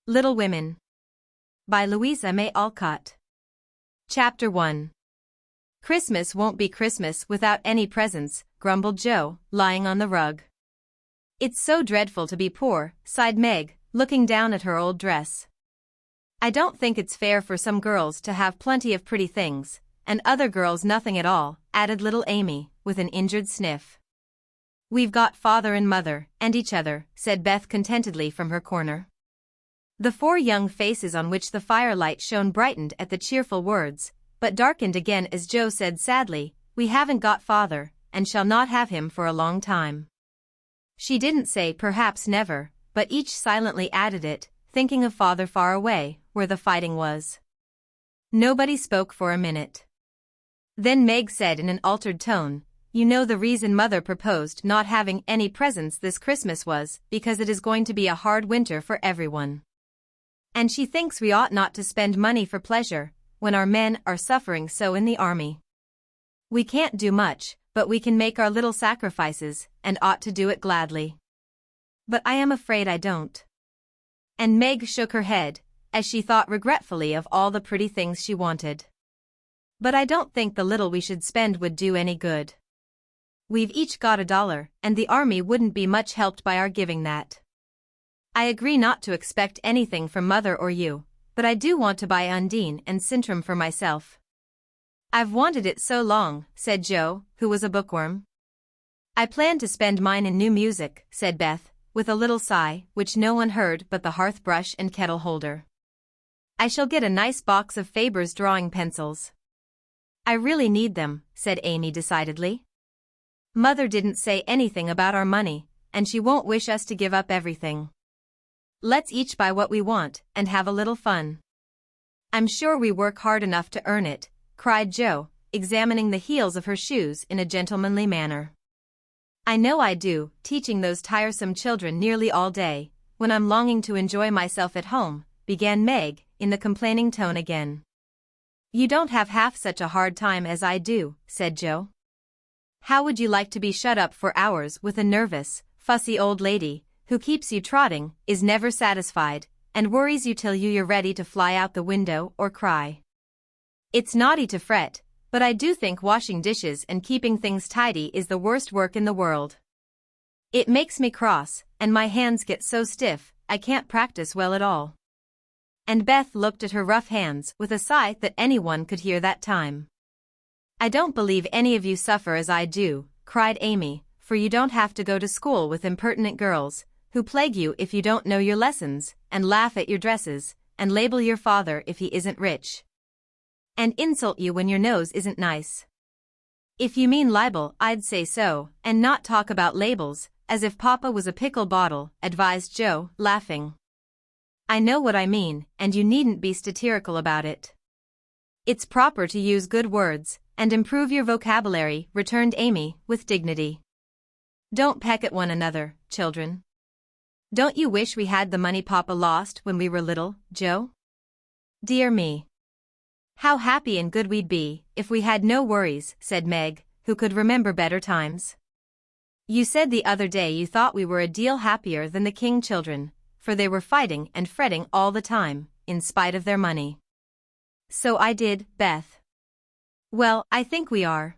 Little Women. By Louisa May Alcott. Chapter 1. Christmas won't be Christmas without any presents, grumbled Joe, lying on the rug. It's so dreadful to be poor, sighed Meg, looking down at her old dress. I don't think it's fair for some girls to have plenty of pretty things, and other girls nothing at all, added little Amy, with an injured sniff. We've got father and mother, and each other, said Beth contentedly from her corner. The four young faces on which the firelight shone brightened at the cheerful words, but darkened again as Joe said sadly, "We haven't got father, and shall not have him for a long time." She didn't say perhaps never, but each silently added it, thinking of father far away, where the fighting was. Nobody spoke for a minute. Then Meg said in an altered tone, "You know the reason mother proposed not having any presents this Christmas was because it is going to be a hard winter for everyone. And she thinks we ought not to spend money for pleasure, when our men are suffering so in the army. We can't do much, but we can make our little sacrifices, and ought to do it gladly. But I am afraid I don't." And Meg shook her head, as she thought regretfully of all the pretty things she wanted. "But I don't think the little we should spend would do any good. We've each got $1, and the army wouldn't be much helped by our giving that. I agree not to expect anything from mother or you, but I do want to buy Undine and Sintram for myself." "I've wanted it so long," said Joe, who was a bookworm. "I plan to spend mine in new music," said Beth, with a little sigh, which no one heard but the hearth brush and kettle holder. "I shall get a nice box of Faber's drawing pencils." "I really need them," said Amy decidedly. "Mother didn't say anything about our money, and she won't wish us to give up everything. Let's each buy what we want, and have a little fun." "I'm sure we work hard enough to earn it," cried Joe, examining the heels of her shoes in a gentlemanly manner. "I know I do, teaching those tiresome children nearly all day, when I'm longing to enjoy myself at home," began Meg, in the complaining tone again. "You don't have half such a hard time as I do," said Joe. "How would you like to be shut up for hours with a nervous, fussy old lady, who keeps you trotting, is never satisfied, and worries you till you're ready to fly out the window or cry? It's naughty to fret, but I do think washing dishes and keeping things tidy is the worst work in the world. It makes me cross, and my hands get so stiff, I can't practice well at all." And Beth looked at her rough hands with a sigh that anyone could hear that time. "I don't believe any of you suffer as I do," cried Amy, "for you don't have to go to school with impertinent girls, who plague you if you don't know your lessons, and laugh at your dresses, and label your father if he isn't rich, and insult you when your nose isn't nice." "If you mean libel, I'd say so, and not talk about labels, as if Papa was a pickle bottle," advised Joe, laughing. "I know what I mean, and you needn't be satirical about it. It's proper to use good words, and improve your vocabulary," returned Amy, with dignity. "Don't peck at one another, children. Don't you wish we had the money Papa lost when we were little, Joe? Dear me. How happy and good we'd be, if we had no worries," said Meg, who could remember better times. "You said the other day you thought we were a deal happier than the King children, for they were fighting and fretting all the time, in spite of their money." "So I did, Beth. Well, I think we are.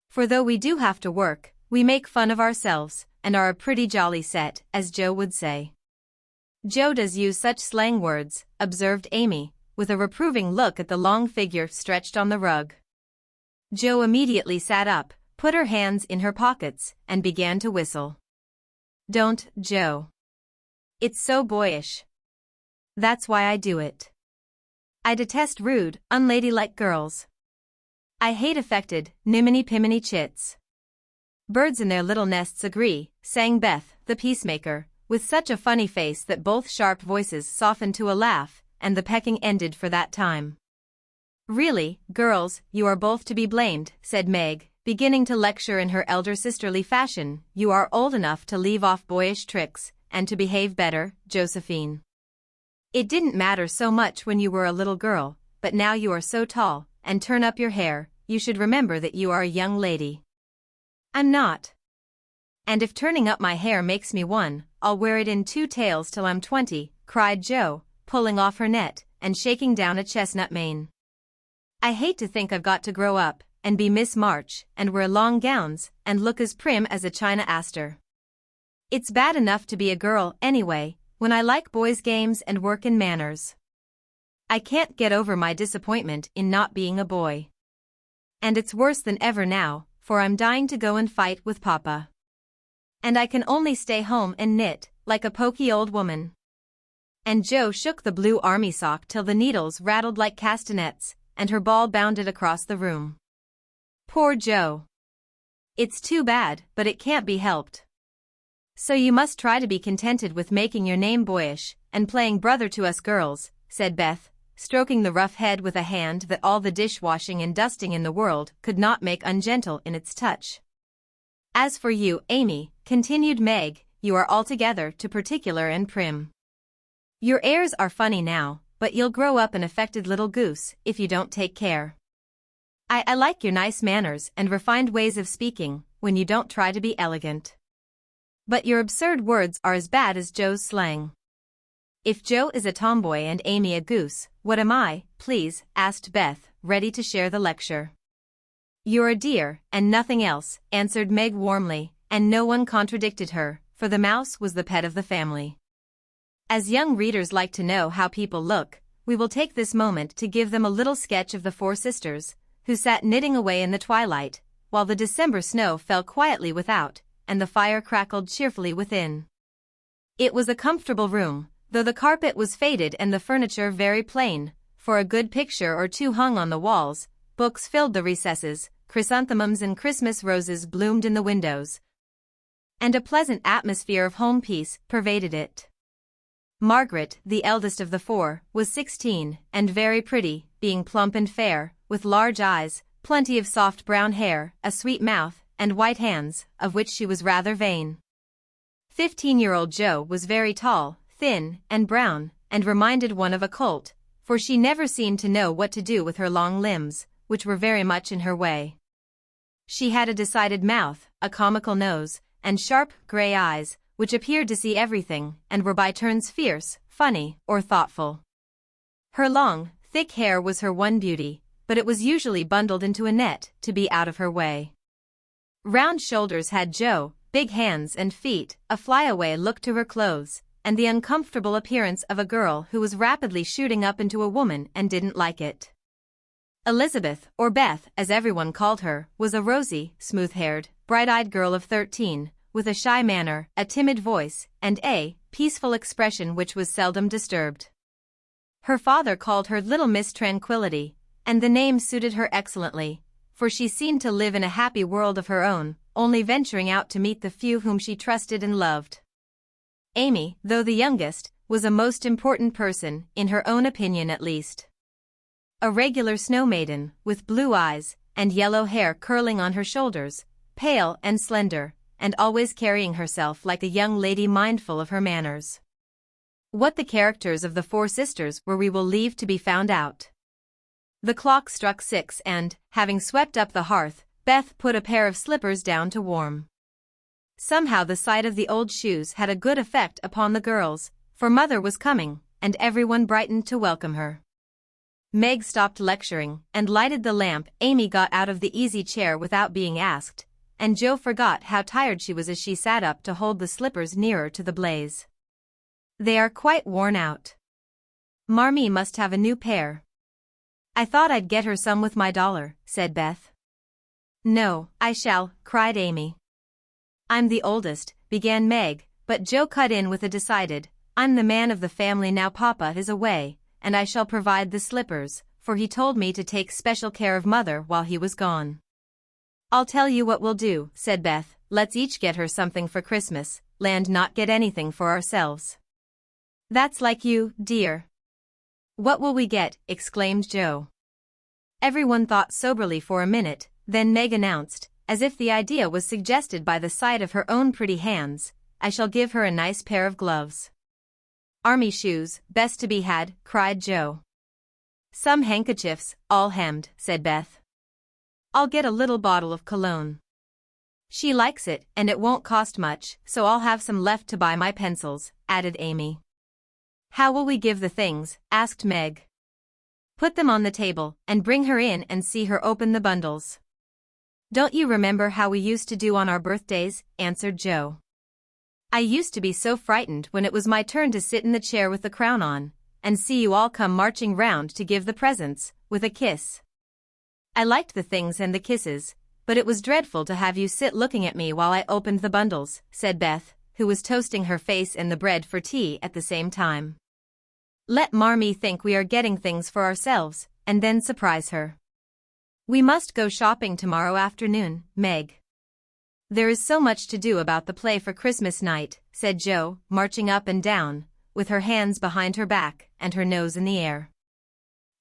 For though we do have to work, we make fun of ourselves, and are a pretty jolly set, as Joe would say." "Joe does use such slang words," observed Amy, with a reproving look at the long figure stretched on the rug. Joe immediately sat up, put her hands in her pockets, and began to whistle. "Don't, Joe. It's so boyish. That's why I do it. I detest rude, unladylike girls. I hate affected, niminy-piminy chits." "Birds in their little nests agree," sang Beth, the peacemaker, with such a funny face that both sharp voices softened to a laugh, and the pecking ended for that time. "Really, girls, you are both to be blamed," said Meg, beginning to lecture in her elder sisterly fashion. "You are old enough to leave off boyish tricks, and to behave better, Josephine. It didn't matter so much when you were a little girl, but now you are so tall, and turn up your hair, you should remember that you are a young lady." "I'm not. And if turning up my hair makes me one, I'll wear it in 2 tails till I'm 20, cried Joe, pulling off her net and shaking down a chestnut mane. I hate to think I've got to grow up and be Miss March and wear long gowns and look as prim as a China aster. It's bad enough to be a girl anyway, when I like boys' games and work in manners. I can't get over my disappointment in not being a boy. And it's worse than ever now, for I'm dying to go and fight with Papa. And I can only stay home and knit, like a poky old woman. And Joe shook the blue army sock till the needles rattled like castanets, and her ball bounded across the room. Poor Joe. It's too bad, but it can't be helped. So you must try to be contented with making your name boyish, and playing brother to us girls, said Beth, stroking the rough head with a hand that all the dishwashing and dusting in the world could not make ungentle in its touch. As for you, Amy, continued Meg, you are altogether too particular and prim. Your airs are funny now, but you'll grow up an affected little goose if you don't take care. I like your nice manners and refined ways of speaking, when you don't try to be elegant. But your absurd words are as bad as Joe's slang. If Joe is a tomboy and Amy a goose, what am I, please? Asked Beth, ready to share the lecture. You're a dear, and nothing else, answered Meg warmly, and no one contradicted her, for the mouse was the pet of the family. As young readers like to know how people look, we will take this moment to give them a little sketch of the four sisters, who sat knitting away in the twilight, while the December snow fell quietly without, and the fire crackled cheerfully within. It was a comfortable room, though the carpet was faded and the furniture very plain, for a good picture or two hung on the walls, books filled the recesses, chrysanthemums and Christmas roses bloomed in the windows, and a pleasant atmosphere of home peace pervaded it. Margaret, the eldest of the four, was 16, and very pretty, being plump and fair, with large eyes, plenty of soft brown hair, a sweet mouth, and white hands, of which she was rather vain. 15-year-old Joe was very tall, thin, and brown, and reminded one of a colt, for she never seemed to know what to do with her long limbs, which were very much in her way. She had a decided mouth, a comical nose, and sharp, gray eyes, which appeared to see everything, and were by turns fierce, funny, or thoughtful. Her long, thick hair was her one beauty, but it was usually bundled into a net to be out of her way. Round shoulders had Joe, big hands and feet, a flyaway look to her clothes, and the uncomfortable appearance of a girl who was rapidly shooting up into a woman and didn't like it. Elizabeth, or Beth as everyone called her, was a rosy, smooth-haired, bright-eyed girl of 13, with a shy manner, a timid voice, and a peaceful expression which was seldom disturbed. Her father called her Little Miss Tranquility, and the name suited her excellently, for she seemed to live in a happy world of her own, only venturing out to meet the few whom she trusted and loved. Amy, though the youngest, was a most important person, in her own opinion at least. A regular snow maiden, with blue eyes, and yellow hair curling on her shoulders, pale and slender, and always carrying herself like a young lady mindful of her manners. What the characters of the four sisters were we will leave to be found out. The clock struck 6 and, having swept up the hearth, Beth put a pair of slippers down to warm. Somehow the sight of the old shoes had a good effect upon the girls, for Mother was coming, and everyone brightened to welcome her. Meg stopped lecturing and lighted the lamp. Amy got out of the easy chair without being asked, and Joe forgot how tired she was as she sat up to hold the slippers nearer to the blaze. They are quite worn out. Marmee must have a new pair. I thought I'd get her some with my dollar, said Beth. No, I shall, cried Amy. I'm the oldest, began Meg, but Joe cut in with a decided, I'm the man of the family now Papa is away, and I shall provide the slippers, for he told me to take special care of Mother while he was gone. I'll tell you what we'll do, said Beth, let's each get her something for Christmas, land not get anything for ourselves. That's like you, dear. What will we get? Exclaimed Joe. Everyone thought soberly for a minute, then Meg announced, as if the idea was suggested by the sight of her own pretty hands, I shall give her a nice pair of gloves. Army shoes, best to be had, cried Joe. Some handkerchiefs, all hemmed, said Beth. I'll get a little bottle of cologne. She likes it, and it won't cost much, so I'll have some left to buy my pencils, added Amy. How will we give the things? Asked Meg. Put them on the table, and bring her in and see her open the bundles. Don't you remember how we used to do on our birthdays? Answered Joe. I used to be so frightened when it was my turn to sit in the chair with the crown on, and see you all come marching round to give the presents, with a kiss. I liked the things and the kisses, but it was dreadful to have you sit looking at me while I opened the bundles, said Beth, who was toasting her face and the bread for tea at the same time. Let Marmee think we are getting things for ourselves, and then surprise her. We must go shopping tomorrow afternoon, Meg. There is so much to do about the play for Christmas night, said Jo, marching up and down, with her hands behind her back and her nose in the air.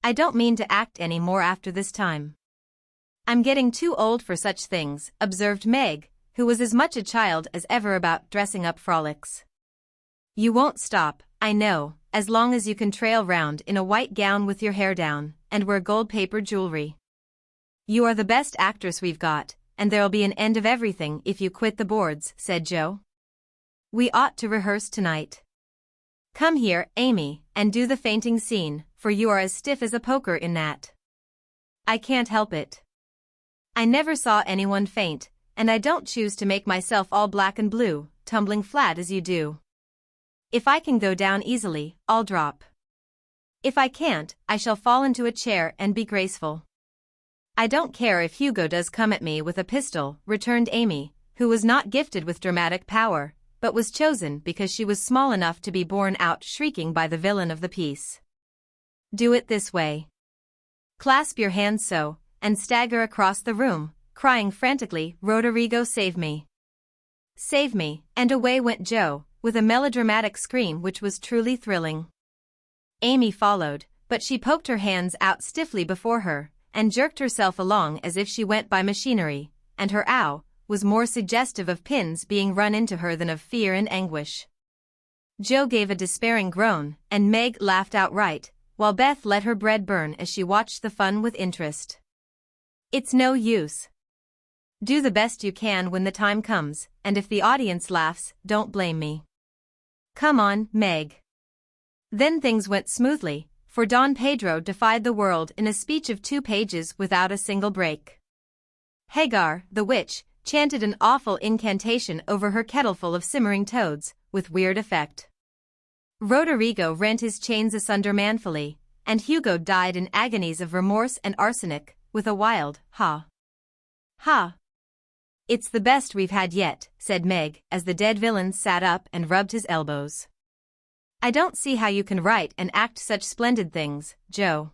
I don't mean to act any more after this time. I'm getting too old for such things, observed Meg, who was as much a child as ever about dressing up frolics. You won't stop, I know, as long as you can trail round in a white gown with your hair down, and wear gold-paper jewelry. You are the best actress we've got, and there'll be an end of everything if you quit the boards, said Jo. We ought to rehearse tonight. Come here, Amy, and do the fainting scene, for you are as stiff as a poker in that. I can't help it. I never saw anyone faint, and I don't choose to make myself all black and blue, tumbling flat as you do. If I can go down easily, I'll drop. If I can't, I shall fall into a chair and be graceful. I don't care if Hugo does come at me with a pistol, returned Amy, who was not gifted with dramatic power, but was chosen because she was small enough to be borne out shrieking by the villain of the piece. Do it this way. Clasp your hands so, and stagger across the room, crying frantically, Roderigo, save me. Save me, and away went Jo, with a melodramatic scream which was truly thrilling. Amy followed, but she poked her hands out stiffly before her, and jerked herself along as if she went by machinery, and her ow was more suggestive of pins being run into her than of fear and anguish. Jo gave a despairing groan, and Meg laughed outright, while Beth let her bread burn as she watched the fun with interest. It's no use. Do the best you can when the time comes, and if the audience laughs, don't blame me. Come on, Meg. Then things went smoothly, for Don Pedro defied the world in a speech of 2 pages without a single break. Hagar, the witch, chanted an awful incantation over her kettleful of simmering toads, with weird effect. Roderigo rent his chains asunder manfully, and Hugo died in agonies of remorse and arsenic, with a wild, ha. Ha. It's the best we've had yet, said Meg, as the dead villain sat up and rubbed his elbows. I don't see how you can write and act such splendid things, Jo.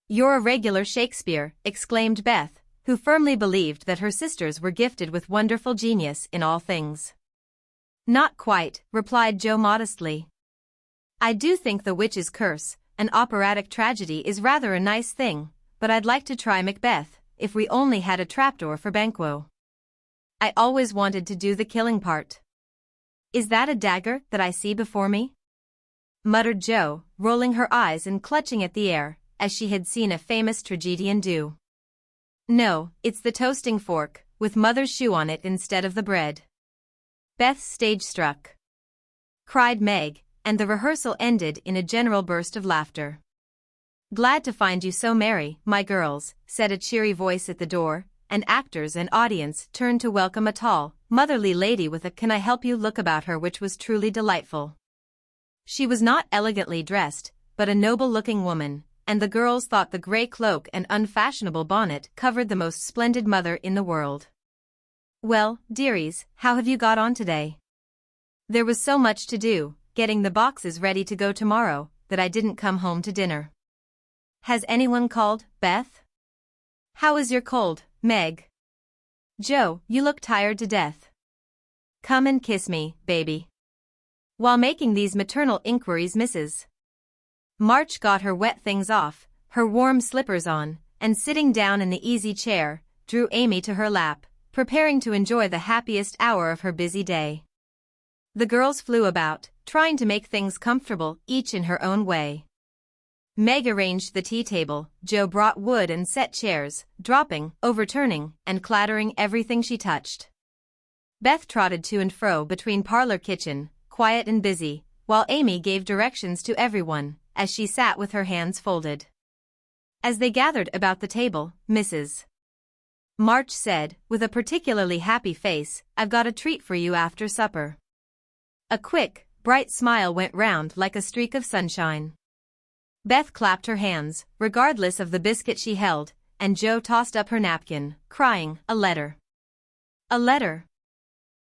You're a regular Shakespeare, exclaimed Beth, who firmly believed that her sisters were gifted with wonderful genius in all things. Not quite, replied Jo modestly. I do think The Witch's Curse, an operatic tragedy, is rather a nice thing, but I'd like to try Macbeth, if we only had a trapdoor for Banquo. I always wanted to do the killing part. Is that a dagger that I see before me? Muttered Jo, rolling her eyes and clutching at the air, as she had seen a famous tragedian do. No, it's the toasting fork, with Mother's shoe on it instead of the bread. Beth stage struck. Cried Meg, and the rehearsal ended in a general burst of laughter. Glad to find you so merry, my girls, said a cheery voice at the door, and actors and audience turned to welcome a tall, motherly lady with a "Can I help you?" look about her which was truly delightful. She was not elegantly dressed, but a noble-looking woman, and the girls thought the grey cloak and unfashionable bonnet covered the most splendid mother in the world. Well, dearies, how have you got on today? There was so much to do, getting the boxes ready to go tomorrow, that I didn't come home to dinner. Has anyone called, Beth? How is your cold, Meg? Jo, you look tired to death. Come and kiss me, baby. While making these maternal inquiries, Mrs. March got her wet things off, her warm slippers on, and sitting down in the easy chair, drew Amy to her lap, preparing to enjoy the happiest hour of her busy day. The girls flew about, trying to make things comfortable, each in her own way. Meg arranged the tea table, Jo brought wood and set chairs, dropping, overturning, and clattering everything she touched. Beth trotted to and fro between parlor kitchen, quiet and busy, while Amy gave directions to everyone, as she sat with her hands folded. As they gathered about the table, Mrs. March said, with a particularly happy face, "I've got a treat for you after supper." A quick, bright smile went round like a streak of sunshine. Beth clapped her hands, regardless of the biscuit she held, and Jo tossed up her napkin, crying, "A letter! A letter!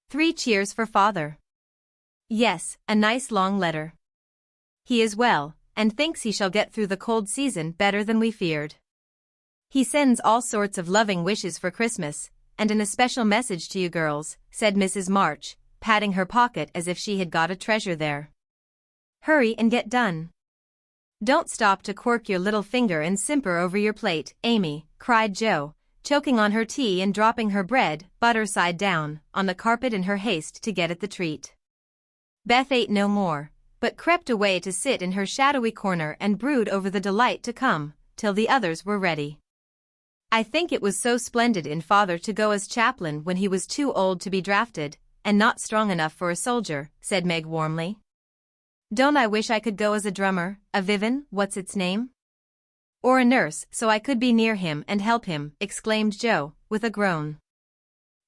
3 cheers for father!" "Yes, a nice long letter. He is well, and thinks he shall get through the cold season better than we feared. He sends all sorts of loving wishes for Christmas, and an especial message to you girls," said Mrs. March, patting her pocket as if she had got a treasure there. "Hurry and get done. Don't stop to quirk your little finger and simper over your plate, Amy," cried Jo, choking on her tea and dropping her bread, butter side down, on the carpet in her haste to get at the treat. Beth ate no more, but crept away to sit in her shadowy corner and brood over the delight to come, till the others were ready. "I think it was so splendid in father to go as chaplain when he was too old to be drafted, and not strong enough for a soldier," said Meg warmly. "Don't I wish I could go as a drummer, a vivin, what's its name? Or a nurse so I could be near him and help him," exclaimed Jo, with a groan.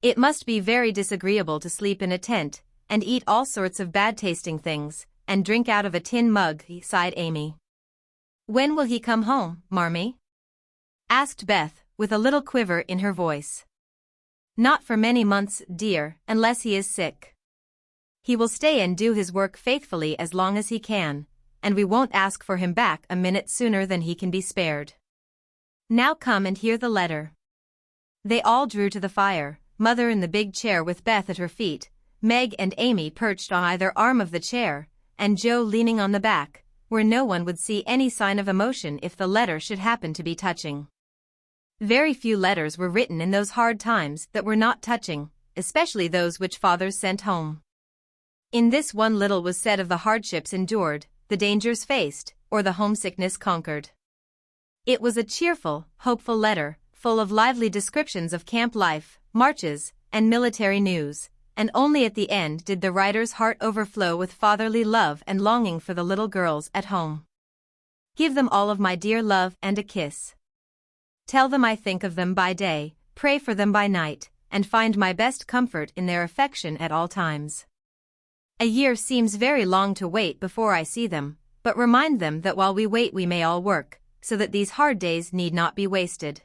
"It must be very disagreeable to sleep in a tent, and eat all sorts of bad-tasting things, and drink out of a tin mug," sighed Amy. "When will he come home, Marmee?" asked Beth, with a little quiver in her voice. "Not for many months, dear, unless he is sick. He will stay and do his work faithfully as long as he can, and we won't ask for him back a minute sooner than he can be spared. Now come and hear the letter." They all drew to the fire, Mother in the big chair with Beth at her feet, Meg and Amy perched on either arm of the chair, and Jo leaning on the back, where no one would see any sign of emotion if the letter should happen to be touching. Very few letters were written in those hard times that were not touching, especially those which fathers sent home. In this one little was said of the hardships endured, the dangers faced, or the homesickness conquered. It was a cheerful, hopeful letter, full of lively descriptions of camp life, marches, and military news, and only at the end did the writer's heart overflow with fatherly love and longing for the little girls at home. "Give them all of my dear love and a kiss. Tell them I think of them by day, pray for them by night, and find my best comfort in their affection at all times. A year seems very long to wait before I see them, but remind them that while we wait we may all work, so that these hard days need not be wasted.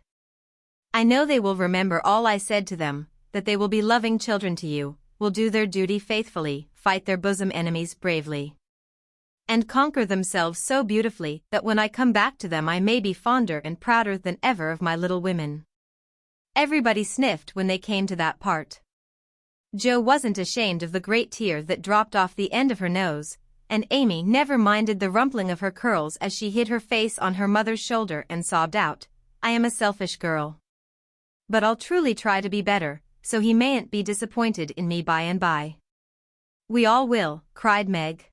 I know they will remember all I said to them, that they will be loving children to you, will do their duty faithfully, fight their bosom enemies bravely, and conquer themselves so beautifully that when I come back to them I may be fonder and prouder than ever of my little women." Everybody sniffed when they came to that part. Jo wasn't ashamed of the great tear that dropped off the end of her nose, and Amy never minded the rumpling of her curls as she hid her face on her mother's shoulder and sobbed out, "I am a selfish girl. But I'll truly try to be better, so he mayn't be disappointed in me by and by." "We all will," cried Meg.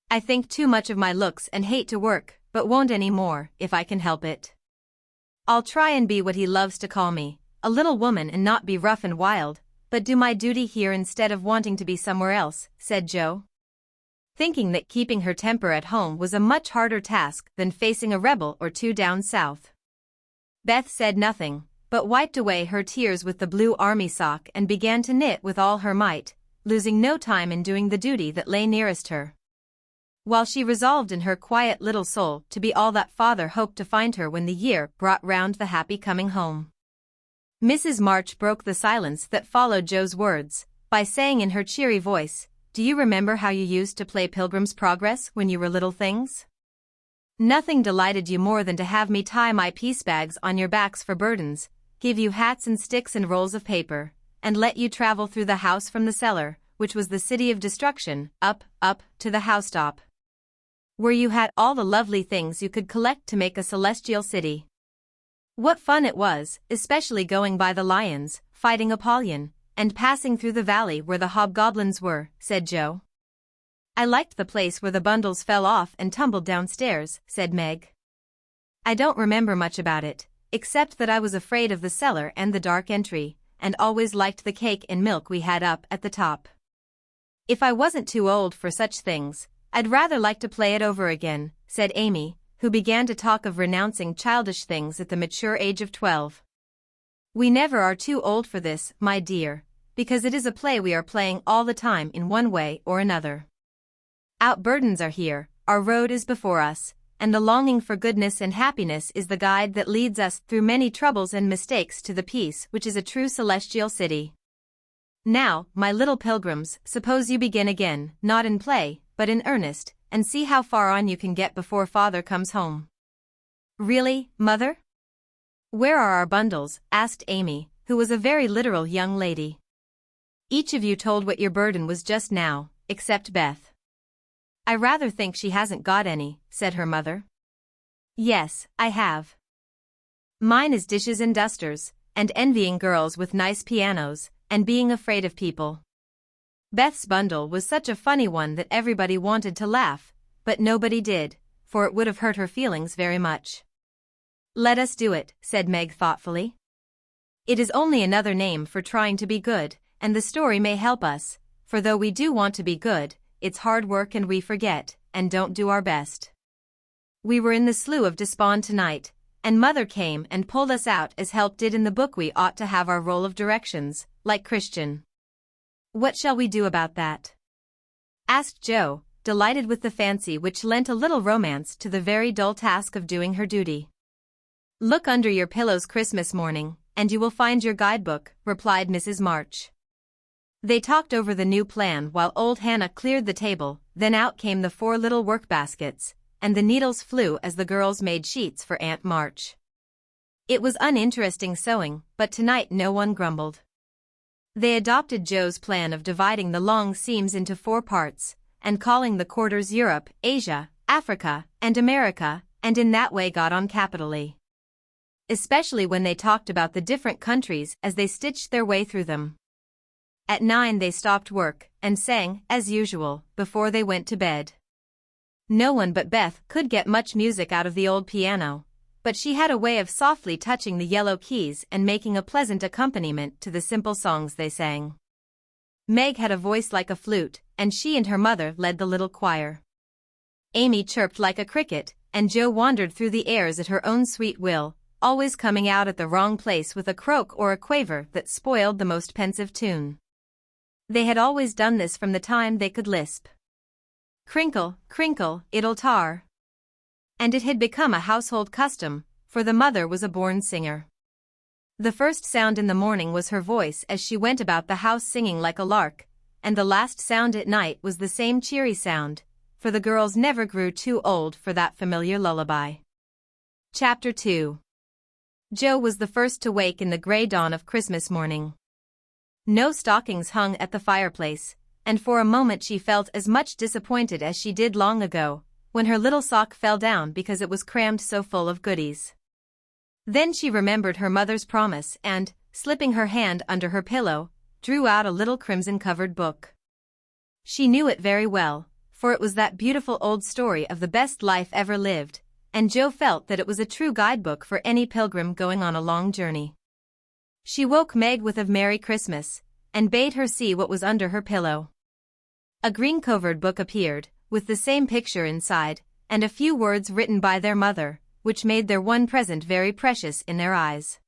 "I think too much of my looks and hate to work, but won't any more, if I can help it. I'll try and be what he loves to call me, a little woman, and not be rough and wild, but do my duty here instead of wanting to be somewhere else," said Jo, thinking that keeping her temper at home was a much harder task than facing a rebel or two down south. Beth said nothing, but wiped away her tears with the blue army sock and began to knit with all her might, losing no time in doing the duty that lay nearest her, while she resolved in her quiet little soul to be all that father hoped to find her when the year brought round the happy coming home. Mrs. March broke the silence that followed Jo's words, by saying in her cheery voice, "Do you remember how you used to play Pilgrim's Progress when you were little things? Nothing delighted you more than to have me tie my piece bags on your backs for burdens, give you hats and sticks and rolls of paper, and let you travel through the house from the cellar, which was the city of destruction, up, to the housetop, where you had all the lovely things you could collect to make a celestial city. What fun it was, especially going by the lions, fighting Apollyon, and passing through the valley where the hobgoblins were," said Jo. "I liked the place where the bundles fell off and tumbled downstairs," said Meg. "I don't remember much about it, except that I was afraid of the cellar and the dark entry, and always liked the cake and milk we had up at the top. If I wasn't too old for such things, I'd rather like to play it over again, said Amy, who began to talk of renouncing childish things at the mature age of 12. We never are too old for this, my dear, because it is a play we are playing all the time in one way or another. Our burdens are here, our road is before us, and the longing for goodness and happiness is the guide that leads us through many troubles and mistakes to the peace which is a true celestial city. Now, my little pilgrims, suppose you begin again, not in play, but in earnest, and see how far on you can get before father comes home. Really, mother? Where are our bundles? Asked Amy, who was a very literal young lady. Each of you told what your burden was just now, except Beth. I rather think she hasn't got any, said her mother. Yes, I have. Mine is dishes and dusters, and envying girls with nice pianos, and being afraid of people. Beth's bundle was such a funny one that everybody wanted to laugh, but nobody did, for it would have hurt her feelings very much. Let us do it, said Meg thoughtfully. It is only another name for trying to be good, and the story may help us, for though we do want to be good, it's hard work and we forget, and don't do our best. We were in the Slough of Despond tonight, and Mother came and pulled us out as help did in the book. We ought to have our roll of directions, like Christian. What shall we do about that? Asked Jo, delighted with the fancy which lent a little romance to the very dull task of doing her duty. Look under your pillows Christmas morning, and you will find your guidebook, replied Mrs. March. They talked over the new plan while old Hannah cleared the table, then out came the 4 little work baskets, and the needles flew as the girls made sheets for Aunt March. It was uninteresting sewing, but tonight no one grumbled. They adopted Jo's plan of dividing the long seams into 4 parts, and calling the quarters Europe, Asia, Africa, and America, and in that way got on capitally. Especially when they talked about the different countries as they stitched their way through them. At 9 they stopped work, and sang, as usual, before they went to bed. No one but Beth could get much music out of the old piano, but she had a way of softly touching the yellow keys and making a pleasant accompaniment to the simple songs they sang. Meg had a voice like a flute, and she and her mother led the little choir. Amy chirped like a cricket, and Jo wandered through the airs at her own sweet will, always coming out at the wrong place with a croak or a quaver that spoiled the most pensive tune. They had always done this from the time they could lisp. Crinkle, crinkle, it'll tar. And it had become a household custom, for the mother was a born singer. The first sound in the morning was her voice as she went about the house singing like a lark, and the last sound at night was the same cheery sound, for the girls never grew too old for that familiar lullaby. Chapter 2. Jo was the first to wake in the gray dawn of Christmas morning. No stockings hung at the fireplace, and for a moment she felt as much disappointed as she did long ago, when her little sock fell down because it was crammed so full of goodies. Then she remembered her mother's promise and, slipping her hand under her pillow, drew out a little crimson-covered book. She knew it very well, for it was that beautiful old story of the best life ever lived, and Jo felt that it was a true guidebook for any pilgrim going on a long journey. She woke Meg with a Merry Christmas, and bade her see what was under her pillow. A green-covered book appeared, with the same picture inside, and a few words written by their mother, which made their one present very precious in their eyes.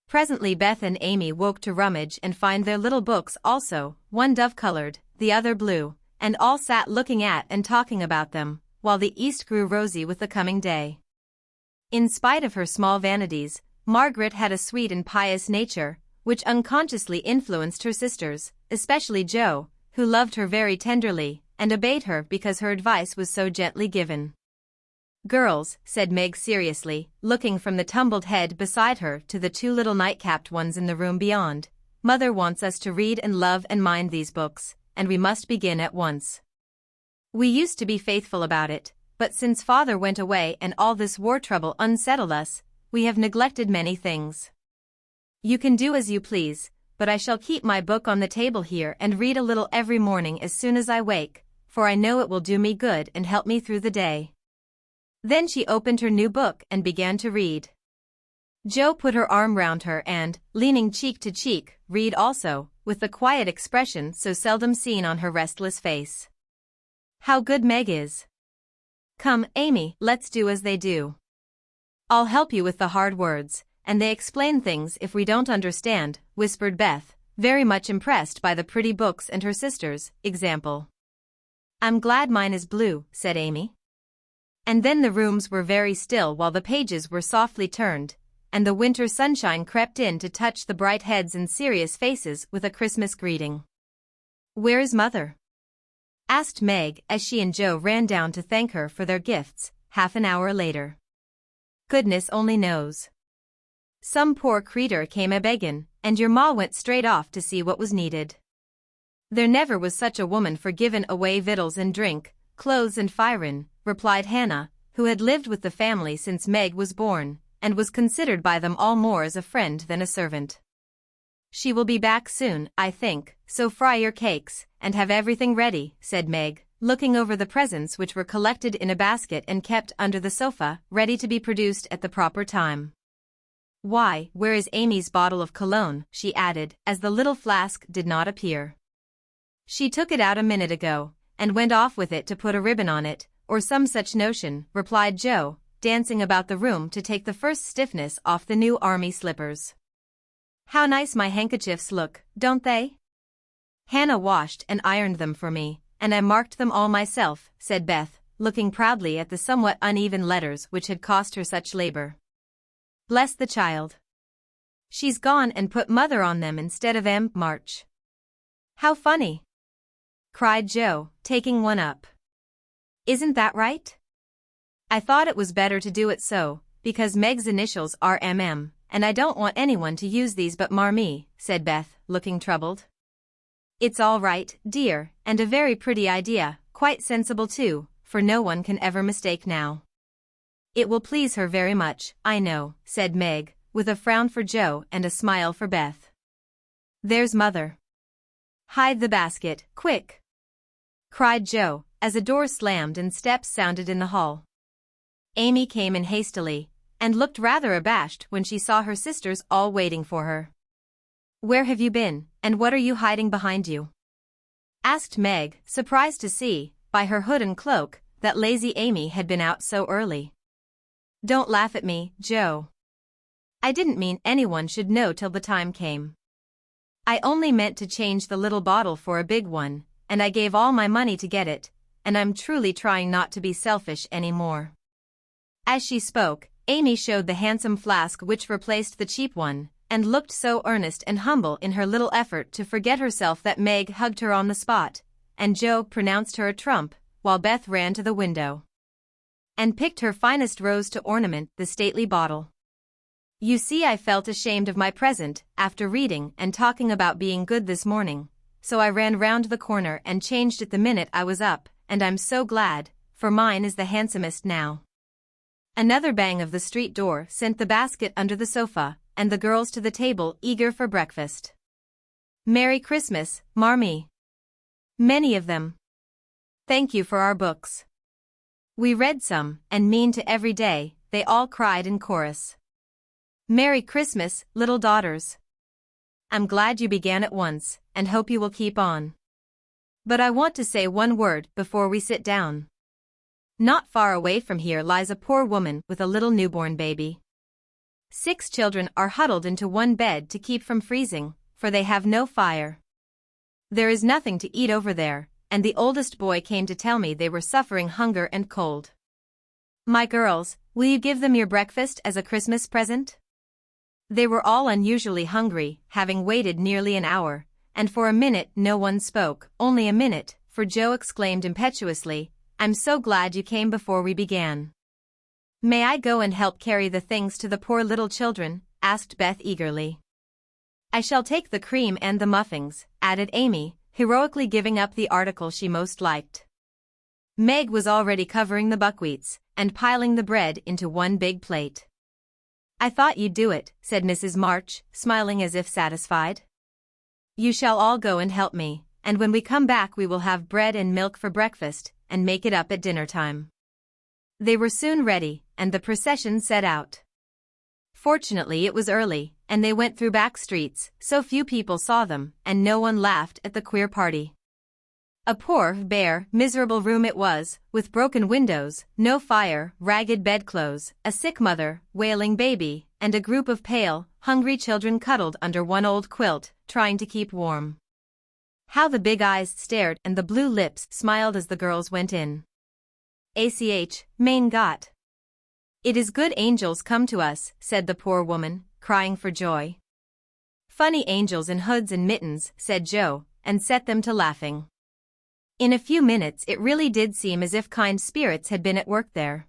Presently Beth and Amy woke to rummage and find their little books also, one dove-colored, the other blue, and all sat looking at and talking about them, while the east grew rosy with the coming day. In spite of her small vanities, Margaret had a sweet and pious nature, which unconsciously influenced her sisters, especially Jo, who loved her very tenderly, and obeyed her because her advice was so gently given. Girls, said Meg seriously, looking from the tumbled head beside her to the 2 little night-capped ones in the room beyond, Mother wants us to read and love and mind these books, and we must begin at once. We used to be faithful about it, but since Father went away and all this war trouble unsettled us, we have neglected many things. You can do as you please, but I shall keep my book on the table here and read a little every morning as soon as I wake, for I know it will do me good and help me through the day. Then she opened her new book and began to read. Jo put her arm round her and, leaning cheek to cheek, read also, with the quiet expression so seldom seen on her restless face. How good Meg is. Come, Amy, let's do as they do. I'll help you with the hard words, and they explain things if we don't understand, whispered Beth, very much impressed by the pretty books and her sister's example. I'm glad mine is blue, said Amy. And then the rooms were very still while the pages were softly turned, and the winter sunshine crept in to touch the bright heads and serious faces with a Christmas greeting. Where is Mother? Asked Meg as she and Joe ran down to thank her for their gifts, half an hour later. Goodness only knows. Some poor creetur came a-beggin', and your ma went straight off to see what was needed. There never was such a woman for givin' away victuals and drink, clothes and firin', replied Hannah, who had lived with the family since Meg was born, and was considered by them all more as a friend than a servant. She will be back soon, I think, so fry your cakes, and have everything ready, said Meg, looking over the presents which were collected in a basket and kept under the sofa, ready to be produced at the proper time. Why, where is Amy's bottle of cologne, she added, as the little flask did not appear. She took it out a minute ago, and went off with it to put a ribbon on it, or some such notion, replied Joe, dancing about the room to take the first stiffness off the new army slippers. How nice my handkerchiefs look, don't they? Hannah washed and ironed them for me, and I marked them all myself, said Beth, looking proudly at the somewhat uneven letters which had cost her such labor. Bless the child. She's gone and put Mother on them instead of March. How funny! Cried Joe, taking one up. Isn't that right? I thought it was better to do it so, because Meg's initials are MM, and I don't want anyone to use these but Marmee, said Beth, looking troubled. It's all right, dear, and a very pretty idea, quite sensible too, for no one can ever mistake now. It will please her very much, I know, said Meg, with a frown for Joe and a smile for Beth. There's Mother. Hide the basket, quick! Cried Joe, as a door slammed and steps sounded in the hall. Amy came in hastily, and looked rather abashed when she saw her sisters all waiting for her. Where have you been, and what are you hiding behind you? Asked Meg, surprised to see, by her hood and cloak, that lazy Amy had been out so early. Don't laugh at me, Joe. I didn't mean anyone should know till the time came. I only meant to change the little bottle for a big one, and I gave all my money to get it, and I'm truly trying not to be selfish any more. As she spoke, Amy showed the handsome flask which replaced the cheap one, and looked so earnest and humble in her little effort to forget herself that Meg hugged her on the spot, and Joe pronounced her a trump, while Beth ran to the window and picked her finest rose to ornament the stately bottle. You see, I felt ashamed of my present, after reading and talking about being good this morning, so I ran round the corner and changed it the minute I was up, and I'm so glad, for mine is the handsomest now. Another bang of the street door sent the basket under the sofa, and the girls to the table eager for breakfast. Merry Christmas, Marmee. Many of them. Thank you for our books. We read some, and mean to every day, they all cried in chorus. Merry Christmas, little daughters. I'm glad you began at once, and hope you will keep on. But I want to say one word before we sit down. Not far away from here lies a poor woman with a little newborn baby. 6 children are huddled into one bed to keep from freezing, for they have no fire. There is nothing to eat over there, and the oldest boy came to tell me they were suffering hunger and cold. My girls, will you give them your breakfast as a Christmas present? They were all unusually hungry, having waited nearly an hour, and for a minute no one spoke, only a minute, for Joe exclaimed impetuously, I'm so glad you came before we began. May I go and help carry the things to the poor little children? Asked Beth eagerly. I shall take the cream and the muffins, added Amy, heroically giving up the article she most liked. Meg was already covering the buckwheats, and piling the bread into one big plate. I thought you'd do it, said Mrs. March, smiling as if satisfied. You shall all go and help me, and when we come back we will have bread and milk for breakfast, and make it up at dinner time. They were soon ready, and the procession set out. Fortunately it was early, and they went through back streets, so few people saw them, and no one laughed at the queer party. A poor, bare, miserable room it was, with broken windows, no fire, ragged bedclothes, a sick mother, wailing baby, and a group of pale, hungry children cuddled under one old quilt, trying to keep warm. How the big eyes stared and the blue lips smiled as the girls went in. Mein Gott. It is good angels come to us, said the poor woman, crying for joy. Funny angels in hoods and mittens, said Joe, and set them to laughing. In a few minutes it really did seem as if kind spirits had been at work there.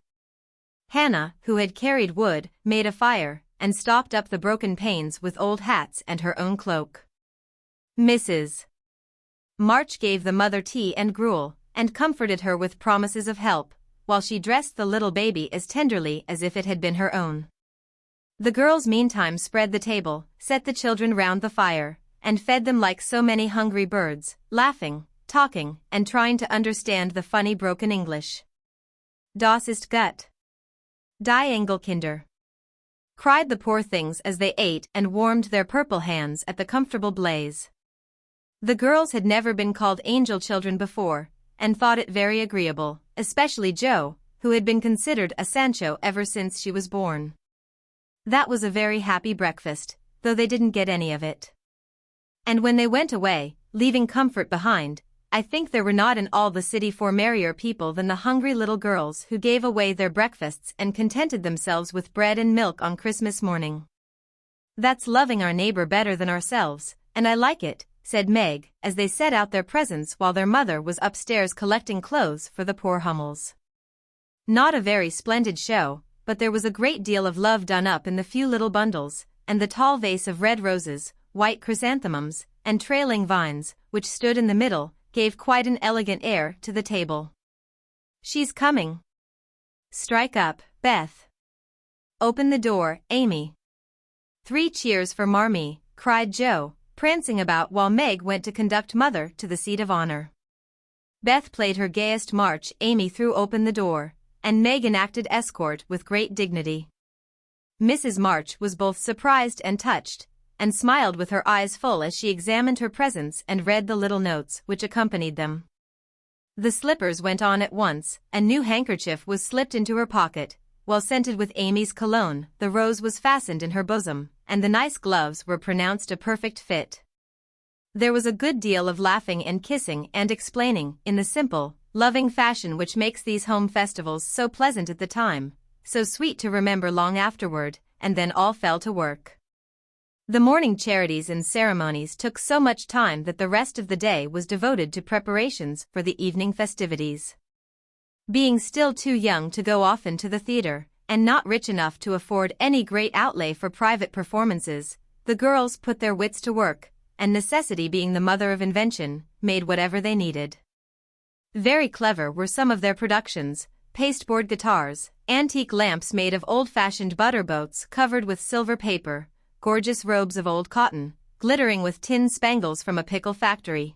Hannah, who had carried wood, made a fire, and stopped up the broken panes with old hats and her own cloak. Mrs. March gave the mother tea and gruel, and comforted her with promises of help, while she dressed the little baby as tenderly as if it had been her own. The girls meantime spread the table, set the children round the fire, and fed them like so many hungry birds, laughing, talking, and trying to understand the funny broken English. Das ist gut. Die Engelkinder. Cried the poor things as they ate and warmed their purple hands at the comfortable blaze. The girls had never been called angel children before, and thought it very agreeable, especially Joe, who had been considered a Sancho ever since she was born. That was a very happy breakfast, though they didn't get any of it. And when they went away, leaving comfort behind, I think there were not in all the city 4 merrier people than the hungry little girls who gave away their breakfasts and contented themselves with bread and milk on Christmas morning. That's loving our neighbor better than ourselves, and I like it, said Meg, as they set out their presents while their mother was upstairs collecting clothes for the poor Hummels. Not a very splendid show, but there was a great deal of love done up in the few little bundles, and the tall vase of red roses, white chrysanthemums, and trailing vines, which stood in the middle, gave quite an elegant air to the table. She's coming. Strike up, Beth. Open the door, Amy. 3 cheers for Marmee, cried Joe, prancing about while Meg went to conduct Mother to the seat of honor. Beth played her gayest march. Amy threw open the door, and Meg enacted escort with great dignity. Mrs. March was both surprised and touched, and smiled with her eyes full as she examined her presents and read the little notes which accompanied them. The slippers went on at once, a new handkerchief was slipped into her pocket, while scented with Amy's cologne, the rose was fastened in her bosom, and the nice gloves were pronounced a perfect fit. There was a good deal of laughing and kissing and explaining, in the simple, loving fashion which makes these home festivals so pleasant at the time, so sweet to remember long afterward, and then all fell to work. The morning charities and ceremonies took so much time that the rest of the day was devoted to preparations for the evening festivities. Being still too young to go often to the theater, and not rich enough to afford any great outlay for private performances, the girls put their wits to work, and necessity being the mother of invention, made whatever they needed. Very clever were some of their productions: pasteboard guitars, antique lamps made of old-fashioned butter boats covered with silver paper, gorgeous robes of old cotton, glittering with tin spangles from a pickle factory,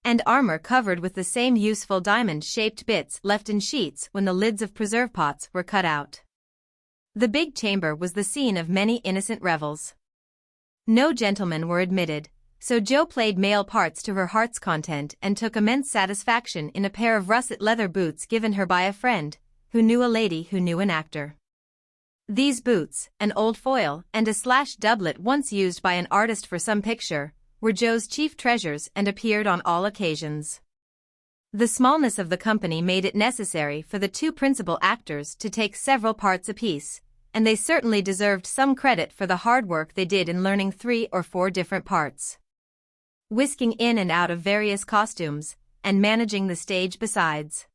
and armor covered with the same useful diamond-shaped bits left in sheets when the lids of preserve pots were cut out. The big chamber was the scene of many innocent revels. No gentlemen were admitted, so Jo played male parts to her heart's content and took immense satisfaction in a pair of russet leather boots given her by a friend, who knew a lady who knew an actor. These boots, an old foil, and a slashed doublet once used by an artist for some picture, were Jo's chief treasures and appeared on all occasions. The smallness of the company made it necessary for the 2 principal actors to take several parts apiece, and they certainly deserved some credit for the hard work they did in learning 3 or 4 different parts, whisking in and out of various costumes, and managing the stage besides.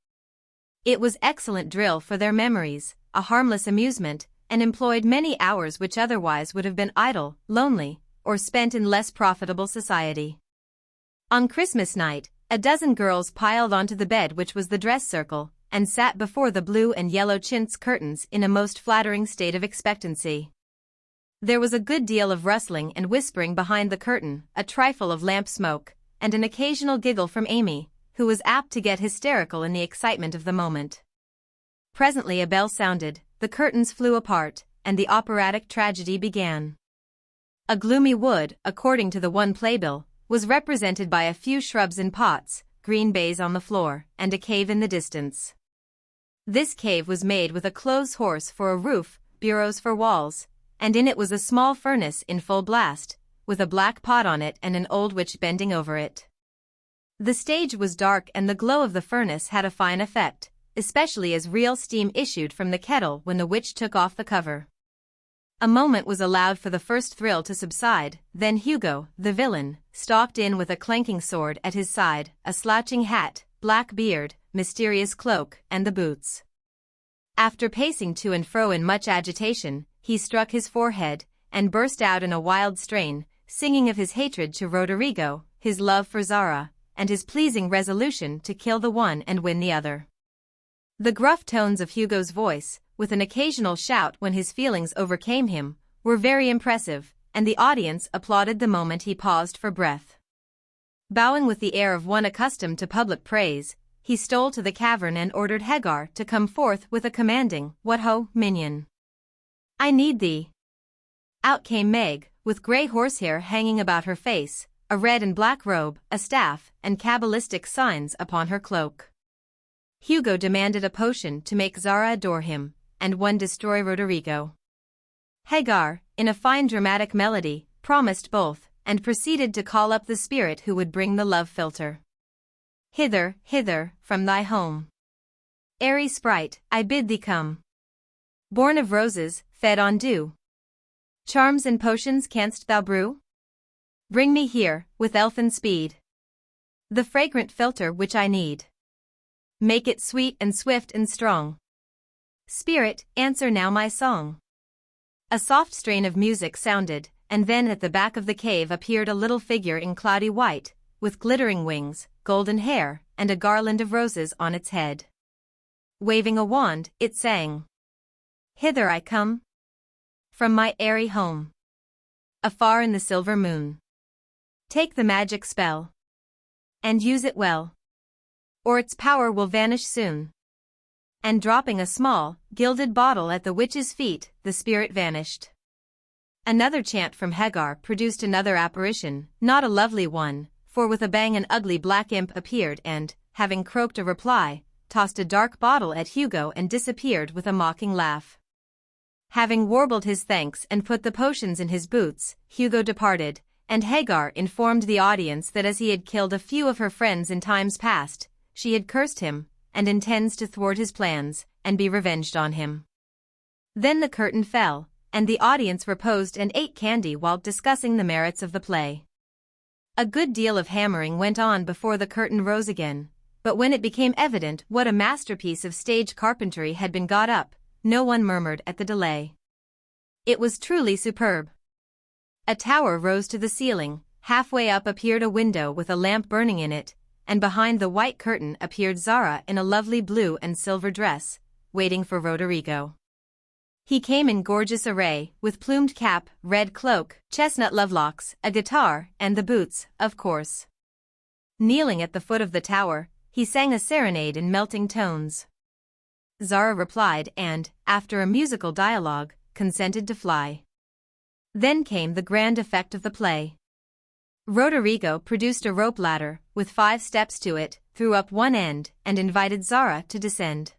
It was excellent drill for their memories, a harmless amusement, and employed many hours which otherwise would have been idle, lonely, or spent in less profitable society. On Christmas night, a dozen girls piled onto the bed which was the dress circle, and sat before the blue and yellow chintz curtains in a most flattering state of expectancy. There was a good deal of rustling and whispering behind the curtain, a trifle of lamp smoke, and an occasional giggle from Amy, who was apt to get hysterical in the excitement of the moment. Presently a bell sounded, the curtains flew apart, and the operatic tragedy began. A gloomy wood, according to the one playbill, was represented by a few shrubs in pots, green baize on the floor, and a cave in the distance. This cave was made with a clothes horse for a roof, bureaus for walls, and in it was a small furnace in full blast, with a black pot on it and an old witch bending over it. The stage was dark and the glow of the furnace had a fine effect, especially as real steam issued from the kettle when the witch took off the cover. A moment was allowed for the first thrill to subside, then Hugo, the villain, stalked in with a clanking sword at his side, a slouching hat, black beard, mysterious cloak, and the boots. After pacing to and fro in much agitation, he struck his forehead, and burst out in a wild strain, singing of his hatred to Roderigo, his love for Zara, and his pleasing resolution to kill the one and win the other. The gruff tones of Hugo's voice, with an occasional shout when his feelings overcame him, were very impressive, and the audience applauded the moment he paused for breath. Bowing with the air of one accustomed to public praise, he stole to the cavern and ordered Hagar to come forth with a commanding, "What ho, minion! I need thee." Out came Meg, with grey horsehair hanging about her face, a red and black robe, a staff, and cabalistic signs upon her cloak. Hugo demanded a potion to make Zara adore him, and one destroy Roderigo. Hagar, in a fine dramatic melody, promised both, and proceeded to call up the spirit who would bring the love philtre. "Hither, hither, from thy home. Airy sprite, I bid thee come. Born of roses, fed on dew. Charms and potions canst thou brew? Bring me here, with elfin speed, the fragrant philtre which I need. Make it sweet and swift and strong. Spirit, answer now my song." A soft strain of music sounded, and then at the back of the cave appeared a little figure in cloudy white, with glittering wings, golden hair, and a garland of roses on its head. Waving a wand, it sang, "Hither I come, from my airy home, afar in the silver moon. Take the magic spell, and use it well, or its power will vanish soon." And dropping a small, gilded bottle at the witch's feet, the spirit vanished. Another chant from Hagar produced another apparition, not a lovely one, for with a bang an ugly black imp appeared and, having croaked a reply, tossed a dark bottle at Hugo and disappeared with a mocking laugh. Having warbled his thanks and put the potions in his boots, Hugo departed, and Hagar informed the audience that as he had killed a few of her friends in times past, she had cursed him, and intends to thwart his plans, and be revenged on him. Then the curtain fell, and the audience reposed and ate candy while discussing the merits of the play. A good deal of hammering went on before the curtain rose again, but when it became evident what a masterpiece of stage carpentry had been got up, no one murmured at the delay. It was truly superb. A tower rose to the ceiling, halfway up appeared a window with a lamp burning in it, and behind the white curtain appeared Zara in a lovely blue and silver dress, waiting for Roderigo. He came in gorgeous array, with plumed cap, red cloak, chestnut lovelocks, a guitar, and the boots, of course. Kneeling at the foot of the tower, he sang a serenade in melting tones. Zara replied and, after a musical dialogue, consented to fly. Then came the grand effect of the play. Roderigo produced a rope ladder, with 5 steps to it, threw up one end, and invited Zara to descend.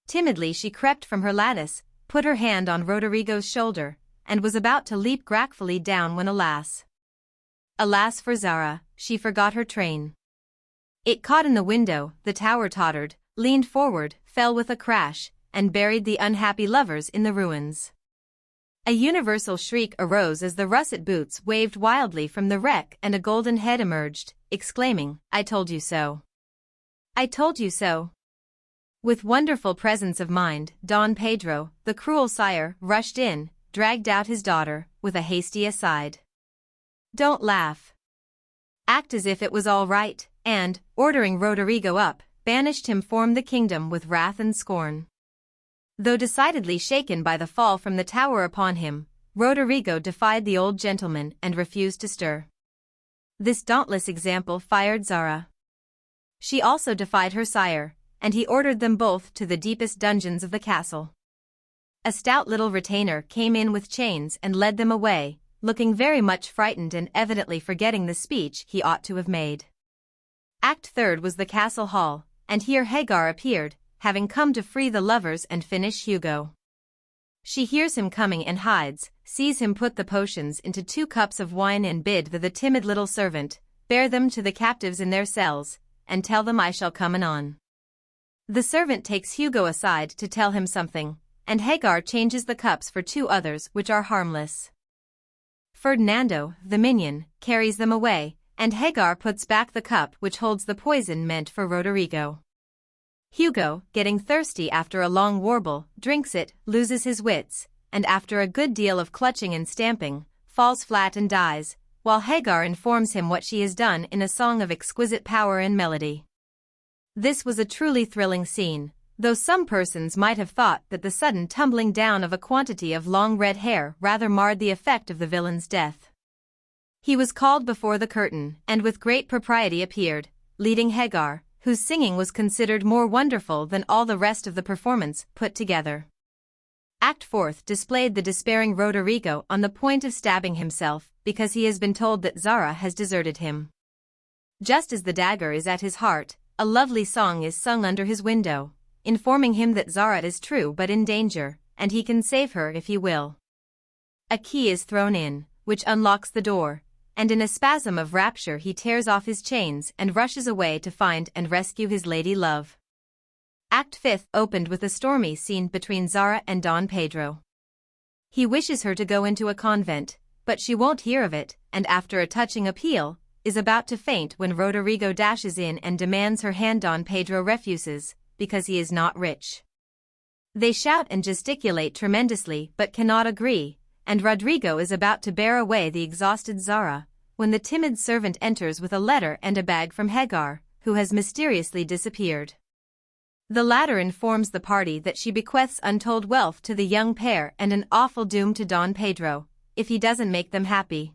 Timidly she crept from her lattice, put her hand on Roderigo's shoulder, and was about to leap gracefully down when alas for Zara, she forgot her train. It caught in the window, the tower tottered, leaned forward, fell with a crash, and buried the unhappy lovers in the ruins. A universal shriek arose as the russet boots waved wildly from the wreck and a golden head emerged, exclaiming, "I told you so! I told you so!" With wonderful presence of mind, Don Pedro, the cruel sire, rushed in, dragged out his daughter, with a hasty aside. "Don't laugh. Act as if it was all right," and, ordering Roderigo up, banished him from the kingdom with wrath and scorn. Though decidedly shaken by the fall from the tower upon him, Roderigo defied the old gentleman and refused to stir. This dauntless example fired Zara. She also defied her sire, and he ordered them both to the deepest dungeons of the castle. A stout little retainer came in with chains and led them away, looking very much frightened and evidently forgetting the speech he ought to have made. Act Third was the castle hall, and here Hagar appeared, having come to free the lovers and finish Hugo. She hears him coming and hides, sees him put the potions into 2 cups of wine and bid the timid little servant bear them to the captives in their cells, and tell them I shall come anon. The servant takes Hugo aside to tell him something, and Hagar changes the cups for 2 others which are harmless. Ferdinando, the minion, carries them away, and Hagar puts back the cup which holds the poison meant for Roderigo. Hugo, getting thirsty after a long warble, drinks it, loses his wits, and after a good deal of clutching and stamping, falls flat and dies, while Hagar informs him what she has done in a song of exquisite power and melody. This was a truly thrilling scene, though some persons might have thought that the sudden tumbling down of a quantity of long red hair rather marred the effect of the villain's death. He was called before the curtain, and with great propriety appeared, leading Hagar, whose singing was considered more wonderful than all the rest of the performance put together. Act Fourth displayed the despairing Roderigo on the point of stabbing himself, because he has been told that Zara has deserted him. Just as the dagger is at his heart, a lovely song is sung under his window, informing him that Zara is true but in danger, and he can save her if he will. A key is thrown in, which unlocks the door, and in a spasm of rapture he tears off his chains and rushes away to find and rescue his lady love. Act Fifth opened with a stormy scene between Zara and Don Pedro. He wishes her to go into a convent, but she won't hear of it, and after a touching appeal, is about to faint when Roderigo dashes in and demands her hand. Don Pedro refuses, because he is not rich. They shout and gesticulate tremendously but cannot agree, and Rodrigo is about to bear away the exhausted Zara, when the timid servant enters with a letter and a bag from Hagar, who has mysteriously disappeared. The latter informs the party that she bequeaths untold wealth to the young pair and an awful doom to Don Pedro, if he doesn't make them happy.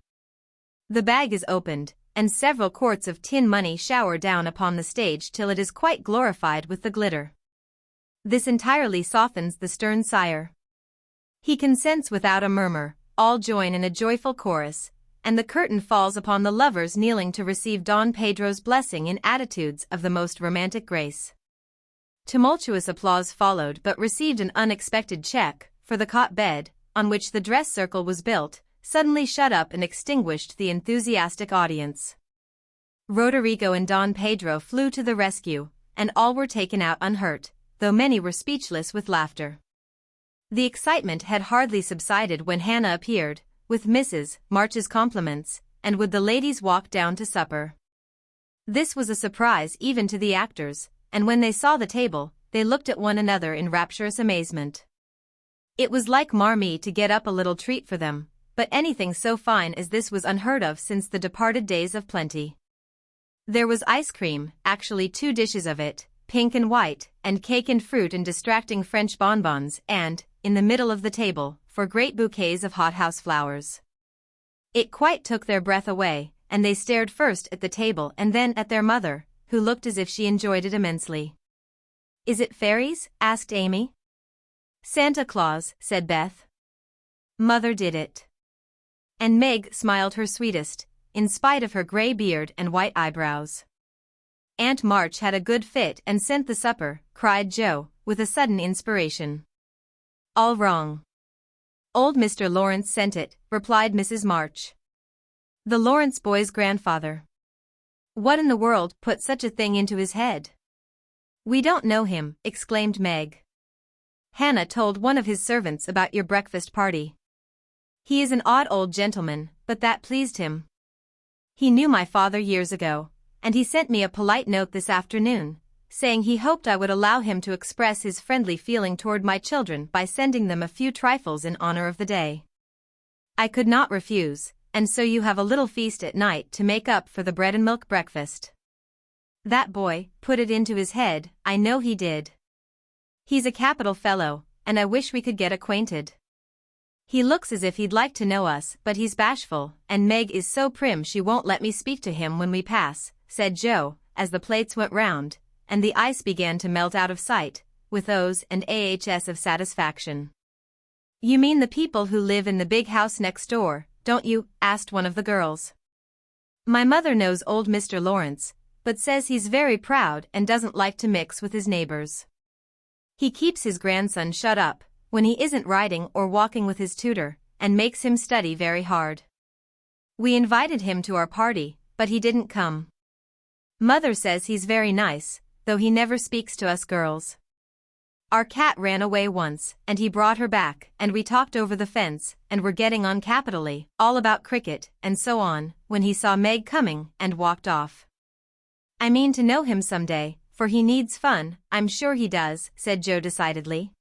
The bag is opened, and several quarts of tin money shower down upon the stage till it is quite glorified with the glitter. This entirely softens the stern sire. He consents without a murmur, all join in a joyful chorus, and the curtain falls upon the lovers kneeling to receive Don Pedro's blessing in attitudes of the most romantic grace. Tumultuous applause followed but received an unexpected check, for the cot bed, on which the dress circle was built, suddenly shut up and extinguished the enthusiastic audience. Roderigo and Don Pedro flew to the rescue, and all were taken out unhurt, though many were speechless with laughter. The excitement had hardly subsided when Hannah appeared, with Mrs. March's compliments, and would the ladies walk down to supper. This was a surprise even to the actors, and when they saw the table, they looked at one another in rapturous amazement. It was like Marmee to get up a little treat for them, but anything so fine as this was unheard of since the departed days of plenty. There was ice cream, actually 2 dishes of it, pink and white, and cake and fruit and distracting French bonbons, and, in the middle of the table, 4 great bouquets of hothouse flowers. It quite took their breath away, and they stared first at the table and then at their mother, who looked as if she enjoyed it immensely. "Is it fairies?" asked Amy. "Santa Claus," said Beth. "Mother did it." And Meg smiled her sweetest, in spite of her gray beard and white eyebrows. "Aunt March had a good fit and sent the supper," cried Joe, with a sudden inspiration. "All wrong. Old Mr. Lawrence sent it," replied Mrs. March. "The Lawrence boy's grandfather. What in the world put such a thing into his head?" "We don't know him," exclaimed Meg. "Hannah told one of his servants about your breakfast party. He is an odd old gentleman, but that pleased him. He knew my father years ago, and he sent me a polite note this afternoon, saying he hoped I would allow him to express his friendly feeling toward my children by sending them a few trifles in honor of the day. I could not refuse, and so you have a little feast at night to make up for the bread and milk breakfast. That boy put it into his head, I know he did. He's a capital fellow, and I wish we could get acquainted. He looks as if he'd like to know us, but he's bashful, and Meg is so prim she won't let me speak to him when we pass," said Joe, as the plates went round, and the ice began to melt out of sight, with O's and AHS of satisfaction. "You mean the people who live in the big house next door, don't you?" asked one of the girls. "My mother knows old Mr. Lawrence, but says he's very proud and doesn't like to mix with his neighbors. He keeps his grandson shut up when he isn't riding or walking with his tutor, and makes him study very hard. We invited him to our party, but he didn't come. Mother says he's very nice, though he never speaks to us girls. Our cat ran away once, and he brought her back, and we talked over the fence, and were getting on capitally, all about cricket, and so on, when he saw Meg coming, and walked off. I mean to know him someday, for he needs fun, I'm sure he does, said Joe decidedly.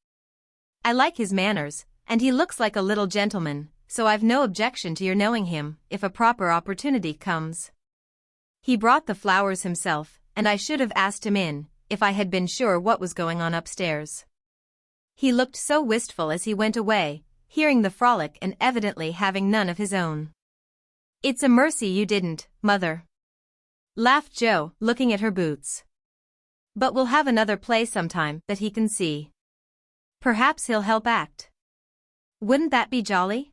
I like his manners, and he looks like a little gentleman, so I've no objection to your knowing him, if a proper opportunity comes. He brought the flowers himself, and I should have asked him in, if I had been sure what was going on upstairs. He looked so wistful as he went away, hearing the frolic and evidently having none of his own. It's a mercy you didn't, Mother, laughed Joe, looking at her boots. But we'll have another play sometime that he can see. Perhaps he'll help act. Wouldn't that be jolly?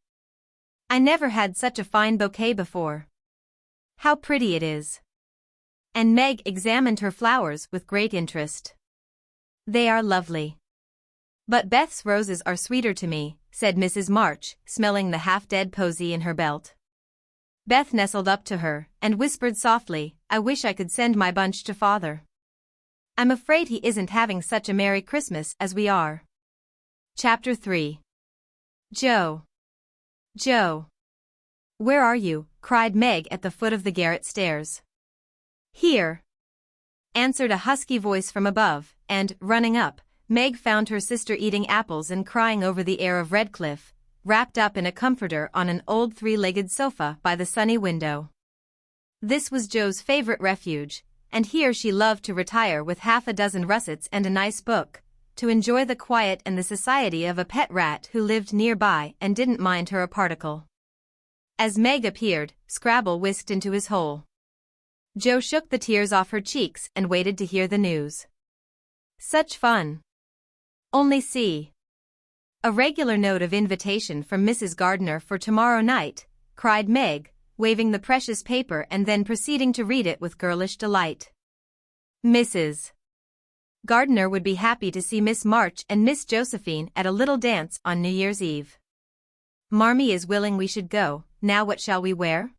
I never had such a fine bouquet before. How pretty it is. And Meg examined her flowers with great interest. They are lovely. But Beth's roses are sweeter to me, said Mrs. March, smelling the half-dead posy in her belt. Beth nestled up to her and whispered softly, I wish I could send my bunch to Father. I'm afraid he isn't having such a Merry Christmas as we are. Chapter 3. Joe. Joe. Where are you? Cried Meg at the foot of the garret stairs. Here, answered a husky voice from above, and, running up, Meg found her sister eating apples and crying over the air of Redcliffe, wrapped up in a comforter on an old three-legged sofa by the sunny window. This was Joe's favorite refuge, and here she loved to retire with half a dozen russets and a nice book, to enjoy the quiet and the society of a pet rat who lived nearby and didn't mind her a particle. As Meg appeared, Scrabble whisked into his hole. Joe shook the tears off her cheeks and waited to hear the news. Such fun. Only see. A regular note of invitation from Mrs. Gardiner for tomorrow night, cried Meg, waving the precious paper and then proceeding to read it with girlish delight. Mrs. Gardiner would be happy to see Miss March and Miss Josephine at a little dance on New Year's Eve. Marmee is willing we should go. Now what shall we wear?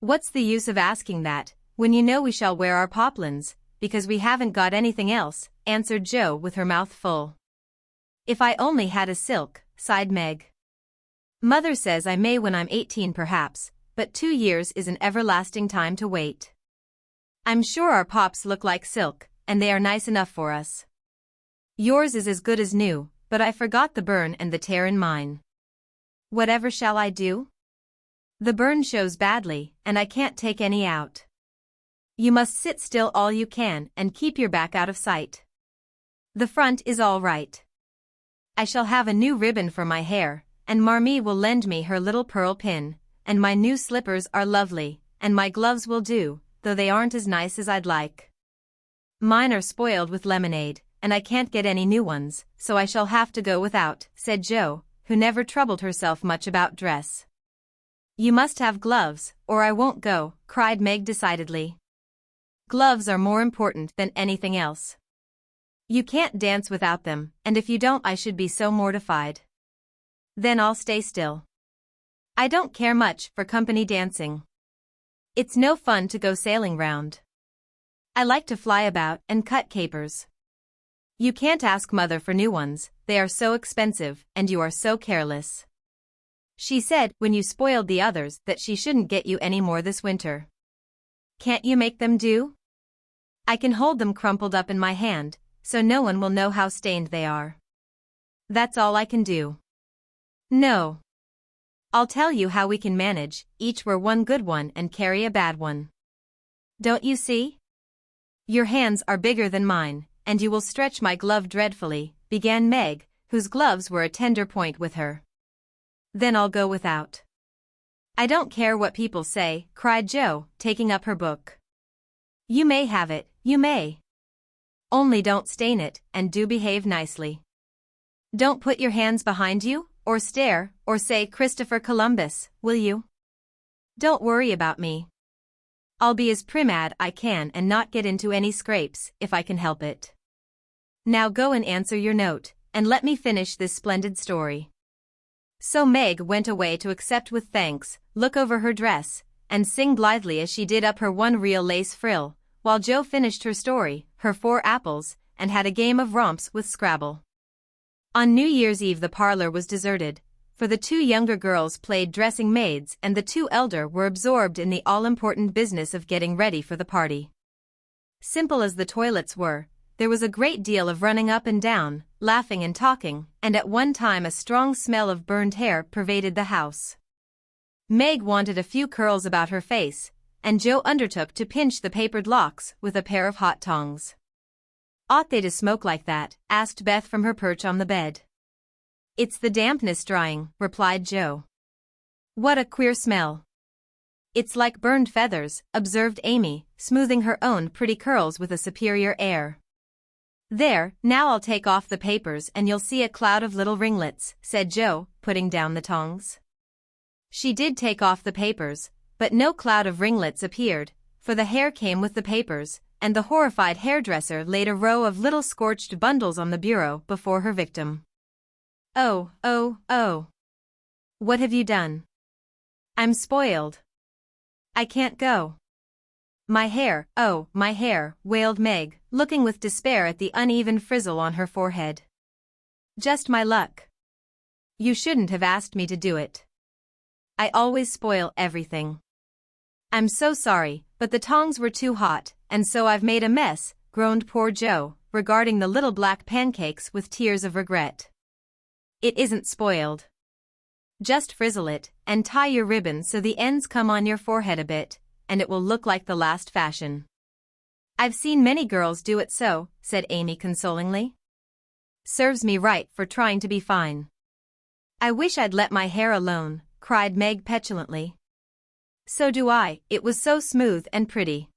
What's the use of asking that, when you know we shall wear our poplins, because we haven't got anything else, answered Joe with her mouth full. If I only had a silk, sighed Meg. Mother says I may when I'm 18 perhaps, but 2 years is an everlasting time to wait. I'm sure our pops look like silk, and they are nice enough for us. Yours is as good as new, but I forgot the burn and the tear in mine. Whatever shall I do? The burn shows badly, and I can't take any out. You must sit still all you can and keep your back out of sight. The front is all right. I shall have a new ribbon for my hair, and Marmee will lend me her little pearl pin, and my new slippers are lovely, and my gloves will do, though they aren't as nice as I'd like. Mine are spoiled with lemonade, and I can't get any new ones, so I shall have to go without, said Joe, who never troubled herself much about dress. You must have gloves, or I won't go, cried Meg decidedly. Gloves are more important than anything else. You can't dance without them, and if you don't I should be so mortified. Then I'll stay still. I don't care much for company dancing. It's no fun to go sailing round. I like to fly about and cut capers. You can't ask Mother for new ones, they are so expensive, and you are so careless. She said when you spoiled the others that she shouldn't get you any more this winter. Can't you make them do? I can hold them crumpled up in my hand, so no one will know how stained they are. That's all I can do. No. I'll tell you how we can manage, each wear one good one and carry a bad one. Don't you see? Your hands are bigger than mine, and you will stretch my glove dreadfully, began Meg, whose gloves were a tender point with her. Then I'll go without. I don't care what people say, cried Joe, taking up her book. You may have it, you may. Only don't stain it, and do behave nicely. Don't put your hands behind you, or stare, or say Christopher Columbus, will you? Don't worry about me. I'll be as prim as I can and not get into any scrapes, if I can help it. Now go and answer your note, and let me finish this splendid story." So Meg went away to accept with thanks, look over her dress, and sing blithely as she did up her one real lace frill, while Jo finished her story, her 4 apples, and had a game of romps with Scrabble. On New Year's Eve the parlor was deserted, for the 2 younger girls played dressing maids and the 2 elder were absorbed in the all-important business of getting ready for the party. Simple as the toilets were, there was a great deal of running up and down, laughing and talking, and at one time a strong smell of burned hair pervaded the house. Meg wanted a few curls about her face, and Jo undertook to pinch the papered locks with a pair of hot tongs. "Ought they to smoke like that?" asked Beth from her perch on the bed. "It's the dampness drying," replied Jo. "What a queer smell." "It's like burned feathers," observed Amy, smoothing her own pretty curls with a superior air. "There, now I'll take off the papers and you'll see a cloud of little ringlets," said Jo, putting down the tongs. She did take off the papers, but no cloud of ringlets appeared, for the hair came with the papers, and the horrified hairdresser laid a row of little scorched bundles on the bureau before her victim. "Oh, oh, oh. What have you done?" "I'm spoiled. I can't go. My hair, oh, my hair," wailed Meg, looking with despair at the uneven frizzle on her forehead. "Just my luck. You shouldn't have asked me to do it. I always spoil everything. I'm so sorry, but the tongs were too hot, and so I've made a mess," groaned poor Jo, regarding the little black pancakes with tears of regret. "It isn't spoiled. Just frizzle it, and tie your ribbon so the ends come on your forehead a bit, and it will look like the last fashion." "I've seen many girls do it so," said Amy consolingly. "Serves me right for trying to be fine." "I wish I'd let my hair alone," cried Meg petulantly. "So do I, it was so smooth and pretty."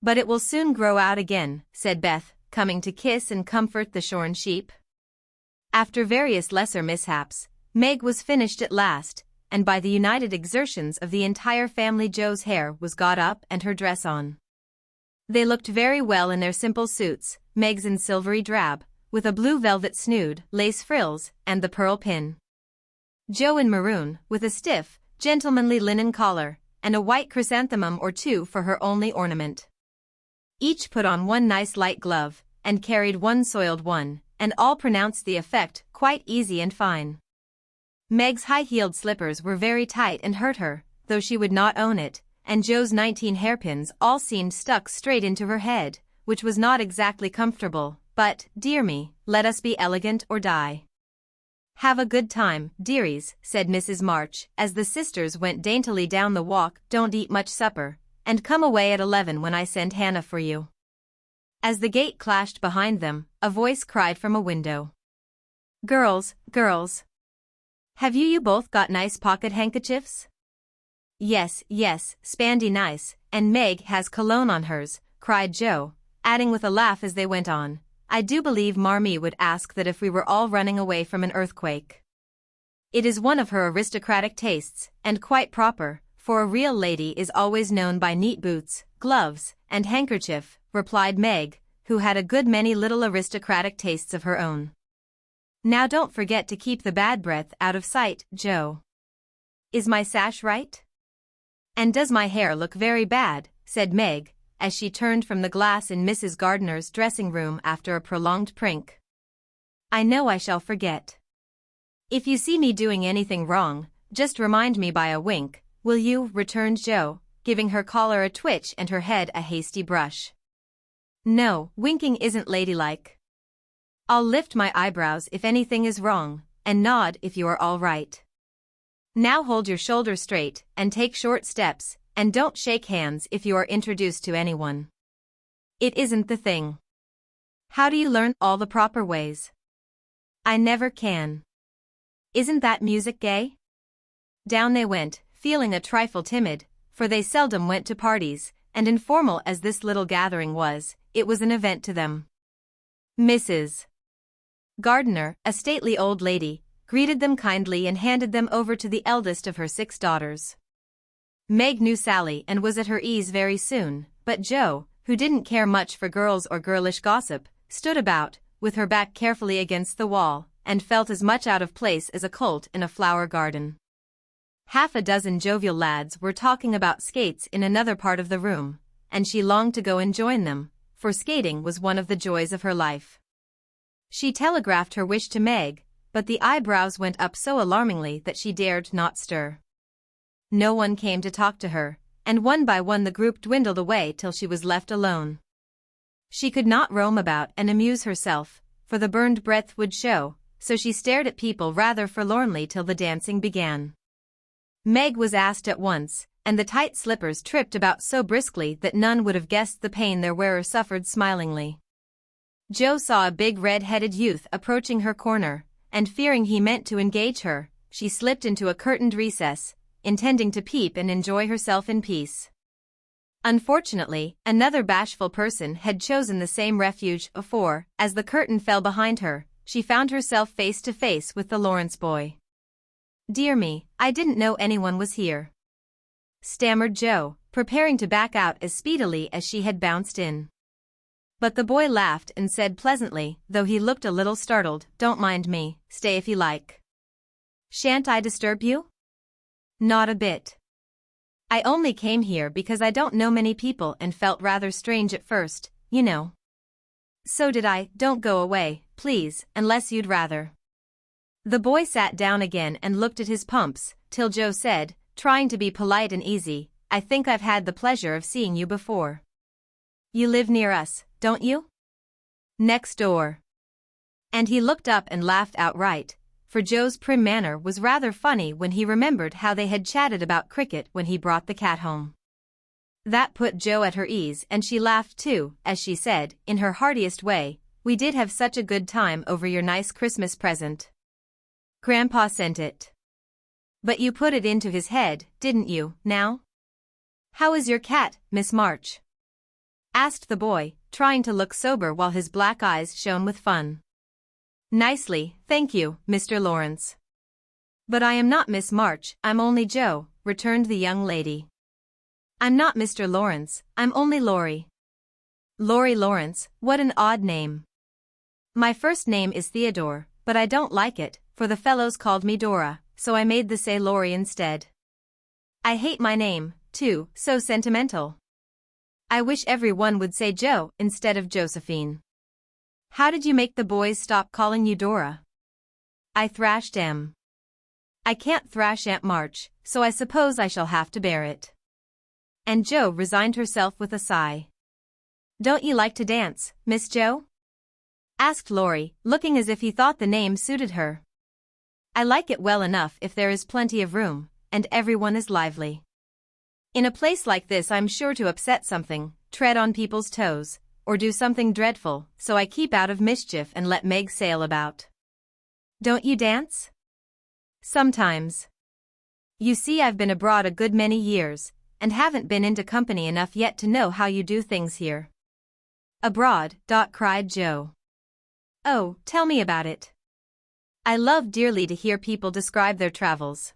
"But it will soon grow out again," said Beth, coming to kiss and comfort the shorn sheep. After various lesser mishaps, Meg was finished at last, and by the united exertions of the entire family Jo's hair was got up and her dress on. They looked very well in their simple suits, Meg's in silvery drab, with a blue velvet snood, lace frills, and the pearl pin. Jo in maroon, with a stiff, gentlemanly linen collar, and a white chrysanthemum or 2 for her only ornament. Each put on one nice light glove, and carried one soiled one, and all pronounced the effect quite easy and fine. Meg's high-heeled slippers were very tight and hurt her, though she would not own it, and Jo's 19 hairpins all seemed stuck straight into her head, which was not exactly comfortable, but, dear me, let us be elegant or die. "Have a good time, dearies," said Mrs. March, as the sisters went daintily down the walk. "Don't eat much supper, and come away at 11 when I send Hannah for you." As the gate clashed behind them, a voice cried from a window. "Girls, girls. Have you both got nice pocket handkerchiefs?" Yes, spandy nice, and Meg has cologne on hers," cried Jo, adding with a laugh as they went on, "I do believe Marmee would ask that if we were all running away from an earthquake." "It is one of her aristocratic tastes, and quite proper, for a real lady is always known by neat boots, gloves, and handkerchief," replied Meg, who had a good many little aristocratic tastes of her own. "Now don't forget to keep the bad breath out of sight, Jo. Is my sash right? And does my hair look very bad?" said Meg, as she turned from the glass in Mrs. Gardner's dressing room after a prolonged prink. "I know I shall forget. If you see me doing anything wrong, just remind me by a wink, will you?" returned Jo, giving her collar a twitch and her head a hasty brush. "No, winking isn't ladylike. I'll lift my eyebrows if anything is wrong, and nod if you are all right. Now hold your shoulders straight and take short steps, and don't shake hands if you are introduced to anyone. It isn't the thing. How do you learn all the proper ways?" "I never can." "Isn't that music gay?" Down they went, feeling a trifle timid, for they seldom went to parties, and informal as this little gathering was, it was an event to them. Mrs. Gardner, a stately old lady, greeted them kindly and handed them over to the eldest of her 6 daughters. Meg knew Sally and was at her ease very soon, but Jo, who didn't care much for girls or girlish gossip, stood about, with her back carefully against the wall, and felt as much out of place as a colt in a flower garden. Half a dozen jovial lads were talking about skates in another part of the room, and she longed to go and join them, for skating was one of the joys of her life. She telegraphed her wish to Meg, but the eyebrows went up so alarmingly that she dared not stir. No one came to talk to her, and one by one the group dwindled away till she was left alone. She could not roam about and amuse herself, for the burned breath would show, so she stared at people rather forlornly till the dancing began. Meg was asked at once, and the tight slippers tripped about so briskly that none would have guessed the pain their wearer suffered smilingly. Jo saw a big red-headed youth approaching her corner, and fearing he meant to engage her, she slipped into a curtained recess, intending to peep and enjoy herself in peace. Unfortunately, another bashful person had chosen the same refuge, for, as the curtain fell behind her, she found herself face to face with the Lawrence boy. "Dear me, I didn't know anyone was here," stammered Jo, preparing to back out as speedily as she had bounced in. But the boy laughed and said pleasantly, though he looked a little startled, "Don't mind me, stay if you like." "Shan't I disturb you?" "Not a bit. I only came here because I don't know many people and felt rather strange at first, you know." "So did I. Don't go away, please, unless you'd rather." The boy sat down again and looked at his pumps, till Jo said, trying to be polite and easy, "I think I've had the pleasure of seeing you before. You live near us, don't you?" "Next door." And he looked up and laughed outright, for Jo's prim manner was rather funny when he remembered how they had chatted about cricket when he brought the cat home. That put Jo at her ease, and she laughed too, as she said, in her heartiest way, "We did have such a good time over your nice Christmas present. Grandpa sent it. But you put it into his head, didn't you, now?" "How is your cat, Miss March?" asked the boy, trying to look sober while his black eyes shone with fun. "Nicely, thank you, Mr. Lawrence." "But I am not Miss March, I'm only Jo," returned the young lady. "I'm not Mr. Lawrence, I'm only Laurie." "Laurie Lawrence, what an odd name." "My first name is Theodore, but I don't like it, for the fellows called me Dora, so I made the say Laurie instead. I hate my name, too, so sentimental. I wish every one would say Jo instead of Josephine." "How did you make the boys stop calling you Dora?" "I thrashed Em." "I can't thrash Aunt March, so I suppose I shall have to bear it." And Jo resigned herself with a sigh. "Don't you like to dance, Miss Jo?" asked Laurie, looking as if he thought the name suited her. "I like it well enough if there is plenty of room, and everyone is lively. In a place like this I'm sure to upset something, tread on people's toes, or do something dreadful, so I keep out of mischief and let Meg sail about." "Don't you dance?" "Sometimes. You see I've been abroad a good many years, and haven't been into company enough yet to know how you do things here." "Abroad," cried Jo. "Oh, tell me about it. I love dearly to hear people describe their travels."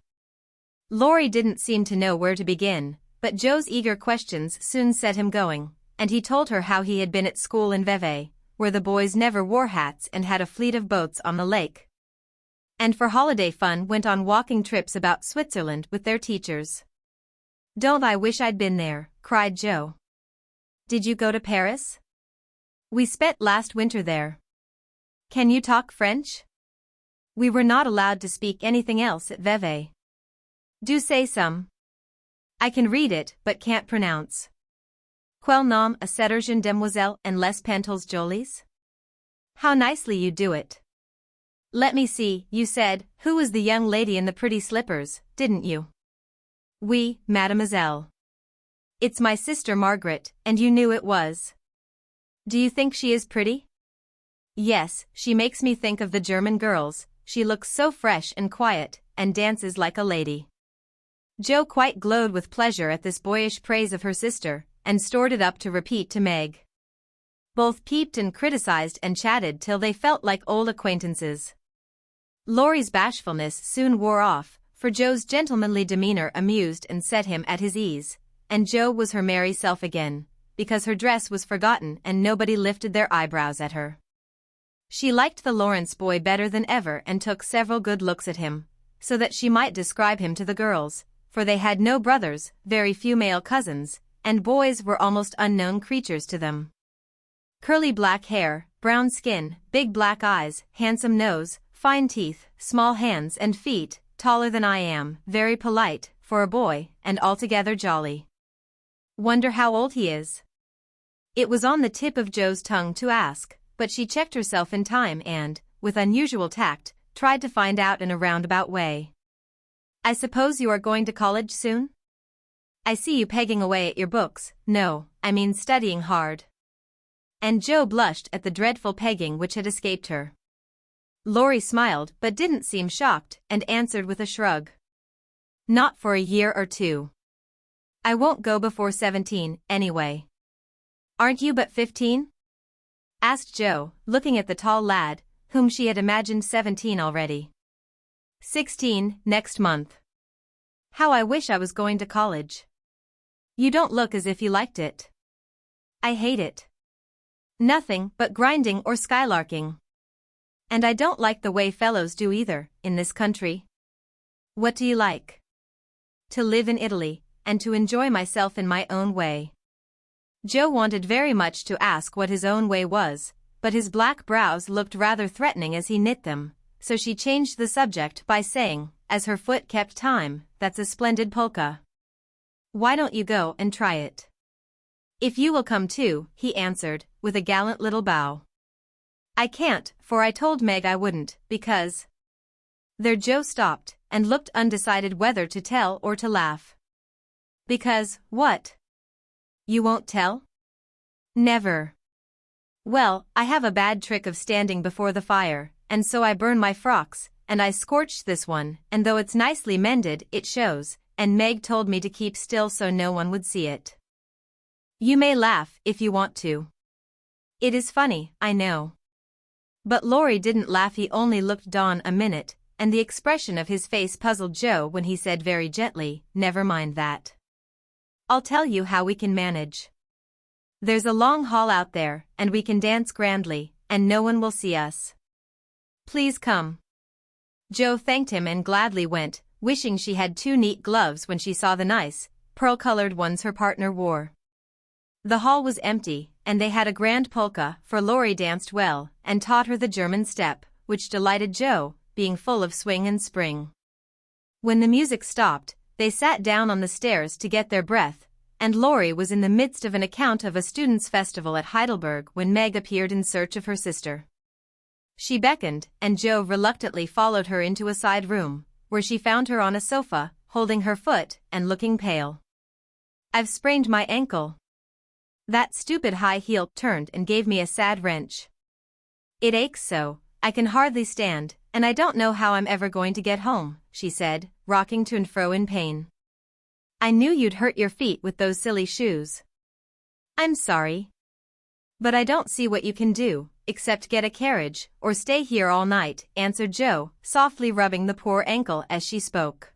Laurie didn't seem to know where to begin, but Jo's eager questions soon set him going, and he told her how he had been at school in Vevey, where the boys never wore hats and had a fleet of boats on the lake. And for holiday fun went on walking trips about Switzerland with their teachers. "Don't I wish I'd been there," cried Jo. "Did you go to Paris?" "We spent last winter there." "Can you talk French?" "We were not allowed to speak anything else at Vevey." "Do say some." "I can read it, but can't pronounce." "Quel nom a cette jeune demoiselle en les pantoufles jolies?" "How nicely you do it." "Let me see, you said, who was the young lady in the pretty slippers, didn't you?" "Oui, mademoiselle. It's my sister Margaret, and you knew it was." "Do you think she is pretty?" "Yes, she makes me think of the German girls, she looks so fresh and quiet, and dances like a lady." Jo quite glowed with pleasure at this boyish praise of her sister, and stored it up to repeat to Meg. Both peeped and criticized and chatted till they felt like old acquaintances. Laurie's bashfulness soon wore off, for Joe's gentlemanly demeanor amused and set him at his ease, and Joe was her merry self again, because her dress was forgotten and nobody lifted their eyebrows at her. She liked the Lawrence boy better than ever and took several good looks at him, so that she might describe him to the girls, for they had no brothers, very few male cousins, and boys were almost unknown creatures to them. Curly black hair, brown skin, big black eyes, handsome nose, fine teeth, small hands and feet, taller than I am, very polite, for a boy, and altogether jolly. Wonder how old he is? It was on the tip of Joe's tongue to ask, but she checked herself in time and, with unusual tact, tried to find out in a roundabout way. I suppose you are going to college soon? I see you pegging away at your books. No, I mean studying hard. And Joe blushed at the dreadful pegging which had escaped her. Laurie smiled but didn't seem shocked and answered with a shrug. Not for a year or two. I won't go before 17, anyway. Aren't you but 15? Asked Joe, looking at the tall lad, whom she had imagined 17 already. 16, next month. How I wish I was going to college. You don't look as if you liked it. I hate it. Nothing but grinding or skylarking. And I don't like the way fellows do either, in this country. What do you like? To live in Italy, and to enjoy myself in my own way. Joe wanted very much to ask what his own way was, but his black brows looked rather threatening as he knit them, so she changed the subject by saying, as her foot kept time, that's a splendid polka. Why don't you go and try it? If you will come too, he answered, with a gallant little bow. I can't, for I told Meg I wouldn't, because... There Joe stopped, and looked undecided whether to tell or to laugh. Because, what? You won't tell? Never. Well, I have a bad trick of standing before the fire, and so I burn my frocks, and I scorched this one, and though it's nicely mended, it shows, and Meg told me to keep still so no one would see it. You may laugh if you want to. It is funny, I know. But Laurie didn't laugh, he only looked Don a minute, and the expression of his face puzzled Joe when he said very gently, never mind that. I'll tell you how we can manage. There's a long hall out there, and we can dance grandly, and no one will see us. Please come. Joe thanked him and gladly went, wishing she had 2 neat gloves when she saw the nice, pearl-colored ones her partner wore. The hall was empty, and they had a grand polka, for Laurie danced well, and taught her the German step, which delighted Joe, being full of swing and spring. When the music stopped, they sat down on the stairs to get their breath, and Laurie was in the midst of an account of a students' festival at Heidelberg when Meg appeared in search of her sister. She beckoned, and Joe reluctantly followed her into a side room, where she found her on a sofa, holding her foot and looking pale. I've sprained my ankle. That stupid high heel turned and gave me a sad wrench. It aches so, I can hardly stand, and I don't know how I'm ever going to get home, she said, rocking to and fro in pain. I knew you'd hurt your feet with those silly shoes. I'm sorry. But I don't see what you can do, except get a carriage, or stay here all night, answered Joe, softly rubbing the poor ankle as she spoke.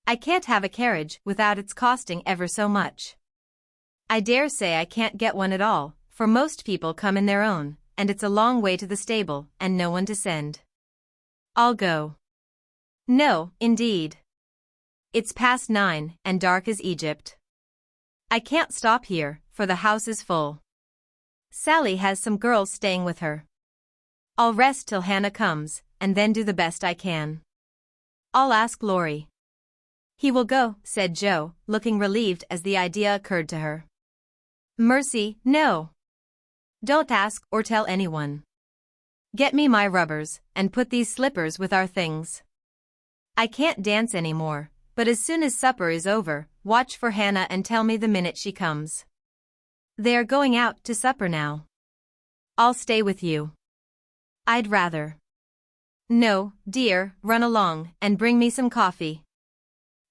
I can't have a carriage without its costing ever so much. I dare say I can't get one at all, for most people come in their own, and it's a long way to the stable, and no one to send. I'll go. No, indeed. It's past 9, and dark as Egypt. I can't stop here, for the house is full. Sally has some girls staying with her. I'll rest till Hannah comes, and then do the best I can. I'll ask Laurie. He will go, said Joe, looking relieved as the idea occurred to her. Mercy, no. Don't ask or tell anyone. Get me my rubbers, and put these slippers with our things. I can't dance any more, but as soon as supper is over, watch for Hannah and tell me the minute she comes. They are going out to supper now. I'll stay with you. I'd rather. No, dear, run along, and bring me some coffee.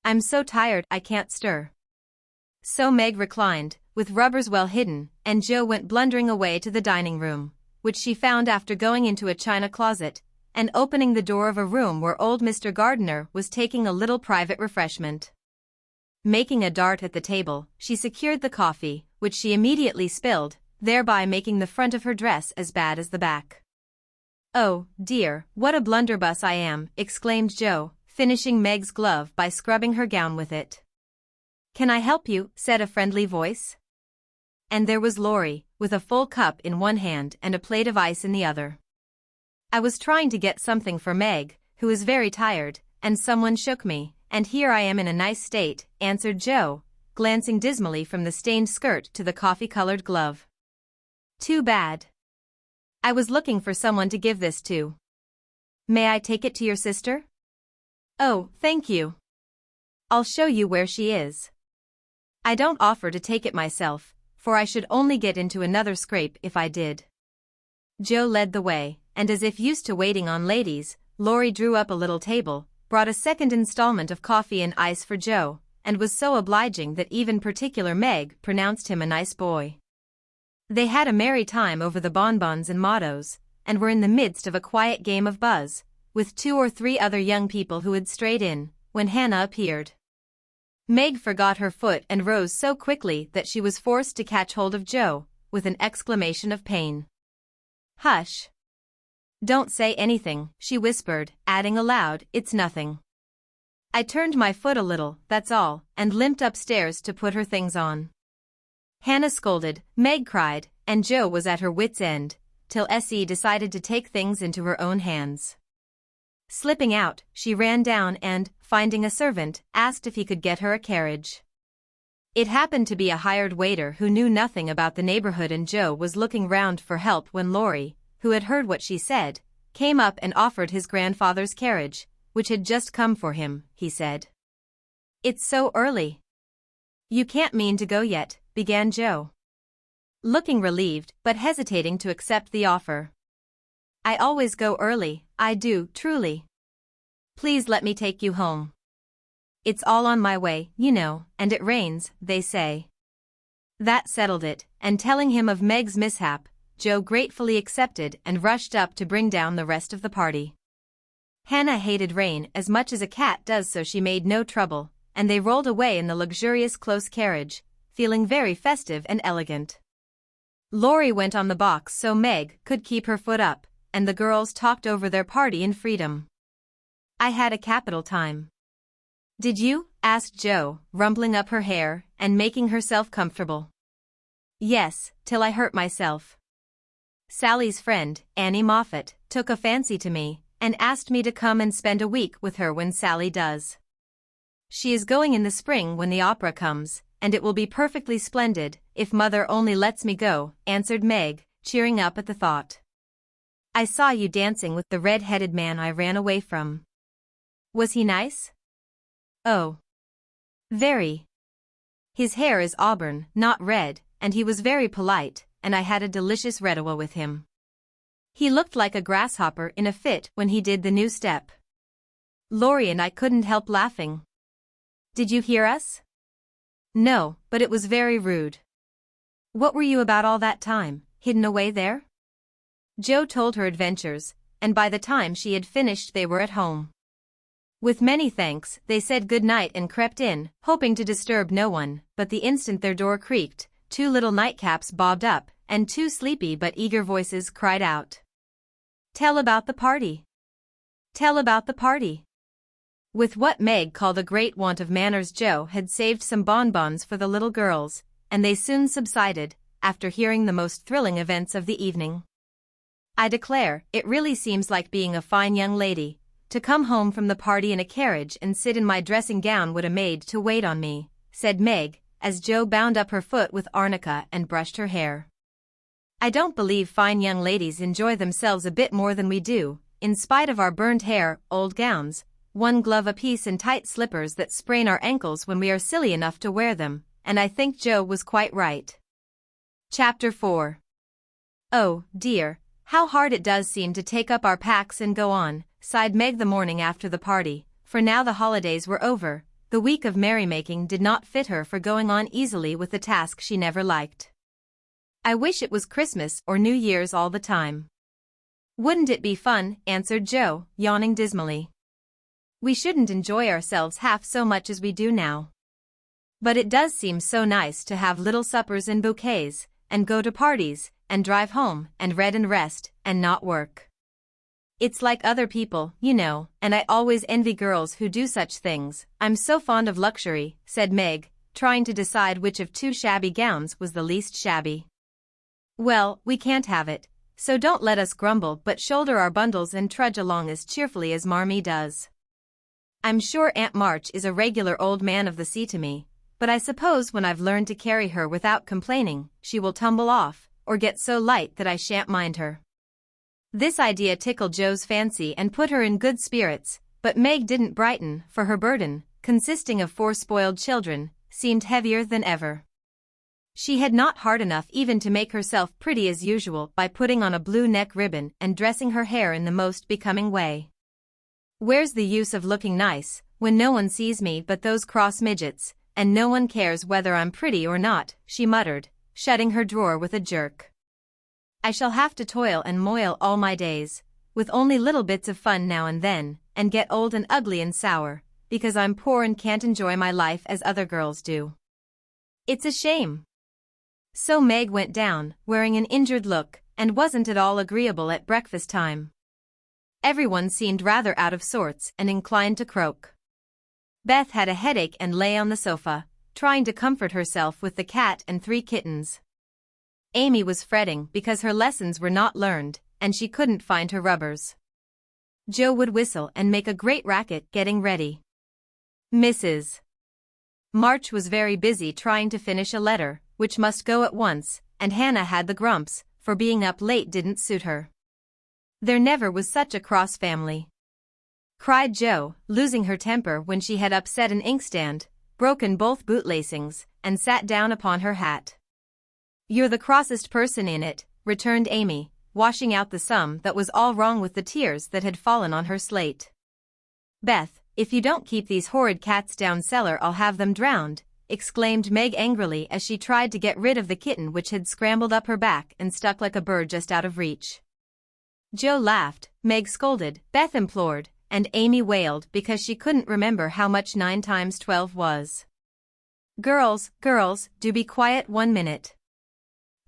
I'm so tired I can't stir. So Meg reclined, with rubbers well hidden, and Joe went blundering away to the dining room, which she found after going into a china closet, and opening the door of a room where old Mr. Gardiner was taking a little private refreshment. Making a dart at the table, she secured the coffee, which she immediately spilled, thereby making the front of her dress as bad as the back. "Oh, dear, what a blunderbuss I am," exclaimed Jo, finishing Meg's glove by scrubbing her gown with it. "Can I help you?" said a friendly voice. And there was Laurie, with a full cup in one hand and a plate of ice in the other. "I was trying to get something for Meg, who is very tired, and someone shook me, and here I am in a nice state," answered Jo, glancing dismally from the stained skirt to the coffee-colored glove. "Too bad. I was looking for someone to give this to. May I take it to your sister?" "Oh, thank you. I'll show you where she is. I don't offer to take it myself, for I should only get into another scrape if I did." Jo led the way, and as if used to waiting on ladies, Laurie drew up a little table, brought a second installment of coffee and ice for Jo, and was so obliging that even particular Meg pronounced him a nice boy. They had a merry time over the bonbons and mottos, and were in the midst of a quiet game of buzz, with 2 or 3 other young people who had strayed in, when Hannah appeared. Meg forgot her foot and rose so quickly that she was forced to catch hold of Jo, with an exclamation of pain. "Hush! Don't say anything," she whispered, adding aloud, "It's nothing. I turned my foot a little, that's all," and limped upstairs to put her things on. Hannah scolded, Meg cried, and Jo was at her wits' end, till S.E. decided to take things into her own hands. Slipping out, she ran down and, finding a servant, asked if he could get her a carriage. It happened to be a hired waiter who knew nothing about the neighborhood, and Jo was looking round for help when Laurie, who had heard what she said, came up and offered his grandfather's carriage, which had just come for him, he said. "It's so early." "You can't mean to go yet," began Jo, looking relieved but hesitating to accept the offer. "I always go early, I do, truly. Please let me take you home. It's all on my way, you know, and it rains, they say." That settled it, and telling him of Meg's mishap, Jo gratefully accepted and rushed up to bring down the rest of the party. Hannah hated rain as much as a cat does, so she made no trouble, and they rolled away in the luxurious close carriage, feeling very festive and elegant. Laurie went on the box so Meg could keep her foot up, and the girls talked over their party in freedom. "I had a capital time." "Did you?" asked Jo, rumpling up her hair and making herself comfortable. "Yes, till I hurt myself. Sally's friend, Annie Moffat, took a fancy to me, and asked me to come and spend a week with her when Sally does. She is going in the spring when the opera comes, and it will be perfectly splendid, if Mother only lets me go," answered Meg, cheering up at the thought. "I saw you dancing with the red-headed man I ran away from. Was he nice?" "Oh, very. His hair is auburn, not red, and he was very polite, and I had a delicious redowa with him. He looked like a grasshopper in a fit when he did the new step." Laurie and I couldn't help laughing. "Did you hear us?" "No, but it was very rude." "What were you about all that time, hidden away there?" Jo told her adventures, and by the time she had finished they were at home. With many thanks, they said good night and crept in, hoping to disturb no one, but the instant their door creaked, 2 little nightcaps bobbed up, and 2 sleepy but eager voices cried out, "Tell about the party! Tell about the party!" With what Meg called a great want of manners, Jo had saved some bonbons for the little girls, and they soon subsided, after hearing the most thrilling events of the evening. "I declare, it really seems like being a fine young lady, to come home from the party in a carriage and sit in my dressing gown with a maid to wait on me," said Meg, as Jo bound up her foot with arnica and brushed her hair. "I don't believe fine young ladies enjoy themselves a bit more than we do, in spite of our burned hair, old gowns, 1 glove apiece and tight slippers that sprain our ankles when we are silly enough to wear them," and I think Jo was quite right. Chapter 4. "Oh, dear, how hard it does seem to take up our packs and go on," sighed Meg the morning after the party, for now the holidays were over, the week of merrymaking did not fit her for going on easily with the task she never liked. "I wish it was Christmas or New Year's all the time. Wouldn't it be fun, answered Joe, yawning dismally. We shouldn't enjoy ourselves half so much as we do now. But it does seem so nice to have little suppers and bouquets, and go to parties, and drive home, and read and rest, and not work. It's like other people, you know, and I always envy girls who do such things. I'm so fond of luxury, said Meg, trying to decide which of two shabby gowns was the least shabby. Well, we can't have it, so don't let us grumble but shoulder our bundles and trudge along as cheerfully as Marmee does. I'm sure Aunt March is a regular old man of the sea to me, but I suppose when I've learned to carry her without complaining, she will tumble off, or get so light that I shan't mind her. This idea tickled Joe's fancy and put her in good spirits, but Meg didn't brighten, for her burden, consisting of 4 spoiled children, seemed heavier than ever. She had not heart enough even to make herself pretty as usual by putting on a blue neck ribbon and dressing her hair in the most becoming way. Where's the use of looking nice, when no one sees me but those cross midgets, and no one cares whether I'm pretty or not, she muttered, shutting her drawer with a jerk. I shall have to toil and moil all my days, with only little bits of fun now and then, and get old and ugly and sour, because I'm poor and can't enjoy my life as other girls do. It's a shame. So Meg went down, wearing an injured look, and wasn't at all agreeable at breakfast time. Everyone seemed rather out of sorts and inclined to croak. Beth had a headache and lay on the sofa, trying to comfort herself with the cat and 3 kittens. Amy was fretting because her lessons were not learned, and she couldn't find her rubbers. Joe would whistle and make a great racket getting ready. Mrs. March was very busy trying to finish a letter, which must go at once, and Hannah had the grumps, for being up late didn't suit her. There never was such a cross family, cried Joe, losing her temper when she had upset an inkstand, broken both bootlacings, and sat down upon her hat. You're the crossest person in it, returned Amy, washing out the sum that was all wrong with the tears that had fallen on her slate. Beth, if you don't keep these horrid cats down cellar I'll have them drowned, exclaimed Meg angrily as she tried to get rid of the kitten which had scrambled up her back and stuck like a bird just out of reach. Joe laughed, Meg scolded, Beth implored, and Amy wailed because she couldn't remember how much 9 times 12 was. Girls, do be quiet 1 minute.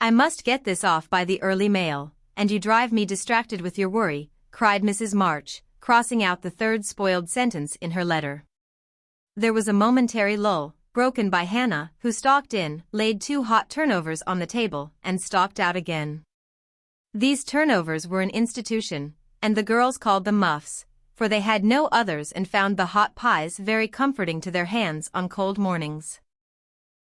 I must get this off by the early mail, and you drive me distracted with your worry, cried Mrs. March, crossing out the 3rd spoiled sentence in her letter. There was a momentary lull, broken by Hannah, who stalked in, laid 2 hot turnovers on the table, and stalked out again. These turnovers were an institution, and the girls called them muffs, for they had no others and found the hot pies very comforting to their hands on cold mornings.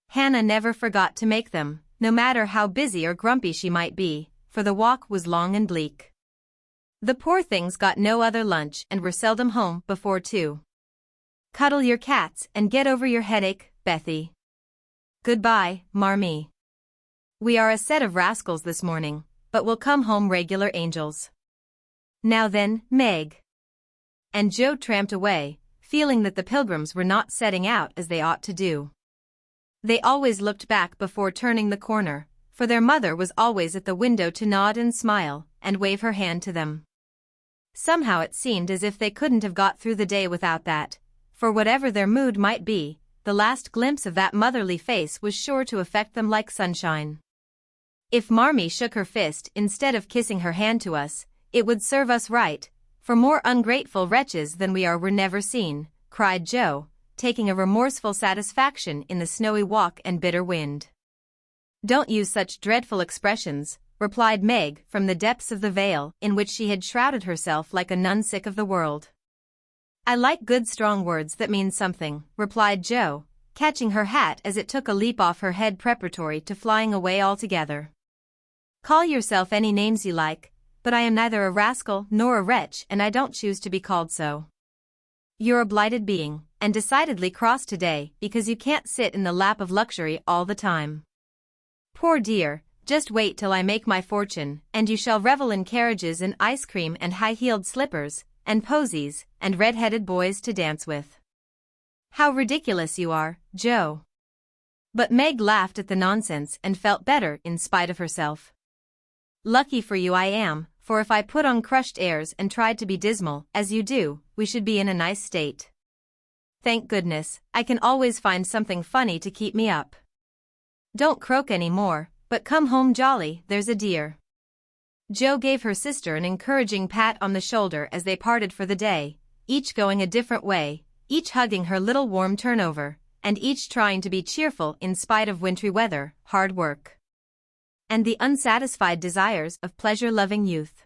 Hannah never forgot to make them, no matter how busy or grumpy she might be, for the walk was long and bleak. The poor things got no other lunch and were seldom home before 2. Cuddle your cats and get over your headache, Bethy. Goodbye, Marmee. We are a set of rascals this morning, but we'll come home regular angels. Now then, Meg. And Joe tramped away, feeling that the pilgrims were not setting out as they ought to do. They always looked back before turning the corner, for their mother was always at the window to nod and smile, and wave her hand to them. Somehow it seemed as if they couldn't have got through the day without that, for whatever their mood might be, the last glimpse of that motherly face was sure to affect them like sunshine. If Marmee shook her fist instead of kissing her hand to us, it would serve us right, for more ungrateful wretches than we are were never seen, cried Joe, taking a remorseful satisfaction in the snowy walk and bitter wind. Don't use such dreadful expressions, replied Meg from the depths of the veil in which she had shrouded herself like a nun sick of the world. I like good strong words that mean something, replied Joe, catching her hat as it took a leap off her head preparatory to flying away altogether. Call yourself any names you like, but I am neither a rascal nor a wretch and I don't choose to be called so. You're a blighted being, and decidedly cross today because you can't sit in the lap of luxury all the time. Poor dear, just wait till I make my fortune, and you shall revel in carriages and ice cream and high-heeled slippers, and posies, and red-headed boys to dance with. How ridiculous you are, Joe. But Meg laughed at the nonsense and felt better in spite of herself. Lucky for you I am, for if I put on crushed airs and tried to be dismal, as you do, we should be in a nice state. Thank goodness, I can always find something funny to keep me up. Don't croak any more, but come home jolly, there's a dear." Jo gave her sister an encouraging pat on the shoulder as they parted for the day, each going a different way, each hugging her little warm turnover, and each trying to be cheerful in spite of wintry weather, hard work, and the unsatisfied desires of pleasure-loving youth.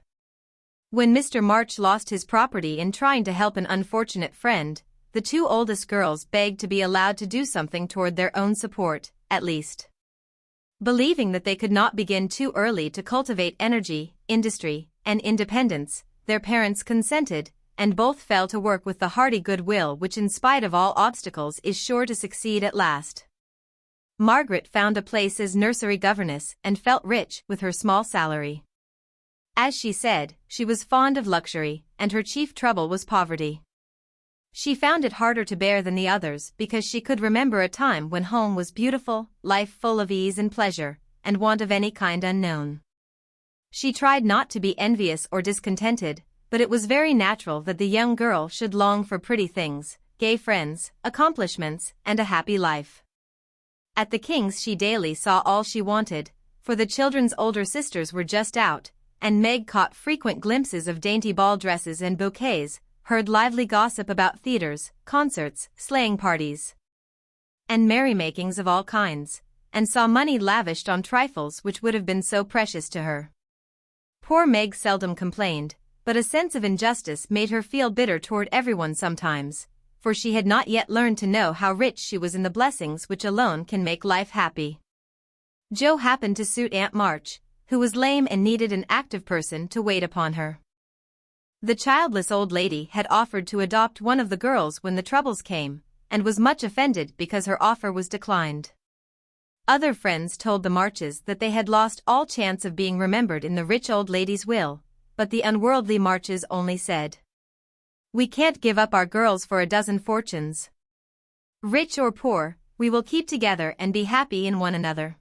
When Mr. March lost his property in trying to help an unfortunate friend, the two oldest girls begged to be allowed to do something toward their own support, at least. Believing that they could not begin too early to cultivate energy, industry, and independence, their parents consented, and both fell to work with the hearty goodwill which in spite of all obstacles is sure to succeed at last. Margaret found a place as nursery governess and felt rich with her small salary. As she said, she was fond of luxury, and her chief trouble was poverty. She found it harder to bear than the others because she could remember a time when home was beautiful, life full of ease and pleasure, and want of any kind unknown. She tried not to be envious or discontented, but it was very natural that the young girl should long for pretty things, gay friends, accomplishments, and a happy life. At the Kings she daily saw all she wanted, for the children's older sisters were just out, and Meg caught frequent glimpses of dainty ball dresses and bouquets, heard lively gossip about theaters, concerts, sleighing parties, and merrymakings of all kinds, and saw money lavished on trifles which would have been so precious to her. Poor Meg seldom complained, but a sense of injustice made her feel bitter toward everyone sometimes, for she had not yet learned to know how rich she was in the blessings which alone can make life happy. Jo happened to suit Aunt March, who was lame and needed an active person to wait upon her. The childless old lady had offered to adopt one of the girls when the troubles came, and was much offended because her offer was declined. Other friends told the Marches that they had lost all chance of being remembered in the rich old lady's will, but the unworldly Marches only said, "We can't give up our girls for a dozen fortunes. Rich or poor, we will keep together and be happy in one another."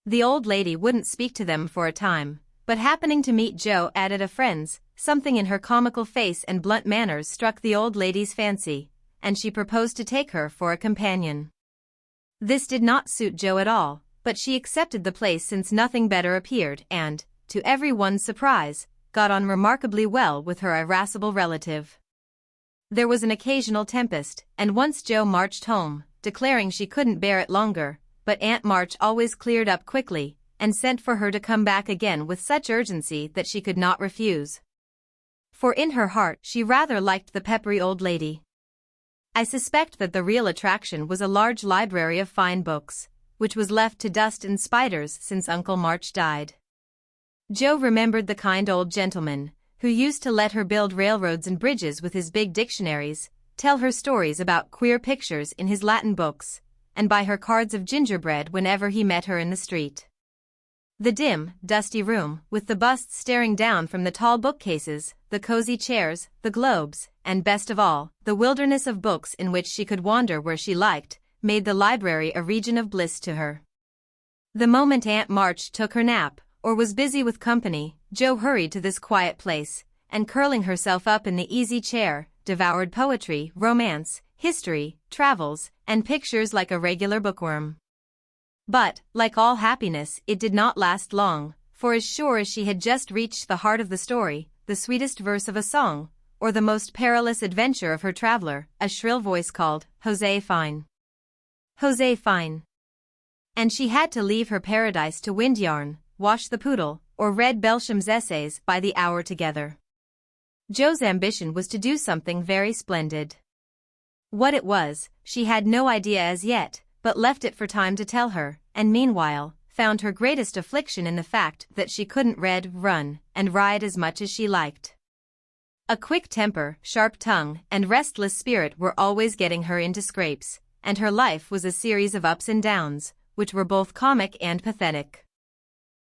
The old lady wouldn't speak to them for a time, but happening to meet Jo at a friend's, something in her comical face and blunt manners struck the old lady's fancy, and she proposed to take her for a companion. This did not suit Jo at all, but she accepted the place since nothing better appeared and, to everyone's surprise, got on remarkably well with her irascible relative. There was an occasional tempest, and once Jo marched home, declaring she couldn't bear it longer, but Aunt March always cleared up quickly, and sent for her to come back again with such urgency that she could not refuse. For in her heart she rather liked the peppery old lady. I suspect that the real attraction was a large library of fine books, which was left to dust and spiders since Uncle March died. Jo remembered the kind old gentleman, who used to let her build railroads and bridges with his big dictionaries, tell her stories about queer pictures in his Latin books, and buy her cards of gingerbread whenever he met her in the street. The dim, dusty room, with the busts staring down from the tall bookcases, the cozy chairs, the globes, and best of all, the wilderness of books in which she could wander where she liked, made the library a region of bliss to her. The moment Aunt March took her nap, or was busy with company, Jo hurried to this quiet place, and curling herself up in the easy chair, devoured poetry, romance, history, travels, and pictures like a regular bookworm. But, like all happiness, it did not last long, for as sure as she had just reached the heart of the story, the sweetest verse of a song, or the most perilous adventure of her traveler, a shrill voice called, "José Fine! José Fine!" And she had to leave her paradise to wind yarn, wash the poodle, or read Belcham's essays by the hour together. Jo's ambition was to do something very splendid. What it was, she had no idea as yet, but left it for time to tell her, and meanwhile, found her greatest affliction in the fact that she couldn't read, run, and ride as much as she liked. A quick temper, sharp tongue, and restless spirit were always getting her into scrapes, and her life was a series of ups and downs, which were both comic and pathetic.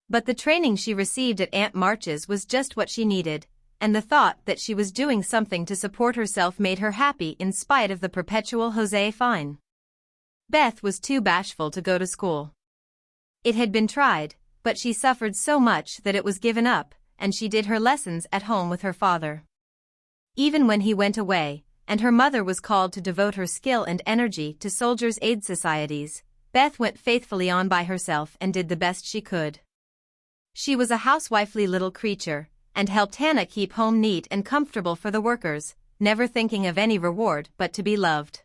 But the training she received at Aunt March's was just what she needed, and the thought that she was doing something to support herself made her happy in spite of the perpetual José Fine. Beth was too bashful to go to school. It had been tried, but she suffered so much that it was given up, and she did her lessons at home with her father. Even when he went away, and her mother was called to devote her skill and energy to soldiers' aid societies, Beth went faithfully on by herself and did the best she could. She was a housewifely little creature, and helped Hannah keep home neat and comfortable for the workers, never thinking of any reward but to be loved.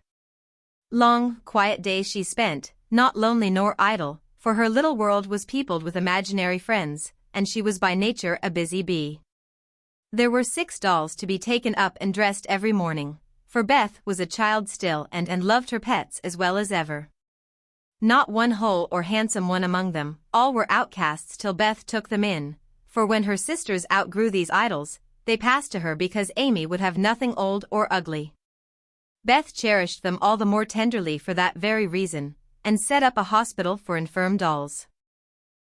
Long, quiet days she spent, not lonely nor idle, for her little world was peopled with imaginary friends, and she was by nature a busy bee. There were 6 dolls to be taken up and dressed every morning, for Beth was a child still and loved her pets as well as ever. Not one whole or handsome one among them, all were outcasts till Beth took them in, for when her sisters outgrew these idols, they passed to her because Amy would have nothing old or ugly. Beth cherished them all the more tenderly for that very reason, and set up a hospital for infirm dolls.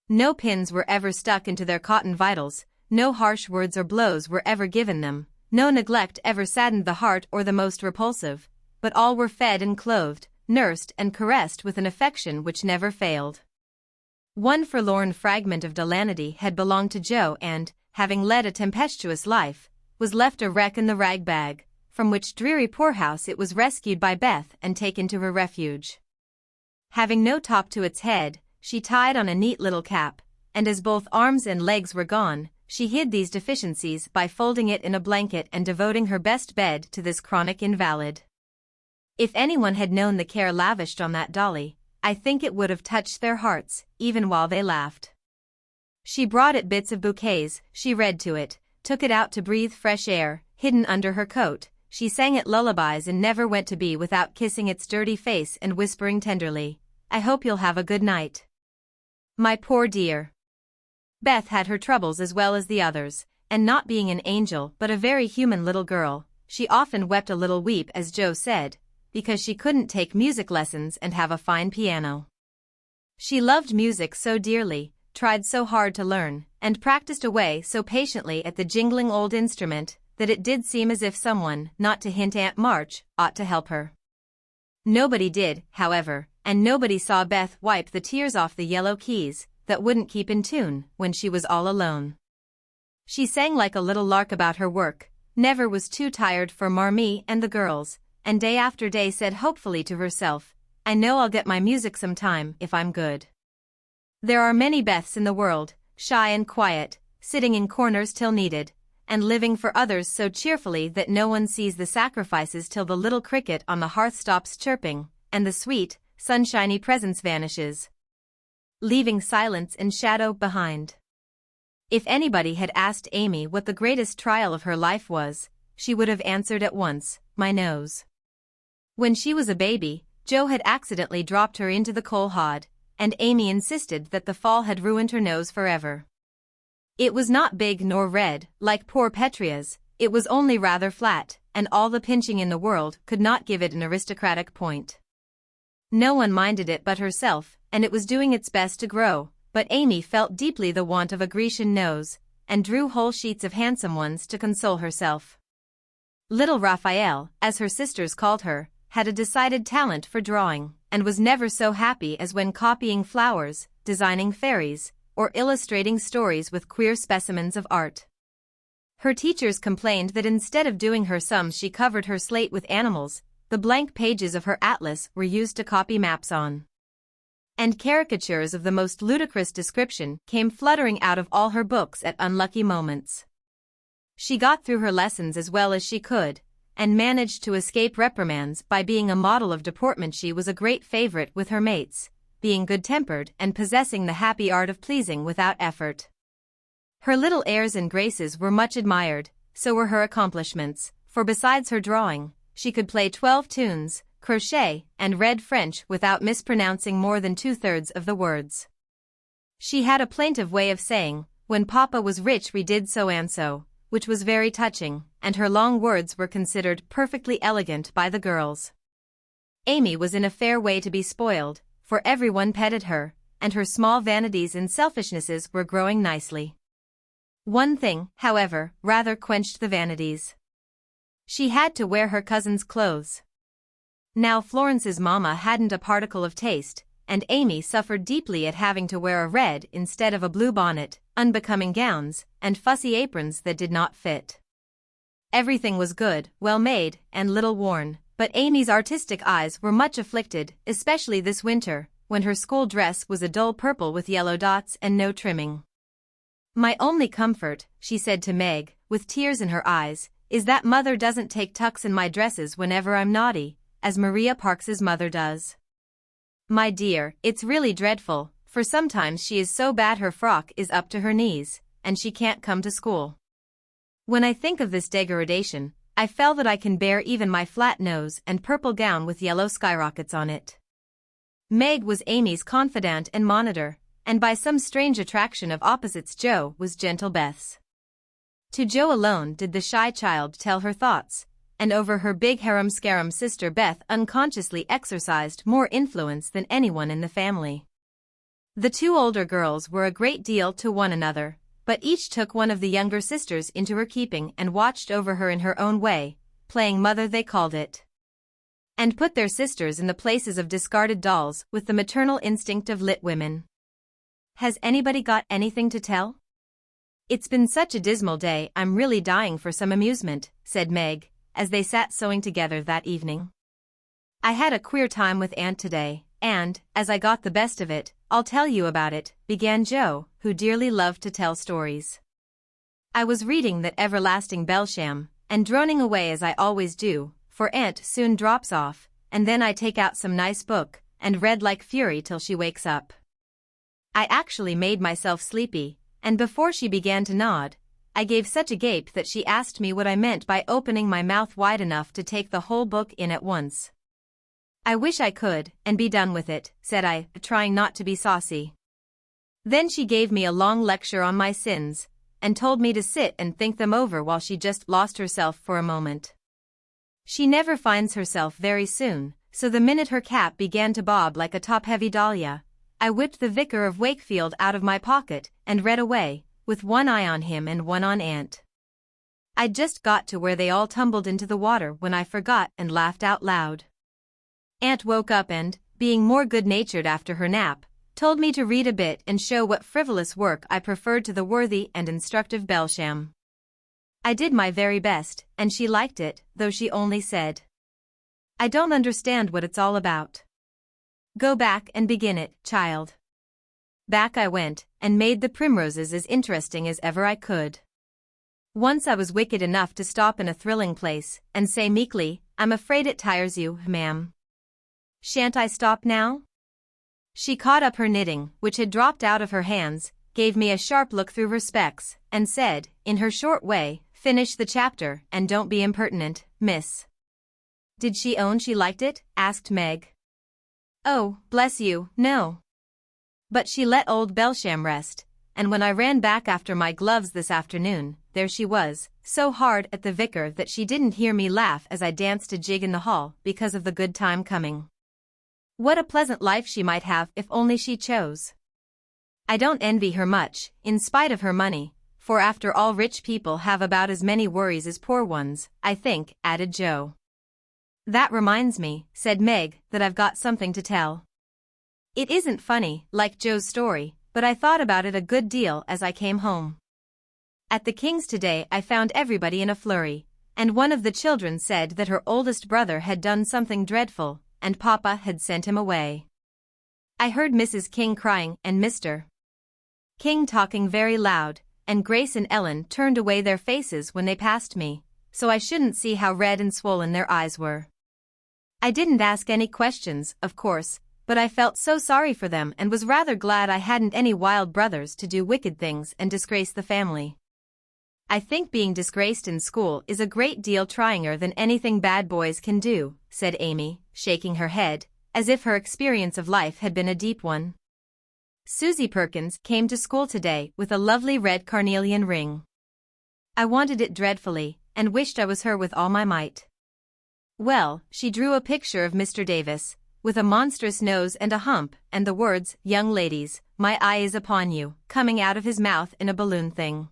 No pins were ever stuck into their cotton vitals, no harsh words or blows were ever given them, no neglect ever saddened the heart or the most repulsive, but all were fed and clothed, nursed and caressed with an affection which never failed. One forlorn fragment of Delanity had belonged to Jo and, having led a tempestuous life, was left a wreck in the rag bag, from which dreary poorhouse it was rescued by Beth and taken to her refuge. Having no top to its head, she tied on a neat little cap, and as both arms and legs were gone, she hid these deficiencies by folding it in a blanket and devoting her best bed to this chronic invalid. If anyone had known the care lavished on that dolly, I think it would have touched their hearts, even while they laughed. She brought it bits of bouquets, she read to it, took it out to breathe fresh air, hidden under her coat, she sang it lullabies and never went to bed without kissing its dirty face and whispering tenderly, "I hope you'll have a good night. My poor dear." Beth had her troubles as well as the others, and not being an angel but a very human little girl, she often wept a little weep as Jo said, because she couldn't take music lessons and have a fine piano. She loved music so dearly, tried so hard to learn, and practiced away so patiently at the jingling old instrument, that it did seem as if someone, not to hint Aunt March, ought to help her. Nobody did, however, and nobody saw Beth wipe the tears off the yellow keys that wouldn't keep in tune when she was all alone. She sang like a little lark about her work, never was too tired for Marmee and the girls, and day after day said hopefully to herself, "I know I'll get my music sometime if I'm good." There are many Beths in the world, shy and quiet, sitting in corners till needed, and living for others so cheerfully that no one sees the sacrifices till the little cricket on the hearth stops chirping, and the sweet, sunshiny presence vanishes, leaving silence and shadow behind. If anybody had asked Amy what the greatest trial of her life was, she would have answered at once, "My nose." When she was a baby, Jo had accidentally dropped her into the coal hod, and Amy insisted that the fall had ruined her nose forever. It was not big nor red, like poor Petria's, it was only rather flat, and all the pinching in the world could not give it an aristocratic point. No one minded it but herself, and it was doing its best to grow, but Amy felt deeply the want of a Grecian nose, and drew whole sheets of handsome ones to console herself. Little Raphael, as her sisters called her, had a decided talent for drawing, and was never so happy as when copying flowers, designing fairies, or illustrating stories with queer specimens of art. Her teachers complained that instead of doing her sums she covered her slate with animals, the blank pages of her atlas were used to copy maps on. And caricatures of the most ludicrous description came fluttering out of all her books at unlucky moments. She got through her lessons as well as she could, and managed to escape reprimands by being a model of deportment. She was a great favorite with her mates, being good-tempered and possessing the happy art of pleasing without effort. Her little airs and graces were much admired, so were her accomplishments, for besides her drawing, she could play 12 tunes, crochet, and read French without mispronouncing more than 2/3 of the words. She had a plaintive way of saying, "When Papa was rich we did so and so," which was very touching, and her long words were considered perfectly elegant by the girls. Amy was in a fair way to be spoiled, for everyone petted her, and her small vanities and selfishnesses were growing nicely. One thing, however, rather quenched the vanities. She had to wear her cousin's clothes. Now Florence's mamma hadn't a particle of taste, and Amy suffered deeply at having to wear a red instead of a blue bonnet, unbecoming gowns, and fussy aprons that did not fit. Everything was good, well made, and little worn, but Amy's artistic eyes were much afflicted, especially this winter, when her school dress was a dull purple with yellow dots and no trimming. "My only comfort," she said to Meg, with tears in her eyes, "is that Mother doesn't take tucks in my dresses whenever I'm naughty, as Maria Parks's mother does. My dear, it's really dreadful, for sometimes she is so bad her frock is up to her knees, and she can't come to school. When I think of this degradation, I feel that I can bear even my flat nose and purple gown with yellow skyrockets on it." Meg was Amy's confidant and monitor, and by some strange attraction of opposites Jo was gentle Beth's. To Jo alone did the shy child tell her thoughts, and over her big harum-scarum sister Beth unconsciously exercised more influence than anyone in the family. The two older girls were a great deal to one another, but each took one of the younger sisters into her keeping and watched over her in her own way, playing mother they called it, and put their sisters in the places of discarded dolls with the maternal instinct of lit women. "Has anybody got anything to tell? It's been such a dismal day, I'm really dying for some amusement," said Meg, as they sat sewing together that evening. "I had a queer time with Aunt today, and, as I got the best of it, I'll tell you about it," began Jo, who dearly loved to tell stories. "I was reading that everlasting Belsham, and droning away as I always do, for Aunt soon drops off, and then I take out some nice book, and read like fury till she wakes up. I actually made myself sleepy, and before she began to nod, I gave such a gape that she asked me what I meant by opening my mouth wide enough to take the whole book in at once. 'I wish I could, and be done with it,' said I, trying not to be saucy. Then she gave me a long lecture on my sins, and told me to sit and think them over while she just lost herself for a moment. She never finds herself very soon, so the minute her cap began to bob like a top-heavy dahlia, I whipped the Vicar of Wakefield out of my pocket and read away, with one eye on him and one on Aunt. I'd just got to where they all tumbled into the water when I forgot and laughed out loud. Aunt woke up and, being more good-natured after her nap, told me to read a bit and show what frivolous work I preferred to the worthy and instructive Belsham. I did my very best, and she liked it, though she only said, 'I don't understand what it's all about. Go back and begin it, child.' Back I went, and made the primroses as interesting as ever I could. Once I was wicked enough to stop in a thrilling place, and say meekly, 'I'm afraid it tires you, ma'am. Shan't I stop now?' She caught up her knitting, which had dropped out of her hands, gave me a sharp look through her specs, and said, in her short way, 'Finish the chapter, and don't be impertinent, miss.'" "Did she own she liked it?" asked Meg. "Oh, bless you, no. But she let old Belsham rest, and when I ran back after my gloves this afternoon, there she was, so hard at the vicar that she didn't hear me laugh as I danced a jig in the hall because of the good time coming. What a pleasant life she might have if only she chose. I don't envy her much, in spite of her money, for after all rich people have about as many worries as poor ones, I think," added Jo. "That reminds me," said Meg, "that I've got something to tell. It isn't funny, like Jo's story, but I thought about it a good deal as I came home. At the King's today I found everybody in a flurry, and one of the children said that her oldest brother had done something dreadful, and Papa had sent him away. I heard Mrs. King crying and Mr. King talking very loud, and Grace and Ellen turned away their faces when they passed me, so I shouldn't see how red and swollen their eyes were. I didn't ask any questions, of course, but I felt so sorry for them and was rather glad I hadn't any wild brothers to do wicked things and disgrace the family. I think being disgraced in school is a great deal tryinger than anything bad boys can do," said Amy, shaking her head, as if her experience of life had been a deep one. "Susie Perkins came to school today with a lovely red carnelian ring. I wanted it dreadfully, and wished I was her with all my might. Well, she drew a picture of Mr. Davis, with a monstrous nose and a hump, and the words, 'Young ladies, my eye is upon you,' coming out of his mouth in a balloon thing.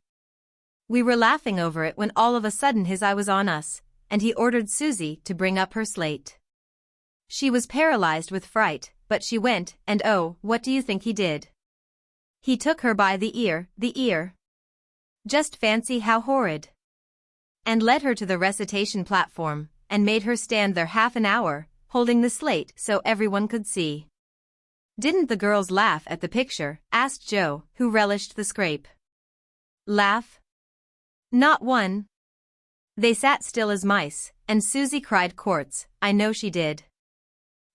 We were laughing over it when all of a sudden his eye was on us, and he ordered Susie to bring up her slate. She was paralyzed with fright, but she went, and oh, what do you think he did? He took her by the ear. Just fancy how horrid. And led her to the recitation platform, and made her stand there half an hour, holding the slate so everyone could see. Didn't the girls laugh at the picture? Asked Joe, who relished the scrape. Laugh? Not one. They sat still as mice, and Susie cried quarts. I know she did.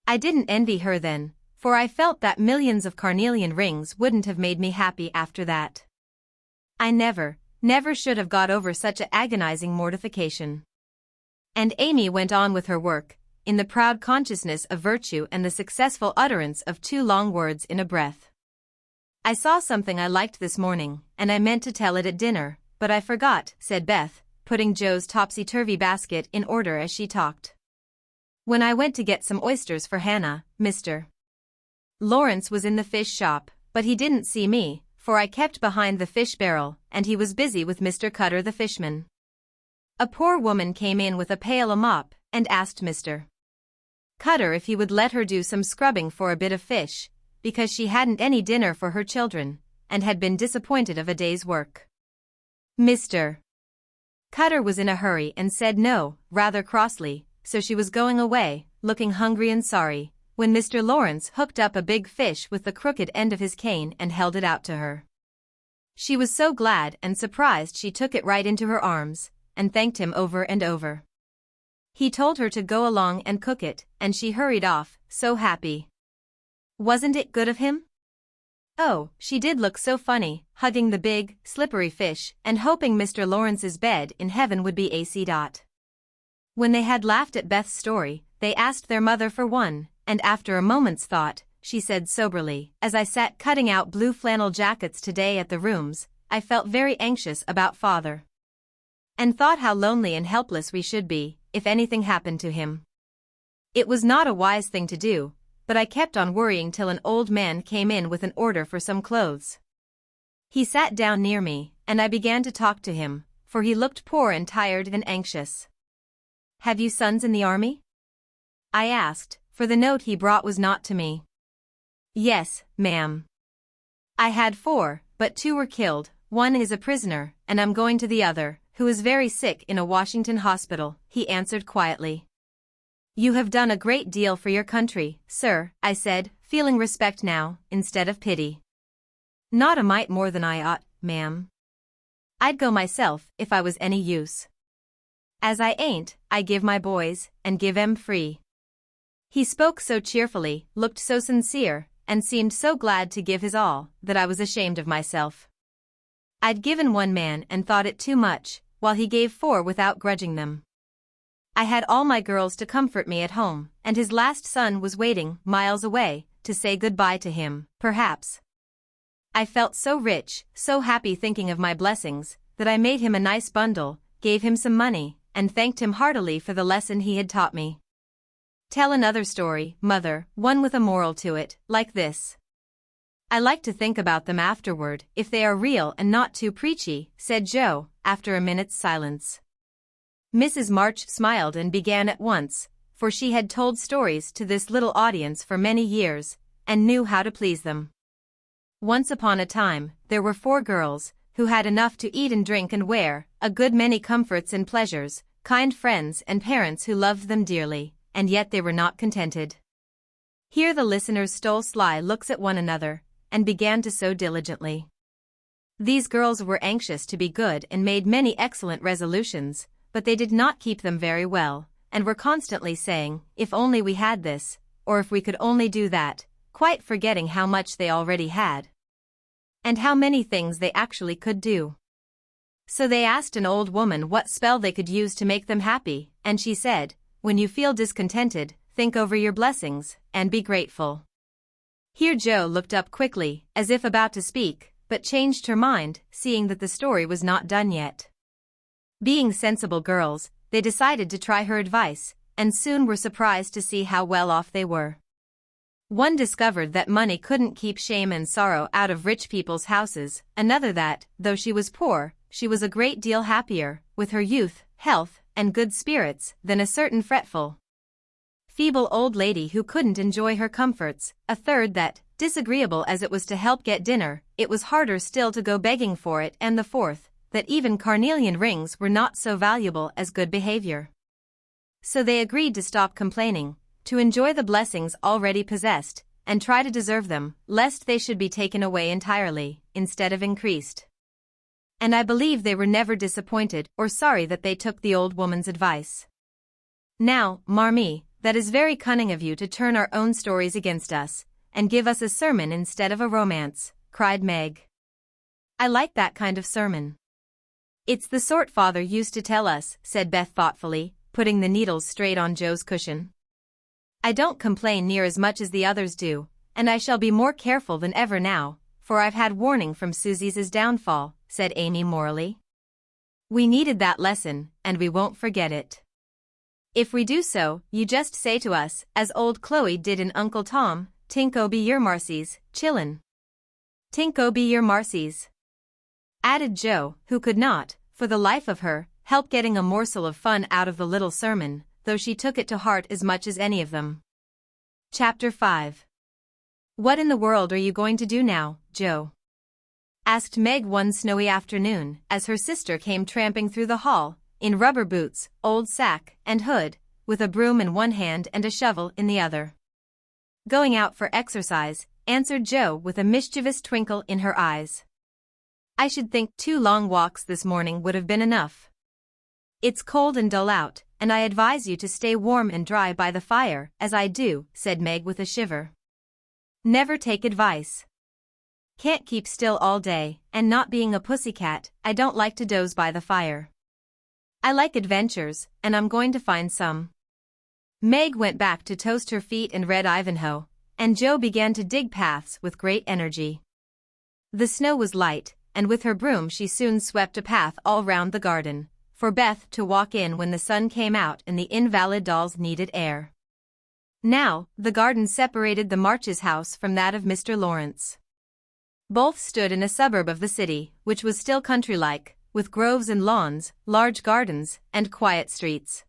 I didn't envy her then, for I felt that millions of carnelian rings wouldn't have made me happy after that. I never should have got over such a agonizing mortification. And Amy went on with her work, in the proud consciousness of virtue and the successful utterance of 2 long words in a breath. I saw something I liked this morning, and I meant to tell it at dinner, but I forgot, said Beth, putting Joe's topsy-turvy basket in order as she talked. When I went to get some oysters for Hannah, Mr. Lawrence was in the fish shop, but he didn't see me, for I kept behind the fish barrel, and he was busy with Mr. Cutter the fishman. A poor woman came in with a pail and mop, and asked Mr. Cutter if he would let her do some scrubbing for a bit of fish, because she hadn't any dinner for her children, and had been disappointed of a day's work. Mr. Cutter was in a hurry and said no, rather crossly, so she was going away, looking hungry and sorry, when Mr. Lawrence hooked up a big fish with the crooked end of his cane and held it out to her. She was so glad and surprised she took it right into her arms, and thanked him over and over. He told her to go along and cook it, and she hurried off, so happy. Wasn't it good of him? Oh, she did look so funny, hugging the big, slippery fish, and hoping Mr. Lawrence's bed in heaven would be AC. When they had laughed at Beth's story, they asked their mother for one, and after a moment's thought, she said soberly, as I sat cutting out blue flannel jackets today at the rooms, I felt very anxious about father. And thought how lonely and helpless we should be, if anything happened to him. It was not a wise thing to do, but I kept on worrying till an old man came in with an order for some clothes. He sat down near me, and I began to talk to him, for he looked poor and tired and anxious. Have you sons in the army? I asked, for the note he brought was not to me. Yes, ma'am. I had 4, but 2 were killed, one is a prisoner, and I'm going to the other, who is very sick in a Washington hospital, he answered quietly. You have done a great deal for your country, sir, I said, feeling respect now, instead of pity. Not a mite more than I ought, ma'am. I'd go myself, if I was any use. As I ain't, I give my boys, and give 'em free. He spoke so cheerfully, looked so sincere, and seemed so glad to give his all, that I was ashamed of myself. I'd given 1 man and thought it too much, while he gave 4 without grudging them. I had all my girls to comfort me at home, and his last son was waiting, miles away, to say goodbye to him, perhaps. I felt so rich, so happy thinking of my blessings, that I made him a nice bundle, gave him some money, and thanked him heartily for the lesson he had taught me. Tell another story, mother, one with a moral to it, like this. I like to think about them afterward, if they are real and not too preachy, said Joe, after a minute's silence. Mrs. March smiled and began at once, for she had told stories to this little audience for many years, and knew how to please them. Once upon a time, there were 4 girls, who had enough to eat and drink and wear, a good many comforts and pleasures, kind friends and parents who loved them dearly, and yet they were not contented. Here the listeners stole sly looks at one another, and began to sew diligently. These girls were anxious to be good and made many excellent resolutions, but they did not keep them very well, and were constantly saying, if only we had this, or if we could only do that, quite forgetting how much they already had. And how many things they actually could do. So they asked an old woman what spell they could use to make them happy, and she said, when you feel discontented, think over your blessings, and be grateful. Here Joe looked up quickly, as if about to speak, but changed her mind, seeing that the story was not done yet. Being sensible girls, they decided to try her advice, and soon were surprised to see how well off they were. One discovered that money couldn't keep shame and sorrow out of rich people's houses, another that, though she was poor, she was a great deal happier, with her youth, health, and good spirits, than a certain fretful, feeble old lady who couldn't enjoy her comforts, a third that, disagreeable as it was to help get dinner, it was harder still to go begging for it, and the fourth, that even carnelian rings were not so valuable as good behavior. So they agreed to stop complaining, to enjoy the blessings already possessed, and try to deserve them, lest they should be taken away entirely, instead of increased. And I believe they were never disappointed or sorry that they took the old woman's advice. Now, Marmee, that is very cunning of you to turn our own stories against us, and give us a sermon instead of a romance, cried Meg. I like that kind of sermon. It's the sort Father used to tell us, said Beth thoughtfully, putting the needles straight on Joe's cushion. I don't complain near as much as the others do, and I shall be more careful than ever now, for I've had warning from Susie's downfall, said Amy morally. We needed that lesson, and we won't forget it. If we do so, you just say to us, as old Chloe did in Uncle Tom, Tinko be your Marcy's, chillin'. Tinko be your Marcy's, added Joe, who could not, for the life of her, help getting a morsel of fun out of the little sermon, though she took it to heart as much as any of them. Chapter 5. What in the world are you going to do now, Joe? Asked Meg one snowy afternoon, as her sister came tramping through the hall, in rubber boots, old sack, and hood, with a broom in one hand and a shovel in the other. Going out for exercise, answered Joe with a mischievous twinkle in her eyes. I should think 2 long walks this morning would have been enough. It's cold and dull out, and I advise you to stay warm and dry by the fire, as I do, said Meg with a shiver. Never take advice. Can't keep still all day, and not being a pussycat, I don't like to doze by the fire. I like adventures, and I'm going to find some. Meg went back to toast her feet and read Ivanhoe, and Joe began to dig paths with great energy. The snow was light, and with her broom she soon swept a path all round the garden, for Beth to walk in when the sun came out and the invalid dolls needed air. Now, the garden separated the Marches' house from that of Mr. Lawrence. Both stood in a suburb of the city, which was still country-like, with groves and lawns, large gardens, and quiet streets.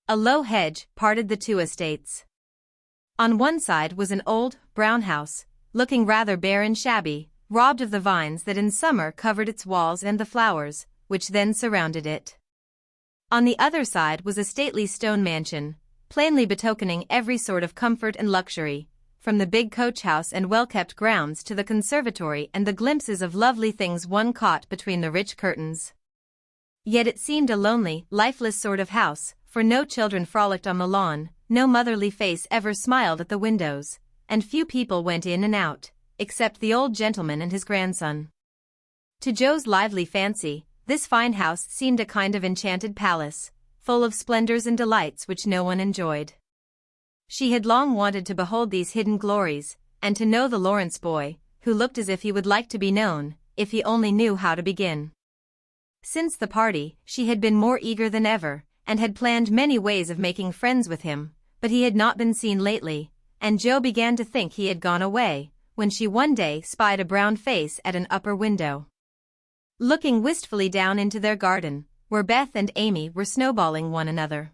A low hedge parted the 2 estates. On one side was an old, brown house, looking rather bare and shabby, robbed of the vines that in summer covered its walls and the flowers, which then surrounded it. On the other side was a stately stone mansion, plainly betokening every sort of comfort and luxury, from the big coach house and well-kept grounds to the conservatory and the glimpses of lovely things one caught between the rich curtains. Yet it seemed a lonely, lifeless sort of house, for no children frolicked on the lawn, no motherly face ever smiled at the windows, and few people went in and out, except the old gentleman and his grandson. To Joe's lively fancy, this fine house seemed a kind of enchanted palace, full of splendors and delights which no one enjoyed. She had long wanted to behold these hidden glories, and to know the Lawrence boy, who looked as if he would like to be known, if he only knew how to begin. Since the party, she had been more eager than ever, and had planned many ways of making friends with him, but he had not been seen lately, and Joe began to think he had gone away, when she one day spied a brown face at an upper window, looking wistfully down into their garden, where Beth and Amy were snowballing one another.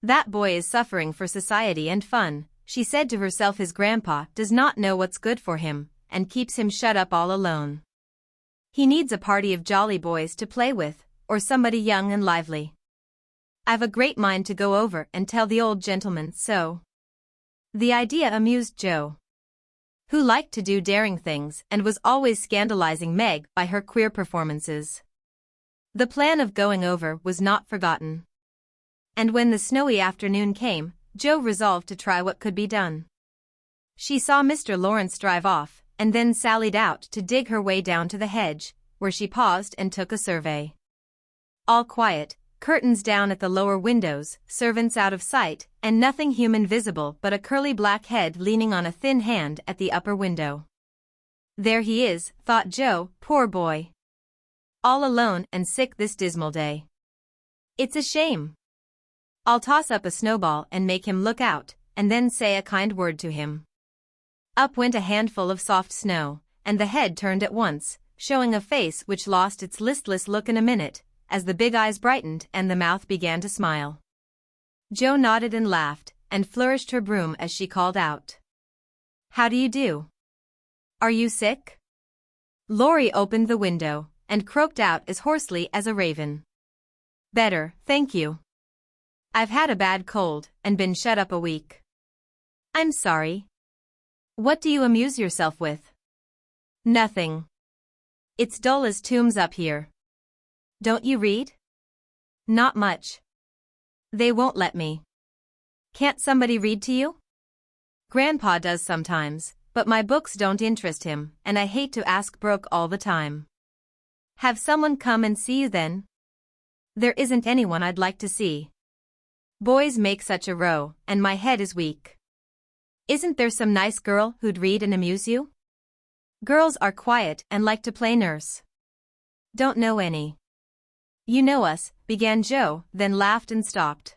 That boy is suffering for society and fun, she said to herself. His grandpa does not know what's good for him, and keeps him shut up all alone. He needs a party of jolly boys to play with, or somebody young and lively. I've a great mind to go over and tell the old gentleman so. The idea amused Joe, who liked to do daring things and was always scandalizing Meg by her queer performances. The plan of going over was not forgotten. And when the snowy afternoon came, Joe resolved to try what could be done. She saw Mr. Lawrence drive off, and then sallied out to dig her way down to the hedge, where she paused and took a survey. All quiet, curtains down at the lower windows, servants out of sight, and nothing human visible but a curly black head leaning on a thin hand at the upper window. There he is, thought Joe, poor boy. All alone and sick this dismal day. It's a shame. I'll toss up a snowball and make him look out, and then say a kind word to him. Up went a handful of soft snow, and the head turned at once, showing a face which lost its listless look in a minute, as the big eyes brightened and the mouth began to smile. Joe nodded and laughed, and flourished her broom as she called out. "How do you do? Are you sick?" Laurie opened the window and croaked out as hoarsely as a raven. "Better, thank you. I've had a bad cold and been shut up a week." "I'm sorry. What do you amuse yourself with?" "Nothing. It's dull as tombs up here." "Don't you read?" "Not much. They won't let me." "Can't somebody read to you?" "Grandpa does sometimes, but my books don't interest him, and I hate to ask Brooke all the time." "Have someone come and see you then?" "There isn't anyone I'd like to see. Boys make such a row, and my head is weak." "Isn't there some nice girl who'd read and amuse you?" "Girls are quiet and like to play nurse." "Don't know any." "You know us," began Joe, then laughed and stopped.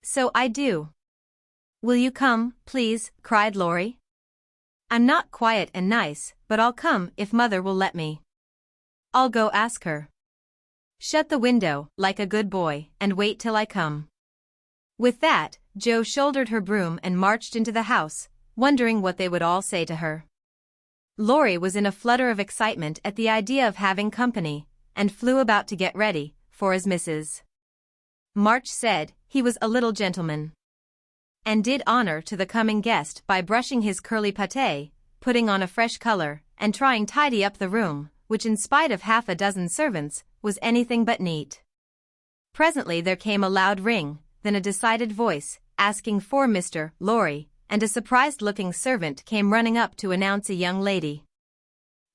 "So I do." "Will you come, please?" cried Laurie. "I'm not quiet and nice, but I'll come if Mother will let me." "I'll go ask her." "Shut the window, like a good boy, and wait till I come." With that, Joe shouldered her broom and marched into the house, wondering what they would all say to her. Laurie was in a flutter of excitement at the idea of having company, and flew about to get ready, for as Mrs. March said, he was a little gentleman, and did honor to the coming guest by brushing his curly pate, putting on a fresh color, and trying tidy up the room, which in spite of half a dozen servants, was anything but neat. Presently there came a loud ring, then a decided voice, asking for Mr. Laurie, and a surprised-looking servant came running up to announce a young lady.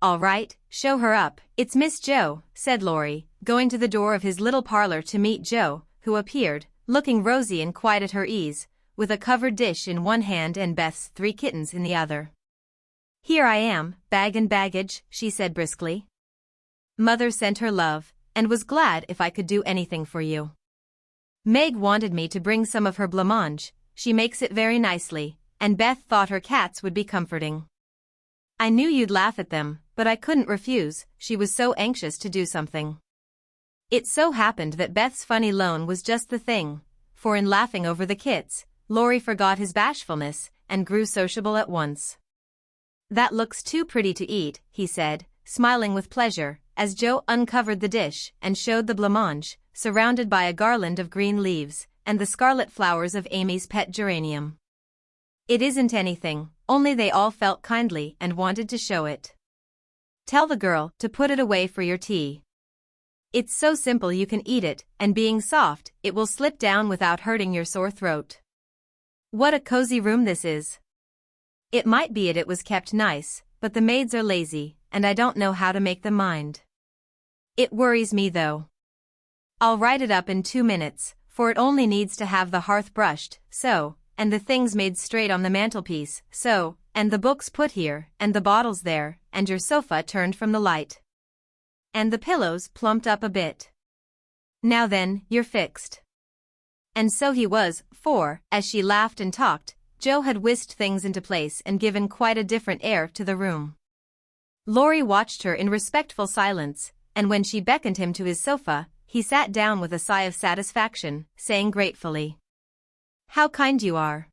"All right, show her up, it's Miss Joe," said Laurie, going to the door of his little parlor to meet Joe, who appeared, looking rosy and quite at her ease, with a covered dish in one hand and Beth's 3 kittens in the other. "Here I am, bag and baggage," she said briskly. "Mother sent her love, and was glad if I could do anything for you. Meg wanted me to bring some of her blancmange, she makes it very nicely, and Beth thought her cats would be comforting. I knew you'd laugh at them, but I couldn't refuse, she was so anxious to do something." It so happened that Beth's funny loan was just the thing, for in laughing over the kits, Laurie forgot his bashfulness, and grew sociable at once. "That looks too pretty to eat," he said, smiling with pleasure, as Joe uncovered the dish and showed the blancmange, surrounded by a garland of green leaves, and the scarlet flowers of Amy's pet geranium. "It isn't anything, only they all felt kindly and wanted to show it. Tell the girl to put it away for your tea. It's so simple you can eat it, and being soft, it will slip down without hurting your sore throat. What a cozy room this is. It might be it was kept nice, but the maids are lazy, and I don't know how to make them mind. It worries me though. I'll write it up in 2 minutes, for it only needs to have the hearth brushed, so, and the things made straight on the mantelpiece, so, and the books put here, and the bottles there, and your sofa turned from the light. And the pillows plumped up a bit. Now then, you're fixed." And so he was, for, as she laughed and talked, Joe had whisked things into place and given quite a different air to the room. Laurie watched her in respectful silence, and when she beckoned him to his sofa, he sat down with a sigh of satisfaction, saying gratefully, "How kind you are."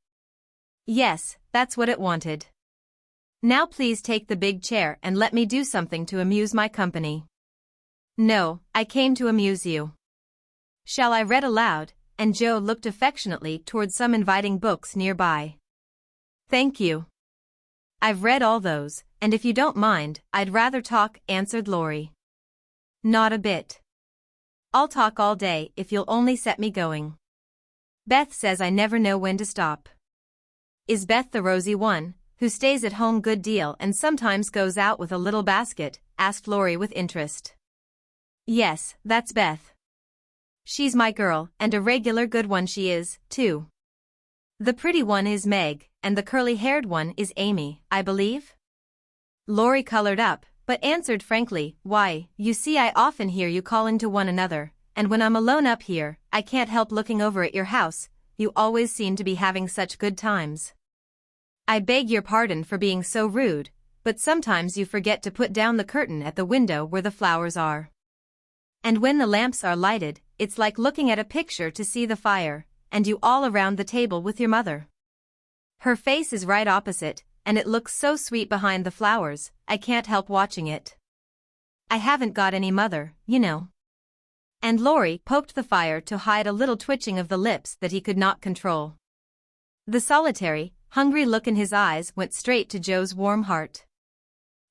"Yes, that's what it wanted. Now please take the big chair and let me do something to amuse my company." "No, I came to amuse you." "Shall I read aloud?" And Joe looked affectionately toward some inviting books nearby. "Thank you. I've read all those, and if you don't mind, I'd rather talk," answered Laurie. "Not a bit. I'll talk all day if you'll only set me going. Beth says I never know when to stop." "Is Beth the rosy one, who stays at home good deal and sometimes goes out with a little basket?" asked Laurie with interest. "Yes, that's Beth. She's my girl, and a regular good one she is, too. The pretty one is Meg, and the curly-haired one is Amy, I believe?" Laurie colored up, but answered frankly, "Why, you see I often hear you calling to one another, and when I'm alone up here, I can't help looking over at your house, you always seem to be having such good times. I beg your pardon for being so rude, but sometimes you forget to put down the curtain at the window where the flowers are. And when the lamps are lighted, it's like looking at a picture to see the fire, and you all around the table with your mother. Her face is right opposite, and it looks so sweet behind the flowers, I can't help watching it. I haven't got any mother, you know. And Laurie poked the fire to hide a little twitching of the lips that he could not control. The solitary, hungry look in his eyes went straight to Joe's warm heart.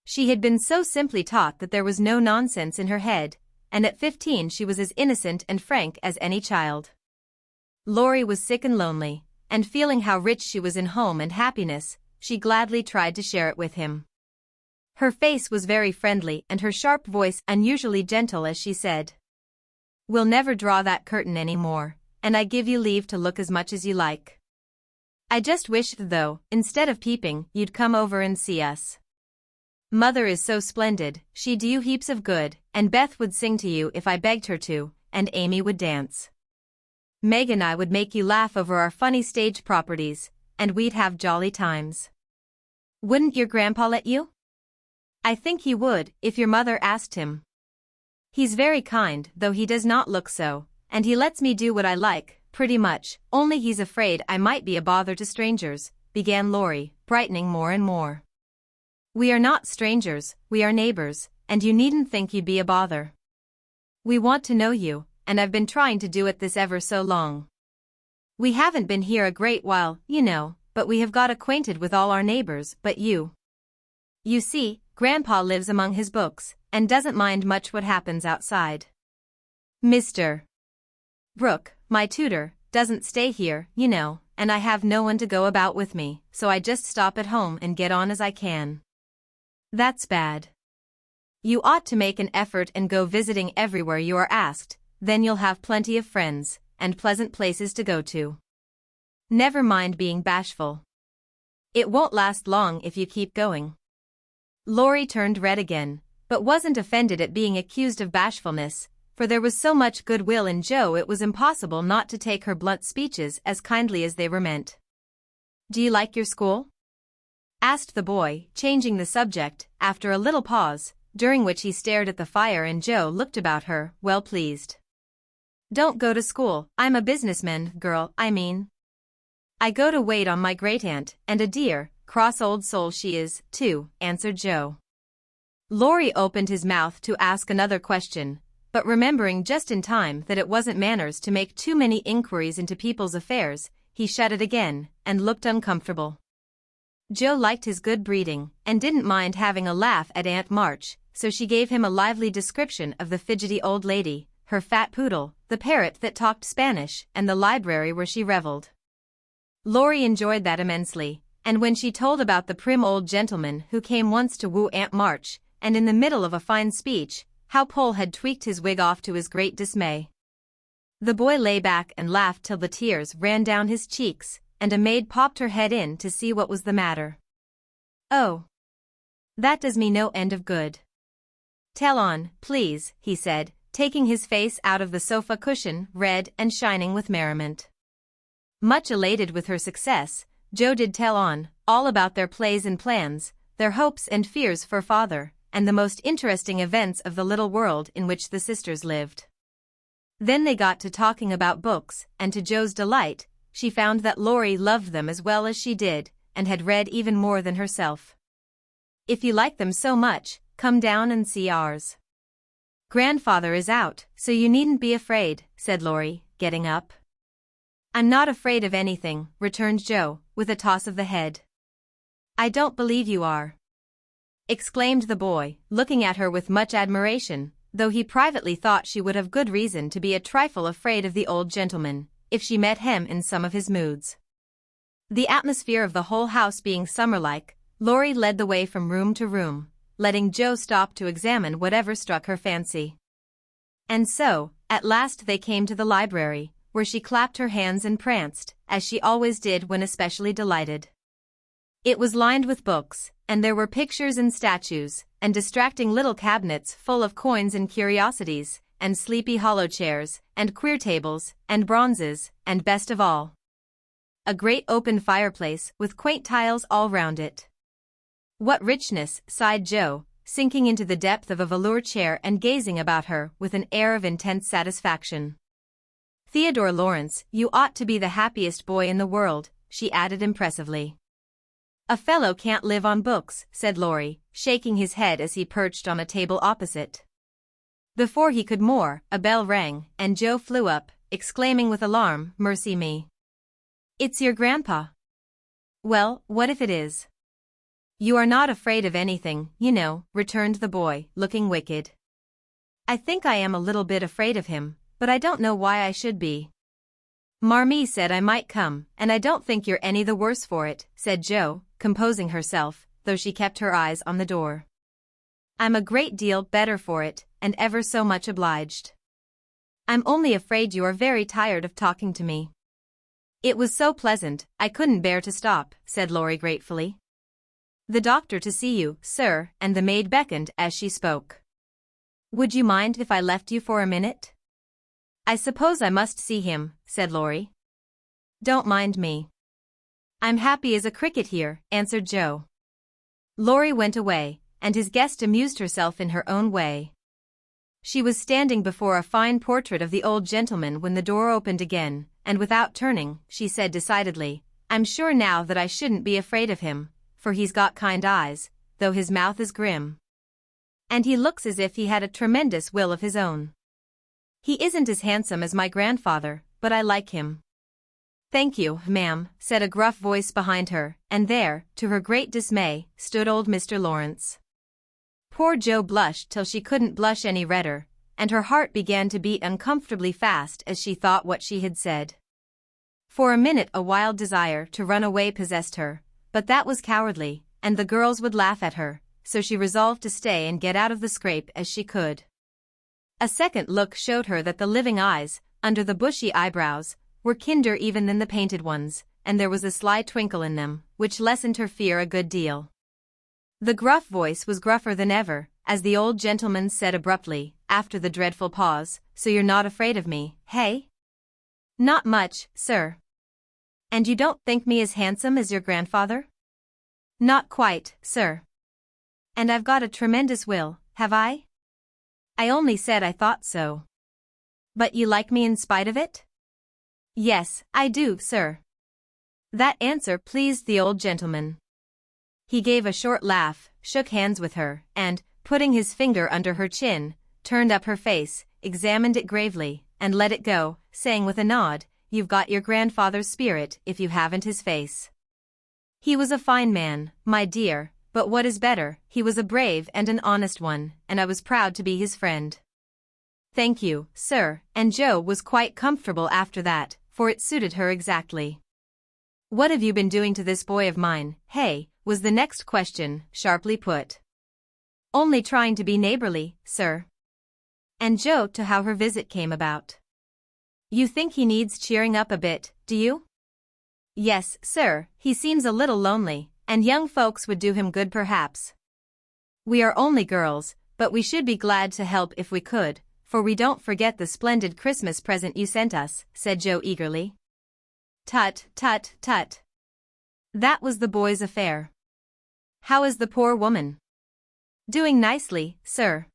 She had been so simply taught that there was no nonsense in her head, and at 15 she was as innocent and frank as any child. Laurie was sick and lonely, and feeling how rich she was in home and happiness, she gladly tried to share it with him. Her face was very friendly and her sharp voice unusually gentle as she said, "We'll never draw that curtain any more, and I give you leave to look as much as you like. I just wish, though, instead of peeping, you'd come over and see us. Mother is so splendid, she'd do you heaps of good, and Beth would sing to you if I begged her to, and Amy would dance. Meg and I would make you laugh over our funny stage properties, and we'd have jolly times. Wouldn't your grandpa let you?" "I think he would, if your mother asked him. He's very kind, though he does not look so, and he lets me do what I like, pretty much, only he's afraid I might be a bother to strangers," began Laurie, brightening more and more. "We are not strangers, we are neighbors, and you needn't think you'd be a bother. We want to know you, and I've been trying to do it this ever so long. We haven't been here a great while, you know, but we have got acquainted with all our neighbors but you. You see, Grandpa lives among his books, and doesn't mind much what happens outside. Mr. Brooke, my tutor, doesn't stay here, you know, and I have no one to go about with me, so I just stop at home and get on as I can. That's bad. You ought to make an effort and go visiting everywhere you are asked, then you'll have plenty of friends, and pleasant places to go to. Never mind being bashful. It won't last long if you keep going." Laurie turned red again, but wasn't offended at being accused of bashfulness, for there was so much goodwill in Joe it was impossible not to take her blunt speeches as kindly as they were meant. "Do you like your school?" asked the boy, changing the subject, after a little pause, during which he stared at the fire and Joe looked about her, well pleased. "Don't go to school, I'm a businessman, girl, I mean. I go to wait on my great-aunt, and a dear, cross old soul she is, too," answered Joe. Laurie opened his mouth to ask another question, but remembering just in time that it wasn't manners to make too many inquiries into people's affairs, he shut it again, and looked uncomfortable. Joe liked his good breeding, and didn't mind having a laugh at Aunt March, so she gave him a lively description of the fidgety old lady, her fat poodle, the parrot that talked Spanish, and the library where she reveled. Laurie enjoyed that immensely, and when she told about the prim old gentleman who came once to woo Aunt March, and in the middle of a fine speech, how Pole had tweaked his wig off to his great dismay. The boy lay back and laughed till the tears ran down his cheeks, and a maid popped her head in to see what was the matter. "Oh, that does me no end of good. Tell on, please," he said, taking his face out of the sofa cushion, red and shining with merriment. Much elated with her success, Joe did tell on, all about their plays and plans, their hopes and fears for father, and the most interesting events of the little world in which the sisters lived. Then they got to talking about books, and to Joe's delight, she found that Laurie loved them as well as she did, and had read even more than herself. "If you like them so much, come down and see ours. Grandfather is out, so you needn't be afraid," said Laurie, getting up. "I'm not afraid of anything," returned Joe, with a toss of the head. "I don't believe you are," exclaimed the boy, looking at her with much admiration, though he privately thought she would have good reason to be a trifle afraid of the old gentleman, if she met him in some of his moods. The atmosphere of the whole house being summer-like, Laurie led the way from room to room, letting Joe stop to examine whatever struck her fancy. And so, at last they came to the library, where she clapped her hands and pranced, as she always did when especially delighted. It was lined with books, and there were pictures and statues, and distracting little cabinets full of coins and curiosities, and sleepy hollow chairs, and queer tables, and bronzes, and best of all, a great open fireplace with quaint tiles all round it. "What richness," sighed Joe, sinking into the depth of a velour chair and gazing about her with an air of intense satisfaction. Theodore Lawrence, you ought to be the happiest boy in the world, she added impressively. A fellow can't live on books, said Laurie, shaking his head as he perched on a table opposite. Before he could more, a bell rang, and Joe flew up, exclaiming with alarm, "Mercy me! It's your grandpa." "Well, what if it is?" "You are not afraid of anything, you know," returned the boy, looking wicked. "I think I am a little bit afraid of him, but I don't know why I should be." "Marmee said I might come, and I don't think you're any the worse for it," said Joe, composing herself, though she kept her eyes on the door. "I'm a great deal better for it, and ever so much obliged. I'm only afraid you are very tired of talking to me." "It was so pleasant, I couldn't bear to stop," said Laurie gratefully. "The doctor to see you, sir," and the maid beckoned as she spoke. "Would you mind if I left you for a minute?" "I suppose I must see him," said Laurie. "Don't mind me. I'm happy as a cricket here," answered Joe. Laurie went away, and his guest amused herself in her own way. She was standing before a fine portrait of the old gentleman when the door opened again, and without turning, she said decidedly, "I'm sure now that I shouldn't be afraid of him, for he's got kind eyes, though his mouth is grim. And he looks as if he had a tremendous will of his own. He isn't as handsome as my grandfather, but I like him." "Thank you, ma'am," said a gruff voice behind her, and there, to her great dismay, stood old Mr. Lawrence. Poor Joe blushed till she couldn't blush any redder, and her heart began to beat uncomfortably fast as she thought what she had said. For a minute a wild desire to run away possessed her, but that was cowardly, and the girls would laugh at her, so she resolved to stay and get out of the scrape as she could. A second look showed her that the living eyes, under the bushy eyebrows, were kinder even than the painted ones, and there was a sly twinkle in them, which lessened her fear a good deal. The gruff voice was gruffer than ever, as the old gentleman said abruptly, after the dreadful pause, "So you're not afraid of me, hey?" "Not much, sir." "And you don't think me as handsome as your grandfather?" "Not quite, sir." "And I've got a tremendous will, have I?" "I only said I thought so." "But you like me in spite of it?" "Yes, I do, sir." That answer pleased the old gentleman. He gave a short laugh, shook hands with her, and, putting his finger under her chin, turned up her face, examined it gravely, and let it go, saying with a nod, "You've got your grandfather's spirit if you haven't his face. He was a fine man, my dear, but what is better, he was a brave and an honest one, and I was proud to be his friend." "Thank you, sir," and Joe was quite comfortable after that, for it suited her exactly. "What have you been doing to this boy of mine, hey?" was the next question, sharply put. "Only trying to be neighborly, sir." And Joe to how her visit came about. "You think he needs cheering up a bit, do you?" "Yes, sir, he seems a little lonely, and young folks would do him good perhaps. We are only girls, but we should be glad to help if we could, for we don't forget the splendid Christmas present you sent us," said Joe eagerly. "Tut, tut, tut. That was the boy's affair. How is the poor woman?" "Doing nicely, sir."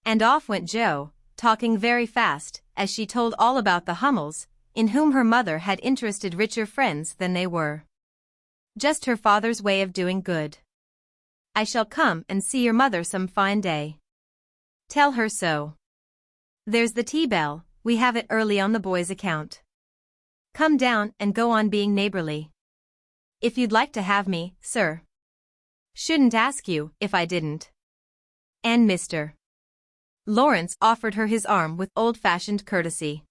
And off went Joe, talking very fast, as she told all about the Hummels, in whom her mother had interested richer friends than they were. Just her father's way of doing good. "I shall come and see your mother some fine day. Tell her so. There's the tea bell, we have it early on the boy's account. Come down and go on being neighborly. If you'd like to have me, sir. Shouldn't ask you, if I didn't." And Mr. Lawrence offered her his arm with old-fashioned courtesy.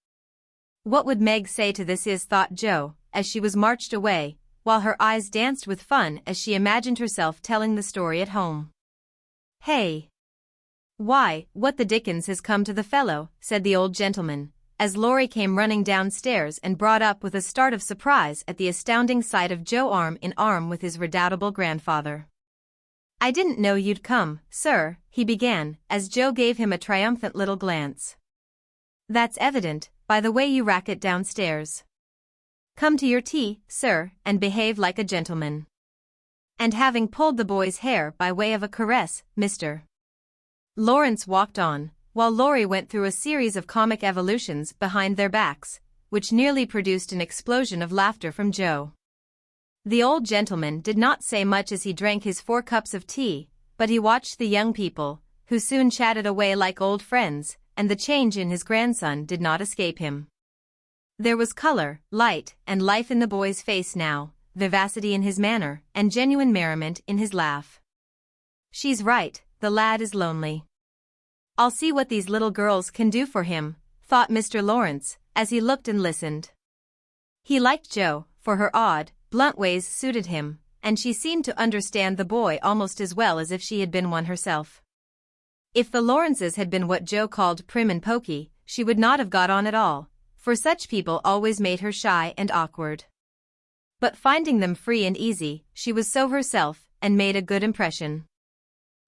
What would Meg say to this thought Joe, as she was marched away, while her eyes danced with fun as she imagined herself telling the story at home. "Hey! Why, what the dickens has come to the fellow?" said the old gentleman, as Laurie came running downstairs and brought up with a start of surprise at the astounding sight of Joe arm in arm with his redoubtable grandfather. "I didn't know you'd come, sir," he began, as Joe gave him a triumphant little glance. "That's evident, by the way you racket downstairs. Come to your tea, sir, and behave like a gentleman." And having pulled the boy's hair by way of a caress, Mr. Lawrence walked on, while Laurie went through a series of comic evolutions behind their backs, which nearly produced an explosion of laughter from Joe. The old gentleman did not say much as he drank his 4 cups of tea, but he watched the young people, who soon chatted away like old friends, and the change in his grandson did not escape him. There was color, light, and life in the boy's face now, vivacity in his manner, and genuine merriment in his laugh. She's right, the lad is lonely. I'll see what these little girls can do for him, thought Mr. Lawrence, as he looked and listened. He liked Joe, for her odd, blunt ways suited him, and she seemed to understand the boy almost as well as if she had been one herself. If the Lawrences had been what Joe called prim and poky, she would not have got on at all, for such people always made her shy and awkward. But finding them free and easy, she was so herself, and made a good impression.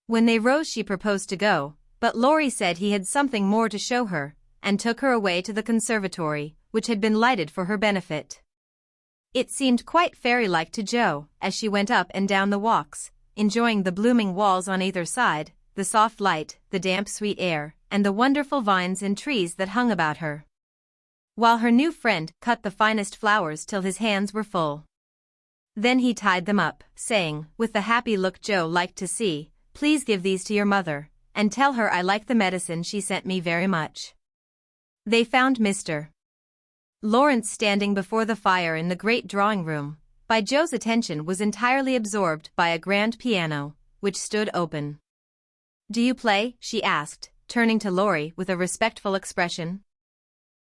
When they rose she proposed to go, but Laurie said he had something more to show her, and took her away to the conservatory, which had been lighted for her benefit. It seemed quite fairy-like to Joe, as she went up and down the walks, enjoying the blooming walls on either side, the soft light, the damp sweet air, and the wonderful vines and trees that hung about her. While her new friend cut the finest flowers till his hands were full. Then he tied them up, saying, with the happy look Joe liked to see, "Please give these to your mother, and tell her I like the medicine she sent me very much." They found Mr. Lawrence standing before the fire in the great drawing-room. By Joe's attention was entirely absorbed by a grand piano, which stood open. "Do you play?" she asked, turning to Laurie with a respectful expression.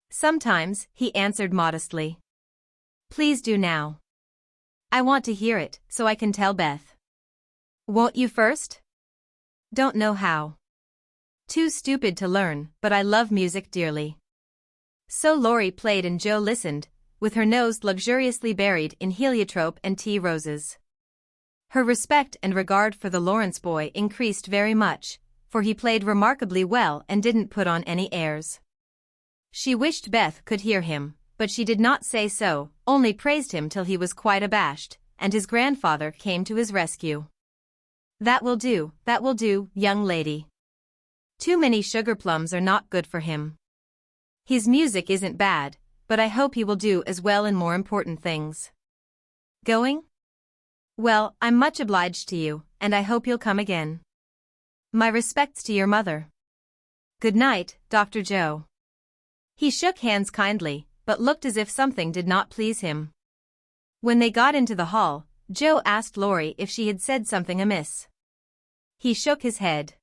"Sometimes," he answered modestly. "Please do now. I want to hear it, so I can tell Beth." "Won't you first?" "Don't know how. Too stupid to learn, but I love music dearly." So Laurie played and Joe listened, with her nose luxuriously buried in heliotrope and tea roses. Her respect and regard for the Lawrence boy increased very much, for he played remarkably well and didn't put on any airs. She wished Beth could hear him, but she did not say so, only praised him till he was quite abashed, and his grandfather came to his rescue. That will do, young lady. Too many sugar plums are not good for him. His music isn't bad, but I hope he will do as well in more important things." "Going? Well, I'm much obliged to you, and I hope you'll come again. My respects to your mother. Good night, Dr. Joe." He shook hands kindly, but looked as if something did not please him. When they got into the hall, Joe asked Laurie if she had said something amiss. He shook his head.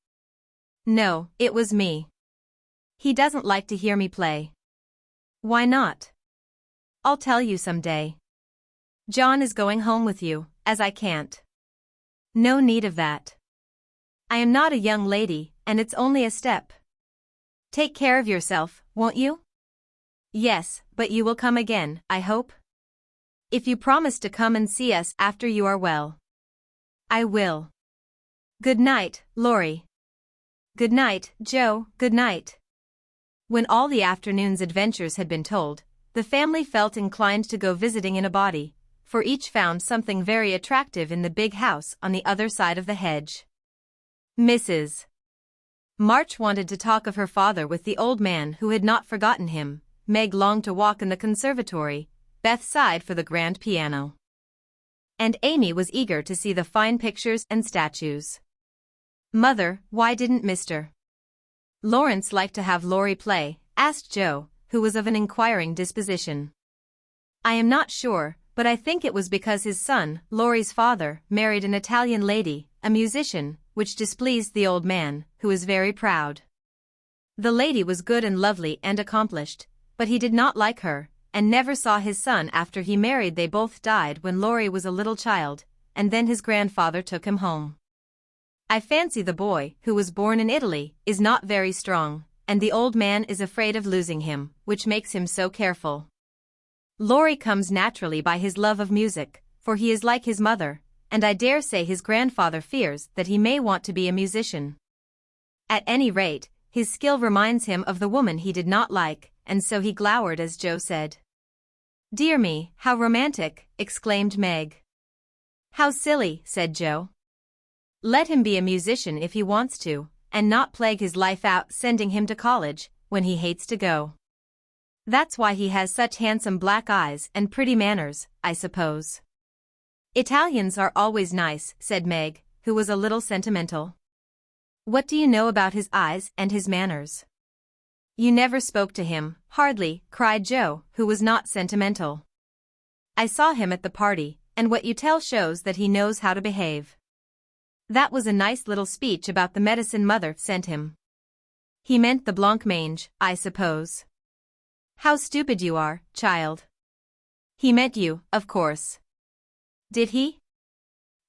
"No, it was me. He doesn't like to hear me play." "Why not?" "I'll tell you some day. John is going home with you, as I can't." "No need of that. I am not a young lady, and it's only a step. Take care of yourself, won't you?" "Yes, but you will come again, I hope? If you promise to come and see us after you are well." "I will. Good night, Laurie." "Good night, Joe, good night." When all the afternoon's adventures had been told, the family felt inclined to go visiting in a body, for each found something very attractive in the big house on the other side of the hedge. Mrs. March wanted to talk of her father with the old man who had not forgotten him. Meg longed to walk in the conservatory. Beth sighed for the grand piano. And Amy was eager to see the fine pictures and statues. "Mother, why didn't Mr. Lawrence like to have Laurie play?" asked Joe, who was of an inquiring disposition. "I am not sure, but I think it was because his son, Laurie's father, married an Italian lady, a musician, which displeased the old man, who was very proud. The lady was good and lovely and accomplished, but he did not like her, and never saw his son after he married. They both died when Laurie was a little child, and then his grandfather took him home. I fancy the boy, who was born in Italy, is not very strong, and the old man is afraid of losing him, which makes him so careful. Laurie comes naturally by his love of music, for he is like his mother, and I dare say his grandfather fears that he may want to be a musician. At any rate, his skill reminds him of the woman he did not like, and so he glowered as Joe said. "Dear me, how romantic," exclaimed Meg. "How silly," said Joe. "Let him be a musician if he wants to, and not plague his life out sending him to college, when he hates to go. That's why he has such handsome black eyes and pretty manners, I suppose. Italians are always nice, said Meg, who was a little sentimental. What do you know about his eyes and his manners? You never spoke to him, hardly, cried Joe, who was not sentimental. I saw him at the party, and what you tell shows that he knows how to behave. That was a nice little speech about the medicine mother sent him. He meant the blancmange, I suppose. How stupid you are, child. He meant you, of course. Did he?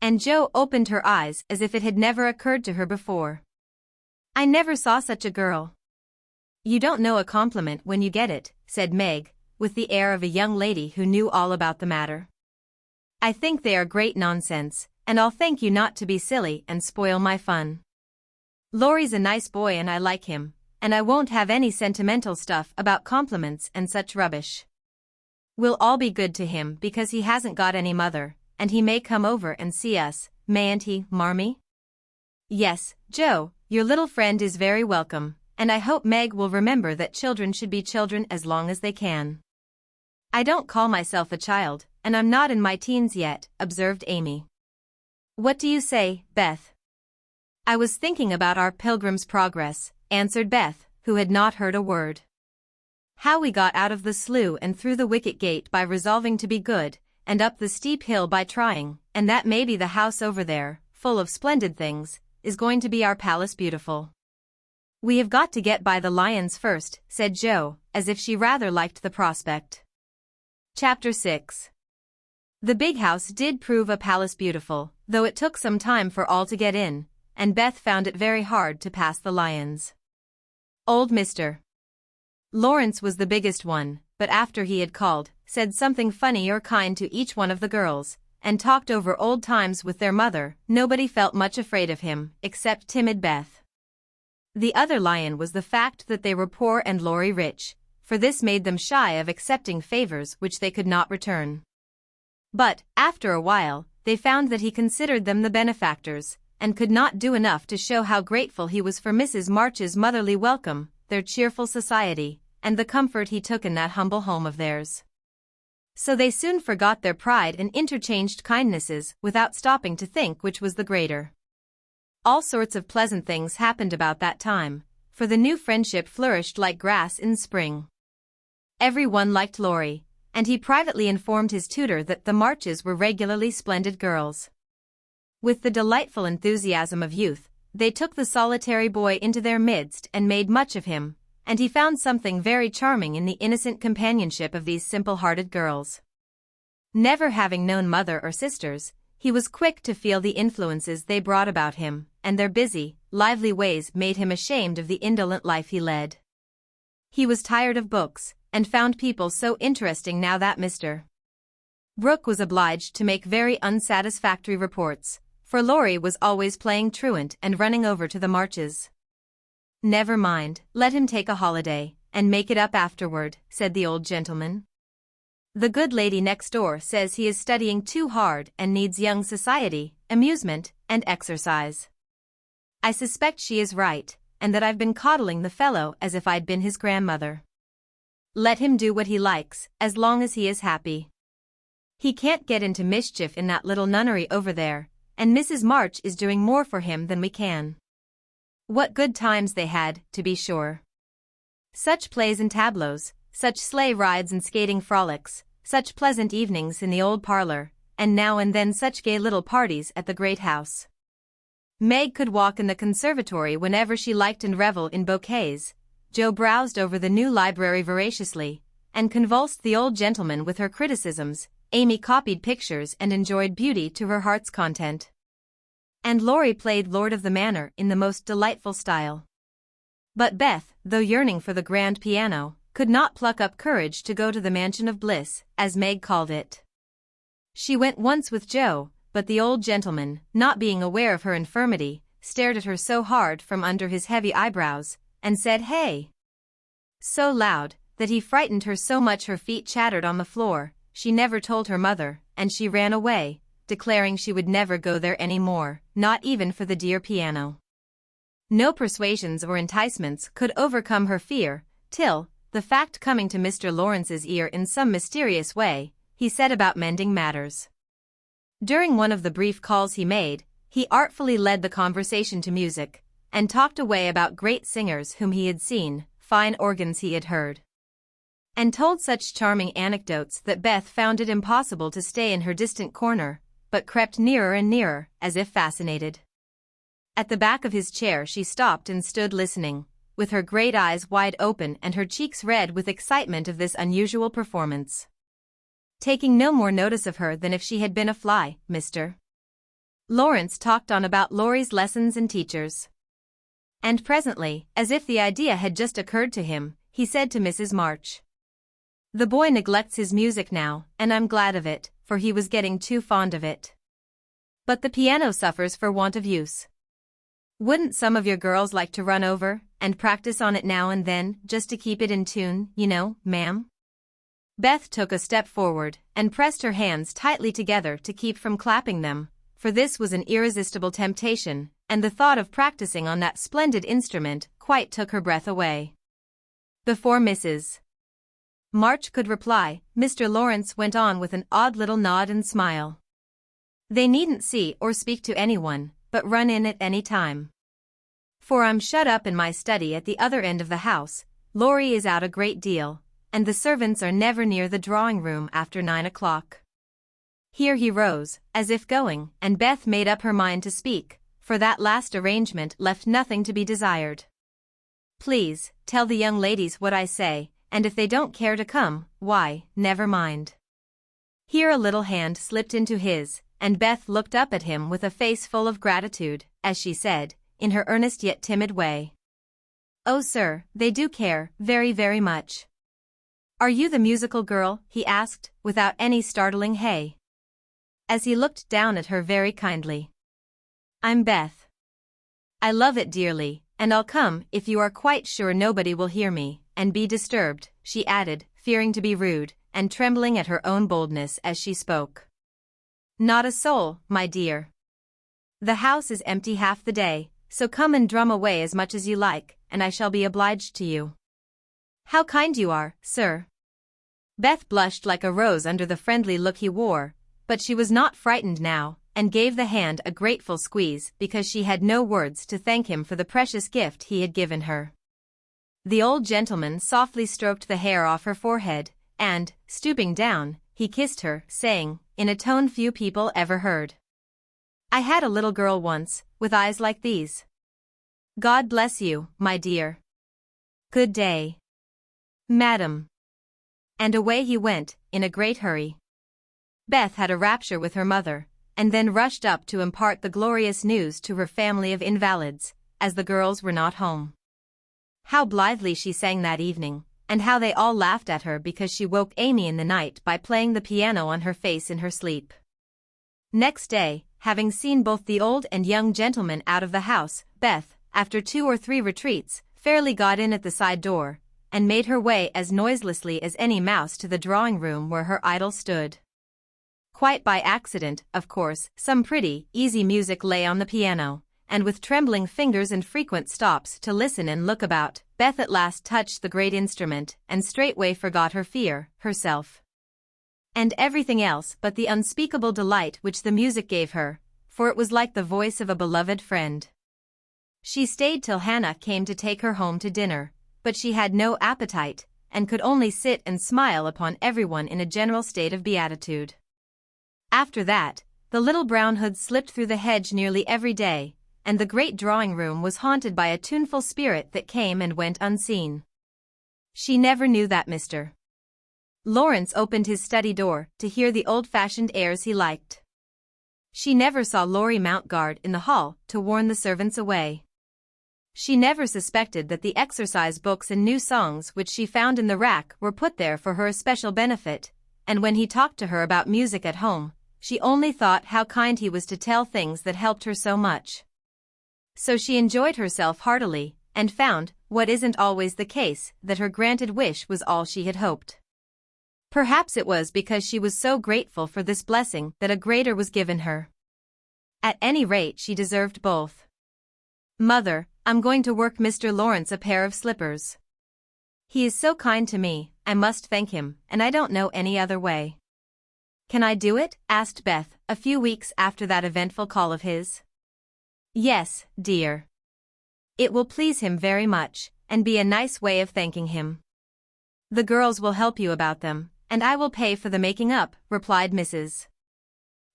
And Joe opened her eyes as if it had never occurred to her before. I never saw such a girl. You don't know a compliment when you get it, said Meg, with the air of a young lady who knew all about the matter. I think they are great nonsense, and I'll thank you not to be silly and spoil my fun. Laurie's a nice boy and I like him, and I won't have any sentimental stuff about compliments and such rubbish. We'll all be good to him because he hasn't got any mother, and he may come over and see us, mayn't he, Marmee? Yes, Joe, your little friend is very welcome, and I hope Meg will remember that children should be children as long as they can. I don't call myself a child, and I'm not in my teens yet, observed Amy. What do you say, Beth? I was thinking about our Pilgrim's Progress, answered Beth, who had not heard a word. How we got out of the slough and through the wicket gate by resolving to be good, and up the steep hill by trying, and that maybe the house over there, full of splendid things, is going to be our palace beautiful. We have got to get by the lions first, said Joe, as if she rather liked the prospect. Chapter 6. The big house did prove a palace beautiful, though it took some time for all to get in, and Beth found it very hard to pass the lions. Old Mr. Lawrence was the biggest one, but after he had called, said something funny or kind to each one of the girls, and talked over old times with their mother, nobody felt much afraid of him, except timid Beth. The other lion was the fact that they were poor and Laurie rich, for this made them shy of accepting favors which they could not return. But, after a while, they found that he considered them the benefactors, and could not do enough to show how grateful he was for Mrs. March's motherly welcome, their cheerful society, and the comfort he took in that humble home of theirs. So they soon forgot their pride and interchanged kindnesses without stopping to think which was the greater. All sorts of pleasant things happened about that time, for the new friendship flourished like grass in spring. Every one liked Laurie, and he privately informed his tutor that the Marches were regularly splendid girls. With the delightful enthusiasm of youth, they took the solitary boy into their midst and made much of him, and he found something very charming in the innocent companionship of these simple-hearted girls. Never having known mother or sisters, he was quick to feel the influences they brought about him, and their busy, lively ways made him ashamed of the indolent life he led. He was tired of books, and found people so interesting now that Mr. Brooke was obliged to make very unsatisfactory reports, for Laurie was always playing truant and running over to the Marches. Never mind, let him take a holiday, and make it up afterward, said the old gentleman. The good lady next door says he is studying too hard and needs young society, amusement, and exercise. I suspect she is right, and that I've been coddling the fellow as if I'd been his grandmother. Let him do what he likes, as long as he is happy. He can't get into mischief in that little nunnery over there, and Mrs. March is doing more for him than we can. What good times they had, to be sure. Such plays and tableaux, such sleigh rides and skating frolics, such pleasant evenings in the old parlor, and now and then such gay little parties at the great house. Meg could walk in the conservatory whenever she liked and revel in bouquets. Joe browsed over the new library voraciously, and convulsed the old gentleman with her criticisms. Amy copied pictures and enjoyed beauty to her heart's content. And Laurie played Lord of the Manor in the most delightful style. But Beth, though yearning for the grand piano, could not pluck up courage to go to the mansion of bliss, as Meg called it. She went once with Joe, but the old gentleman, not being aware of her infirmity, stared at her so hard from under his heavy eyebrows, and said "Hey!" so loud, that he frightened her so much her feet chattered on the floor. She never told her mother, and she ran away, declaring she would never go there any more, not even for the dear piano. No persuasions or enticements could overcome her fear, till, the fact coming to Mr. Lawrence's ear in some mysterious way, he set about mending matters. During one of the brief calls he made, he artfully led the conversation to music, and talked away about great singers whom he had seen, fine organs he had heard, and told such charming anecdotes that Beth found it impossible to stay in her distant corner, but crept nearer and nearer, as if fascinated. At the back of his chair she stopped and stood listening, with her great eyes wide open and her cheeks red with excitement of this unusual performance. Taking no more notice of her than if she had been a fly, Mr. Lawrence talked on about Laurie's lessons and teachers. And presently, as if the idea had just occurred to him, he said to Mrs. March, "The boy neglects his music now, and I'm glad of it, for he was getting too fond of it. But the piano suffers for want of use. Wouldn't some of your girls like to run over and practice on it now and then, just to keep it in tune, you know, ma'am?" Beth took a step forward and pressed her hands tightly together to keep from clapping them, for this was an irresistible temptation, and the thought of practicing on that splendid instrument quite took her breath away. Before Mrs. March could reply, Mr. Lawrence went on with an odd little nod and smile. "They needn't see or speak to anyone, but run in at any time. For I'm shut up in my study at the other end of the house. Laurie is out a great deal, and the servants are never near the drawing room after 9 o'clock. Here he rose, as if going, and Beth made up her mind to speak, for that last arrangement left nothing to be desired. "Please, tell the young ladies what I say, and if they don't care to come, why, never mind." Here a little hand slipped into his, and Beth looked up at him with a face full of gratitude, as she said, in her earnest yet timid way, "Oh, sir, they do care, very, very much." "Are you the musical girl?" he asked, without any startling hey, as he looked down at her very kindly. "I'm Beth. I love it dearly, and I'll come if you are quite sure nobody will hear me, and be disturbed," she added, fearing to be rude, and trembling at her own boldness as she spoke. "Not a soul, my dear. The house is empty half the day, so come and drum away as much as you like, and I shall be obliged to you." "How kind you are, sir." Beth blushed like a rose under the friendly look he wore, but she was not frightened now, and gave the hand a grateful squeeze because she had no words to thank him for the precious gift he had given her. The old gentleman softly stroked the hair off her forehead, and, stooping down, he kissed her, saying, in a tone few people ever heard, "I had a little girl once, with eyes like these. God bless you, my dear. Good day, madam." And away he went, in a great hurry. Beth had a rapture with her mother, and then rushed up to impart the glorious news to her family of invalids, as the girls were not home. How blithely she sang that evening, and how they all laughed at her because she woke Amy in the night by playing the piano on her face in her sleep. Next day, having seen both the old and young gentlemen out of the house, Beth, after 2 or 3 retreats, fairly got in at the side door, and made her way as noiselessly as any mouse to the drawing-room where her idol stood. Quite by accident, of course, some pretty, easy music lay on the piano, and with trembling fingers and frequent stops to listen and look about, Beth at last touched the great instrument, and straightway forgot her fear, herself, and everything else but the unspeakable delight which the music gave her, for it was like the voice of a beloved friend. She stayed till Hannah came to take her home to dinner, but she had no appetite, and could only sit and smile upon everyone in a general state of beatitude. After that, the little brown hood slipped through the hedge nearly every day, and the great drawing-room was haunted by a tuneful spirit that came and went unseen. She never knew that Mr. Lawrence opened his study door to hear the old-fashioned airs he liked. She never saw Laurie mount guard in the hall to warn the servants away. She never suspected that the exercise books and new songs which she found in the rack were put there for her especial benefit, and when he talked to her about music at home, she only thought how kind he was to tell things that helped her so much. So she enjoyed herself heartily, and found, what isn't always the case, that her granted wish was all she had hoped. Perhaps it was because she was so grateful for this blessing that a greater was given her. At any rate she deserved both. Mother, I'm going to work Mr. Lawrence a pair of slippers. He is so kind to me, I must thank him, and I don't know any other way. Can I do it? Asked Beth, a few weeks after that eventful call of his. Yes, dear. It will please him very much, and be a nice way of thanking him. The girls will help you about them, and I will pay for the making up, replied Mrs.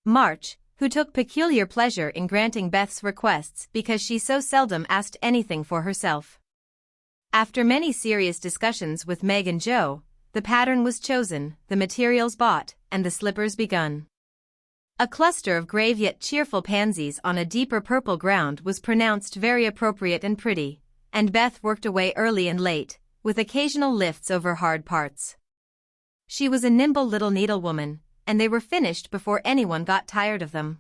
March, who took peculiar pleasure in granting Beth's requests because she so seldom asked anything for herself. After many serious discussions with Meg and Joe, the pattern was chosen, the materials bought, and the slippers begun. A cluster of grave yet cheerful pansies on a deeper purple ground was pronounced very appropriate and pretty, and Beth worked away early and late, with occasional lifts over hard parts. She was a nimble little needlewoman, and they were finished before anyone got tired of them.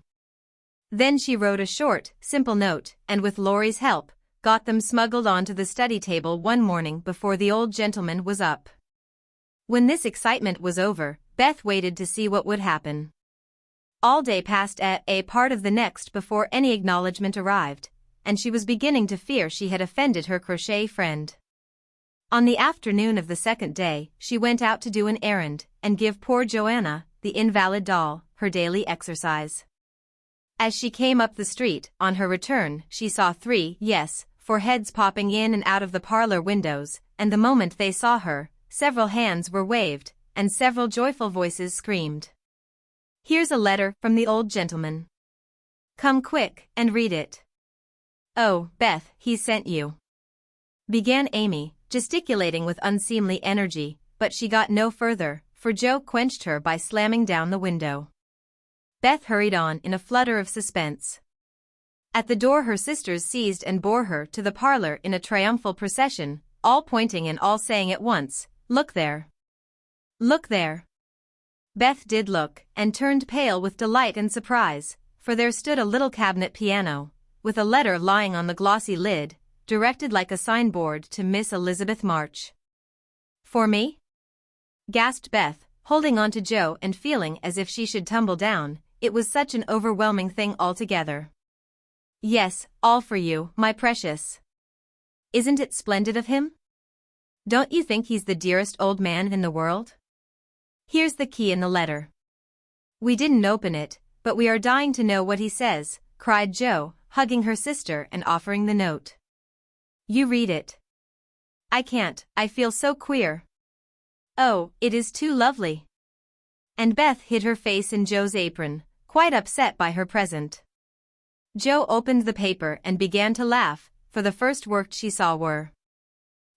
Then she wrote a short, simple note, and with Laurie's help, got them smuggled onto the study table one morning before the old gentleman was up. When this excitement was over, Beth waited to see what would happen. All day passed at a part of the next before any acknowledgement arrived, and she was beginning to fear she had offended her crochet friend. On the afternoon of the second day, she went out to do an errand, and give poor Joanna, the invalid doll, her daily exercise. As she came up the street, on her return, she saw 4 heads popping in and out of the parlor windows, and the moment they saw her, several hands were waved, and several joyful voices screamed. Here's a letter from the old gentleman. Come quick, and read it. Oh, Beth, he sent you. Began Amy, gesticulating with unseemly energy, but she got no further, for Joe quenched her by slamming down the window. Beth hurried on in a flutter of suspense. At the door her sisters seized and bore her to the parlor in a triumphal procession, all pointing and all saying at once, Look there. Look there. Beth did look, and turned pale with delight and surprise, for there stood a little cabinet piano, with a letter lying on the glossy lid, directed like a signboard to Miss Elizabeth March. For me? Gasped Beth, holding on to Joe and feeling as if she should tumble down, it was such an overwhelming thing altogether. Yes, all for you, my precious. Isn't it splendid of him? Don't you think he's the dearest old man in the world? Here's the key in the letter. We didn't open it, but we are dying to know what he says, cried Joe, hugging her sister and offering the note. You read it. I can't, I feel so queer. Oh, it is too lovely. And Beth hid her face in Joe's apron, quite upset by her present. Joe opened the paper and began to laugh, for the first words she saw were,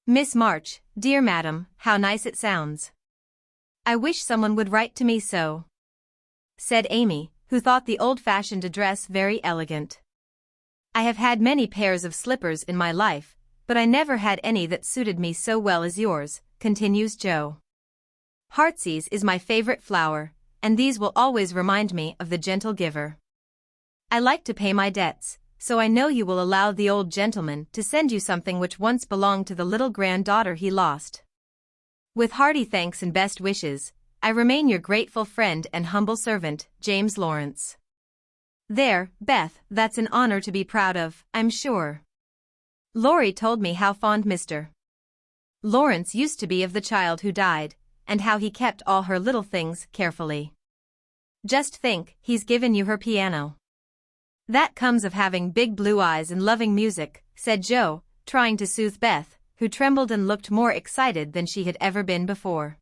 Miss March, dear madam, how nice it sounds. I wish someone would write to me so, said Amy, who thought the old-fashioned address very elegant. I have had many pairs of slippers in my life, but I never had any that suited me so well as yours, continues Joe. Heartsease is my favorite flower, and these will always remind me of the gentle giver. I like to pay my debts, so I know you will allow the old gentleman to send you something which once belonged to the little granddaughter he lost. With hearty thanks and best wishes, I remain your grateful friend and humble servant, James Lawrence. There, Beth, that's an honor to be proud of, I'm sure. Laurie told me how fond Mr. Lawrence used to be of the child who died, and how he kept all her little things carefully. Just think, he's given you her piano. That comes of having big blue eyes and loving music, said Joe, trying to soothe Beth, who trembled and looked more excited than she had ever been before.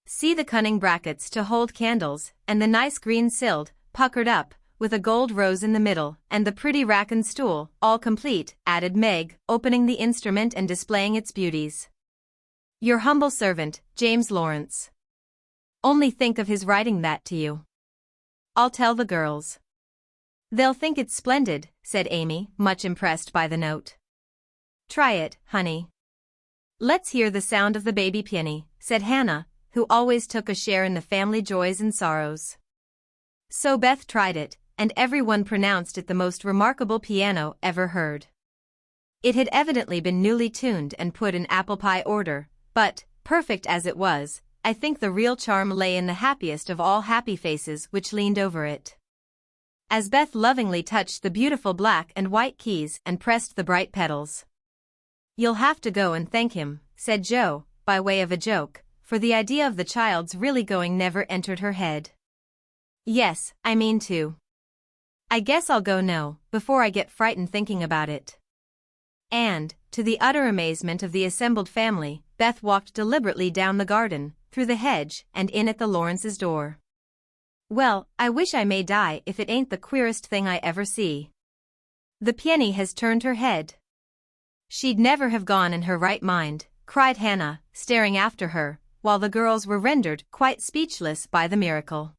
See the cunning brackets to hold candles, and the nice green silled, puckered up, with a gold rose in the middle, and the pretty rack and stool, all complete, added Meg, opening the instrument and displaying its beauties. Your humble servant, James Lawrence. Only think of his writing that to you. I'll tell the girls. They'll think it's splendid, said Amy, much impressed by the note. Try it, honey. Let's hear the sound of the baby piano, said Hannah, who always took a share in the family joys and sorrows. So Beth tried it, and everyone pronounced it the most remarkable piano ever heard. It had evidently been newly tuned and put in apple pie order, but, perfect as it was, I think the real charm lay in the happiest of all happy faces which leaned over it. as Beth lovingly touched the beautiful black and white keys and pressed the bright petals. "You'll have to go and thank him," said Joe, by way of a joke, for the idea of the child's really going never entered her head. "Yes, I mean to. I guess I'll go now, before I get frightened thinking about it." And, to the utter amazement of the assembled family, Beth walked deliberately down the garden, through the hedge, and in at the Lawrences' door. "Well, I wish I may die if it ain't the queerest thing I ever see. The pienny has turned her head. She'd never have gone in her right mind," cried Hannah, staring after her, while the girls were rendered quite speechless by the miracle.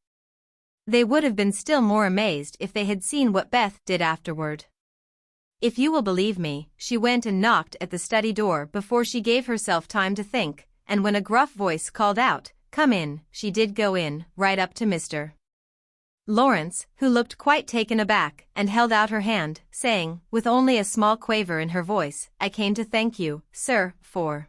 They would have been still more amazed if they had seen what Beth did afterward. If you will believe me, she went and knocked at the study door before she gave herself time to think, and when a gruff voice called out, "Come in," she did go in, right up to Mr. Lawrence, who looked quite taken aback and held out her hand, saying, with only a small quaver in her voice, "I came to thank you, sir, for—"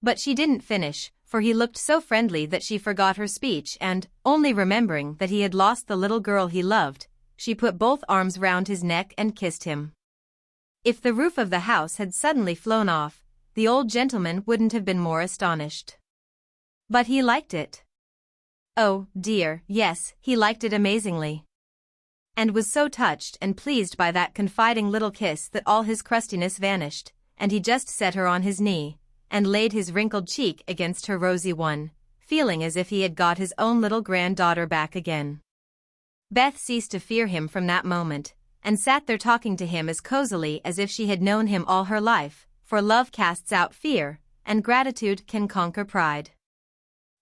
But she didn't finish, for he looked so friendly that she forgot her speech and, only remembering that he had lost the little girl he loved, she put both arms round his neck and kissed him. If the roof of the house had suddenly flown off, the old gentleman wouldn't have been more astonished. But he liked it. Oh, dear, yes, he liked it amazingly. And was so touched and pleased by that confiding little kiss that all his crustiness vanished, and he just set her on his knee, and laid his wrinkled cheek against her rosy one, feeling as if he had got his own little granddaughter back again. Beth ceased to fear him from that moment, and sat there talking to him as cozily as if she had known him all her life, for love casts out fear, and gratitude can conquer pride.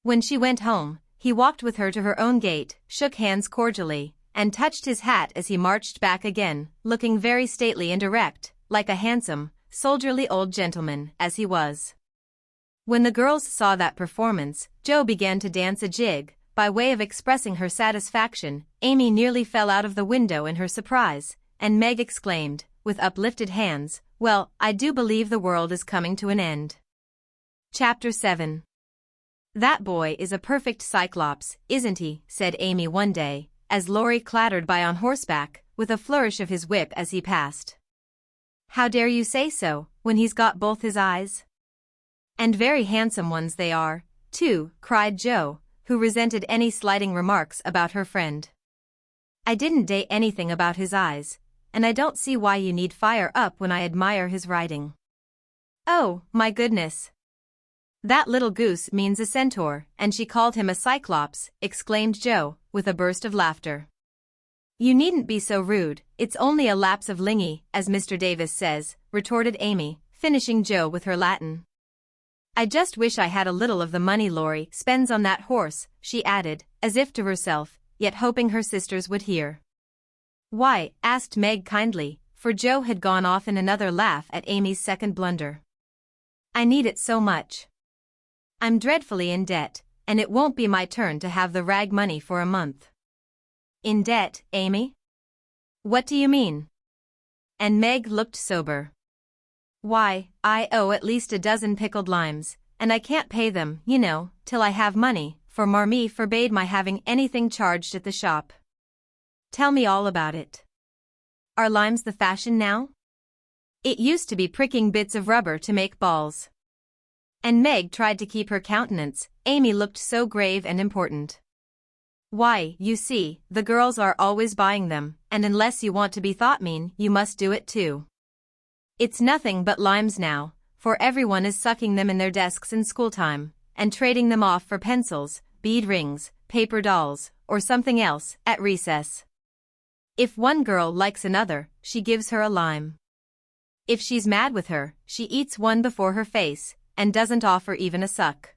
When she went home, he walked with her to her own gate, shook hands cordially, and touched his hat as he marched back again, looking very stately and erect, like a handsome, soldierly old gentleman, as he was. When the girls saw that performance, Joe began to dance a jig. By way of expressing her satisfaction, Amy nearly fell out of the window in her surprise, and Meg exclaimed, with uplifted hands, "Well, I do believe the world is coming to an end." Chapter 7. "That boy is a perfect cyclops, isn't he?" said Amy one day, as Laurie clattered by on horseback, with a flourish of his whip as he passed. "How dare you say so, when he's got both his eyes? And very handsome ones they are, too," cried Joe, who resented any slighting remarks about her friend. "I didn't say anything about his eyes, and I don't see why you need fire up when I admire his riding." "Oh, my goodness! That little goose means a centaur, and she called him a cyclops," exclaimed Joe, with a burst of laughter. "You needn't be so rude, it's only a lapse of lingy, as Mr. Davis says," retorted Amy, finishing Joe with her Latin. "I just wish I had a little of the money Laurie spends on that horse," she added, as if to herself, yet hoping her sisters would hear. "Why?" asked Meg kindly, for Joe had gone off in another laugh at Amy's second blunder. "I need it so much. I'm dreadfully in debt, and it won't be my turn to have the rag money for a month." "In debt, Amy? What do you mean?" And Meg looked sober. "Why, I owe at least a dozen pickled limes, and I can't pay them, you know, till I have money, for Marmee forbade my having anything charged at the shop." "Tell me all about it. Are limes the fashion now? It used to be pricking bits of rubber to make balls." And Meg tried to keep her countenance. Amy looked so grave and important. "Why, you see, the girls are always buying them, and unless you want to be thought mean, you must do it too. It's nothing but limes now, for everyone is sucking them in their desks in schooltime, and trading them off for pencils, bead rings, paper dolls, or something else, at recess. If one girl likes another, she gives her a lime. If she's mad with her, she eats one before her face, and doesn't offer even a suck.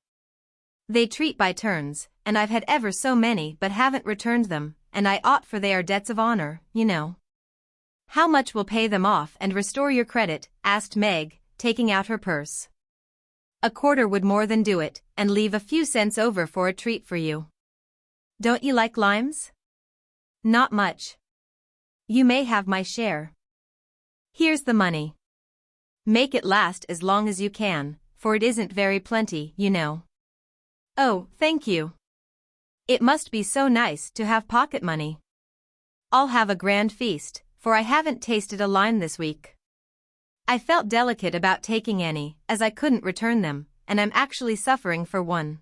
They treat by turns, and I've had ever so many but haven't returned them, and I ought, for they are debts of honor, you know." "How much will pay them off and restore your credit?" asked Meg, taking out her purse. "A quarter would more than do it, and leave a few cents over for a treat for you. Don't you like limes?" "Not much. You may have my share. Here's the money. Make it last as long as you can, for it isn't very plenty, you know." "Oh, thank you. It must be so nice to have pocket money." I'll have a grand feast, for I haven't tasted a lime this week. I felt delicate about taking any, as I couldn't return them, and I'm actually suffering for one.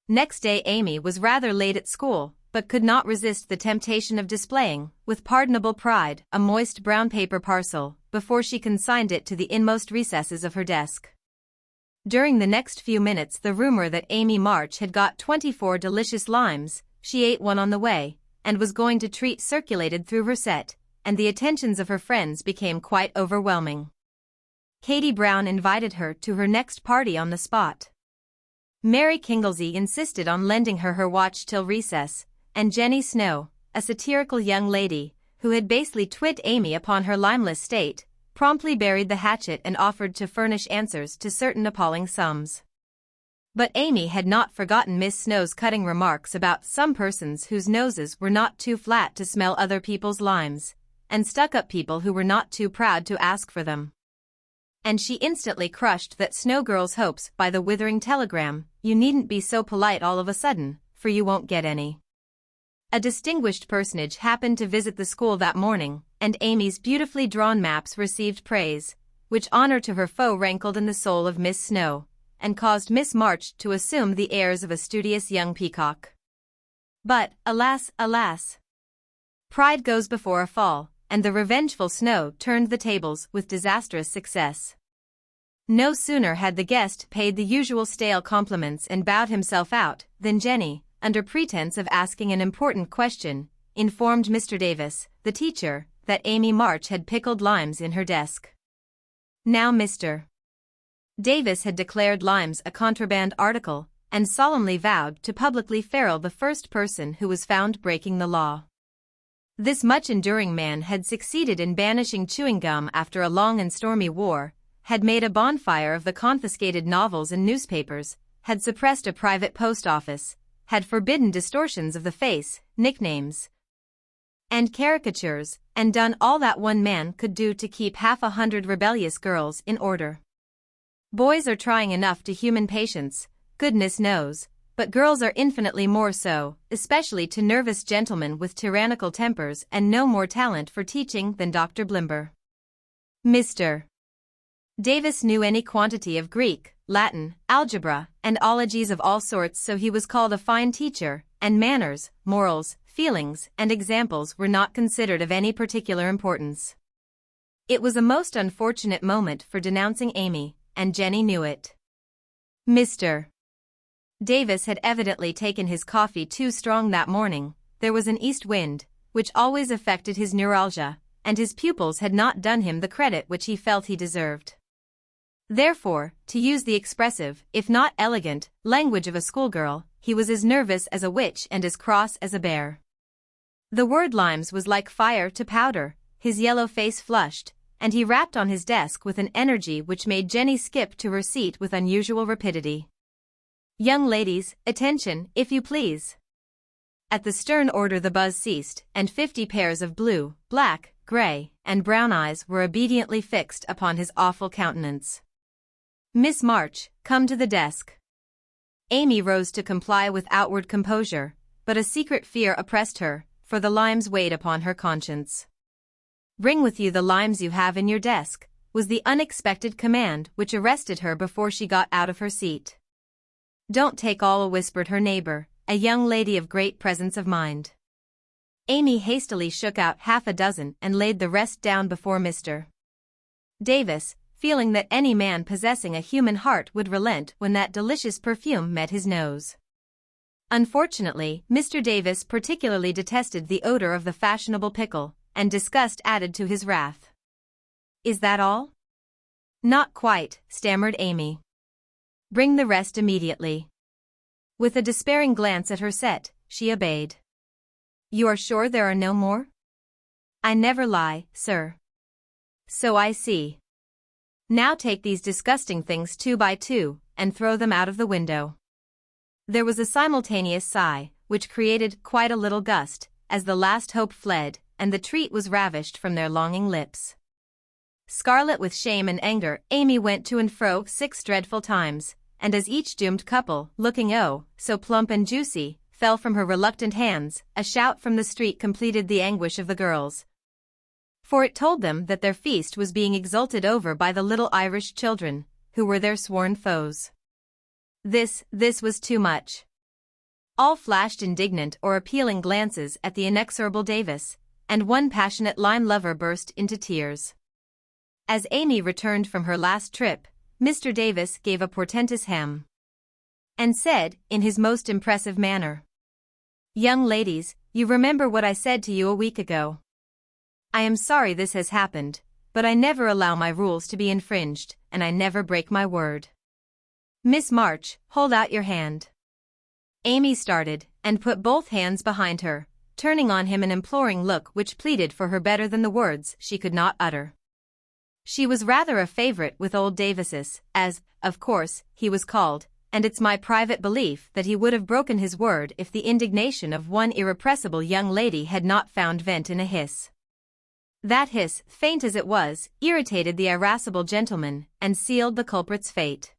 Next day Amy was rather late at school, but could not resist the temptation of displaying, with pardonable pride, a moist brown paper parcel, before she consigned it to the inmost recesses of her desk. During the next few minutes the rumor that Amy March had got 24 delicious limes, she ate one on the way, and was going to treat circulated through her set, and the attentions of her friends became quite overwhelming. Katie Brown invited her to her next party on the spot. Mary Kinglesey insisted on lending her watch till recess, and Jenny Snow, a satirical young lady, who had basely twit Amy upon her limeless state, promptly buried the hatchet and offered to furnish answers to certain appalling sums. But Amy had not forgotten Miss Snow's cutting remarks about some persons whose noses were not too flat to smell other people's limes, and stuck-up people who were not too proud to ask for them. And she instantly crushed that Snow girl's hopes by the withering telegram, "You needn't be so polite all of a sudden, for you won't get any." A distinguished personage happened to visit the school that morning, and Amy's beautifully drawn maps received praise, which honor to her foe rankled in the soul of Miss Snow, and caused Miss March to assume the airs of a studious young peacock. But, alas, alas! Pride goes before a fall, and the revengeful Snow turned the tables with disastrous success. No sooner had the guest paid the usual stale compliments and bowed himself out, than Jenny, under pretense of asking an important question, informed Mr. Davis, the teacher, that Amy March had pickled limes in her desk. Now Mr. Davis had declared limes a contraband article, and solemnly vowed to publicly ferule the first person who was found breaking the law. This much-enduring man had succeeded in banishing chewing gum after a long and stormy war, had made a bonfire of the confiscated novels and newspapers, had suppressed a private post office, had forbidden distortions of the face, nicknames, and caricatures, and done all that one man could do to keep 100 rebellious girls in order. Boys are trying enough to human patience, goodness knows, but girls are infinitely more so, especially to nervous gentlemen with tyrannical tempers and no more talent for teaching than Dr. Blimber. Mr. Davis knew any quantity of Greek, Latin, algebra, and ologies of all sorts, so he was called a fine teacher, and manners, morals, feelings, and examples were not considered of any particular importance. It was a most unfortunate moment for denouncing Amy, and Jenny knew it. Mr. Davis had evidently taken his coffee too strong that morning. There was an east wind, which always affected his neuralgia, and his pupils had not done him the credit which he felt he deserved. Therefore, to use the expressive, if not elegant, language of a schoolgirl, he was as nervous as a witch and as cross as a bear. The word limes was like fire to powder, his yellow face flushed, and he rapped on his desk with an energy which made Jenny skip to her seat with unusual rapidity. "Young ladies, attention, if you please." At the stern order the buzz ceased, and 50 pairs of blue, black, gray, and brown eyes were obediently fixed upon his awful countenance. "Miss March, come to the desk." Amy rose to comply with outward composure, but a secret fear oppressed her, for the limes weighed upon her conscience. "Bring with you the limes you have in your desk," was the unexpected command which arrested her before she got out of her seat. "Don't take all," whispered her neighbor, a young lady of great presence of mind. Amy hastily shook out 6 and laid the rest down before Mr. Davis, feeling that any man possessing a human heart would relent when that delicious perfume met his nose. Unfortunately, Mr. Davis particularly detested the odor of the fashionable pickle, and disgust added to his wrath. "Is that all?" "Not quite," stammered Amy. "Bring the rest immediately." With a despairing glance at her set, she obeyed. "You are sure there are no more?" "I never lie, sir." "So I see. Now take these disgusting things 2 by 2, and throw them out of the window." There was a simultaneous sigh, which created quite a little gust, as the last hope fled, and the treat was ravished from their longing lips. Scarlet with shame and anger, Amy went to and fro 6 dreadful times, and as each doomed couple, looking oh, so plump and juicy, fell from her reluctant hands. A shout from the street completed the anguish of the girls, for it told them that their feast was being exulted over by the little Irish children, who were their sworn foes. This was too much. All flashed indignant or appealing glances at the inexorable Davis, and one passionate line lover burst into tears. As Amy returned from her last trip, Mr. Davis gave a portentous hem, and said, in his most impressive manner, "Young ladies, you remember what I said to you a week ago. I am sorry this has happened, but I never allow my rules to be infringed, and I never break my word. Miss March, hold out your hand." Amy started, and put both hands behind her, turning on him an imploring look which pleaded for her better than the words she could not utter. She was rather a favorite with old Davises, as, of course, he was called, and it's my private belief that he would have broken his word if the indignation of one irrepressible young lady had not found vent in a hiss. That hiss, faint as it was, irritated the irascible gentleman, and sealed the culprit's fate.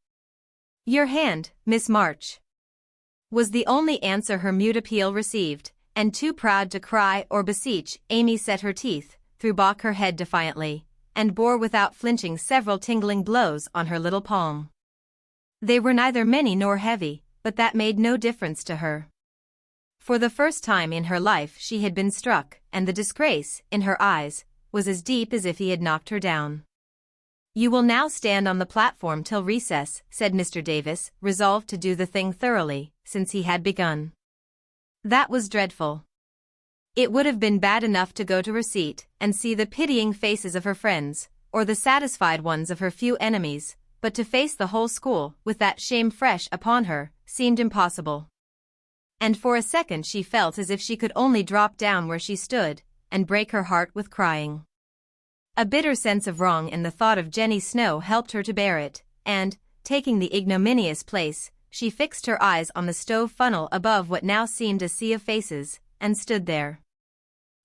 "Your hand, Miss March," was the only answer her mute appeal received, and too proud to cry or beseech, Amy set her teeth, threw back her head defiantly, and bore without flinching several tingling blows on her little palm. They were neither many nor heavy, but that made no difference to her. For the first time in her life she had been struck, and the disgrace, in her eyes, was as deep as if he had knocked her down. "You will now stand on the platform till recess," said Mr. Davis, resolved to do the thing thoroughly, since he had begun. That was dreadful. It would have been bad enough to go to her seat and see the pitying faces of her friends, or the satisfied ones of her few enemies, but to face the whole school with that shame fresh upon her seemed impossible. And for a second she felt as if she could only drop down where she stood and break her heart with crying. A bitter sense of wrong and the thought of Jenny Snow helped her to bear it, and, taking the ignominious place, she fixed her eyes on the stove funnel above what now seemed a sea of faces, and stood there,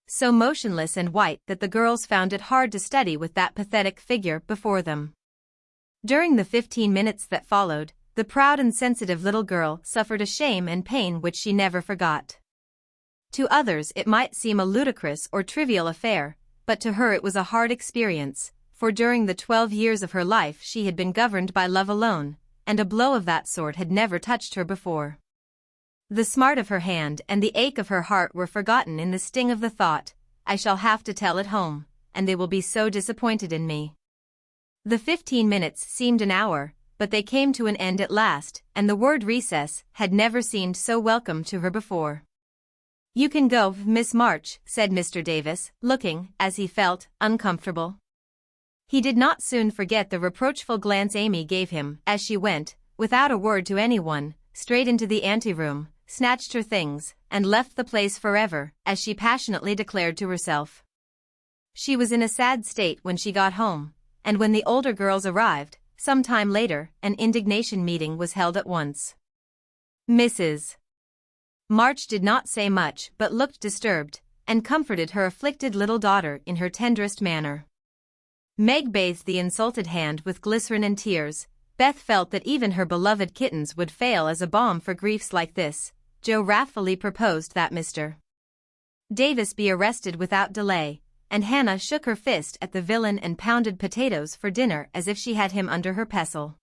so motionless and white that the girls found it hard to study with that pathetic figure before them. During the 15 minutes that followed, the proud and sensitive little girl suffered a shame and pain which she never forgot. To others it might seem a ludicrous or trivial affair, but to her it was a hard experience, for during the 12 years of her life she had been governed by love alone, and a blow of that sort had never touched her before. The smart of her hand and the ache of her heart were forgotten in the sting of the thought, "I shall have to tell it home, and they will be so disappointed in me." The 15 minutes seemed an hour, but they came to an end at last, and the word recess had never seemed so welcome to her before. "You can go, Miss March," said Mr. Davis, looking, as he felt, uncomfortable. He did not soon forget the reproachful glance Amy gave him as she went, without a word to anyone, straight into the anteroom, snatched her things, and left the place forever, as she passionately declared to herself. She was in a sad state when she got home, and when the older girls arrived, some time later, an indignation meeting was held at once. Mrs. March did not say much but looked disturbed, and comforted her afflicted little daughter in her tenderest manner. Meg bathed the insulted hand with glycerin and tears. Beth felt that even her beloved kittens would fail as a balm for griefs like this. Joe wrathfully proposed that Mr. Davis be arrested without delay, and Hannah shook her fist at the villain and pounded potatoes for dinner as if she had him under her pestle.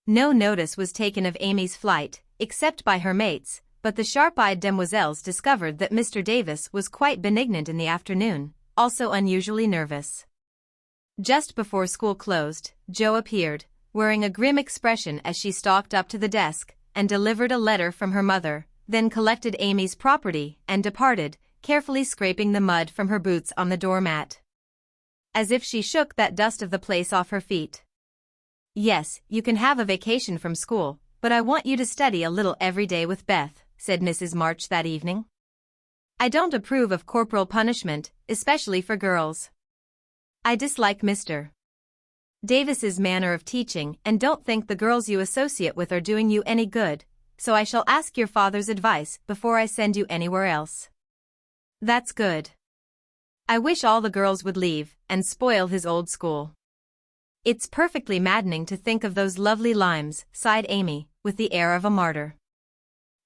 No notice was taken of Amy's flight, except by her mates, but the sharp-eyed demoiselles discovered that Mr. Davis was quite benignant in the afternoon, also unusually nervous. Just before school closed, Jo appeared, wearing a grim expression as she stalked up to the desk, and delivered a letter from her mother, then collected Amy's property and departed, carefully scraping the mud from her boots on the doormat, as if she shook that dust of the place off her feet. "Yes, you can have a vacation from school, but I want you to study a little every day with Beth," said Mrs. March that evening. "I don't approve of corporal punishment, especially for girls. I dislike Mr. Davis's manner of teaching and don't think the girls you associate with are doing you any good, so I shall ask your father's advice before I send you anywhere else." "That's good. I wish all the girls would leave and spoil his old school. It's perfectly maddening to think of those lovely limes," sighed Amy, with the air of a martyr.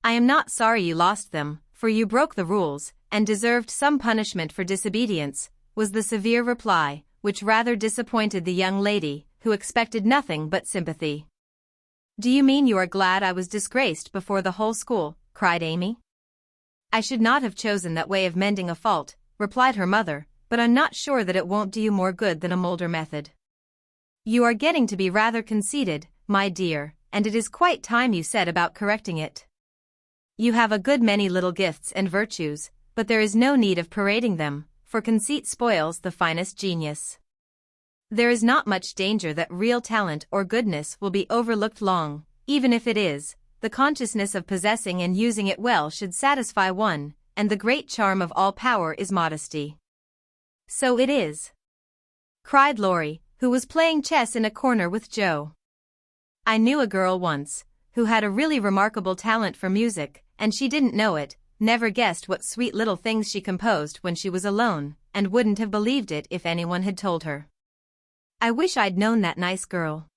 I am not sorry you lost them, for you broke the rules, and deserved some punishment for disobedience, was the severe reply, which rather disappointed the young lady, who expected nothing but sympathy. Do you mean you are glad I was disgraced before the whole school? Cried Amy. I should not have chosen that way of mending a fault, replied her mother, but I'm not sure that it won't do you more good than a milder method. You are getting to be rather conceited, my dear, and it is quite time you set about correcting it. You have a good many little gifts and virtues, but there is no need of parading them, for conceit spoils the finest genius. There is not much danger that real talent or goodness will be overlooked long, even if it is. The consciousness of possessing and using it well should satisfy one, and the great charm of all power is modesty. So it is, cried Laurie, who was playing chess in a corner with Joe. I knew a girl once, who had a really remarkable talent for music, and she didn't know it, never guessed what sweet little things she composed when she was alone, and wouldn't have believed it if anyone had told her. I wish I'd known that nice girl.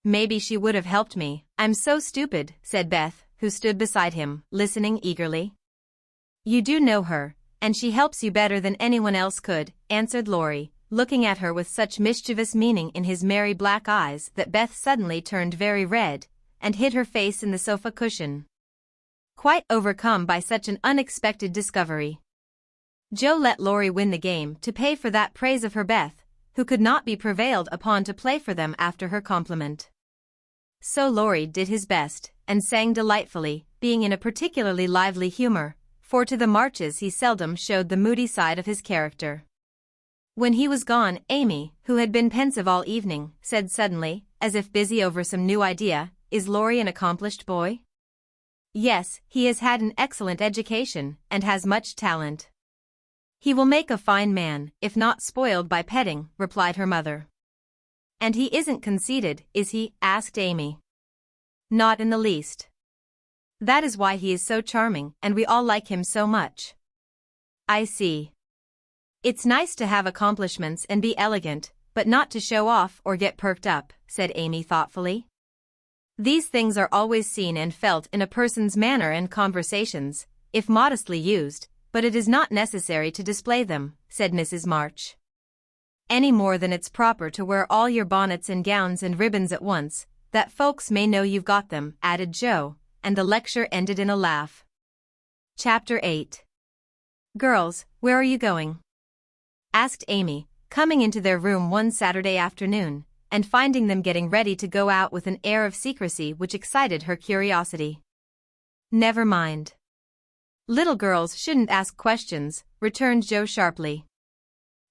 Maybe she would have helped me. I'm so stupid, said Beth, who stood beside him, listening eagerly. You do know her, and she helps you better than anyone else could, answered Laurie, looking at her with such mischievous meaning in his merry black eyes that Beth suddenly turned very red, and hid her face in the sofa cushion, quite overcome by such an unexpected discovery. Joe let Laurie win the game to pay for that praise of her Beth, who could not be prevailed upon to play for them after her compliment. So Laurie did his best, and sang delightfully, being in a particularly lively humor, for to the marches he seldom showed the moody side of his character. When he was gone, Amy, who had been pensive all evening, said suddenly, as if busy over some new idea, Is Laurie an accomplished boy? Yes, he has had an excellent education, and has much talent. He will make a fine man, if not spoiled by petting, replied her mother. And he isn't conceited, is he? Asked Amy. Not in the least. That is why he is so charming, and we all like him so much. I see. It's nice to have accomplishments and be elegant, but not to show off or get perked up, said Amy thoughtfully. These things are always seen and felt in a person's manner and conversations, if modestly used, but it is not necessary to display them, said Mrs. March. Any more than it's proper to wear all your bonnets and gowns and ribbons at once, that folks may know you've got them, added Joe, and the lecture ended in a laugh. Chapter 8. Girls, where are you going? Asked Amy, coming into their room one Saturday afternoon, and finding them getting ready to go out with an air of secrecy which excited her curiosity. Never mind. Little girls shouldn't ask questions, returned Joe sharply.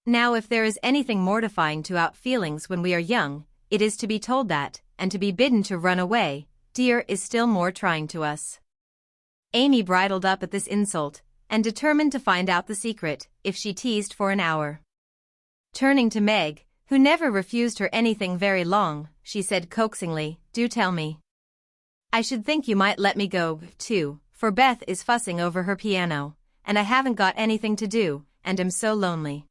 Now if there is anything mortifying to our feelings when we are young, it is to be told that, and to be bidden to run away, dear, is still more trying to us. Amy bridled up at this insult, and determined to find out the secret, if she teased for an hour. Turning to Meg, who never refused her anything very long, she said coaxingly, Do tell me. I should think you might let me go, too, for Beth is fussing over her piano, and I haven't got anything to do, and am so lonely.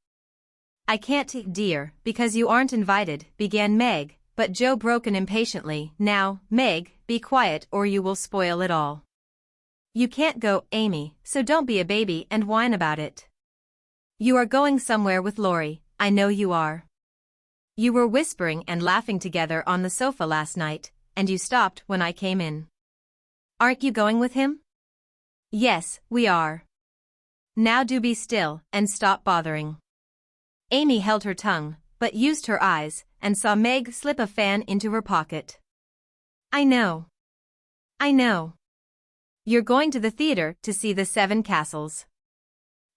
I can't, dear, because you aren't invited, began Meg, but Joe broke in impatiently, Now, Meg, be quiet or you will spoil it all. You can't go, Amy, so don't be a baby and whine about it. You are going somewhere with Laurie, I know you are. You were whispering and laughing together on the sofa last night, and you stopped when I came in. Aren't you going with him? Yes, we are. Now do be still, and stop bothering. Amy held her tongue, but used her eyes, and saw Meg slip a fan into her pocket. I know. You're going to the theater to see The Seven Castles.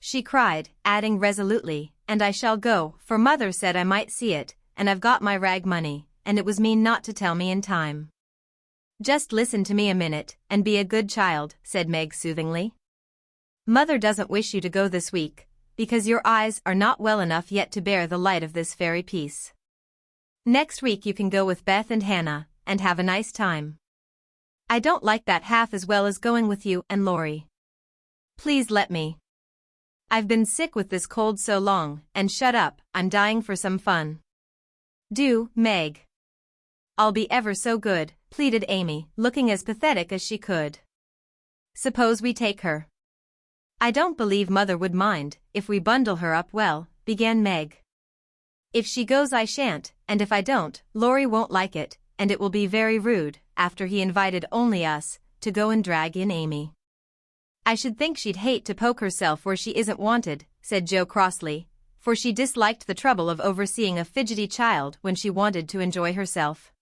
She cried, adding resolutely, and I shall go, for Mother said I might see it, and I've got my rag money, and it was mean not to tell me in time. Just listen to me a minute, and be a good child, said Meg soothingly. Mother doesn't wish you to go this week, because your eyes are not well enough yet to bear the light of this fairy piece. Next week you can go with Beth and Hannah, and have a nice time. I don't like that half as well as going with you and Laurie. Please let me. I've been sick with this cold so long, and shut up, I'm dying for some fun. Do, Meg. I'll be ever so good, pleaded Amy, looking as pathetic as she could. Suppose we take her. I don't believe Mother would mind if we bundle her up well, began Meg. If she goes I shan't, and if I don't, Laurie won't like it, and it will be very rude, after he invited only us, to go and drag in Amy. I should think she'd hate to poke herself where she isn't wanted, said Jo crossly, for she disliked the trouble of overseeing a fidgety child when she wanted to enjoy herself.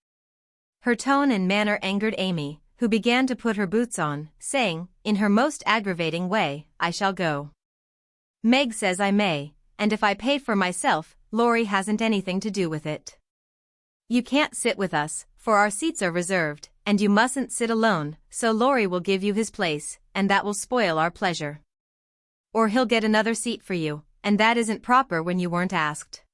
Her tone and manner angered Amy, who began to put her boots on, saying, in her most aggravating way, I shall go. Meg says I may, and if I pay for myself, Laurie hasn't anything to do with it. You can't sit with us, for our seats are reserved, and you mustn't sit alone, so Laurie will give you his place, and that will spoil our pleasure. Or he'll get another seat for you, and that isn't proper when you weren't asked.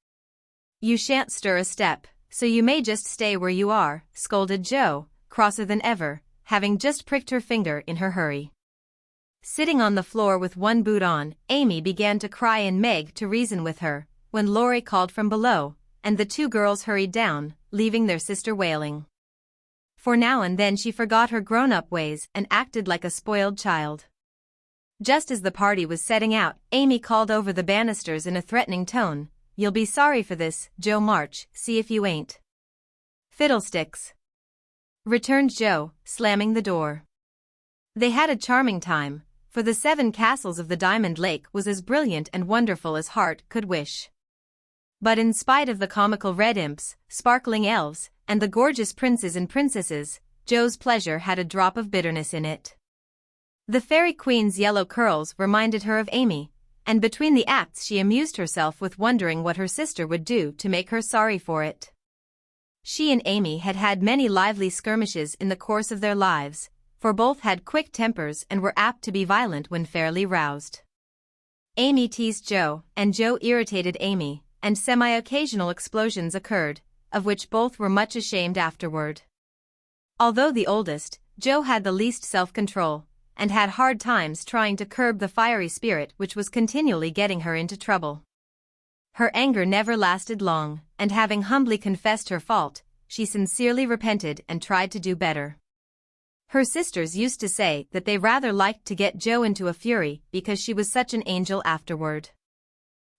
You shan't stir a step, so you may just stay where you are, scolded Jo, crosser than ever, having just pricked her finger in her hurry. Sitting on the floor with one boot on, Amy began to cry and Meg to reason with her, when Laurie called from below, and the two girls hurried down, leaving their sister wailing. For now and then she forgot her grown-up ways and acted like a spoiled child. Just as the party was setting out, Amy called over the banisters in a threatening tone, You'll be sorry for this, Jo March, see if you ain't. Fiddlesticks! Returned Jo, slamming the door. They had a charming time, for the 7 castles of the Diamond Lake was as brilliant and wonderful as heart could wish. But in spite of the comical red imps, sparkling elves, and the gorgeous princes and princesses, Jo's pleasure had a drop of bitterness in it. The Fairy Queen's yellow curls reminded her of Amy, and between the acts she amused herself with wondering what her sister would do to make her sorry for it. She and Amy had had many lively skirmishes in the course of their lives, for both had quick tempers and were apt to be violent when fairly roused. Amy teased Jo, and Jo irritated Amy, and semi-occasional explosions occurred, of which both were much ashamed afterward. Although the oldest, Jo had the least self-control, and had hard times trying to curb the fiery spirit which was continually getting her into trouble. Her anger never lasted long, and having humbly confessed her fault, she sincerely repented and tried to do better. Her sisters used to say that they rather liked to get Jo into a fury because she was such an angel afterward.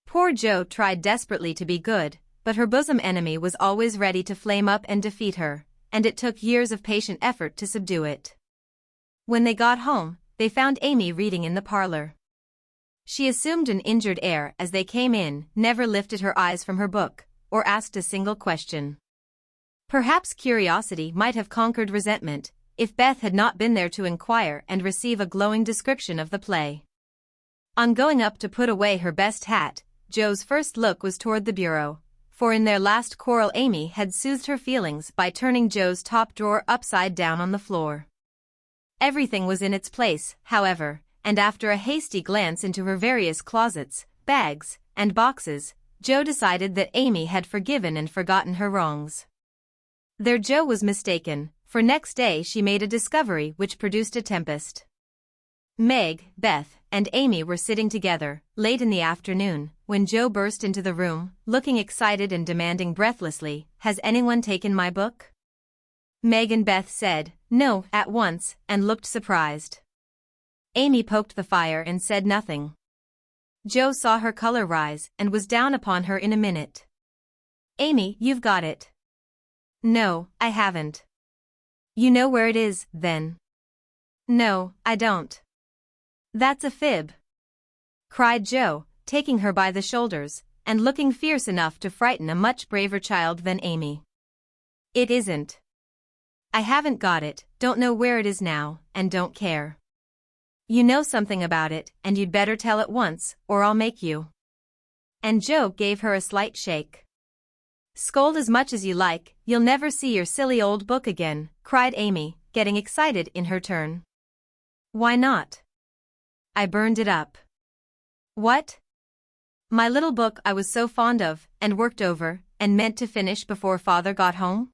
Poor Jo tried desperately to be good, but her bosom enemy was always ready to flame up and defeat her, and it took years of patient effort to subdue it. When they got home, they found Amy reading in the parlor. She assumed an injured air as they came in, never lifted her eyes from her book, or asked a single question. Perhaps curiosity might have conquered resentment, if Beth had not been there to inquire and receive a glowing description of the play. On going up to put away her best hat, Jo's first look was toward the bureau, for in their last quarrel Amy had soothed her feelings by turning Jo's top drawer upside down on the floor. Everything was in its place, however, and after a hasty glance into her various closets, bags, and boxes, Jo decided that Amy had forgiven and forgotten her wrongs. There Jo was mistaken, for next day she made a discovery which produced a tempest. Meg, Beth, and Amy were sitting together, late in the afternoon, when Jo burst into the room, looking excited and demanding breathlessly, Has anyone taken my book? Meg and Beth said, No, at once, and looked surprised. Amy poked the fire and said nothing. Jo saw her color rise and was down upon her in a minute. Amy, you've got it. No, I haven't. You know where it is, then? No, I don't. That's a fib, cried Jo, taking her by the shoulders, and looking fierce enough to frighten a much braver child than Amy. It isn't. I haven't got it, don't know where it is now, and don't care. You know something about it, and you'd better tell at once, or I'll make you. And Jo gave her a slight shake. Scold as much as you like, you'll never see your silly old book again, cried Amy, getting excited in her turn. Why not? I burned it up. What? My little book I was so fond of, and worked over, and meant to finish before Father got home?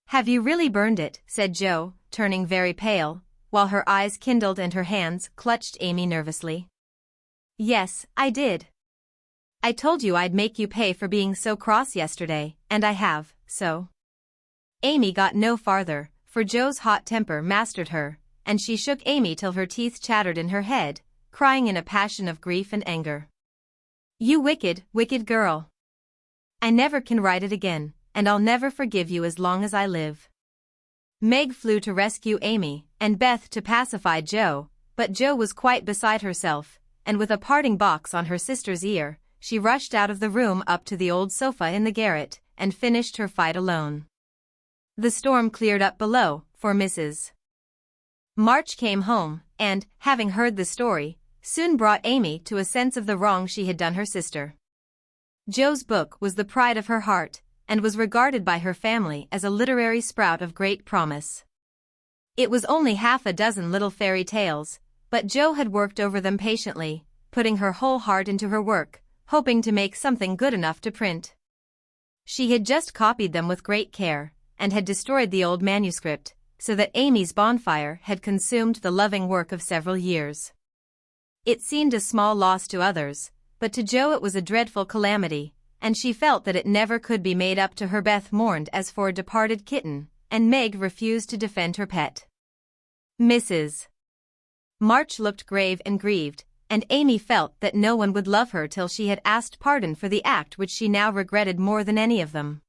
Have you really burned it? Said Jo, turning very pale, while her eyes kindled and her hands clutched Amy nervously. Yes, I did. I told you I'd make you pay for being so cross yesterday, and I have, so. Amy got no farther, for Jo's hot temper mastered her, and she shook Amy till her teeth chattered in her head, crying in a passion of grief and anger. "You wicked, wicked girl! I never can write it again, and I'll never forgive you as long as I live." Meg flew to rescue Amy, and Beth to pacify Jo, but Jo was quite beside herself, and with a parting box on her sister's ear, she rushed out of the room up to the old sofa in the garret, and finished her fight alone. The storm cleared up below, for Mrs. March came home, and, having heard the story, soon brought Amy to a sense of the wrong she had done her sister. Jo's book was the pride of her heart, and was regarded by her family as a literary sprout of great promise. It was only half a dozen little fairy tales, but Jo had worked over them patiently, putting her whole heart into her work, hoping to make something good enough to print. She had just copied them with great care, and had destroyed the old manuscript, so that Amy's bonfire had consumed the loving work of several years. It seemed a small loss to others, but to Jo it was a dreadful calamity, and she felt that it never could be made up to her. Beth mourned as for a departed kitten, and Meg refused to defend her pet. Mrs. March looked grave and grieved, and Amy felt that no one would love her till she had asked pardon for the act which she now regretted more than any of them.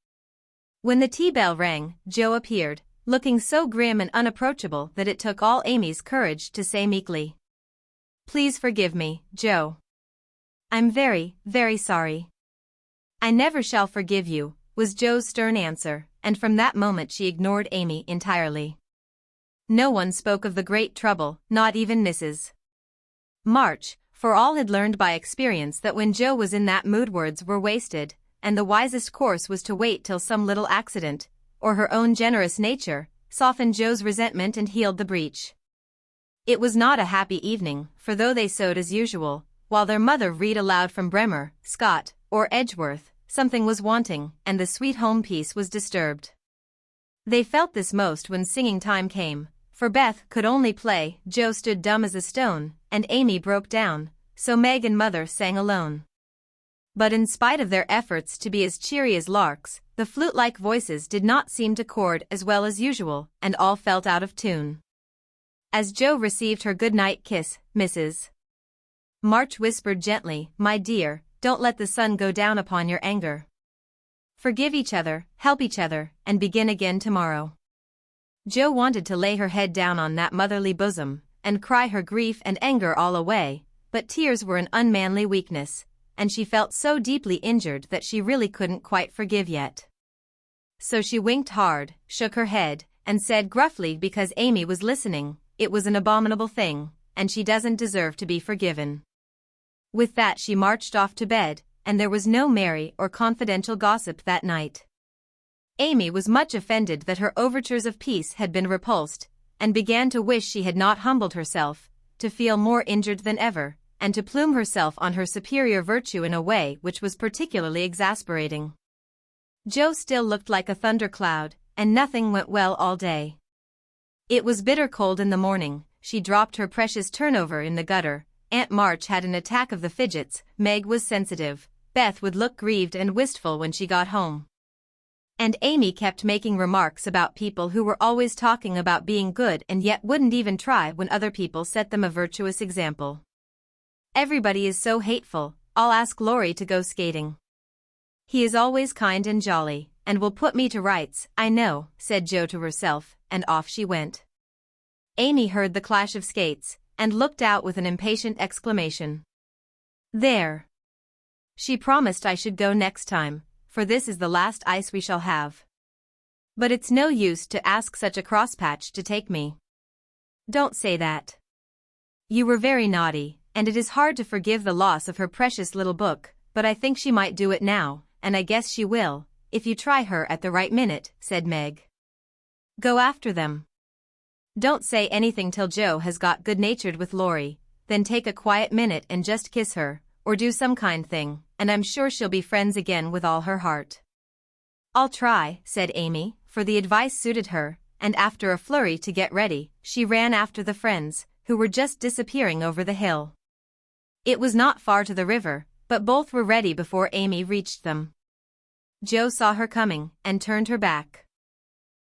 When the tea bell rang, Jo appeared, looking so grim and unapproachable that it took all Amy's courage to say meekly, "Please forgive me, Jo. I'm very, very sorry." "I never shall forgive you," was Jo's stern answer, and from that moment she ignored Amy entirely. No one spoke of the great trouble, not even Mrs. March, for all had learned by experience that when Jo was in that mood words were wasted, and the wisest course was to wait till some little accident, or her own generous nature, softened Jo's resentment and healed the breach. It was not a happy evening, for though they sewed as usual, while their mother read aloud from Bremer, Scott, or Edgeworth, something was wanting, and the sweet home peace was disturbed. They felt this most when singing time came, for Beth could only play, Jo stood dumb as a stone, and Amy broke down, so Meg and Mother sang alone. But in spite of their efforts to be as cheery as larks, the flute-like voices did not seem to chord as well as usual, and all felt out of tune. As Jo received her good-night kiss, Mrs. March whispered gently, "My dear, don't let the sun go down upon your anger. Forgive each other, help each other, and begin again tomorrow." Jo wanted to lay her head down on that motherly bosom, and cry her grief and anger all away, but tears were an unmanly weakness, and she felt so deeply injured that she really couldn't quite forgive yet. So she winked hard, shook her head, and said gruffly because Amy was listening, "It was an abominable thing, and she doesn't deserve to be forgiven." With that she marched off to bed, and there was no merry or confidential gossip that night. Amy was much offended that her overtures of peace had been repulsed, and began to wish she had not humbled herself, to feel more injured than ever, and to plume herself on her superior virtue in a way which was particularly exasperating. Jo still looked like a thundercloud, and nothing went well all day. It was bitter cold in the morning, she dropped her precious turnover in the gutter, Aunt March had an attack of the fidgets, Meg was sensitive, Beth would look grieved and wistful when she got home. And Amy kept making remarks about people who were always talking about being good and yet wouldn't even try when other people set them a virtuous example. "Everybody is so hateful, I'll ask Laurie to go skating. He is always kind and jolly, and will put me to rights, I know," said Jo to herself, and off she went. Amy heard the clash of skates, and looked out with an impatient exclamation. "There! She promised I should go next time, for this is the last ice we shall have. But it's no use to ask such a crosspatch to take me." "Don't say that. You were very naughty, and it is hard to forgive the loss of her precious little book, but I think she might do it now, and I guess she will, if you try her at the right minute," said Meg. "Go after them. Don't say anything till Jo has got good-natured with Laurie, then take a quiet minute and just kiss her, or do some kind thing, and I'm sure she'll be friends again with all her heart." "I'll try," said Amy, for the advice suited her, and after a flurry to get ready, she ran after the friends, who were just disappearing over the hill. It was not far to the river, but both were ready before Amy reached them. Jo saw her coming, and turned her back.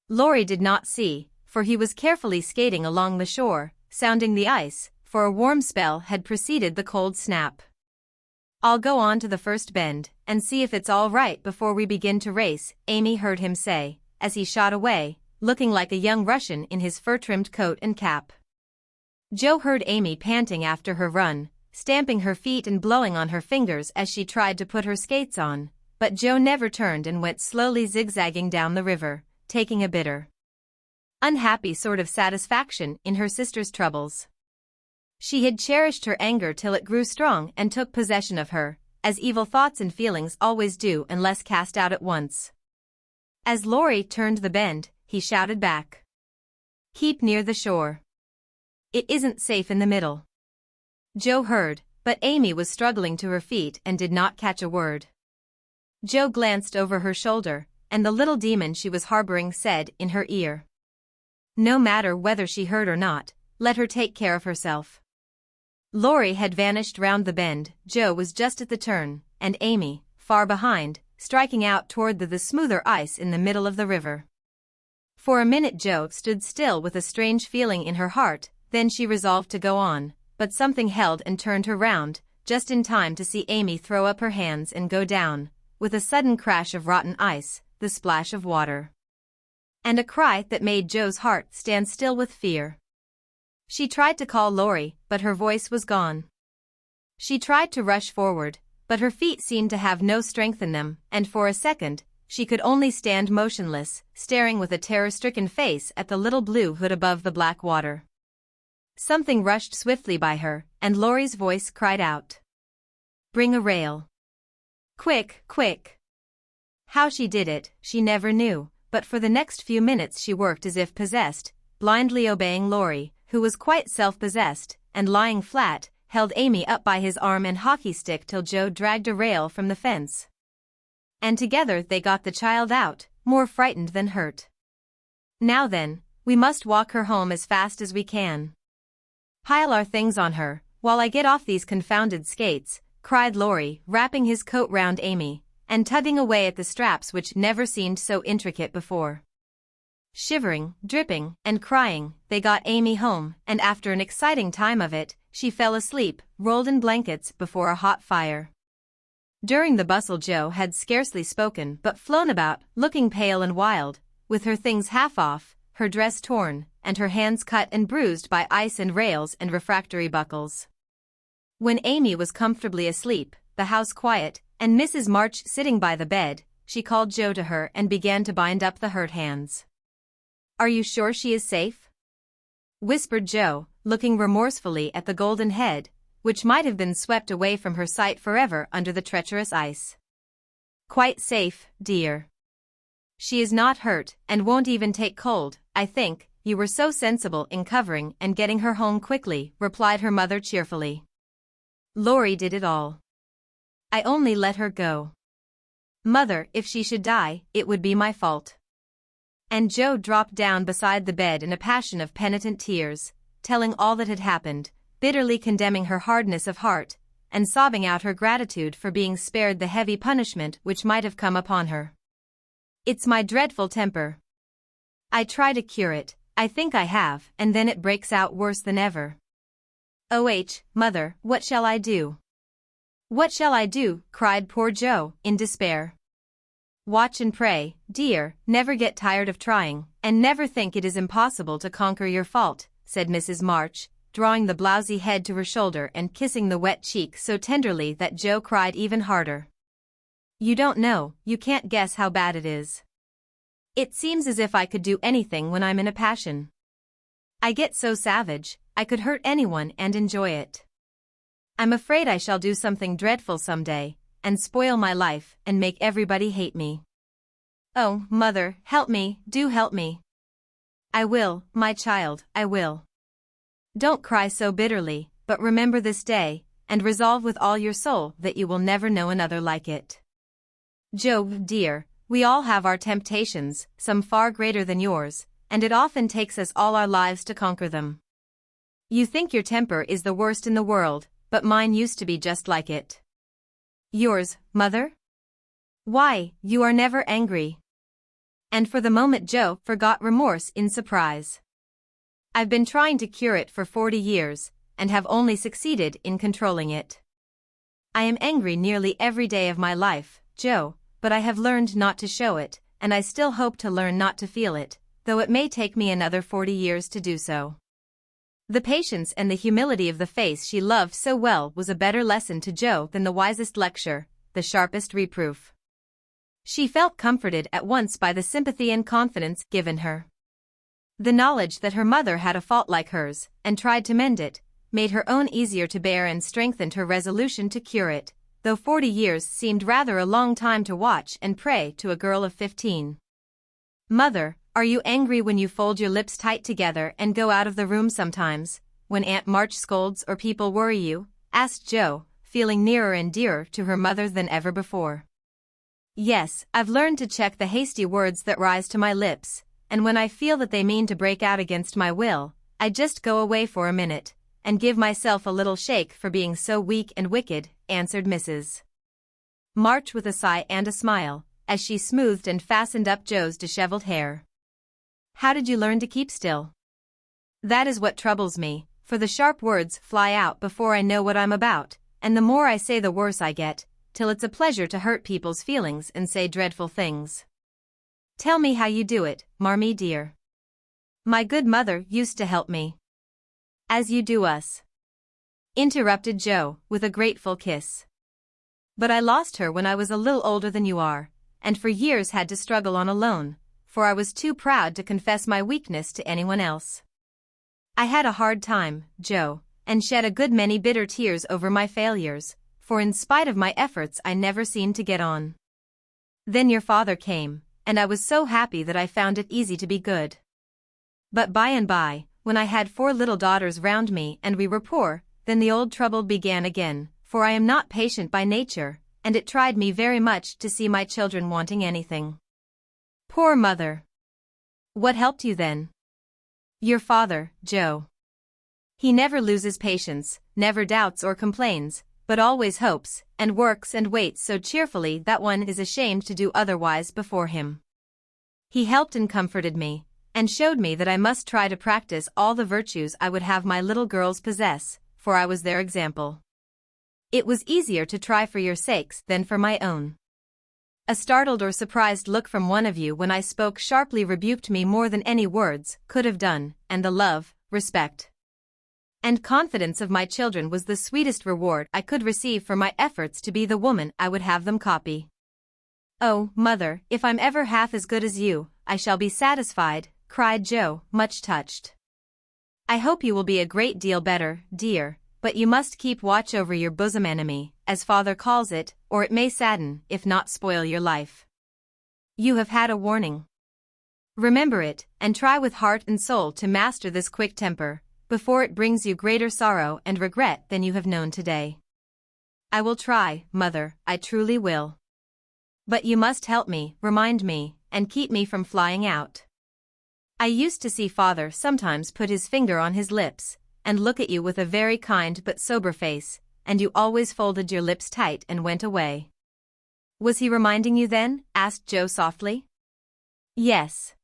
Laurie did not see, for he was carefully skating along the shore, sounding the ice, for a warm spell had preceded the cold snap. "I'll go on to the first bend, and see if it's all right before we begin to race," Amy heard him say, as he shot away, looking like a young Russian in his fur-trimmed coat and cap. Joe heard Amy panting after her run, stamping her feet and blowing on her fingers as she tried to put her skates on, but Joe never turned and went slowly zigzagging down the river, taking a bitter, unhappy sort of satisfaction in her sister's troubles. She had cherished her anger till it grew strong and took possession of her, as evil thoughts and feelings always do unless cast out at once. As Laurie turned the bend, he shouted back, "Keep near the shore. It isn't safe in the middle." Joe heard, but Amy was struggling to her feet and did not catch a word. Joe glanced over her shoulder, and the little demon she was harboring said in her ear, "No matter whether she heard or not, let her take care of herself." Laurie had vanished round the bend, Joe was just at the turn, and Amy, far behind, striking out toward the smoother ice in the middle of the river. For a minute Joe stood still with a strange feeling in her heart, then she resolved to go on, but something held and turned her round, just in time to see Amy throw up her hands and go down, with a sudden crash of rotten ice, the splash of water, and a cry that made Joe's heart stand still with fear. She tried to call Laurie, but her voice was gone. She tried to rush forward, but her feet seemed to have no strength in them, and for a second, she could only stand motionless, staring with a terror-stricken face at the little blue hood above the black water. Something rushed swiftly by her, and Laurie's voice cried out, "Bring a rail. Quick, quick." How she did it, she never knew, but for the next few minutes she worked as if possessed, blindly obeying Laurie, who was quite self-possessed, and lying flat, held Amy up by his arm and hockey stick till Joe dragged a rail from the fence. And together they got the child out, more frightened than hurt. "Now then, we must walk her home as fast as we can. Pile our things on her, while I get off these confounded skates," cried Laurie, wrapping his coat round Amy, and tugging away at the straps which never seemed so intricate before. Shivering, dripping, and crying, they got Amy home, and after an exciting time of it, she fell asleep, rolled in blankets before a hot fire. During the bustle Joe had scarcely spoken but flown about, looking pale and wild, with her things half off, her dress torn, and her hands cut and bruised by ice and rails and refractory buckles. When Amy was comfortably asleep, the house quiet, and Mrs. March sitting by the bed, she called Joe to her and began to bind up the hurt hands. "Are you sure she is safe?" whispered Joe, looking remorsefully at the golden head, which might have been swept away from her sight forever under the treacherous ice. "Quite safe, dear. She is not hurt, and won't even take cold, I think. You were so sensible in covering and getting her home quickly," replied her mother cheerfully. "Laurie did it all. I only let her go. Mother, if she should die, it would be my fault." And Joe dropped down beside the bed in a passion of penitent tears, telling all that had happened, bitterly condemning her hardness of heart, and sobbing out her gratitude for being spared the heavy punishment which might have come upon her. "It's my dreadful temper. I try to cure it, I think I have, and then it breaks out worse than ever. Mother, what shall I do? What shall I do?" cried poor Joe, in despair. "Watch and pray, dear, never get tired of trying, and never think it is impossible to conquer your fault," said Mrs. March, drawing the blousy head to her shoulder and kissing the wet cheek so tenderly that Joe cried even harder. "You don't know, you can't guess how bad it is. It seems as if I could do anything when I'm in a passion. I get so savage, I could hurt anyone and enjoy it. I'm afraid I shall do something dreadful someday, and spoil my life and make everybody hate me. Oh, Mother, help me, do help me." "I will, my child, I will. Don't cry so bitterly, but remember this day, and resolve with all your soul that you will never know another like it. Joe, dear, we all have our temptations, some far greater than yours, and it often takes us all our lives to conquer them. You think your temper is the worst in the world, but mine used to be just like it." "Yours, Mother? Why, you are never angry." And for the moment Joe forgot remorse in surprise. I've been trying to cure it for 40 years, and have only succeeded in controlling it. I am angry nearly every day of my life, Joe, but I have learned not to show it, and I still hope to learn not to feel it, though it may take me another 40 years to do so. The patience and the humility of the face she loved so well was a better lesson to Joe than the wisest lecture, the sharpest reproof. She felt comforted at once by the sympathy and confidence given her. The knowledge that her mother had a fault like hers, and tried to mend it, made her own easier to bear and strengthened her resolution to cure it, though 40 years seemed rather a long time to watch and pray to a girl of 15. "Mother, are you angry when you fold your lips tight together and go out of the room sometimes, when Aunt March scolds or people worry you?" asked Joe, feeling nearer and dearer to her mother than ever before. "Yes, I've learned to check the hasty words that rise to my lips, and when I feel that they mean to break out against my will, I just go away for a minute, and give myself a little shake for being so weak and wicked," answered Mrs. March with a sigh and a smile, as she smoothed and fastened up Joe's disheveled hair. "How did you learn to keep still?" "That is what troubles me, for the sharp words fly out before I know what I'm about, and the more I say the worse I get, till it's a pleasure to hurt people's feelings and say dreadful things." "Tell me how you do it, Marmee dear." "My good mother used to help me." "As you do us," interrupted Joe, with a grateful kiss. "But I lost her when I was a little older than you are, and for years had to struggle on alone, for I was too proud to confess my weakness to anyone else. I had a hard time, Joe, and shed a good many bitter tears over my failures, for in spite of my efforts I never seemed to get on. Then your father came, and I was so happy that I found it easy to be good. But by and by, when I had 4 little daughters round me and we were poor, then the old trouble began again, for I am not patient by nature, and it tried me very much to see my children wanting anything." "Poor mother! What helped you then?" "Your father, Joe. He never loses patience, never doubts or complains, but always hopes, and works and waits so cheerfully that one is ashamed to do otherwise before him. He helped and comforted me, and showed me that I must try to practice all the virtues I would have my little girls possess, for I was their example. It was easier to try for your sakes than for my own." A startled or surprised look from one of you when I spoke sharply rebuked me more than any words could have done, and the love, respect, and confidence of my children was the sweetest reward I could receive for my efforts to be the woman I would have them copy. "Oh, mother, if I'm ever half as good as you, I shall be satisfied," cried Joe, much touched. "I hope you will be a great deal better, dear, but you must keep watch over your bosom enemy, as father calls it, or it may sadden, if not spoil your life. You have had a warning. Remember it, and try with heart and soul to master this quick temper, before it brings you greater sorrow and regret than you have known today." "I will try, mother, I truly will. But you must help me, remind me, and keep me from flying out. I used to see father sometimes put his finger on his lips, and look at you with a very kind but sober face, and you always folded your lips tight and went away." "Was he reminding you then?" asked Joe softly. "Yes.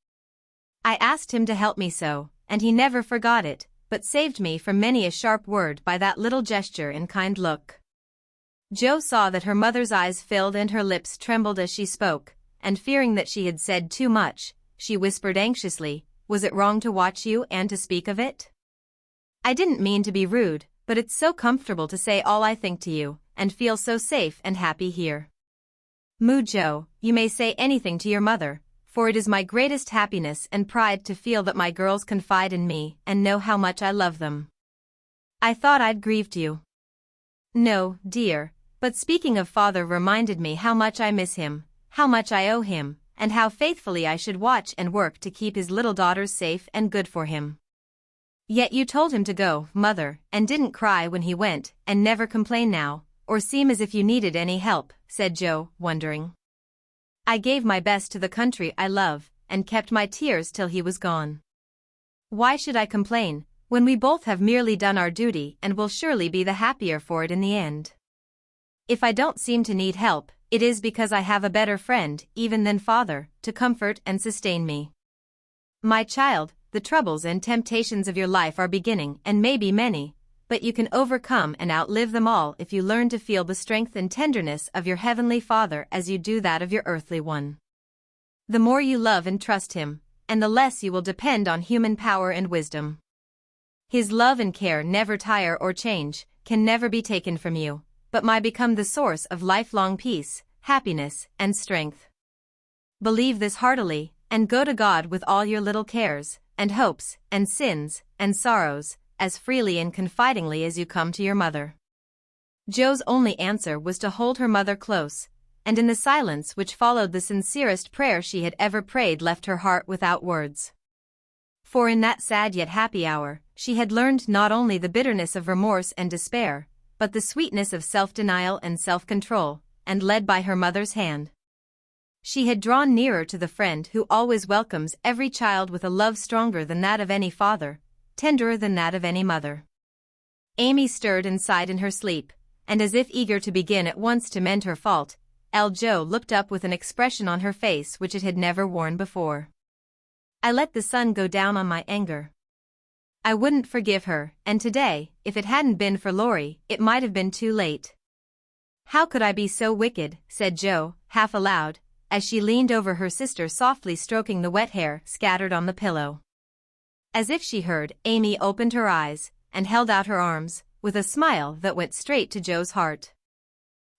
I asked him to help me so, and he never forgot it, but saved me from many a sharp word by that little gesture and kind look." Joe saw that her mother's eyes filled and her lips trembled as she spoke, and fearing that she had said too much, she whispered anxiously, "Was it wrong to watch you and to speak of it? I didn't mean to be rude, but it's so comfortable to say all I think to you, and feel so safe and happy here." "Moo Joe, you may say anything to your mother, for it is my greatest happiness and pride to feel that my girls confide in me and know how much I love them." "I thought I'd grieved you." "No, dear, but speaking of father reminded me how much I miss him, how much I owe him, and how faithfully I should watch and work to keep his little daughters safe and good for him." "Yet you told him to go, mother, and didn't cry when he went, and never complain now, or seem as if you needed any help," said Joe, wondering. "I gave my best to the country I love, and kept my tears till he was gone. Why should I complain, when we both have merely done our duty and will surely be the happier for it in the end? If I don't seem to need help, it is because I have a better friend, even than father, to comfort and sustain me." "My child, the troubles and temptations of your life are beginning and may be many, but you can overcome and outlive them all if you learn to feel the strength and tenderness of your heavenly Father as you do that of your earthly one. The more you love and trust Him, and the less you will depend on human power and wisdom. His love and care never tire or change, can never be taken from you, but may become the source of lifelong peace, happiness, and strength. Believe this heartily, and go to God with all your little cares, and hopes, and sins, and sorrows, as freely and confidingly as you come to your mother. Jo's only answer was to hold her mother close, and in the silence which followed the sincerest prayer she had ever prayed left her heart without words. For in that sad yet happy hour, she had learned not only the bitterness of remorse and despair, but the sweetness of self-denial and self-control, and led by her mother's hand, she had drawn nearer to the friend who always welcomes every child with a love stronger than that of any father, tenderer than that of any mother. Amy stirred and sighed in her sleep, and as if eager to begin at once to mend her fault, Jo looked up with an expression on her face which it had never worn before. I let the sun go down on my anger. I wouldn't forgive her, and today, if it hadn't been for Laurie, it might have been too late. How could I be so wicked, said Jo, half aloud, as she leaned over her sister softly stroking the wet hair scattered on the pillow. As if she heard, Amy opened her eyes, and held out her arms, with a smile that went straight to Jo's heart.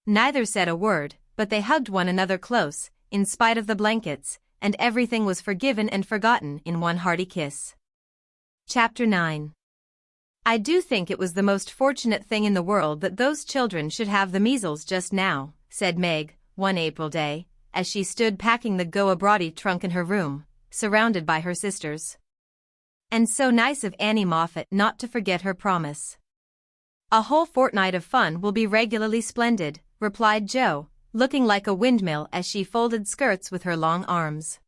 Neither said a word, but they hugged one another close, in spite of the blankets, and everything was forgiven and forgotten in one hearty kiss. Chapter 9. I do think it was the most fortunate thing in the world that those children should have the measles just now, said Meg, one April day, as she stood packing the go-abroady trunk in her room, surrounded by her sisters. And so nice of Annie Moffat not to forget her promise. A whole fortnight of fun will be regularly splendid, replied Jo, looking like a windmill as she folded skirts with her long arms.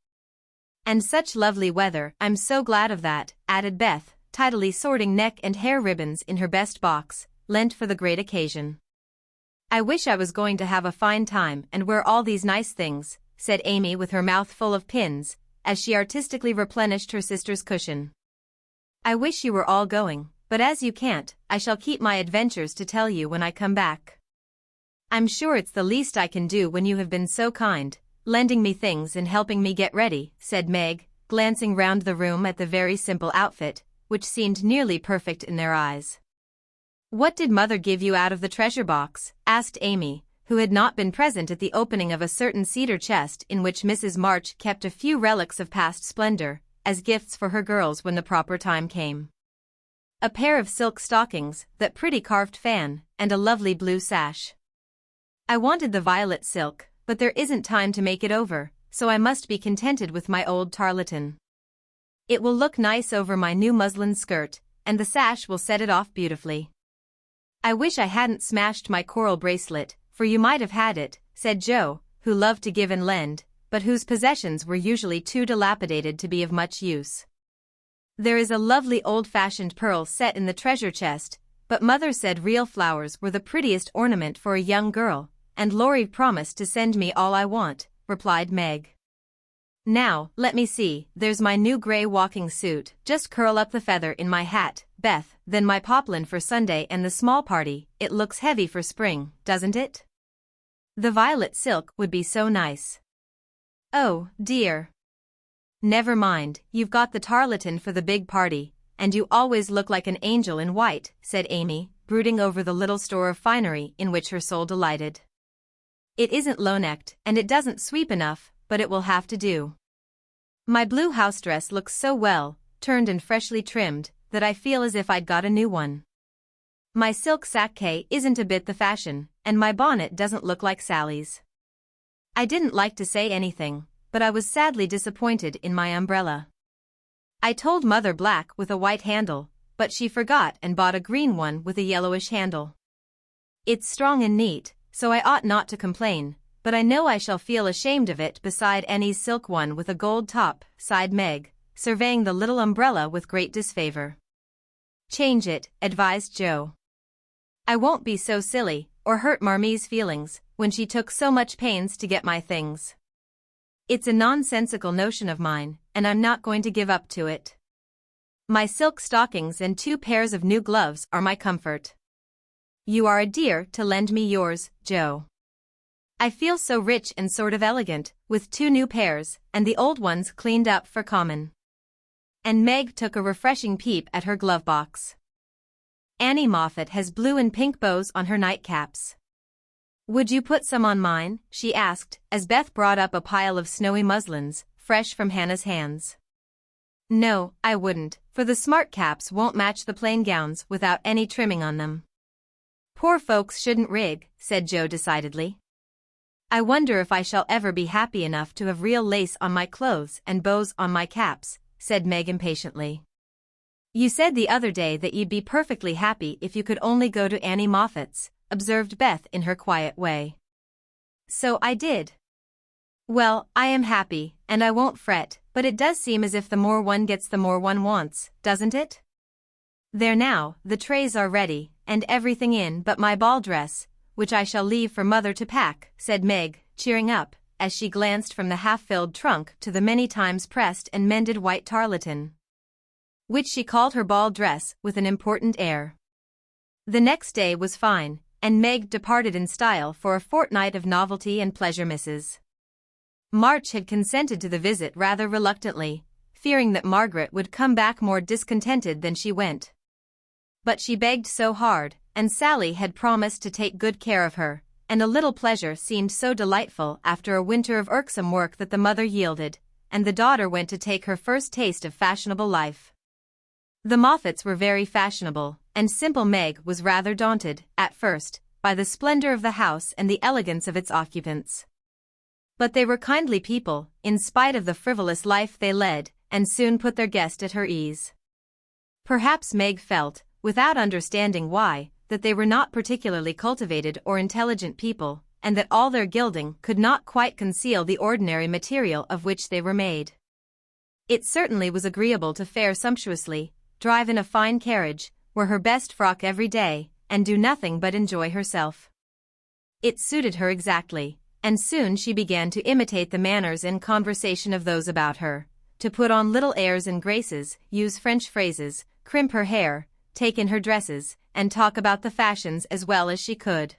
And such lovely weather, I'm so glad of that, added Beth, tidily sorting neck and hair ribbons in her best box, lent for the great occasion. I wish I was going to have a fine time and wear all these nice things, said Amy with her mouth full of pins, as she artistically replenished her sister's cushion. I wish you were all going, but as you can't, I shall keep my adventures to tell you when I come back. I'm sure it's the least I can do when you have been so kind, lending me things and helping me get ready, said Meg, glancing round the room at the very simple outfit, which seemed nearly perfect in their eyes. What did Mother give you out of the treasure box? Asked Amy, who had not been present at the opening of a certain cedar chest in which Mrs. March kept a few relics of past splendor, as gifts for her girls when the proper time came. A pair of silk stockings, that pretty carved fan, and a lovely blue sash. I wanted the violet silk, but there isn't time to make it over, so I must be contented with my old tarlatan. It will look nice over my new muslin skirt, and the sash will set it off beautifully. I wish I hadn't smashed my coral bracelet, for you might have had it, said Jo, who loved to give and lend, but whose possessions were usually too dilapidated to be of much use. There is a lovely old-fashioned pearl set in the treasure chest, but Mother said real flowers were the prettiest ornament for a young girl, and Laurie promised to send me all I want, replied Meg. Now, let me see, there's my new gray walking suit, just curl up the feather in my hat, Beth, then my poplin for Sunday and the small party, it looks heavy for spring, doesn't it? The violet silk would be so nice. Oh, dear. Never mind, you've got the tarlatan for the big party, and you always look like an angel in white, said Amy, brooding over the little store of finery in which her soul delighted. It isn't low-necked, and it doesn't sweep enough, but it will have to do. My blue house dress looks so well, turned and freshly trimmed, that I feel as if I'd got a new one. My silk sacque isn't a bit the fashion, and my bonnet doesn't look like Sally's. I didn't like to say anything, but I was sadly disappointed in my umbrella. I told Mother black with a white handle, but she forgot and bought a green one with a yellowish handle. It's strong and neat, so I ought not to complain, but I know I shall feel ashamed of it beside Annie's silk one with a gold top, sighed Meg, surveying the little umbrella with great disfavor. Change it, advised Jo. I won't be so silly, or hurt Marmee's feelings, when she took so much pains to get my things. It's a nonsensical notion of mine, and I'm not going to give up to it. My silk stockings and 2 pairs of new gloves are my comfort. You are a dear to lend me yours, Joe. I feel so rich and sort of elegant, with 2 new pairs, and the old ones cleaned up for common. And Meg took a refreshing peep at her glove box. Annie Moffat has blue and pink bows on her nightcaps. Would you put some on mine? She asked, as Beth brought up a pile of snowy muslins, fresh from Hannah's hands. No, I wouldn't, for the smart caps won't match the plain gowns without any trimming on them. Poor folks shouldn't rig, said Joe decidedly. I wonder if I shall ever be happy enough to have real lace on my clothes and bows on my caps, said Meg impatiently. You said the other day that you'd be perfectly happy if you could only go to Annie Moffat's, observed Beth in her quiet way. So I did. Well, I am happy, and I won't fret, but it does seem as if the more one gets the more one wants, doesn't it? There now, the trays are ready, and everything in but my ball dress, which I shall leave for Mother to pack, said Meg, cheering up, as she glanced from the half-filled trunk to the many times pressed and mended white tarlatan, which she called her ball dress with an important air. The next day was fine, and Meg departed in style for a fortnight of novelty and pleasure. Mrs. March had consented to the visit rather reluctantly, fearing that Margaret would come back more discontented than she went. But she begged so hard, and Sally had promised to take good care of her, and a little pleasure seemed so delightful after a winter of irksome work that the mother yielded, and the daughter went to take her first taste of fashionable life. The Moffats were very fashionable, and simple Meg was rather daunted, at first, by the splendor of the house and the elegance of its occupants. But they were kindly people, in spite of the frivolous life they led, and soon put their guest at her ease. Perhaps Meg felt, without understanding why, that they were not particularly cultivated or intelligent people, and that all their gilding could not quite conceal the ordinary material of which they were made. It certainly was agreeable to fare sumptuously, drive in a fine carriage, wear her best frock every day, and do nothing but enjoy herself. It suited her exactly, and soon she began to imitate the manners and conversation of those about her, to put on little airs and graces, use French phrases, crimp her hair, take in her dresses, and talk about the fashions as well as she could.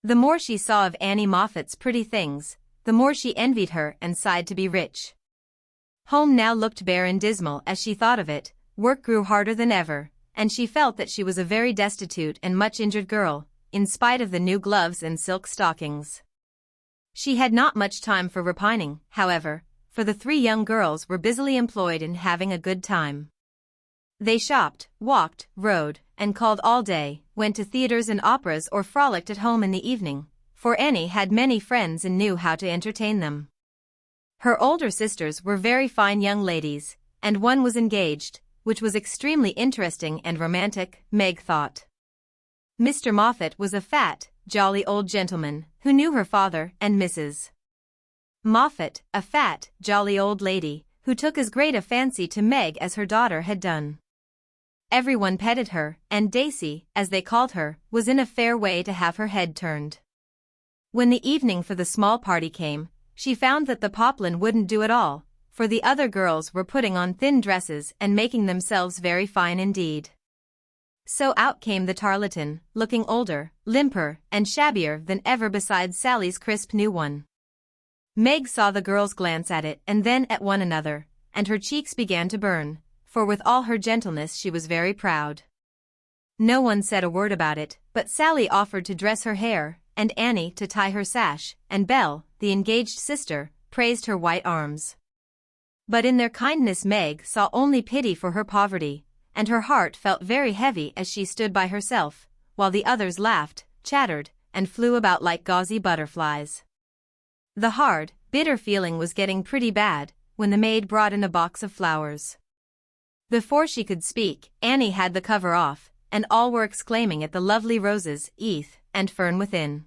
The more she saw of Annie Moffat's pretty things, the more she envied her and sighed to be rich. Home now looked bare and dismal as she thought of it, work grew harder than ever, and she felt that she was a very destitute and much injured girl, in spite of the new gloves and silk stockings. She had not much time for repining, however, for the 3 young girls were busily employed in having a good time. They shopped, walked, rode, and called all day, went to theaters and operas or frolicked at home in the evening, for Annie had many friends and knew how to entertain them. Her older sisters were very fine young ladies, and one was engaged, which was extremely interesting and romantic, Meg thought. Mr. Moffat was a fat, jolly old gentleman, who knew her father and Mrs. Moffat, a fat, jolly old lady, who took as great a fancy to Meg as her daughter had done. Everyone petted her, and Daisy, as they called her, was in a fair way to have her head turned. When the evening for the small party came, she found that the poplin wouldn't do at all, for the other girls were putting on thin dresses and making themselves very fine indeed. So out came the tarlatan, looking older, limper, and shabbier than ever beside Sally's crisp new one. Meg saw the girls glance at it and then at one another, and her cheeks began to burn, for with all her gentleness she was very proud. No one said a word about it, but Sally offered to dress her hair, and Annie to tie her sash, and Belle, the engaged sister, praised her white arms. But in their kindness Meg saw only pity for her poverty, and her heart felt very heavy as she stood by herself, while the others laughed, chattered, and flew about like gauzy butterflies. The hard, bitter feeling was getting pretty bad, when the maid brought in a box of flowers. Before she could speak, Annie had the cover off, and all were exclaiming at the lovely roses, heath, and fern within.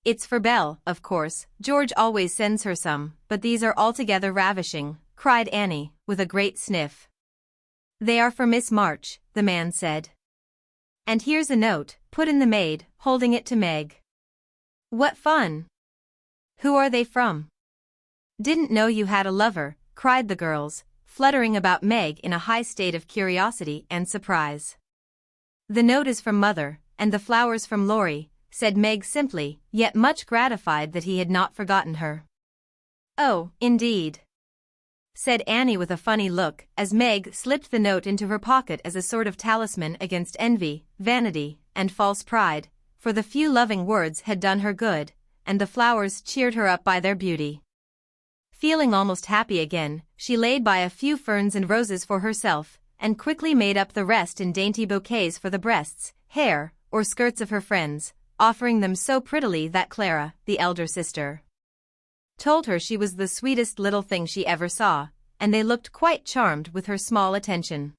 It's for Belle, of course, George always sends her some, but these are altogether ravishing, cried Annie, with a great sniff. They are for Miss March, the man said. And here's a note, put in the maid, holding it to Meg. What fun! Who are they from? Didn't know you had a lover, cried the girls, fluttering about Meg in a high state of curiosity and surprise. "The note is from Mother, and the flowers from Laurie," said Meg simply, yet much gratified that he had not forgotten her. "Oh, indeed," said Annie with a funny look, as Meg slipped the note into her pocket as a sort of talisman against envy, vanity, and false pride, for the few loving words had done her good, and the flowers cheered her up by their beauty. Feeling almost happy again, she laid by a few ferns and roses for herself, and quickly made up the rest in dainty bouquets for the breasts, hair, or skirts of her friends, offering them so prettily that Clara, the elder sister, told her she was the sweetest little thing she ever saw, and they looked quite charmed with her small attention.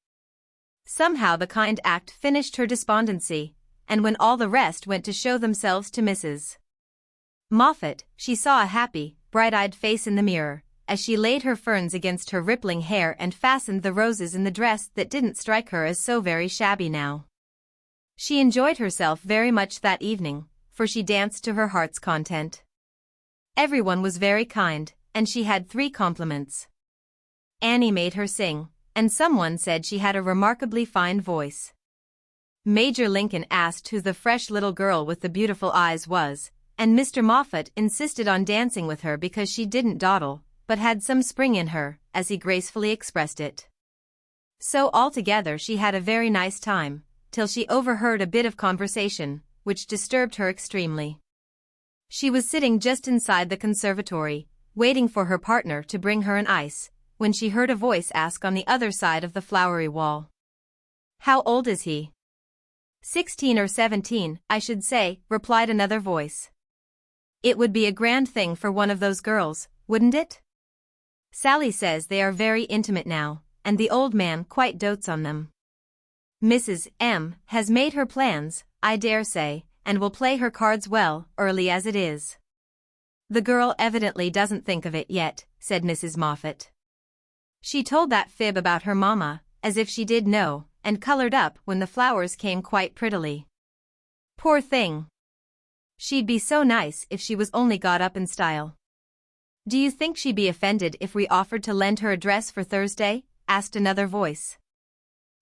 Somehow the kind act finished her despondency, and when all the rest went to show themselves to Mrs. Moffat, she saw a happy, bright-eyed face in the mirror, as she laid her ferns against her rippling hair and fastened the roses in the dress that didn't strike her as so very shabby now. She enjoyed herself very much that evening, for she danced to her heart's content. Everyone was very kind, and she had 3 compliments. Annie made her sing, and someone said she had a remarkably fine voice. Major Lincoln asked who the fresh little girl with the beautiful eyes was, and Mr. Moffat insisted on dancing with her because she didn't dawdle, but had some spring in her, as he gracefully expressed it. So altogether she had a very nice time, till she overheard a bit of conversation, which disturbed her extremely. She was sitting just inside the conservatory, waiting for her partner to bring her an ice, when she heard a voice ask on the other side of the flowery wall. "How old is he?" 16 or 17, I should say," replied another voice. "It would be a grand thing for one of those girls, wouldn't it? Sally says they are very intimate now, and the old man quite dotes on them. Mrs. M. has made her plans, I dare say, and will play her cards well, early as it is." "The girl evidently doesn't think of it yet," said Mrs. Moffat. "She told that fib about her mamma, as if she did know, and colored up when the flowers came quite prettily. Poor thing! She'd be so nice if she was only got up in style." "Do you think she'd be offended if we offered to lend her a dress for Thursday?" asked another voice.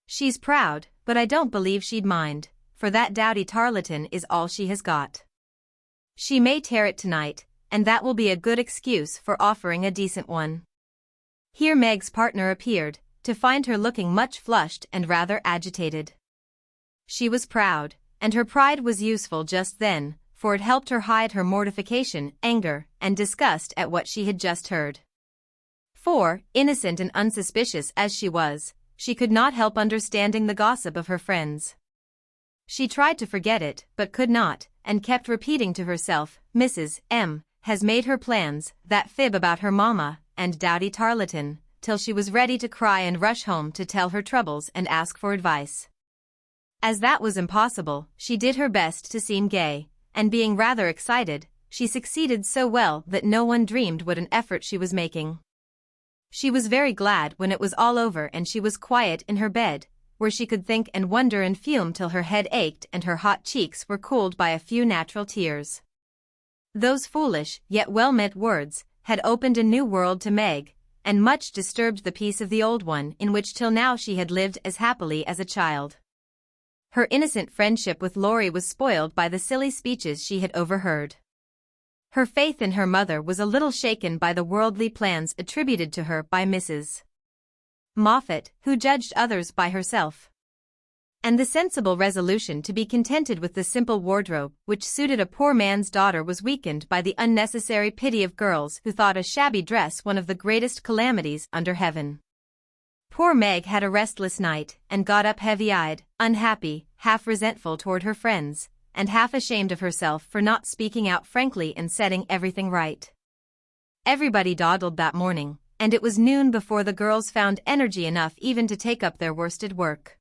"She's proud, but I don't believe she'd mind, for that dowdy tarlatan is all she has got. She may tear it tonight, and that will be a good excuse for offering a decent one." Here Meg's partner appeared, to find her looking much flushed and rather agitated. She was proud, and her pride was useful just then, for it helped her hide her mortification, anger, and disgust at what she had just heard. For, innocent and unsuspicious as she was, she could not help understanding the gossip of her friends. She tried to forget it, but could not, and kept repeating to herself, "Mrs. M. has made her plans, that fib about her mamma, and dowdy tarlatan," till she was ready to cry and rush home to tell her troubles and ask for advice. As that was impossible, she did her best to seem gay, and being rather excited, she succeeded so well that no one dreamed what an effort she was making. She was very glad when it was all over and she was quiet in her bed, where she could think and wonder and fume till her head ached and her hot cheeks were cooled by a few natural tears. Those foolish, yet well-meant words, had opened a new world to Meg, and much disturbed the peace of the old one in which till now she had lived as happily as a child. Her innocent friendship with Laurie was spoiled by the silly speeches she had overheard. Her faith in her mother was a little shaken by the worldly plans attributed to her by Mrs. Moffat, who judged others by herself. And the sensible resolution to be contented with the simple wardrobe which suited a poor man's daughter was weakened by the unnecessary pity of girls who thought a shabby dress one of the greatest calamities under heaven. Poor Meg had a restless night, and got up heavy-eyed, unhappy, half resentful toward her friends, and half ashamed of herself for not speaking out frankly and setting everything right. Everybody dawdled that morning, and it was noon before the girls found energy enough even to take up their worsted work.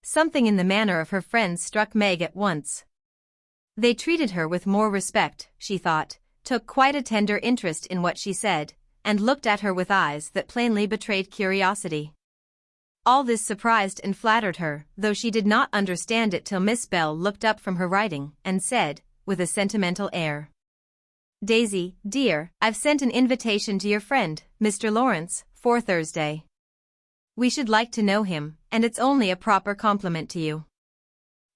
Something in the manner of her friends struck Meg at once. They treated her with more respect, she thought, took quite a tender interest in what she said, and looked at her with eyes that plainly betrayed curiosity. All this surprised and flattered her, though she did not understand it till Miss Bell looked up from her writing and said, with a sentimental air, "Daisy, dear, I've sent an invitation to your friend, Mr. Lawrence, for Thursday. We should like to know him, and it's only a proper compliment to you.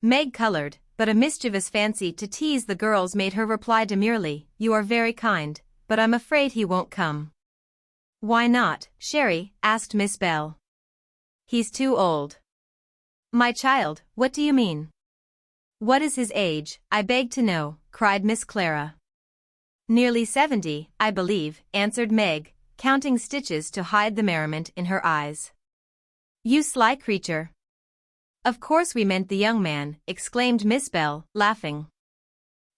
Meg colored, but a mischievous fancy to tease the girls made her reply demurely, "You are very kind, but I'm afraid he won't come." "Why not, Sherry?" asked Miss Bell. "He's too old." "My child, what do you mean?" "What is his age, I beg to know?" cried Miss Clara. "Nearly 70, I believe," answered Meg, counting stitches to hide the merriment in her eyes. "You sly creature." "Of course we meant the young man," exclaimed Miss Bell, laughing.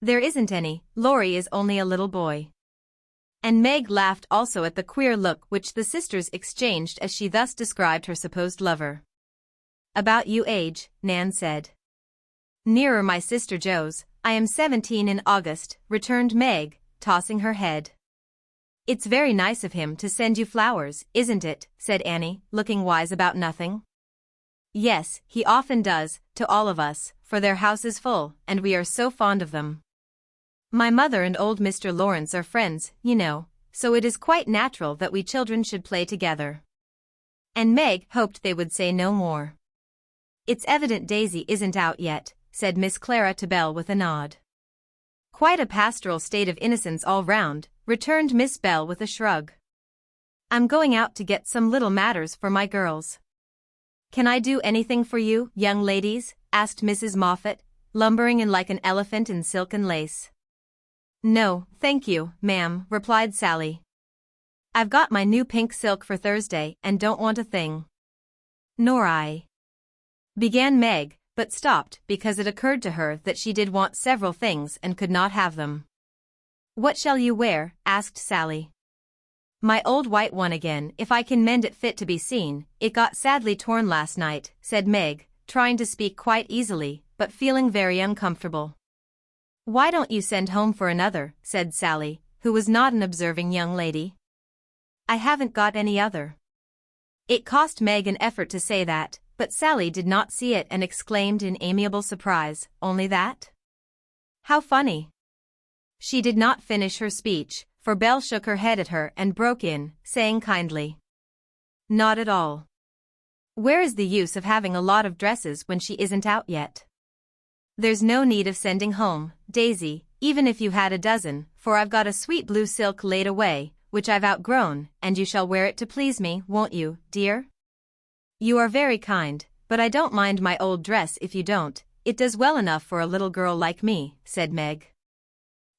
"There isn't any, Laurie is only a little boy." And Meg laughed also at the queer look which the sisters exchanged as she thus described her supposed lover. "About you age," Nan said. "Nearer my sister Jo's, I am 17 in August," returned Meg, tossing her head. "It's very nice of him to send you flowers, isn't it?" said Annie, looking wise about nothing. "Yes, he often does, to all of us, for their house is full, and we are so fond of them. My mother and old Mr. Lawrence are friends, you know, so it is quite natural that we children should play together." And Meg hoped they would say no more. "It's evident Daisy isn't out yet," said Miss Clara to Belle with a nod. "Quite a pastoral state of innocence all round," returned Miss Bell with a shrug. "I'm going out to get some little matters for my girls." "Can I do anything for you, young ladies?" asked Mrs. Moffat, lumbering in like an elephant in silk and lace. "No, thank you, ma'am," replied Sally. "I've got my new pink silk for Thursday and don't want a thing." "Nor I," began Meg, but stopped because it occurred to her that she did want several things and could not have them. "What shall you wear?" asked Sally. "My old white one again, if I can mend it fit to be seen. It got sadly torn last night," said Meg, trying to speak quite easily, but feeling very uncomfortable. "Why don't you send home for another?" said Sally, who was not an observing young lady. "I haven't got any other." It cost Meg an effort to say that, but Sally did not see it and exclaimed in amiable surprise, "Only that? How funny." She did not finish her speech, for Belle shook her head at her and broke in, saying kindly, "Not at all. Where is the use of having a lot of dresses when she isn't out yet? There's no need of sending home, Daisy, even if you had a dozen, for I've got a sweet blue silk laid away, which I've outgrown, and you shall wear it to please me, won't you, dear?" "You are very kind, but I don't mind my old dress if you don't. It does well enough for a little girl like me," said Meg.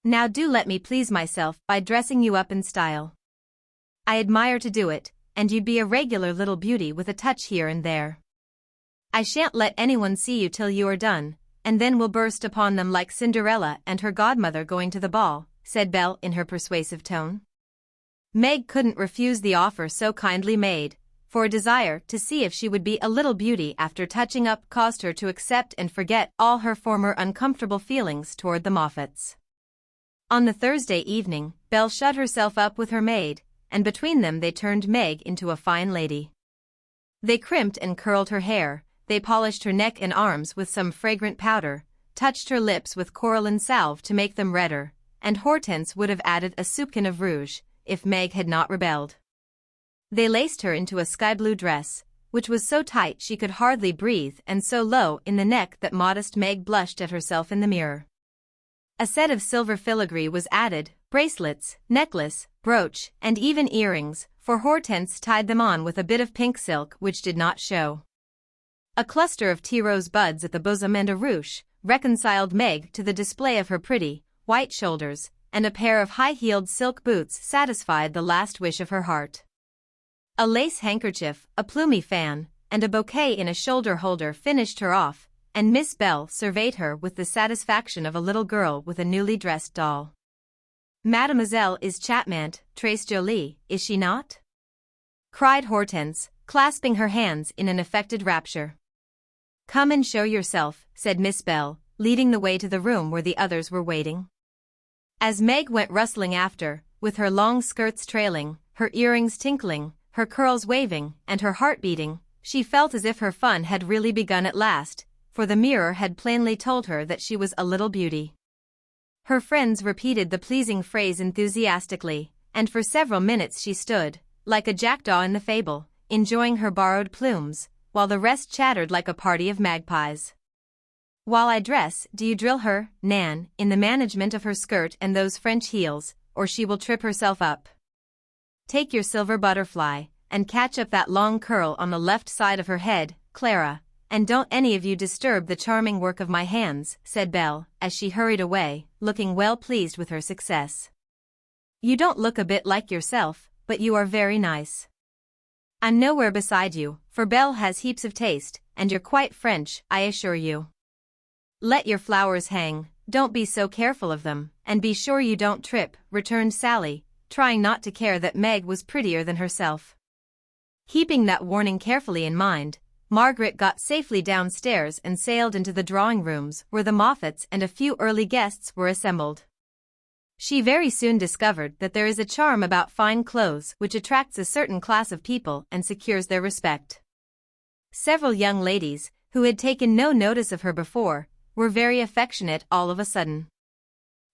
"Now do let me please myself by dressing you up in style. I admire to do it, and you'd be a regular little beauty with a touch here and there. I shan't let anyone see you till you are done, and then we'll burst upon them like Cinderella and her godmother going to the ball," said Belle in her persuasive tone. Meg couldn't refuse the offer so kindly made, for a desire to see if she would be a little beauty after touching up caused her to accept and forget all her former uncomfortable feelings toward the Moffats. On the Thursday evening, Belle shut herself up with her maid, and between them they turned Meg into a fine lady. They crimped and curled her hair, they polished her neck and arms with some fragrant powder, touched her lips with coralline salve to make them redder, and Hortense would have added a soupçon of rouge, if Meg had not rebelled. They laced her into a sky-blue dress, which was so tight she could hardly breathe and so low in the neck that modest Meg blushed at herself in the mirror. A set of silver filigree was added, bracelets, necklace, brooch, and even earrings, for Hortense tied them on with a bit of pink silk which did not show. A cluster of tea rose buds at the bosom and a ruche reconciled Meg to the display of her pretty, white shoulders, and a pair of high-heeled silk boots satisfied the last wish of her heart. A lace handkerchief, a plumy fan, and a bouquet in a shoulder-holder finished her off, and Miss Bell surveyed her with the satisfaction of a little girl with a newly dressed doll. "Mademoiselle is charmante, très jolie, is she not?" cried Hortense, clasping her hands in an affected rapture. "Come and show yourself," said Miss Bell, leading the way to the room where the others were waiting. As Meg went rustling after, with her long skirts trailing, her earrings tinkling, her curls waving, and her heart beating, she felt as if her fun had really begun at last, for the mirror had plainly told her that she was a little beauty. Her friends repeated the pleasing phrase enthusiastically, and for several minutes she stood, like a jackdaw in the fable, enjoying her borrowed plumes, while the rest chattered like a party of magpies. While I dress, do you drill her, Nan, in the management of her skirt and those French heels, or she will trip herself up. Take your silver butterfly, and catch up that long curl on the left side of her head, Clara, and don't any of you disturb the charming work of my hands, said Belle, as she hurried away, looking well pleased with her success. You don't look a bit like yourself, but you are very nice. I'm nowhere beside you, for Belle has heaps of taste, and you're quite French, I assure you. Let your flowers hang, don't be so careful of them, and be sure you don't trip, returned Sally, trying not to care that Meg was prettier than herself. Keeping that warning carefully in mind, Margaret got safely downstairs and sailed into the drawing rooms where the Moffats and a few early guests were assembled. She very soon discovered that there is a charm about fine clothes which attracts a certain class of people and secures their respect. Several young ladies, who had taken no notice of her before, were very affectionate all of a sudden.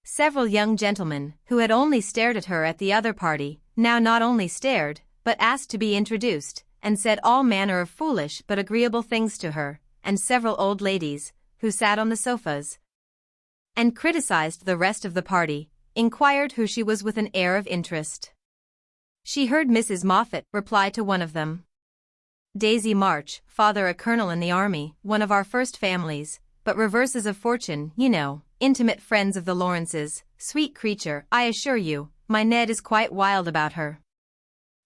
Several young gentlemen, who had only stared at her at the other party, now not only stared, but asked to be introduced, and said all manner of foolish but agreeable things to her, and several old ladies, who sat on the sofas and criticized the rest of the party, inquired who she was with an air of interest. She heard Mrs. Moffat reply to one of them. Daisy March, father a colonel in the army, one of our first families, but reverses of fortune, you know, intimate friends of the Lawrences, sweet creature, I assure you, my Ned is quite wild about her.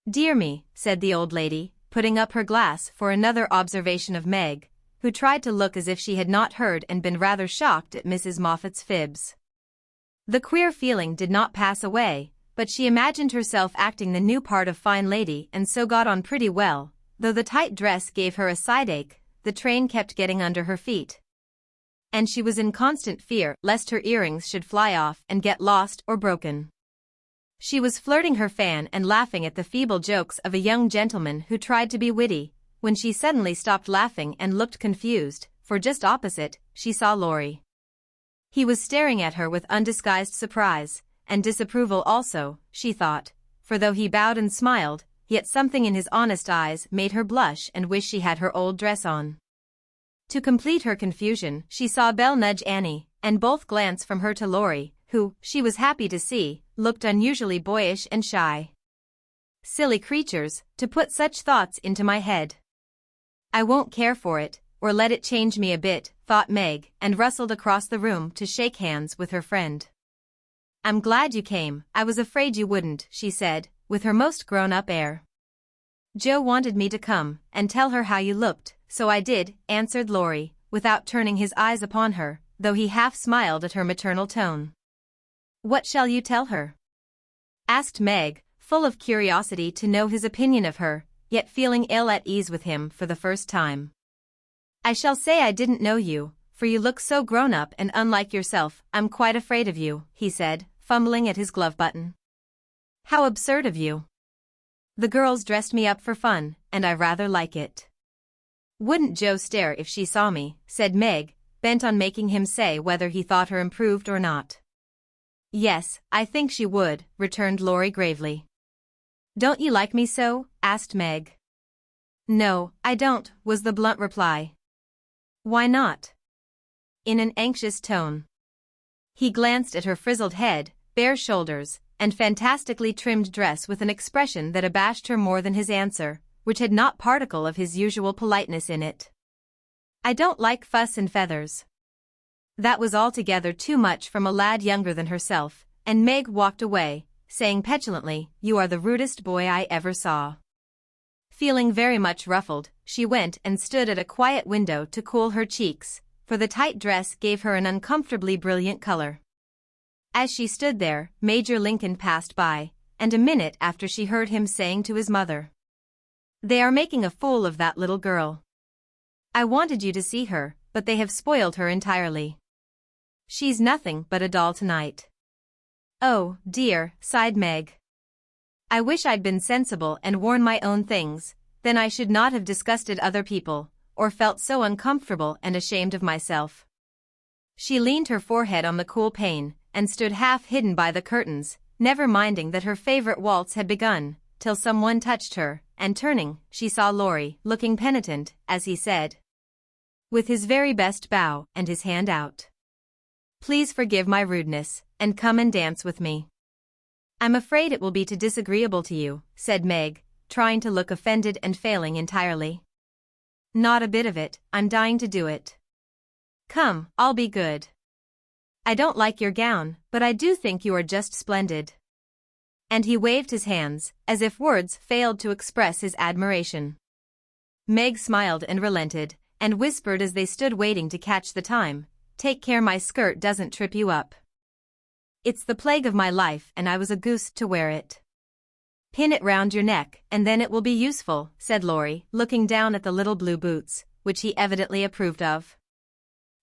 Dear me, said the old lady, putting up her glass for another observation of Meg, who tried to look as if she had not heard and been rather shocked at Mrs. Moffat's fibs. The queer feeling did not pass away, but she imagined herself acting the new part of fine lady and so got on pretty well, though the tight dress gave her a side-ache, the train kept getting under her feet. And she was in constant fear lest her earrings should fly off and get lost or broken. She was flirting her fan and laughing at the feeble jokes of a young gentleman who tried to be witty, when she suddenly stopped laughing and looked confused, for just opposite, she saw Laurie. He was staring at her with undisguised surprise, and disapproval also, she thought, for though he bowed and smiled, yet something in his honest eyes made her blush and wish she had her old dress on. To complete her confusion, she saw Belle nudge Annie, and both glance from her to Laurie, who, she was happy to see, looked unusually boyish and shy. Silly creatures, to put such thoughts into my head. I won't care for it, or let it change me a bit, thought Meg, and rustled across the room to shake hands with her friend. I'm glad you came, I was afraid you wouldn't, she said, with her most grown-up air. Joe wanted me to come and tell her how you looked, so I did, answered Laurie, without turning his eyes upon her, though he half smiled at her maternal tone. What shall you tell her? Asked Meg, full of curiosity to know his opinion of her, yet feeling ill at ease with him for the first time. I shall say I didn't know you, for you look so grown-up and unlike yourself, I'm quite afraid of you, he said, fumbling at his glove button. How absurd of you. The girls dressed me up for fun, and I rather like it. Wouldn't Joe stare if she saw me, said Meg, bent on making him say whether he thought her improved or not. Yes, I think she would, returned Laurie gravely. Don't you like me so? Asked Meg. No, I don't, was the blunt reply. Why not? In an anxious tone. He glanced at her frizzled head, bare shoulders, and fantastically trimmed dress with an expression that abashed her more than his answer, which had not particle of his usual politeness in it. I don't like fuss and feathers. That was altogether too much from a lad younger than herself, and Meg walked away, saying petulantly, You are the rudest boy I ever saw. Feeling very much ruffled, she went and stood at a quiet window to cool her cheeks, for the tight dress gave her an uncomfortably brilliant color. As she stood there, Major Lincoln passed by, and a minute after she heard him saying to his mother, They are making a fool of that little girl. I wanted you to see her, but they have spoiled her entirely. She's nothing but a doll tonight. Oh, dear, sighed Meg. I wish I'd been sensible and worn my own things, then I should not have disgusted other people, or felt so uncomfortable and ashamed of myself. She leaned her forehead on the cool pane, and stood half hidden by the curtains, never minding that her favorite waltz had begun, till someone touched her, and turning, she saw Laurie, looking penitent, as he said, with his very best bow and his hand out, "Please forgive my rudeness, and come and dance with me." "I'm afraid it will be too disagreeable to you," said Meg, trying to look offended and failing entirely. "Not a bit of it, I'm dying to do it. Come, I'll be good. I don't like your gown, but I do think you are just splendid." And he waved his hands, as if words failed to express his admiration. Meg smiled and relented, and whispered as they stood waiting to catch the time, "Take care my skirt doesn't trip you up. It's the plague of my life and I was a goose to wear it." "Pin it round your neck and then it will be useful," said Laurie, looking down at the little blue boots, which he evidently approved of.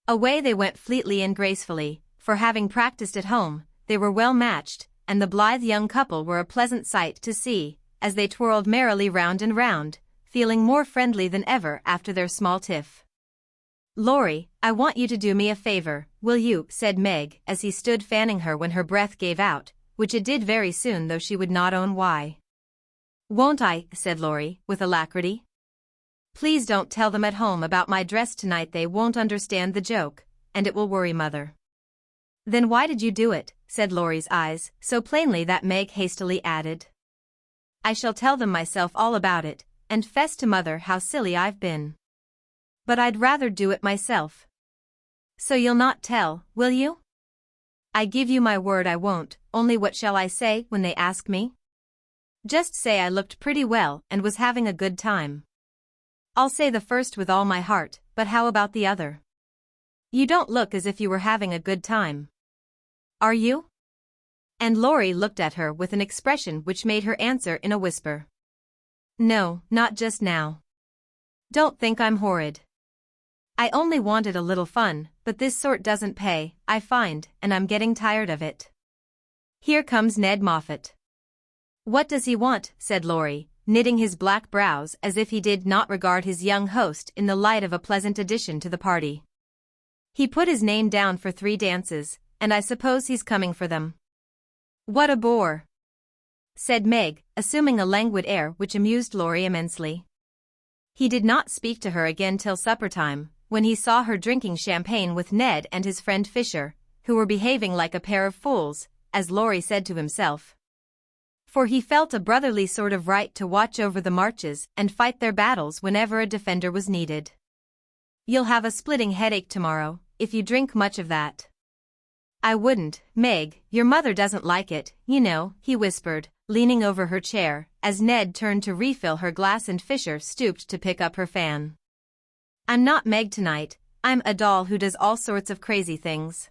Away they went fleetly and gracefully, for having practiced at home, they were well matched, and the blithe young couple were a pleasant sight to see, as they twirled merrily round and round, feeling more friendly than ever after their small tiff. "Laurie, I want you to do me a favor, will you?" said Meg, as he stood fanning her when her breath gave out, which it did very soon though she would not own why. "Won't I?" said Laurie, with alacrity. "Please don't tell them at home about my dress tonight, they won't understand the joke, and it will worry Mother." "Then why did you do it?" said Laurie's eyes, so plainly that Meg hastily added, "I shall tell them myself all about it, and fess to Mother how silly I've been. But I'd rather do it myself." "So you'll not tell, will you?" "I give you my word I won't, only what shall I say when they ask me?" "Just say I looked pretty well and was having a good time." "I'll say the first with all my heart, but how about the other?" "You don't look as if you were having a good time." "Are you?" And Laurie looked at her with an expression which made her answer in a whisper, "No, not just now. Don't think I'm horrid. I only wanted a little fun, but this sort doesn't pay, I find, and I'm getting tired of it. Here comes Ned Moffat." "What does he want?" said Laurie, knitting his black brows as if he did not regard his young host in the light of a pleasant addition to the party. "He put his name down for 3 dances, and I suppose he's coming for them." "What a bore!" said Meg, assuming a languid air which amused Laurie immensely. He did not speak to her again till supper time, when he saw her drinking champagne with Ned and his friend Fisher, who were behaving like a pair of fools, as Laurie said to himself. For he felt a brotherly sort of right to watch over the marches and fight their battles whenever a defender was needed. "You'll have a splitting headache tomorrow, if you drink much of that." "I wouldn't, Meg, your mother doesn't like it, you know," he whispered, leaning over her chair, as Ned turned to refill her glass and Fisher stooped to pick up her fan. "I'm not Meg tonight, I'm a doll who does all sorts of crazy things.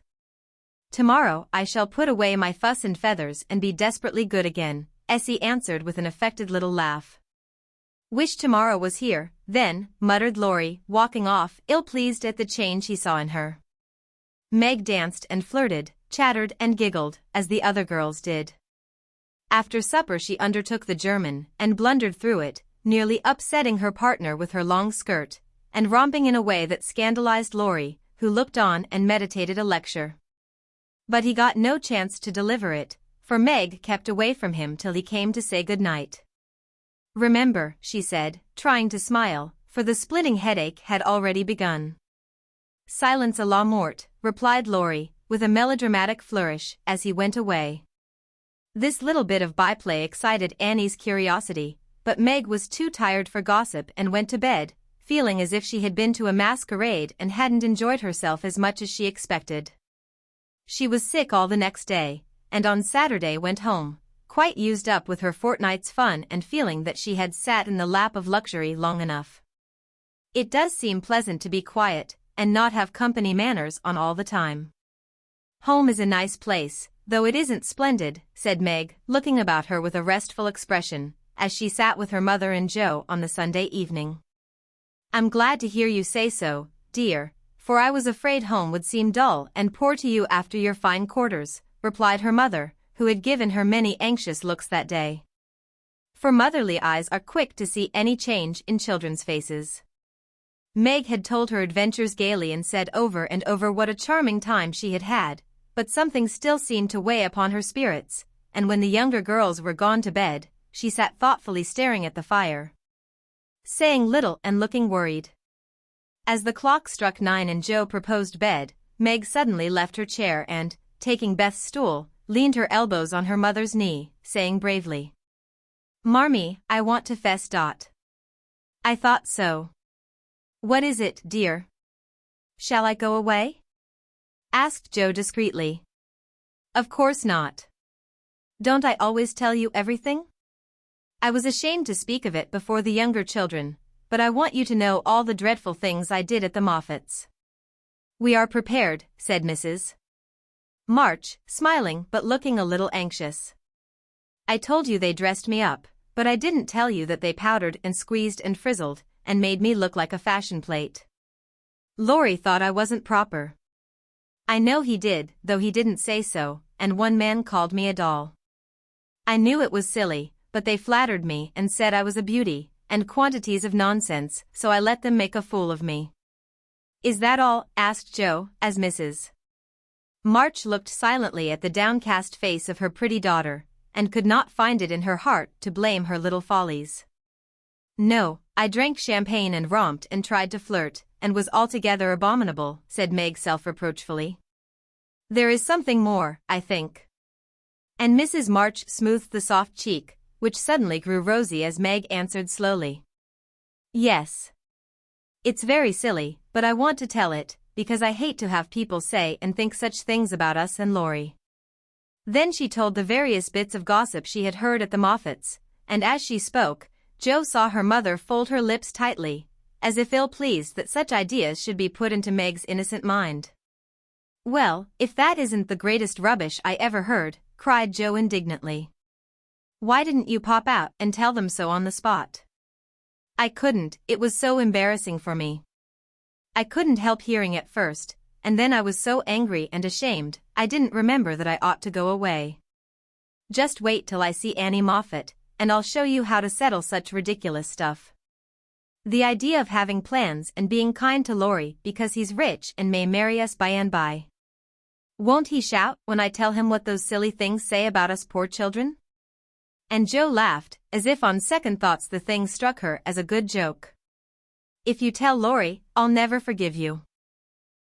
Tomorrow I shall put away my fuss and feathers and be desperately good again," Essie answered with an affected little laugh. "Wish tomorrow was here, then," muttered Laurie, walking off, ill-pleased at the change he saw in her. Meg danced and flirted, chattered and giggled, as the other girls did. After supper she undertook the German, and blundered through it, nearly upsetting her partner with her long skirt, and romping in a way that scandalized Laurie, who looked on and meditated a lecture. But he got no chance to deliver it, for Meg kept away from him till he came to say good night. "Remember," she said, trying to smile, for the splitting headache had already begun. "Silence à la mort," replied Laurie, with a melodramatic flourish, as he went away. This little bit of byplay excited Annie's curiosity, but Meg was too tired for gossip and went to bed, feeling as if she had been to a masquerade and hadn't enjoyed herself as much as she expected. She was sick all the next day, and on Saturday went home, quite used up with her fortnight's fun and feeling that she had sat in the lap of luxury long enough. It does seem pleasant to be quiet, and not have company manners on all the time. "Home is a nice place, though it isn't splendid," said Meg, looking about her with a restful expression, as she sat with her mother and Joe on the Sunday evening. "I'm glad to hear you say so, dear, for I was afraid home would seem dull and poor to you after your fine quarters," replied her mother, who had given her many anxious looks that day. For motherly eyes are quick to see any change in children's faces. Meg had told her adventures gaily and said over and over what a charming time she had had, but something still seemed to weigh upon her spirits, and when the younger girls were gone to bed, she sat thoughtfully staring at the fire, saying little and looking worried. As the clock struck 9 and Joe proposed bed, Meg suddenly left her chair and, taking Beth's stool, leaned her elbows on her mother's knee, saying bravely, "Marmee, I want to fess. I thought so." "What is it, dear? Shall I go away?" asked Joe discreetly. "Of course not. Don't I always tell you everything? I was ashamed to speak of it before the younger children, but I want you to know all the dreadful things I did at the Moffats." "We are prepared," said Mrs. March, smiling but looking a little anxious. "I told you they dressed me up, but I didn't tell you that they powdered and squeezed and frizzled, and made me look like a fashion plate. Laurie thought I wasn't proper. I know he did, though he didn't say so, and one man called me a doll. I knew it was silly, but they flattered me and said I was a beauty, and quantities of nonsense, so I let them make a fool of me." "Is that all?" asked Joe, as Mrs. March looked silently at the downcast face of her pretty daughter, and could not find it in her heart to blame her little follies. "No, I drank champagne and romped and tried to flirt, and was altogether abominable," said Meg self-reproachfully. "There is something more, I think." And Mrs. March smoothed the soft cheek, which suddenly grew rosy as Meg answered slowly, "Yes. It's very silly, but I want to tell it, because I hate to have people say and think such things about us and Laurie." Then she told the various bits of gossip she had heard at the Moffats, and as she spoke, Joe saw her mother fold her lips tightly, as if ill-pleased that such ideas should be put into Meg's innocent mind. "Well, if that isn't the greatest rubbish I ever heard," cried Joe indignantly. "Why didn't you pop out and tell them so on the spot?" "I couldn't, it was so embarrassing for me. I couldn't help hearing at first, and then I was so angry and ashamed, I didn't remember that I ought to go away. Just wait till I see Annie Moffat, and I'll show you how to settle such ridiculous stuff. The idea of having plans and being kind to Laurie because he's rich and may marry us by and by. Won't he shout when I tell him what those silly things say about us poor children?" And Joe laughed, as if on second thoughts the thing struck her as a good joke. "If you tell Laurie, I'll never forgive you."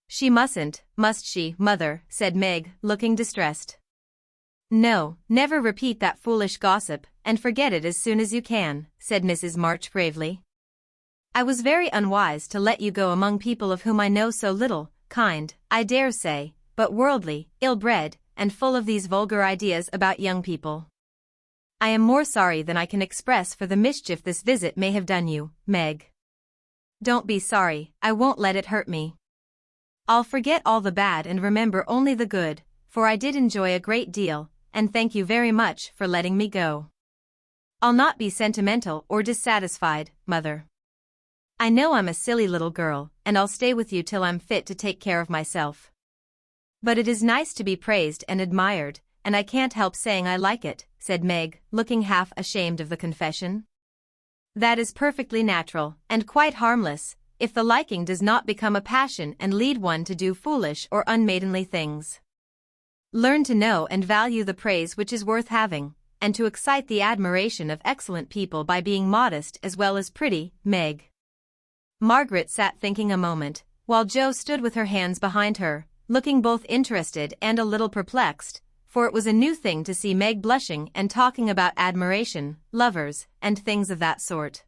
"She mustn't, must she, Mother?" said Meg, looking distressed. "No, never repeat that foolish gossip, and forget it as soon as you can," said Mrs. March gravely. "I was very unwise to let you go among people of whom I know so little, kind, I dare say, but worldly, ill-bred, and full of these vulgar ideas about young people. I am more sorry than I can express for the mischief this visit may have done you, Meg." "Don't be sorry, I won't let it hurt me. I'll forget all the bad and remember only the good, for I did enjoy a great deal, and thank you very much for letting me go. I'll not be sentimental or dissatisfied, Mother. I know I'm a silly little girl, and I'll stay with you till I'm fit to take care of myself. But it is nice to be praised and admired, and I can't help saying I like it," said Meg, looking half ashamed of the confession. "That is perfectly natural, and quite harmless, if the liking does not become a passion and lead one to do foolish or unmaidenly things. Learn to know and value the praise which is worth having, and to excite the admiration of excellent people by being modest as well as pretty, Meg." Margaret sat thinking a moment, while Joe stood with her hands behind her, looking both interested and a little perplexed, for it was a new thing to see Meg blushing and talking about admiration, lovers, and things of that sort.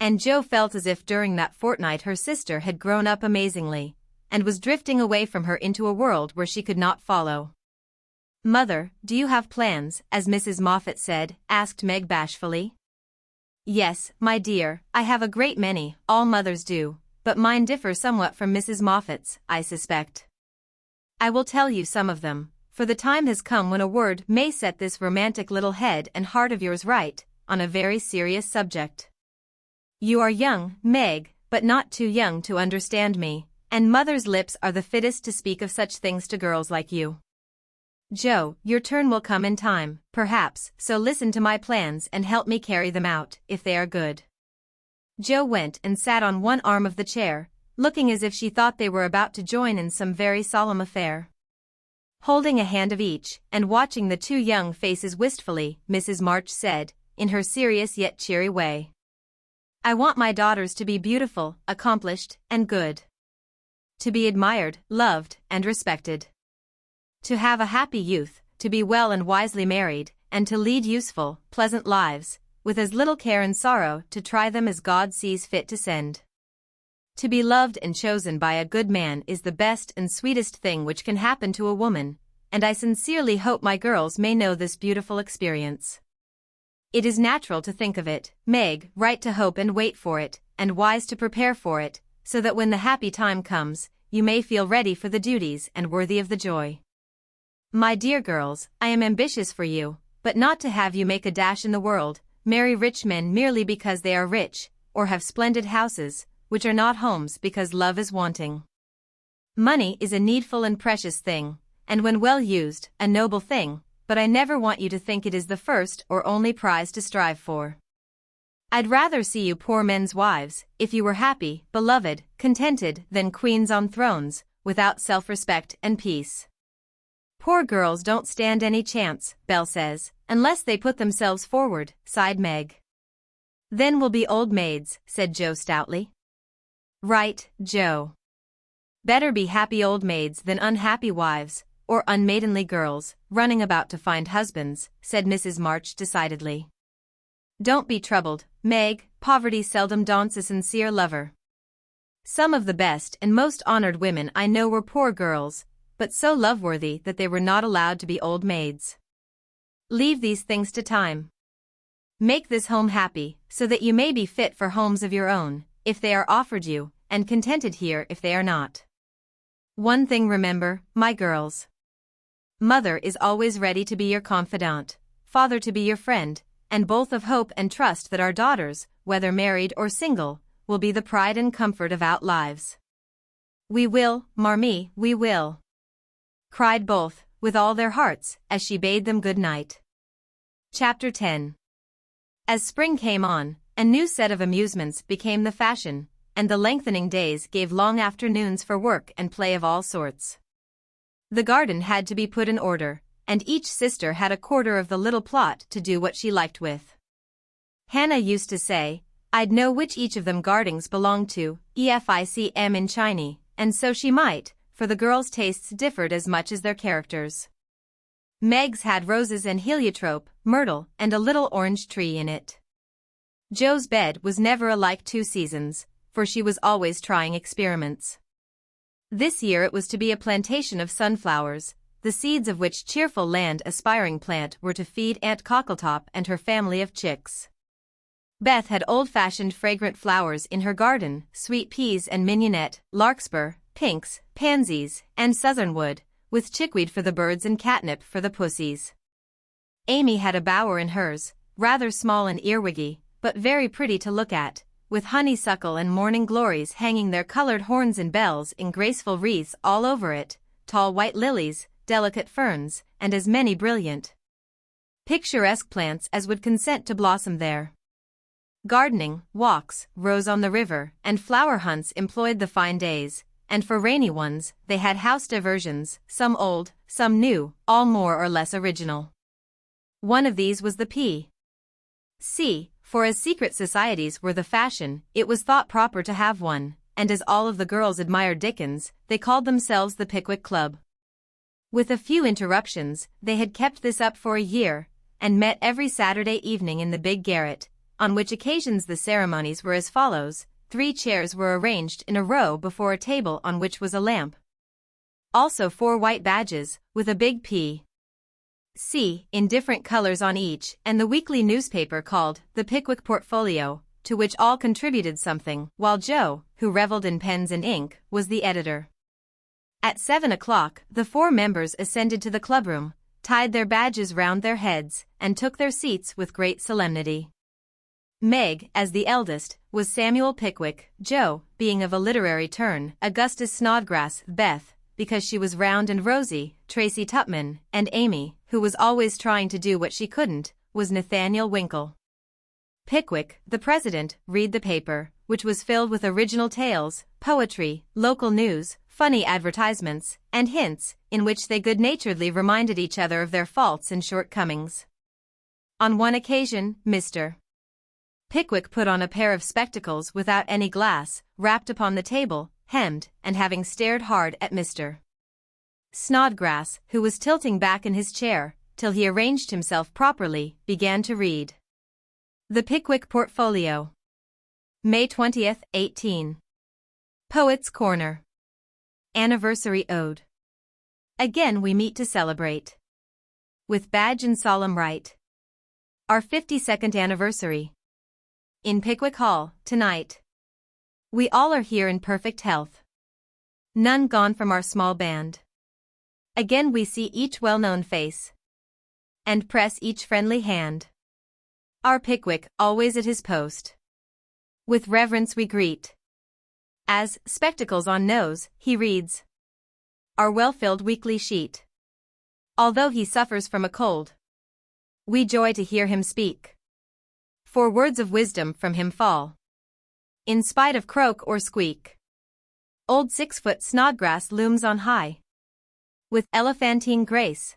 And Joe felt as if during that fortnight her sister had grown up amazingly, and was drifting away from her into a world where she could not follow. "Mother, do you have plans, as Mrs. Moffat said?" asked Meg bashfully. "Yes, my dear, I have a great many, all mothers do, but mine differ somewhat from Mrs. Moffat's, I suspect. I will tell you some of them, for the time has come when a word may set this romantic little head and heart of yours right, on a very serious subject. You are young, Meg, but not too young to understand me, and mother's lips are the fittest to speak of such things to girls like you. Joe, your turn will come in time, perhaps, so listen to my plans and help me carry them out, if they are good." Joe went and sat on one arm of the chair, looking as if she thought they were about to join in some very solemn affair. Holding a hand of each, and watching the two young faces wistfully, Mrs. March said, in her serious yet cheery way. I want my daughters to be beautiful, accomplished, and good. To be admired, loved, and respected. To have a happy youth, to be well and wisely married, and to lead useful, pleasant lives, with as little care and sorrow to try them as God sees fit to send. To be loved and chosen by a good man is the best and sweetest thing which can happen to a woman, and I sincerely hope my girls may know this beautiful experience. It is natural to think of it, Meg, right to hope and wait for it, and wise to prepare for it, so that when the happy time comes, you may feel ready for the duties and worthy of the joy. My dear girls, I am ambitious for you, but not to have you make a dash in the world, marry rich men merely because they are rich, or have splendid houses, which are not homes because love is wanting. Money is a needful and precious thing, and when well used, a noble thing, but I never want you to think it is the first or only prize to strive for. I'd rather see you poor men's wives, if you were happy, beloved, contented, than queens on thrones, without self-respect and peace. Poor girls don't stand any chance, Belle says, unless they put themselves forward, sighed Meg. Then we'll be old maids, said Joe stoutly. Right, Joe. Better be happy old maids than unhappy wives, or unmaidenly girls, running about to find husbands, said Mrs. March decidedly. Don't be troubled, Meg, poverty seldom daunts a sincere lover. Some of the best and most honored women I know were poor girls, but so love-worthy that they were not allowed to be old maids. Leave these things to time. Make this home happy, so that you may be fit for homes of your own, if they are offered you, and contented here if they are not. One thing remember, my girls. Mother is always ready to be your confidant, father to be your friend, and both of hope and trust that our daughters, whether married or single, will be the pride and comfort of our lives. We will, Marmee, we will, cried both, with all their hearts, as she bade them good night. Chapter 10. As spring came on, a new set of amusements became the fashion, and the lengthening days gave long afternoons for work and play of all sorts. The garden had to be put in order, and each sister had a quarter of the little plot to do what she liked with. Hannah used to say, I'd know which each of them gardens belonged to, EFICM in Chinese, and so she might, for the girls' tastes differed as much as their characters. Meg's had roses and heliotrope, myrtle, and a little orange tree in it. Jo's bed was never alike 2 seasons, for she was always trying experiments. This year it was to be a plantation of sunflowers, the seeds of which cheerful land-aspiring plant were to feed Aunt Cockletop and her family of chicks. Beth had old-fashioned fragrant flowers in her garden, sweet peas and mignonette, larkspur, pinks, pansies, and southernwood, with chickweed for the birds and catnip for the pussies. Amy had a bower in hers, rather small and earwiggy, but very pretty to look at, with honeysuckle and morning glories hanging their colored horns and bells in graceful wreaths all over it, tall white lilies, delicate ferns, and as many brilliant, picturesque plants as would consent to blossom there. Gardening, walks, rows on the river, and flower hunts employed the fine days, and for rainy ones, they had house diversions, some old, some new, all more or less original. One of these was the P.C., for as secret societies were the fashion, it was thought proper to have one, and as all of the girls admired Dickens, they called themselves the Pickwick Club. With a few interruptions, they had kept this up for a year, and met every Saturday evening in the big garret, on which occasions the ceremonies were as follows: 3 chairs were arranged in a row before a table on which was a lamp. Also 4 white badges, with a big P.C. in different colors on each, and the weekly newspaper called The Pickwick Portfolio, to which all contributed something, while Jo, who reveled in pens and ink, was the editor. At 7 o'clock, the 4 members ascended to the clubroom, tied their badges round their heads, and took their seats with great solemnity. Meg, as the eldest, was Samuel Pickwick, Jo, being of a literary turn, Augustus Snodgrass, Beth, because she was round and rosy, Tracy Tupman, and Amy, who was always trying to do what she couldn't, was Nathaniel Winkle. Pickwick, the president, read the paper, which was filled with original tales, poetry, local news, funny advertisements, and hints, in which they good-naturedly reminded each other of their faults and shortcomings. On one occasion, Mr. Pickwick put on a pair of spectacles without any glass, rapped upon the table, hemmed, and having stared hard at Mr. Snodgrass, who was tilting back in his chair, till he arranged himself properly, began to read. The Pickwick Portfolio. May 20th, 18. Poets' Corner. Anniversary Ode. Again we meet to celebrate, with badge and solemn rite, our 52nd anniversary. In Pickwick Hall, tonight. We all are here in perfect health. None gone from our small band. Again we see each well-known face, and press each friendly hand. Our Pickwick, always at his post. With reverence we greet. As, spectacles on nose, he reads our well-filled weekly sheet. Although he suffers from a cold, we joy to hear him speak. For words of wisdom from him fall, in spite of croak or squeak. Old 6-foot Snodgrass looms on high, with elephantine grace,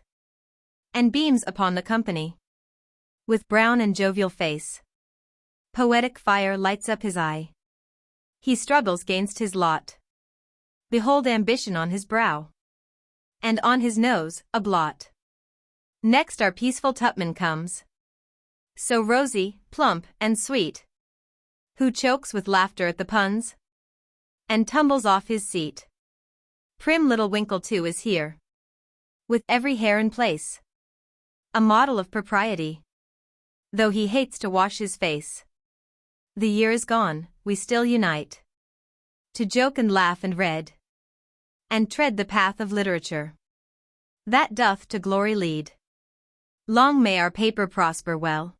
and beams upon the company, with brown and jovial face. Poetic fire lights up his eye. He struggles gainst his lot. Behold ambition on his brow, and on his nose, a blot. Next our peaceful Tupman comes, so rosy, plump, and sweet, who chokes with laughter at the puns, and tumbles off his seat. Prim little Winkle too is here, with every hair in place, a model of propriety, though he hates to wash his face. The year is gone, we still unite, to joke and laugh and read, and tread the path of literature, that doth to glory lead. Long may our paper prosper well,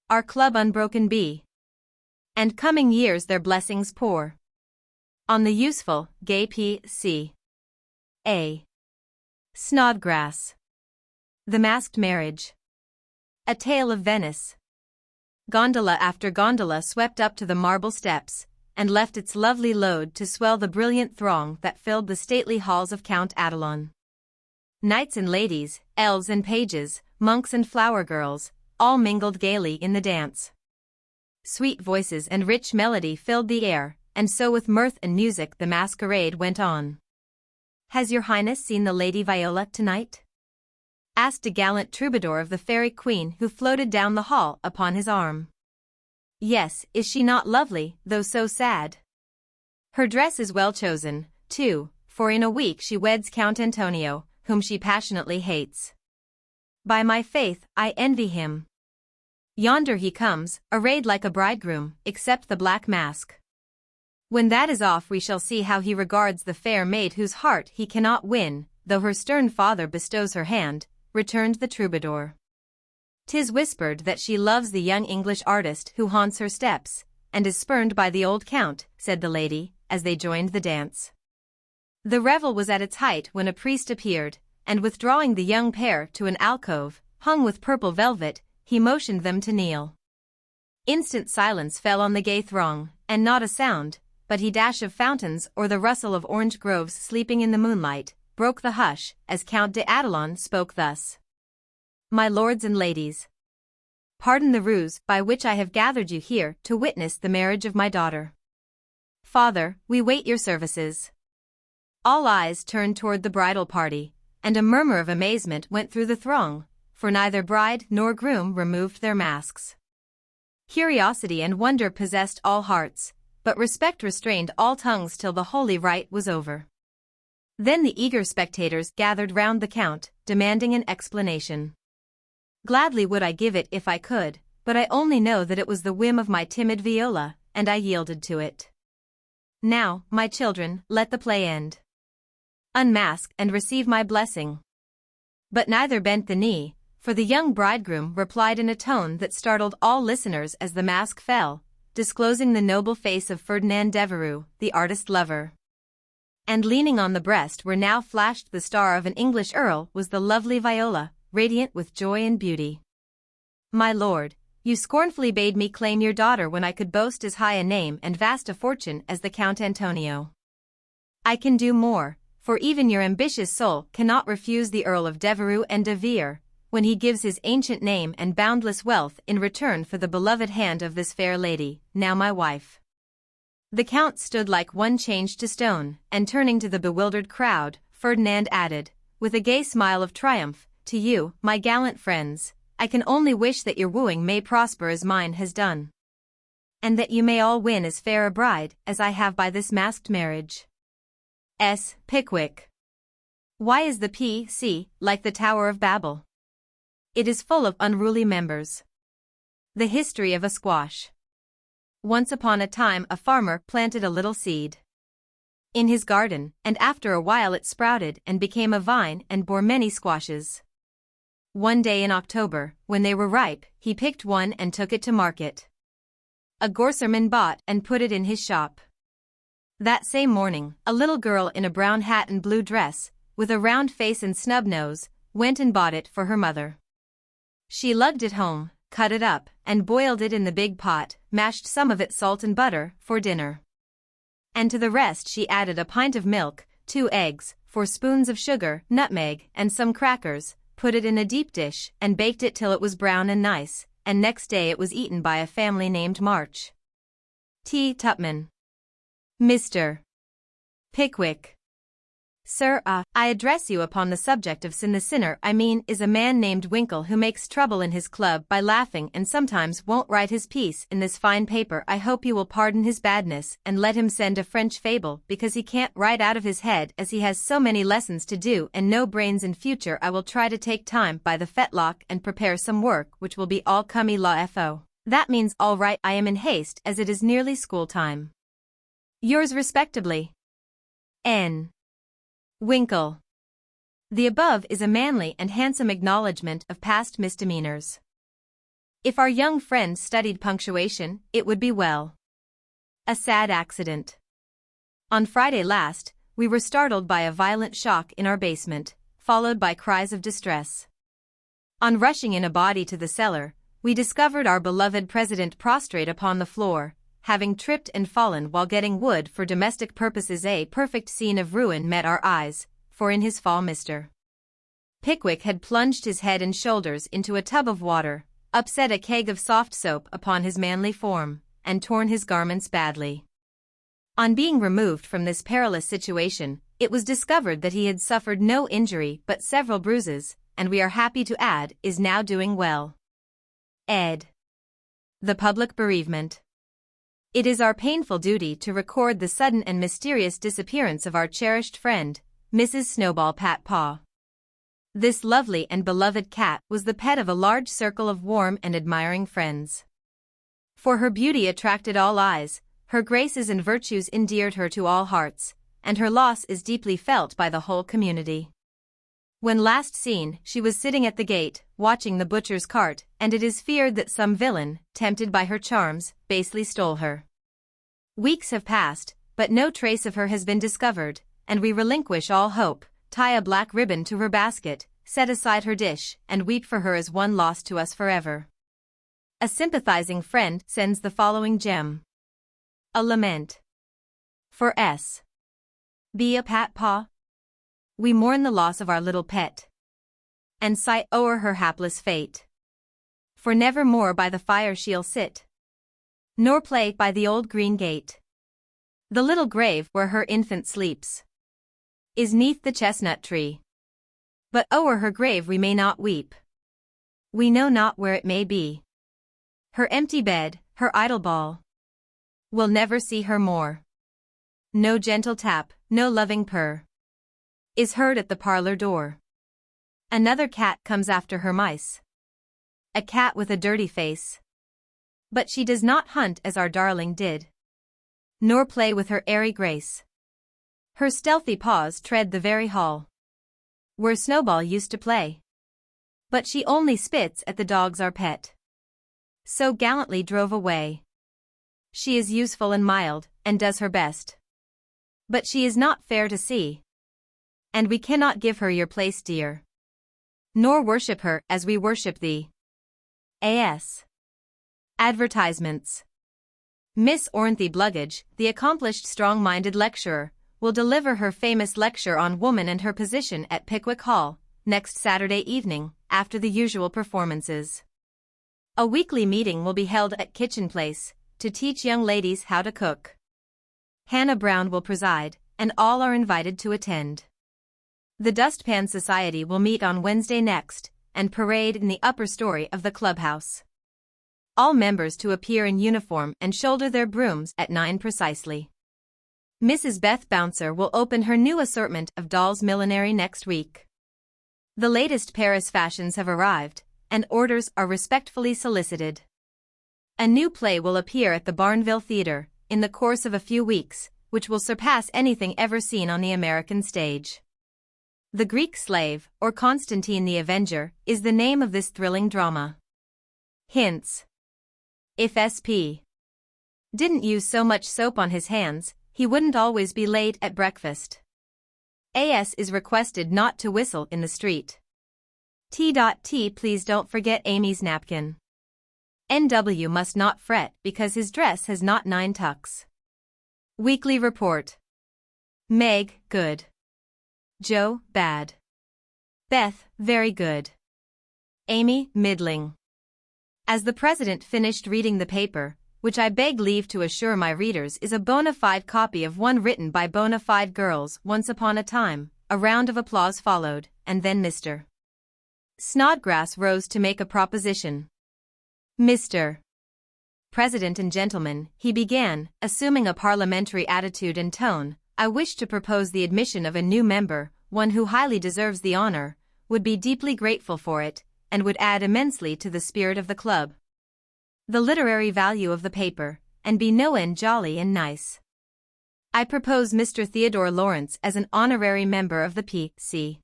our club unbroken be, and coming years their blessings pour on the useful, gay P.C. A. Snodgrass. The Masked Marriage. A Tale of Venice. Gondola after gondola swept up to the marble steps, and left its lovely load to swell the brilliant throng that filled the stately halls of Count Adelon. Knights and ladies, elves and pages, monks and flower girls, all mingled gaily in the dance. Sweet voices and rich melody filled the air, and so with mirth and music the masquerade went on. Has your highness seen the Lady Viola tonight? Asked a gallant troubadour of the fairy queen who floated down the hall upon his arm. Yes, is she not lovely, though so sad? Her dress is well chosen, too, for in a week she weds Count Antonio, whom she passionately hates. By my faith, I envy him. Yonder he comes, arrayed like a bridegroom, except the black mask. When that is off we shall see how he regards the fair maid whose heart he cannot win, though her stern father bestows her hand, returned the troubadour. 'Tis whispered that she loves the young English artist who haunts her steps, and is spurned by the old count, said the lady, as they joined the dance. The revel was at its height when a priest appeared, and withdrawing the young pair to an alcove, hung with purple velvet, he motioned them to kneel. Instant silence fell on the gay throng, and not a sound, but he dash of fountains or the rustle of orange groves sleeping in the moonlight, broke the hush, as Count de Adelon spoke thus. My lords and ladies, pardon the ruse by which I have gathered you here to witness the marriage of my daughter. Father, we wait your services. All eyes turned toward the bridal party, and a murmur of amazement went through the throng, for neither bride nor groom removed their masks. Curiosity and wonder possessed all hearts, but respect restrained all tongues till the holy rite was over. Then the eager spectators gathered round the count, demanding an explanation. Gladly would I give it if I could, but I only know that it was the whim of my timid Viola, and I yielded to it. Now, my children, let the play end. Unmask and receive my blessing. But neither bent the knee, for the young bridegroom replied in a tone that startled all listeners as the mask fell, disclosing the noble face of Ferdinand Devereux, the artist lover. And leaning on the breast where now flashed the star of an English earl was the lovely Viola, radiant with joy and beauty. My lord, you scornfully bade me claim your daughter when I could boast as high a name and vast a fortune as the Count Antonio. I can do more, for even your ambitious soul cannot refuse the Earl of Devereux and de Vere, when he gives his ancient name and boundless wealth in return for the beloved hand of this fair lady, now my wife. The Count stood like one changed to stone, and turning to the bewildered crowd, Ferdinand added, with a gay smile of triumph, to you, my gallant friends, I can only wish that your wooing may prosper as mine has done. And that you may all win as fair a bride as I have by this masked marriage. S. Pickwick. Why is the P.C. like the Tower of Babel? It is full of unruly members. The history of a squash. Once upon a time a farmer planted a little seed in his garden, and after a while it sprouted and became a vine and bore many squashes. One day in October, when they were ripe, he picked one and took it to market. A grocerman bought and put it in his shop. That same morning, a little girl in a brown hat and blue dress, with a round face and snub nose, went and bought it for her mother. She lugged it home, cut it up, and boiled it in the big pot, mashed some of it salt and butter, for dinner. And to the rest she added a pint of milk, 2 eggs, 4 spoons of sugar, nutmeg, and some crackers, put it in a deep dish, and baked it till it was brown and nice, and next day it was eaten by a family named March. T. Tupman. Mr. Pickwick. Sir, I address you upon the subject of sin. The sinner I mean is a man named Winkle who makes trouble in his club by laughing and sometimes won't write his piece in this fine paper. I hope you will pardon his badness and let him send a French fable because he can't write out of his head as he has so many lessons to do and no brains in future. I will try to take time by the fetlock and prepare some work which will be all comme il faut. That means all right. I am in haste as it is nearly school time. Yours respectably, N. Winkle. The above is a manly and handsome acknowledgment of past misdemeanors. If our young friend studied punctuation, it would be well. A sad accident. On Friday last, we were startled by a violent shock in our basement, followed by cries of distress. On rushing in a body to the cellar, we discovered our beloved president prostrate upon the floor, having tripped and fallen while getting wood for domestic purposes. A perfect scene of ruin met our eyes, for in his fall Mr. Pickwick had plunged his head and shoulders into a tub of water, upset a keg of soft soap upon his manly form, and torn his garments badly. On being removed from this perilous situation, it was discovered that he had suffered no injury but several bruises, and we are happy to add, is now doing well. Ed. The public bereavement. It is our painful duty to record the sudden and mysterious disappearance of our cherished friend, Mrs. Snowball Patpaw. This lovely and beloved cat was the pet of a large circle of warm and admiring friends. For her beauty attracted all eyes, her graces and virtues endeared her to all hearts, and her loss is deeply felt by the whole community. When last seen, she was sitting at the gate, watching the butcher's cart, and it is feared that some villain, tempted by her charms, basely stole her. Weeks have passed, but no trace of her has been discovered, and we relinquish all hope, tie a black ribbon to her basket, set aside her dish, and weep for her as one lost to us forever. A sympathizing friend sends the following gem. A lament. For S. B. a Patpaw. We mourn the loss of our little pet, and sigh o'er her hapless fate. For never more by the fire she'll sit, nor play by the old green gate. The little grave where her infant sleeps is 'neath the chestnut tree. But o'er her grave we may not weep. We know not where it may be. Her empty bed, her idle ball, we'll never see her more. No gentle tap, no loving purr is heard at the parlor door. Another cat comes after her mice. A cat with a dirty face. But she does not hunt as our darling did, nor play with her airy grace. Her stealthy paws tread the very hall where Snowball used to play. But she only spits at the dogs our pet so gallantly drove away. She is useful and mild, and does her best. But she is not fair to see, and we cannot give her your place, dear, nor worship her as we worship thee. A.S. Advertisements. Miss Ornthe Blugage, the accomplished strong-minded lecturer, will deliver her famous lecture on Woman and Her Position at Pickwick Hall, next Saturday evening, after the usual performances. A weekly meeting will be held at Kitchen Place, to teach young ladies how to cook. Hannah Brown will preside, and all are invited to attend. The Dustpan Society will meet on Wednesday next, and parade in the upper story of the clubhouse. All members to appear in uniform and shoulder their brooms at 9 precisely. Mrs. Beth Bouncer will open her new assortment of dolls' millinery next week. The latest Paris fashions have arrived, and orders are respectfully solicited. A new play will appear at the Barnville Theatre, in the course of a few weeks, which will surpass anything ever seen on the American stage. The Greek Slave, or Constantine the Avenger, is the name of this thrilling drama. Hints. If SP didn't use so much soap on his hands, he wouldn't always be late at breakfast. AS is requested not to whistle in the street. T.T. Please don't forget Amy's napkin. NW must not fret because his dress has not 9 tucks. Weekly report. Meg, good. Joe, bad. Beth, very good. Amy, middling. As the president finished reading the paper, which I beg leave to assure my readers is a bona fide copy of one written by bona fide girls once upon a time, a round of applause followed, and then Mr. Snodgrass rose to make a proposition. Mr. President and gentlemen, he began, assuming a parliamentary attitude and tone, I wish to propose the admission of a new member, one who highly deserves the honor, would be deeply grateful for it, and would add immensely to the spirit of the club. The literary value of the paper, and be no end jolly and nice. I propose Mr. Theodore Lawrence as an honorary member of the P.C.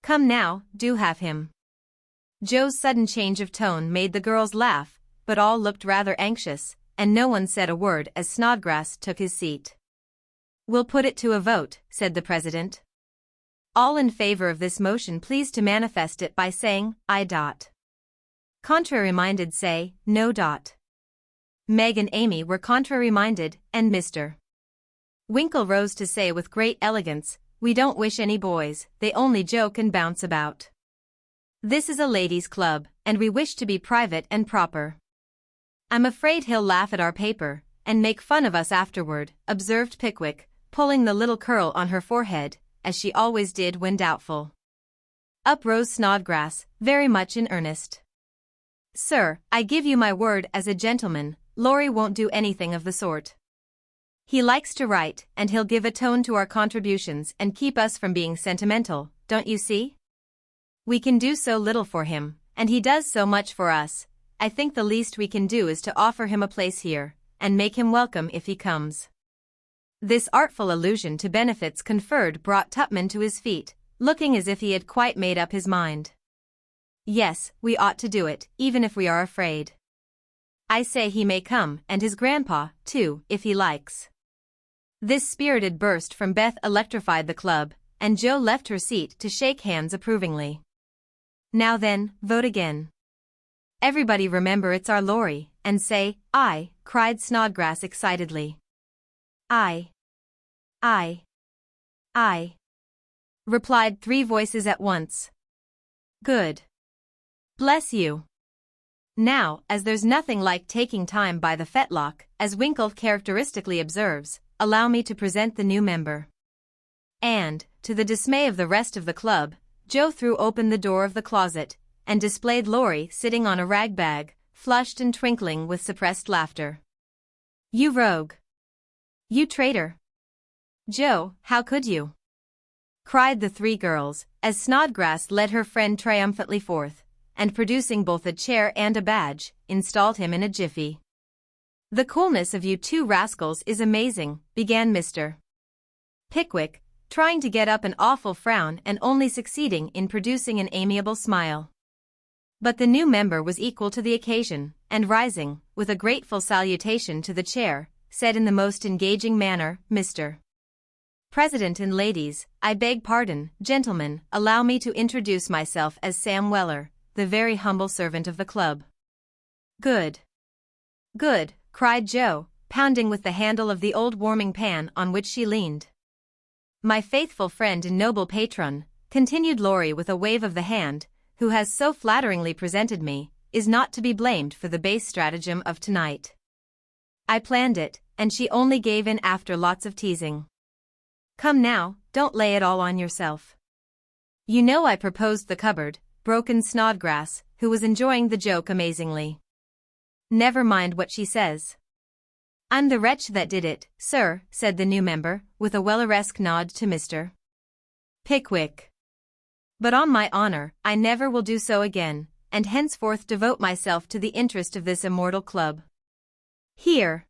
Come now, do have him. Joe's sudden change of tone made the girls laugh, but all looked rather anxious, and no one said a word as Snodgrass took his seat. We'll put it to a vote, said the president. All in favor of this motion please to manifest it by saying, aye. Contrary-minded say, no. Meg and Amy were contrary-minded, and Mr. Winkle rose to say with great elegance, we don't wish any boys, they only joke and bounce about. This is a ladies' club, and we wish to be private and proper. I'm afraid he'll laugh at our paper, and make fun of us afterward, observed Pickwick, pulling the little curl on her forehead, as she always did when doubtful. Up rose Snodgrass, very much in earnest. Sir, I give you my word as a gentleman, Laurie won't do anything of the sort. He likes to write, and he'll give a tone to our contributions and keep us from being sentimental, don't you see? We can do so little for him, and he does so much for us. I think the least we can do is to offer him a place here, and make him welcome if he comes. This artful allusion to benefits conferred brought Tupman to his feet, looking as if he had quite made up his mind. Yes, we ought to do it, even if we are afraid. I say he may come, and his grandpa, too, if he likes. This spirited burst from Beth electrified the club, and Joe left her seat to shake hands approvingly. Now then, vote again. Everybody remember it's our Laurie, and say, aye, cried Snodgrass excitedly. Aye. Aye. Aye. Replied 3 voices at once. Good. Bless you. Now, as there's nothing like taking time by the fetlock, as Winkle characteristically observes, allow me to present the new member. And, to the dismay of the rest of the club, Joe threw open the door of the closet, and displayed Laurie sitting on a rag bag, flushed and twinkling with suppressed laughter. You rogue! You traitor! Joe, how could you? Cried the 3 girls, as Snodgrass led her friend triumphantly forth, and producing both a chair and a badge, installed him in a jiffy. The coolness of you 2 rascals is amazing, began Mr. Pickwick, trying to get up an awful frown and only succeeding in producing an amiable smile. But the new member was equal to the occasion, and rising, with a grateful salutation to the chair, said in the most engaging manner, Mr. President and ladies, I beg pardon, gentlemen, allow me to introduce myself as Sam Weller, the very humble servant of the club. Good. Good, cried Joe, pounding with the handle of the old warming pan on which she leaned. My faithful friend and noble patron, continued Laurie with a wave of the hand, who has so flatteringly presented me, is not to be blamed for the base stratagem of tonight. I planned it, and she only gave in after lots of teasing. Come now, don't lay it all on yourself. You know I proposed the cupboard, broke in Snodgrass, who was enjoying the joke amazingly. Never mind what she says. I'm the wretch that did it, sir, said the new member, with a Welleresque nod to Mr. Pickwick. But on my honor, I never will do so again, and henceforth devote myself to the interest of this immortal club. Here!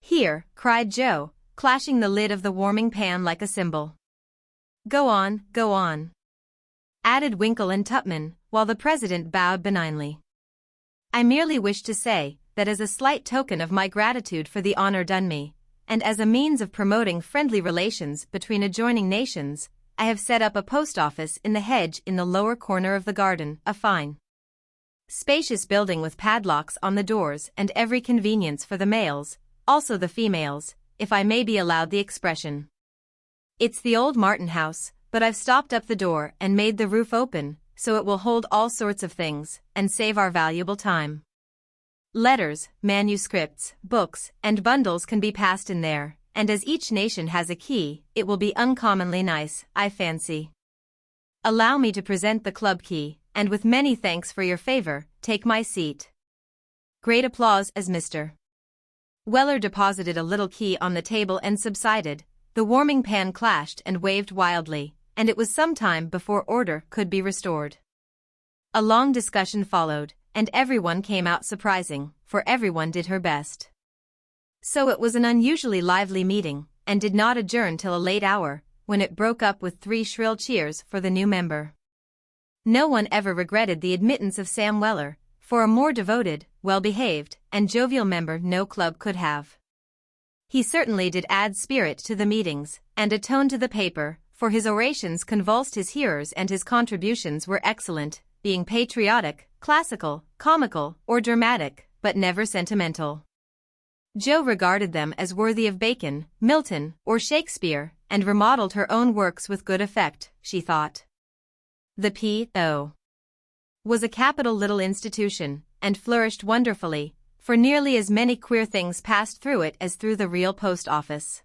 Here, cried Joe, clashing the lid of the warming pan like a cymbal. Go on, added Winkle and Tupman, while the president bowed benignly. I merely wish to say, that as a slight token of my gratitude for the honor done me, and as a means of promoting friendly relations between adjoining nations, I have set up a post office in the hedge in the lower corner of the garden, a fine, spacious building with padlocks on the doors and every convenience for the males, also the females, if I may be allowed the expression. It's the old Martin house, but I've stopped up the door and made the roof open, so it will hold all sorts of things, and save our valuable time. Letters, manuscripts, books, and bundles can be passed in there, and as each nation has a key, it will be uncommonly nice, I fancy. Allow me to present the club key, and with many thanks for your favor, take my seat. Great applause as Mr. Weller deposited a little key on the table and subsided. The warming pan clashed and waved wildly, and it was some time before order could be restored. A long discussion followed, and everyone came out surprising, for everyone did her best. So it was an unusually lively meeting, and did not adjourn till a late hour, when it broke up with 3 shrill cheers for the new member. No one ever regretted the admittance of Sam Weller, for a more devoted, well-behaved, and jovial member no club could have. He certainly did add spirit to the meetings, and a tone to the paper, for his orations convulsed his hearers and his contributions were excellent, being patriotic, classical, comical, or dramatic, but never sentimental. Jo regarded them as worthy of Bacon, Milton, or Shakespeare, and remodeled her own works with good effect, she thought. The P.O. was a capital little institution, and flourished wonderfully, for nearly as many queer things passed through it as through the real post office.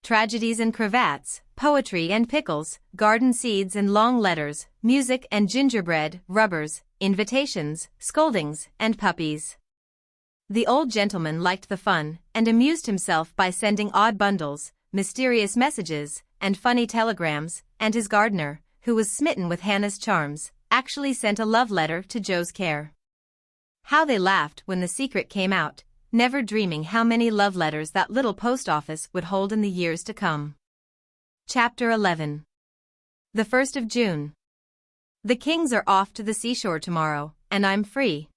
Tragedies and cravats, poetry and pickles, garden seeds and long letters, music and gingerbread, rubbers, invitations, scoldings, and puppies. The old gentleman liked the fun, and amused himself by sending odd bundles, mysterious messages, and funny telegrams, and his gardener, who was smitten with Hannah's charms, actually sent a love letter to Joe's care. How they laughed when the secret came out, never dreaming how many love letters that little post office would hold in the years to come. Chapter 11. The 1st of June. The Kings are off to the seashore tomorrow, and I'm free.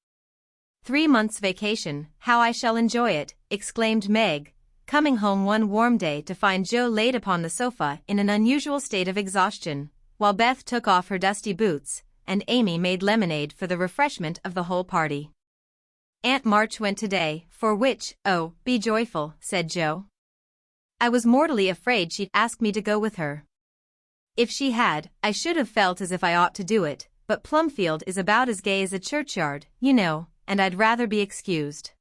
3 months' vacation, how I shall enjoy it, exclaimed Meg, coming home one warm day to find Joe laid upon the sofa in an unusual state of exhaustion, while Beth took off her dusty boots, and Amy made lemonade for the refreshment of the whole party. Aunt March went today, for which, oh, be joyful, said Joe. I was mortally afraid she'd ask me to go with her. If she had, I should have felt as if I ought to do it, but Plumfield is about as gay as a churchyard, you know, and I'd rather be excused.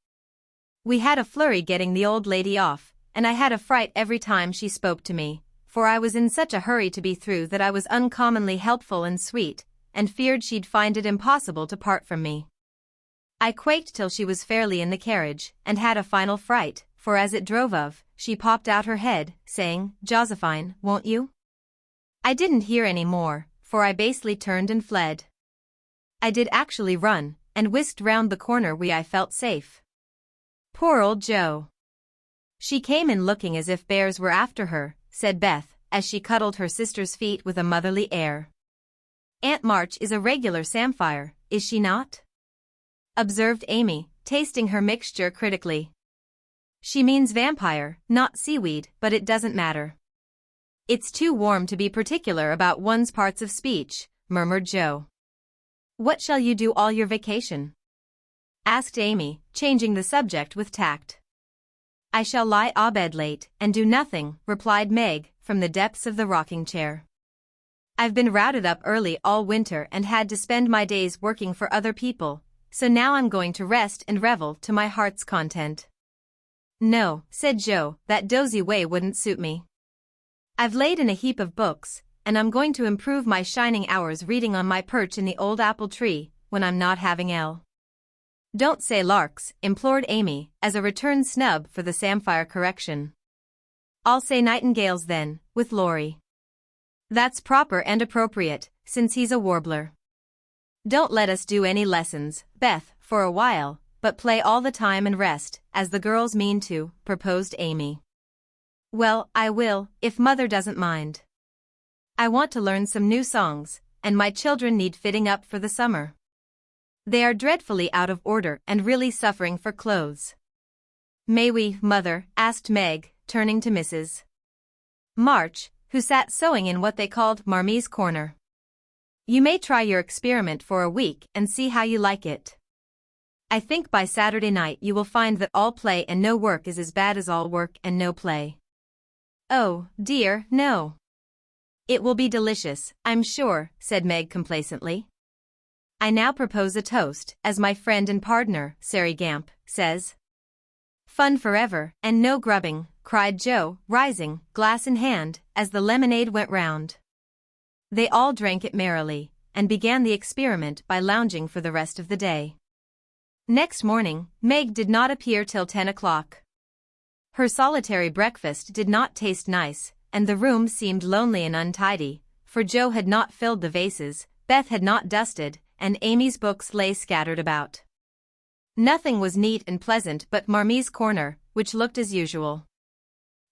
We had a flurry getting the old lady off, and I had a fright every time she spoke to me, for I was in such a hurry to be through that I was uncommonly helpful and sweet, and feared she'd find it impossible to part from me. I quaked till she was fairly in the carriage, and had a final fright, for as it drove off, she popped out her head, saying, "Josephine, won't you?" I didn't hear any more, for I basely turned and fled. I did actually run, and whisked round the corner where I felt safe. Poor old Joe. She came in looking as if bears were after her, said Beth, as she cuddled her sister's feet with a motherly air. Aunt March is a regular samphire, is she not? Observed Amy, tasting her mixture critically. She means vampire, not seaweed, but it doesn't matter. It's too warm to be particular about one's parts of speech, murmured Joe. What shall you do all your vacation? Asked Amy, changing the subject with tact. I shall lie abed late and do nothing, replied Meg, from the depths of the rocking chair. I've been routed up early all winter and had to spend my days working for other people, so now I'm going to rest and revel to my heart's content." "No," said Joe, "that dozy way wouldn't suit me. I've laid in a heap of books, and I'm going to improve my shining hours reading on my perch in the old apple tree, when I'm not having L." "Don't say larks," implored Amy, as a return snub for the samphire correction. "I'll say nightingales then, with Laurie. That's proper and appropriate, since he's a warbler." "Don't let us do any lessons, Beth, for a while, but play all the time and rest, as the girls mean to," proposed Amy. "Well, I will, if Mother doesn't mind. I want to learn some new songs, and my children need fitting up for the summer. They are dreadfully out of order and really suffering for clothes." "May we, Mother?" asked Meg, turning to Mrs. March, who sat sewing in what they called Marmee's corner. "You may try your experiment for a week and see how you like it. I think by Saturday night you will find that all play and no work is as bad as all work and no play." "Oh, dear, no. It will be delicious, I'm sure," said Meg complacently. "I now propose a toast, as my friend and partner, Sari Gamp, says." "Fun forever, and no grubbing," cried Joe, rising, glass in hand, as the lemonade went round. They all drank it merrily, and began the experiment by lounging for the rest of the day. Next morning, Meg did not appear till 10 o'clock. Her solitary breakfast did not taste nice, and the room seemed lonely and untidy, for Joe had not filled the vases, Beth had not dusted, and Amy's books lay scattered about. Nothing was neat and pleasant but Marmee's corner, which looked as usual.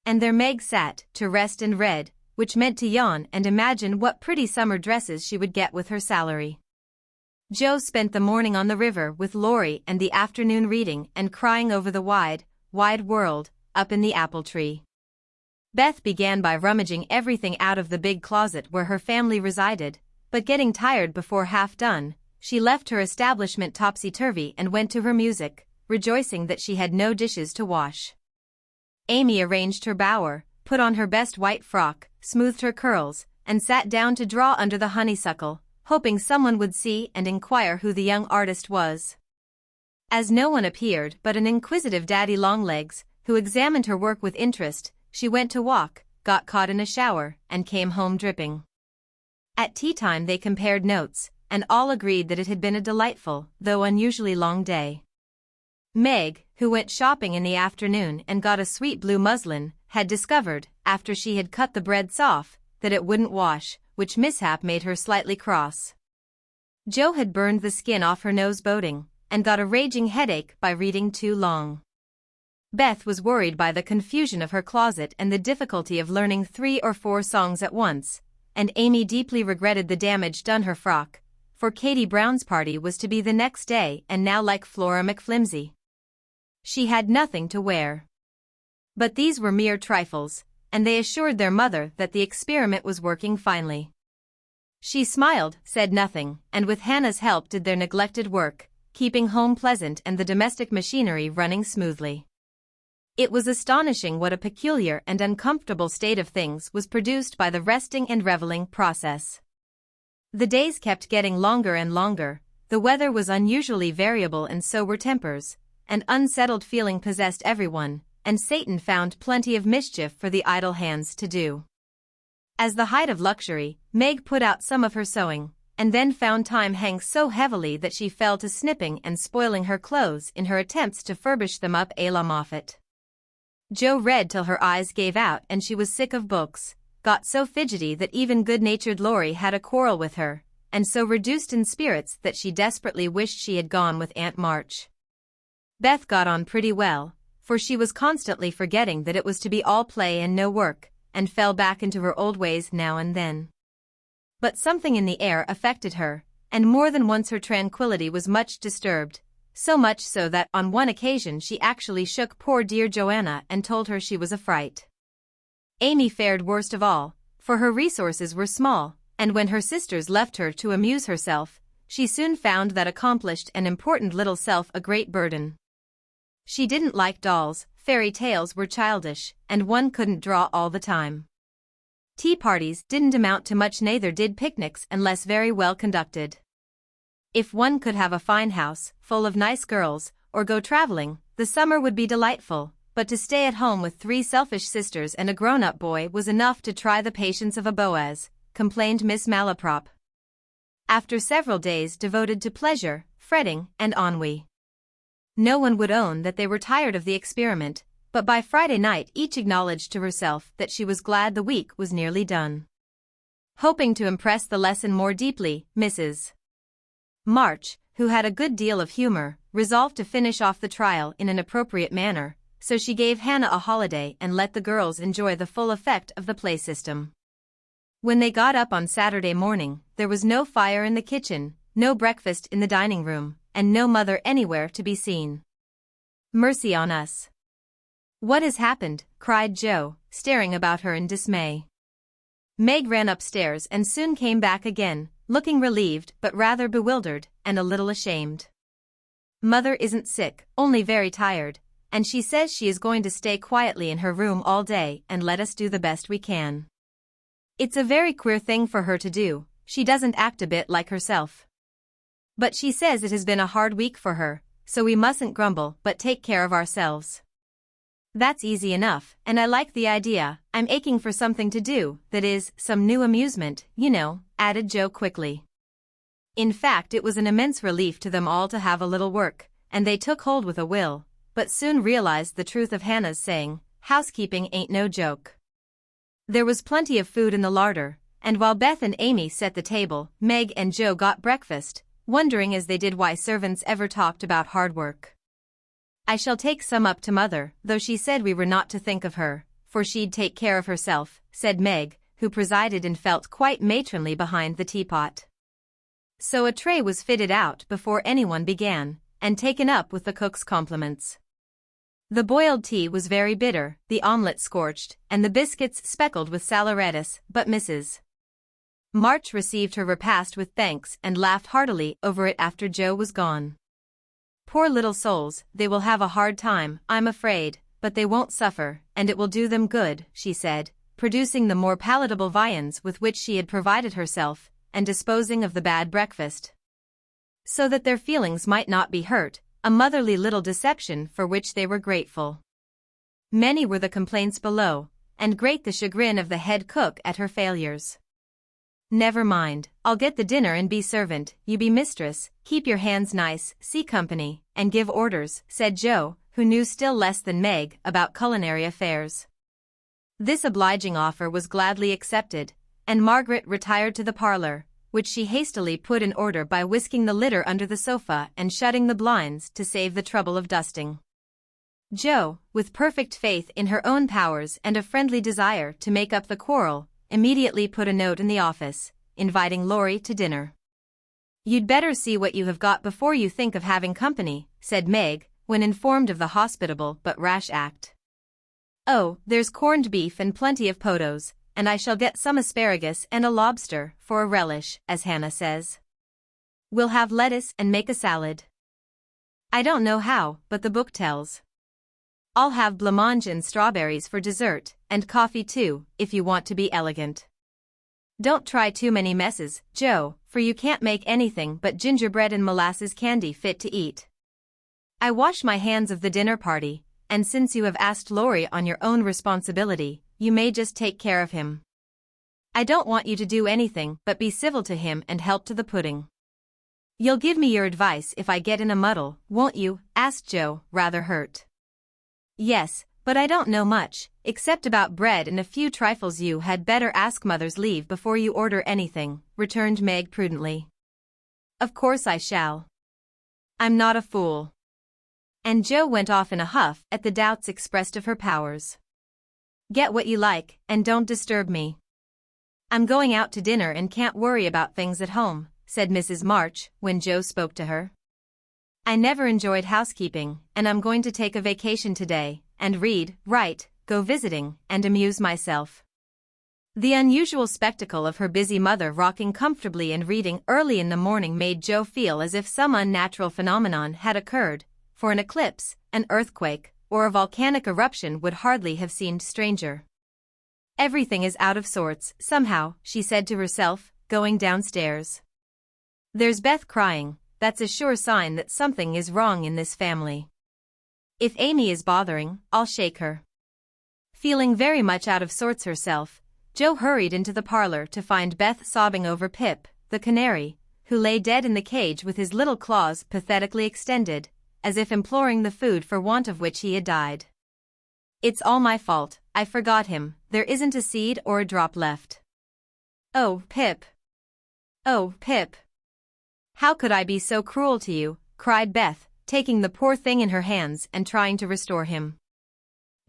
And there Meg sat, to rest and read, which meant to yawn and imagine what pretty summer dresses she would get with her salary. Joe spent the morning on the river with Laurie and the afternoon reading and crying over the wide, wide world, up in the apple tree. Beth began by rummaging everything out of the big closet where her family resided, but getting tired before half done, she left her establishment topsy-turvy and went to her music, rejoicing that she had no dishes to wash. Amy arranged her bower, put on her best white frock, smoothed her curls, and sat down to draw under the honeysuckle, hoping someone would see and inquire who the young artist was. As no one appeared but an inquisitive daddy longlegs, who examined her work with interest, she went to walk, got caught in a shower, and came home dripping. At tea time they compared notes, and all agreed that it had been a delightful, though unusually long day. Meg, who went shopping in the afternoon and got a sweet blue muslin, had discovered, after she had cut the breadths off, that it wouldn't wash, which mishap made her slightly cross. Joe had burned the skin off her nose boating, and got a raging headache by reading too long. Beth was worried by the confusion of her closet and the difficulty of learning 3 or 4 songs at once, and Amy deeply regretted the damage done her frock, for Katie Brown's party was to be the next day and now like Flora McFlimsy. She had nothing to wear. But these were mere trifles, and they assured their mother that the experiment was working finely. She smiled, said nothing, and with Hannah's help did their neglected work, keeping home pleasant and the domestic machinery running smoothly. It was astonishing what a peculiar and uncomfortable state of things was produced by the resting and reveling process. The days kept getting longer and longer, the weather was unusually variable and so were tempers, an unsettled feeling possessed everyone, and Satan found plenty of mischief for the idle hands to do. As the height of luxury, Meg put out some of her sewing, and then found time hang so heavily that she fell to snipping and spoiling her clothes in her attempts to furbish them up a la Moffat. Joe read till her eyes gave out and she was sick of books, got so fidgety that even good-natured Laurie had a quarrel with her, and so reduced in spirits that she desperately wished she had gone with Aunt March. Beth got on pretty well, for she was constantly forgetting that it was to be all play and no work, and fell back into her old ways now and then. But something in the air affected her, and more than once her tranquility was much disturbed, so much so that on one occasion she actually shook poor dear Joanna and told her she was a fright. Amy fared worst of all, for her resources were small, and when her sisters left her to amuse herself, she soon found that accomplished and important little self a great burden. She didn't like dolls, fairy tales were childish, and one couldn't draw all the time. Tea parties didn't amount to much, neither did picnics unless very well conducted. If one could have a fine house, full of nice girls, or go traveling, the summer would be delightful, but to stay at home with 3 selfish sisters and a grown-up boy was enough to try the patience of a Boaz, complained Miss Malaprop. After several days devoted to pleasure, fretting, and ennui. No one would own that they were tired of the experiment, but by Friday night each acknowledged to herself that she was glad the week was nearly done. Hoping to impress the lesson more deeply, Mrs. March, who had a good deal of humor, resolved to finish off the trial in an appropriate manner, so she gave Hannah a holiday and let the girls enjoy the full effect of the play system. When they got up on Saturday morning, there was no fire in the kitchen, no breakfast in the dining room, and no mother anywhere to be seen. "Mercy on us! What has happened?" cried Jo, staring about her in dismay. Meg ran upstairs and soon came back again, looking relieved but rather bewildered, and a little ashamed. "Mother isn't sick, only very tired, and she says she is going to stay quietly in her room all day and let us do the best we can. It's a very queer thing for her to do, she doesn't act a bit like herself. But she says it has been a hard week for her, so we mustn't grumble but take care of ourselves." "That's easy enough, and I like the idea. I'm aching for something to do, that is, some new amusement, you know," added Jo quickly. In fact, it was an immense relief to them all to have a little work, and they took hold with a will, but soon realized the truth of Hannah's saying, "Housekeeping ain't no joke." There was plenty of food in the larder, and while Beth and Amy set the table, Meg and Jo got breakfast, wondering as they did why servants ever talked about hard work. "I shall take some up to Mother, though she said we were not to think of her, for she'd take care of herself," said Meg, who presided and felt quite matronly behind the teapot. So a tray was fitted out before anyone began, and taken up with the cook's compliments. The boiled tea was very bitter, the omelette scorched, and the biscuits speckled with saleratus, but Mrs. March received her repast with thanks and laughed heartily over it after Jo was gone. "Poor little souls, they will have a hard time, I'm afraid, but they won't suffer, and it will do them good," she said, producing the more palatable viands with which she had provided herself, and disposing of the bad breakfast. So that their feelings might not be hurt, a motherly little deception for which they were grateful. Many were the complaints below, and great the chagrin of the head cook at her failures. "Never mind, I'll get the dinner and be servant, you be mistress, keep your hands nice, see company, and give orders," said Jo, who knew still less than Meg about culinary affairs. This obliging offer was gladly accepted, and Margaret retired to the parlor, which she hastily put in order by whisking the litter under the sofa and shutting the blinds to save the trouble of dusting. Jo, with perfect faith in her own powers and a friendly desire to make up the quarrel, immediately put a note in the office, inviting Laurie to dinner. "You'd better see what you have got before you think of having company," said Meg, when informed of the hospitable but rash act. "Oh, there's corned beef and plenty of potos, and I shall get some asparagus and a lobster, for a relish, as Hannah says. We'll have lettuce and make a salad. I don't know how, but the book tells. I'll have blancmange and strawberries for dessert, and coffee too, if you want to be elegant. Don't try too many messes, Jo, for you can't make anything but gingerbread and molasses candy fit to eat. I wash my hands of the dinner party, and since you have asked Laurie on your own responsibility, you may just take care of him. I don't want you to do anything but be civil to him and help to the pudding. You'll give me your advice if I get in a muddle, won't you?" asked Jo, rather hurt. "Yes, but I don't know much, except about bread and a few trifles. You had better ask Mother's leave before you order anything," returned Meg prudently. "Of course I shall. I'm not a fool." And Jo went off in a huff at the doubts expressed of her powers. "Get what you like, and don't disturb me. I'm going out to dinner and can't worry about things at home," said Mrs. March, when Jo spoke to her. "I never enjoyed housekeeping, and I'm going to take a vacation today, and read, write, go visiting, and amuse myself." The unusual spectacle of her busy mother rocking comfortably and reading early in the morning made Jo feel as if some unnatural phenomenon had occurred, for an eclipse, an earthquake, or a volcanic eruption would hardly have seemed stranger. Everything is out of sorts, somehow, she said to herself, going downstairs. There's Beth crying, that's a sure sign that something is wrong in this family. If Amy is bothering, I'll shake her. Feeling very much out of sorts herself, Jo hurried into the parlor to find Beth sobbing over Pip, the canary, who lay dead in the cage with his little claws pathetically extended, as if imploring the food for want of which he had died. It's all my fault, I forgot him, there isn't a seed or a drop left. Oh, Pip. Oh, Pip. How could I be so cruel to you, cried Beth, taking the poor thing in her hands and trying to restore him.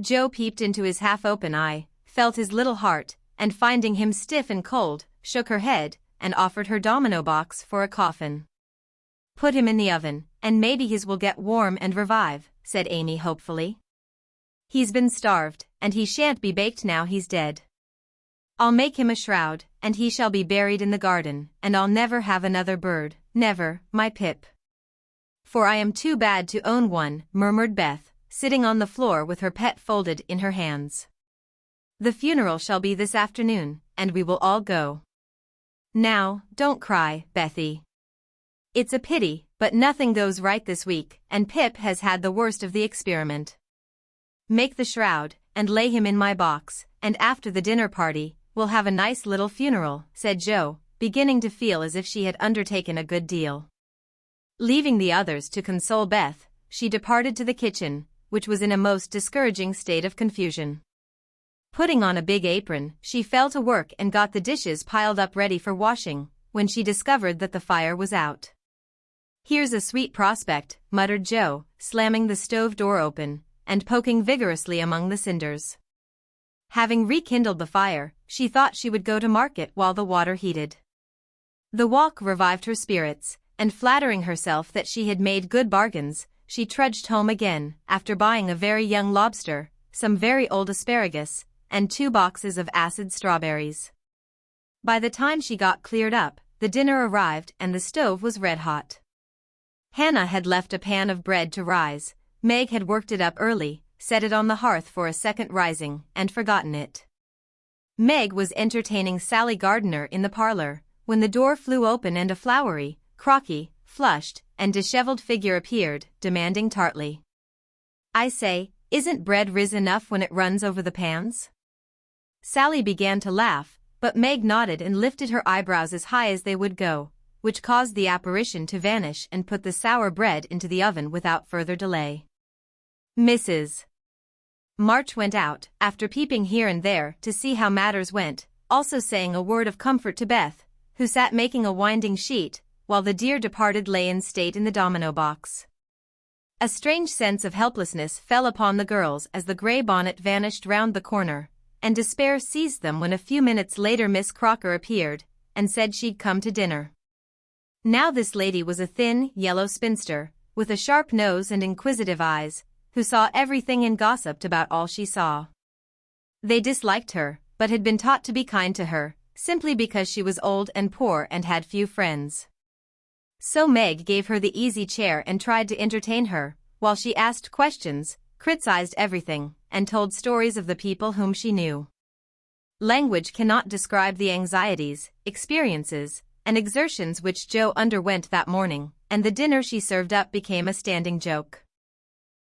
Jo peeped into his half-open eye, felt his little heart, and finding him stiff and cold, shook her head, and offered her domino box for a coffin. Put him in the oven, and maybe his will get warm and revive, said Amy hopefully. He's been starved, and he shan't be baked now he's dead. I'll make him a shroud, and he shall be buried in the garden, and I'll never have another bird, never, my Pip. For I am too bad to own one, murmured Beth, sitting on the floor with her pet folded in her hands. The funeral shall be this afternoon, and we will all go. Now, don't cry, Bethy. It's a pity, but nothing goes right this week, and Pip has had the worst of the experiment. Make the shroud, and lay him in my box, and after the dinner party, we'll have a nice little funeral, said Jo, beginning to feel as if she had undertaken a good deal. Leaving the others to console Beth, she departed to the kitchen, which was in a most discouraging state of confusion. Putting on a big apron, she fell to work and got the dishes piled up ready for washing, when she discovered that the fire was out. Here's a sweet prospect, muttered Jo, slamming the stove door open, and poking vigorously among the cinders. Having rekindled the fire, she thought she would go to market while the water heated. The walk revived her spirits, and flattering herself that she had made good bargains, she trudged home again, after buying a very young lobster, some very old asparagus, and 2 boxes of acid strawberries. By the time she got cleared up, the dinner arrived and the stove was red-hot. Hannah had left a pan of bread to rise, Meg had worked it up early, set it on the hearth for a second rising, and forgotten it. Meg was entertaining Sally Gardner in the parlor, when the door flew open and a flowery, crocky, flushed, and disheveled figure appeared, demanding tartly, I say, isn't bread ris enough when it runs over the pans? Sally began to laugh, but Meg nodded and lifted her eyebrows as high as they would go, which caused the apparition to vanish and put the sour bread into the oven without further delay. Mrs. March went out, after peeping here and there to see how matters went, also saying a word of comfort to Beth, who sat making a winding sheet, while the dear departed lay in state in the domino box. A strange sense of helplessness fell upon the girls as the grey bonnet vanished round the corner, and despair seized them when a few minutes later Miss Crocker appeared, and said she'd come to dinner. Now this lady was a thin, yellow spinster, with a sharp nose and inquisitive eyes, who saw everything and gossiped about all she saw. They disliked her, but had been taught to be kind to her, simply because she was old and poor and had few friends. So Meg gave her the easy chair and tried to entertain her, while she asked questions, criticized everything, and told stories of the people whom she knew. Language cannot describe the anxieties, experiences, and exertions which Jo underwent that morning, and the dinner she served up became a standing joke.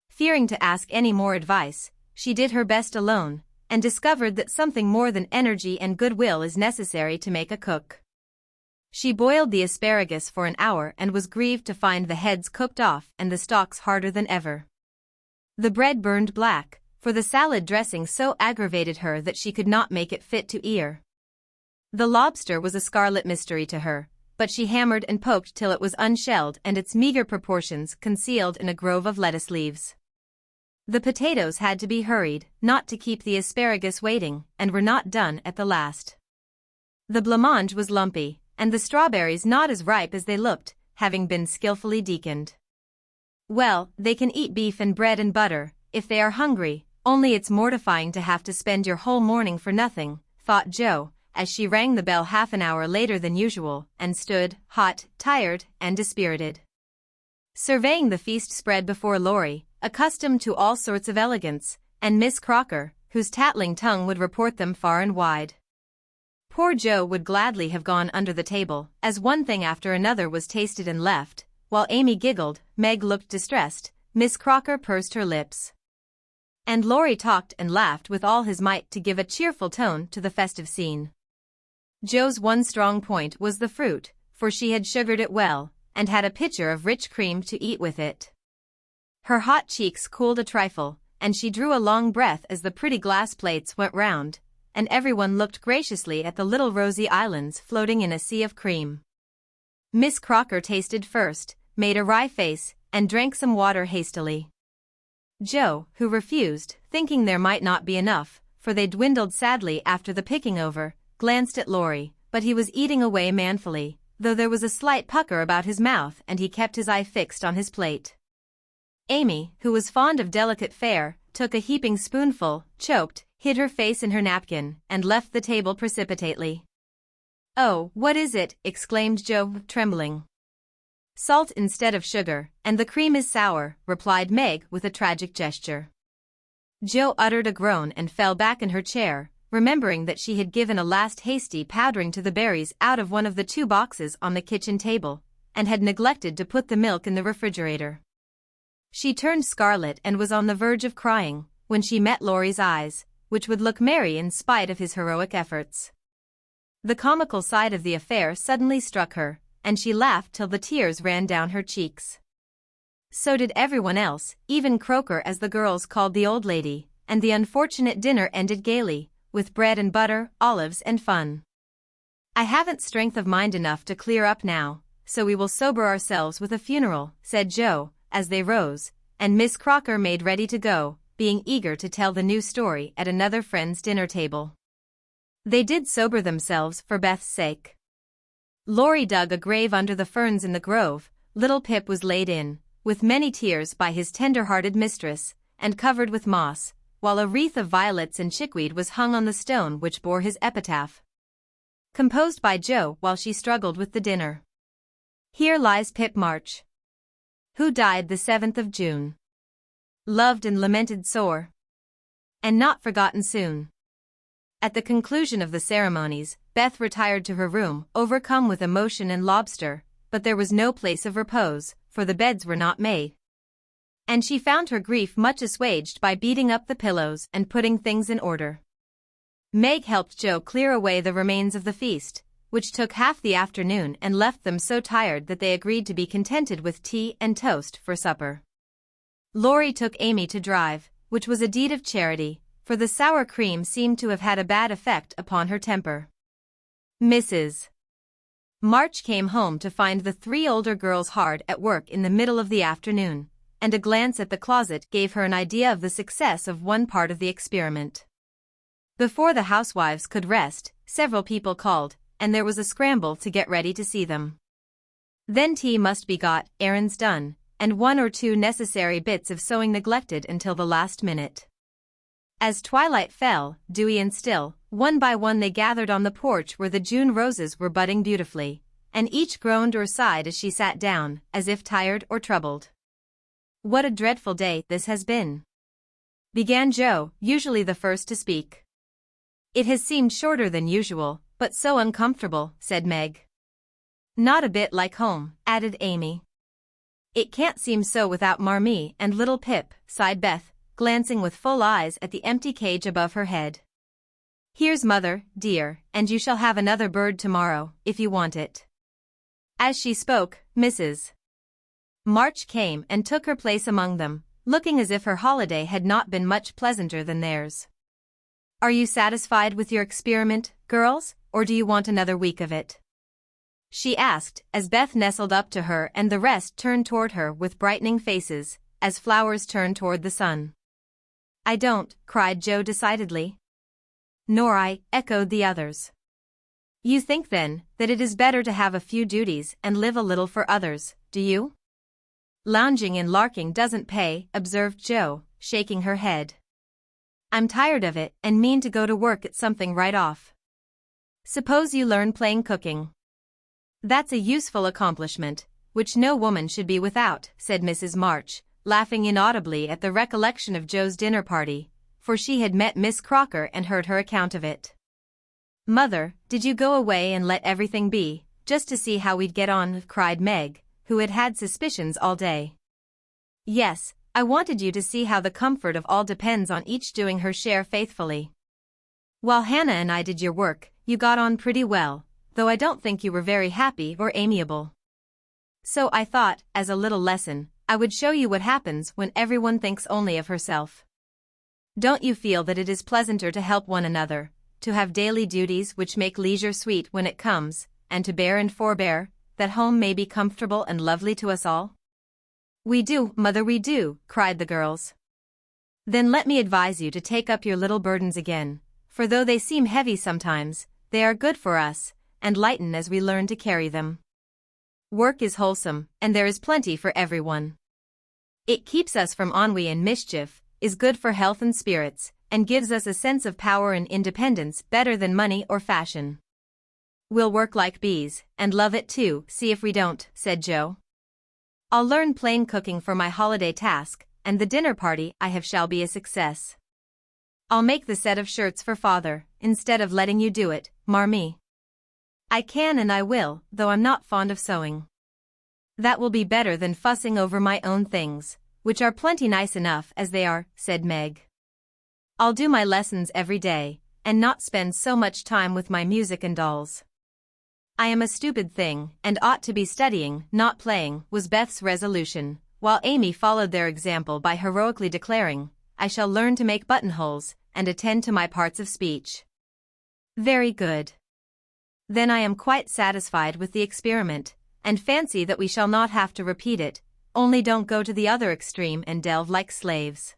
Fearing to ask any more advice, she did her best alone, and discovered that something more than energy and goodwill is necessary to make a cook. She boiled the asparagus for an hour and was grieved to find the heads cooked off and the stalks harder than ever. The bread burned black, for the salad dressing so aggravated her that she could not make it fit to ear. The lobster was a scarlet mystery to her, but she hammered and poked till it was unshelled and its meager proportions concealed in a grove of lettuce leaves. The potatoes had to be hurried, not to keep the asparagus waiting, and were not done at the last. The blancmange was lumpy, and the strawberries not as ripe as they looked, having been skillfully deaconed. Well, they can eat beef and bread and butter, if they are hungry, only it's mortifying to have to spend your whole morning for nothing, thought Jo, as she rang the bell half an hour later than usual, and stood, hot, tired, and dispirited, surveying the feast spread before Laurie, accustomed to all sorts of elegance, and Miss Crocker, whose tattling tongue would report them far and wide. Poor Joe would gladly have gone under the table, as one thing after another was tasted and left. While Amy giggled, Meg looked distressed, Miss Crocker pursed her lips, and Laurie talked and laughed with all his might to give a cheerful tone to the festive scene. Joe's one strong point was the fruit, for she had sugared it well, and had a pitcher of rich cream to eat with it. Her hot cheeks cooled a trifle, and she drew a long breath as the pretty glass plates went round, and everyone looked graciously at the little rosy islands floating in a sea of cream. Miss Crocker tasted first, made a wry face, and drank some water hastily. Joe, who refused, thinking there might not be enough, for they dwindled sadly after the picking over, glanced at Laurie, but he was eating away manfully, though there was a slight pucker about his mouth and he kept his eye fixed on his plate. Amy, who was fond of delicate fare, took a heaping spoonful, choked, hid her face in her napkin, and left the table precipitately. "Oh, what is it?" exclaimed Joe, trembling. "Salt instead of sugar, and the cream is sour," replied Meg with a tragic gesture. Joe uttered a groan and fell back in her chair, remembering that she had given a last hasty powdering to the berries out of one of the 2 boxes on the kitchen table, and had neglected to put the milk in the refrigerator. She turned scarlet and was on the verge of crying, when she met Laurie's eyes, which would look merry in spite of his heroic efforts. The comical side of the affair suddenly struck her, and she laughed till the tears ran down her cheeks. So did everyone else, even Croker, as the girls called the old lady, and the unfortunate dinner ended gaily, with bread and butter, olives and fun. "I haven't strength of mind enough to clear up now, so we will sober ourselves with a funeral," said Joe, as they rose, and Miss Crocker made ready to go, being eager to tell the new story at another friend's dinner table. They did sober themselves for Beth's sake. Laurie dug a grave under the ferns in the grove. Little Pip was laid in, with many tears, by his tender-hearted mistress, and covered with moss, while a wreath of violets and chickweed was hung on the stone which bore his epitaph, composed by Joe while she struggled with the dinner. "Here lies Pip March, who died the 7th of June. Loved and lamented sore, and not forgotten soon." At the conclusion of the ceremonies, Beth retired to her room, overcome with emotion and lobster, but there was no place of repose, for the beds were not made. And she found her grief much assuaged by beating up the pillows and putting things in order. Meg helped Joe clear away the remains of the feast, which took half the afternoon and left them so tired that they agreed to be contented with tea and toast for supper. Laurie took Amy to drive, which was a deed of charity, for the sour cream seemed to have had a bad effect upon her temper. Mrs. March came home to find the 3 older girls hard at work in the middle of the afternoon, and a glance at the closet gave her an idea of the success of one part of the experiment. Before the housewives could rest, several people called, and there was a scramble to get ready to see them. Then tea must be got, errands done, and 1 or 2 necessary bits of sewing neglected until the last minute. As twilight fell, dewy and still, one by one they gathered on the porch where the June roses were budding beautifully, and each groaned or sighed as she sat down, as if tired or troubled. "What a dreadful day this has been," began Joe, usually the first to speak. "It has seemed shorter than usual, but so uncomfortable," said Meg. "Not a bit like home," added Amy. "It can't seem so without Marmee and little Pip," sighed Beth, glancing with full eyes at the empty cage above her head. "Here's Mother, dear, and you shall have another bird tomorrow, if you want it." As she spoke, Mrs. March came and took her place among them, looking as if her holiday had not been much pleasanter than theirs. "Are you satisfied with your experiment, girls, or do you want another week of it?" she asked, as Beth nestled up to her and the rest turned toward her with brightening faces, as flowers turn toward the sun. "I don't," cried Joe decidedly. "Nor I," echoed the others. "You think then, that it is better to have a few duties and live a little for others, do you?" "Lounging and larking doesn't pay," observed Joe, shaking her head. "I'm tired of it and mean to go to work at something right off. Suppose you learn plain cooking. That's a useful accomplishment, which no woman should be without," said Mrs. March, laughing inaudibly at the recollection of Joe's dinner party, for she had met Miss Crocker and heard her account of it. "Mother, did you go away and let everything be, just to see how we'd get on?" cried Meg, who had had suspicions all day. "Yes, I wanted you to see how the comfort of all depends on each doing her share faithfully. While Hannah and I did your work, you got on pretty well, though I don't think you were very happy or amiable. So I thought, as a little lesson, I would show you what happens when everyone thinks only of herself. Don't you feel that it is pleasanter to help one another, to have daily duties which make leisure sweet when it comes, and to bear and forbear, that home may be comfortable and lovely to us all?" "We do, mother, we do," cried the girls. "Then let me advise you to take up your little burdens again, for though they seem heavy sometimes, they are good for us, and lighten as we learn to carry them. Work is wholesome, and there is plenty for everyone. It keeps us from ennui and mischief, is good for health and spirits, and gives us a sense of power and independence better than money or fashion. We'll work like bees, and love it too, see if we don't," said Joe. "I'll learn plain cooking for my holiday task, and the dinner party I have shall be a success. I'll make the set of shirts for father, instead of letting you do it, Marmee. I can and I will, though I'm not fond of sewing. That will be better than fussing over my own things, which are plenty nice enough as they are," said Meg. "I'll do my lessons every day, and not spend so much time with my music and dolls. I am a stupid thing, and ought to be studying, not playing," was Beth's resolution, while Amy followed their example by heroically declaring, "I shall learn to make buttonholes, and attend to my parts of speech." "Very good. Then I am quite satisfied with the experiment, and fancy that we shall not have to repeat it, only don't go to the other extreme and delve like slaves.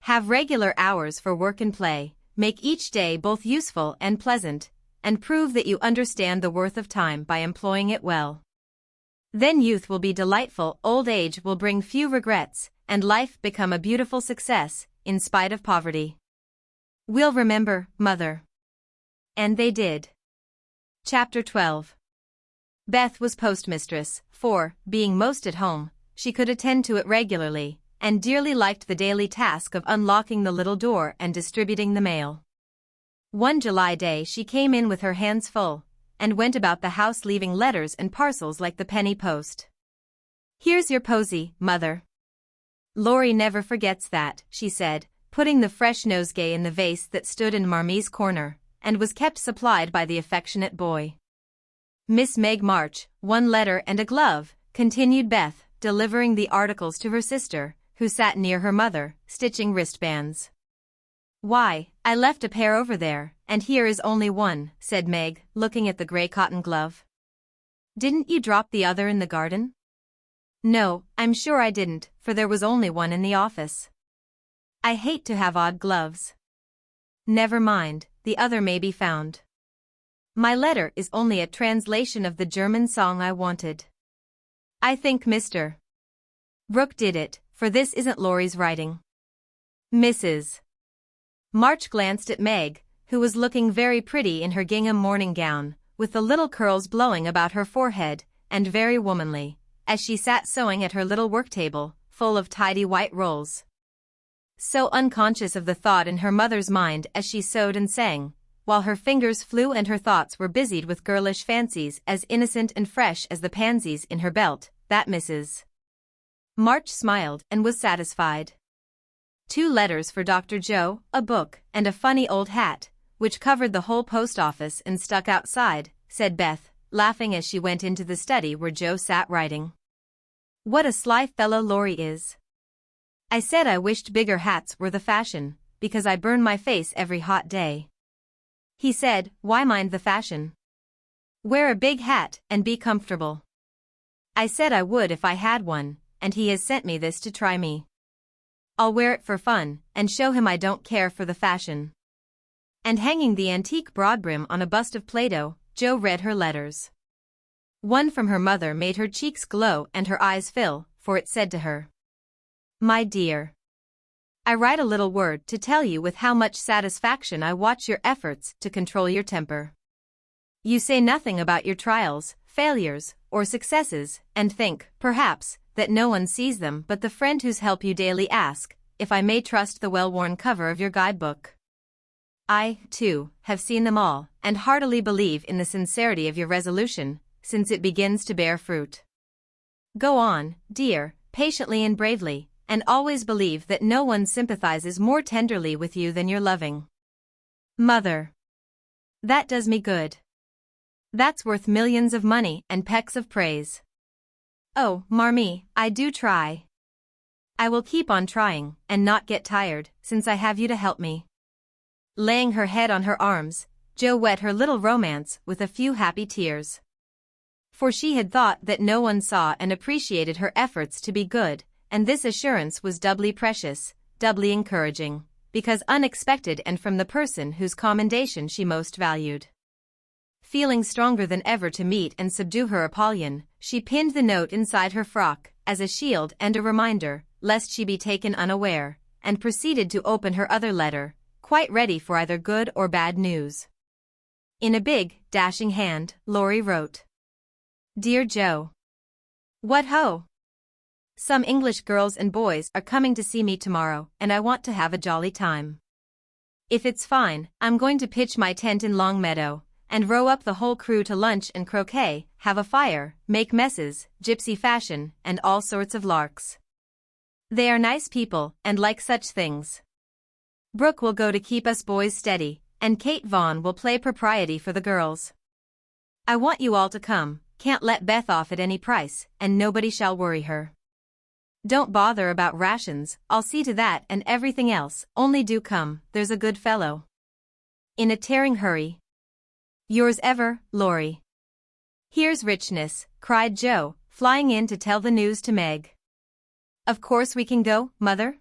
Have regular hours for work and play, make each day both useful and pleasant, and prove that you understand the worth of time by employing it well. Then youth will be delightful, old age will bring few regrets, and life become a beautiful success, in spite of poverty. We'll remember, mother." And they did. Chapter 12. Beth was postmistress, for, being most at home, she could attend to it regularly, and dearly liked the daily task of unlocking the little door and distributing the mail. One July day she came in with her hands full, and went about the house leaving letters and parcels like the penny post. "Here's your posy, mother. Laurie never forgets that," she said, putting the fresh nosegay in the vase that stood in Marmee's corner, and was kept supplied by the affectionate boy. "Miss Meg March, one letter and a glove," continued Beth, delivering the articles to her sister, who sat near her mother, stitching wristbands. "Why, I left a pair over there, and here is only one," said Meg, looking at the gray cotton glove. "Didn't you drop the other in the garden?" "No, I'm sure I didn't, for there was only one in the office. I hate to have odd gloves." "Never mind, the other may be found. My letter is only a translation of the German song I wanted. I think Mr. Brooke did it, for this isn't Laurie's writing." Mrs. March glanced at Meg, who was looking very pretty in her gingham morning gown, with the little curls blowing about her forehead, and very womanly, as she sat sewing at her little work-table, full of tidy white rolls. So unconscious of the thought in her mother's mind as she sewed and sang, while her fingers flew and her thoughts were busied with girlish fancies as innocent and fresh as the pansies in her belt, that Mrs. March smiled and was satisfied. 2 letters for Dr. Joe, a book, and a funny old hat, which covered the whole post office and stuck outside, said Beth, laughing as she went into the study where Joe sat writing. "What a sly fellow Laurie is. I said I wished bigger hats were the fashion, because I burn my face every hot day. He said, 'Why mind the fashion? Wear a big hat and be comfortable.' I said I would if I had one, and he has sent me this to try me. I'll wear it for fun, and show him I don't care for the fashion." And hanging the antique broadbrim on a bust of Plato, Joe read her letters. One from her mother made her cheeks glow and her eyes fill, for it said to her, "My dear, I write a little word to tell you with how much satisfaction I watch your efforts to control your temper. You say nothing about your trials, failures, or successes, and think, perhaps, that no one sees them but the friend whose help you daily ask, if I may trust the well-worn cover of your guidebook. I, too, have seen them all, and heartily believe in the sincerity of your resolution, since it begins to bear fruit. Go on, dear, patiently and bravely, and always believe that no one sympathizes more tenderly with you than your loving mother. That does me good. That's worth millions of money and pecks of praise. Oh, Marmee, I do try. I will keep on trying, and not get tired, since I have you to help me. Laying her head on her arms, Jo wet her little romance with a few happy tears. For she had thought that no one saw and appreciated her efforts to be good, and this assurance was doubly precious, doubly encouraging, because unexpected and from the person whose commendation she most valued. Feeling stronger than ever to meet and subdue her Apollyon, she pinned the note inside her frock, as a shield and a reminder, lest she be taken unaware, and proceeded to open her other letter, quite ready for either good or bad news. In a big, dashing hand, Laurie wrote, Dear Jo. What ho! Some English girls and boys are coming to see me tomorrow, and I want to have a jolly time. If it's fine, I'm going to pitch my tent in Longmeadow, and row up the whole crew to lunch and croquet, have a fire, make messes, gypsy fashion, and all sorts of larks. They are nice people, and like such things. Brooke will go to keep us boys steady, and Kate Vaughn will play propriety for the girls. I want you all to come, can't let Beth off at any price, and nobody shall worry her. Don't bother about rations, I'll see to that and everything else, only do come, there's a good fellow. In a tearing hurry. Yours ever, Laurie. Here's richness, cried Jo, flying in to tell the news to Meg. Of course we can go, Mother?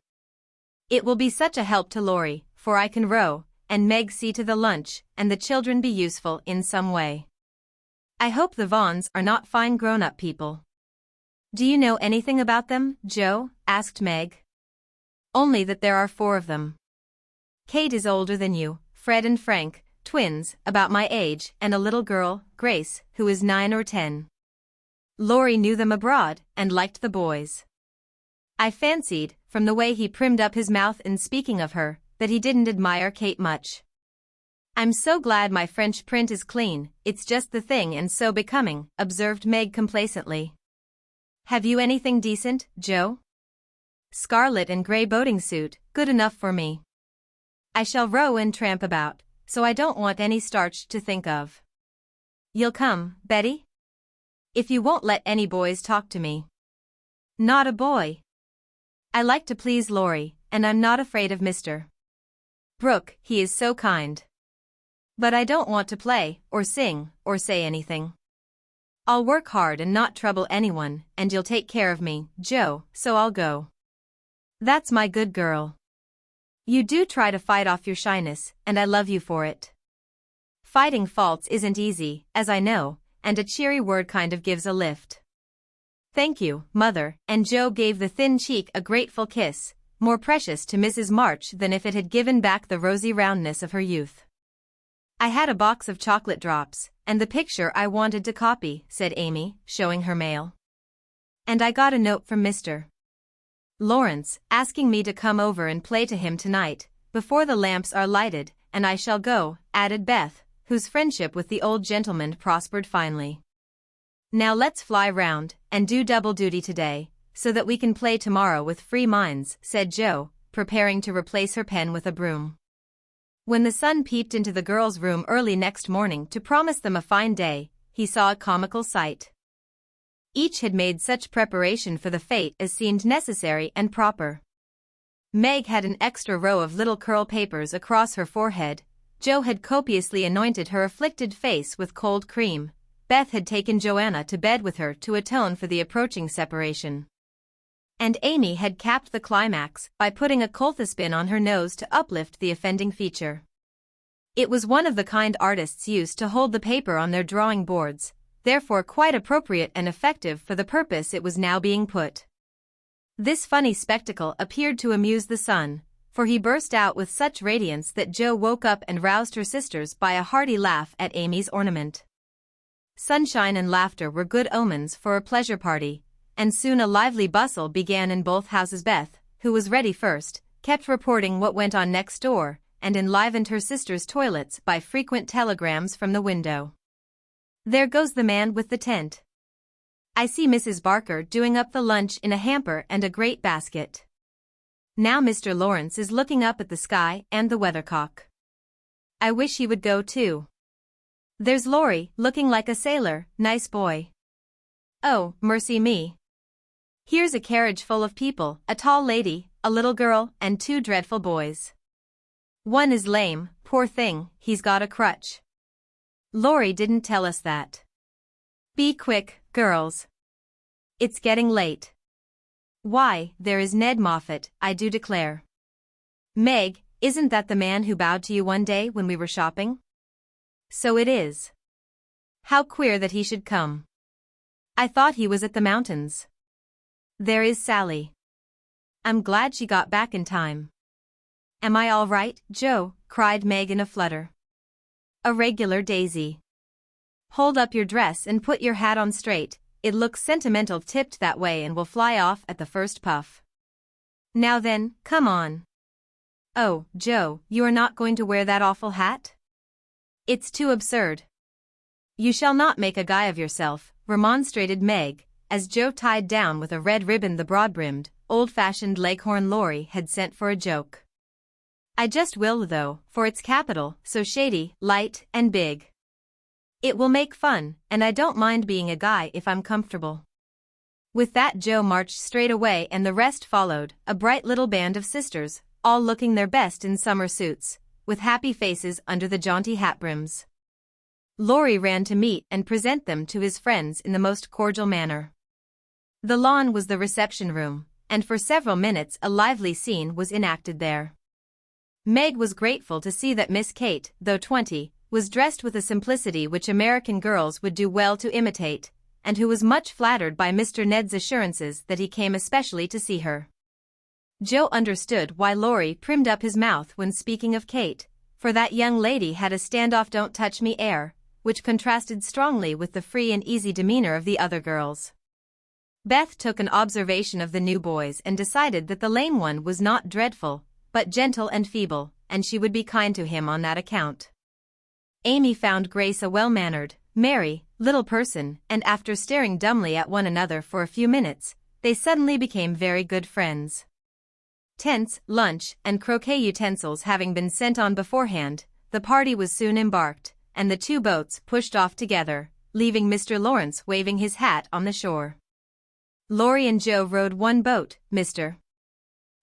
It will be such a help to Laurie, for I can row, and Meg see to the lunch, and the children be useful in some way. I hope the Vaughns are not fine grown-up people. Do you know anything about them, Jo? Asked Meg. Only that there are 4 of them. Kate is older than you, Fred and Frank, twins, about my age, and a little girl, Grace, who is 9 or 10. Laurie knew them abroad, and liked the boys. I fancied, from the way he primed up his mouth in speaking of her, that he didn't admire Kate much. I'm so glad my French print is clean, it's just the thing and so becoming, observed Meg complacently. Have you anything decent, Jo? Scarlet and grey boating suit, good enough for me. I shall row and tramp about, so I don't want any starch to think of. You'll come, Betty? If you won't let any boys talk to me. Not a boy. I like to please Laurie, and I'm not afraid of Mr. Brooke, he is so kind. But I don't want to play, or sing, or say anything. I'll work hard and not trouble anyone, and you'll take care of me, Jo, so I'll go. That's my good girl. You do try to fight off your shyness, and I love you for it. Fighting faults isn't easy, as I know, and a cheery word kind of gives a lift. Thank you, Mother, and Jo gave the thin cheek a grateful kiss, more precious to Mrs. March than if it had given back the rosy roundness of her youth. I had a box of chocolate drops, and the picture I wanted to copy, said Amy, showing her mail. And I got a note from Mr. Lawrence, asking me to come over and play to him tonight, before the lamps are lighted, and I shall go, added Beth, whose friendship with the old gentleman prospered finely. Now let's fly round, and do double duty today, so that we can play tomorrow with free minds, said Jo, preparing to replace her pen with a broom. When the sun peeped into the girls' room early next morning to promise them a fine day, he saw a comical sight. Each had made such preparation for the fete as seemed necessary and proper. Meg had an extra row of little curl papers across her forehead, Jo had copiously anointed her afflicted face with cold cream, Beth had taken Joanna to bed with her to atone for the approaching separation. And Amy had capped the climax by putting a colthospin on her nose to uplift the offending feature. It was one of the kind artists used to hold the paper on their drawing boards, therefore quite appropriate and effective for the purpose it was now being put. This funny spectacle appeared to amuse the son, for he burst out with such radiance that Jo woke up and roused her sisters by a hearty laugh at Amy's ornament. Sunshine and laughter were good omens for a pleasure party, and soon a lively bustle began in both houses. Beth, who was ready first, kept reporting what went on next door, and enlivened her sister's toilets by frequent telegrams from the window. "There goes the man with the tent. I see Mrs. Barker doing up the lunch in a hamper and a great basket. Now Mr. Lawrence is looking up at the sky and the weathercock. I wish he would go too. There's Laurie, looking like a sailor, nice boy. Oh, mercy me. Here's a carriage full of people, a tall lady, a little girl, and 2 dreadful boys. One is lame, poor thing, he's got a crutch. Laurie didn't tell us that. Be quick, girls. It's getting late. Why, there is Ned Moffat, I do declare. Meg, isn't that the man who bowed to you one day when we were shopping? So it is. How queer that he should come. I thought he was at the mountains. There is Sally. I'm glad she got back in time. Am I all right, Joe? Cried Meg in a flutter. A regular daisy. Hold up your dress and put your hat on straight, it looks sentimental tipped that way and will fly off at the first puff. Now then, come on. Oh, Joe, you are not going to wear that awful hat? It's too absurd. You shall not make a guy of yourself, remonstrated Meg, as Joe tied down with a red ribbon the broad-brimmed, old-fashioned leghorn Laurie had sent for a joke. I just will though, for it's capital, so shady, light, and big. It will make fun, and I don't mind being a guy if I'm comfortable. With that Joe marched straight away and the rest followed, a bright little band of sisters, all looking their best in summer suits, with happy faces under the jaunty hat brims. Laurie ran to meet and present them to his friends in the most cordial manner. The lawn was the reception room, and for several minutes a lively scene was enacted there. Meg was grateful to see that Miss Kate, though 20, was dressed with a simplicity which American girls would do well to imitate, and who was much flattered by Mr. Ned's assurances that he came especially to see her. Joe understood why Laurie primed up his mouth when speaking of Kate, for that young lady had a stand-off don't-touch-me air, which contrasted strongly with the free and easy demeanor of the other girls. Beth took an observation of the new boys and decided that the lame one was not dreadful, but gentle and feeble, and she would be kind to him on that account. Amy found Grace a well-mannered, merry, little person, and after staring dumbly at one another for a few minutes, they suddenly became very good friends. Tents, lunch, and croquet utensils having been sent on beforehand, the party was soon embarked, and the 2 boats pushed off together, leaving Mr. Lawrence waving his hat on the shore. Laurie and Joe rowed one boat, Mr.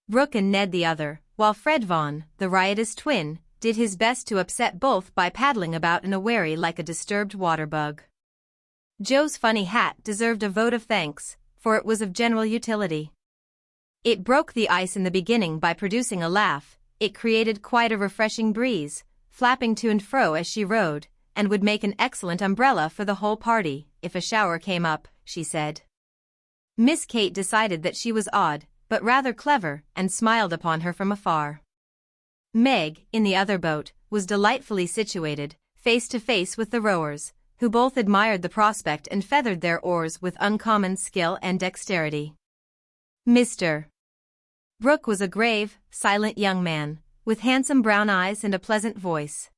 Brooke and Ned the other, while Fred Vaughan, the riotous twin, did his best to upset both by paddling about in a wherry like a disturbed water-bug. Joe's funny hat deserved a vote of thanks, for it was of general utility. It broke the ice in the beginning by producing a laugh, it created quite a refreshing breeze, flapping to and fro as she rowed, and would make an excellent umbrella for the whole party, if a shower came up, she said. Miss Kate decided that she was odd, but rather clever, and smiled upon her from afar. Meg, in the other boat, was delightfully situated, face to face with the rowers, who both admired the prospect and feathered their oars with uncommon skill and dexterity. Mr. Brooke was a grave, silent young man, with handsome brown eyes and a pleasant voice.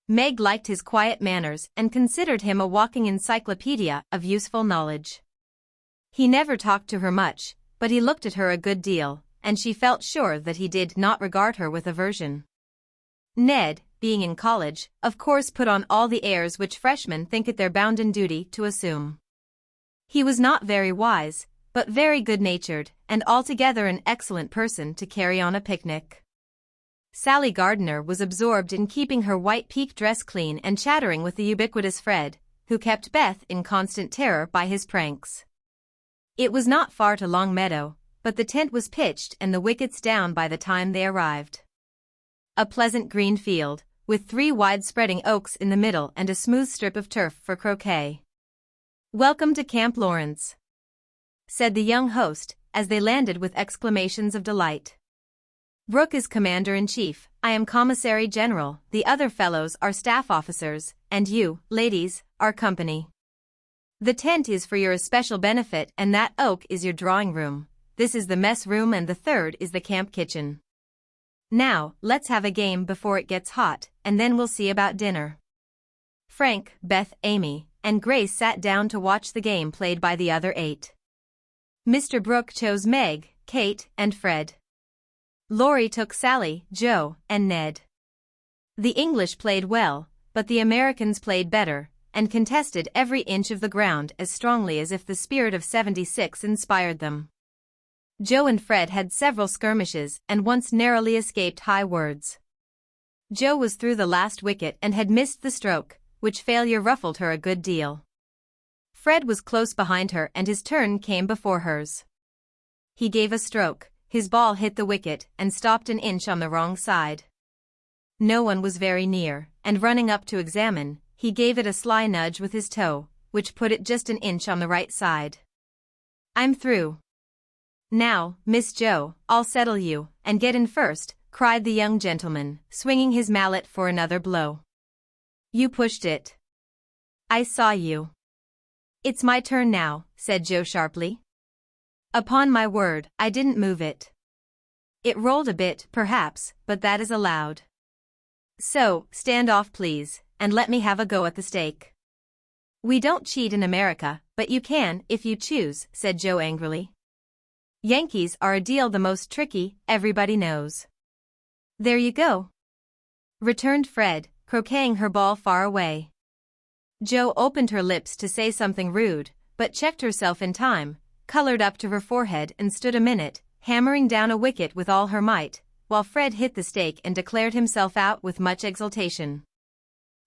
Meg liked his quiet manners and considered him a walking encyclopedia of useful knowledge. He never talked to her much, but he looked at her a good deal, and she felt sure that he did not regard her with aversion. Ned, being in college, of course put on all the airs which freshmen think it their bounden duty to assume. He was not very wise, but very good-natured, and altogether an excellent person to carry on a picnic. Sally Gardner was absorbed in keeping her white pique dress clean and chattering with the ubiquitous Fred, who kept Beth in constant terror by his pranks. It was not far to Longmeadow, but the tent was pitched and the wickets down by the time they arrived. A pleasant green field, with 3 wide-spreading oaks in the middle and a smooth strip of turf for croquet. "Welcome to Camp Lawrence," said the young host, as they landed with exclamations of delight. "Brooke is commander-in-chief, I am commissary general, the other fellows are staff officers, and you, ladies, are company. The tent is for your especial benefit and that oak is your drawing room. this is the mess room and the third is the camp kitchen. Now, let's have a game before it gets hot, and then we'll see about dinner. Frank, Beth, Amy, and Grace sat down to watch the game played by the other 8. Mr. Brooke chose Meg, Kate, and Fred. Laurie took Sally, Joe, and Ned. The English played well, but the Americans played better, and contested every inch of the ground as strongly as if the spirit of '76 inspired them. Joe and Fred had several skirmishes and once narrowly escaped high words. Joe was through the last wicket and had missed the stroke, which failure ruffled her a good deal. Fred was close behind her and his turn came before hers. He gave a stroke, his ball hit the wicket and stopped an inch on the wrong side. No one was very near, and running up to examine, he gave it a sly nudge with his toe, which put it just an inch on the right side. "I'm through. Now, Miss Joe, I'll settle you, and get in first," cried the young gentleman, swinging his mallet for another blow. "You pushed it. I saw you." "It's my turn now," said Joe sharply. "Upon my word, I didn't move it. It rolled a bit, perhaps, but that is allowed. So, stand off please, and let me have a go at the stake." "We don't cheat in America, but you can if you choose," said Joe angrily. "Yankees are a deal the most tricky, everybody knows." "There you go," returned Fred, croqueting her ball far away. Joe opened her lips to say something rude, but checked herself in time, colored up to her forehead and stood a minute, hammering down a wicket with all her might, while Fred hit the stake and declared himself out with much exultation.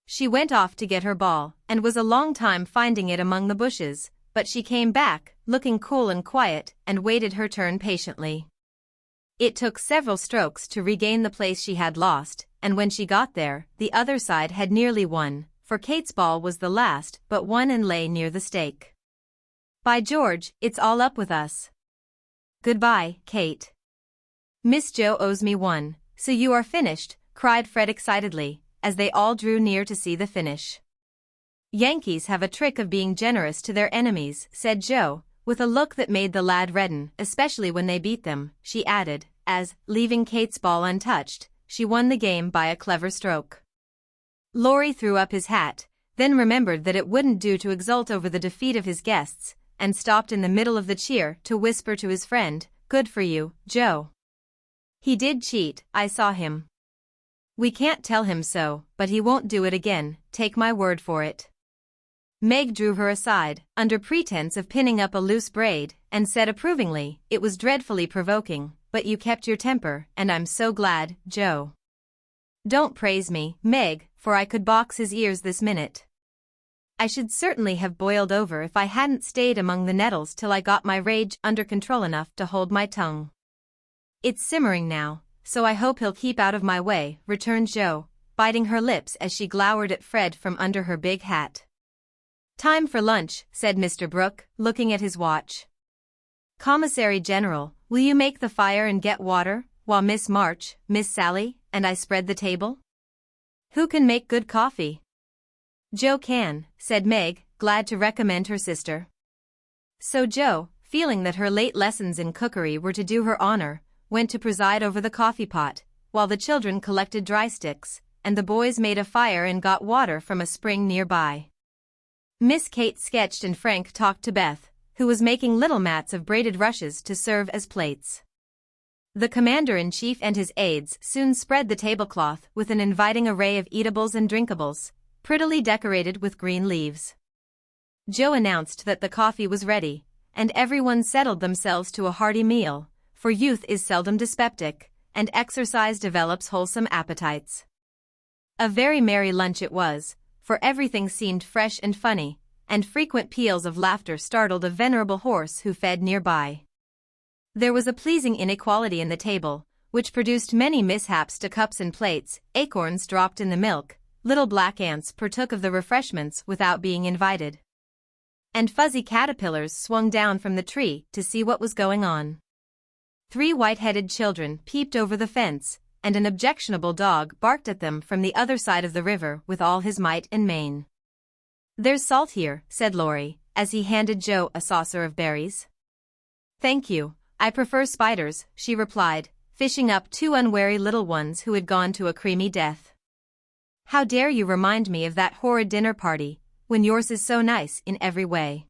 She went off to get her ball, and was a long time finding it among the bushes, but she came back, looking cool and quiet, and waited her turn patiently. It took several strokes to regain the place she had lost, and when she got there, the other side had nearly won, for Kate's ball was the last but one and lay near the stake. "By George, it's all up with us. Goodbye, Kate. Miss Joe owes me one, so you are finished," cried Fred excitedly, as they all drew near to see the finish. "Yankees have a trick of being generous to their enemies," said Joe, with a look that made the lad redden, "especially when they beat them," she added, as, leaving Kate's ball untouched, she won the game by a clever stroke. Laurie threw up his hat, then remembered that it wouldn't do to exult over the defeat of his guests, and stopped in the middle of the cheer to whisper to his friend, "Good for you, Joe. He did cheat, I saw him. We can't tell him so, but he won't do it again, take my word for it." Meg drew her aside, under pretense of pinning up a loose braid, and said approvingly, "It was dreadfully provoking, but you kept your temper, and I'm so glad, Joe." "Don't praise me, Meg, for I could box his ears this minute. I should certainly have boiled over if I hadn't stayed among the nettles till I got my rage under control enough to hold my tongue. It's simmering now, so I hope he'll keep out of my way," returned Joe, biting her lips as she glowered at Fred from under her big hat. "Time for lunch," said Mr. Brooke, looking at his watch. "Commissary General, will you make the fire and get water, while Miss March, Miss Sally, and I spread the table? Who can make good coffee?" "Joe can," said Meg, glad to recommend her sister. So Joe, feeling that her late lessons in cookery were to do her honor, went to preside over the coffee pot, while the children collected dry sticks, and the boys made a fire and got water from a spring nearby. Miss Kate sketched and Frank talked to Beth, who was making little mats of braided rushes to serve as plates. The commander-in-chief and his aides soon spread the tablecloth with an inviting array of eatables and drinkables, prettily decorated with green leaves. Joe announced that the coffee was ready, and everyone settled themselves to a hearty meal, for youth is seldom dyspeptic, and exercise develops wholesome appetites. A very merry lunch it was, for everything seemed fresh and funny, and frequent peals of laughter startled a venerable horse who fed nearby. There was a pleasing inequality in the table, which produced many mishaps to cups and plates. Acorns dropped in the milk, little black ants partook of the refreshments without being invited, and fuzzy caterpillars swung down from the tree to see what was going on. 3 white-headed children peeped over the fence, and an objectionable dog barked at them from the other side of the river with all his might and main. "There's salt here," said Laurie, as he handed Joe a saucer of berries. "Thank you, I prefer spiders, she replied, fishing up two unwary little ones who had gone to a creamy death. How dare you remind me of that horrid dinner party, when yours is so nice in every way,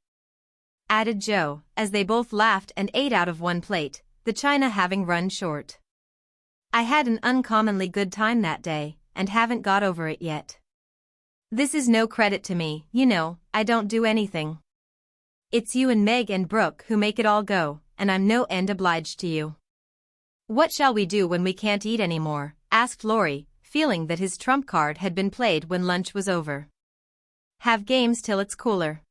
added Joe, as they both laughed and ate out of one plate, the china having run short. I had an uncommonly good time that day, and haven't got over it yet. This is no credit to me, you know, I don't do anything. It's you and Meg and Brooke who make it all go, and I'm no end obliged to you. What shall we do when we can't eat any more? Asked Laurie, feeling that his trump card had been played when lunch was over. Have games till it's cooler.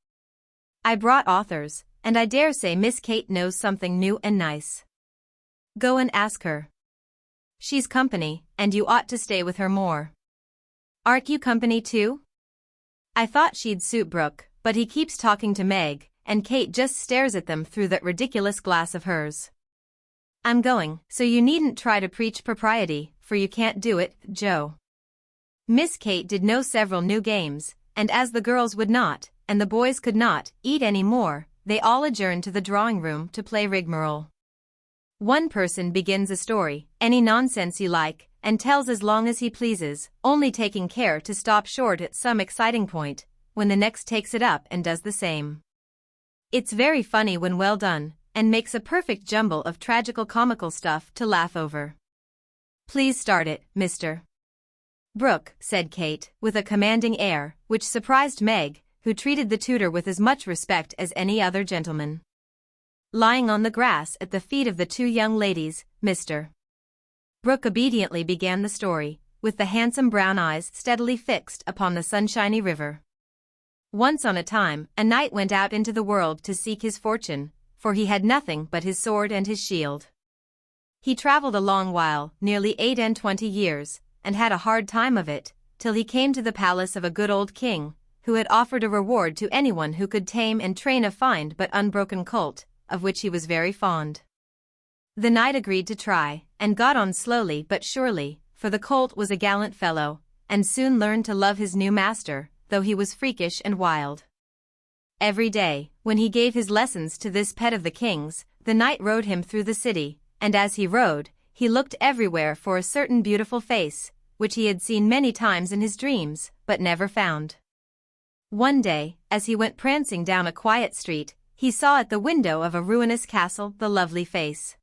I brought authors, and I dare say Miss Kate knows something new and nice. Go and ask her. She's company, and you ought to stay with her more. Aren't you company too? I thought she'd suit Brooke, but he keeps talking to Meg, and Kate just stares at them through that ridiculous glass of hers. I'm going, so you needn't try to preach propriety, for you can't do it, Joe. Miss Kate did know several new games, and as the girls would not, and the boys could not, eat any more, they all adjourned to the drawing room to play rigmarole. One person begins a story, any nonsense you like, and tells as long as he pleases, only taking care to stop short at some exciting point, when the next takes it up and does the same. It's very funny when well done, and makes a perfect jumble of tragical-comical stuff to laugh over. Please start it, Mr. Brooke, said Kate, with a commanding air, which surprised Meg, who treated the tutor with as much respect as any other gentleman. Lying on the grass at the feet of the two young ladies, Mr. Brooke obediently began the story, with the handsome brown eyes steadily fixed upon the sunshiny river. Once on a time, a knight went out into the world to seek his fortune, for he had nothing but his sword and his shield. He travelled a long while, nearly 28 years, and had a hard time of it, till he came to the palace of a good old king, who had offered a reward to anyone who could tame and train a fine but unbroken colt, of which he was very fond. The knight agreed to try, and got on slowly but surely, for the colt was a gallant fellow, and soon learned to love his new master, though he was freakish and wild. Every day, when he gave his lessons to this pet of the king's, the knight rode him through the city, and as he rode, he looked everywhere for a certain beautiful face, which he had seen many times in his dreams, but never found. One day, as he went prancing down a quiet street, he saw at the window of a ruinous castle the lovely face.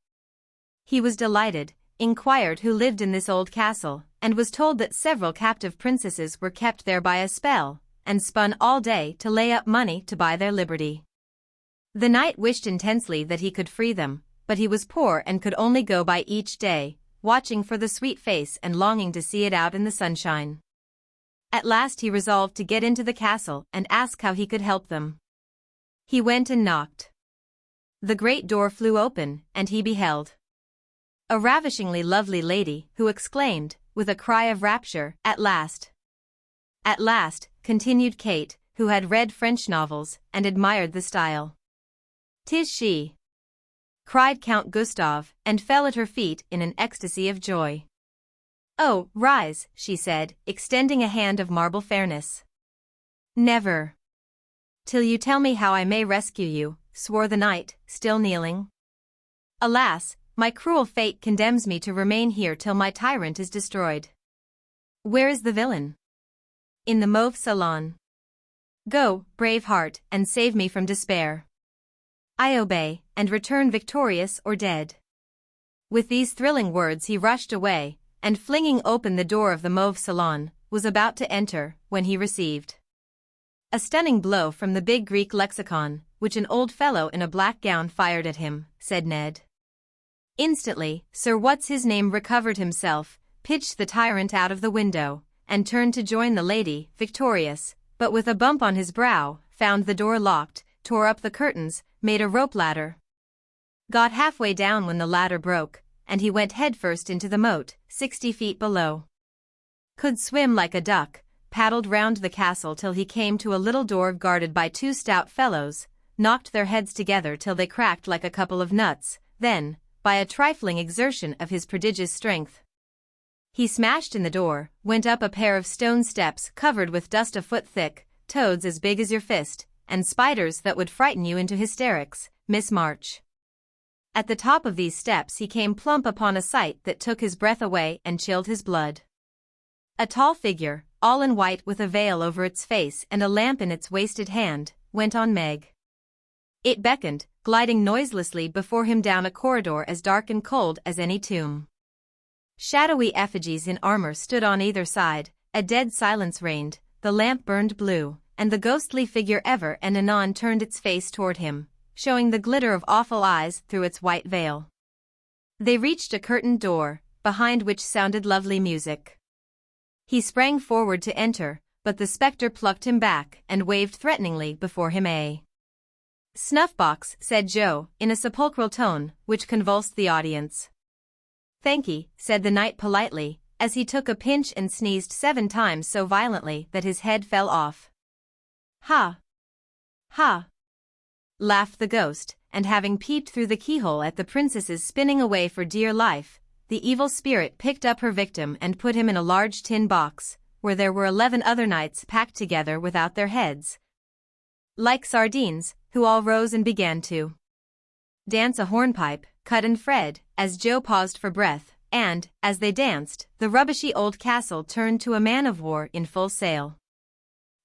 He was delighted, inquired who lived in this old castle, and was told that several captive princesses were kept there by a spell, and spun all day to lay up money to buy their liberty. The knight wished intensely that he could free them, but he was poor and could only go by each day, watching for the sweet face and longing to see it out in the sunshine. At last he resolved to get into the castle and ask how he could help them. He went and knocked. The great door flew open, and he beheld a ravishingly lovely lady, who exclaimed, with a cry of rapture, "At last!" "At last," continued Kate, who had read French novels, and admired the style. "'Tis she!" cried Count Gustav, and fell at her feet in an ecstasy of joy. "Oh, rise," she said, extending a hand of marble fairness. "Never! Till you tell me how I may rescue you," swore the knight, still kneeling. "Alas, my cruel fate condemns me to remain here till my tyrant is destroyed." "Where is the villain?" "In the mauve salon. Go, brave heart, and save me from despair." "I obey, and return victorious or dead." With these thrilling words he rushed away, and flinging open the door of the mauve salon, was about to enter, when he received a stunning blow from the big Greek lexicon, which an old fellow in a black gown fired at him, said Ned. Instantly, Sir What's-his-name recovered himself, pitched the tyrant out of the window, and turned to join the lady, victorious, but with a bump on his brow, found the door locked, tore up the curtains, made a rope ladder. Got halfway down when the ladder broke, and he went headfirst into the moat, 60 feet below. Could swim like a duck, paddled round the castle till he came to a little door guarded by two stout fellows, knocked their heads together till they cracked like a couple of nuts, then, by a trifling exertion of his prodigious strength, he smashed in the door, went up a pair of stone steps covered with dust a foot thick, toads as big as your fist, and spiders that would frighten you into hysterics, Miss March. At the top of these steps he came plump upon a sight that took his breath away and chilled his blood. A tall figure, all in white with a veil over its face and a lamp in its wasted hand, went on Meg. It beckoned, gliding noiselessly before him down a corridor as dark and cold as any tomb. Shadowy effigies in armor stood on either side, a dead silence reigned, the lamp burned blue, and the ghostly figure ever and anon turned its face toward him, showing the glitter of awful eyes through its white veil. They reached a curtained door, behind which sounded lovely music. He sprang forward to enter, but the spectre plucked him back and waved threateningly before him. "A snuff-box," said Joe, in a sepulchral tone, which convulsed the audience. "Thank'ee," said the knight politely, as he took a pinch and sneezed 7 times so violently that his head fell off. "Ha! Ha!" laughed the ghost, and having peeped through the keyhole at the princess's spinning away for dear life, the evil spirit picked up her victim and put him in a large tin box, where there were 11 other knights packed together without their heads, like sardines, who all rose and began to dance a hornpipe, cut and Fred, as Joe paused for breath, and, as they danced, the rubbishy old castle turned to a man-of-war in full sail.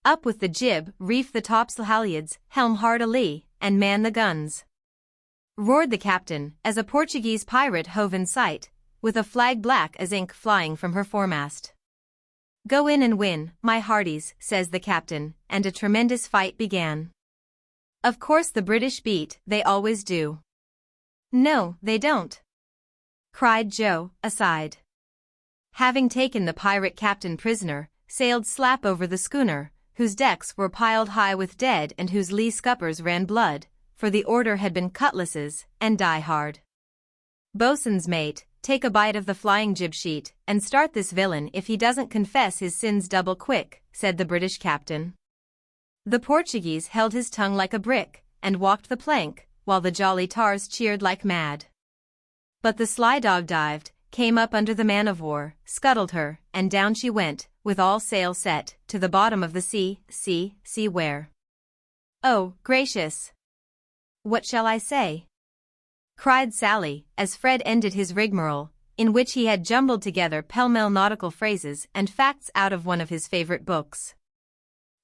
"Up with the jib, reef the topsail halyards, helm hard a-lee, and man the guns!" roared the captain, as a Portuguese pirate hove in sight, with a flag black as ink flying from her foremast. "Go in and win, my hearties," says the captain, and a tremendous fight began. "Of course the British beat, they always do." "No, they don't," cried Joe, aside. Having taken the pirate captain prisoner, sailed slap over the schooner, whose decks were piled high with dead and whose lee scuppers ran blood, for the order had been cutlasses, and die hard. "Boatswain's mate, take a bite of the flying jib sheet, and start this villain if he doesn't confess his sins double quick," said the British captain. The Portuguese held his tongue like a brick, and walked the plank, while the jolly tars cheered like mad. But the sly dog dived, came up under the man-of-war, scuttled her, and down she went, with all sail set, to the bottom of the sea, where... "Oh, gracious! What shall I say?" cried Sally, as Fred ended his rigmarole, in which he had jumbled together pell-mell nautical phrases and facts out of one of his favorite books.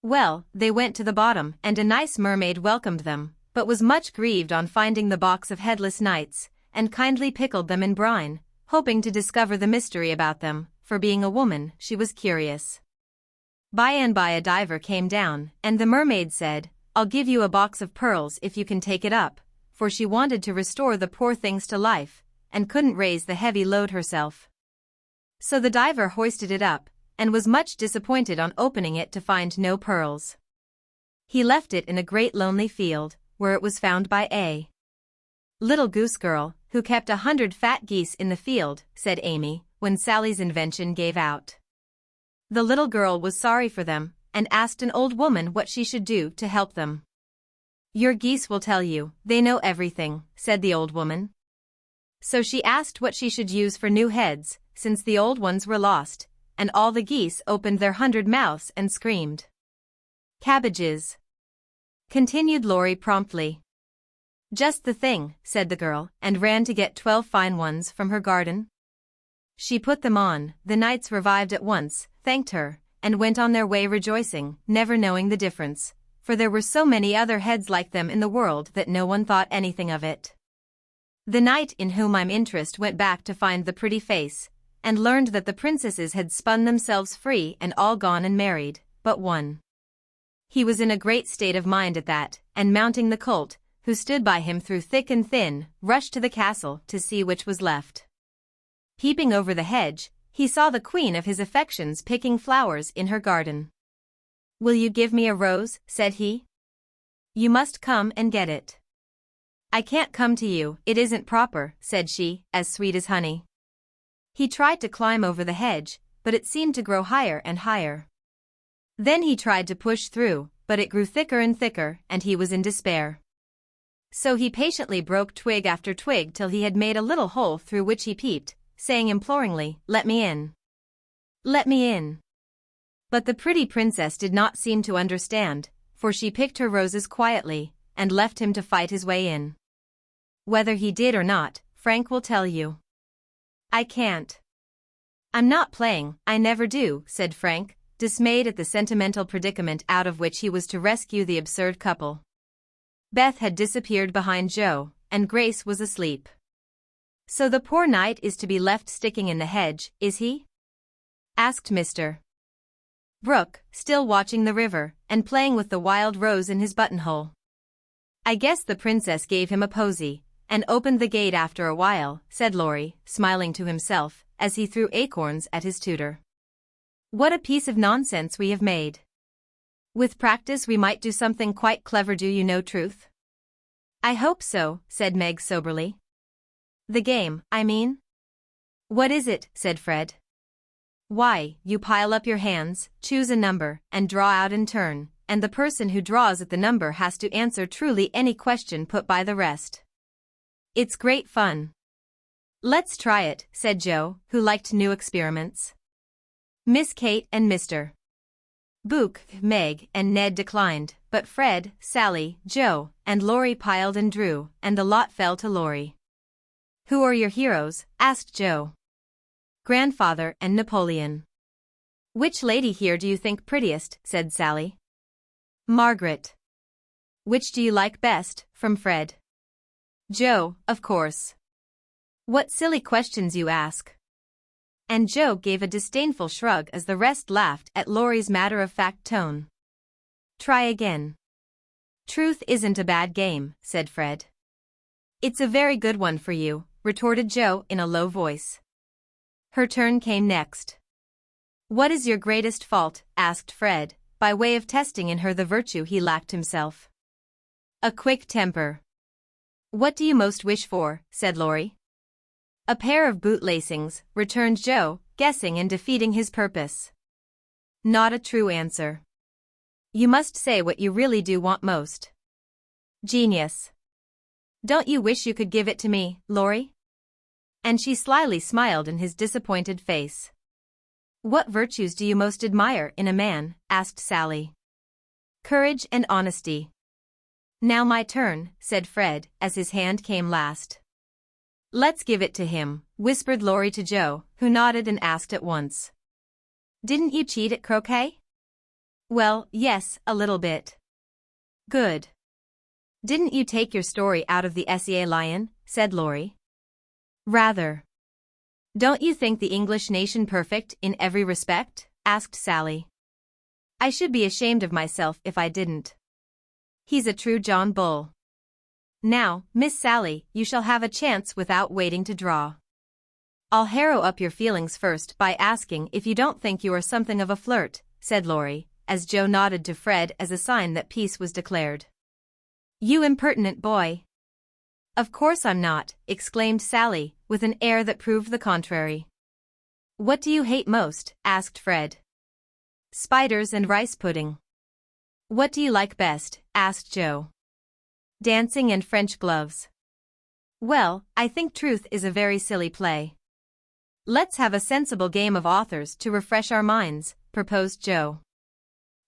Well, they went to the bottom, and a nice mermaid welcomed them, but was much grieved on finding the box of headless knights, and kindly pickled them in brine, hoping to discover the mystery about them, for being a woman, she was curious. By and by a diver came down, and the mermaid said, "I'll give you a box of pearls if you can take it up," for she wanted to restore the poor things to life, and couldn't raise the heavy load herself. So the diver hoisted it up, and was much disappointed on opening it to find no pearls. He left it in a great lonely field, where it was found by a little goose girl, who kept 100 fat geese in the field, said Amy, when Sally's invention gave out. The little girl was sorry for them, and asked an old woman what she should do to help them. "Your geese will tell you, they know everything," said the old woman. So she asked what she should use for new heads, since the old ones were lost, and all the geese opened their 100 mouths and screamed. "Cabbages," continued Laurie promptly. "Just the thing," said the girl, and ran to get 12 fine ones from her garden. She put them on, the knights revived at once, thanked her, and went on their way rejoicing, never knowing the difference, for there were so many other heads like them in the world that no one thought anything of it. The knight in whom I'm interested went back to find the pretty face, and learned that the princesses had spun themselves free and all gone and married, but one. He was in a great state of mind at that, and mounting the colt, who stood by him through thick and thin, rushed to the castle to see which was left. Peeping over the hedge, he saw the queen of his affections picking flowers in her garden. "Will you give me a rose?" said he. "You must come and get it." "I can't come to you, it isn't proper," said she, as sweet as honey. He tried to climb over the hedge, but it seemed to grow higher and higher. Then he tried to push through, but it grew thicker and thicker, and he was in despair. So he patiently broke twig after twig till he had made a little hole through which he peeped, saying imploringly, "Let me in. Let me in." But the pretty princess did not seem to understand, for she picked her roses quietly, and left him to fight his way in. Whether he did or not, Frank will tell you. I can't. I'm not playing, I never do, said Frank, dismayed at the sentimental predicament out of which he was to rescue the absurd couple. Beth had disappeared behind Joe, and Grace was asleep. So the poor knight is to be left sticking in the hedge, is he? Asked Mr. Brooke, still watching the river, and playing with the wild rose in his buttonhole. I guess the princess gave him a posy, and opened the gate after a while, said Laurie, smiling to himself, as he threw acorns at his tutor. What a piece of nonsense we have made. With practice we might do something quite clever, do you know, Truth? I hope so, said Meg soberly. The game, I mean? What is it, said Fred. Why, you pile up your hands, choose a number, and draw out in turn, and the person who draws at the number has to answer truly any question put by the rest. It's great fun. Let's try it, said Joe, who liked new experiments. Miss Kate and Mr. Book, Meg, and Ned declined, but Fred, Sally, Joe, and Laurie piled and drew, and the lot fell to Laurie. Who are your heroes? Asked Joe. Grandfather and Napoleon. Which lady here do you think prettiest? Said Sally. Margaret. Which do you like best? From Fred. Joe, of course. What silly questions you ask. And Joe gave a disdainful shrug as the rest laughed at Laurie's matter-of-fact tone. Try again. Truth isn't a bad game, said Fred. It's a very good one for you, retorted Joe in a low voice. Her turn came next. What is your greatest fault? Asked Fred, by way of testing in her the virtue he lacked himself. A quick temper. What do you most wish for? Said Laurie. A pair of bootlacings, returned Joe, guessing and defeating his purpose. Not a true answer. You must say what you really do want most. Genius. Don't you wish you could give it to me, Laurie? And she slyly smiled in his disappointed face. What virtues do you most admire in a man? Asked Sally. Courage and honesty. Now my turn, said Fred, as his hand came last. Let's give it to him, whispered Laurie to Joe, who nodded and asked at once. Didn't you cheat at croquet? Well, yes, a little bit. Good. Didn't you take your story out of the S.E.A. Lion? Said Laurie. Rather. Don't you think the English nation perfect in every respect? Asked Sally. I should be ashamed of myself if I didn't. He's a true John Bull. Now, Miss Sally, you shall have a chance without waiting to draw. I'll harrow up your feelings first by asking if you don't think you are something of a flirt, said Laurie, as Joe nodded to Fred as a sign that peace was declared. You impertinent boy. Of course I'm not, exclaimed Sally, with an air that proved the contrary. What do you hate most? Asked Fred. Spiders and rice pudding. What do you like best? Asked Joe. Dancing and French gloves. Well, I think truth is a very silly play. Let's have a sensible game of authors to refresh our minds, proposed Joe.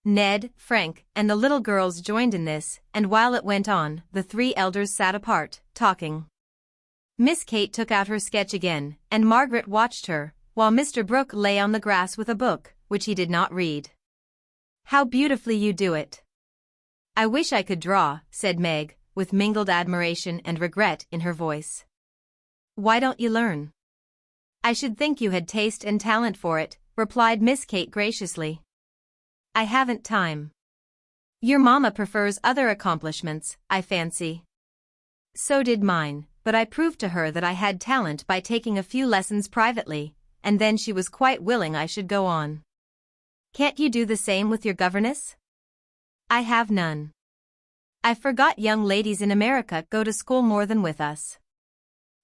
Ned, Frank, and the little girls joined in this, and while it went on, the three elders sat apart, talking. Miss Kate took out her sketch again, and Margaret watched her, while Mr. Brooke lay on the grass with a book, which he did not read. How beautifully you do it. I wish I could draw, said Meg, with mingled admiration and regret in her voice. Why don't you learn? I should think you had taste and talent for it, replied Miss Kate graciously. I haven't time. Your mamma prefers other accomplishments, I fancy. So did mine, but I proved to her that I had talent by taking a few lessons privately, and then she was quite willing I should go on. Can't you do the same with your governess? I have none. I forgot young ladies in America go to school more than with us.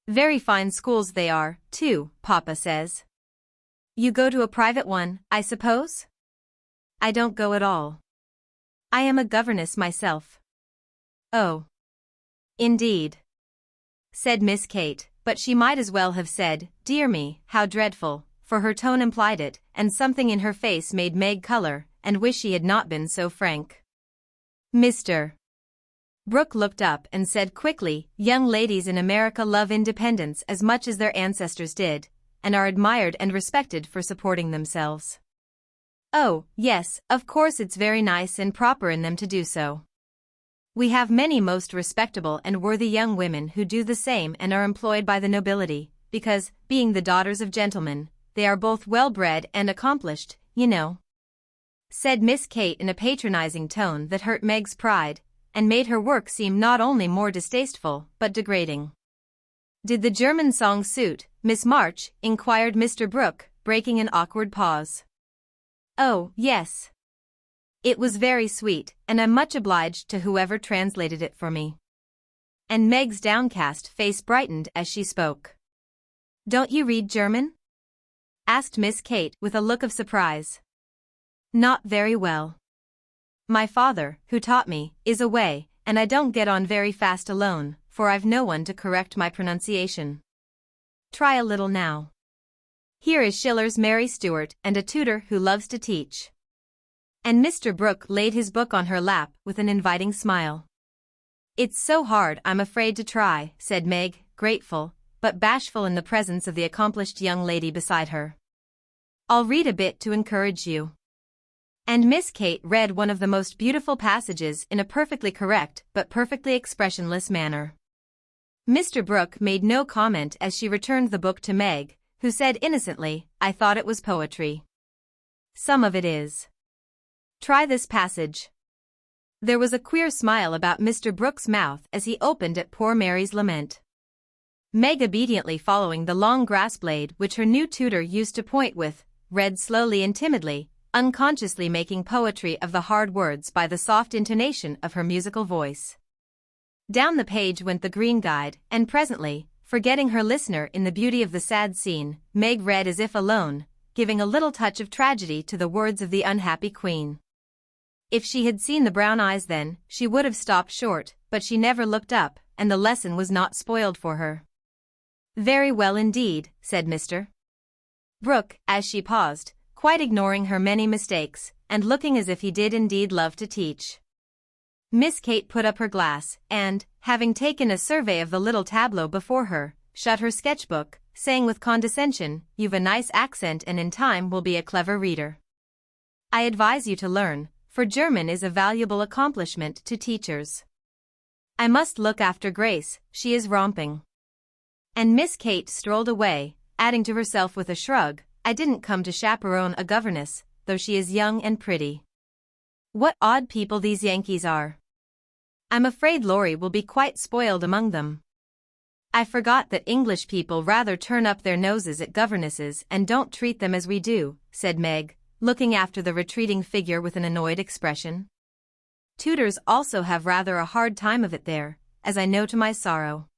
Very fine schools they are, too, Papa says. You go to a private one, I suppose? I don't go at all. I am a governess myself. Oh. Indeed. Said Miss Kate, but she might as well have said, dear me, how dreadful, for her tone implied it, and something in her face made Meg color, and wish she had not been so frank. Mr. Brooke looked up and said quickly, "Young ladies in America love independence as much as their ancestors did, and are admired and respected for supporting themselves. Oh, yes, of course it's very nice and proper in them to do so. We have many most respectable and worthy young women who do the same and are employed by the nobility, because, being the daughters of gentlemen, they are both well-bred and accomplished, you know," said Miss Kate in a patronizing tone that hurt Meg's pride, and made her work seem not only more distasteful, but degrading. "Did the German song suit, Miss March?" inquired Mr. Brooke, breaking an awkward pause. "Oh, yes. It was very sweet, and I'm much obliged to whoever translated it for me." And Meg's downcast face brightened as she spoke. "Don't you read German?" asked Miss Kate with a look of surprise. "Not very well. My father, who taught me, is away, and I don't get on very fast alone, for I've no one to correct my pronunciation. Try a little now. Here is Schiller's Mary Stuart and a tutor who loves to teach." And Mr. Brooke laid his book on her lap with an inviting smile. "It's so hard I'm afraid to try," said Meg, grateful, but bashful in the presence of the accomplished young lady beside her. "I'll read a bit to encourage you." And Miss Kate read one of the most beautiful passages in a perfectly correct but perfectly expressionless manner. Mr. Brooke made no comment as she returned the book to Meg, who said innocently, "I thought it was poetry. Some of it is. Try this passage." There was a queer smile about Mr. Brooke's mouth as he opened at poor Mary's lament. Meg, obediently following the long grass blade which her new tutor used to point with, read slowly and timidly, unconsciously making poetry of the hard words by the soft intonation of her musical voice. Down the page went the green guide, and presently, forgetting her listener in the beauty of the sad scene, Meg read as if alone, giving a little touch of tragedy to the words of the unhappy queen. If she had seen the brown eyes then, she would have stopped short, but she never looked up, and the lesson was not spoiled for her. "Very well indeed," said Mr. Brooke, as she paused, quite ignoring her many mistakes, and looking as if he did indeed love to teach. Miss Kate put up her glass, and, having taken a survey of the little tableau before her, shut her sketchbook, saying with condescension, "You've a nice accent and in time will be a clever reader. I advise you to learn, for German is a valuable accomplishment to teachers. I must look after Grace, she is romping." And Miss Kate strolled away, adding to herself with a shrug, "I didn't come to chaperone a governess, though she is young and pretty. What odd people these Yankees are. I'm afraid Laurie will be quite spoiled among them. I forgot that English people rather turn up their noses at governesses and don't treat them as we do," said Meg, looking after the retreating figure with an annoyed expression. "Tutors also have rather a hard time of it there, as I know to my sorrow.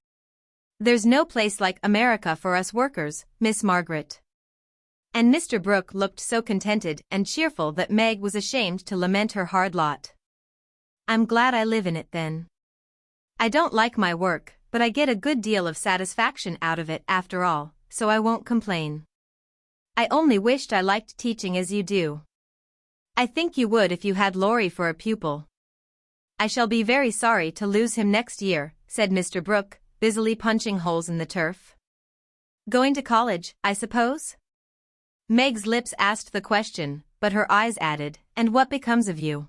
There's no place like America for us workers, Miss Margaret." And Mr. Brooke looked so contented and cheerful that Meg was ashamed to lament her hard lot. "I'm glad I live in it then. I don't like my work, but I get a good deal of satisfaction out of it after all, so I won't complain. I only wished I liked teaching as you do. I think you would if you had Laurie for a pupil." "I shall be very sorry to lose him next year," said Mr. Brooke, busily punching holes in the turf. "Going to college, I suppose?" Meg's lips asked the question, but her eyes added, "And what becomes of you?"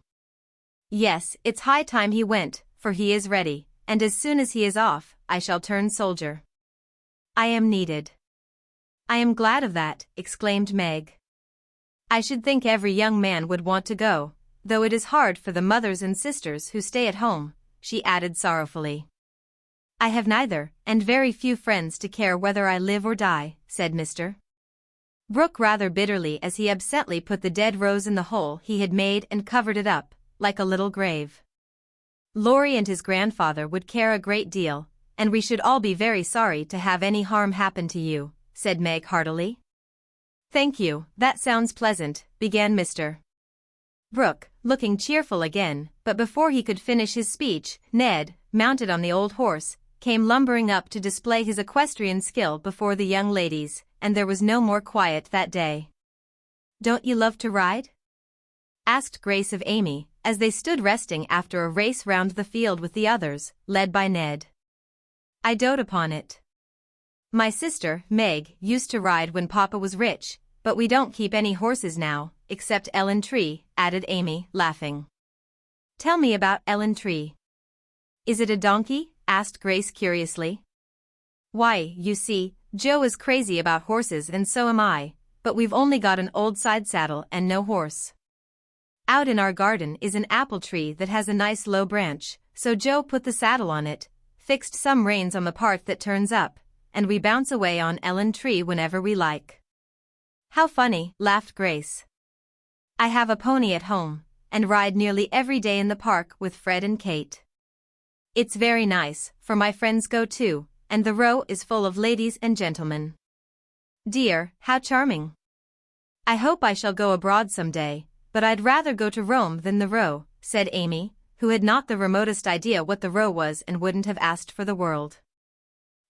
"Yes, it's high time he went, for he is ready, and as soon as he is off, I shall turn soldier. I am needed." "I am glad of that," exclaimed Meg. "I should think every young man would want to go, though it is hard for the mothers and sisters who stay at home," she added sorrowfully. "I have neither, and very few friends to care whether I live or die," said Mr. Brooke rather bitterly as he absently put the dead rose in the hole he had made and covered it up, like a little grave. "Laurie and his grandfather would care a great deal, and we should all be very sorry to have any harm happen to you," said Meg heartily. "Thank you, that sounds pleasant," began Mr. Brooke, looking cheerful again, but before he could finish his speech, Ned, mounted on the old horse, came lumbering up to display his equestrian skill before the young ladies, and there was no more quiet that day. "Don't you love to ride?" asked Grace of Amy, as they stood resting after a race round the field with the others, led by Ned. "I dote upon it. My sister, Meg, used to ride when Papa was rich, but we don't keep any horses now, except Ellen Tree," added Amy, laughing. "Tell me about Ellen Tree." "Is it a donkey?" asked Grace curiously. "Why, you see, Joe is crazy about horses and so am I, but we've only got an old side saddle and no horse. Out in our garden is an apple tree that has a nice low branch, so Joe put the saddle on it, fixed some reins on the part that turns up, and we bounce away on Ellen Tree whenever we like." "How funny," laughed Grace. "I have a pony at home, and ride nearly every day in the park with Fred and Kate. It's very nice, for my friends go too, and the row is full of ladies and gentlemen." "Dear, how charming. I hope I shall go abroad some day, but I'd rather go to Rome than the row," said Amy, who had not the remotest idea what the row was and wouldn't have asked for the world.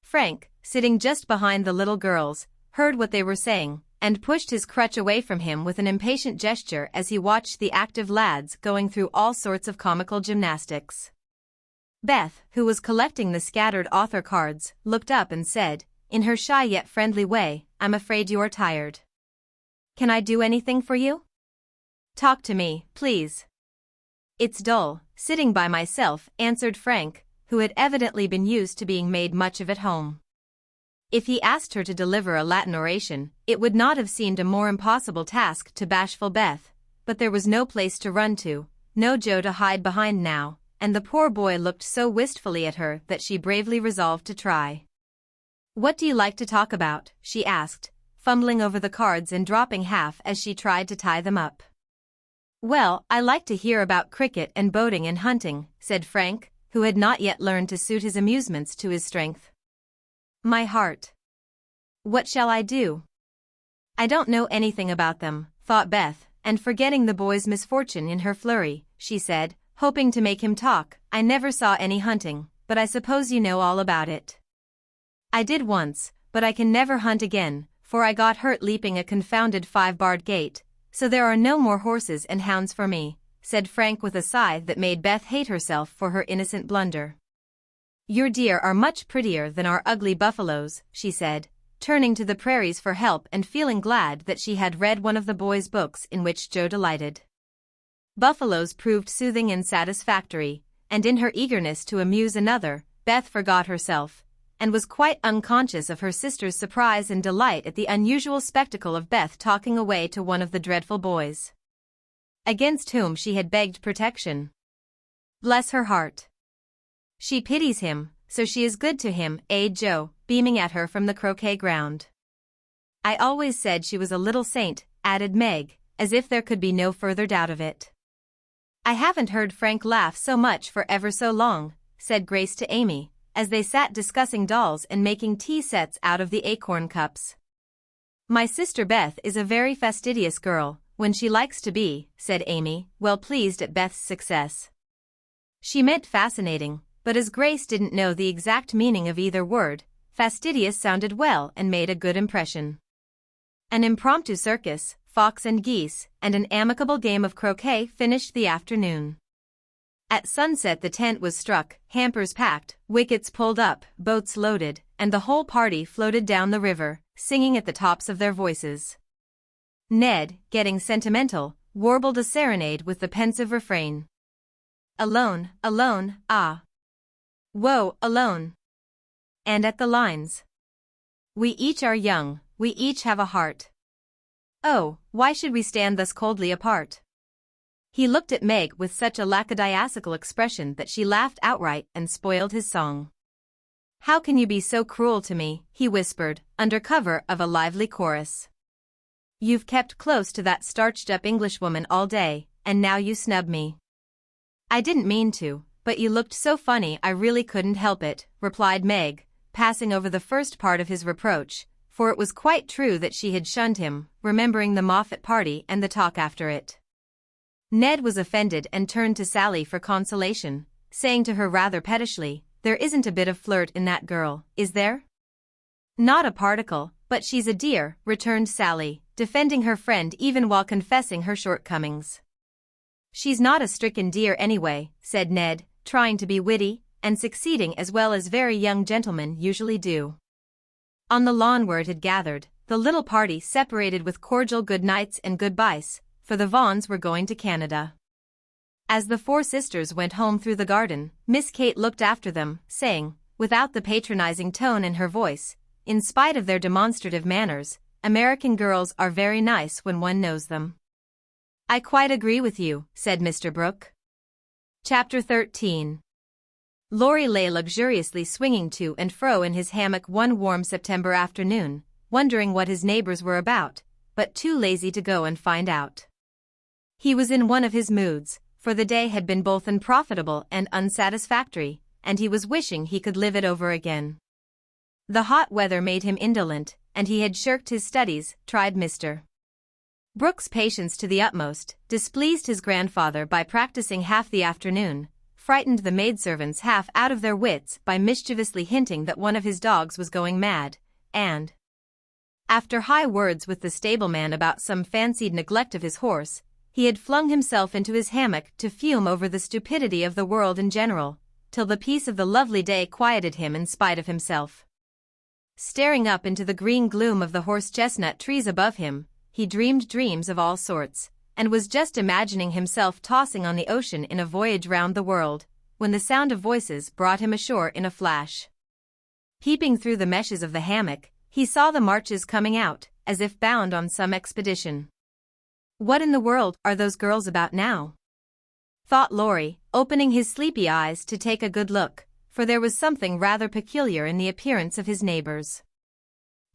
Frank, sitting just behind the little girls, heard what they were saying, and pushed his crutch away from him with an impatient gesture as he watched the active lads going through all sorts of comical gymnastics. Beth, who was collecting the scattered author cards, looked up and said, in her shy yet friendly way, "I'm afraid you are tired. Can I do anything for you? Talk to me, please." "It's dull, sitting by myself," answered Frank, who had evidently been used to being made much of at home. If he asked her to deliver a Latin oration, it would not have seemed a more impossible task to bashful Beth, but there was no place to run to, no Joe to hide behind now, and the poor boy looked so wistfully at her that she bravely resolved to try. "What do you like to talk about?" she asked, fumbling over the cards and dropping half as she tried to tie them up. "Well, I like to hear about cricket and boating and hunting," said Frank, who had not yet learned to suit his amusements to his strength. "My heart. What shall I do?" "I don't know anything about them," thought Beth, and forgetting the boy's misfortune in her flurry, she said, hoping to make him talk, "I never saw any hunting, but I suppose you know all about it." "I did once, but I can never hunt again, for I got hurt leaping a confounded 5-barred gate, so there are no more horses and hounds for me," said Frank with a sigh that made Beth hate herself for her innocent blunder. "Your deer are much prettier than our ugly buffaloes," she said, turning to the prairies for help and feeling glad that she had read one of the boys' books in which Joe delighted. Buffaloes proved soothing and satisfactory, and in her eagerness to amuse another, Beth forgot herself, and was quite unconscious of her sister's surprise and delight at the unusual spectacle of Beth talking away to one of the dreadful boys, against whom she had begged protection. "Bless her heart. She pities him, so she is good to him," added Joe, beaming at her from the croquet ground. "I always said she was a little saint," added Meg, as if there could be no further doubt of it. "I haven't heard Frank laugh so much for ever so long," said Grace to Amy, as they sat discussing dolls and making tea sets out of the acorn cups. "My sister Beth is a very fastidious girl, when she likes to be," said Amy, well pleased at Beth's success. She meant fascinating, but as Grace didn't know the exact meaning of either word, fastidious sounded well and made a good impression. An impromptu circus, fox and geese, and an amicable game of croquet finished the afternoon. At sunset the tent was struck, hampers packed, wickets pulled up, boats loaded, and the whole party floated down the river, singing at the tops of their voices. Ned, getting sentimental, warbled a serenade with the pensive refrain. "Alone, alone, ah. Woe, alone." And at the lines, "We each are young, we each have a heart. Oh, why should we stand thus coldly apart?" He looked at Meg with such a lackadaisical expression that she laughed outright and spoiled his song. "How can you be so cruel to me?" he whispered, under cover of a lively chorus. "You've kept close to that starched-up Englishwoman all day, and now you snub me." "I didn't mean to, but you looked so funny I really couldn't help it," replied Meg, passing over the first part of his reproach, for it was quite true that she had shunned him, remembering the Moffat party and the talk after it. Ned was offended and turned to Sally for consolation, saying to her rather pettishly, "There isn't a bit of flirt in that girl, is there?" "Not a particle, but she's a dear," returned Sally, defending her friend even while confessing her shortcomings. "She's not a stricken deer anyway," said Ned, trying to be witty, and succeeding as well as very young gentlemen usually do. On the lawn where it had gathered, the little party separated with cordial good nights and goodbyes, for the Vaughans were going to Canada. As the four sisters went home through the garden, Miss Kate looked after them, saying, without the patronizing tone in her voice, in spite of their demonstrative manners, "American girls are very nice when one knows them." "I quite agree with you," said Mr. Brooke. Chapter 13. Laurie lay luxuriously swinging to and fro in his hammock one warm September afternoon, wondering what his neighbors were about, but too lazy to go and find out. He was in one of his moods, for the day had been both unprofitable and unsatisfactory, and he was wishing he could live it over again. The hot weather made him indolent, and he had shirked his studies, tried Mr. Brooke's patience to the utmost, displeased his grandfather by practicing half the afternoon, frightened the maidservants half out of their wits by mischievously hinting that one of his dogs was going mad, and, after high words with the stableman about some fancied neglect of his horse, he had flung himself into his hammock to fume over the stupidity of the world in general, till the peace of the lovely day quieted him in spite of himself. Staring up into the green gloom of the horse-chestnut trees above him, he dreamed dreams of all sorts, and was just imagining himself tossing on the ocean in a voyage round the world, when the sound of voices brought him ashore in a flash. Peeping through the meshes of the hammock, he saw the Marches coming out, as if bound on some expedition. "What in the world are those girls about now?" thought Laurie, opening his sleepy eyes to take a good look, for there was something rather peculiar in the appearance of his neighbors.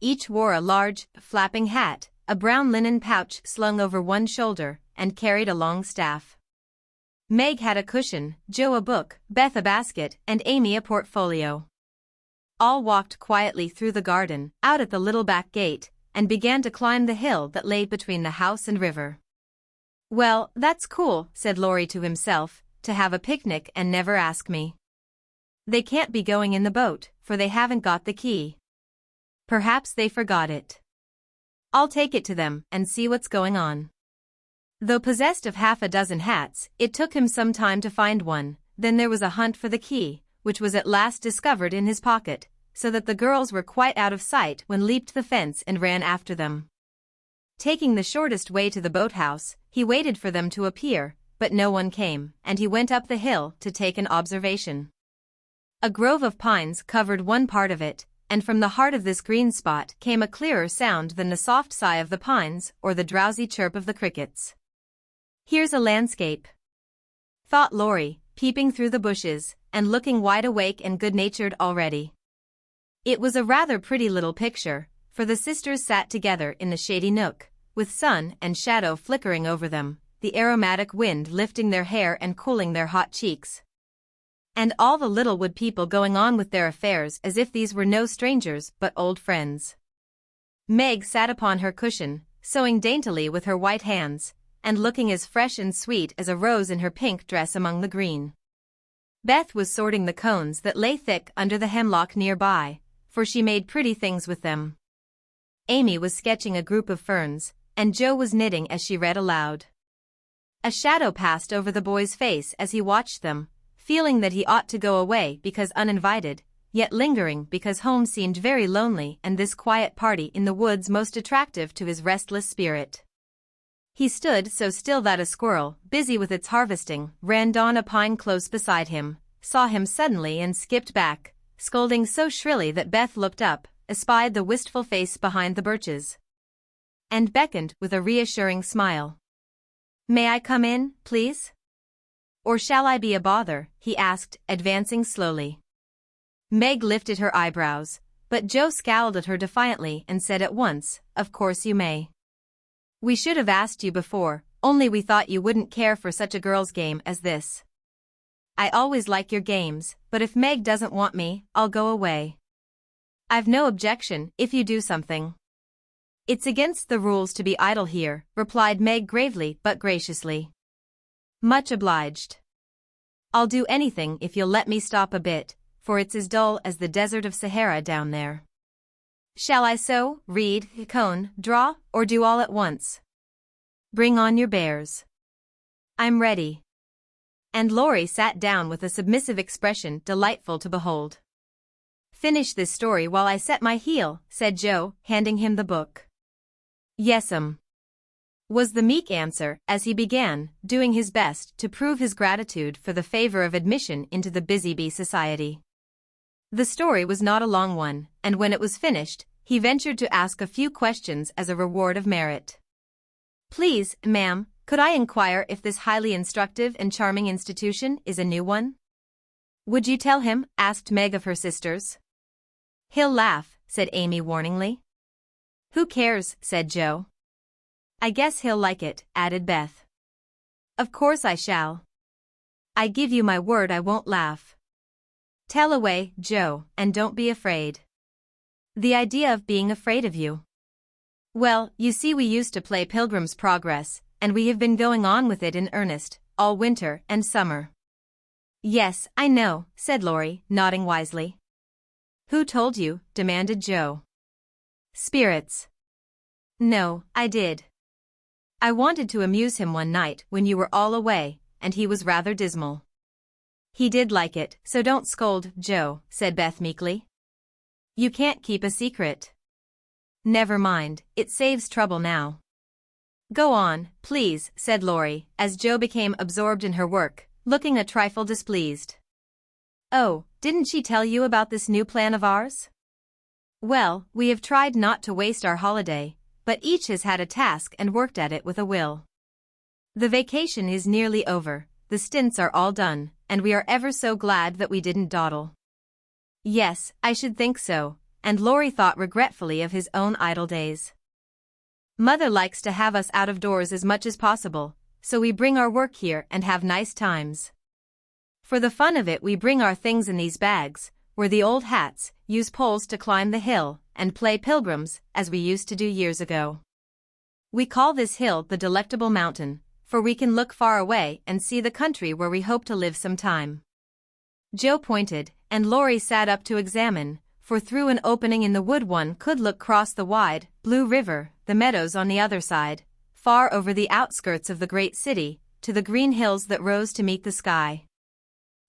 Each wore a large, flapping hat, a brown linen pouch slung over one shoulder, and carried a long staff. Meg had a cushion, Joe a book, Beth a basket, and Amy a portfolio. All walked quietly through the garden, out at the little back gate, and began to climb the hill that lay between the house and river. "Well, that's cool," said Laurie to himself, "to have a picnic and never ask me. They can't be going in the boat, for they haven't got the key. Perhaps they forgot it. I'll take it to them and see what's going on." Though possessed of half a dozen hats, it took him some time to find one. Then there was a hunt for the key, which was at last discovered in his pocket, so that the girls were quite out of sight when leaped the fence and ran after them. Taking the shortest way to the boathouse, he waited for them to appear, but no one came, and he went up the hill to take an observation. A grove of pines covered one part of it, and from the heart of this green spot came a clearer sound than the soft sigh of the pines or the drowsy chirp of the crickets. "Here's a landscape," thought Laurie, peeping through the bushes, and looking wide awake and good-natured already. It was a rather pretty little picture, for the sisters sat together in the shady nook, with sun and shadow flickering over them, the aromatic wind lifting their hair and cooling their hot cheeks. And all the Littlewood people going on with their affairs as if these were no strangers but old friends. Meg sat upon her cushion, sewing daintily with her white hands, and looking as fresh and sweet as a rose in her pink dress among the green. Beth was sorting the cones that lay thick under the hemlock nearby, for she made pretty things with them. Amy was sketching a group of ferns, and Joe was knitting as she read aloud. A shadow passed over the boy's face as he watched them, feeling that he ought to go away because uninvited, yet lingering because home seemed very lonely and this quiet party in the woods most attractive to his restless spirit. He stood so still that a squirrel, busy with its harvesting, ran down a pine close beside him, saw him suddenly and skipped back, scolding so shrilly that Beth looked up, espied the wistful face behind the birches, and beckoned with a reassuring smile. "May I come in, please? Or shall I be a bother?" he asked, advancing slowly. Meg lifted her eyebrows, but Joe scowled at her defiantly and said at once, "Of course you may. We should have asked you before, only we thought you wouldn't care for such a girl's game as this. I always like your games, but if Meg doesn't want me, I'll go away. I've no objection if you do something." "It's against the rules to be idle here," replied Meg gravely but graciously. "Much obliged. I'll do anything if you'll let me stop a bit, for it's as dull as the desert of Sahara down there. Shall I sew, read, cone, draw, or do all at once?" "Bring on your bears." I'm ready. And Laurie sat down with a submissive expression delightful to behold. Finish this story while I set my heel, said Joe, handing him the book. Yes'm, was the meek answer as he began, doing his best to prove his gratitude for the favor of admission into the Busy Bee Society. The story was not a long one, and when it was finished, he ventured to ask a few questions as a reward of merit. Please, ma'am, could I inquire if this highly instructive and charming institution is a new one? Would you tell him? Asked Meg of her sisters. He'll laugh, said Amy warningly. Who cares, said Joe. I guess he'll like it, added Beth. Of course I shall. I give you my word I won't laugh. Tell away, Joe, and don't be afraid. The idea of being afraid of you. Well, you see we used to play Pilgrim's Progress, and we have been going on with it in earnest, all winter and summer. Yes, I know, said Laurie, nodding wisely. Who told you? Demanded Joe. Spirits. No, I did. I wanted to amuse him one night when you were all away, and he was rather dismal. He did like it, so don't scold, Joe, said Beth meekly. You can't keep a secret. Never mind, it saves trouble now. Go on, please, said Laurie, as Joe became absorbed in her work, looking a trifle displeased. Oh, didn't she tell you about this new plan of ours? Well, we have tried not to waste our holiday, but each has had a task and worked at it with a will. The vacation is nearly over, the stints are all done, and we are ever so glad that we didn't dawdle. Yes, I should think so, and Laurie thought regretfully of his own idle days. Mother likes to have us out of doors as much as possible, so we bring our work here and have nice times. For the fun of it we bring our things in these bags, wear the old hats, use poles to climb the hill, and play pilgrims, as we used to do years ago. We call this hill the Delectable Mountain, for we can look far away and see the country where we hope to live some time. Joe pointed, and Laurie sat up to examine, for through an opening in the wood one could look across the wide, blue river, the meadows on the other side, far over the outskirts of the great city, to the green hills that rose to meet the sky.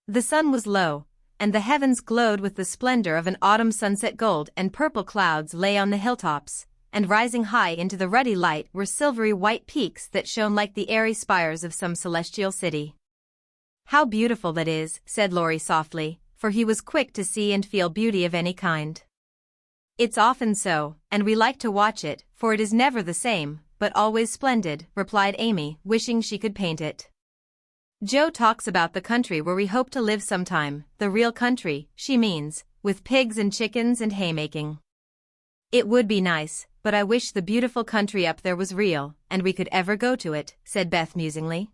The sun was low, and the heavens glowed with the splendor of an autumn sunset. Gold and purple clouds lay on the hilltops, and rising high into the ruddy light were silvery white peaks that shone like the airy spires of some celestial city. How beautiful that is, said Laurie softly, for he was quick to see and feel beauty of any kind. It's often so, and we like to watch it, for it is never the same, but always splendid, replied Amy, wishing she could paint it. Joe talks about the country where we hope to live sometime, the real country, she means, with pigs and chickens and haymaking. It would be nice, but I wish the beautiful country up there was real, and we could ever go to it, said Beth musingly.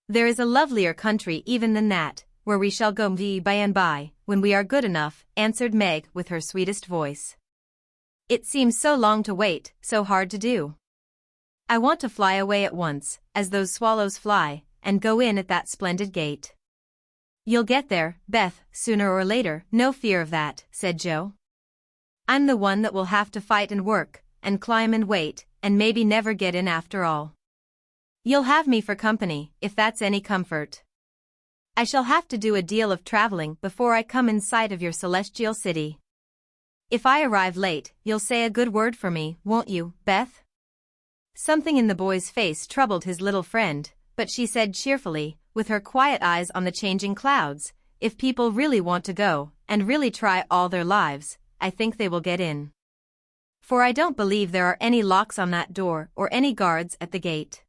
There is a lovelier country even than that, where we shall go by and by, when we are good enough, answered Meg with her sweetest voice. It seems so long to wait, so hard to do. I want to fly away at once, as those swallows fly, and go in at that splendid gate. You'll get there, Beth, sooner or later, no fear of that, said Joe. I'm the one that will have to fight and work, and climb and wait, and maybe never get in after all. You'll have me for company, if that's any comfort. I shall have to do a deal of traveling before I come in sight of your celestial city. If I arrive late, you'll say a good word for me, won't you, Beth? Something in the boy's face troubled his little friend, but she said cheerfully, with her quiet eyes on the changing clouds, if people really want to go, and really try all their lives, I think they will get in. For I don't believe there are any locks on that door or any guards at the gate.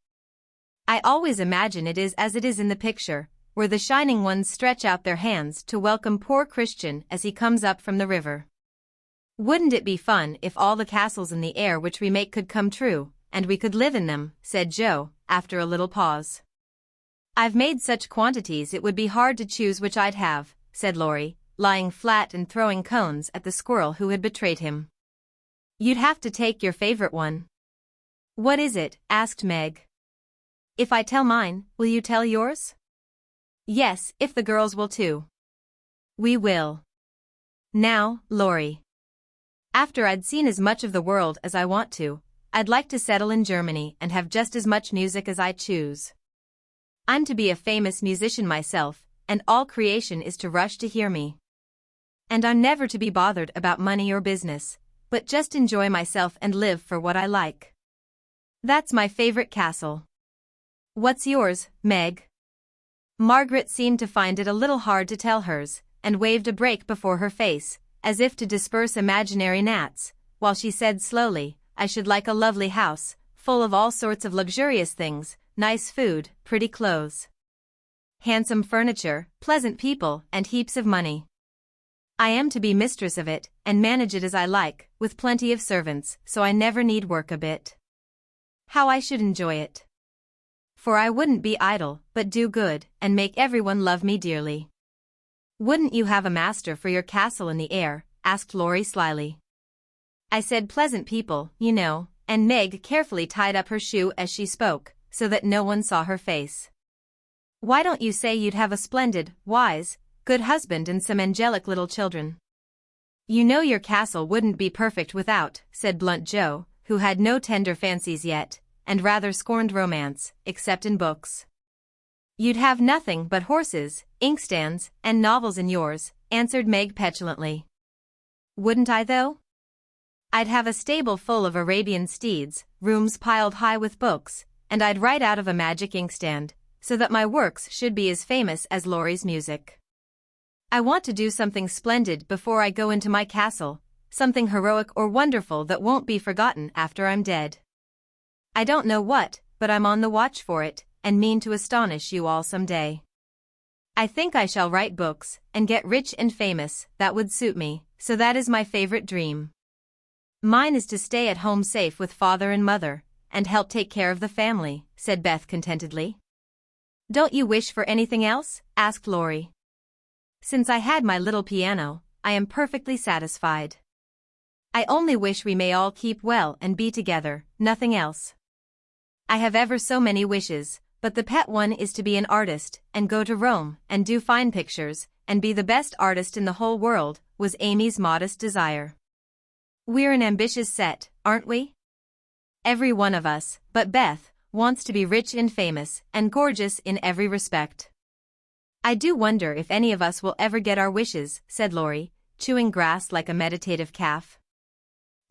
I always imagine it is as it is in the picture, where the shining ones stretch out their hands to welcome poor Christian as he comes up from the river. Wouldn't it be fun if all the castles in the air which we make could come true, and we could live in them, said Joe, after a little pause. I've made such quantities it would be hard to choose which I'd have, said Laurie, lying flat and throwing cones at the squirrel who had betrayed him. You'd have to take your favorite one. What is it? Asked Meg. If I tell mine, will you tell yours? Yes, if the girls will too. We will. Now, Laurie. After I'd seen as much of the world as I want to, I'd like to settle in Germany and have just as much music as I choose. I'm to be a famous musician myself, and all creation is to rush to hear me. And I'm never to be bothered about money or business, but just enjoy myself and live for what I like. That's my favorite castle. What's yours, Meg? Margaret seemed to find it a little hard to tell hers, and waved a break before her face, as if to disperse imaginary gnats, while she said slowly, I should like a lovely house, full of all sorts of luxurious things, nice food, pretty clothes, handsome furniture, pleasant people, and heaps of money. I am to be mistress of it, and manage it as I like, with plenty of servants, so I never need work a bit. How I should enjoy it! For I wouldn't be idle, but do good, and make everyone love me dearly. Wouldn't you have a master for your castle in the air? Asked Laurie slyly. I said pleasant people, you know, and Meg carefully tied up her shoe as she spoke, so that no one saw her face. Why don't you say you'd have a splendid, wise, good husband and some angelic little children? You know your castle wouldn't be perfect without, said blunt Joe, who had no tender fancies yet, and rather scorned romance, except in books. You'd have nothing but horses, inkstands, and novels in yours, answered Meg petulantly. Wouldn't I though? I'd have a stable full of Arabian steeds, rooms piled high with books, and I'd write out of a magic inkstand, so that my works should be as famous as Laurie's music. I want to do something splendid before I go into my castle, something heroic or wonderful that won't be forgotten after I'm dead. I don't know what, but I'm on the watch for it, and mean to astonish you all some day. I think I shall write books, and get rich and famous, that would suit me, so that is my favorite dream. Mine is to stay at home safe with father and mother, and help take care of the family, said Beth contentedly. Don't you wish for anything else? Asked Laurie. Since I had my little piano, I am perfectly satisfied. I only wish we may all keep well and be together, nothing else. I have ever so many wishes, but the pet one is to be an artist, and go to Rome, and do fine pictures, and be the best artist in the whole world, was Amy's modest desire. We're an ambitious set, aren't we? Every one of us, but Beth, wants to be rich and famous, and gorgeous in every respect. I do wonder if any of us will ever get our wishes, said Laurie, chewing grass like a meditative calf.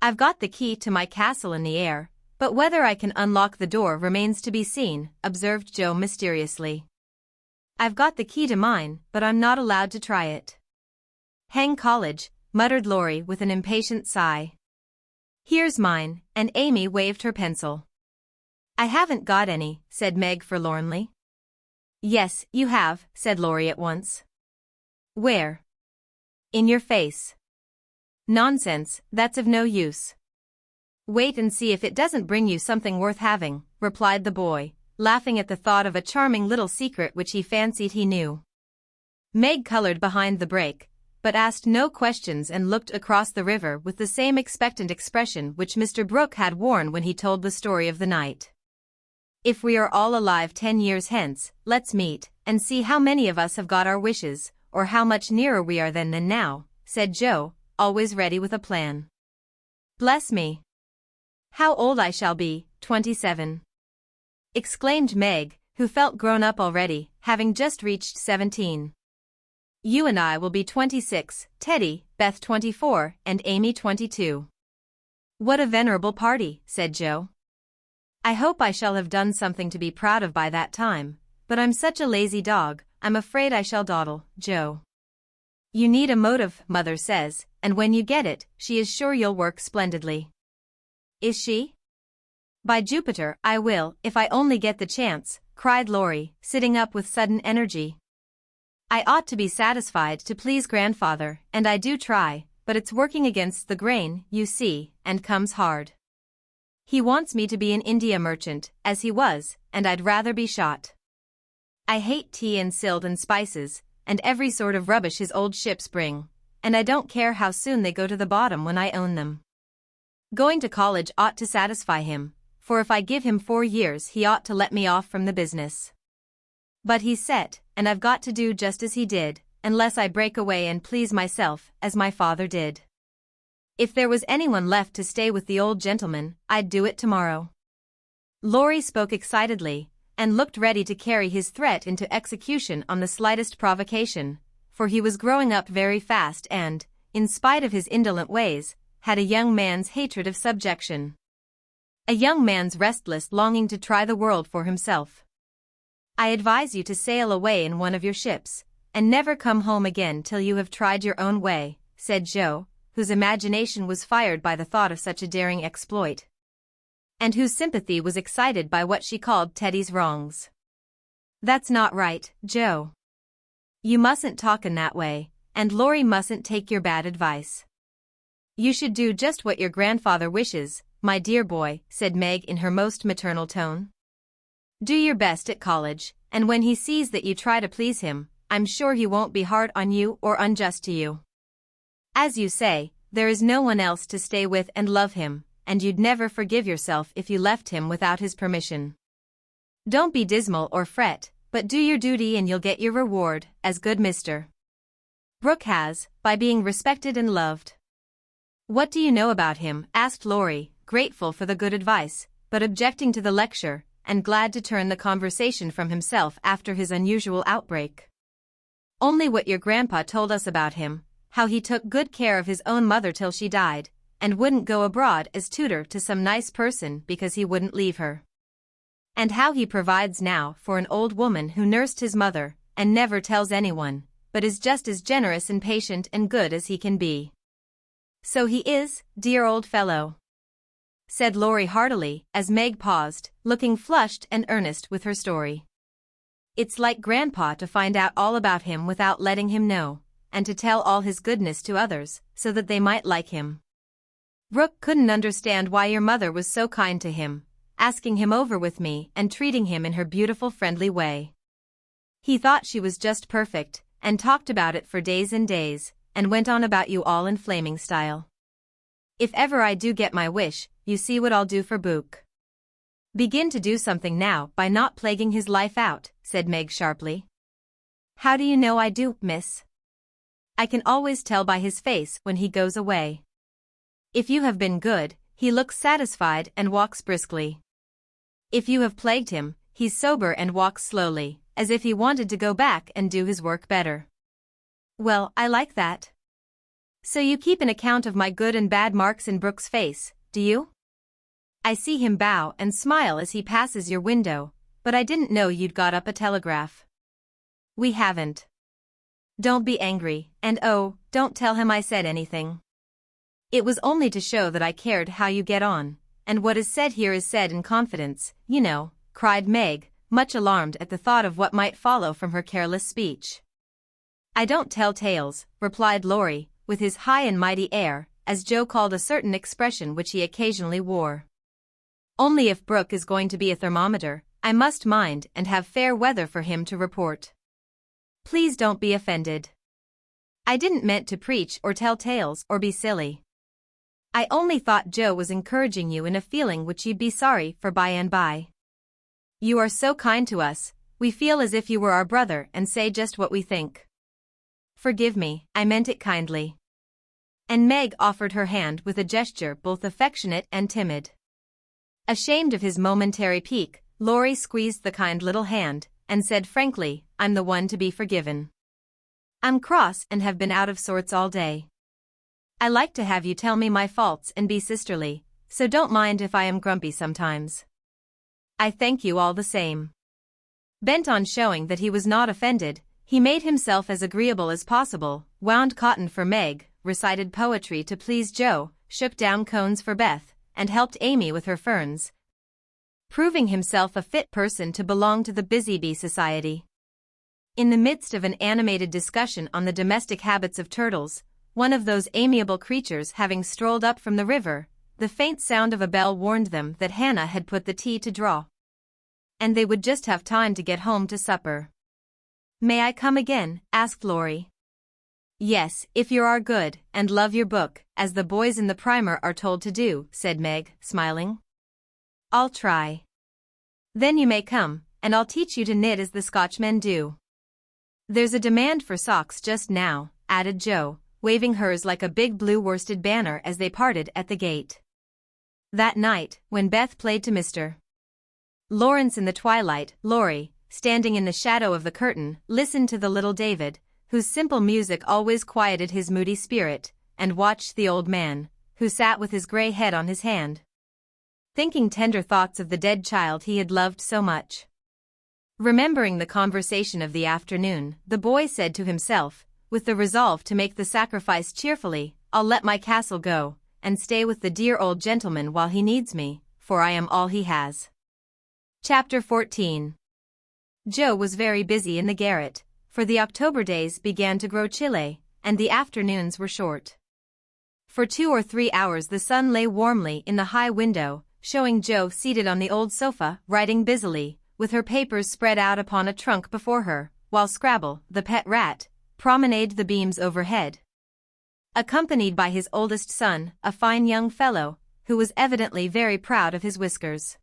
I've got the key to my castle in the air, but whether I can unlock the door remains to be seen, observed Joe mysteriously. I've got the key to mine, but I'm not allowed to try it. Hang college, muttered Laurie with an impatient sigh. Here's mine, and Amy waved her pencil. I haven't got any, said Meg forlornly. Yes, you have, said Laurie at once. Where? In your face. Nonsense, that's of no use. Wait and see if it doesn't bring you something worth having, replied the boy, laughing at the thought of a charming little secret which he fancied he knew. Meg colored behind the break, but asked no questions and looked across the river with the same expectant expression which Mr. Brooke had worn when he told the story of the night. If we are all alive 10 years hence, let's meet, and see how many of us have got our wishes, or how much nearer we are then than now, said Joe, always ready with a plan. Bless me! How old I shall be, 27. Exclaimed Meg, who felt grown up already, having just reached 17. You and I will be 26, Teddy, Beth 24, and Amy 22. What a venerable party, said Joe. I hope I shall have done something to be proud of by that time, but I'm such a lazy dog, I'm afraid I shall dawdle, Joe. You need a motive, Mother says, and when you get it, she is sure you'll work splendidly. Is she? By Jupiter, I will, if I only get the chance, cried Laurie, sitting up with sudden energy. I ought to be satisfied to please grandfather, and I do try, but it's working against the grain, you see, and comes hard. He wants me to be an India merchant, as he was, and I'd rather be shot. I hate tea and silt and spices, and every sort of rubbish his old ships bring, and I don't care how soon they go to the bottom when I own them. Going to college ought to satisfy him, for if I give him 4 years he ought to let me off from the business. But he's set, and I've got to do just as he did, unless I break away and please myself, as my father did. If there was anyone left to stay with the old gentleman, I'd do it tomorrow. Laurie spoke excitedly, and looked ready to carry his threat into execution on the slightest provocation, for he was growing up very fast and, in spite of his indolent ways, had a young man's hatred of subjection. A young man's restless longing to try the world for himself. I advise you to sail away in one of your ships, and never come home again till you have tried your own way, said Joe, whose imagination was fired by the thought of such a daring exploit, and whose sympathy was excited by what she called Teddy's wrongs. That's not right, Joe. You mustn't talk in that way, and Laurie mustn't take your bad advice. You should do just what your grandfather wishes, my dear boy, said Meg in her most maternal tone. Do your best at college, and when he sees that you try to please him, I'm sure he won't be hard on you or unjust to you. As you say, there is no one else to stay with and love him, and you'd never forgive yourself if you left him without his permission. Don't be dismal or fret, but do your duty and you'll get your reward, as good Mr. Brooke has, by being respected and loved. What do you know about him? Asked Laurie, grateful for the good advice, but objecting to the lecture, and glad to turn the conversation from himself after his unusual outbreak. Only what your grandpa told us about him, how he took good care of his own mother till she died, and wouldn't go abroad as tutor to some nice person because he wouldn't leave her. And how he provides now for an old woman who nursed his mother, and never tells anyone, but is just as generous and patient and good as he can be. So he is, dear old fellow, said Laurie heartily, as Meg paused, looking flushed and earnest with her story. It's like Grandpa to find out all about him without letting him know, and to tell all his goodness to others, so that they might like him. Brooke couldn't understand why your mother was so kind to him, asking him over with me and treating him in her beautiful friendly way. He thought she was just perfect, and talked about it for days and days, and went on about you all in flaming style. If ever I do get my wish, you see what I'll do for Book. Begin to do something now by not plaguing his life out, said Meg sharply. How do you know I do, miss? I can always tell by his face when he goes away. If you have been good, he looks satisfied and walks briskly. If you have plagued him, he's sober and walks slowly, as if he wanted to go back and do his work better. Well, I like that. So you keep an account of my good and bad marks in Brooke's face, do you? I see him bow and smile as he passes your window, but I didn't know you'd got up a telegraph. We haven't. Don't be angry, and oh, don't tell him I said anything. It was only to show that I cared how you get on, and what is said here is said in confidence, you know, cried Meg, much alarmed at the thought of what might follow from her careless speech. I don't tell tales, replied Laurie, with his high and mighty air, as Joe called a certain expression which he occasionally wore. Only if Brooke is going to be a thermometer, I must mind and have fair weather for him to report. Please don't be offended. I didn't meant to preach or tell tales or be silly. I only thought Joe was encouraging you in a feeling which you'd be sorry for by and by. You are so kind to us, we feel as if you were our brother and say just what we think. Forgive me, I meant it kindly. And Meg offered her hand with a gesture both affectionate and timid. Ashamed of his momentary pique, Laurie squeezed the kind little hand, and said frankly, I'm the one to be forgiven. I'm cross and have been out of sorts all day. I like to have you tell me my faults and be sisterly, so don't mind if I am grumpy sometimes. I thank you all the same. Bent on showing that he was not offended, he made himself as agreeable as possible, wound cotton for Meg, recited poetry to please Joe, shook down cones for Beth, and helped Amy with her ferns, proving himself a fit person to belong to the Busy Bee Society. In the midst of an animated discussion on the domestic habits of turtles, one of those amiable creatures having strolled up from the river, the faint sound of a bell warned them that Hannah had put the tea to draw, and they would just have time to get home to supper. May I come again? Asked Laurie. Yes, if you are good, and love your book, as the boys in the primer are told to do, said Meg, smiling. I'll try. Then you may come, and I'll teach you to knit as the Scotchmen do. There's a demand for socks just now, added Joe, waving hers like a big blue worsted banner as they parted at the gate. That night, when Beth played to Mr. Lawrence in the twilight, Laurie, standing in the shadow of the curtain, listened to the little David, whose simple music always quieted his moody spirit, and watched the old man, who sat with his gray head on his hand, thinking tender thoughts of the dead child he had loved so much. Remembering the conversation of the afternoon, the boy said to himself, with the resolve to make the sacrifice cheerfully, "I'll let my castle go, and stay with the dear old gentleman while he needs me, for I am all he has." Chapter 14. Joe was very busy in the garret, for the October days began to grow chilly, and the afternoons were short. For 2 or 3 hours the sun lay warmly in the high window, showing Joe seated on the old sofa, writing busily, with her papers spread out upon a trunk before her, while Scrabble, the pet rat, promenaded the beams overhead, accompanied by his oldest son, a fine young fellow, who was evidently very proud of his whiskers.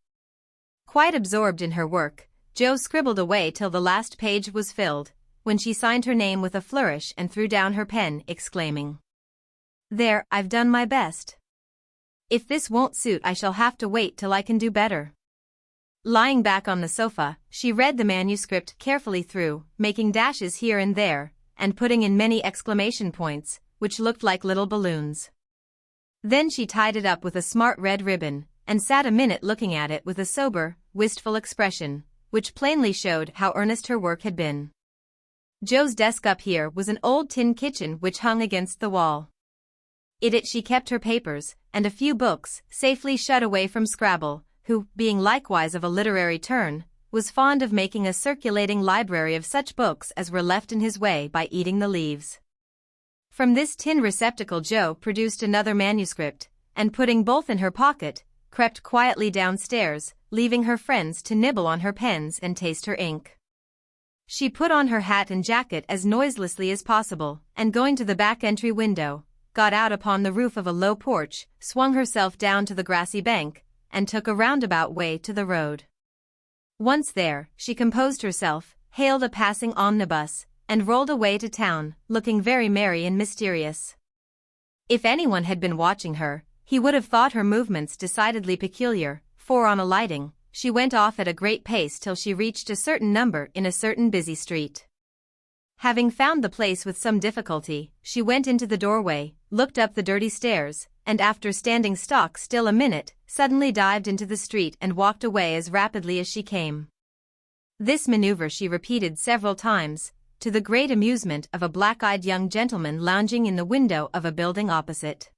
Quite absorbed in her work, Joe scribbled away till the last page was filled, when she signed her name with a flourish and threw down her pen, exclaiming, "There, I've done my best. If this won't suit, I shall have to wait till I can do better." Lying back on the sofa, she read the manuscript carefully through, making dashes here and there, and putting in many exclamation points, which looked like little balloons. Then she tied it up with a smart red ribbon, and sat a minute looking at it with a sober, wistful expression, which plainly showed how earnest her work had been. Joe's desk up here was an old tin kitchen which hung against the wall. In it she kept her papers, and a few books, safely shut away from Scrabble, who, being likewise of a literary turn, was fond of making a circulating library of such books as were left in his way by eating the leaves. From this tin receptacle Joe produced another manuscript, and putting both in her pocket, crept quietly downstairs, leaving her friends to nibble on her pens and taste her ink. She put on her hat and jacket as noiselessly as possible, and going to the back entry window, got out upon the roof of a low porch, swung herself down to the grassy bank, and took a roundabout way to the road. Once there, she composed herself, hailed a passing omnibus, and rolled away to town, looking very merry and mysterious. If anyone had been watching her, he would have thought her movements decidedly peculiar, for on alighting, she went off at a great pace till she reached a certain number in a certain busy street. Having found the place with some difficulty, she went into the doorway, looked up the dirty stairs, and after standing stock still a minute, suddenly dived into the street and walked away as rapidly as she came. This maneuver she repeated several times, to the great amusement of a black-eyed young gentleman lounging in the window of a building opposite.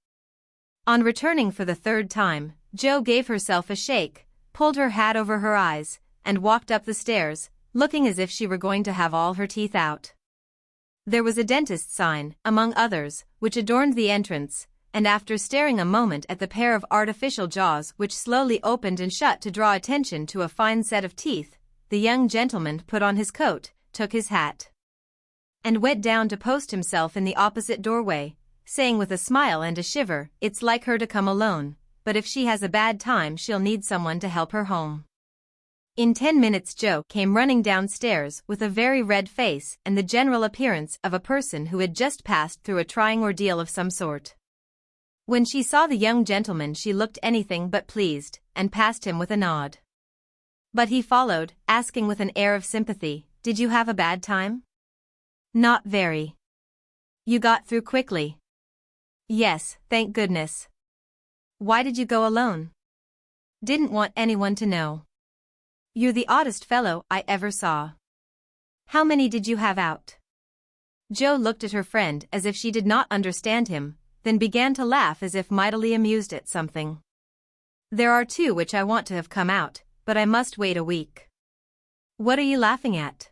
On returning for the third time, Joe gave herself a shake, pulled her hat over her eyes, and walked up the stairs, looking as if she were going to have all her teeth out. There was a dentist's sign, among others, which adorned the entrance, and after staring a moment at the pair of artificial jaws which slowly opened and shut to draw attention to a fine set of teeth, the young gentleman put on his coat, took his hat, and went down to post himself in the opposite doorway, saying with a smile and a shiver, "It's like her to come alone, but if she has a bad time she'll need someone to help her home." In 10 minutes Joe came running downstairs with a very red face and the general appearance of a person who had just passed through a trying ordeal of some sort. When she saw the young gentleman she looked anything but pleased, and passed him with a nod. But he followed, asking with an air of sympathy, "Did you have a bad time?" "Not very." "You got through quickly?" "Yes, thank goodness." "Why did you go alone?" "Didn't want anyone to know." "You're the oddest fellow I ever saw. How many did you have out?" Joe looked at her friend as if she did not understand him, then began to laugh as if mightily amused at something. "There are 2 which I want to have come out, but I must wait a week." "What are you laughing at?"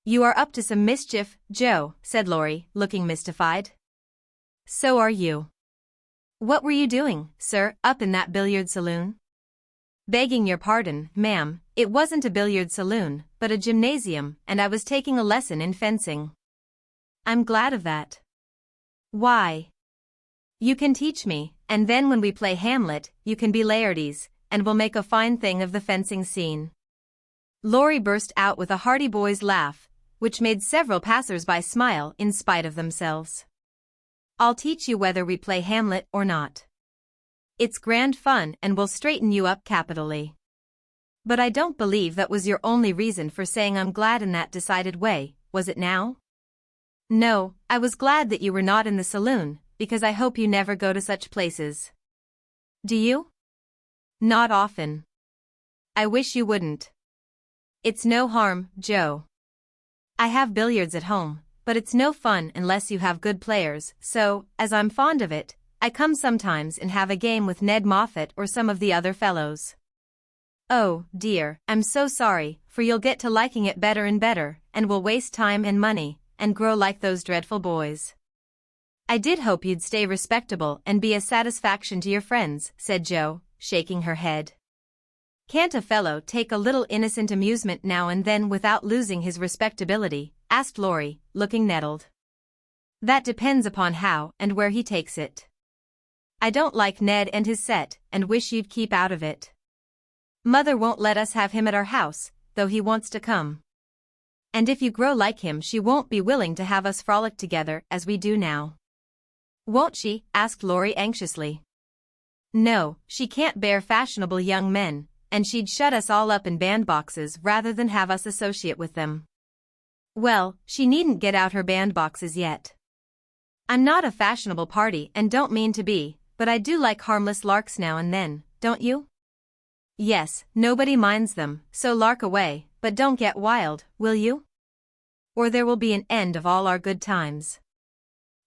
"You are up to some mischief, Joe," said Laurie, looking mystified. "So are you." "What were you doing, sir, up in that billiard saloon?" "Begging your pardon, ma'am, it wasn't a billiard saloon, but a gymnasium, and I was taking a lesson in fencing." "I'm glad of that." "Why?" "You can teach me, and then when we play Hamlet, you can be Laertes, and we'll make a fine thing of the fencing scene." Laurie burst out with a hearty boy's laugh, which made several passers-by smile in spite of themselves. "I'll teach you whether we play Hamlet or not. It's grand fun and will straighten you up capitally." But I don't believe that was your only reason for saying I'm glad in that decided way, was it now? No, I was glad that you were not in the saloon, because I hope you never go to such places. Do you? Not often. I wish you wouldn't. It's no harm, Joe. I have billiards at home, but it's no fun unless you have good players, so, as I'm fond of it, I come sometimes and have a game with Ned Moffat or some of the other fellows. Oh, dear, I'm so sorry, for you'll get to liking it better and better, and will waste time and money, and grow like those dreadful boys. I did hope you'd stay respectable and be a satisfaction to your friends, said Joe, shaking her head. Can't a fellow take a little innocent amusement now and then without losing his respectability? Asked Laurie, looking nettled. That depends upon how and where he takes it. I don't like Ned and his set, and wish you'd keep out of it. Mother won't let us have him at our house, though he wants to come. And if you grow like him, she won't be willing to have us frolic together as we do now. Won't she? Asked Laurie anxiously. No, she can't bear fashionable young men, and she'd shut us all up in bandboxes rather than have us associate with them. Well, she needn't get out her bandboxes yet. I'm not a fashionable party and don't mean to be, but I do like harmless larks now and then, don't you? Yes, nobody minds them, so lark away, but don't get wild, will you? Or there will be an end of all our good times.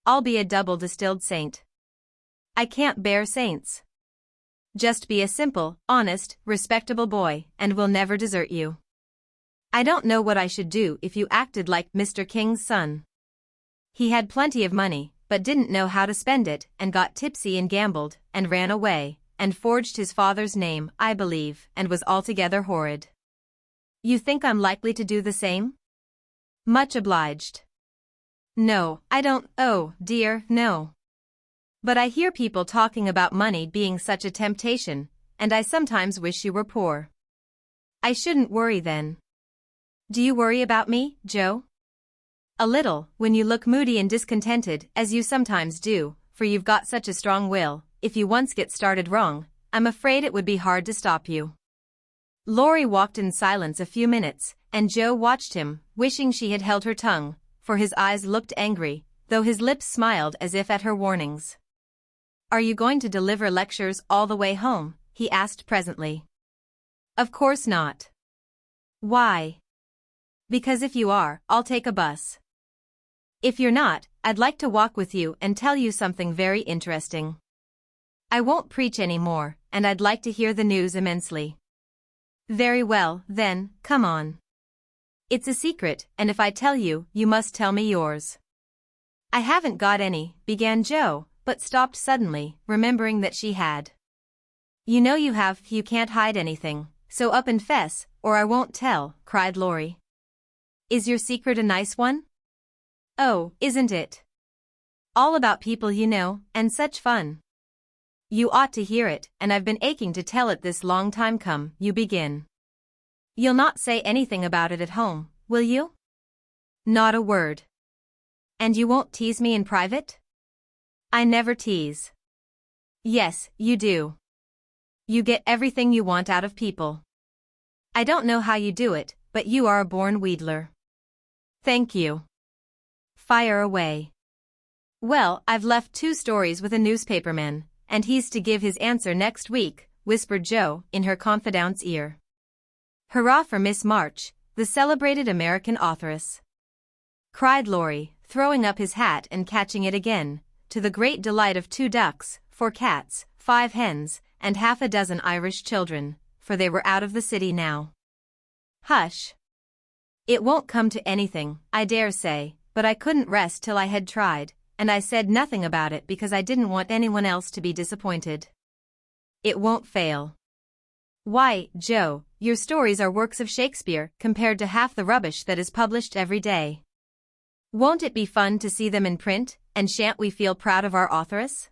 I'll be a double distilled saint. I can't bear saints. Just be a simple, honest, respectable boy, and we'll never desert you. I don't know what I should do if you acted like Mr. King's son. He had plenty of money, but didn't know how to spend it, and got tipsy and gambled, and ran away, and forged his father's name, I believe, and was altogether horrid. You think I'm likely to do the same? Much obliged. No, I don't, oh, dear, no. But I hear people talking about money being such a temptation, and I sometimes wish you were poor. I shouldn't worry then. Do you worry about me, Joe? A little, when you look moody and discontented, as you sometimes do, for you've got such a strong will. If you once get started wrong, I'm afraid it would be hard to stop you. Laurie walked in silence a few minutes, and Joe watched him, wishing she had held her tongue, for his eyes looked angry, though his lips smiled as if at her warnings. Are you going to deliver lectures all the way home? He asked presently. Of course not. Why? Because if you are, I'll take a bus. If you're not, I'd like to walk with you and tell you something very interesting. I won't preach any more, and I'd like to hear the news immensely. Very well, then, come on. It's a secret, and if I tell you, you must tell me yours. I haven't got any, began Joe, but stopped suddenly, remembering that she had. You know you can't hide anything, so up and fess, or I won't tell, cried Laurie. Is your secret a nice one? Oh, isn't it? All about people you know, and such fun. You ought to hear it, and I've been aching to tell it this long time come, you begin. You'll not say anything about it at home, will you? Not a word. And you won't tease me in private? I never tease. Yes, you do. You get everything you want out of people. I don't know how you do it, but you are a born wheedler. Thank you. Fire away. Well, I've left 2 stories with a newspaperman, and he's to give his answer next week, whispered Joe in her confidante's ear. Hurrah for Miss March, the celebrated American authoress! Cried Laurie, throwing up his hat and catching it again, to the great delight of 2 ducks, 4 cats, 5 hens, and half a dozen Irish children, for they were out of the city now. Hush! It won't come to anything, I dare say, but I couldn't rest till I had tried, and I said nothing about it because I didn't want anyone else to be disappointed. It won't fail. Why, Joe, your stories are works of Shakespeare compared to half the rubbish that is published every day. Won't it be fun to see them in print, and shan't we feel proud of our authoress?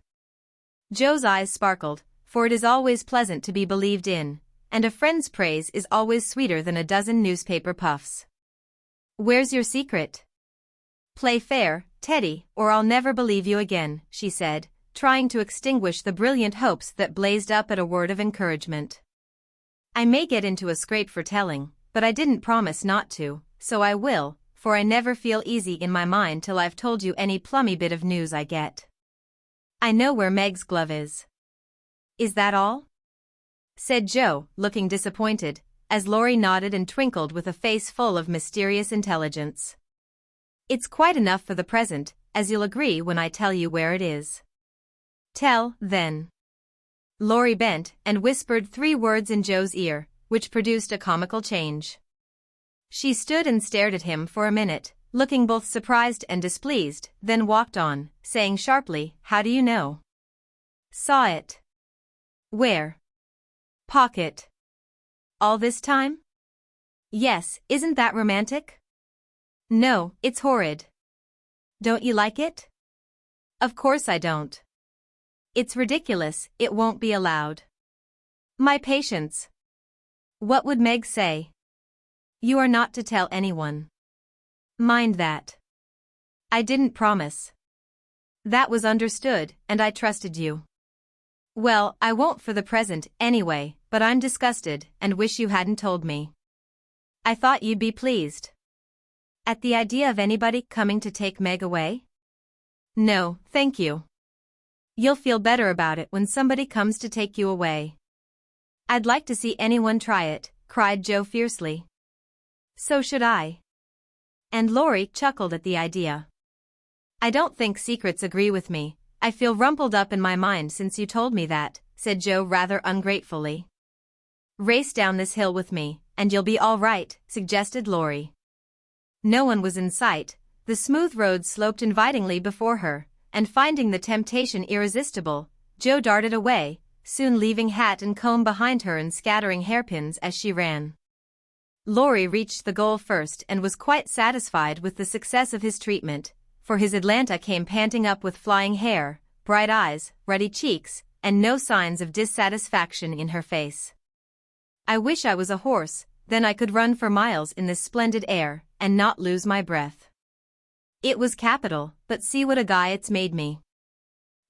Joe's eyes sparkled, for it is always pleasant to be believed in, and a friend's praise is always sweeter than a dozen newspaper puffs. Where's your secret? Play fair, Teddy, or I'll never believe you again, she said, trying to extinguish the brilliant hopes that blazed up at a word of encouragement. I may get into a scrape for telling, but I didn't promise not to, so I will, for I never feel easy in my mind till I've told you any plummy bit of news I get. I know where Meg's glove is. Is that all? Said Joe, looking disappointed, as Laurie nodded and twinkled with a face full of mysterious intelligence. It's quite enough for the present, as you'll agree when I tell you where it is. Tell, then. Laurie bent and whispered 3 words in Joe's ear, which produced a comical change. She stood and stared at him for a minute, looking both surprised and displeased, then walked on, saying sharply, "How do you know?" "Saw it." "Where?" "Pocket." "All this time?" "Yes, isn't that romantic?" "No, it's horrid." "Don't you like it?" "Of course I don't. It's ridiculous, it won't be allowed." "My patience." "What would Meg say?" "You are not to tell anyone." "Mind that." "I didn't promise." "That was understood, and I trusted you." "Well, I won't for the present, anyway, but I'm disgusted, and wish you hadn't told me. I thought you'd be pleased." "At the idea of anybody coming to take Meg away?" "No, thank you. You'll feel better about it when somebody comes to take you away." "I'd like to see anyone try it," cried Joe fiercely. "So should I." And Laurie chuckled at the idea. "I don't think secrets agree with me. I feel rumpled up in my mind since you told me that," said Joe rather ungratefully. "Race down this hill with me, and you'll be all right," suggested Laurie. No one was in sight, the smooth road sloped invitingly before her, and finding the temptation irresistible, Joe darted away, soon leaving hat and comb behind her and scattering hairpins as she ran. Laurie reached the goal first and was quite satisfied with the success of his treatment, for his Atlanta came panting up with flying hair, bright eyes, ruddy cheeks, and no signs of dissatisfaction in her face. "I wish I was a horse, then I could run for miles in this splendid air, and not lose my breath. It was capital, but see what a guy it's made me."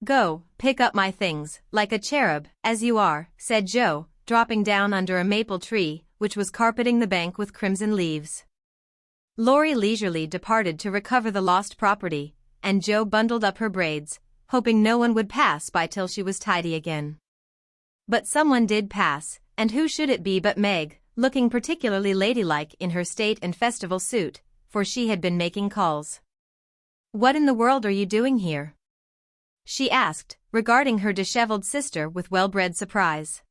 "Go, pick up my things, like a cherub, as you are," said Joe, dropping down under a maple tree, which was carpeting the bank with crimson leaves. Laurie leisurely departed to recover the lost property, and Joe bundled up her braids, hoping no one would pass by till she was tidy again. But someone did pass, and who should it be but Meg, looking particularly ladylike in her state and festival suit, for she had been making calls. "What in the world are you doing here?" she asked, regarding her disheveled sister with well-bred surprise.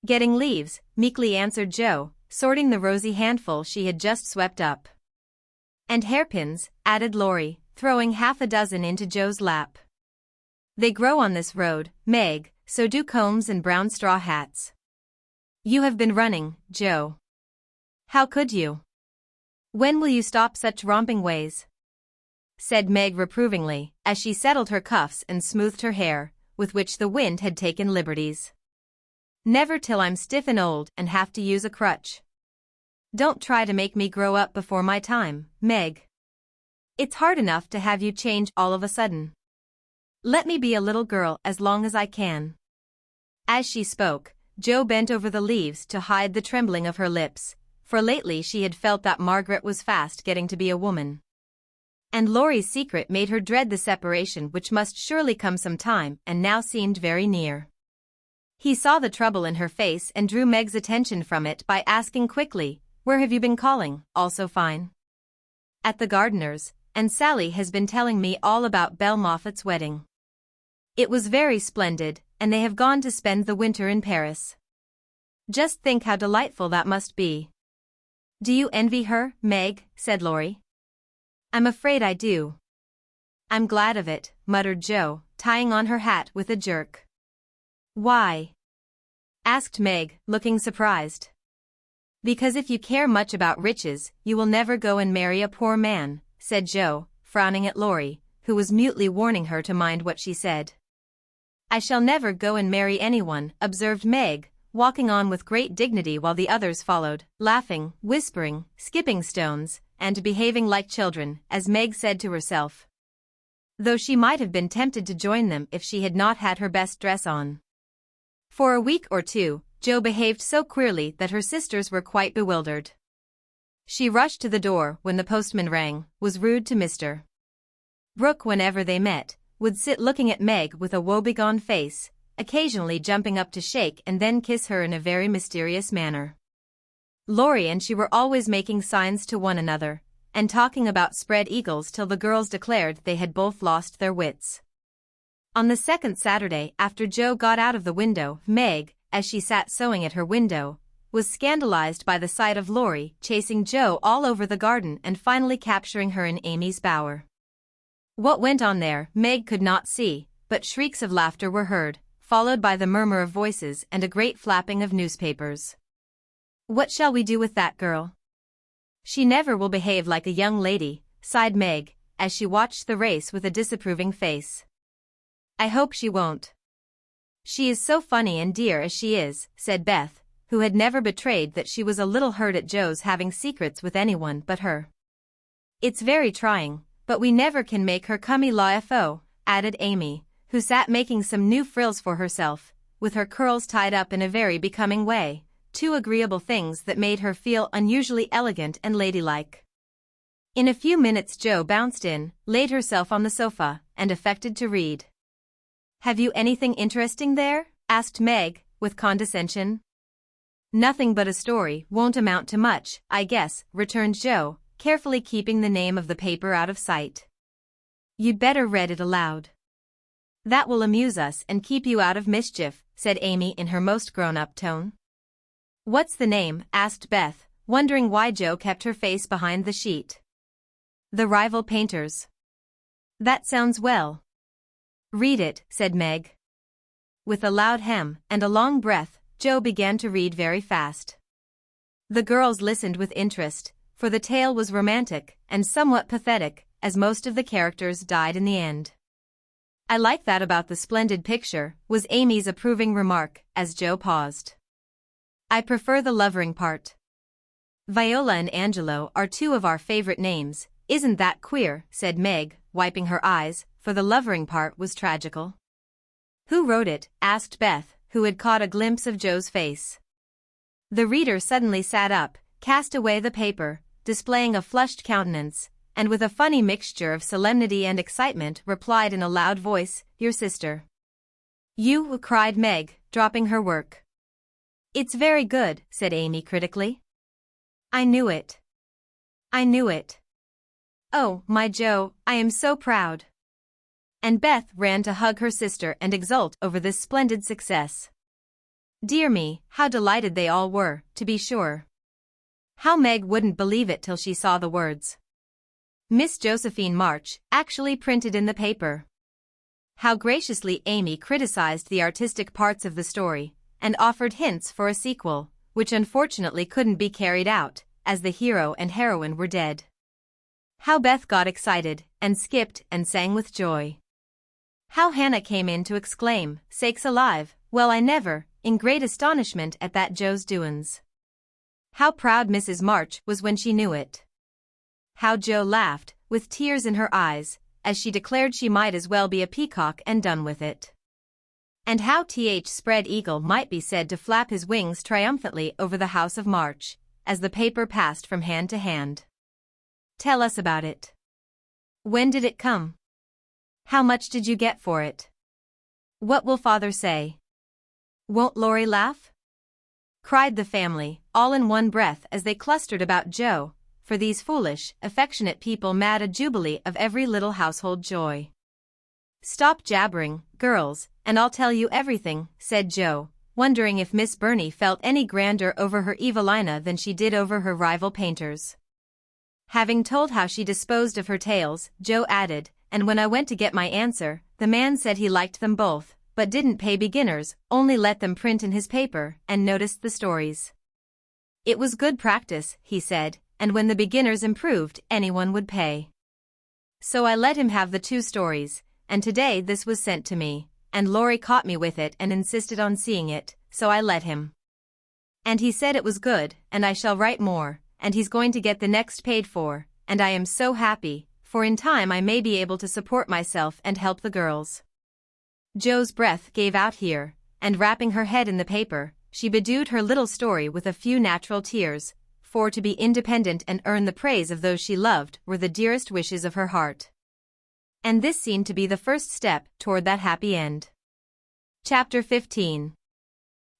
"Getting leaves," meekly answered Joe, sorting the rosy handful she had just swept up. "And hairpins," added Laurie, throwing half a dozen into Joe's lap. "They grow on this road, Meg, so do combs and brown straw hats." "You have been running, Joe. How could you? When will you stop such romping ways?" said Meg reprovingly, as she settled her cuffs and smoothed her hair, with which the wind had taken liberties. "Never till I'm stiff and old and have to use a crutch. Don't try to make me grow up before my time, Meg. It's hard enough to have you change all of a sudden. Let me be a little girl as long as I can." As she spoke, Joe bent over the leaves to hide the trembling of her lips, for lately she had felt that Margaret was fast getting to be a woman. And Laurie's secret made her dread the separation which must surely come some time and now seemed very near. He saw the trouble in her face and drew Meg's attention from it by asking quickly, "Where have you been calling, also fine?" "At the gardener's, and Sally has been telling me all about Belle Moffat's wedding. It was very splendid, and they have gone to spend the winter in Paris. Just think how delightful that must be." "Do you envy her, Meg?" said Laurie. "I'm afraid I do." "I'm glad of it," muttered Joe, tying on her hat with a jerk. "Why?" asked Meg, looking surprised. "Because if you care much about riches, you will never go and marry a poor man," said Joe, frowning at Laurie, who was mutely warning her to mind what she said. "I shall never go and marry anyone," observed Meg, walking on with great dignity while the others followed, laughing, whispering, skipping stones, and behaving like children, as Meg said to herself. Though she might have been tempted to join them if she had not had her best dress on. For a week or two, Jo behaved so queerly that her sisters were quite bewildered. She rushed to the door when the postman rang, was rude to Mr. Brooke whenever they met, would sit looking at Meg with a woebegone face, occasionally jumping up to shake and then kiss her in a very mysterious manner. Laurie and she were always making signs to one another, and talking about spread eagles till the girls declared they had both lost their wits. On the second Saturday after Jo got out of the window, Meg, as she sat sewing at her window, was scandalized by the sight of Laurie chasing Jo all over the garden and finally capturing her in Amy's bower. What went on there, Meg could not see, but shrieks of laughter were heard, followed by the murmur of voices and a great flapping of newspapers. "What shall we do with that girl? She never will behave like a young lady," sighed Meg, as she watched the race with a disapproving face. "I hope she won't. She is so funny and dear as she is," said Beth, who had never betrayed that she was a little hurt at Jo's having secrets with anyone but her. "It's very trying, but we never can make her come LFO, added Amy, who sat making some new frills for herself, with her curls tied up in a very becoming way, two agreeable things that made her feel unusually elegant and ladylike. In a few minutes Jo bounced in, laid herself on the sofa, and affected to read. "Have you anything interesting there?" asked Meg, with condescension. "Nothing but a story, won't amount to much, I guess," returned Jo, carefully keeping the name of the paper out of sight. "You'd better read it aloud. That will amuse us and keep you out of mischief," said Amy in her most grown-up tone. "What's the name?" asked Beth, wondering why Jo kept her face behind the sheet. "The Rival Painters." "That sounds well. Read it," said Meg. With a loud hem and a long breath, Jo began to read very fast. The girls listened with interest, for the tale was romantic and somewhat pathetic, as most of the characters died in the end. "I like that about the splendid picture," was Amy's approving remark, as Jo paused. "I prefer the lovering part. Viola and Angelo are two of our favorite names, isn't that queer?" said Meg, wiping her eyes, for the lovering part was tragical. "Who wrote it?" asked Beth, who had caught a glimpse of Jo's face. The reader suddenly sat up, cast away the paper, displaying a flushed countenance, and with a funny mixture of solemnity and excitement replied in a loud voice, "Your sister." "You?" cried Meg, dropping her work. "It's very good," said Amy critically. "I knew it. I knew it. Oh, my Jo, I am so proud." And Beth ran to hug her sister and exult over this splendid success. Dear me, how delighted they all were, to be sure. How Meg wouldn't believe it till she saw the words "Miss Josephine March" actually printed in the paper. How graciously Amy criticized the artistic parts of the story, and offered hints for a sequel, which unfortunately couldn't be carried out, as the hero and heroine were dead. How Beth got excited, and skipped and sang with joy. How Hannah came in to exclaim, "Sakes alive, well I never," in great astonishment at that Jo's doin's. How proud Mrs. March was when she knew it. How Jo laughed, with tears in her eyes, as she declared she might as well be a peacock and done with it. And how Spread Eagle might be said to flap his wings triumphantly over the house of March, as the paper passed from hand to hand. "Tell us about it. When did it come? How much did you get for it? What will father say? Won't Laurie laugh?" cried the family, all in one breath as they clustered about Jo, for these foolish, affectionate people mad a jubilee of every little household joy. "Stop jabbering, girls, and I'll tell you everything," said Jo, wondering if Miss Burney felt any grander over her Evelina than she did over her rival painters. Having told how she disposed of her tales, Jo added, "And when I went to get my answer, the man said he liked them both, but didn't pay beginners, only let them print in his paper, and noticed the stories. It was good practice, he said, and when the beginners improved, anyone would pay. So I let him have the 2 stories, and today this was sent to me, and Laurie caught me with it and insisted on seeing it, so I let him. And he said it was good, and I shall write more, and he's going to get the next paid for, and I am so happy, for in time I may be able to support myself and help the girls." Jo's breath gave out here, and wrapping her head in the paper, she bedewed her little story with a few natural tears, for to be independent and earn the praise of those she loved were the dearest wishes of her heart. And this seemed to be the first step toward that happy end. Chapter 15.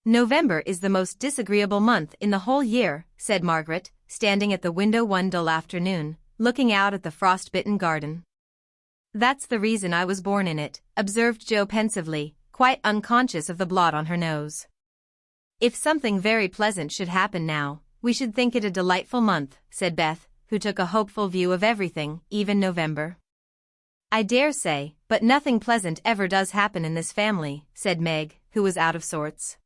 November is the most disagreeable month in the whole year, said Margaret, standing at the window one dull afternoon, looking out at the frost-bitten garden. That's the reason I was born in it, observed Jo pensively, quite unconscious of the blot on her nose. If something very pleasant should happen now, we should think it a delightful month, said Beth, who took a hopeful view of everything, even November. I dare say, but nothing pleasant ever does happen in this family, said Meg, who was out of sorts.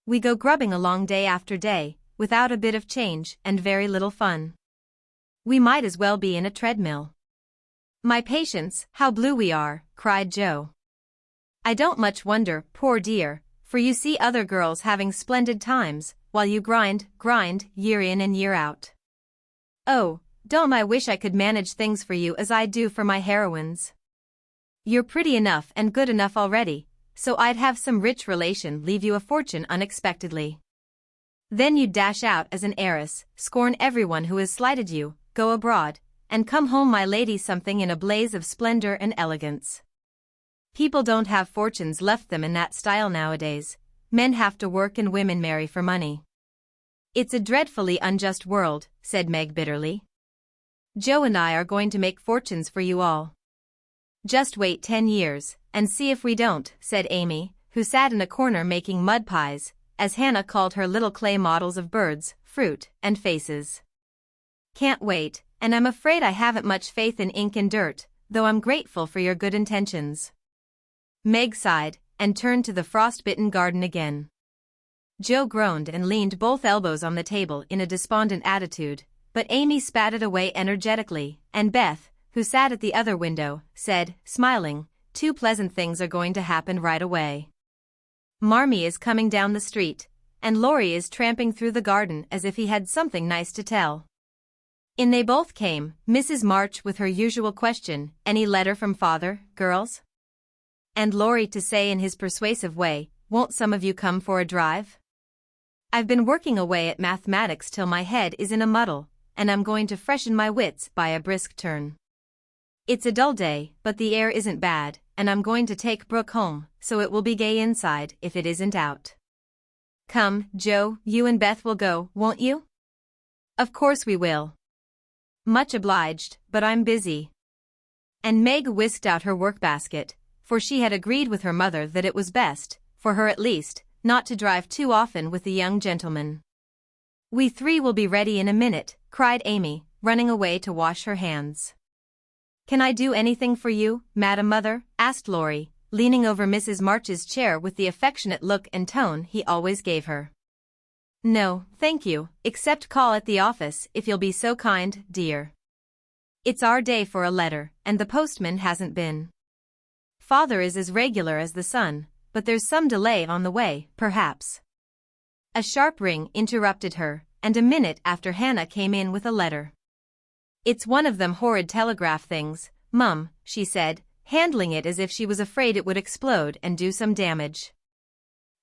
We go grubbing along day after day, without a bit of change and very little fun. We might as well be in a treadmill. My patience, how blue we are, cried Jo. I don't much wonder, poor dear, for you see other girls having splendid times, while you grind, year in and year out. Oh, don't I wish I could manage things for you as I do for my heroines. You're pretty enough and good enough already, so I'd have some rich relation leave you a fortune unexpectedly. Then you'd dash out as an heiress, scorn everyone who has slighted you, go abroad, and come home my lady something in a blaze of splendor and elegance. People don't have fortunes left them in that style nowadays. Men have to work and women marry for money. It's a dreadfully unjust world, said Meg bitterly. Jo and I are going to make fortunes for you all. Just wait 10 years, and see if we don't, said Amy, who sat in a corner making mud pies, as Hannah called her little clay models of birds, fruit, and faces. Can't wait, and I'm afraid I haven't much faith in ink and dirt, though I'm grateful for your good intentions. Meg sighed, and turned to the frost-bitten garden again. Jo groaned and leaned both elbows on the table in a despondent attitude, but Amy spat away energetically, and Beth, who sat at the other window, said, smiling, 2 pleasant things are going to happen right away. Marmee is coming down the street, and Laurie is tramping through the garden as if he had something nice to tell. In they both came, Mrs. March with her usual question, any letter from father, girls? And Laurie to say in his persuasive way, won't some of you come for a drive? I've been working away at mathematics till my head is in a muddle, and I'm going to freshen my wits by a brisk turn. It's a dull day, but the air isn't bad, and I'm going to take Brooke home, so it will be gay inside if it isn't out. Come, Jo, you and Beth will go, won't you? Of course we will. Much obliged, but I'm busy. And Meg whisked out her workbasket, for she had agreed with her mother that it was best, for her at least, not to drive too often with the young gentleman. We 3 will be ready in a minute, cried Amy, running away to wash her hands. Can I do anything for you, Madam Mother? Asked Laurie, leaning over Mrs. March's chair with the affectionate look and tone he always gave her. No, thank you, except call at the office if you'll be so kind, dear. It's our day for a letter, and the postman hasn't been. Father is as regular as the sun, but there's some delay on the way, perhaps. A sharp ring interrupted her, and a minute after Hannah came in with a letter. It's one of them horrid telegraph things, Mum, she said, handling it as if she was afraid it would explode and do some damage.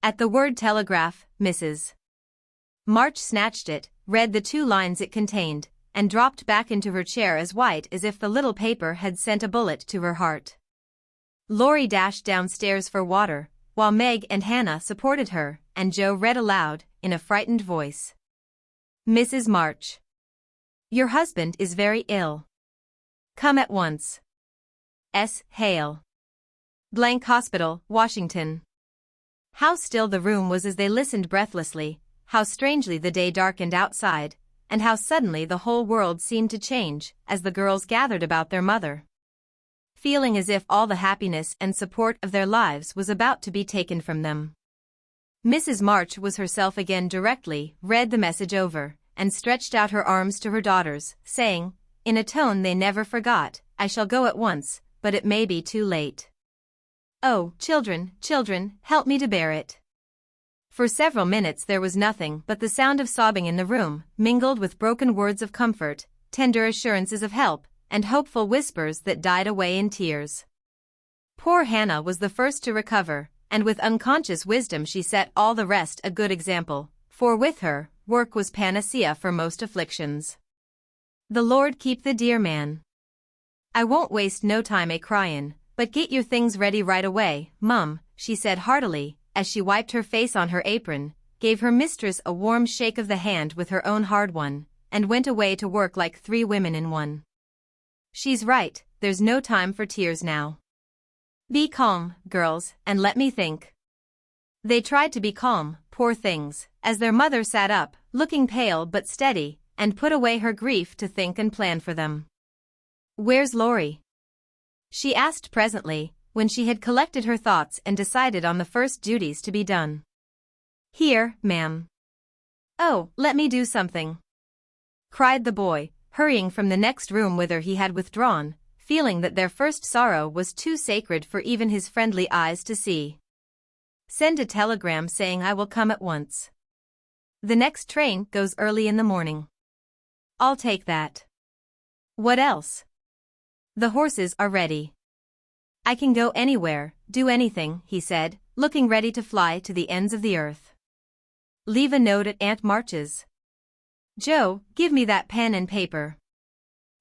At the word telegraph, Mrs. March snatched it, read the 2 lines it contained, and dropped back into her chair as white as if the little paper had sent a bullet to her heart. Laurie dashed downstairs for water, while Meg and Hannah supported her, and Jo read aloud, in a frightened voice. Mrs. March. Your husband is very ill. Come at once. S. Hale. Blank Hospital, Washington. How still the room was as they listened breathlessly, how strangely the day darkened outside, and how suddenly the whole world seemed to change, as the girls gathered about their mother, feeling as if all the happiness and support of their lives was about to be taken from them. Mrs. March was herself again directly, read the message over, and stretched out her arms to her daughters, saying, in a tone they never forgot, I shall go at once, but it may be too late. Oh, children, help me to bear it. For several minutes there was nothing but the sound of sobbing in the room, mingled with broken words of comfort, tender assurances of help, and hopeful whispers that died away in tears. Poor Hannah was the first to recover, and with unconscious wisdom she set all the rest a good example, for with her, work was panacea for most afflictions. The Lord keep the dear man. I won't waste no time a-cryin', but get your things ready right away, Mum, she said heartily, as she wiped her face on her apron, gave her mistress a warm shake of the hand with her own hard one, and went away to work like 3 women in one. She's right, there's no time for tears now. Be calm, girls, and let me think. They tried to be calm, poor things, as their mother sat up, looking pale but steady, and put away her grief to think and plan for them. Where's Laurie? She asked presently, when she had collected her thoughts and decided on the first duties to be done. Here, ma'am. Oh, let me do something, cried the boy, hurrying from the next room whither he had withdrawn, feeling that their first sorrow was too sacred for even his friendly eyes to see. Send a telegram saying I will come at once. The next train goes early in the morning. I'll take that. What else? The horses are ready. I can go anywhere, do anything, he said, looking ready to fly to the ends of the earth. Leave a note at Aunt March's. Joe, give me that pen and paper.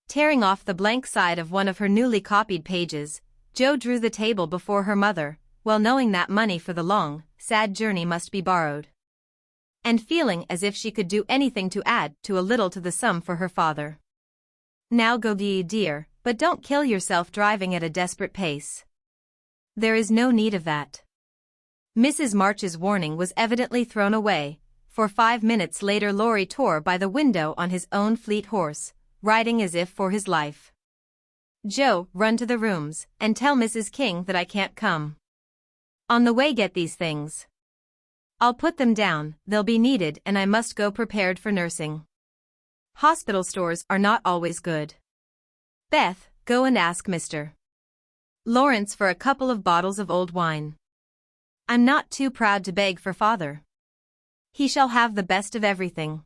Tearing off the blank side of one of her newly copied pages, Joe drew the table before her mother, well knowing that money for the long, sad journey must be borrowed, and feeling as if she could do anything to add to a little to the sum for her father. Now go, dear, but don't kill yourself driving at a desperate pace. There is no need of that. Mrs. March's warning was evidently thrown away, for 5 minutes later Laurie tore by the window on his own fleet horse, riding as if for his life. Joe, run to the rooms, and tell Mrs. King that I can't come. On the way get these things. I'll put them down, they'll be needed and I must go prepared for nursing. Hospital stores are not always good. Beth, go and ask Mr. Lawrence for a couple of bottles of old wine. I'm not too proud to beg for father. He shall have the best of everything.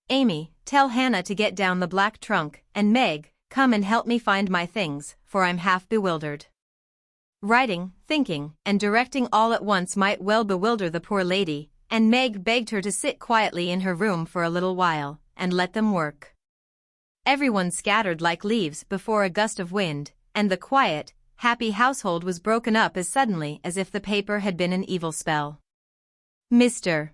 Amy, tell Hannah to get down the black trunk, and Meg, come and help me find my things, for I'm half bewildered. Writing, thinking, and directing all at once might well bewilder the poor lady, and Meg begged her to sit quietly in her room for a little while, and let them work. Everyone scattered like leaves before a gust of wind, and the quiet, happy household was broken up as suddenly as if the paper had been an evil spell. Mr.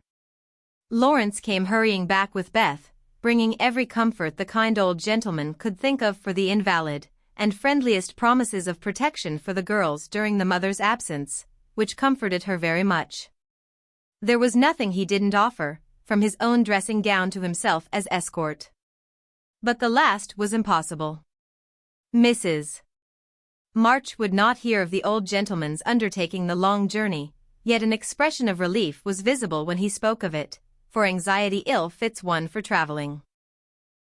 Lawrence came hurrying back with Beth, bringing every comfort the kind old gentleman could think of for the invalid, and friendliest promises of protection for the girls during the mother's absence, which comforted her very much. There was nothing he didn't offer, from his own dressing gown to himself as escort. But the last was impossible. Mrs. March would not hear of the old gentleman's undertaking the long journey, yet an expression of relief was visible when he spoke of it, for anxiety ill fits one for traveling.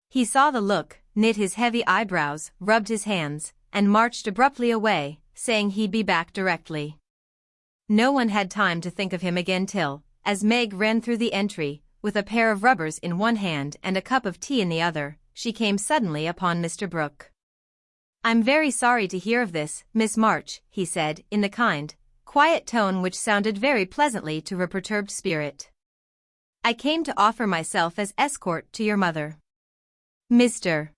He saw the look, knit his heavy eyebrows, rubbed his hands, and marched abruptly away, saying he'd be back directly. No one had time to think of him again till, as Meg ran through the entry, with a pair of rubbers in one hand and a cup of tea in the other, she came suddenly upon Mr. Brooke. I'm very sorry to hear of this, Miss March, he said, in the kind, quiet tone which sounded very pleasantly to her perturbed spirit. I came to offer myself as escort to your mother. Mr.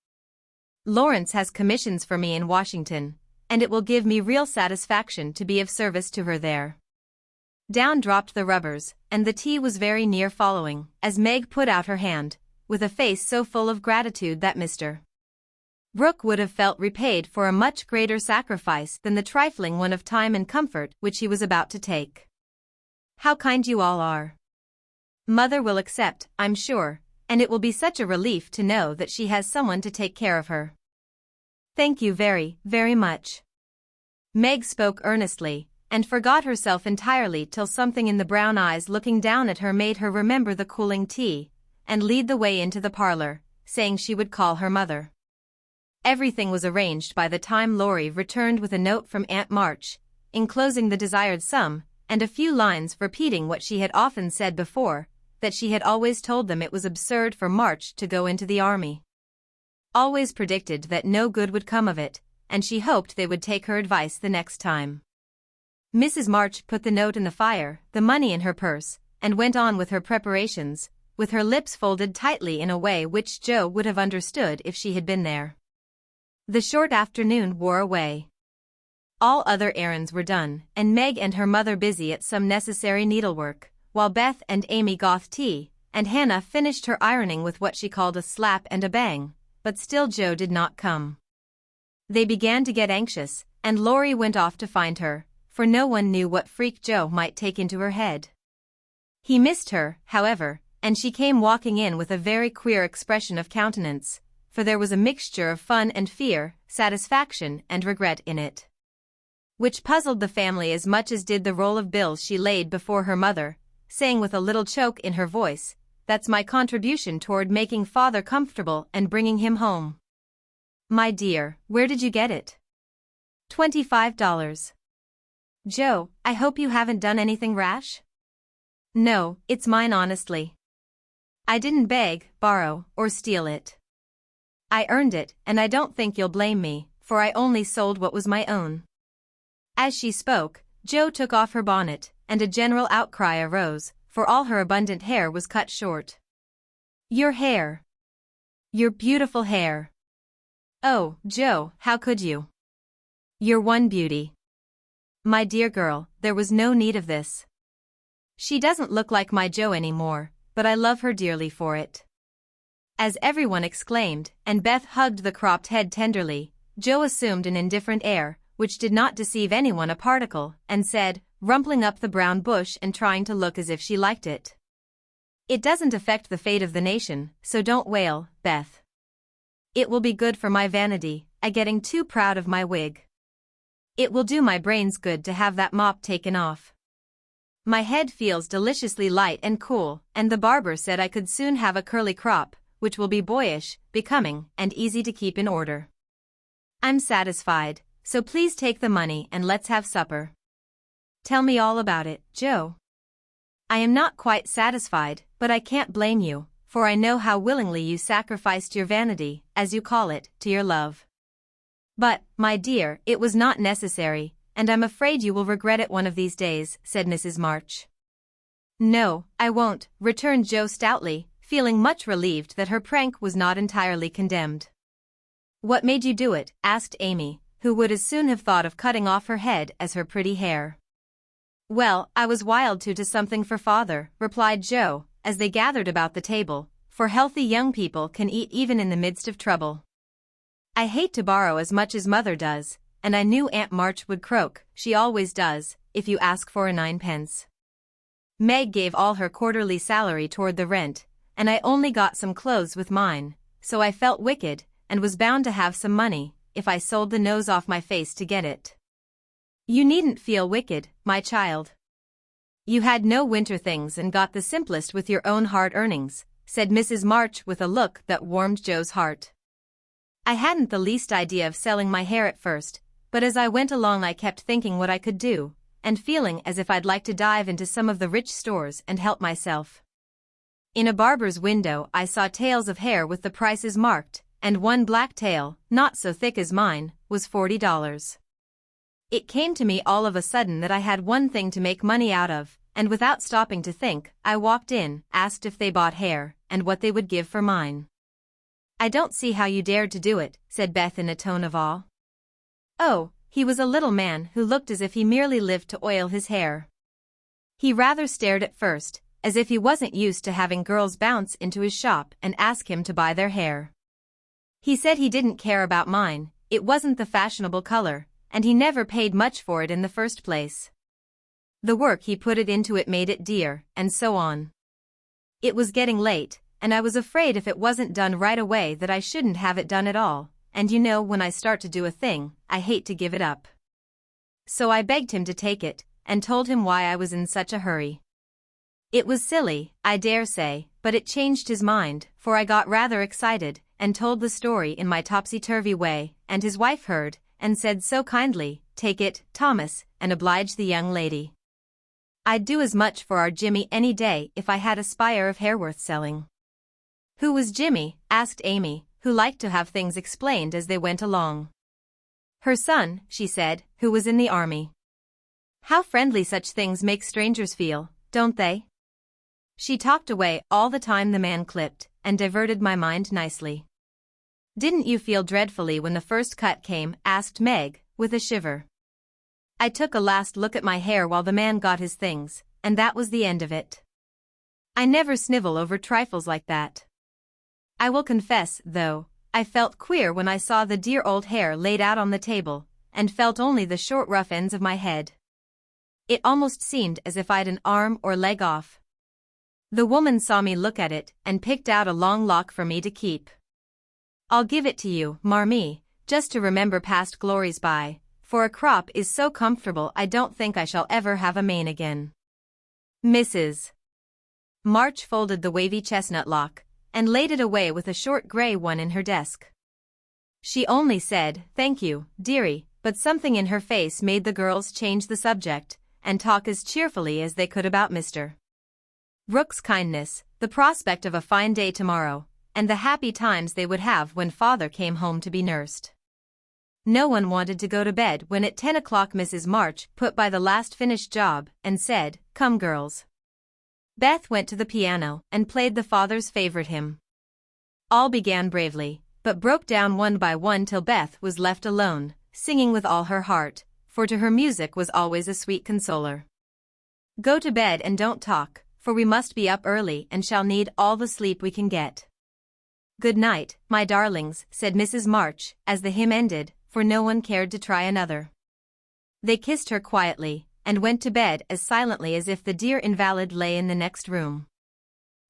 Lawrence has commissions for me in Washington, and it will give me real satisfaction to be of service to her there. Down dropped the rubbers, and the tea was very near following, as Meg put out her hand, with a face so full of gratitude that Mr. Brooke would have felt repaid for a much greater sacrifice than the trifling one of time and comfort which he was about to take. How kind you all are. Mother will accept, I'm sure, and it will be such a relief to know that she has someone to take care of her. Thank you very, very much. Meg spoke earnestly, and forgot herself entirely till something in the brown eyes looking down at her made her remember the cooling tea, and lead the way into the parlor, saying she would call her mother. Everything was arranged by the time Laurie returned with a note from Aunt March, enclosing the desired sum, and a few lines repeating what she had often said before, that she had always told them it was absurd for March to go into the army. Always predicted that no good would come of it, and she hoped they would take her advice the next time. Mrs. March put the note in the fire, the money in her purse, and went on with her preparations, with her lips folded tightly in a way which Joe would have understood if she had been there. The short afternoon wore away. All other errands were done, and Meg and her mother busy at some necessary needlework, while Beth and Amy got tea, and Hannah finished her ironing with what she called a slap and a bang, but still Joe did not come. They began to get anxious, and Laurie went off to find her, for no one knew what freak Joe might take into her head. He missed her, however, and she came walking in with a very queer expression of countenance, for there was a mixture of fun and fear, satisfaction and regret in it, which puzzled the family as much as did the roll of bills she laid before her mother, saying with a little choke in her voice, "That's my contribution toward making father comfortable and bringing him home." "My dear, where did you get it?" $25. "Joe, I hope you haven't done anything rash?" "No, it's mine honestly. I didn't beg, borrow, or steal it. I earned it, and I don't think you'll blame me, for I only sold what was my own." As she spoke, Joe took off her bonnet, and a general outcry arose, for all her abundant hair was cut short. "Your hair! Your beautiful hair! Oh, Joe, how could you? You're one beauty." "My dear girl, there was no need of this. She doesn't look like my Joe anymore, but I love her dearly for it." As everyone exclaimed, and Beth hugged the cropped head tenderly, Joe assumed an indifferent air, which did not deceive anyone a particle, and said, rumpling up the brown bush and trying to look as if she liked it, "It doesn't affect the fate of the nation, so don't wail, Beth. It will be good for my vanity, I getting too proud of my wig. It will do my brains good to have that mop taken off. My head feels deliciously light and cool, and the barber said I could soon have a curly crop, which will be boyish, becoming, and easy to keep in order. I'm satisfied, so please take the money and let's have supper." "Tell me all about it, Joe." "I am not quite satisfied, but I can't blame you, for I know how willingly you sacrificed your vanity, as you call it, to your love. But, my dear, it was not necessary, and I'm afraid you will regret it one of these days," said Mrs. March. "No, I won't," returned Joe stoutly, feeling much relieved that her prank was not entirely condemned. "What made you do it?" asked Amy, who would as soon have thought of cutting off her head as her pretty hair. "Well, I was wild to something for father," replied Joe, as they gathered about the table, for healthy young people can eat even in the midst of trouble. "I hate to borrow as much as mother does, and I knew Aunt March would croak, she always does, if you ask for a 9 pence. Meg gave all her quarterly salary toward the rent, and I only got some clothes with mine, so I felt wicked, and was bound to have some money, if I sold the nose off my face to get it." "You needn't feel wicked, my child. You had no winter things and got the simplest with your own hard earnings," said Mrs. March with a look that warmed Joe's heart. "I hadn't the least idea of selling my hair at first, but as I went along I kept thinking what I could do, and feeling as if I'd like to dive into some of the rich stores and help myself. In a barber's window I saw tails of hair with the prices marked, and one black tail, not so thick as mine, was $40. It came to me all of a sudden that I had one thing to make money out of, and without stopping to think, I walked in, asked if they bought hair, and what they would give for mine." "I don't see how you dared to do it," said Beth in a tone of awe. "Oh, he was a little man who looked as if he merely lived to oil his hair. He rather stared at first, as if he wasn't used to having girls bounce into his shop and ask him to buy their hair. He said he didn't care about mine, it wasn't the fashionable color, and he never paid much for it in the first place. The work he put it into it made it dear, and so on. It was getting late, and I was afraid if it wasn't done right away that I shouldn't have it done at all, and you know when I start to do a thing, I hate to give it up. So I begged him to take it, and told him why I was in such a hurry. It was silly, I dare say, but it changed his mind, for I got rather excited, and told the story in my topsy-turvy way, and his wife heard, and said so kindly, 'Take it, Thomas, and oblige the young lady.' I'd do as much for our Jimmy any day if I had a spire of hair worth selling." "Who was Jimmy?" asked Amy, who liked to have things explained as they went along. "Her son," she said, "who was in the army." How friendly such things make strangers feel, don't they? She talked away all the time the man clipped, and diverted my mind nicely. Didn't you feel dreadfully when the first cut came? Asked Meg, with a shiver. I took a last look at my hair while the man got his things, and that was the end of it. I never snivel over trifles like that. I will confess, though, I felt queer when I saw the dear old hair laid out on the table, and felt only the short rough ends of my head. It almost seemed as if I'd an arm or leg off. The woman saw me look at it and picked out a long lock for me to keep. I'll give it to you, Marmee, just to remember past glories by, for a crop is so comfortable I don't think I shall ever have a mane again. Mrs. March folded the wavy chestnut lock, and laid it away with a short gray one in her desk. She only said, "Thank you, dearie," but something in her face made the girls change the subject, and talk as cheerfully as they could about Mr. Rook's kindness, the prospect of a fine day tomorrow, and the happy times they would have when father came home to be nursed. No one wanted to go to bed when at 10 o'clock Mrs. March put by the last finished job and said, "Come girls." Beth went to the piano and played the father's favorite hymn. All began bravely, but broke down one by one till Beth was left alone, singing with all her heart, for to her music was always a sweet consoler. "Go to bed and don't talk, for we must be up early and shall need all the sleep we can get." "Good night, my darlings," said Mrs. March, as the hymn ended, for no one cared to try another. They kissed her quietly, and went to bed as silently as if the dear invalid lay in the next room.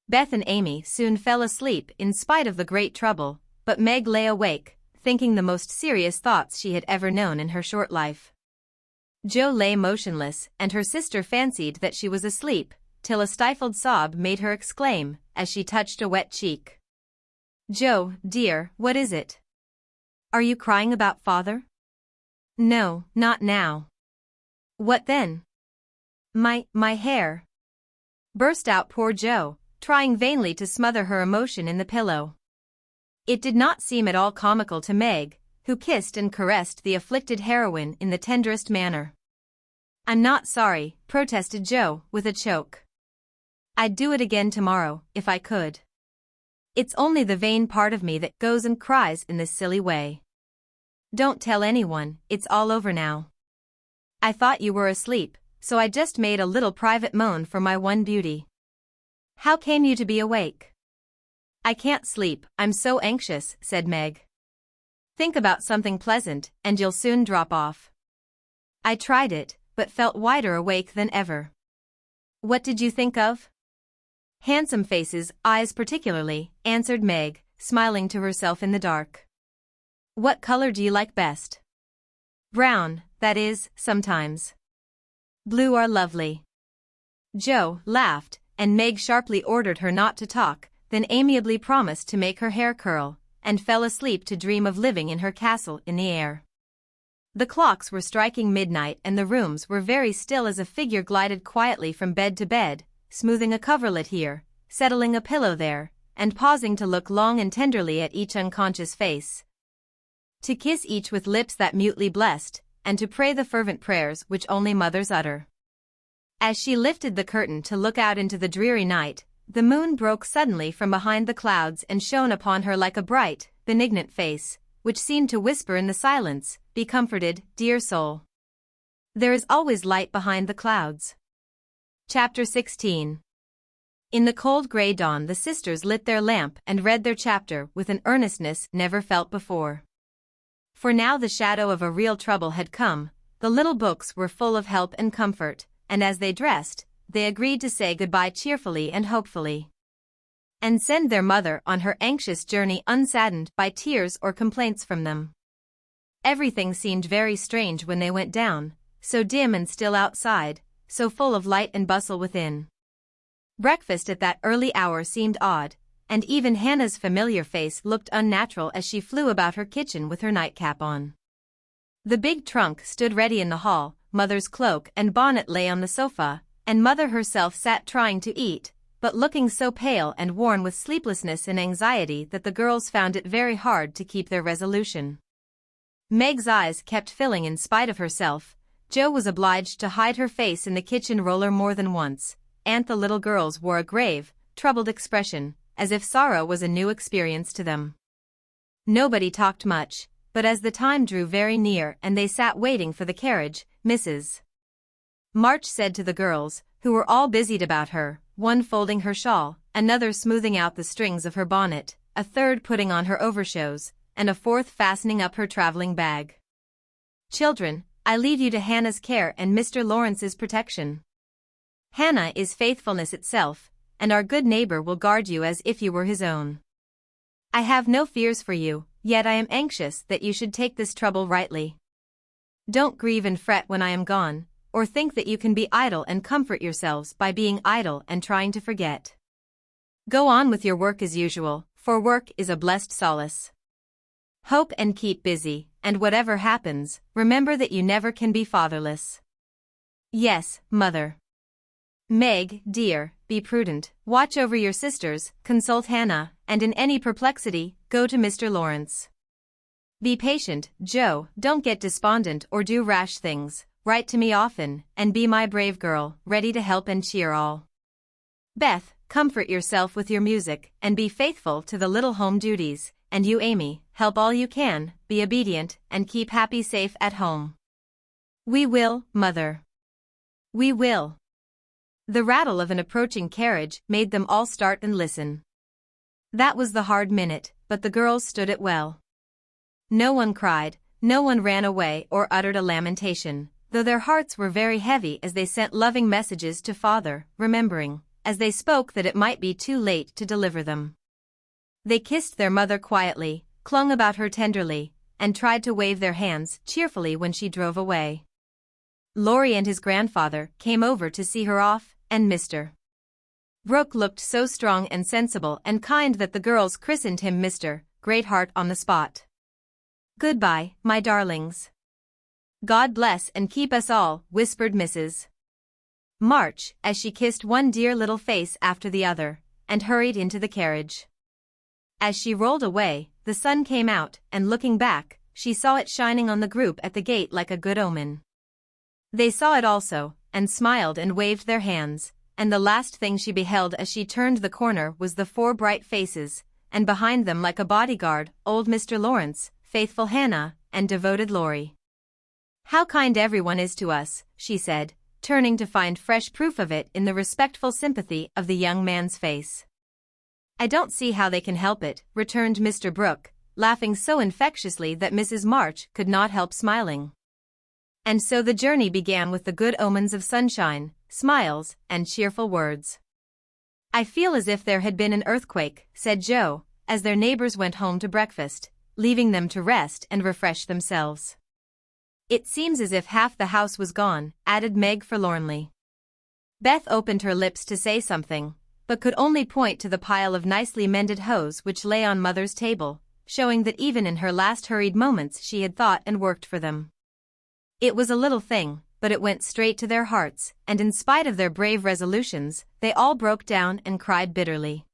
Beth and Amy soon fell asleep in spite of the great trouble, but Meg lay awake, thinking the most serious thoughts she had ever known in her short life. Jo lay motionless, and her sister fancied that she was asleep, till a stifled sob made her exclaim, as she touched a wet cheek. "Jo, dear, what is it? Are you crying about father?" "No, not now." "What then?" My hair," burst out poor Jo, trying vainly to smother her emotion in the pillow. It did not seem at all comical to Meg, who kissed and caressed the afflicted heroine in the tenderest manner. "I'm not sorry," protested Jo, with a choke. "I'd do it again tomorrow, if I could. It's only the vain part of me that goes and cries in this silly way. Don't tell anyone, it's all over now. I thought you were asleep, so I just made a little private moan for my one beauty." "How came you to be awake?" "I can't sleep, I'm so anxious," said Meg. "Think about something pleasant, and you'll soon drop off." I tried it, but felt wider awake than ever. "What did you think of?" "Handsome faces, eyes particularly," answered Meg, smiling to herself in the dark. "What color do you like best?" "Brown, that is, sometimes. Blue are lovely." Jo laughed, and Meg sharply ordered her not to talk, then amiably promised to make her hair curl, and fell asleep to dream of living in her castle in the air. The clocks were striking midnight and the rooms were very still as a figure glided quietly from bed to bed, smoothing a coverlet here, settling a pillow there, and pausing to look long and tenderly at each unconscious face. To kiss each with lips that mutely blessed, and to pray the fervent prayers which only mothers utter. As she lifted the curtain to look out into the dreary night, the moon broke suddenly from behind the clouds and shone upon her like a bright, benignant face, which seemed to whisper in the silence, "Be comforted, dear soul. There is always light behind the clouds." Chapter 16. In the cold gray dawn the sisters lit their lamp and read their chapter with an earnestness never felt before. For now the shadow of a real trouble had come, the little books were full of help and comfort, and as they dressed, they agreed to say goodbye cheerfully and hopefully, and send their mother on her anxious journey unsaddened by tears or complaints from them. Everything seemed very strange when they went down, so dim and still outside, so full of light and bustle within. Breakfast at that early hour seemed odd, and even Hannah's familiar face looked unnatural as she flew about her kitchen with her nightcap on. The big trunk stood ready in the hall, Mother's cloak and bonnet lay on the sofa, and Mother herself sat trying to eat, but looking so pale and worn with sleeplessness and anxiety that the girls found it very hard to keep their resolution. Meg's eyes kept filling in spite of herself, Jo was obliged to hide her face in the kitchen roller more than once, and the little girls wore a grave, troubled expression, as if sorrow was a new experience to them. Nobody talked much, but as the time drew very near and they sat waiting for the carriage, Mrs. March said to the girls, who were all busied about her, one folding her shawl, another smoothing out the strings of her bonnet, a third putting on her overshoes, and a fourth fastening up her traveling bag. "Children, I leave you to Hannah's care and Mr. Lawrence's protection. Hannah is faithfulness itself, and our good neighbor will guard you as if you were his own. I have no fears for you, yet I am anxious that you should take this trouble rightly. Don't grieve and fret when I am gone, or think that you can be idle and comfort yourselves by being idle and trying to forget. Go on with your work as usual, for work is a blessed solace. Hope and keep busy, and whatever happens, remember that you never can be fatherless. Yes, Mother. Meg, dear, be prudent, watch over your sisters, consult Hannah, and in any perplexity, go to Mr. Lawrence. Be patient, Jo, don't get despondent or do rash things, write to me often, and be my brave girl, ready to help and cheer all. Beth, comfort yourself with your music, and be faithful to the little home duties, and you, Amy, help all you can, be obedient, and keep happy safe at home. We will, Mother. We will. The rattle of an approaching carriage made them all start and listen. That was the hard minute, but the girls stood it well. No one cried, no one ran away or uttered a lamentation, though their hearts were very heavy as they sent loving messages to Father, remembering, as they spoke, that it might be too late to deliver them. They kissed their mother quietly, clung about her tenderly, and tried to wave their hands cheerfully when she drove away. Laurie and his grandfather came over to see her off, and Mr. Brooke looked so strong and sensible and kind that the girls christened him Mr. Greatheart on the spot. Goodbye, my darlings. God bless and keep us all, whispered Mrs. March, as she kissed one dear little face after the other, and hurried into the carriage. As she rolled away, the sun came out, and looking back, she saw it shining on the group at the gate like a good omen. They saw it also, and smiled and waved their hands, and the last thing she beheld as she turned the corner was the four bright faces, and behind them like a bodyguard, old Mr. Lawrence, faithful Hannah, and devoted Laurie. How kind everyone is to us, she said, turning to find fresh proof of it in the respectful sympathy of the young man's face. I don't see how they can help it, returned Mr. Brooke, laughing so infectiously that Mrs. March could not help smiling. And so the journey began with the good omens of sunshine, smiles, and cheerful words. I feel as if there had been an earthquake, said Jo, as their neighbors went home to breakfast, leaving them to rest and refresh themselves. It seems as if half the house was gone, added Meg forlornly. Beth opened her lips to say something, but could only point to the pile of nicely mended hose which lay on Mother's table, showing that even in her last hurried moments she had thought and worked for them. It was a little thing, but it went straight to their hearts, and in spite of their brave resolutions, they all broke down and cried bitterly.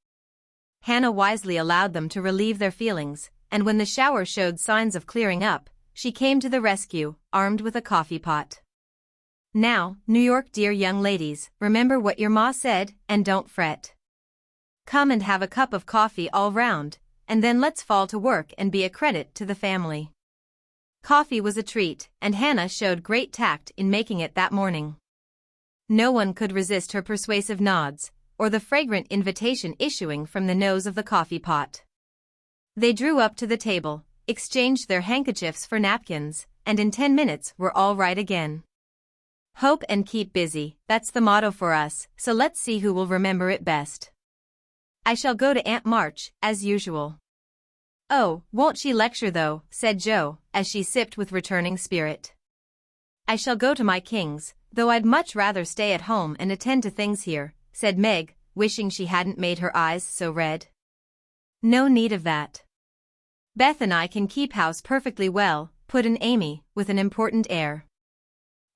Hannah wisely allowed them to relieve their feelings, and when the shower showed signs of clearing up, she came to the rescue, armed with a coffee pot. Now, New York dear young ladies, remember what your ma said, and don't fret. Come and have a cup of coffee all round, and then let's fall to work and be a credit to the family. Coffee was a treat, and Hannah showed great tact in making it that morning. No one could resist her persuasive nods, or the fragrant invitation issuing from the nose of the coffee pot. They drew up to the table, exchanged their handkerchiefs for napkins, and in 10 minutes were all right again. Hope and keep busy, that's the motto for us, so let's see who will remember it best. I shall go to Aunt March, as usual. Oh, won't she lecture though, said Jo, as she sipped with returning spirit. I shall go to my King's, though I'd much rather stay at home and attend to things here, said Meg, wishing she hadn't made her eyes so red. No need of that. Beth and I can keep house perfectly well, put in Amy, with an important air.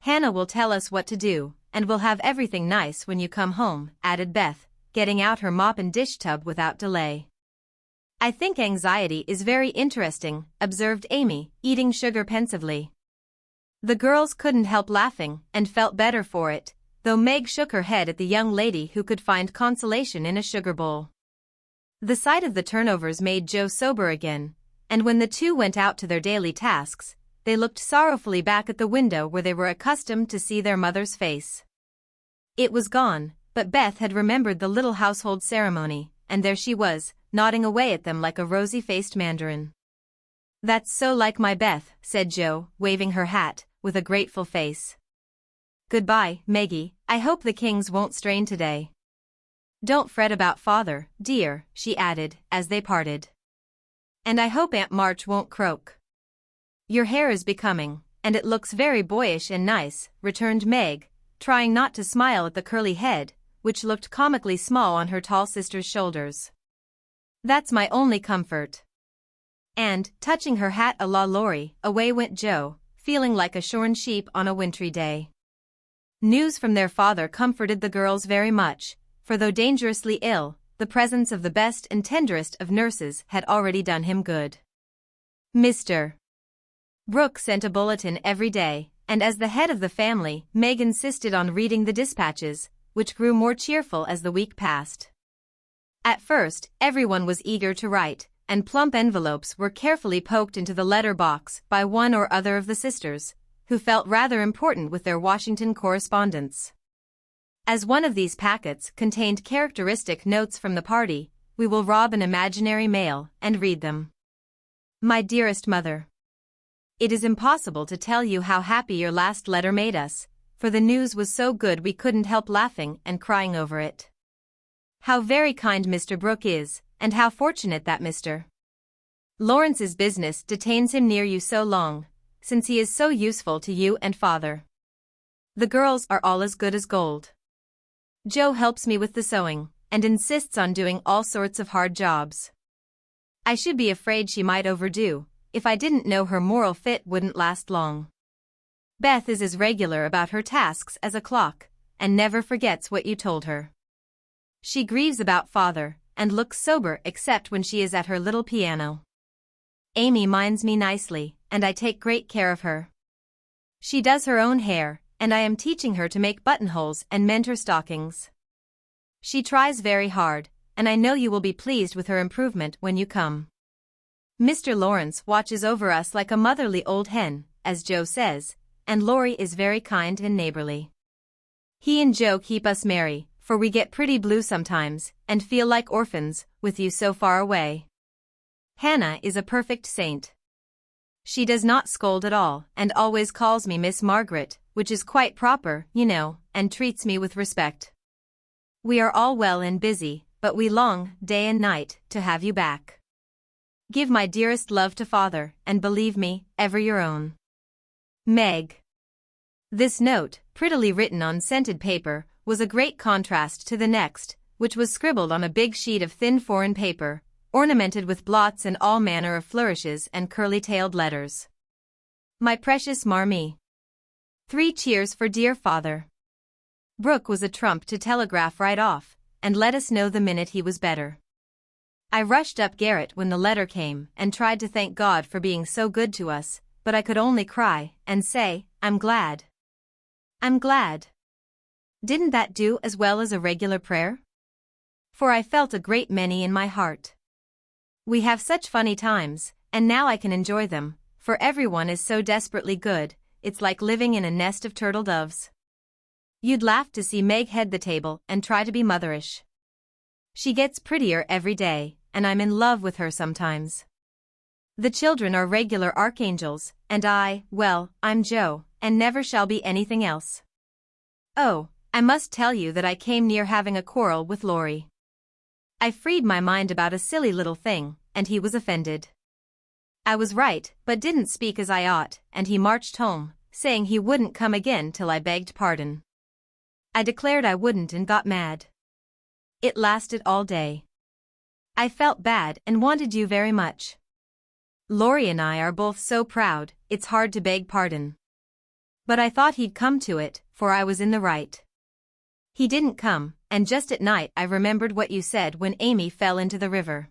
Hannah will tell us what to do, and we'll have everything nice when you come home, added Beth, getting out her mop and dish tub without delay. I think anxiety is very interesting, observed Amy, eating sugar pensively. The girls couldn't help laughing and felt better for it, though Meg shook her head at the young lady who could find consolation in a sugar bowl. The sight of the turnovers made Joe sober again, and when the two went out to their daily tasks, they looked sorrowfully back at the window where they were accustomed to see their mother's face. It was gone, but Beth had remembered the little household ceremony, and there she was, nodding away at them like a rosy-faced mandarin. "That's so like my Beth," said Joe, waving her hat, with a grateful face. "Goodbye, Meggie, I hope the Kings won't strain today. Don't fret about Father, dear," she added, as they parted. "And I hope Aunt March won't croak." "Your hair is becoming, and it looks very boyish and nice," returned Meg, trying not to smile at the curly head, which looked comically small on her tall sister's shoulders. "That's my only comfort." And, touching her hat a la Laurie, away went Joe, feeling like a shorn sheep on a wintry day. News from their father comforted the girls very much, for though dangerously ill, the presence of the best and tenderest of nurses had already done him good. Mr. Brooke sent a bulletin every day, and as the head of the family, Meg insisted on reading the dispatches, which grew more cheerful as the week passed. At first, everyone was eager to write, and plump envelopes were carefully poked into the letter box by one or other of the sisters, who felt rather important with their Washington correspondence. As one of these packets contained characteristic notes from the party, we will rob an imaginary mail and read them. My dearest mother, it is impossible to tell you how happy your last letter made us, for the news was so good we couldn't help laughing and crying over it. How very kind Mr. Brooke is, and how fortunate that Mr. Lawrence's business detains him near you so long, since he is so useful to you and Father. The girls are all as good as gold. Joe helps me with the sewing, and insists on doing all sorts of hard jobs. I should be afraid she might overdo, if I didn't know her moral fit wouldn't last long. Beth is as regular about her tasks as a clock, and never forgets what you told her. She grieves about Father, and looks sober except when she is at her little piano. Amy minds me nicely, and I take great care of her. She does her own hair, and I am teaching her to make buttonholes and mend her stockings. She tries very hard, and I know you will be pleased with her improvement when you come. Mr. Lawrence watches over us like a motherly old hen, as Joe says, and Laurie is very kind and neighborly. He and Joe keep us merry, for we get pretty blue sometimes, and feel like orphans, with you so far away. Hannah is a perfect saint. She does not scold at all, and always calls me Miss Margaret, which is quite proper, you know, and treats me with respect. We are all well and busy, but we long, day and night, to have you back. Give my dearest love to Father, and believe me, ever your own, Meg. This note, prettily written on scented paper, was a great contrast to the next, which was scribbled on a big sheet of thin foreign paper, ornamented with blots and all manner of flourishes and curly-tailed letters. My precious Marmee. 3 cheers for dear Father. Brooke was a trump to telegraph right off, and let us know the minute he was better. I rushed up garret when the letter came and tried to thank God for being so good to us, but I could only cry and say, I'm glad. I'm glad. Didn't that do as well as a regular prayer? For I felt a great many in my heart. We have such funny times, and now I can enjoy them, for everyone is so desperately good, it's like living in a nest of turtle doves. You'd laugh to see Meg head the table and try to be motherish. She gets prettier every day, and I'm in love with her sometimes. The children are regular archangels, and well, I'm Joe, and never shall be anything else. Oh, I must tell you that I came near having a quarrel with Laurie. I freed my mind about a silly little thing, and he was offended. I was right, but didn't speak as I ought, and he marched home, saying he wouldn't come again till I begged pardon. I declared I wouldn't and got mad. It lasted all day. I felt bad and wanted you very much. Laurie and I are both so proud, it's hard to beg pardon. But I thought he'd come to it, for I was in the right. He didn't come, and just at night I remembered what you said when Amy fell into the river.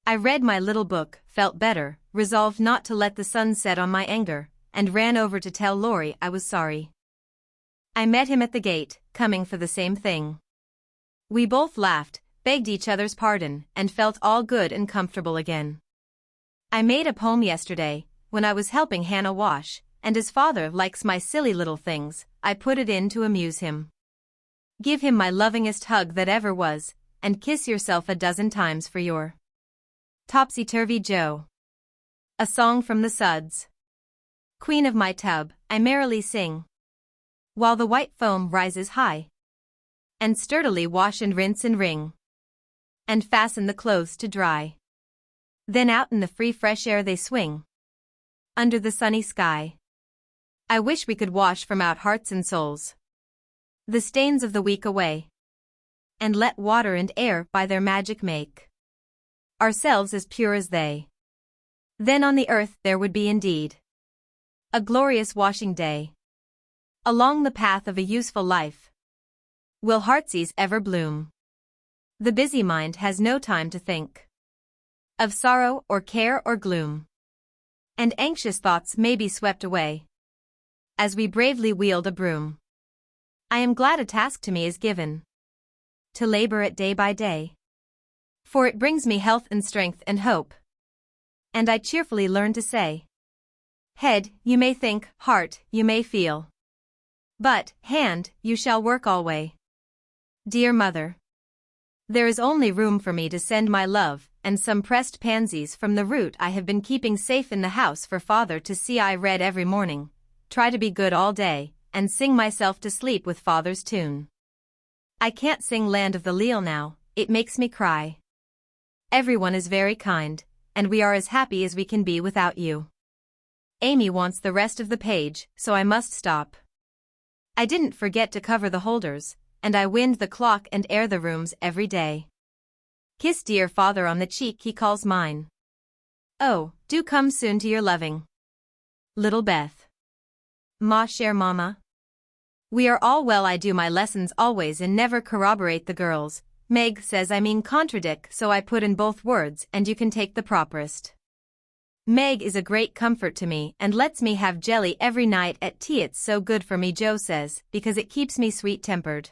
I read my little book, felt better, resolved not to let the sun set on my anger, and ran over to tell Laurie I was sorry. I met him at the gate, coming for the same thing. We both laughed, begged each other's pardon, and felt all good and comfortable again. I made a poem yesterday, when I was helping Hannah wash, and his father likes my silly little things, I put it in to amuse him. Give him my lovingest hug that ever was, and kiss yourself a dozen times for your Topsy-Turvy Joe. A song from the Suds. Queen of my tub, I merrily sing, while the white foam rises high, and sturdily wash and rinse and wring, and fasten the clothes to dry. Then out in the free fresh air they swing, under the sunny sky. I wish we could wash from out hearts and souls the stains of the week away, and let water and air by their magic make ourselves as pure as they. Then on the earth there would be indeed a glorious washing day. Along the path of a useful life will heartsease ever bloom. The busy mind has no time to think of sorrow or care or gloom, and anxious thoughts may be swept away as we bravely wield a broom. I am glad a task to me is given, to labor it day by day, for it brings me health and strength and hope, and I cheerfully learn to say, head, you may think, heart, you may feel, but, hand, you shall work alway. Dear mother, there is only room for me to send my love and some pressed pansies from the root I have been keeping safe in the house for father to see. I read every morning, try to be good all day, and sing myself to sleep with father's tune. I can't sing Land of the Leal now, it makes me cry. Everyone is very kind, and we are as happy as we can be without you. Amy wants the rest of the page, so I must stop. I didn't forget to cover the holders, and I wind the clock and air the rooms every day. Kiss dear father on the cheek he calls mine. Oh, do come soon to your loving little Beth. Ma chère mama. We are all well. I do my lessons always and never corroborate the girls. Meg says I mean contradict, so I put in both words and you can take the properest. Meg is a great comfort to me and lets me have jelly every night at tea. It's so good for me, Joe says, because it keeps me sweet-tempered.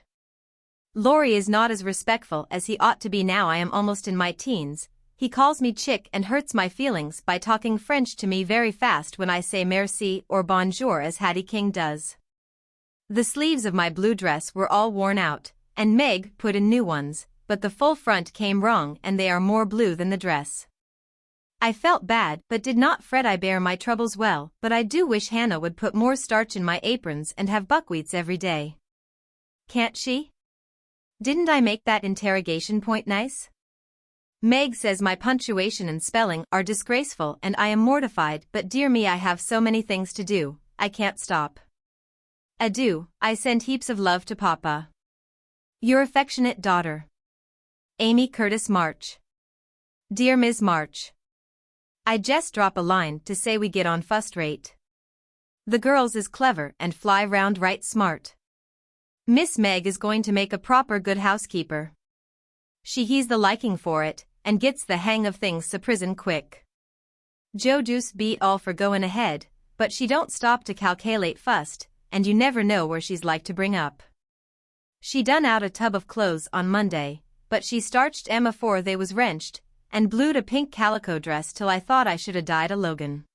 Laurie is not as respectful as he ought to be now. I am almost in my teens. He calls me chick and hurts my feelings by talking French to me very fast when I say merci or bonjour as Hattie King does. The sleeves of my blue dress were all worn out, and Meg put in new ones, but the full front came wrong and they are more blue than the dress. I felt bad but did not fret. I bear my troubles well, but I do wish Hannah would put more starch in my aprons and have buckwheats every day. Can't she? Didn't I make that interrogation point nice? Meg says my punctuation and spelling are disgraceful and I am mortified, but dear me, I have so many things to do, I can't stop. Adieu, I send heaps of love to Papa. Your affectionate daughter, Amy Curtis March. Dear Ms. March, I just drop a line to say we get on first rate. The girls is clever and fly round right smart. Miss Meg is going to make a proper good housekeeper. She he's the liking for it, and gets the hang of things so prison quick. Joe Deuce beat all for goin' ahead, but she don't stop to calculate fust, and you never know where she's like to bring up. She done out a tub of clothes on Monday, but she starched 'em afore they was wrenched, and blued a pink calico dress till I thought I should 'a died a Logan.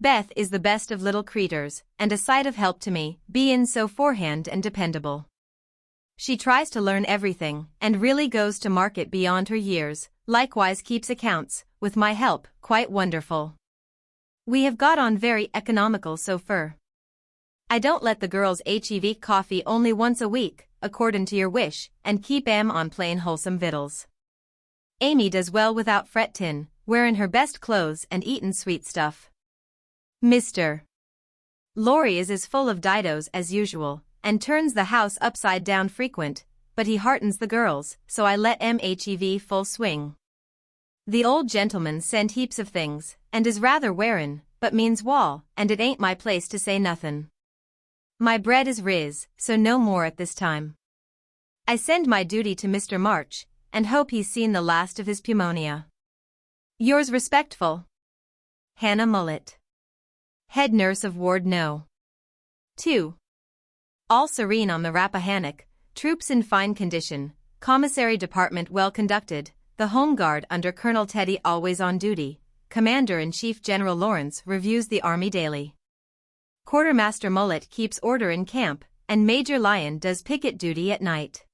Beth is the best of little creeters, and a sight of help to me, bein' so forehand and dependable. She tries to learn everything, and really goes to market beyond her years, likewise keeps accounts, with my help, quite wonderful. We have got on very economical so far. I don't let the girls hev coffee only once a week, accordin' to your wish, and keep 'em on plain wholesome vittles. Amy does well without frettin', wearin' her best clothes and eatin' sweet stuff. Mr. Laurie is as full of didos as usual, and turns the house upside down frequent, but he heartens the girls, so I let 'em hev full swing. The old gentleman sent heaps of things, and is rather wearin', but means wall, and it ain't my place to say nothin'. My bread is riz, so no more at this time. I send my duty to Mr. March, and hope he's seen the last of his pneumonia. Yours respectful, Hannah Mullet. head nurse of Ward No. 2. All serene on the Rappahannock, troops in fine condition, commissary department well conducted, the Home Guard under Colonel Teddy always on duty, Commander-in-Chief General Lawrence reviews the Army daily. Quartermaster Mullet keeps order in camp, and Major Lyon does picket duty at night.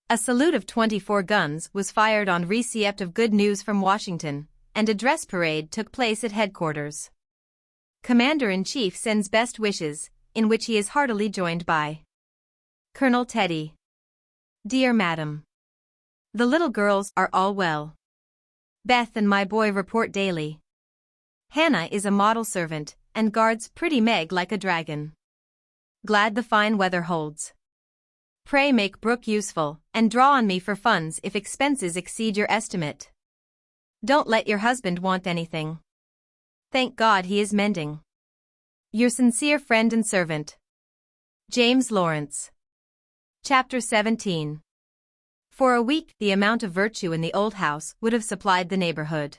A salute of 24 guns was fired on receipt of good news from Washington, and a dress parade took place at headquarters. Commander-in-Chief sends best wishes, in which he is heartily joined by Colonel Teddy. Dear Madam, the little girls are all well. Beth and my boy report daily. Hannah is a model servant, and guards pretty Meg like a dragon. Glad the fine weather holds. Pray make Brooke useful, and draw on me for funds if expenses exceed your estimate. Don't let your husband want anything. Thank God he is mending. Your sincere friend and servant, James Lawrence. Chapter 17. For a week, the amount of virtue in the old house would have supplied the neighborhood.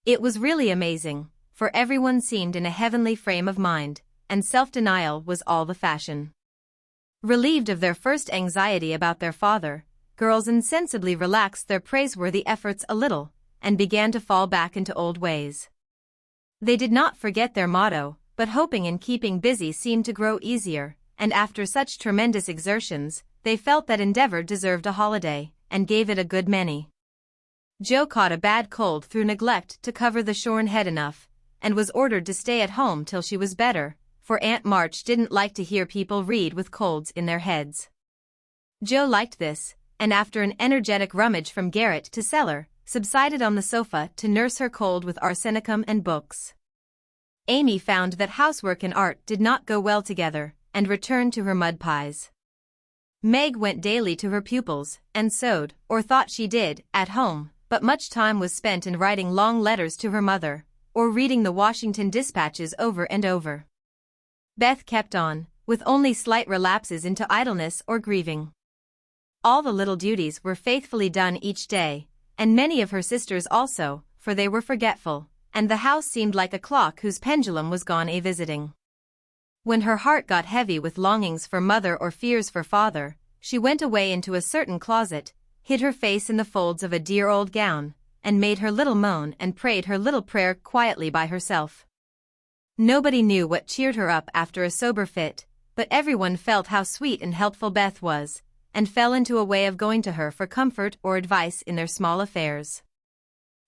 It was really amazing, for everyone seemed in a heavenly frame of mind, and self-denial was all the fashion. Relieved of their first anxiety about their father, girls insensibly relaxed their praiseworthy efforts a little, and began to fall back into old ways. They did not forget their motto, but hoping and keeping busy seemed to grow easier, and after such tremendous exertions, they felt that endeavor deserved a holiday, and gave it a good many. Joe caught a bad cold through neglect to cover the shorn head enough, and was ordered to stay at home till she was better, for Aunt March didn't like to hear people read with colds in their heads. Joe liked this, and after an energetic rummage from garret to cellar, subsided on the sofa to nurse her cold with arsenicum and books. Amy found that housework and art did not go well together, and returned to her mud pies. Meg went daily to her pupils, and sewed, or thought she did, at home, but much time was spent in writing long letters to her mother, or reading the Washington dispatches over and over. Beth kept on, with only slight relapses into idleness or grieving. All the little duties were faithfully done each day, and many of her sisters also, for they were forgetful, and the house seemed like a clock whose pendulum was gone a-visiting. When her heart got heavy with longings for mother or fears for father, she went away into a certain closet, hid her face in the folds of a dear old gown, and made her little moan and prayed her little prayer quietly by herself. Nobody knew what cheered her up after a sober fit, but everyone felt how sweet and helpful Beth was, and fell into a way of going to her for comfort or advice in their small affairs.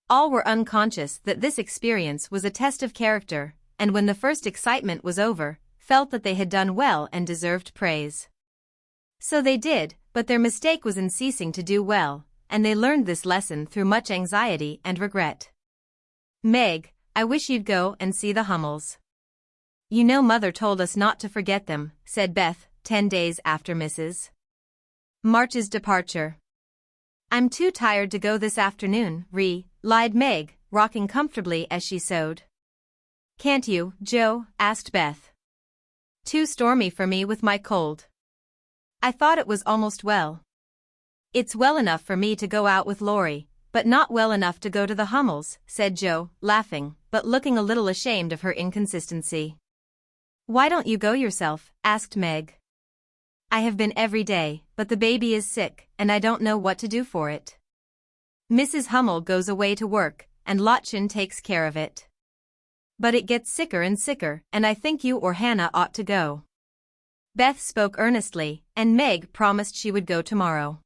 All were unconscious that this experience was a test of character, and when the first excitement was over, felt that they had done well and deserved praise. So they did, but their mistake was in ceasing to do well, and they learned this lesson through much anxiety and regret. Meg, I wish you'd go and see the Hummels. You know Mother told us not to forget them, said Beth, 10 days after Mrs. March's departure. I'm too tired to go this afternoon, lied Meg, rocking comfortably as she sewed. Can't you, Joe? Asked Beth. Too stormy for me with my cold. I thought it was almost well. It's well enough for me to go out with Laurie, but not well enough to go to the Hummels, said Joe, laughing, but looking a little ashamed of her inconsistency. Why don't you go yourself? Asked Meg. I have been every day, but the baby is sick, and I don't know what to do for it. Mrs. Hummel goes away to work, and Lottchen takes care of it. But it gets sicker and sicker, and I think you or Hannah ought to go. Beth spoke earnestly, and Meg promised she would go tomorrow.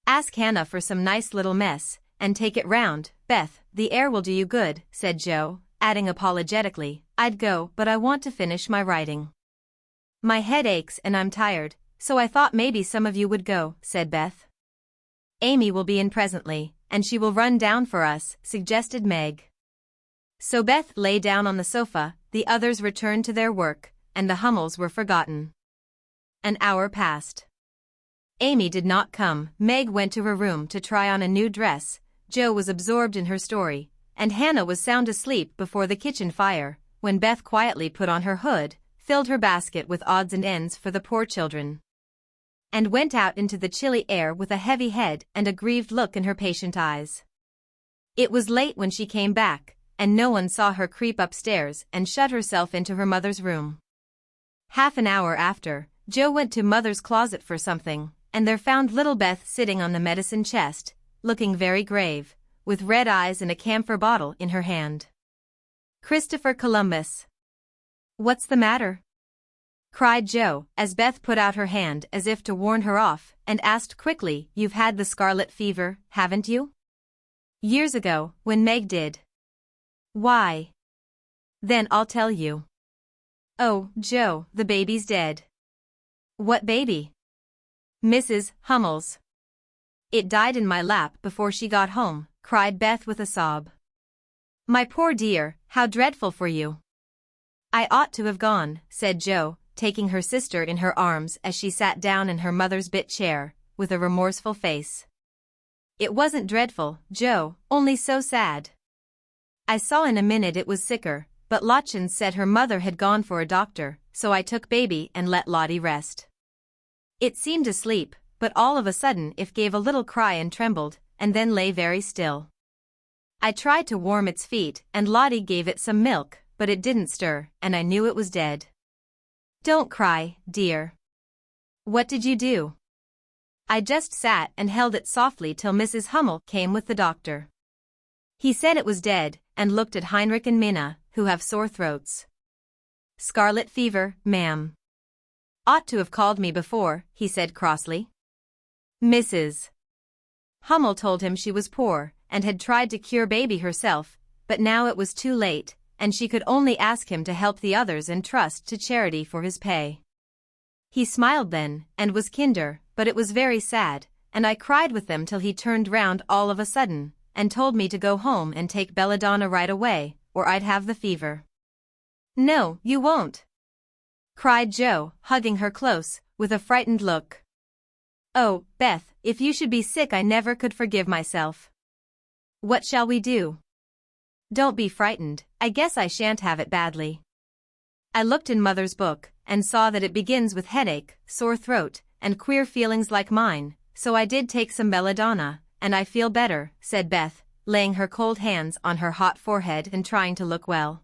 Ask Hannah for some nice little mess, and take it round, Beth, the air will do you good, said Joe, adding apologetically, I'd go, but I want to finish my writing. My head aches and I'm tired, so I thought maybe some of you would go, said Beth. Amy will be in presently, and she will run down for us, suggested Meg. So Beth lay down on the sofa, the others returned to their work, and the Hummels were forgotten. An hour passed. Amy did not come. Meg went to her room to try on a new dress, Joe was absorbed in her story, and Hannah was sound asleep before the kitchen fire, when Beth quietly put on her hood, filled her basket with odds and ends for the poor children, and went out into the chilly air with a heavy head and a grieved look in her patient eyes. It was late when she came back, and no one saw her creep upstairs and shut herself into her mother's room. Half an hour after, Joe went to mother's closet for something, and there found little Beth sitting on the medicine chest, looking very grave, with red eyes and a camphor bottle in her hand. "Christopher Columbus! What's the matter?" cried Joe, as Beth put out her hand as if to warn her off, and asked quickly, "You've had the scarlet fever, haven't you?" "Years ago, when Meg did." "Why?" "Then I'll tell you." "Oh, Joe, the baby's dead." "What baby?" "Mrs. Hummel's. It died in my lap before she got home," cried Beth with a sob. "My poor dear, how dreadful for you." "I ought to have gone," said Joe, taking her sister in her arms as she sat down in her mother's bit chair, with a remorseful face. "It wasn't dreadful, Joe, only so sad. I saw in a minute it was sicker, but Lottchen said her mother had gone for a doctor, so I took baby and let Lottie rest. It seemed asleep, but all of a sudden it gave a little cry and trembled, and then lay very still. I tried to warm its feet and Lottie gave it some milk, but it didn't stir, and I knew it was dead." "Don't cry, dear." "What did you do?" "I just sat and held it softly till Mrs. Hummel came with the doctor. He said it was dead, and looked at Heinrich and Minna, who have sore throats." "Scarlet fever, ma'am." "Ought to have called me before," he said crossly. Mrs. Hummel told him she was poor, and had tried to cure baby herself, but now it was too late, and she could only ask him to help the others and trust to charity for his pay. He smiled then, and was kinder, but it was very sad, and I cried with them till he turned round all of a sudden, and told me to go home and take belladonna right away, or I'd have the fever. "No, you won't," cried Joe, hugging her close, with a frightened look. "Oh, Beth, if you should be sick I never could forgive myself. What shall we do?" "Don't be frightened, I guess I shan't have it badly. I looked in Mother's book, and saw that it begins with headache, sore throat, and queer feelings like mine, so I did take some belladonna, and I feel better," said Beth, laying her cold hands on her hot forehead and trying to look well.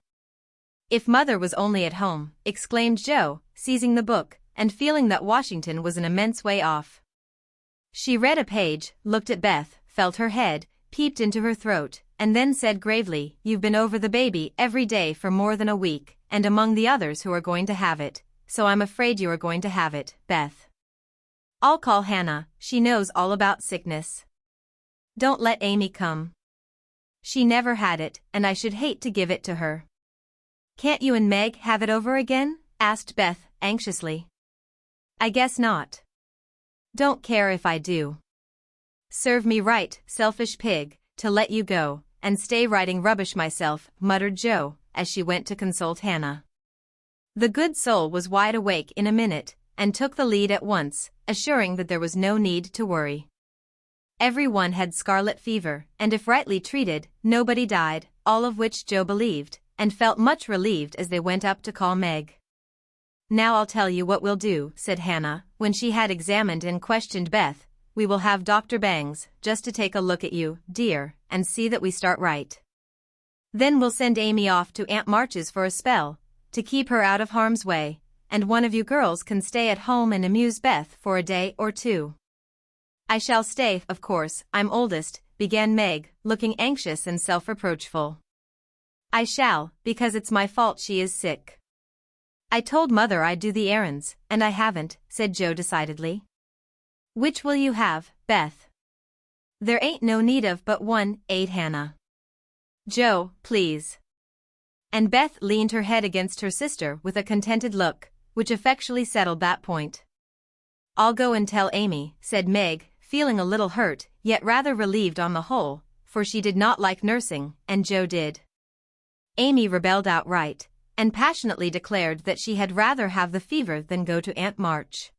"If Mother was only at home," exclaimed Joe, seizing the book, and feeling that Washington was an immense way off. She read a page, looked at Beth, felt her head, peeped into her throat, and then said gravely, "You've been over the baby every day for more than a week, and among the others who are going to have it, so I'm afraid you are going to have it, Beth. I'll call Hannah, she knows all about sickness. Don't let Amy come. She never had it, and I should hate to give it to her." "Can't you and Meg have it over again?" asked Beth, anxiously. "I guess not. Don't care if I do. Serve me right, selfish pig, to let you go, and stay writing rubbish myself," muttered Joe, as she went to consult Hannah. The good soul was wide awake in a minute, and took the lead at once, assuring that there was no need to worry. Everyone had scarlet fever, and if rightly treated, nobody died, all of which Joe believed, and felt much relieved as they went up to call Meg. "Now I'll tell you what we'll do," said Hannah, when she had examined and questioned Beth. "We will have Dr. Bangs, just to take a look at you, dear, and see that we start right. Then we'll send Amy off to Aunt March's for a spell, to keep her out of harm's way, and one of you girls can stay at home and amuse Beth for a day or two." "I shall stay, of course, I'm oldest," began Meg, looking anxious and self-reproachful. "I shall, because it's my fault she is sick. I told Mother I'd do the errands, and I haven't," said Joe decidedly. "Which will you have, Beth?" "There ain't no need of but one," ate Hannah. "Joe, please." And Beth leaned her head against her sister with a contented look, which effectually settled that point. "I'll go and tell Amy," said Meg, feeling a little hurt, yet rather relieved on the whole, for she did not like nursing, and Joe did. Amy rebelled outright, and passionately declared that she had rather have the fever than go to Aunt March.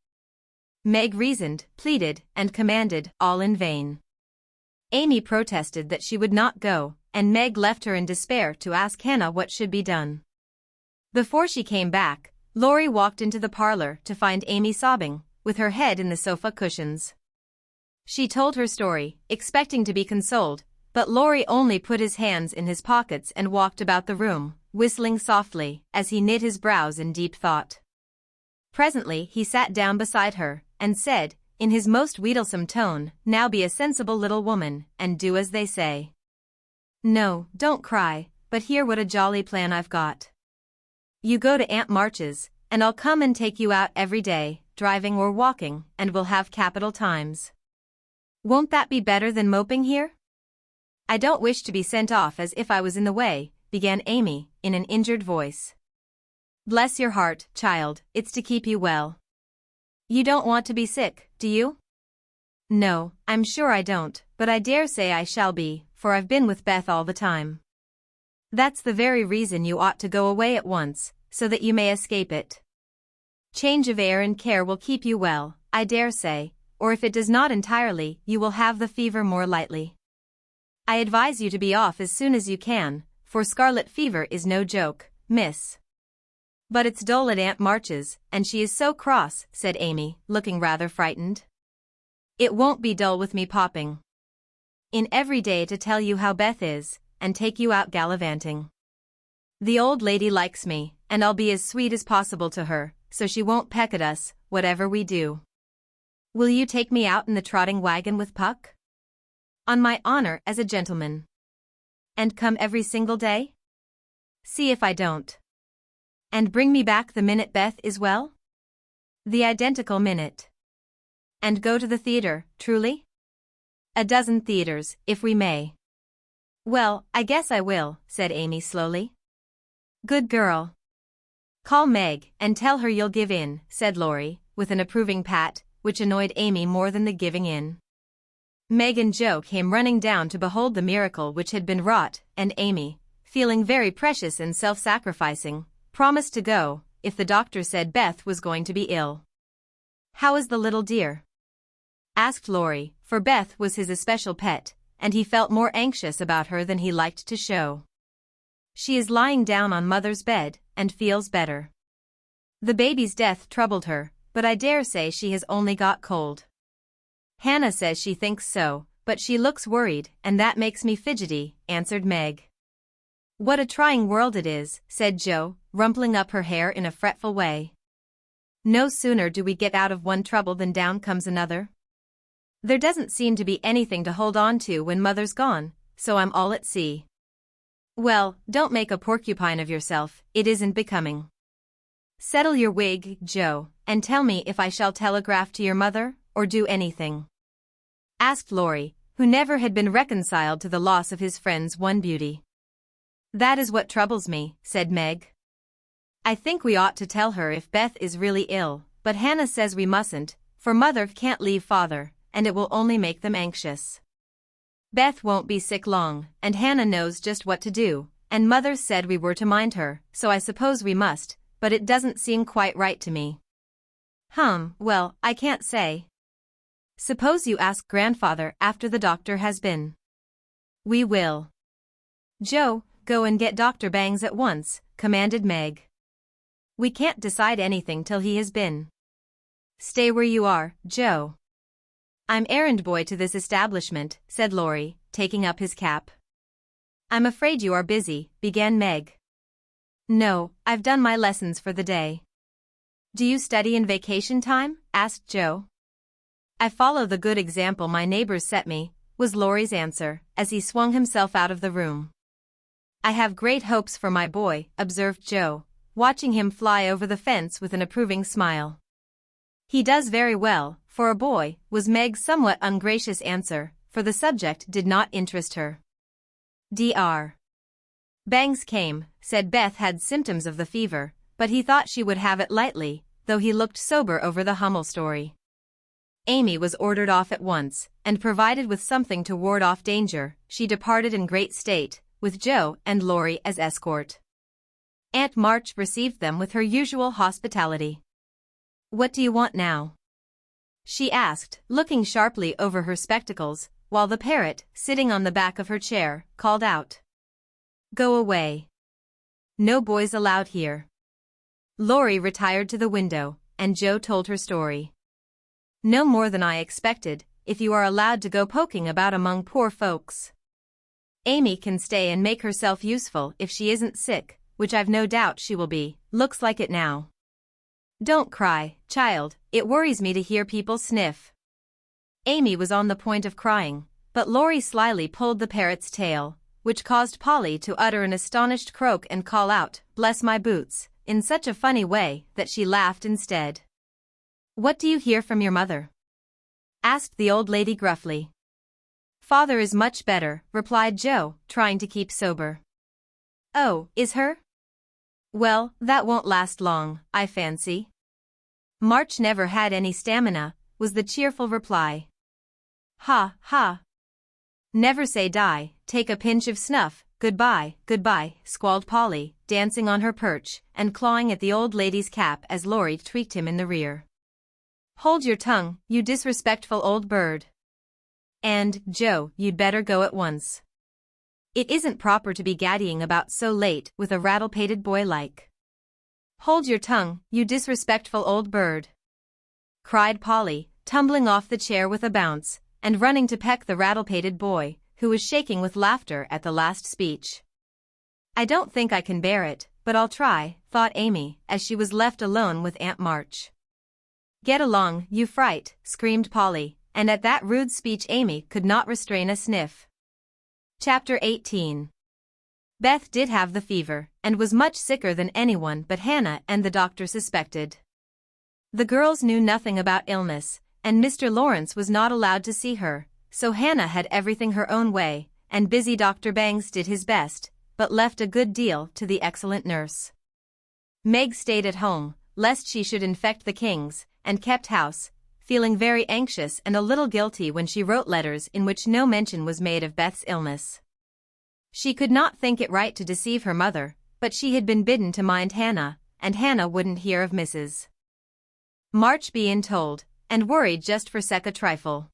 Meg reasoned, pleaded, and commanded, all in vain. Amy protested that she would not go, and Meg left her in despair to ask Hannah what should be done. Before she came back, Laurie walked into the parlor to find Amy sobbing, with her head in the sofa cushions. She told her story, expecting to be consoled, But Laurie only put his hands in his pockets and walked about the room, whistling softly, as he knit his brows in deep thought. Presently he sat down beside her, and said, in his most wheedlesome tone, "Now be a sensible little woman, and do as they say. No, don't cry, but hear what a jolly plan I've got. You go to Aunt March's, and I'll come and take you out every day, driving or walking, and we'll have capital times. Won't that be better than moping here?" "I don't wish to be sent off as if I was in the way," began Amy, in an injured voice. "Bless your heart, child, it's to keep you well. You don't want to be sick, do you?" "No, I'm sure I don't, but I dare say I shall be, for I've been with Beth all the time." "That's the very reason you ought to go away at once, so that you may escape it. Change of air and care will keep you well, I dare say, or if it does not entirely, you will have the fever more lightly. I advise you to be off as soon as you can, for scarlet fever is no joke, miss." "But it's dull at Aunt March's, and she is so cross," said Amy, looking rather frightened. "It won't be dull with me popping in every day to tell you how Beth is, and take you out gallivanting. The old lady likes me, and I'll be as sweet as possible to her, so she won't peck at us, whatever we do. Will you take me out in the trotting wagon with Puck?" "On my honor as a gentleman." "And come every single day?" "See if I don't." "And bring me back the minute Beth is well?" "The identical minute." "And go to the theater, truly?" "A dozen theaters, if we may." "Well, I guess I will," said Amy slowly. "Good girl." "Call Meg, and tell her you'll give in," said Laurie, with an approving pat, which annoyed Amy more than the giving in. Meg and Joe came running down to behold the miracle which had been wrought, and Amy, feeling very precious and self-sacrificing, promised to go, if the doctor said Beth was going to be ill. "How is the little dear?" asked Laurie, for Beth was his especial pet, and he felt more anxious about her than he liked to show. "She is lying down on Mother's bed, and feels better. The baby's death troubled her, but I dare say she has only got cold. Hannah says she thinks so, but she looks worried, and that makes me fidgety," answered Meg. "What a trying world it is," said Joe, rumpling up her hair in a fretful way. "No sooner do we get out of one trouble than down comes another. There doesn't seem to be anything to hold on to when Mother's gone, so I'm all at sea." "Well, don't make a porcupine of yourself, it isn't becoming. Settle your wig, Joe, and tell me if I shall telegraph to your mother, or do anything?" asked Laurie, who never had been reconciled to the loss of his friend's one beauty. "That is what troubles me," said Meg. "I think we ought to tell her if Beth is really ill, but Hannah says we mustn't, for Mother can't leave Father, and it will only make them anxious. Beth won't be sick long, and Hannah knows just what to do, and Mother said we were to mind her, so I suppose we must, but it doesn't seem quite right to me." Well, I can't say. Suppose you ask Grandfather after the doctor has been." "We will." "Joe, go and get Dr. Bangs at once," commanded Meg. "We can't decide anything till he has been." "Stay where you are, Joe." "I'm errand boy to this establishment," said Laurie, taking up his cap. "I'm afraid you are busy," began Meg. "No, I've done my lessons for the day." "Do you study in vacation time?" asked Joe. "I follow the good example my neighbors set me," was Laurie's answer, as he swung himself out of the room. "I have great hopes for my boy," observed Joe, watching him fly over the fence with an approving smile. "He does very well, for a boy," was Meg's somewhat ungracious answer, for the subject did not interest her. Dr. Bangs came, said Beth had symptoms of the fever, but he thought she would have it lightly, though he looked sober over the Hummel story. Amy was ordered off at once, and provided with something to ward off danger, she departed in great state, with Joe and Laurie as escort. Aunt March received them with her usual hospitality. "What do you want now?" she asked, looking sharply over her spectacles, while the parrot, sitting on the back of her chair, called out, "Go away. No boys allowed here." Laurie retired to the window, and Joe told her story. "No more than I expected, if you are allowed to go poking about among poor folks." Amy can stay and make herself useful if she isn't sick, which I've no doubt she will be, looks like it now. Don't cry, child, it worries me to hear people sniff. Amy was on the point of crying, but Laurie slyly pulled the parrot's tail, which caused Polly to utter an astonished croak and call out, "Bless my boots," in such a funny way that she laughed instead. "What do you hear from your mother?" asked the old lady gruffly. "Father is much better," replied Joe, trying to keep sober. "Oh, is her? Well, that won't last long, I fancy." "March never had any stamina," was the cheerful reply. "Ha, ha. Never say die, take a pinch of snuff, goodbye, goodbye," squalled Polly, dancing on her perch and clawing at the old lady's cap as Laurie tweaked him in the rear. "Hold your tongue, you disrespectful old bird. And, Joe, you'd better go at once. It isn't proper to be gaddying about so late with a rattle-pated boy like." "Hold your tongue, you disrespectful old bird," cried Polly, tumbling off the chair with a bounce, and running to peck the rattle-pated boy, who was shaking with laughter at the last speech. "I don't think I can bear it, but I'll try," thought Amy, as she was left alone with Aunt March. "Get along, you fright," screamed Polly, and at that rude speech Amy could not restrain a sniff. Chapter 18. Beth did have the fever, and was much sicker than anyone but Hannah and the doctor suspected. The girls knew nothing about illness, and Mr. Lawrence was not allowed to see her, so Hannah had everything her own way, and busy Dr. Bangs did his best, but left a good deal to the excellent nurse. Meg stayed at home, lest she should infect the Kings, and kept house, feeling very anxious and a little guilty when she wrote letters in which no mention was made of Beth's illness. She could not think it right to deceive her mother, but she had been bidden to mind Hannah, and Hannah wouldn't hear of Mrs. March being told, and worried just for a trifle.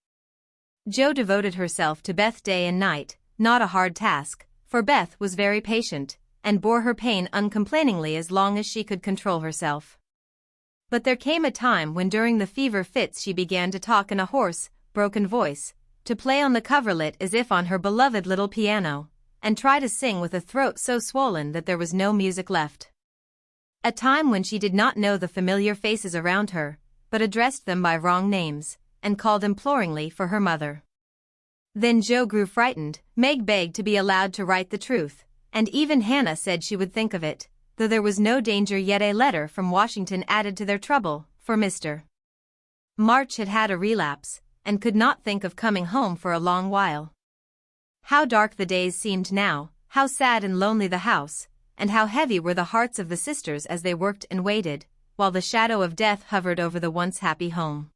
Jo devoted herself to Beth day and night, not a hard task, for Beth was very patient, and bore her pain uncomplainingly as long as she could control herself. But there came a time when during the fever fits she began to talk in a hoarse, broken voice, to play on the coverlet as if on her beloved little piano, and try to sing with a throat so swollen that there was no music left. A time when she did not know the familiar faces around her, but addressed them by wrong names, and called imploringly for her mother. Then Jo grew frightened, Meg begged to be allowed to write the truth, and even Hannah said she would think of it, though there was no danger yet. A letter from Washington added to their trouble, for Mr. March had had a relapse, and could not think of coming home for a long while. How dark the days seemed now, how sad and lonely the house, and how heavy were the hearts of the sisters as they worked and waited, while the shadow of death hovered over the once happy home.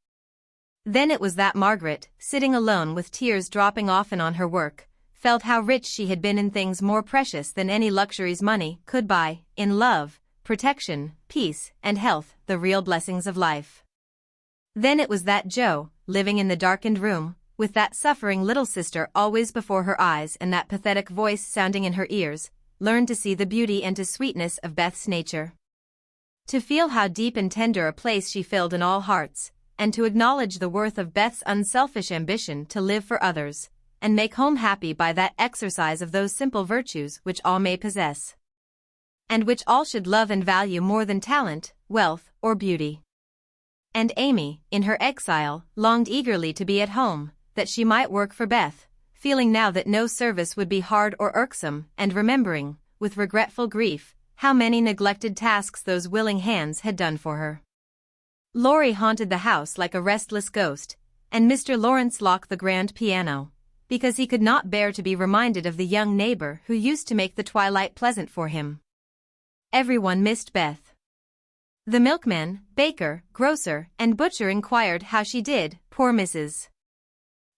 Then it was that Margaret, sitting alone with tears dropping often on her work, felt how rich she had been in things more precious than any luxuries money could buy, in love, protection, peace, and health, the real blessings of life. Then it was that Jo, living in the darkened room, with that suffering little sister always before her eyes and that pathetic voice sounding in her ears, learned to see the beauty and to sweetness of Beth's nature. To feel how deep and tender a place she filled in all hearts, and to acknowledge the worth of Beth's unselfish ambition to live for others, and make home happy by that exercise of those simple virtues which all may possess, and which all should love and value more than talent, wealth, or beauty. And Amy, in her exile, longed eagerly to be at home, that she might work for Beth, feeling now that no service would be hard or irksome, and remembering, with regretful grief, how many neglected tasks those willing hands had done for her. Laurie haunted the house like a restless ghost, and Mr. Lawrence locked the grand piano, because he could not bear to be reminded of the young neighbor who used to make the twilight pleasant for him. Everyone missed Beth. The milkman, baker, grocer, and butcher inquired how she did. Poor Mrs.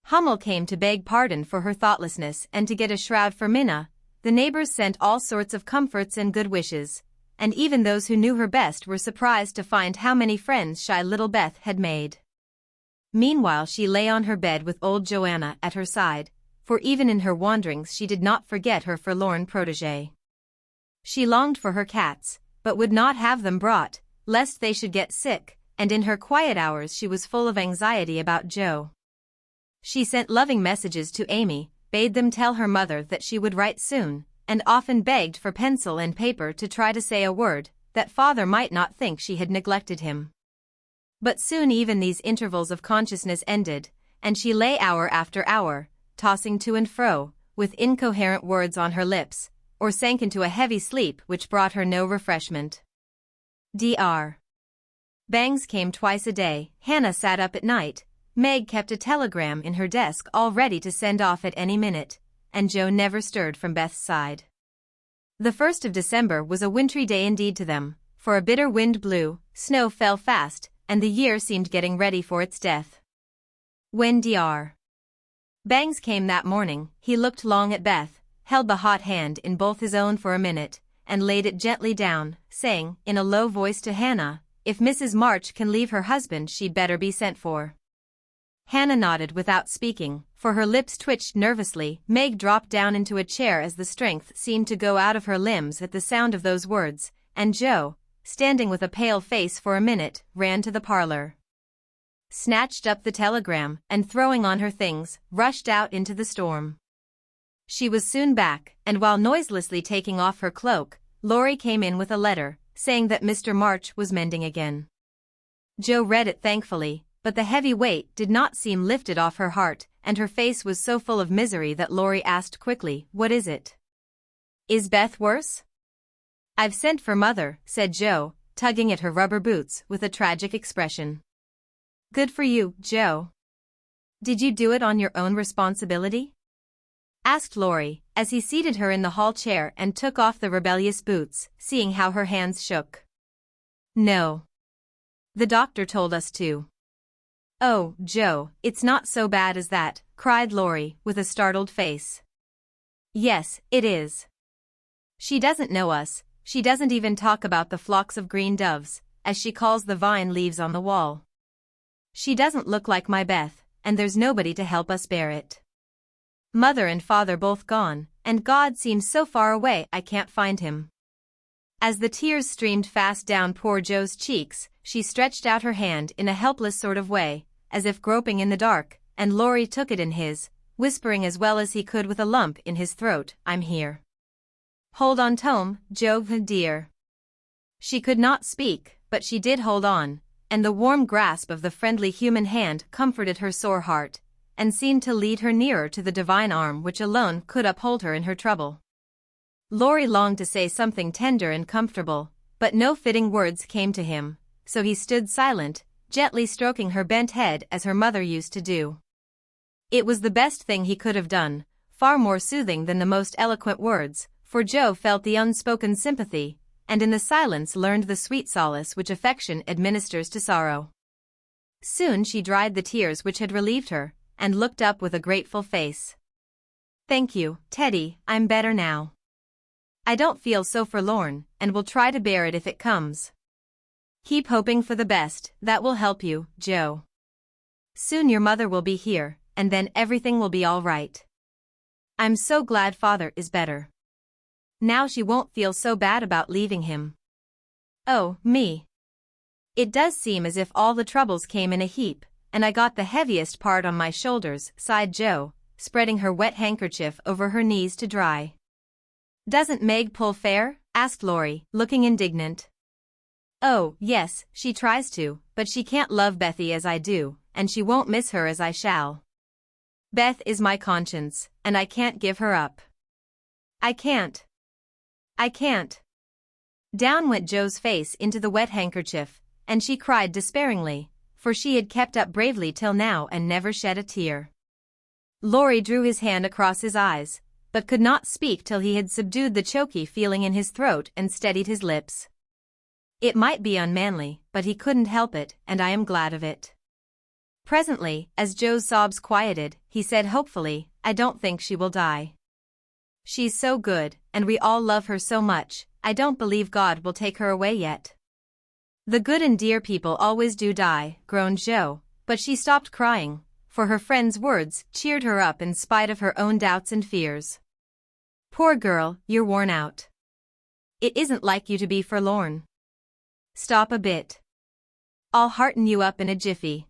Hummel came to beg pardon for her thoughtlessness and to get a shroud for Minna. The neighbors sent all sorts of comforts and good wishes, and even those who knew her best were surprised to find how many friends shy little Beth had made. Meanwhile she lay on her bed with old Joanna at her side, for even in her wanderings she did not forget her forlorn protégé. She longed for her cats, but would not have them brought, lest they should get sick, and in her quiet hours she was full of anxiety about Jo. She sent loving messages to Amy, bade them tell her mother that she would write soon, and often begged for pencil and paper to try to say a word, that father might not think she had neglected him. But soon even these intervals of consciousness ended, and she lay hour after hour, tossing to and fro, with incoherent words on her lips, or sank into a heavy sleep which brought her no refreshment. Dr. Bangs came twice a day, Hannah sat up at night, Meg kept a telegram in her desk all ready to send off at any minute, and Joe never stirred from Beth's side. The 1st of December was a wintry day indeed to them, for a bitter wind blew, snow fell fast, and the year seemed getting ready for its death. When Dr. Bangs came that morning, he looked long at Beth, held the hot hand in both his own for a minute, and laid it gently down, saying, in a low voice to Hannah, "If Mrs. March can leave her husband she'd better be sent for." Hannah nodded without speaking, for her lips twitched nervously. Meg dropped down into a chair as the strength seemed to go out of her limbs at the sound of those words, and Joe, standing with a pale face for a minute, ran to the parlor, snatched up the telegram, and throwing on her things, rushed out into the storm. She was soon back, and while noiselessly taking off her cloak, Laurie came in with a letter, saying that Mr. March was mending again. Joe read it thankfully, but the heavy weight did not seem lifted off her heart, and her face was so full of misery that Laurie asked quickly, "What is it? Is Beth worse?" "I've sent for Mother," said Joe, tugging at her rubber boots with a tragic expression. "Good for you, Joe. Did you do it on your own responsibility?" asked Laurie, as he seated her in the hall chair and took off the rebellious boots, seeing how her hands shook. "No. The doctor told us to." "Oh, Joe, it's not so bad as that," cried Laurie, with a startled face. "Yes, it is. She doesn't know us, she doesn't even talk about the flocks of green doves, as she calls the vine leaves on the wall. She doesn't look like my Beth, and there's nobody to help us bear it. Mother and Father both gone, and God seems so far away I can't find him." As the tears streamed fast down poor Joe's cheeks, she stretched out her hand in a helpless sort of way, as if groping in the dark, and Laurie took it in his, whispering as well as he could with a lump in his throat, "I'm here. Hold on, Tom, Joe, dear." She could not speak, but she did hold on, and the warm grasp of the friendly human hand comforted her sore heart, and seemed to lead her nearer to the divine arm which alone could uphold her in her trouble. Laurie longed to say something tender and comfortable, but no fitting words came to him, so he stood silent, gently stroking her bent head as her mother used to do. It was the best thing he could have done, far more soothing than the most eloquent words, for Joe felt the unspoken sympathy, and in the silence learned the sweet solace which affection administers to sorrow. Soon she dried the tears which had relieved her, and looked up with a grateful face. "Thank you, Teddy, I'm better now. I don't feel so forlorn, and will try to bear it if it comes. Keep hoping for the best, that will help you, Joe. Soon your mother will be here, and then everything will be all right. I'm so glad Father is better. Now she won't feel so bad about leaving him. Oh, me. It does seem as if all the troubles came in a heap, and I got the heaviest part on my shoulders," sighed Joe, spreading her wet handkerchief over her knees to dry. "Doesn't Meg pull fair?" asked Laurie, looking indignant. "Oh, yes, she tries to, but she can't love Bethy as I do, and she won't miss her as I shall. Beth is my conscience, and I can't give her up. I can't. I can't." Down went Joe's face into the wet handkerchief, and she cried despairingly, for she had kept up bravely till now and never shed a tear. Laurie drew his hand across his eyes, but could not speak till he had subdued the choky feeling in his throat and steadied his lips. It might be unmanly, but he couldn't help it, and I am glad of it. Presently, as Joe's sobs quieted, he said hopefully, "I don't think she will die. She's so good, and we all love her so much, I don't believe God will take her away yet." "The good and dear people always do die," groaned Joe, but she stopped crying, for her friend's words cheered her up in spite of her own doubts and fears. "Poor girl, you're worn out. It isn't like you to be forlorn. Stop a bit. I'll hearten you up in a jiffy."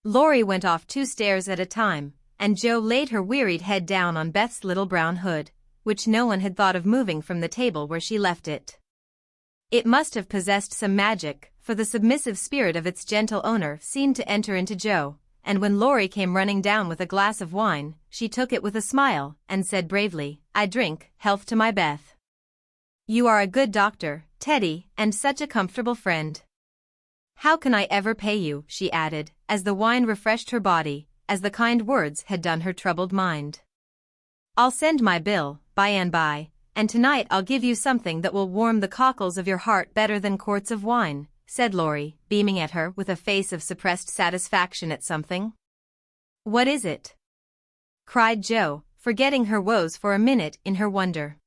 Laurie went off 2 stairs at a time, and Joe laid her wearied head down on Beth's little brown hood, which no one had thought of moving from the table where she left it. It must have possessed some magic, for the submissive spirit of its gentle owner seemed to enter into Joe, and when Laurie came running down with a glass of wine, she took it with a smile, and said bravely, "I drink health to my Beth. You are a good doctor, Teddy, and such a comfortable friend. How can I ever pay you?" she added, as the wine refreshed her body, as the kind words had done her troubled mind. "I'll send my bill, by and by, and tonight I'll give you something that will warm the cockles of your heart better than quarts of wine," said Laurie, beaming at her with a face of suppressed satisfaction at something. "What is it?" cried Joe, forgetting her woes for a minute in her wonder.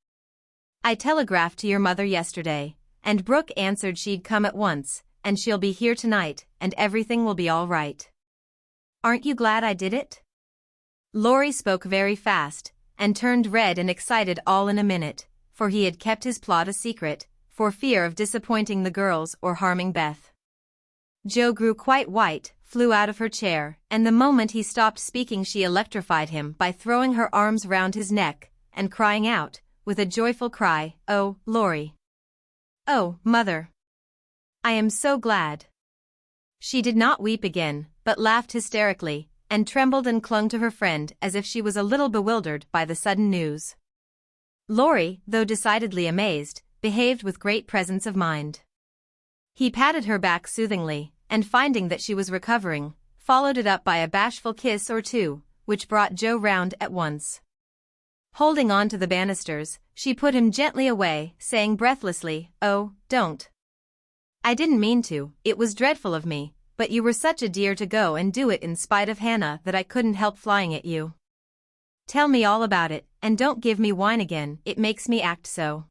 "I telegraphed to your mother yesterday, and Brooke answered she'd come at once, and she'll be here tonight, and everything will be all right. Aren't you glad I did it?" Laurie spoke very fast, and turned red and excited all in a minute, for he had kept his plot a secret, for fear of disappointing the girls or harming Beth. Joe grew quite white, flew out of her chair, and the moment he stopped speaking she electrified him by throwing her arms round his neck, and crying out, with a joyful cry, "Oh, Laurie! Oh, Mother! I am so glad!" She did not weep again, but laughed hysterically, and trembled and clung to her friend as if she was a little bewildered by the sudden news. Laurie, though decidedly amazed, behaved with great presence of mind. He patted her back soothingly, and finding that she was recovering, followed it up by a bashful kiss or two, which brought Joe round at once. Holding on to the banisters, she put him gently away, saying breathlessly, "Oh, don't. I didn't mean to, it was dreadful of me, but you were such a dear to go and do it in spite of Hannah that I couldn't help flying at you. Tell me all about it, and don't give me wine again, it makes me act so."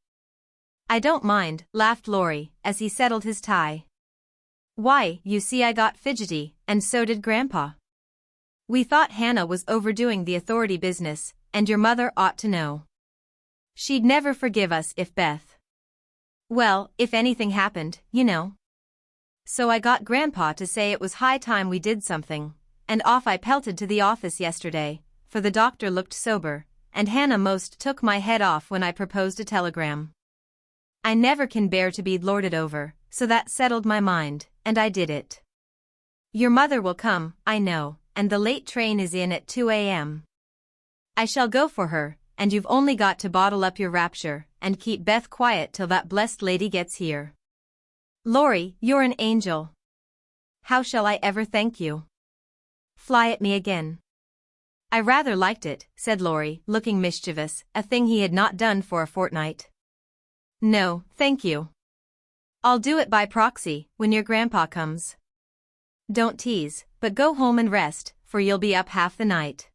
"I don't mind," laughed Laurie, as he settled his tie. "Why, you see I got fidgety, and so did Grandpa. We thought Hannah was overdoing the authority business, and your mother ought to know. She'd never forgive us if Beth. Well, if anything happened, you know. So I got Grandpa to say it was high time we did something, and off I pelted to the office yesterday, for the doctor looked sober, and Hannah most took my head off when I proposed a telegram. I never can bear to be lorded over, so that settled my mind, and I did it. Your mother will come, I know, and the late train is in at 2 a.m. I shall go for her, and you've only got to bottle up your rapture, and keep Beth quiet till that blessed lady gets here. Laurie, you're an angel. How shall I ever thank you? Fly at me again." "I rather liked it," said Laurie, looking mischievous, a thing he had not done for a fortnight. "No, thank you. I'll do it by proxy, when your Grandpa comes. Don't tease, but go home and rest, for you'll be up half the night."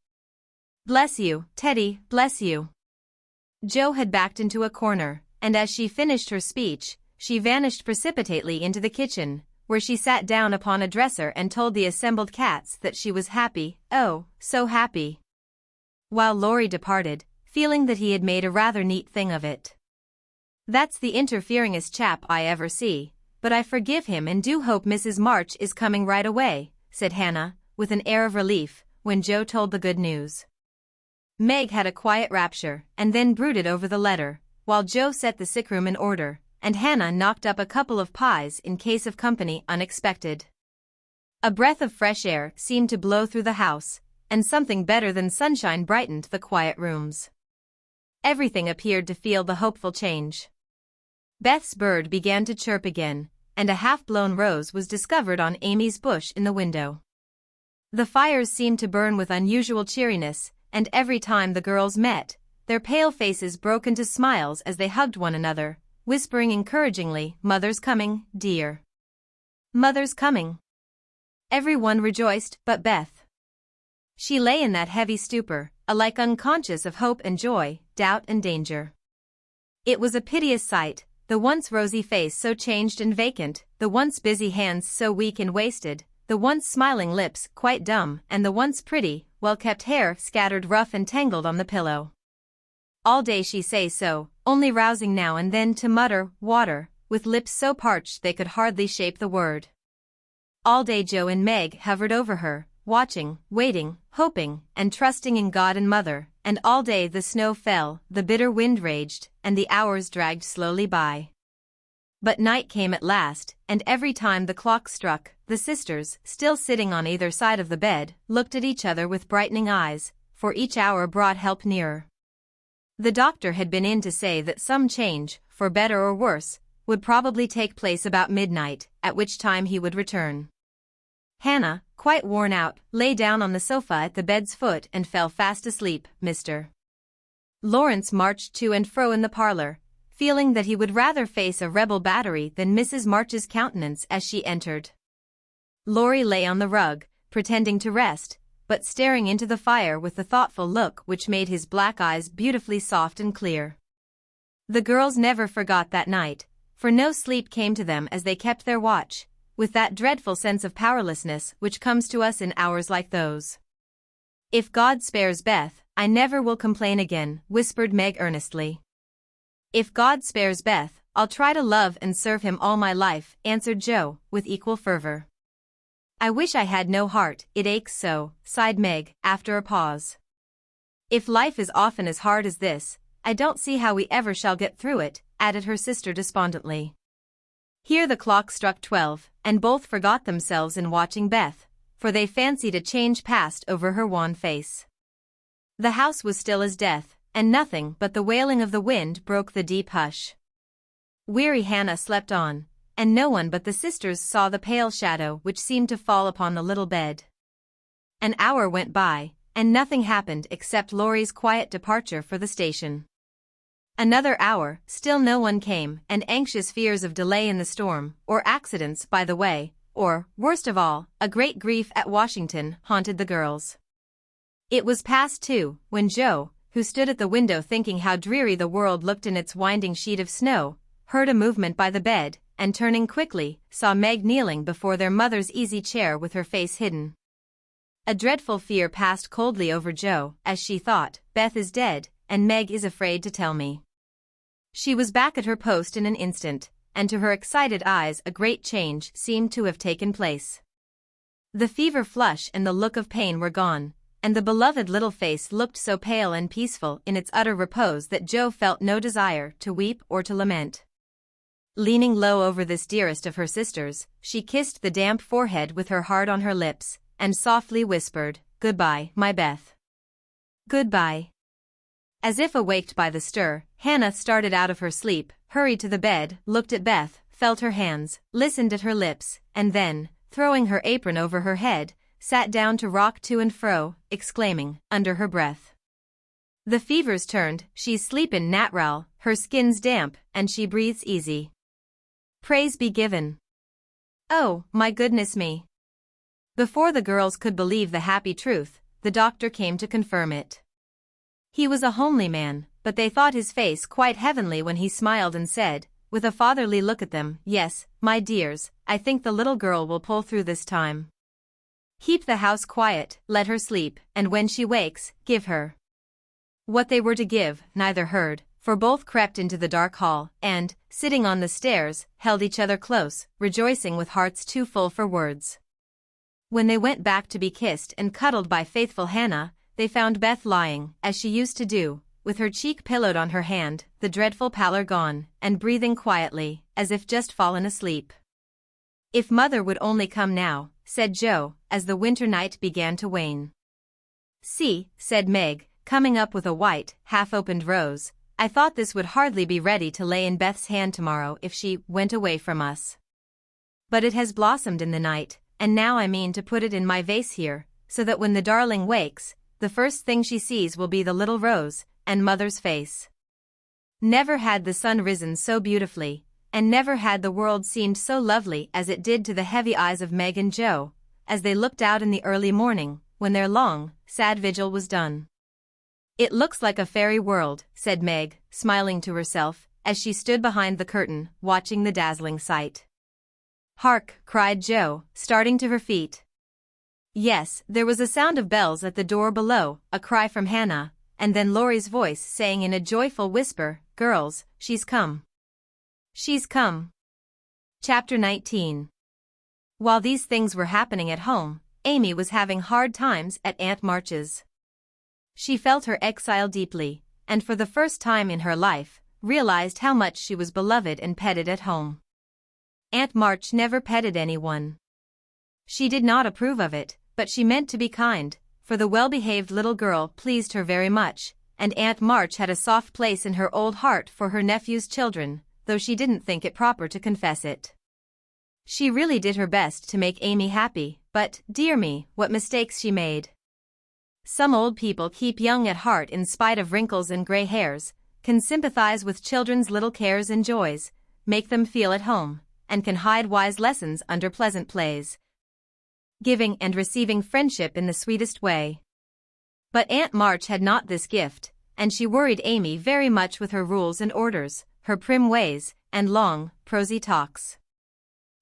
"Bless you, Teddy, bless you." Joe had backed into a corner, and as she finished her speech, she vanished precipitately into the kitchen, where she sat down upon a dresser and told the assembled cats that she was happy, oh, so happy. While Laurie departed, feeling that he had made a rather neat thing of it. "That's the interferingest chap I ever see, but I forgive him and do hope Mrs. March is coming right away," said Hannah, with an air of relief, when Joe told the good news. Meg had a quiet rapture, and then brooded over the letter, while Joe set the sick room in order, and Hannah knocked up a couple of pies in case of company unexpected. A breath of fresh air seemed to blow through the house, and something better than sunshine brightened the quiet rooms. Everything appeared to feel the hopeful change. Beth's bird began to chirp again, and a half-blown rose was discovered on Amy's bush in the window. The fires seemed to burn with unusual cheeriness, and every time the girls met, their pale faces broke into smiles as they hugged one another, whispering encouragingly, "Mother's coming, dear. Mother's coming." Everyone rejoiced but Beth. She lay in that heavy stupor, alike unconscious of hope and joy, doubt and danger. It was a piteous sight, the once rosy face so changed and vacant, the once busy hands so weak and wasted, the once smiling lips quite dumb, and the once pretty, well-kept hair scattered rough and tangled on the pillow. All day she say so, only rousing now and then to mutter, "Water," with lips so parched they could hardly shape the word. All day Joe and Meg hovered over her, watching, waiting, hoping, and trusting in God and Mother, and all day the snow fell, the bitter wind raged, and the hours dragged slowly by. But night came at last, and every time the clock struck, the sisters, still sitting on either side of the bed, looked at each other with brightening eyes, for each hour brought help nearer. The doctor had been in to say that some change, for better or worse, would probably take place about midnight, at which time he would return. Hannah, quite worn out, lay down on the sofa at the bed's foot and fell fast asleep. Mr. Lawrence marched to and fro in the parlor, feeling that he would rather face a rebel battery than Mrs. March's countenance as she entered. Laurie lay on the rug, pretending to rest, but staring into the fire with the thoughtful look which made his black eyes beautifully soft and clear. The girls never forgot that night, for no sleep came to them as they kept their watch, with that dreadful sense of powerlessness which comes to us in hours like those. "If God spares Beth, I never will complain again," whispered Meg earnestly. "If God spares Beth, I'll try to love and serve him all my life," answered Joe, with equal fervor. "I wish I had no heart, it aches so," sighed Meg, after a pause. "If life is often as hard as this, I don't see how we ever shall get through it," added her sister despondently. Here the clock struck 12, and both forgot themselves in watching Beth, for they fancied a change passed over her wan face. The house was still as death, and nothing but the wailing of the wind broke the deep hush. Weary Hannah slept on, and no one but the sisters saw the pale shadow which seemed to fall upon the little bed. An hour went by, and nothing happened except Laurie's quiet departure for the station. Another hour, still no one came, and anxious fears of delay in the storm, or accidents by the way, or, worst of all, a great grief at Washington, haunted the girls. It was past 2, when Joe, who stood at the window thinking how dreary the world looked in its winding sheet of snow, heard a movement by the bed, and turning quickly, saw Meg kneeling before their mother's easy chair with her face hidden. A dreadful fear passed coldly over Joe, as she thought, "Beth is dead, and Meg is afraid to tell me." She was back at her post in an instant, and to her excited eyes a great change seemed to have taken place. The fever flush and the look of pain were gone, and the beloved little face looked so pale and peaceful in its utter repose that Joe felt no desire to weep or to lament. Leaning low over this dearest of her sisters, she kissed the damp forehead with her heart on her lips, and softly whispered, "Goodbye, my Beth. Goodbye." As if awaked by the stir, Hannah started out of her sleep, hurried to the bed, looked at Beth, felt her hands, listened at her lips, and then, throwing her apron over her head, sat down to rock to and fro, exclaiming, under her breath, "The fever's turned, she's sleepin' nat'ral, her skin's damp, and she breathes easy. Praise be given. Oh, my goodness me." Before the girls could believe the happy truth, the doctor came to confirm it. He was a homely man, but they thought his face quite heavenly when he smiled and said, with a fatherly look at them, "Yes, my dears, I think the little girl will pull through this time. Keep the house quiet, let her sleep, and when she wakes, give her." What they were to give, neither heard, for both crept into the dark hall, and, sitting on the stairs, held each other close, rejoicing with hearts too full for words. When they went back to be kissed and cuddled by faithful Hannah, they found Beth lying, as she used to do, with her cheek pillowed on her hand, the dreadful pallor gone, and breathing quietly, as if just fallen asleep. "If Mother would only come now," said Joe, as the winter night began to wane. "See," said Meg, coming up with a white, half-opened rose, "I thought this would hardly be ready to lay in Beth's hand tomorrow if she went away from us. But it has blossomed in the night, and now I mean to put it in my vase here, so that when the darling wakes, the first thing she sees will be the little rose, and Mother's face." Never had the sun risen so beautifully, and never had the world seemed so lovely as it did to the heavy eyes of Meg and Joe, as they looked out in the early morning, when their long, sad vigil was done. "It looks like a fairy world," said Meg, smiling to herself, as she stood behind the curtain, watching the dazzling sight. "Hark!" cried Joe, starting to her feet. Yes, there was a sound of bells at the door below, a cry from Hannah, and then Laurie's voice saying in a joyful whisper, "Girls, she's come. She's come." Chapter 19. While these things were happening at home, Amy was having hard times at Aunt March's. She felt her exile deeply, and for the first time in her life, realized how much she was beloved and petted at home. Aunt March never petted anyone. She did not approve of it, but she meant to be kind, for the well-behaved little girl pleased her very much, and Aunt March had a soft place in her old heart for her nephew's children, though she didn't think it proper to confess it. She really did her best to make Amy happy, but, dear me, what mistakes she made. Some old people keep young at heart in spite of wrinkles and gray hairs, can sympathize with children's little cares and joys, make them feel at home, and can hide wise lessons under pleasant plays, giving and receiving friendship in the sweetest way. But Aunt March had not this gift, and she worried Amy very much with her rules and orders, her prim ways, and long, prosy talks.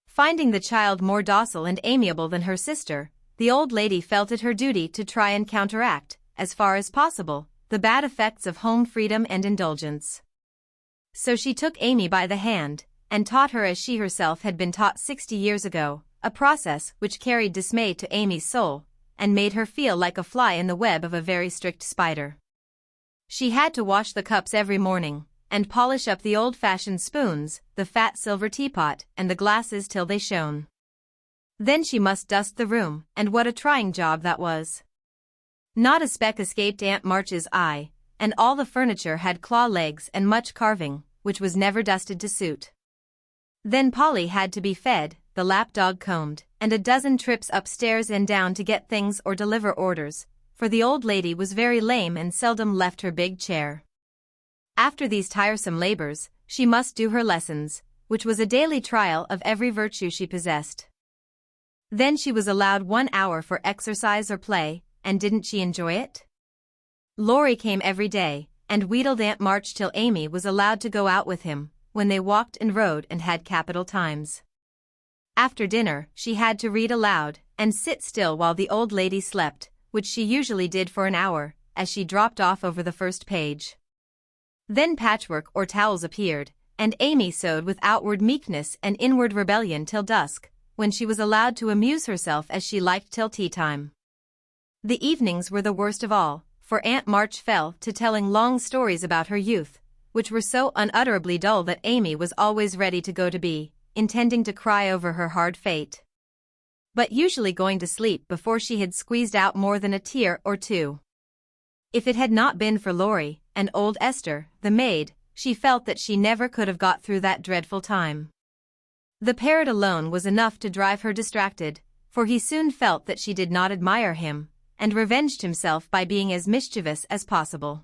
Finding the child more docile and amiable than her sister, the old lady felt it her duty to try and counteract, as far as possible, the bad effects of home freedom and indulgence. So she took Amy by the hand, and taught her as she herself had been taught 60 years ago, a process which carried dismay to Amy's soul, and made her feel like a fly in the web of a very strict spider. She had to wash the cups every morning, and polish up the old-fashioned spoons, the fat silver teapot, and the glasses till they shone. Then she must dust the room, and what a trying job that was. Not a speck escaped Aunt March's eye, and all the furniture had claw legs and much carving, which was never dusted to suit. Then Polly had to be fed, the lapdog combed, and a dozen trips upstairs and down to get things or deliver orders, for the old lady was very lame and seldom left her big chair. After these tiresome labors, she must do her lessons, which was a daily trial of every virtue she possessed. Then she was allowed 1 hour for exercise or play, and didn't she enjoy it? Laurie came every day, and wheedled Aunt March till Amy was allowed to go out with him, when they walked and rode and had capital times. After dinner, she had to read aloud, and sit still while the old lady slept, which she usually did for an hour, as she dropped off over the first page. Then patchwork or towels appeared, and Amy sewed with outward meekness and inward rebellion till dusk, when she was allowed to amuse herself as she liked till tea time. The evenings were the worst of all, for Aunt March fell to telling long stories about her youth, which were so unutterably dull that Amy was always ready to go to bed, intending to cry over her hard fate, but usually going to sleep before she had squeezed out more than a tear or two. If it had not been for Laurie, and old Esther, the maid, she felt that she never could have got through that dreadful time. The parrot alone was enough to drive her distracted, for he soon felt that she did not admire him, and revenged himself by being as mischievous as possible.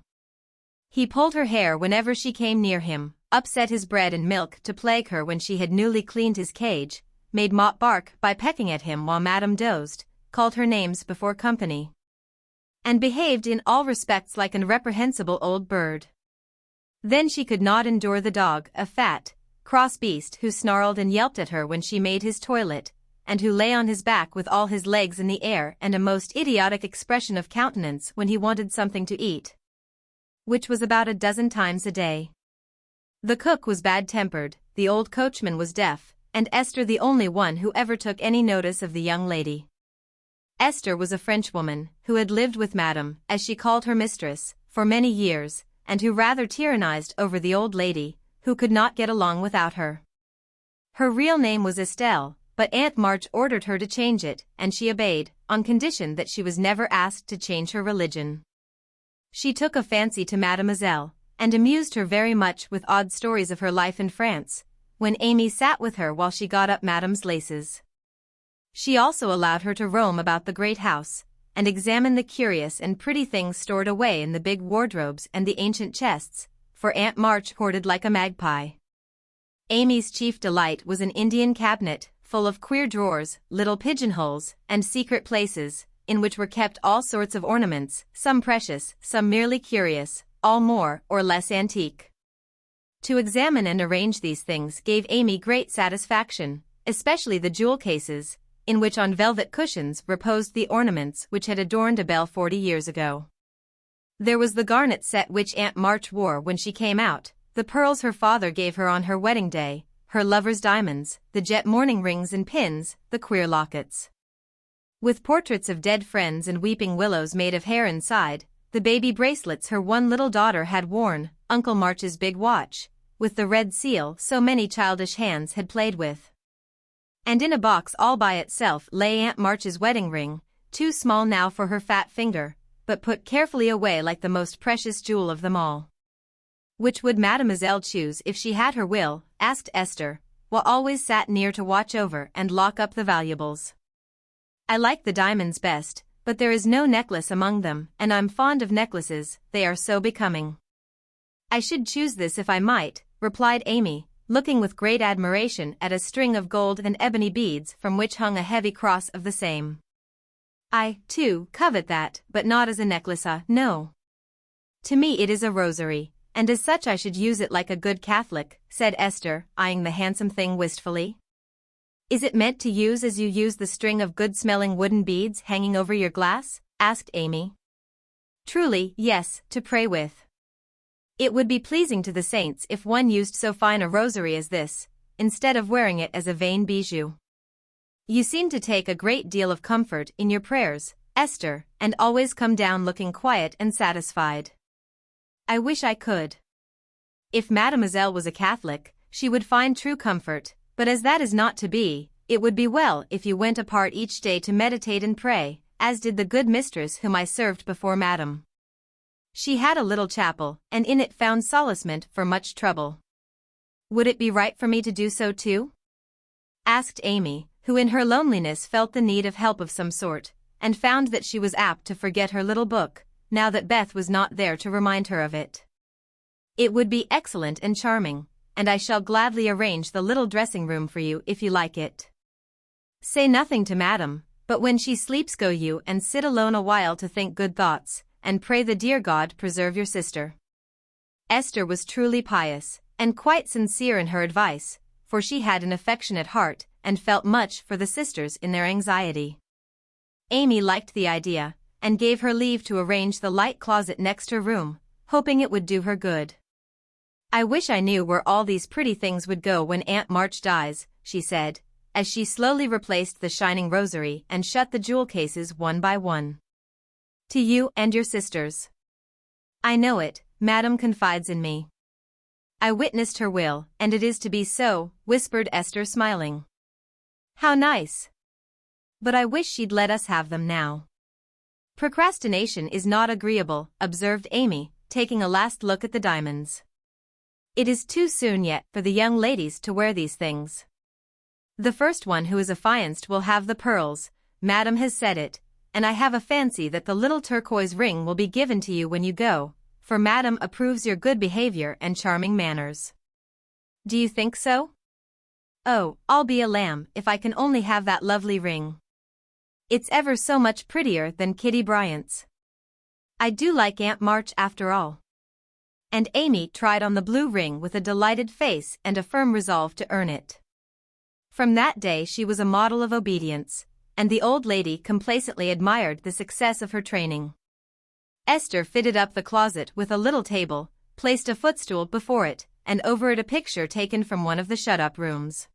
He pulled her hair whenever she came near him, upset his bread and milk to plague her when she had newly cleaned his cage, made Mop bark by pecking at him while Madame dozed, called her names before company, and behaved in all respects like an reprehensible old bird. Then she could not endure the dog, a fat, cross beast who snarled and yelped at her when she made his toilet, and who lay on his back with all his legs in the air and a most idiotic expression of countenance when he wanted something to eat, which was about a dozen times a day. The cook was bad-tempered, the old coachman was deaf, and Esther the only one who ever took any notice of the young lady. Esther was a Frenchwoman, who had lived with Madame, as she called her mistress, for many years, and who rather tyrannized over the old lady, who could not get along without her. Her real name was Estelle, but Aunt March ordered her to change it, and she obeyed, on condition that she was never asked to change her religion. She took a fancy to Mademoiselle, and amused her very much with odd stories of her life in France, when Amy sat with her while she got up Madame's laces. She also allowed her to roam about the great house, and examine the curious and pretty things stored away in the big wardrobes and the ancient chests, for Aunt March hoarded like a magpie. Amy's chief delight was an Indian cabinet, full of queer drawers, little pigeonholes, and secret places, in which were kept all sorts of ornaments, some precious, some merely curious, all more or less antique. To examine and arrange these things gave Amy great satisfaction, especially the jewel cases, in which on velvet cushions reposed the ornaments which had adorned a belle 40 years ago. There was the garnet set which Aunt March wore when she came out, the pearls her father gave her on her wedding day, her lover's diamonds, the jet mourning rings and pins, the queer lockets. With portraits of dead friends and weeping willows made of hair inside, the baby bracelets her one little daughter had worn, Uncle March's big watch, with the red seal so many childish hands had played with. And in a box all by itself lay Aunt March's wedding ring, too small now for her fat finger, but put carefully away like the most precious jewel of them all. "Which would Mademoiselle choose if she had her will?" asked Esther, while always sat near to watch over and lock up the valuables. "I like the diamonds best, but there is no necklace among them, and I'm fond of necklaces, they are so becoming." "I should choose this if I might," replied Amy, looking with great admiration at a string of gold and ebony beads from which hung a heavy cross of the same. "I, too, covet that, but not as a necklace, no. To me it is a rosary, and as such I should use it like a good Catholic," said Esther, eyeing the handsome thing wistfully. "Is it meant to use as you use the string of good-smelling wooden beads hanging over your glass?" asked Amy. "Truly, yes, to pray with. It would be pleasing to the saints if one used so fine a rosary as this, instead of wearing it as a vain bijou. You seem to take a great deal of comfort in your prayers, Esther, and always come down looking quiet and satisfied." "I wish I could. If Mademoiselle was a Catholic, she would find true comfort, but as that is not to be, it would be well if you went apart each day to meditate and pray, as did the good mistress whom I served before Madame. She had a little chapel, and in it found solacement for much trouble." "Would it be right for me to do so too?" asked Amy, who in her loneliness felt the need of help of some sort, and found that she was apt to forget her little book, now that Beth was not there to remind her of it. "It would be excellent and charming, and I shall gladly arrange the little dressing room for you if you like it. Say nothing to Madame, but when she sleeps go you and sit alone a while to think good thoughts, and pray the dear God preserve your sister." Esther was truly pious, and quite sincere in her advice, for she had an affectionate heart, and felt much for the sisters in their anxiety. Amy liked the idea, and gave her leave to arrange the light closet next her room, hoping it would do her good. "I wish I knew where all these pretty things would go when Aunt March dies," she said, as she slowly replaced the shining rosary and shut the jewel cases one by one. "To you and your sisters. I know it, Madame confides in me. I witnessed her will, and it is to be so," whispered Esther smiling. "How nice. But I wish she'd let us have them now." "Procrastination is not agreeable," observed Amy, taking a last look at the diamonds. "It is too soon yet for the young ladies to wear these things. The first one who is affianced will have the pearls, Madame has said it, and I have a fancy that the little turquoise ring will be given to you when you go, for Madame approves your good behavior and charming manners." "Do you think so?" "Oh, I'll be a lamb if I can only have that lovely ring. It's ever so much prettier than Kitty Bryant's. I do like Aunt March after all." And Amy tried on the blue ring with a delighted face and a firm resolve to earn it. From that day she was a model of obedience, and the old lady complacently admired the success of her training. Esther fitted up the closet with a little table, placed a footstool before it, and over it a picture taken from one of the shut-up rooms.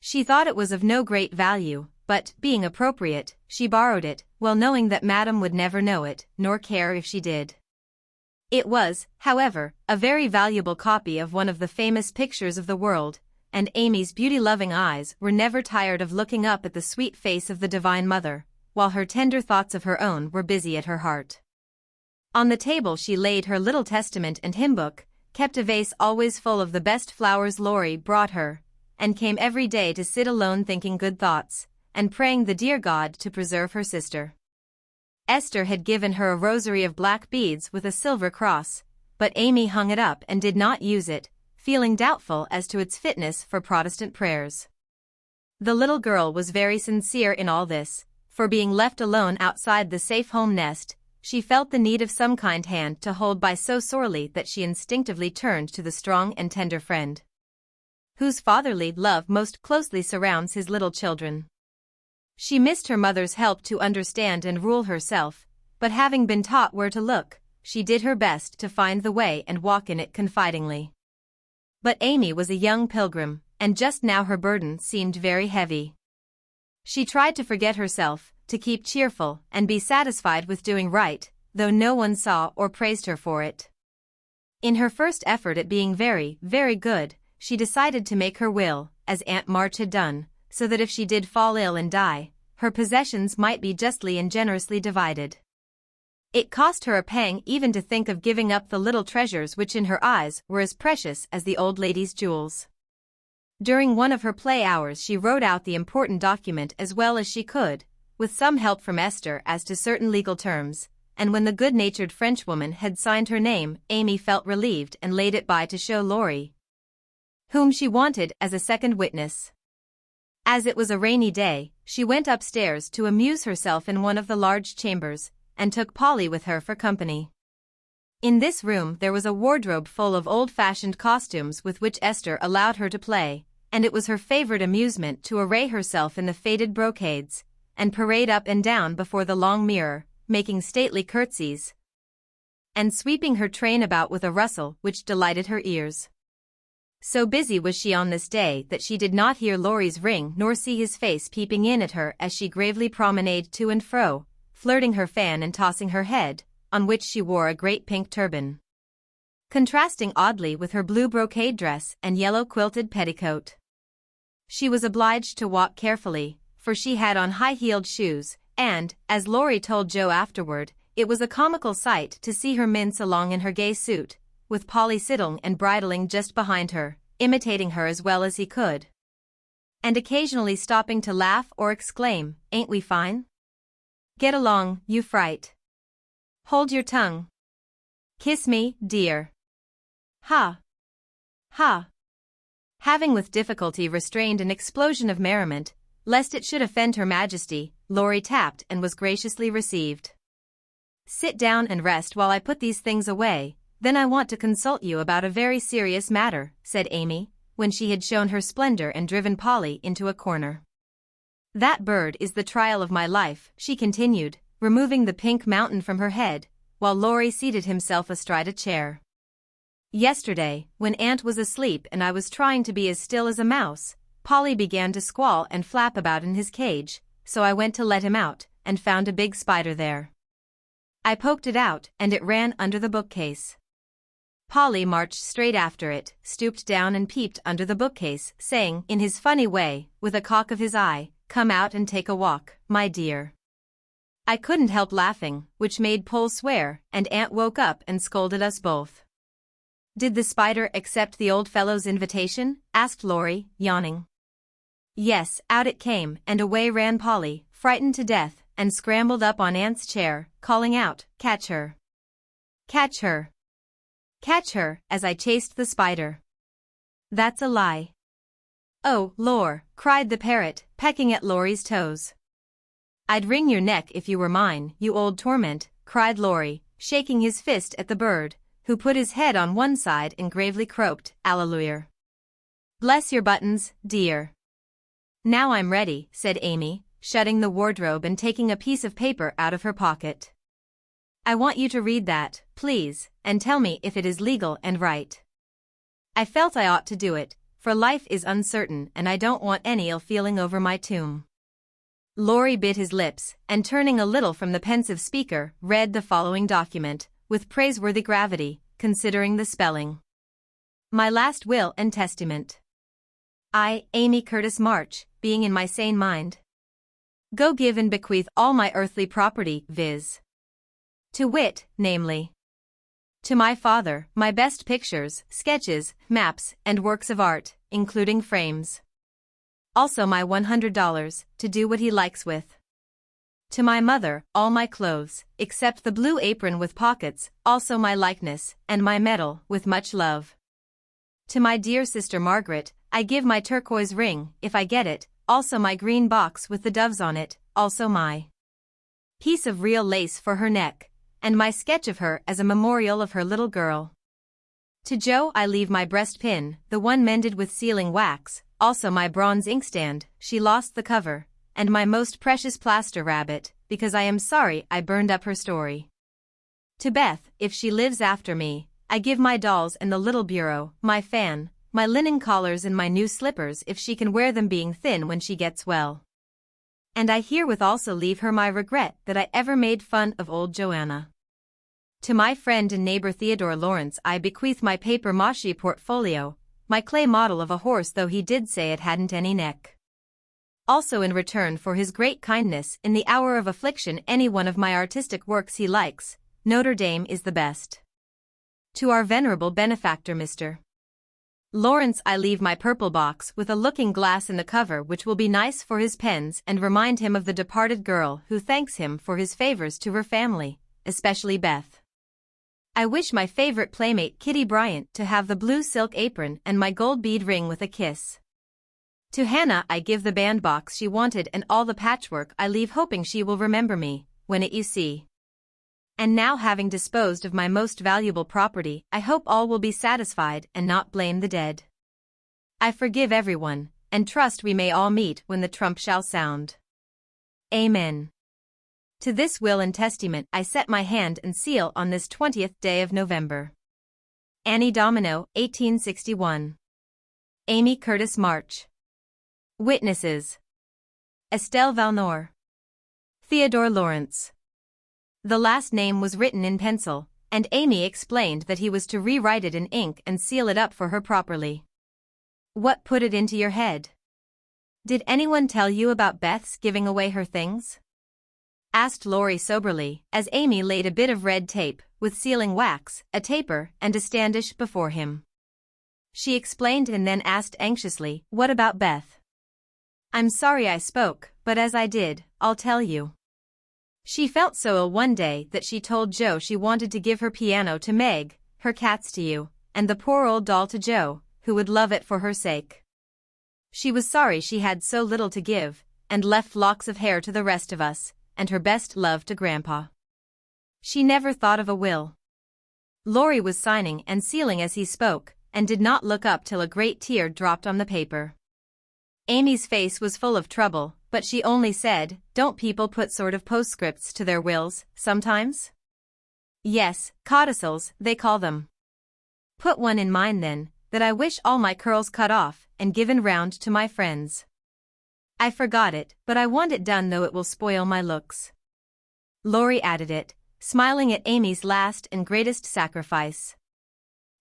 She thought it was of no great value, but, being appropriate, she borrowed it, well knowing that Madame would never know it, nor care if she did. It was, however, a very valuable copy of one of the famous pictures of the world, and Amy's beauty-loving eyes were never tired of looking up at the sweet face of the Divine Mother, while her tender thoughts of her own were busy at her heart. On the table she laid her little testament and hymn-book, kept a vase always full of the best flowers Laurie brought her, and came every day to sit alone thinking good thoughts, and praying the dear God to preserve her sister. Esther had given her a rosary of black beads with a silver cross, but Amy hung it up and did not use it, feeling doubtful as to its fitness for Protestant prayers. The little girl was very sincere in all this, for being left alone outside the safe home nest, she felt the need of some kind hand to hold by so sorely that she instinctively turned to the strong and tender friend whose fatherly love most closely surrounds his little children. She missed her mother's help to understand and rule herself, but having been taught where to look, she did her best to find the way and walk in it confidingly. But Amy was a young pilgrim, and just now her burden seemed very heavy. She tried to forget herself, to keep cheerful and be satisfied with doing right, though no one saw or praised her for it. In her first effort at being very, very good, she decided to make her will, as Aunt March had done, so that if she did fall ill and die, her possessions might be justly and generously divided. It cost her a pang even to think of giving up the little treasures which in her eyes were as precious as the old lady's jewels. During one of her play hours she wrote out the important document as well as she could, with some help from Esther as to certain legal terms, and when the good-natured Frenchwoman had signed her name, Amy felt relieved and laid it by to show Laurie, whom she wanted as a second witness. As it was a rainy day, she went upstairs to amuse herself in one of the large chambers, and took Polly with her for company. In this room there was a wardrobe full of old-fashioned costumes with which Esther allowed her to play, and it was her favorite amusement to array herself in the faded brocades, and parade up and down before the long mirror, making stately curtsies, and sweeping her train about with a rustle which delighted her ears. So busy was she on this day that she did not hear Laurie's ring nor see his face peeping in at her as she gravely promenaded to and fro, flirting her fan and tossing her head, on which she wore a great pink turban, contrasting oddly with her blue brocade dress and yellow quilted petticoat. She was obliged to walk carefully, for she had on high-heeled shoes, and, as Laurie told Joe afterward, it was a comical sight to see her mince along in her gay suit, with Polly sitting and bridling just behind her, imitating her as well as he could, and occasionally stopping to laugh or exclaim, "Ain't we fine? Get along, you fright. Hold your tongue. Kiss me, dear. Ha! Ha!" Having with difficulty restrained an explosion of merriment, lest it should offend Her Majesty, Laurie tapped and was graciously received. "Sit down and rest while I put these things away, then I want to consult you about a very serious matter," said Amy, when she had shown her splendor and driven Polly into a corner. "That bird is the trial of my life," she continued, removing the pink mountain from her head, while Laurie seated himself astride a chair. "Yesterday, when Aunt was asleep and I was trying to be as still as a mouse, Polly began to squall and flap about in his cage, so I went to let him out, and found a big spider there. I poked it out, and it ran under the bookcase. Polly marched straight after it, stooped down and peeped under the bookcase, saying, in his funny way, with a cock of his eye, 'Come out and take a walk, my dear.' I couldn't help laughing, which made Pole swear, and Aunt woke up and scolded us both." "Did the spider accept the old fellow's invitation?" asked Laurie, yawning. "Yes, out it came, and away ran Polly, frightened to death, and scrambled up on Aunt's chair, calling out, 'Catch her! Catch her! Catch her!' as I chased the spider." "That's a lie." "Oh, lor!" cried the parrot, pecking at Laurie's toes. "I'd wring your neck if you were mine, you old torment," cried Laurie, shaking his fist at the bird, who put his head on one side and gravely croaked, "Alleluia. Bless your buttons, dear." "Now I'm ready," said Amy, shutting the wardrobe and taking a piece of paper out of her pocket. "I want you to read that, please, and tell me if it is legal and right. I felt I ought to do it, for life is uncertain and I don't want any ill feeling over my tomb." Laurie bit his lips, and turning a little from the pensive speaker, read the following document, with praiseworthy gravity, considering the spelling. "My last will and testament. I, Amy Curtis March, being in my sane mind, go give and bequeath all my earthly property, viz. To wit, namely, to my father, my best pictures, sketches, maps, and works of art, including frames. Also my $100, to do what he likes with. To my mother, all my clothes, except the blue apron with pockets, also my likeness, and my medal, with much love. To my dear sister Margaret, I give my turquoise ring, if I get it, also my green box with the doves on it, also my piece of real lace for her neck, and my sketch of her as a memorial of her little girl. To Joe I leave my breastpin, the one mended with sealing wax, also my bronze inkstand, she lost the cover, and my most precious plaster rabbit, because I am sorry I burned up her story. To Beth, if she lives after me, I give my dolls and the little bureau, my fan, my linen collars and my new slippers if she can wear them being thin when she gets well. And I herewith also leave her my regret that I ever made fun of old Joanna. To my friend and neighbor Theodore Lawrence I bequeath my papier-mâché portfolio, my clay model of a horse, though he did say it hadn't any neck. Also in return for his great kindness in the hour of affliction any one of my artistic works he likes, Notre Dame is the best. To our venerable benefactor Mr. Lawrence I leave my purple box with a looking glass in the cover, which will be nice for his pens and remind him of the departed girl who thanks him for his favors to her family, especially Beth. I wish my favorite playmate Kitty Bryant to have the blue silk apron and my gold bead ring with a kiss. To Hannah I give the bandbox she wanted and all the patchwork I leave, hoping she will remember me when it you see. And now, having disposed of my most valuable property, I hope all will be satisfied and not blame the dead. I forgive everyone, and trust we may all meet when the trump shall sound. Amen. To this will and testament I set my hand and seal on this 20th day of November. Annie Domino, 1861. Amy Curtis March. Witnesses: Estelle Valnor, Theodore Lawrence. The last name was written in pencil, and Amy explained that he was to rewrite it in ink and seal it up for her properly. What put it into your head? Did anyone tell you about Beth's giving away her things? Asked Laurie soberly, as Amy laid a bit of red tape, with sealing wax, a taper, and a standish before him. She explained and then asked anxiously, what about Beth? I'm sorry I spoke, but as I did, I'll tell you. She felt so ill one day that she told Joe she wanted to give her piano to Meg, her cats to you, and the poor old doll to Joe, who would love it for her sake. She was sorry she had so little to give, and left locks of hair to the rest of us, and her best love to Grandpa. She never thought of a will. Laurie was signing and sealing as he spoke, and did not look up till a great tear dropped on the paper. Amy's face was full of trouble, but she only said, don't people put sort of postscripts to their wills, sometimes? Yes, codicils, they call them. Put one in mine then, that I wish all my curls cut off and given round to my friends. I forgot it, but I want it done though it will spoil my looks. Laurie added it, smiling at Amy's last and greatest sacrifice.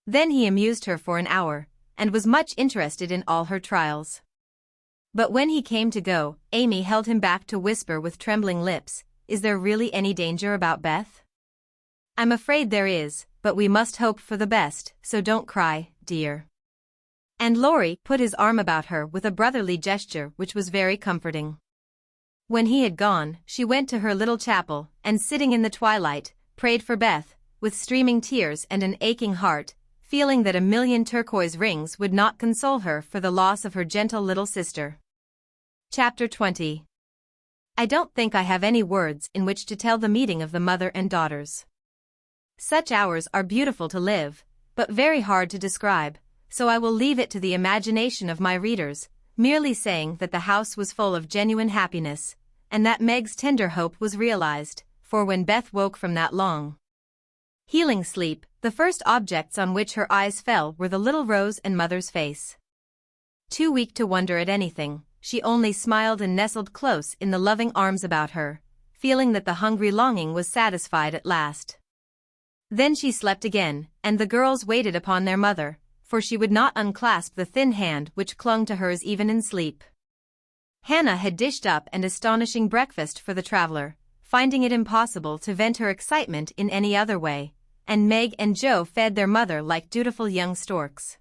Then he amused her for an hour, and was much interested in all her trials. But when he came to go, Amy held him back to whisper with trembling lips, is there really any danger about Beth? I'm afraid there is, but we must hope for the best, so don't cry, dear. And Laurie put his arm about her with a brotherly gesture which was very comforting. When he had gone, she went to her little chapel, and sitting in the twilight, prayed for Beth, with streaming tears and an aching heart, feeling that a million turquoise rings would not console her for the loss of her gentle little sister. Chapter 20. I don't think I have any words in which to tell the meeting of the mother and daughters. Such hours are beautiful to live, but very hard to describe, so I will leave it to the imagination of my readers, merely saying that the house was full of genuine happiness, and that Meg's tender hope was realized, for when Beth woke from that long, healing sleep, the first objects on which her eyes fell were the little Rose and mother's face. Too weak to wonder at anything, she only smiled and nestled close in the loving arms about her, feeling that the hungry longing was satisfied at last. Then she slept again, and the girls waited upon their mother, for she would not unclasp the thin hand which clung to hers even in sleep. Hannah had dished up an astonishing breakfast for the traveler, finding it impossible to vent her excitement in any other way, and Meg and Joe fed their mother like dutiful young storks.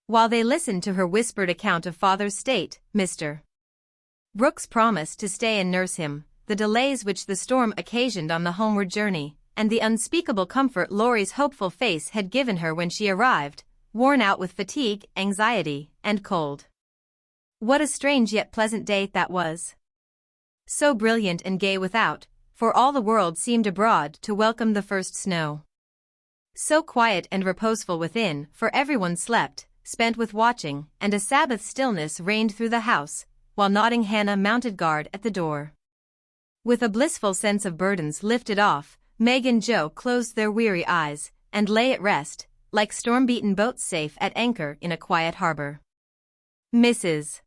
While they listened to her whispered account of father's state, Mr. Brooks promised to stay and nurse him, the delays which the storm occasioned on the homeward journey, and the unspeakable comfort Laurie's hopeful face had given her when she arrived, worn out with fatigue, anxiety, and cold. What a strange yet pleasant day that was. So brilliant and gay without, for all the world seemed abroad to welcome the first snow. So quiet and reposeful within, for everyone slept, spent with watching, and a Sabbath stillness reigned through the house, while nodding Hannah mounted guard at the door. With a blissful sense of burdens lifted off, Meg and Joe closed their weary eyes, and lay at rest, like storm-beaten boats safe at anchor in a quiet harbor. Mrs.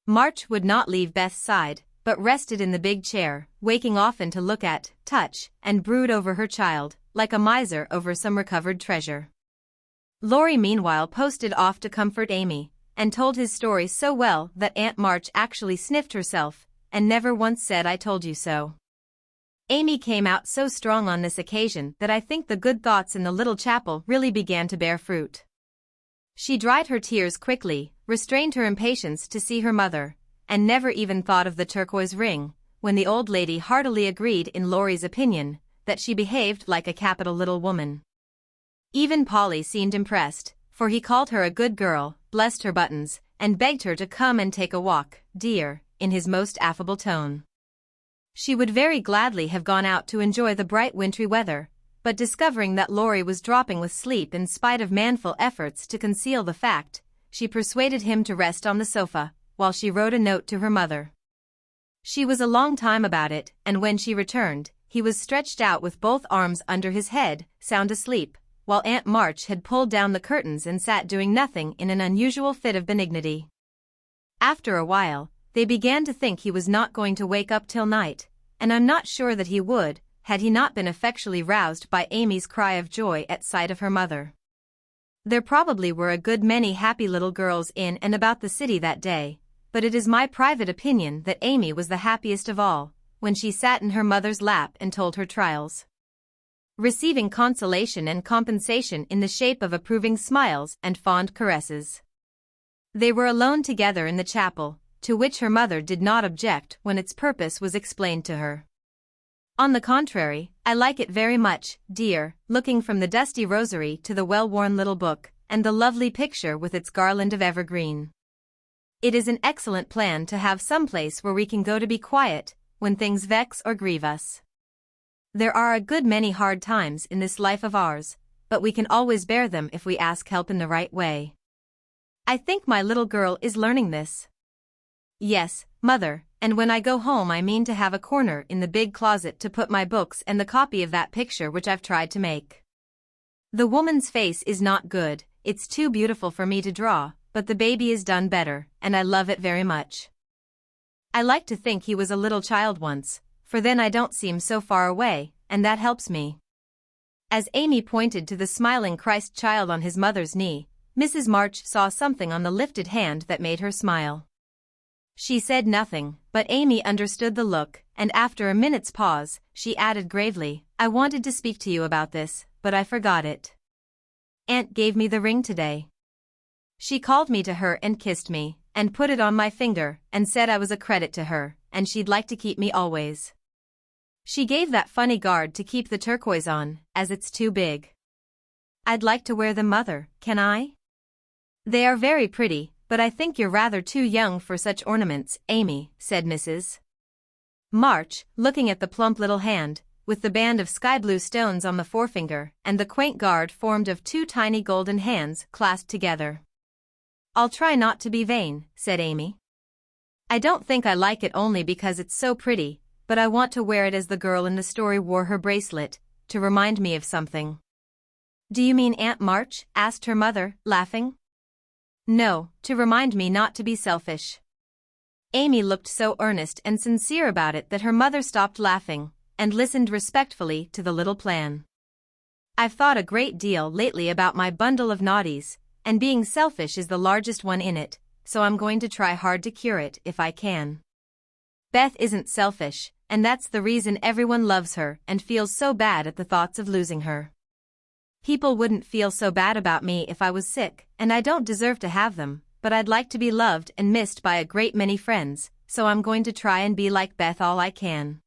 March would not leave Beth's side, but rested in the big chair, waking often to look at, touch, and brood over her child, like a miser over some recovered treasure. Laurie meanwhile posted off to comfort Amy, and told his story so well that Aunt March actually sniffed herself, and never once said "I told you so." Amy came out so strong on this occasion that I think the good thoughts in the little chapel really began to bear fruit. She dried her tears quickly, restrained her impatience to see her mother, and never even thought of the turquoise ring, when the old lady heartily agreed in Laurie's opinion that she behaved like a capital little woman. Even Polly seemed impressed, for he called her a good girl, blessed her buttons, and begged her to come and take a walk, dear, in his most affable tone. She would very gladly have gone out to enjoy the bright wintry weather, but discovering that Laurie was dropping with sleep in spite of manful efforts to conceal the fact, she persuaded him to rest on the sofa, while she wrote a note to her mother. She was a long time about it, and when she returned, he was stretched out with both arms under his head, sound asleep, while Aunt March had pulled down the curtains and sat doing nothing in an unusual fit of benignity. After a while, they began to think he was not going to wake up till night, and I'm not sure that he would, had he not been effectually roused by Amy's cry of joy at sight of her mother. There probably were a good many happy little girls in and about the city that day, but it is my private opinion that Amy was the happiest of all, when she sat in her mother's lap and told her trials, receiving consolation and compensation in the shape of approving smiles and fond caresses. They were alone together in the chapel, to which her mother did not object when its purpose was explained to her. On the contrary, I like it very much, dear, looking from the dusty rosary to the well-worn little book, and the lovely picture with its garland of evergreen. It is an excellent plan to have some place where we can go to be quiet, when things vex or grieve us. There are a good many hard times in this life of ours, but we can always bear them if we ask help in the right way. I think my little girl is learning this. Yes, Mother, and when I go home I mean to have a corner in the big closet to put my books and the copy of that picture which I've tried to make. The woman's face is not good, it's too beautiful for me to draw, but the baby is done better, and I love it very much. I like to think he was a little child once, for then I don't seem so far away, and that helps me. As Amy pointed to the smiling Christ child on his mother's knee, Mrs. March saw something on the lifted hand that made her smile. She said nothing, but Amy understood the look, and after a minute's pause, she added gravely, "I wanted to speak to you about this, but I forgot it. Aunt gave me the ring today. She called me to her and kissed me, and put it on my finger, and said I was a credit to her, and she'd like to keep me always. She gave that funny guard to keep the turquoise on, as it's too big. I'd like to wear them, Mother, can I? They are very pretty, but I think you're rather too young for such ornaments, Amy," said Mrs. March, looking at the plump little hand, with the band of sky-blue stones on the forefinger, and the quaint guard formed of two tiny golden hands clasped together. "I'll try not to be vain," said Amy. "I don't think I like it only because it's so pretty, but I want to wear it as the girl in the story wore her bracelet, to remind me of something." "Do you mean Aunt March?" asked her mother, laughing. "No, to remind me not to be selfish." Amy looked so earnest and sincere about it that her mother stopped laughing, and listened respectfully to the little plan. "I've thought a great deal lately about my bundle of naughties, and being selfish is the largest one in it, so I'm going to try hard to cure it if I can. Beth isn't selfish, and that's the reason everyone loves her and feels so bad at the thoughts of losing her. People wouldn't feel so bad about me if I was sick, and I don't deserve to have them, but I'd like to be loved and missed by a great many friends, so I'm going to try and be like Beth all I can.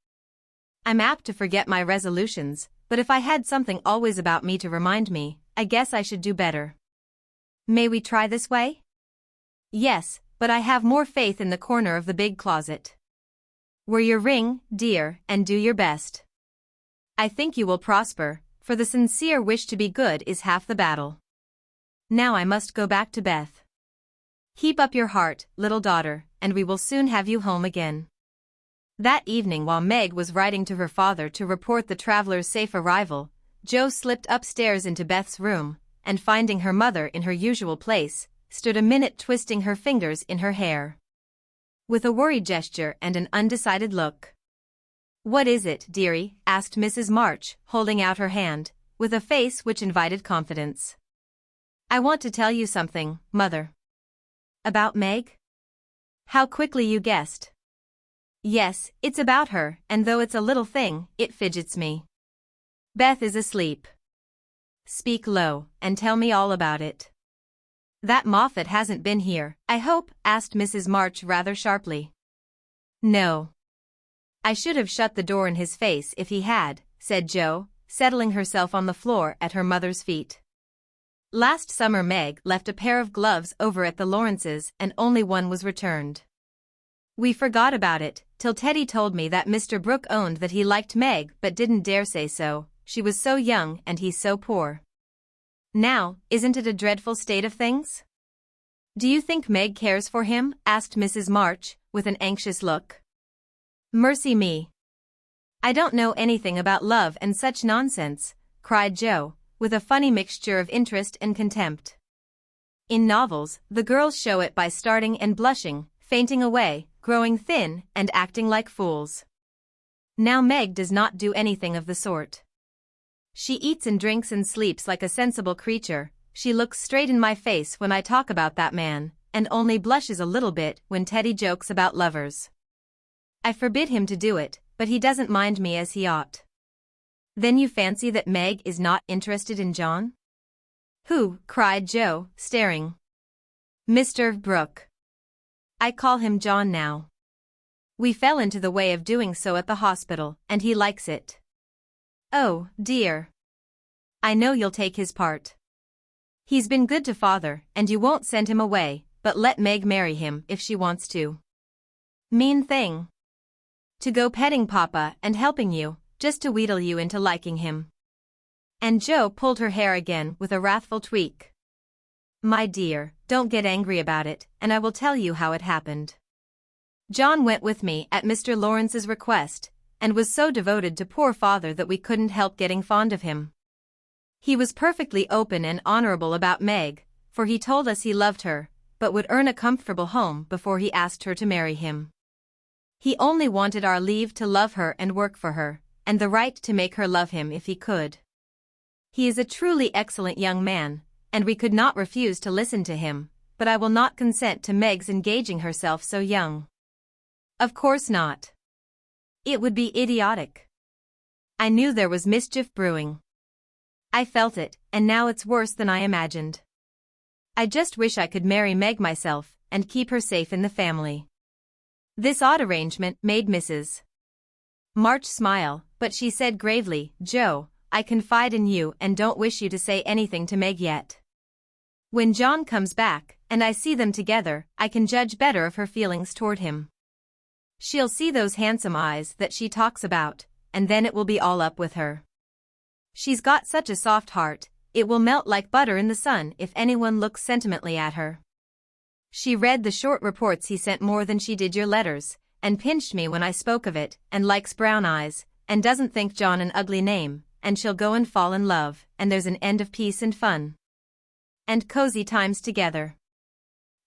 I'm apt to forget my resolutions, but if I had something always about me to remind me, I guess I should do better. May we try this way?" "Yes, but I have more faith in the corner of the big closet. Wear your ring, dear, and do your best. I think you will prosper, for the sincere wish to be good is half the battle. Now I must go back to Beth. Keep up your heart, little daughter, and we will soon have you home again." That evening while Meg was writing to her father to report the traveler's safe arrival, Jo slipped upstairs into Beth's room, and finding her mother in her usual place, stood a minute twisting her fingers in her hair. with a worried gesture and an undecided look. "What is it, dearie?" asked Mrs. March, holding out her hand, with a face which invited confidence. "I want to tell you something, Mother." "About Meg?" "How quickly you guessed." "Yes, it's about her, and though it's a little thing, it fidgets me. Beth is asleep." "Speak low, and tell me all about it." "That Moffat hasn't been here, I hope?" asked Mrs. March rather sharply. "No. I should have shut the door in his face if he had," said Jo, settling herself on the floor at her mother's feet. "Last summer Meg left a pair of gloves over at the Lawrences and only one was returned. We forgot about it, till Teddy told me that Mr. Brooke owned that he liked Meg but didn't dare say so, she was so young and he's so poor. Now, isn't it a dreadful state of things?" "Do you think Meg cares for him?" asked Mrs. March, with an anxious look. "Mercy me. I don't know anything about love and such nonsense," cried Jo, with a funny mixture of interest and contempt. "In novels, the girls show it by starting and blushing, fainting away, growing thin, and acting like fools. Now Meg does not do anything of the sort. She eats and drinks and sleeps like a sensible creature, she looks straight in my face when I talk about that man, and only blushes a little bit when Teddy jokes about lovers. I forbid him to do it, but he doesn't mind me as he ought." "Then you fancy that Meg is not interested in John?" "Who?" cried Jo, staring. "Mr. Brooke. I call him John now. We fell into the way of doing so at the hospital, and he likes it." "Oh, dear. I know you'll take his part. He's been good to father, and you won't send him away, but let Meg marry him if she wants to." "Mean thing. To go petting Papa and helping you, just to wheedle you into liking him." And Jo pulled her hair again with a wrathful tweak. "My dear, don't get angry about it, and I will tell you how it happened. John went with me at Mr. Lawrence's request, and was so devoted to poor father that we couldn't help getting fond of him. He was perfectly open and honorable about Meg, for he told us he loved her, but would earn a comfortable home before he asked her to marry him. He only wanted our leave to love her and work for her, and the right to make her love him if he could. He is a truly excellent young man, and we could not refuse to listen to him, but I will not consent to Meg's engaging herself so young. Of course not. It would be idiotic. I knew there was mischief brewing. I felt it, and now it's worse than I imagined. I just wish I could marry Meg myself, and keep her safe in the family." This odd arrangement made Mrs. March smile, but she said gravely, "Jo, I confide in you and don't wish you to say anything to Meg yet. When John comes back, and I see them together, I can judge better of her feelings toward him. She'll see those handsome eyes that she talks about, and then it will be all up with her. She's got such a soft heart, it will melt like butter in the sun if anyone looks sentimentally at her. She read the short reports he sent more than she did your letters, and pinched me when I spoke of it, and likes brown eyes, and doesn't think John an ugly name, and she'll go and fall in love, and there's an end of peace and fun. And cozy times together.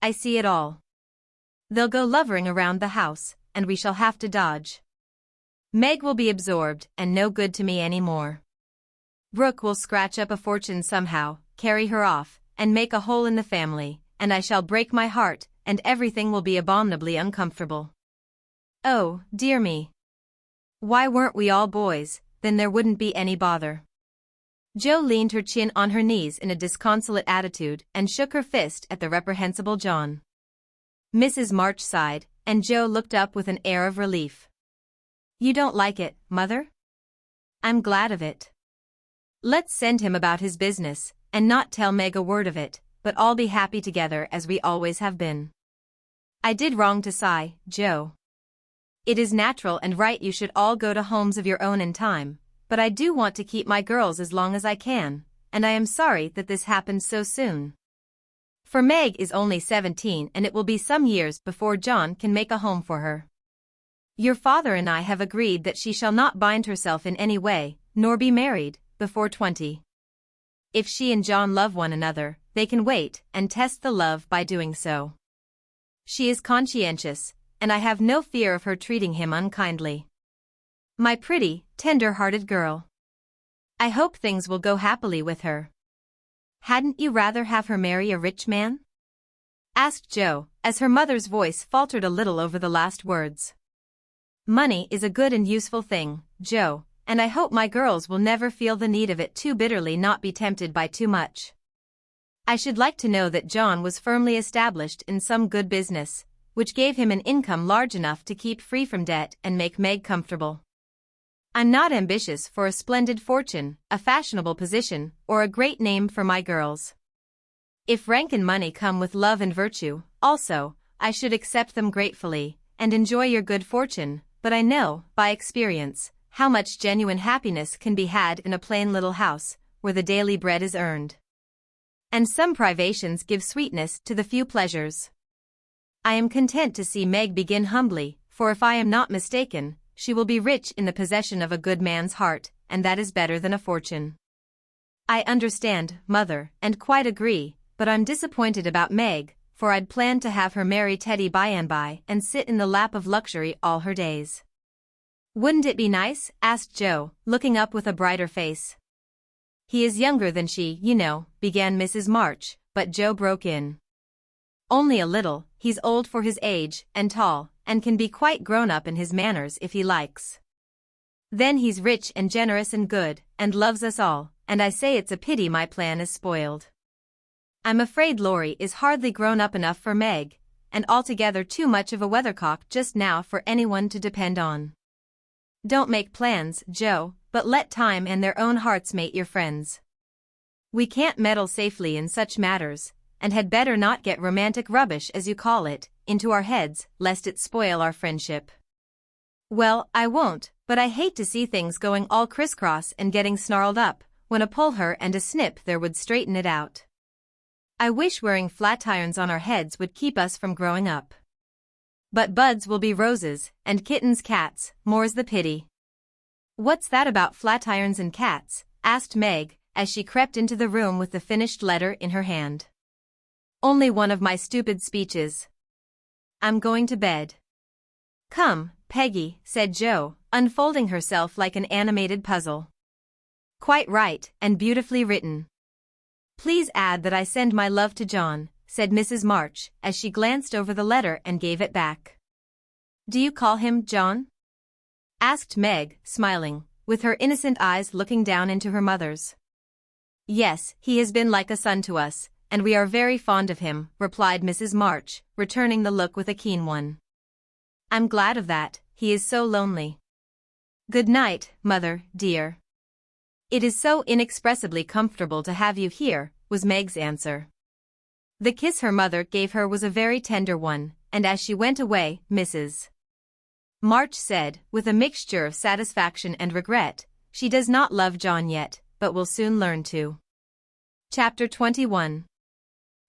I see it all. They'll go lovering around the house, and we shall have to dodge. Meg will be absorbed and no good to me anymore. Brooke will scratch up a fortune somehow, carry her off, and make a hole in the family, and I shall break my heart, and everything will be abominably uncomfortable. Oh, dear me. Why weren't we all boys, then there wouldn't be any bother." Jo leaned her chin on her knees in a disconsolate attitude and shook her fist at the reprehensible John. Mrs. March sighed, and Jo looked up with an air of relief. "You don't like it, Mother? I'm glad of it. Let's send him about his business, and not tell Meg a word of it, but all be happy together as we always have been. I did wrong to sigh, Jo. It is natural and right you should all go to homes of your own in time, but I do want to keep my girls as long as I can, and I am sorry that this happened so soon. For Meg is only 17 and it will be some years before John can make a home for her. Your father and I have agreed that she shall not bind herself in any way, nor be married, before 20. If she and John love one another, they can wait and test the love by doing so. She is conscientious, and I have no fear of her treating him unkindly. My pretty, tender-hearted girl. I hope things will go happily with her. Hadn't you rather have her marry a rich man? Asked Jo, as her mother's voice faltered a little over the last words. Money is a good and useful thing, Jo, and I hope my girls will never feel the need of it too bitterly, not be tempted by too much. I should like to know that John was firmly established in some good business, which gave him an income large enough to keep free from debt and make Meg comfortable. I'm not ambitious for a splendid fortune, a fashionable position, or a great name for my girls. If rank and money come with love and virtue, also, I should accept them gratefully, and enjoy your good fortune, but I know, by experience, how much genuine happiness can be had in a plain little house, where the daily bread is earned. And some privations give sweetness to the few pleasures. I am content to see Meg begin humbly, for if I am not mistaken, she will be rich in the possession of a good man's heart, and that is better than a fortune. I understand, Mother, and quite agree, but I'm disappointed about Meg, for I'd planned to have her marry Teddy by and by and sit in the lap of luxury all her days. Wouldn't it be nice? Asked Jo, looking up with a brighter face. He is younger than she, you know, began Mrs. March, but Jo broke in. Only a little, he's old for his age, and tall, and can be quite grown up in his manners if he likes. Then he's rich and generous and good, and loves us all, and I say it's a pity my plan is spoiled. I'm afraid Laurie is hardly grown up enough for Meg, and altogether too much of a weathercock just now for anyone to depend on. Don't make plans, Jo, but let time and their own hearts mate your friends. We can't meddle safely in such matters, and had better not get romantic rubbish, as you call it, into our heads, lest it spoil our friendship. Well, I won't, but I hate to see things going all crisscross and getting snarled up, when a pull her and a snip there would straighten it out. I wish wearing flat irons on our heads would keep us from growing up. But buds will be roses, and kittens cats, more's the pity. What's that about flat irons and cats? Asked Meg, as she crept into the room with the finished letter in her hand. Only one of my stupid speeches. I'm going to bed. Come, Peggy, said Jo, unfolding herself like an animated puzzle. Quite right, and beautifully written. Please add that I send my love to John, said Mrs. March, as she glanced over the letter and gave it back. Do you call him John? Asked Meg, smiling, with her innocent eyes looking down into her mother's. Yes, he has been like a son to us, and we are very fond of him, replied Mrs. March, returning the look with a keen one. I'm glad of that, he is so lonely. Good night, Mother, dear. It is so inexpressibly comfortable to have you here, was Meg's answer. The kiss her mother gave her was a very tender one, and as she went away, Mrs. March said, with a mixture of satisfaction and regret, she does not love John yet, but will soon learn to. Chapter 21.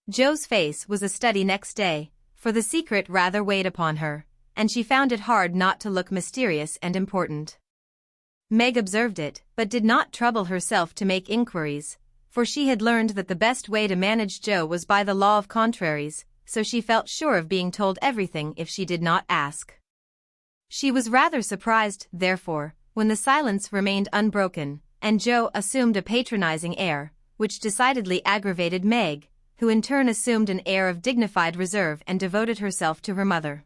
Jo's face was a study next day, for the secret rather weighed upon her, and she found it hard not to look mysterious and important. Meg observed it, but did not trouble herself to make inquiries, for she had learned that the best way to manage Jo was by the law of contraries, so she felt sure of being told everything if she did not ask. She was rather surprised, therefore, when the silence remained unbroken, and Jo assumed a patronizing air, which decidedly aggravated Meg, who in turn assumed an air of dignified reserve and devoted herself to her mother.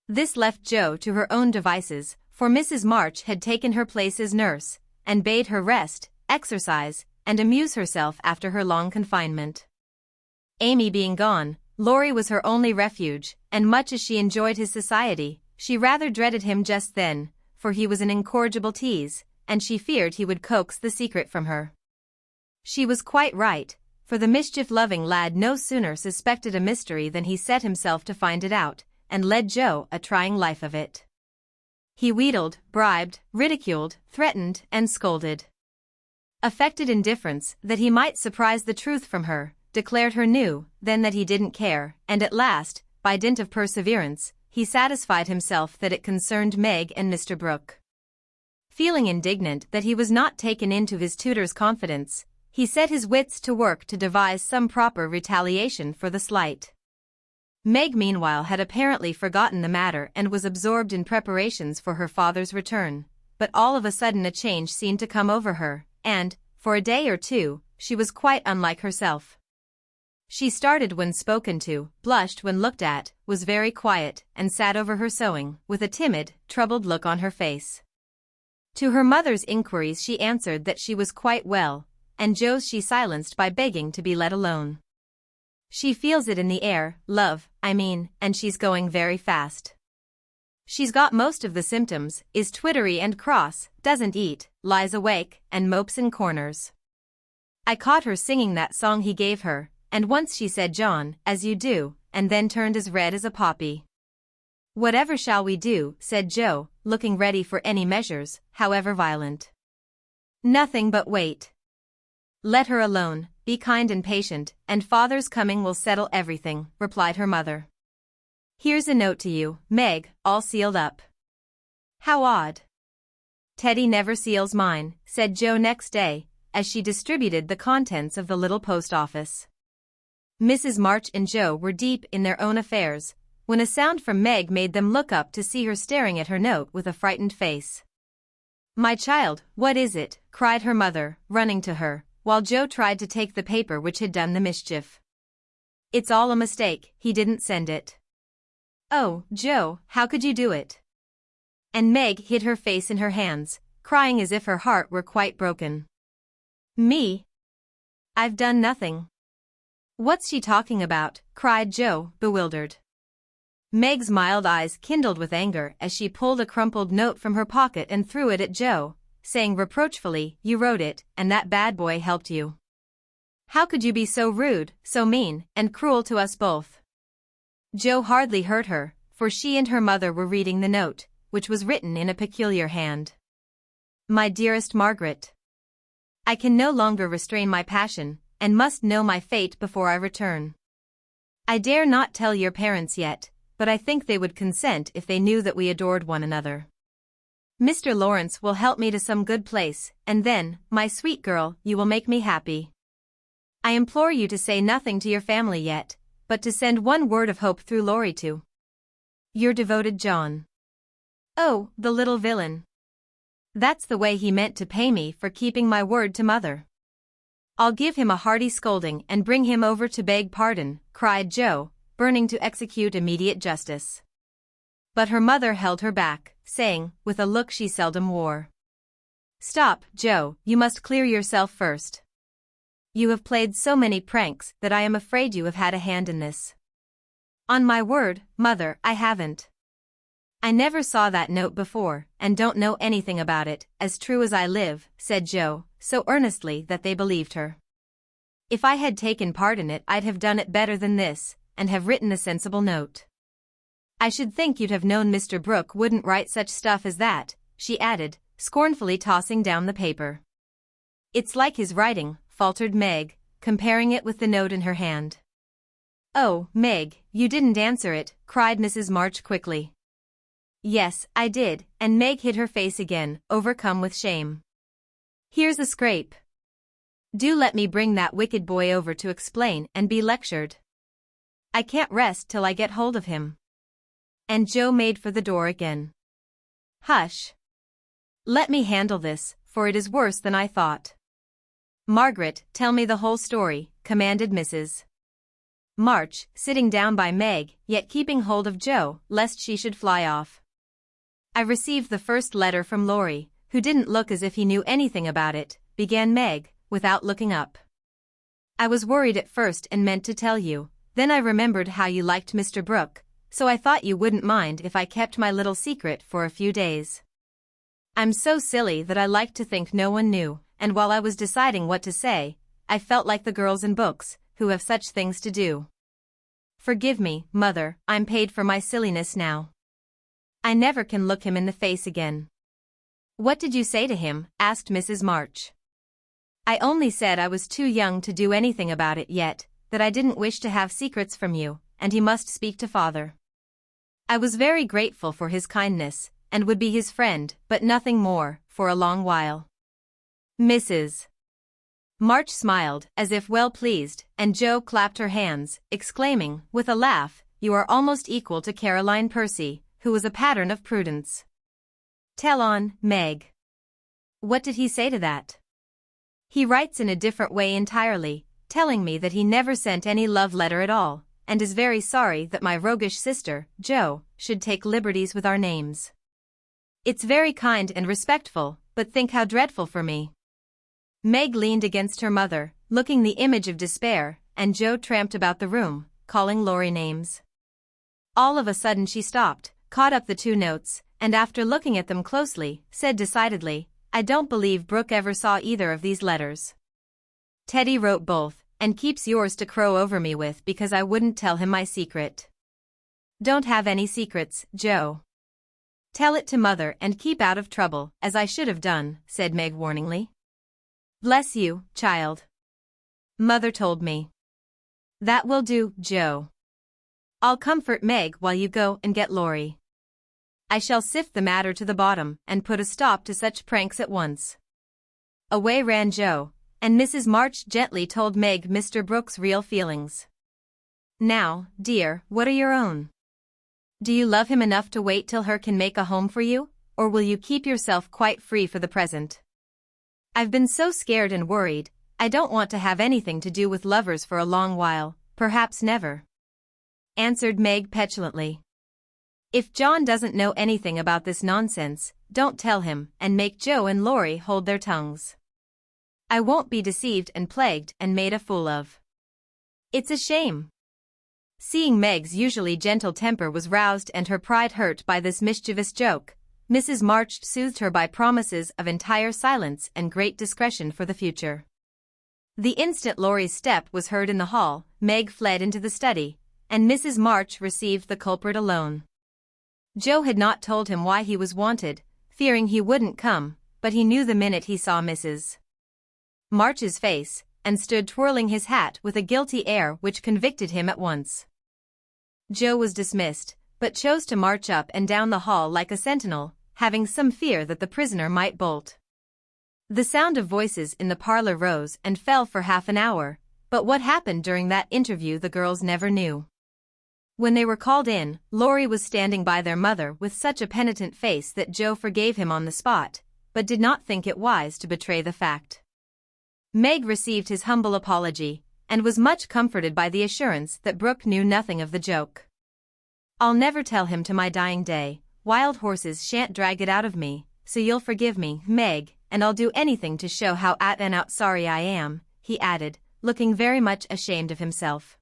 This left Jo to her own devices, for Mrs. March had taken her place as nurse, and bade her rest, exercise, and amuse herself after her long confinement. Amy being gone, Laurie was her only refuge, and much as she enjoyed his society, she rather dreaded him just then, for he was an incorrigible tease, and she feared he would coax the secret from her. She was quite right, for the mischief-loving lad no sooner suspected a mystery than he set himself to find it out, and led Jo a trying life of it. He wheedled, bribed, ridiculed, threatened, and scolded. Affected indifference that he might surprise the truth from her, declared her knew, then that he didn't care, and at last, by dint of perseverance, he satisfied himself that it concerned Meg and Mr. Brooke. Feeling indignant that he was not taken into his tutor's confidence, he set his wits to work to devise some proper retaliation for the slight. Meg meanwhile had apparently forgotten the matter and was absorbed in preparations for her father's return, but all of a sudden a change seemed to come over her, and, for a day or two, she was quite unlike herself. She started when spoken to, blushed when looked at, was very quiet, and sat over her sewing, with a timid, troubled look on her face. To her mother's inquiries she answered that she was quite well, and Joe's she silenced by begging to be let alone. She feels it in the air, love, I mean, and she's going very fast. She's got most of the symptoms, is twittery and cross, doesn't eat, lies awake, and mopes in corners. I caught her singing that song he gave her, and once she said John, as you do, and then turned as red as a poppy. Whatever shall we do, said Joe, looking ready for any measures, however violent. Nothing but wait. Let her alone, be kind and patient, and father's coming will settle everything, replied her mother. Here's a note to you, Meg, all sealed up. How odd. Teddy never seals mine, said Joe next day, as she distributed the contents of the little post office. Mrs. March and Joe were deep in their own affairs, when a sound from Meg made them look up to see her staring at her note with a frightened face. My child, what is it? Cried her mother, running to her, while Joe tried to take the paper which had done the mischief. It's all a mistake, he didn't send it. Oh, Joe, how could you do it? And Meg hid her face in her hands, crying as if her heart were quite broken. Me? I've done nothing. What's she talking about? Cried Joe, bewildered. Meg's mild eyes kindled with anger as she pulled a crumpled note from her pocket and threw it at Joe, saying reproachfully, you wrote it, and that bad boy helped you. How could you be so rude, so mean, and cruel to us both? Joe hardly heard her, for she and her mother were reading the note, which was written in a peculiar hand. My dearest Margaret, I can no longer restrain my passion, and must know my fate before I return. I dare not tell your parents yet, but I think they would consent if they knew that we adored one another. Mr. Lawrence will help me to some good place, and then, my sweet girl, you will make me happy. I implore you to say nothing to your family yet, but to send one word of hope through Laurie to your devoted John. Oh, the little villain. That's the way he meant to pay me for keeping my word to mother. I'll give him a hearty scolding and bring him over to beg pardon, cried Joe, burning to execute immediate justice. But her mother held her back, saying, with a look she seldom wore, Stop, Joe, you must clear yourself first. You have played so many pranks that I am afraid you have had a hand in this. On my word, mother, I haven't. I never saw that note before, and don't know anything about it, as true as I live, said Joe, so earnestly that they believed her. If I had taken part in it I'd have done it better than this, and have written a sensible note. I should think you'd have known Mr. Brooke wouldn't write such stuff as that, she added, scornfully tossing down the paper. It's like his writing, faltered Meg, comparing it with the note in her hand. Oh, Meg, you didn't answer it, cried Mrs. March quickly. Yes, I did, and Meg hid her face again, overcome with shame. Here's a scrape. Do let me bring that wicked boy over to explain and be lectured. I can't rest till I get hold of him. And Joe made for the door again. Hush. Let me handle this, for it is worse than I thought. Margaret, tell me the whole story, commanded Mrs. March, sitting down by Meg, yet keeping hold of Joe, lest she should fly off. I received the first letter from Laurie, who didn't look as if he knew anything about it, began Meg, without looking up. I was worried at first and meant to tell you, then I remembered how you liked Mr. Brooke, so I thought you wouldn't mind if I kept my little secret for a few days. I'm so silly that I liked to think no one knew, and while I was deciding what to say, I felt like the girls in books, who have such things to do. Forgive me, mother, I'm paid for my silliness now. I never can look him in the face again. What did you say to him? Asked Mrs. March. I only said I was too young to do anything about it yet, that I didn't wish to have secrets from you, and he must speak to father. I was very grateful for his kindness, and would be his friend, but nothing more, for a long while. Mrs. March smiled, as if well pleased, and Joe clapped her hands, exclaiming, with a laugh, you are almost equal to Caroline Percy, who was a pattern of prudence. Tell on, Meg. What did he say to that? He writes in a different way entirely, telling me that he never sent any love letter at all, and is very sorry that my roguish sister, Jo, should take liberties with our names. It's very kind and respectful, but think how dreadful for me. Meg leaned against her mother, looking the image of despair, and Jo tramped about the room, calling Laurie names. All of a sudden she stopped, caught up the 2 notes, and after looking at them closely, said decidedly, I don't believe Brooke ever saw either of these letters. Teddy wrote both, and keeps yours to crow over me with because I wouldn't tell him my secret. Don't have any secrets, Jo. Tell it to Mother and keep out of trouble, as I should have done, said Meg warningly. Bless you, child. Mother told me. That will do, Jo. I'll comfort Meg while you go and get Laurie. I shall sift the matter to the bottom and put a stop to such pranks at once. Away ran Jo, and Mrs. March gently told Meg Mr. Brooke's real feelings. Now, dear, what are your own? Do you love him enough to wait till her can make a home for you, or will you keep yourself quite free for the present? I've been so scared and worried, I don't want to have anything to do with lovers for a long while, perhaps never. Answered Meg petulantly. If John doesn't know anything about this nonsense, don't tell him, and make Jo and Laurie hold their tongues. I won't be deceived and plagued and made a fool of. It's a shame. Seeing Meg's usually gentle temper was roused and her pride hurt by this mischievous joke, Mrs. March soothed her by promises of entire silence and great discretion for the future. The instant Laurie's step was heard in the hall, Meg fled into the study, and Mrs. March received the culprit alone. Jo had not told him why he was wanted, fearing he wouldn't come, but he knew the minute he saw Mrs. March's face, and stood twirling his hat with a guilty air which convicted him at once. Jo was dismissed, but chose to march up and down the hall like a sentinel, having some fear that the prisoner might bolt. The sound of voices in the parlor rose and fell for half an hour, but what happened during that interview the girls never knew. When they were called in, Laurie was standing by their mother with such a penitent face that Jo forgave him on the spot, but did not think it wise to betray the fact. Meg received his humble apology, and was much comforted by the assurance that Brooke knew nothing of the joke. I'll never tell him to my dying day, wild horses shan't drag it out of me, so you'll forgive me, Meg, and I'll do anything to show how out and out sorry I am, he added, looking very much ashamed of himself.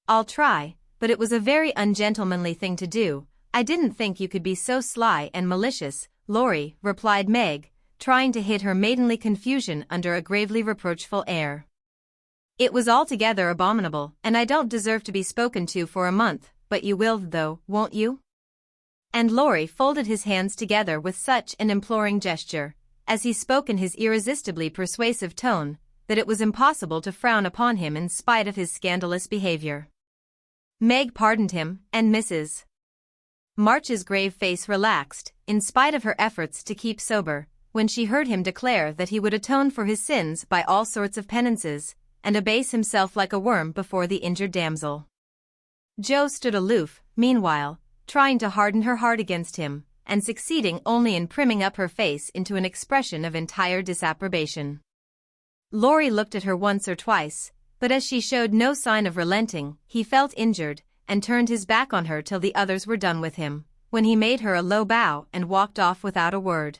I'll try. But it was a very ungentlemanly thing to do. I didn't think you could be so sly and malicious, Laurie, replied Meg, trying to hid her maidenly confusion under a gravely reproachful air. It was altogether abominable, and I don't deserve to be spoken to for a month, but you will though, won't you? And Laurie folded his hands together with such an imploring gesture, as he spoke in his irresistibly persuasive tone, that it was impossible to frown upon him in spite of his scandalous behavior. Meg pardoned him, and Mrs. March's grave face relaxed, in spite of her efforts to keep sober, when she heard him declare that he would atone for his sins by all sorts of penances, and abase himself like a worm before the injured damsel. Jo stood aloof, meanwhile, trying to harden her heart against him, and succeeding only in primming up her face into an expression of entire disapprobation. Laurie looked at her once or twice, but as she showed no sign of relenting, he felt injured, and turned his back on her till the others were done with him, when he made her a low bow and walked off without a word.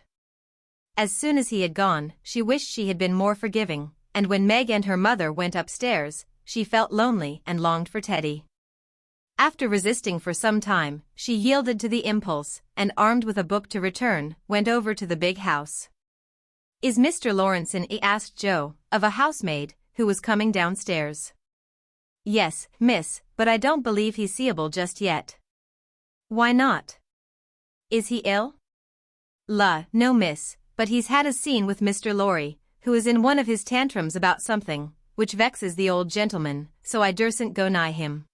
As soon as he had gone, she wished she had been more forgiving, and when Meg and her mother went upstairs, she felt lonely and longed for Teddy. After resisting for some time, she yielded to the impulse, and armed with a book to return, went over to the big house. Is Mr. Lawrence in? Asked Jo, of a housemaid, who was coming downstairs. Yes, miss, but I don't believe he's seeable just yet. Why not? Is he ill? La, no miss, but he's had a scene with Mr. Laurie, who is in one of his tantrums about something, which vexes the old gentleman, so I dursn't go nigh him.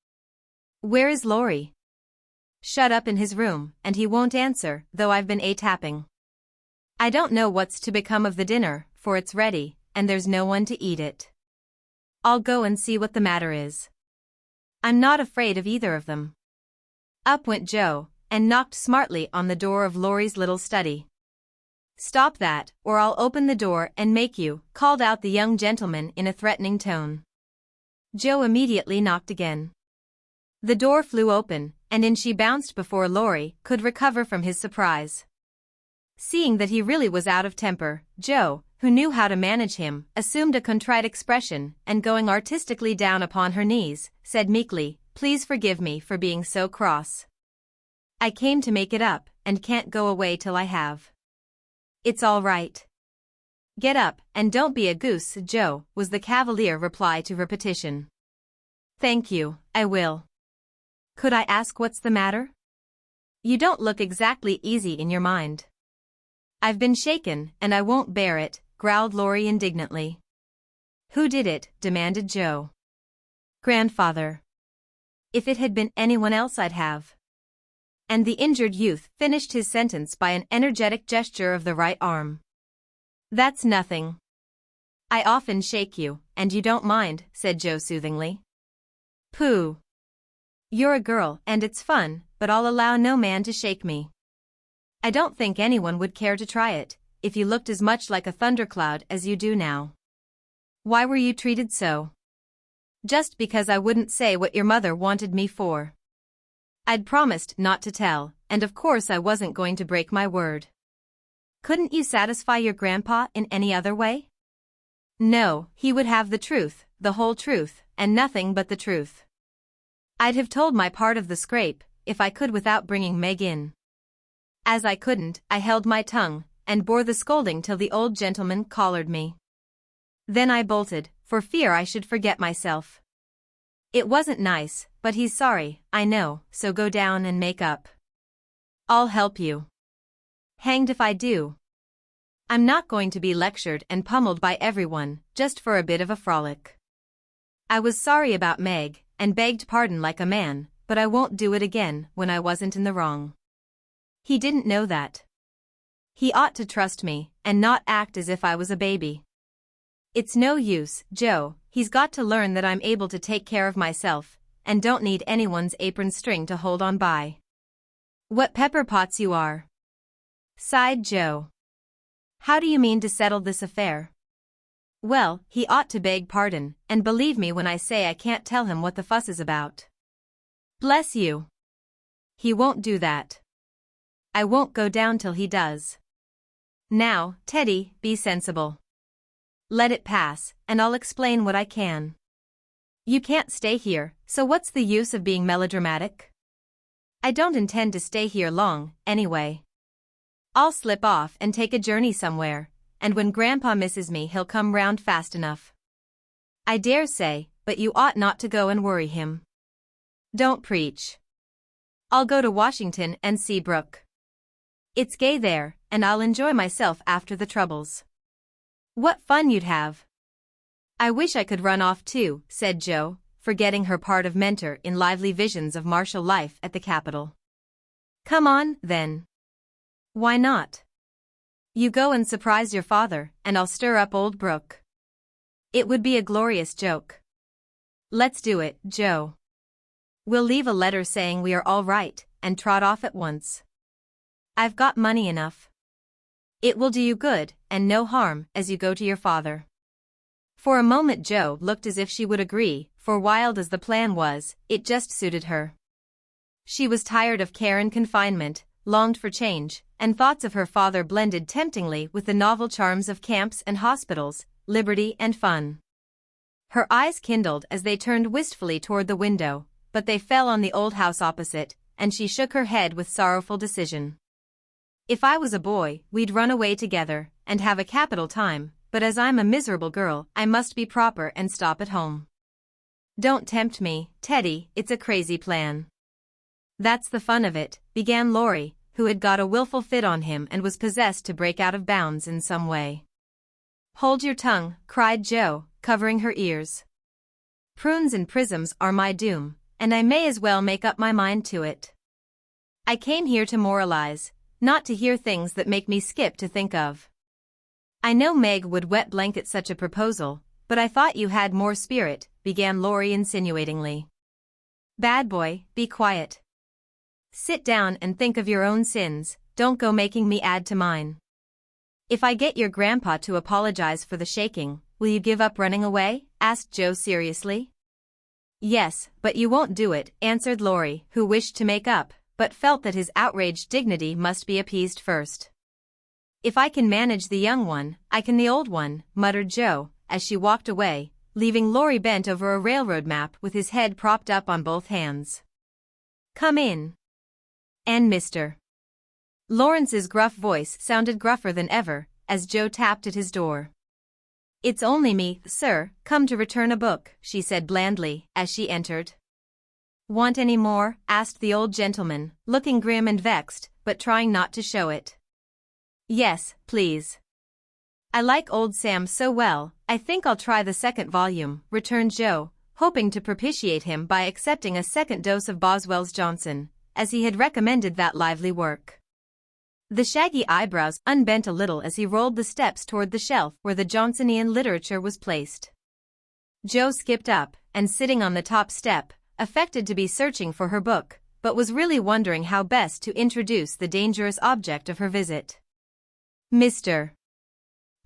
Where is Laurie? Shut up in his room, and he won't answer, though I've been tapping. I don't know what's to become of the dinner, for it's ready, and there's no one to eat it. I'll go and see what the matter is. I'm not afraid of either of them. Up went Joe, and knocked smartly on the door of Laurie's little study. Stop that, or I'll open the door and make you, called out the young gentleman in a threatening tone. Joe immediately knocked again. The door flew open, and in she bounced before Laurie could recover from his surprise. Seeing that he really was out of temper, Joe, who knew how to manage him, assumed a contrite expression, and going artistically down upon her knees, said meekly, "Please forgive me for being so cross. I came to make it up, and can't go away till I have." "It's all right. Get up, and don't be a goose, Joe," was the cavalier reply to her petition. "Thank you, I will. Could I ask what's the matter? You don't look exactly easy in your mind." "I've been shaken, and I won't bear it," growled Laurie indignantly. "Who did it?" demanded Joe. "Grandfather. If it had been anyone else I'd have." And the injured youth finished his sentence by an energetic gesture of the right arm. "That's nothing. I often shake you, and you don't mind," said Joe soothingly. "Pooh. You're a girl, and it's fun, but I'll allow no man to shake me. I don't think anyone would care to try it, if you looked as much like a thundercloud as you do now." "Why were you treated so?" "Just because I wouldn't say what your mother wanted me for. I'd promised not to tell, and of course I wasn't going to break my word." "Couldn't you satisfy your grandpa in any other way?" "No, he would have the truth, the whole truth, and nothing but the truth. I'd have told my part of the scrape, if I could without bringing Meg in. As I couldn't, I held my tongue, and bore the scolding till the old gentleman collared me. Then I bolted, for fear I should forget myself. It wasn't nice, but he's sorry, I know, so go down and make up." "I'll help you." "Hanged if I do. I'm not going to be lectured and pummeled by everyone, just for a bit of a frolic. I was sorry about Meg, and begged pardon like a man, but I won't do it again when I wasn't in the wrong. He didn't know that. He ought to trust me, and not act as if I was a baby. It's no use, Joe, he's got to learn that I'm able to take care of myself, and don't need anyone's apron string to hold on by." "What pepper pots you are," sighed Joe. "How do you mean to settle this affair?" "Well, he ought to beg pardon, and believe me when I say I can't tell him what the fuss is about." "Bless you. He won't do that. I won't go down till he does. Now, Teddy, be sensible. Let it pass, and I'll explain what I can. You can't stay here, so what's the use of being melodramatic? I don't intend to stay here long, anyway. I'll slip off and take a journey somewhere, and when Grandpa misses me he'll come round fast enough. I dare say, but you ought not to go and worry him. Don't preach. I'll go to Washington and see Brooke. It's gay there, and I'll enjoy myself after the troubles." "What fun you'd have." "I wish I could run off too," said Joe, forgetting her part of mentor in lively visions of martial life at the Capitol. "Come on, then." "Why not? You go and surprise your father, and I'll stir up old Brooke. It would be a glorious joke." "Let's do it, Joe. We'll leave a letter saying we are all right, and trot off at once. I've got money enough. It will do you good, and no harm, as you go to your father." For a moment Joe looked as if she would agree, for wild as the plan was, it just suited her. She was tired of care and confinement, longed for change, and thoughts of her father blended temptingly with the novel charms of camps and hospitals, liberty and fun. Her eyes kindled as they turned wistfully toward the window, but they fell on the old house opposite, and she shook her head with sorrowful decision. "If I was a boy, we'd run away together, and have a capital time, but as I'm a miserable girl, I must be proper and stop at home." "Don't tempt me, Teddy, it's a crazy plan." "That's the fun of it," began Laurie, who had got a willful fit on him and was possessed to break out of bounds in some way. "Hold your tongue," cried Joe, covering her ears. "Prunes and prisms are my doom, and I may as well make up my mind to it. I came here to moralize, not to hear things that make me skip to think of. I know Meg would wet blanket such a proposal, but I thought you had more spirit," began Laurie insinuatingly. Bad boy, be quiet. Sit down and think of your own sins, don't go making me add to mine. If I get your grandpa to apologize for the shaking, will you give up running away? Asked Joe seriously. Yes, but you won't do it, answered Laurie, who wished to make up, but felt that his outraged dignity must be appeased first. If I can manage the young one, I can the old one, muttered Joe, as she walked away, leaving Laurie bent over a railroad map with his head propped up on both hands. Come in. And Mr. Lawrence's gruff voice sounded gruffer than ever, as Joe tapped at his door. It's only me, sir, come to return a book, she said blandly, as she entered. Want any more? Asked the old gentleman, looking grim and vexed, but trying not to show it. Yes, please. I like old Sam so well, I think I'll try the second volume, returned Joe, hoping to propitiate him by accepting a second dose of Boswell's Johnson, as he had recommended that lively work. The shaggy eyebrows unbent a little as he rolled the steps toward the shelf where the Johnsonian literature was placed. Joe skipped up, and sitting on the top step, affected to be searching for her book, but was really wondering how best to introduce the dangerous object of her visit. Mr.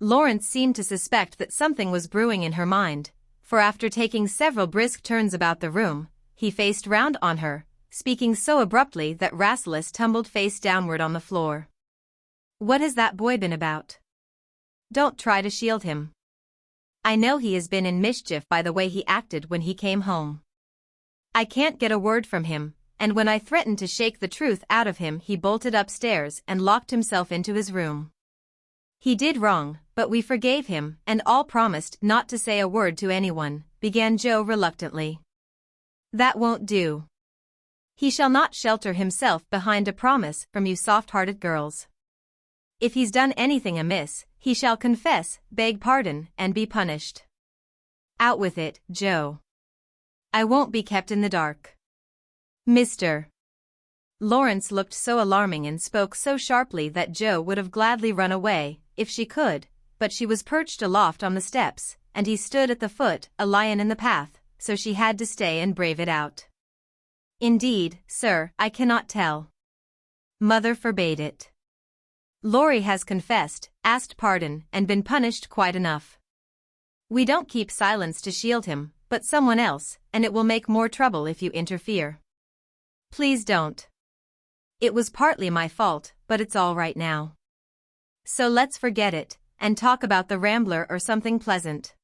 Lawrence seemed to suspect that something was brewing in her mind, for after taking several brisk turns about the room, he faced round on her, speaking so abruptly that Rasselas tumbled face downward on the floor. What has that boy been about? Don't try to shield him. I know he has been in mischief by the way he acted when he came home. I can't get a word from him, and when I threatened to shake the truth out of him he bolted upstairs and locked himself into his room. He did wrong, but we forgave him and all promised not to say a word to anyone, began Joe reluctantly. That won't do. He shall not shelter himself behind a promise from you soft-hearted girls. If he's done anything amiss, he shall confess, beg pardon, and be punished. Out with it, Joe. I won't be kept in the dark. Mr. Lawrence looked so alarming and spoke so sharply that Joe would have gladly run away, if she could, but she was perched aloft on the steps, and he stood at the foot, a lion in the path, so she had to stay and brave it out. Indeed, sir, I cannot tell. Mother forbade it. Laurie has confessed, asked pardon, and been punished quite enough. We don't keep silence to shield him, but someone else, and it will make more trouble if you interfere. Please don't. It was partly my fault, but it's all right now. So let's forget it, and talk about the Rambler or something pleasant.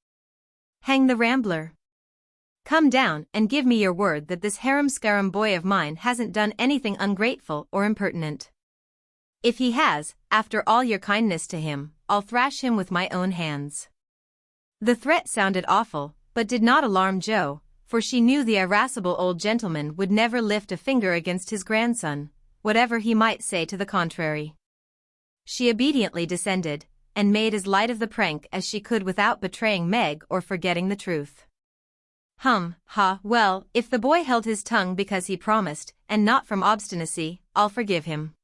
Hang the Rambler. Come down and give me your word that this harum-scarum boy of mine hasn't done anything ungrateful or impertinent. If he has, after all your kindness to him, I'll thrash him with my own hands. The threat sounded awful, but did not alarm Joe, for she knew the irascible old gentleman would never lift a finger against his grandson, whatever he might say to the contrary. She obediently descended, and made as light of the prank as she could without betraying Meg or forgetting the truth. Well, if the boy held his tongue because he promised, and not from obstinacy, I'll forgive him.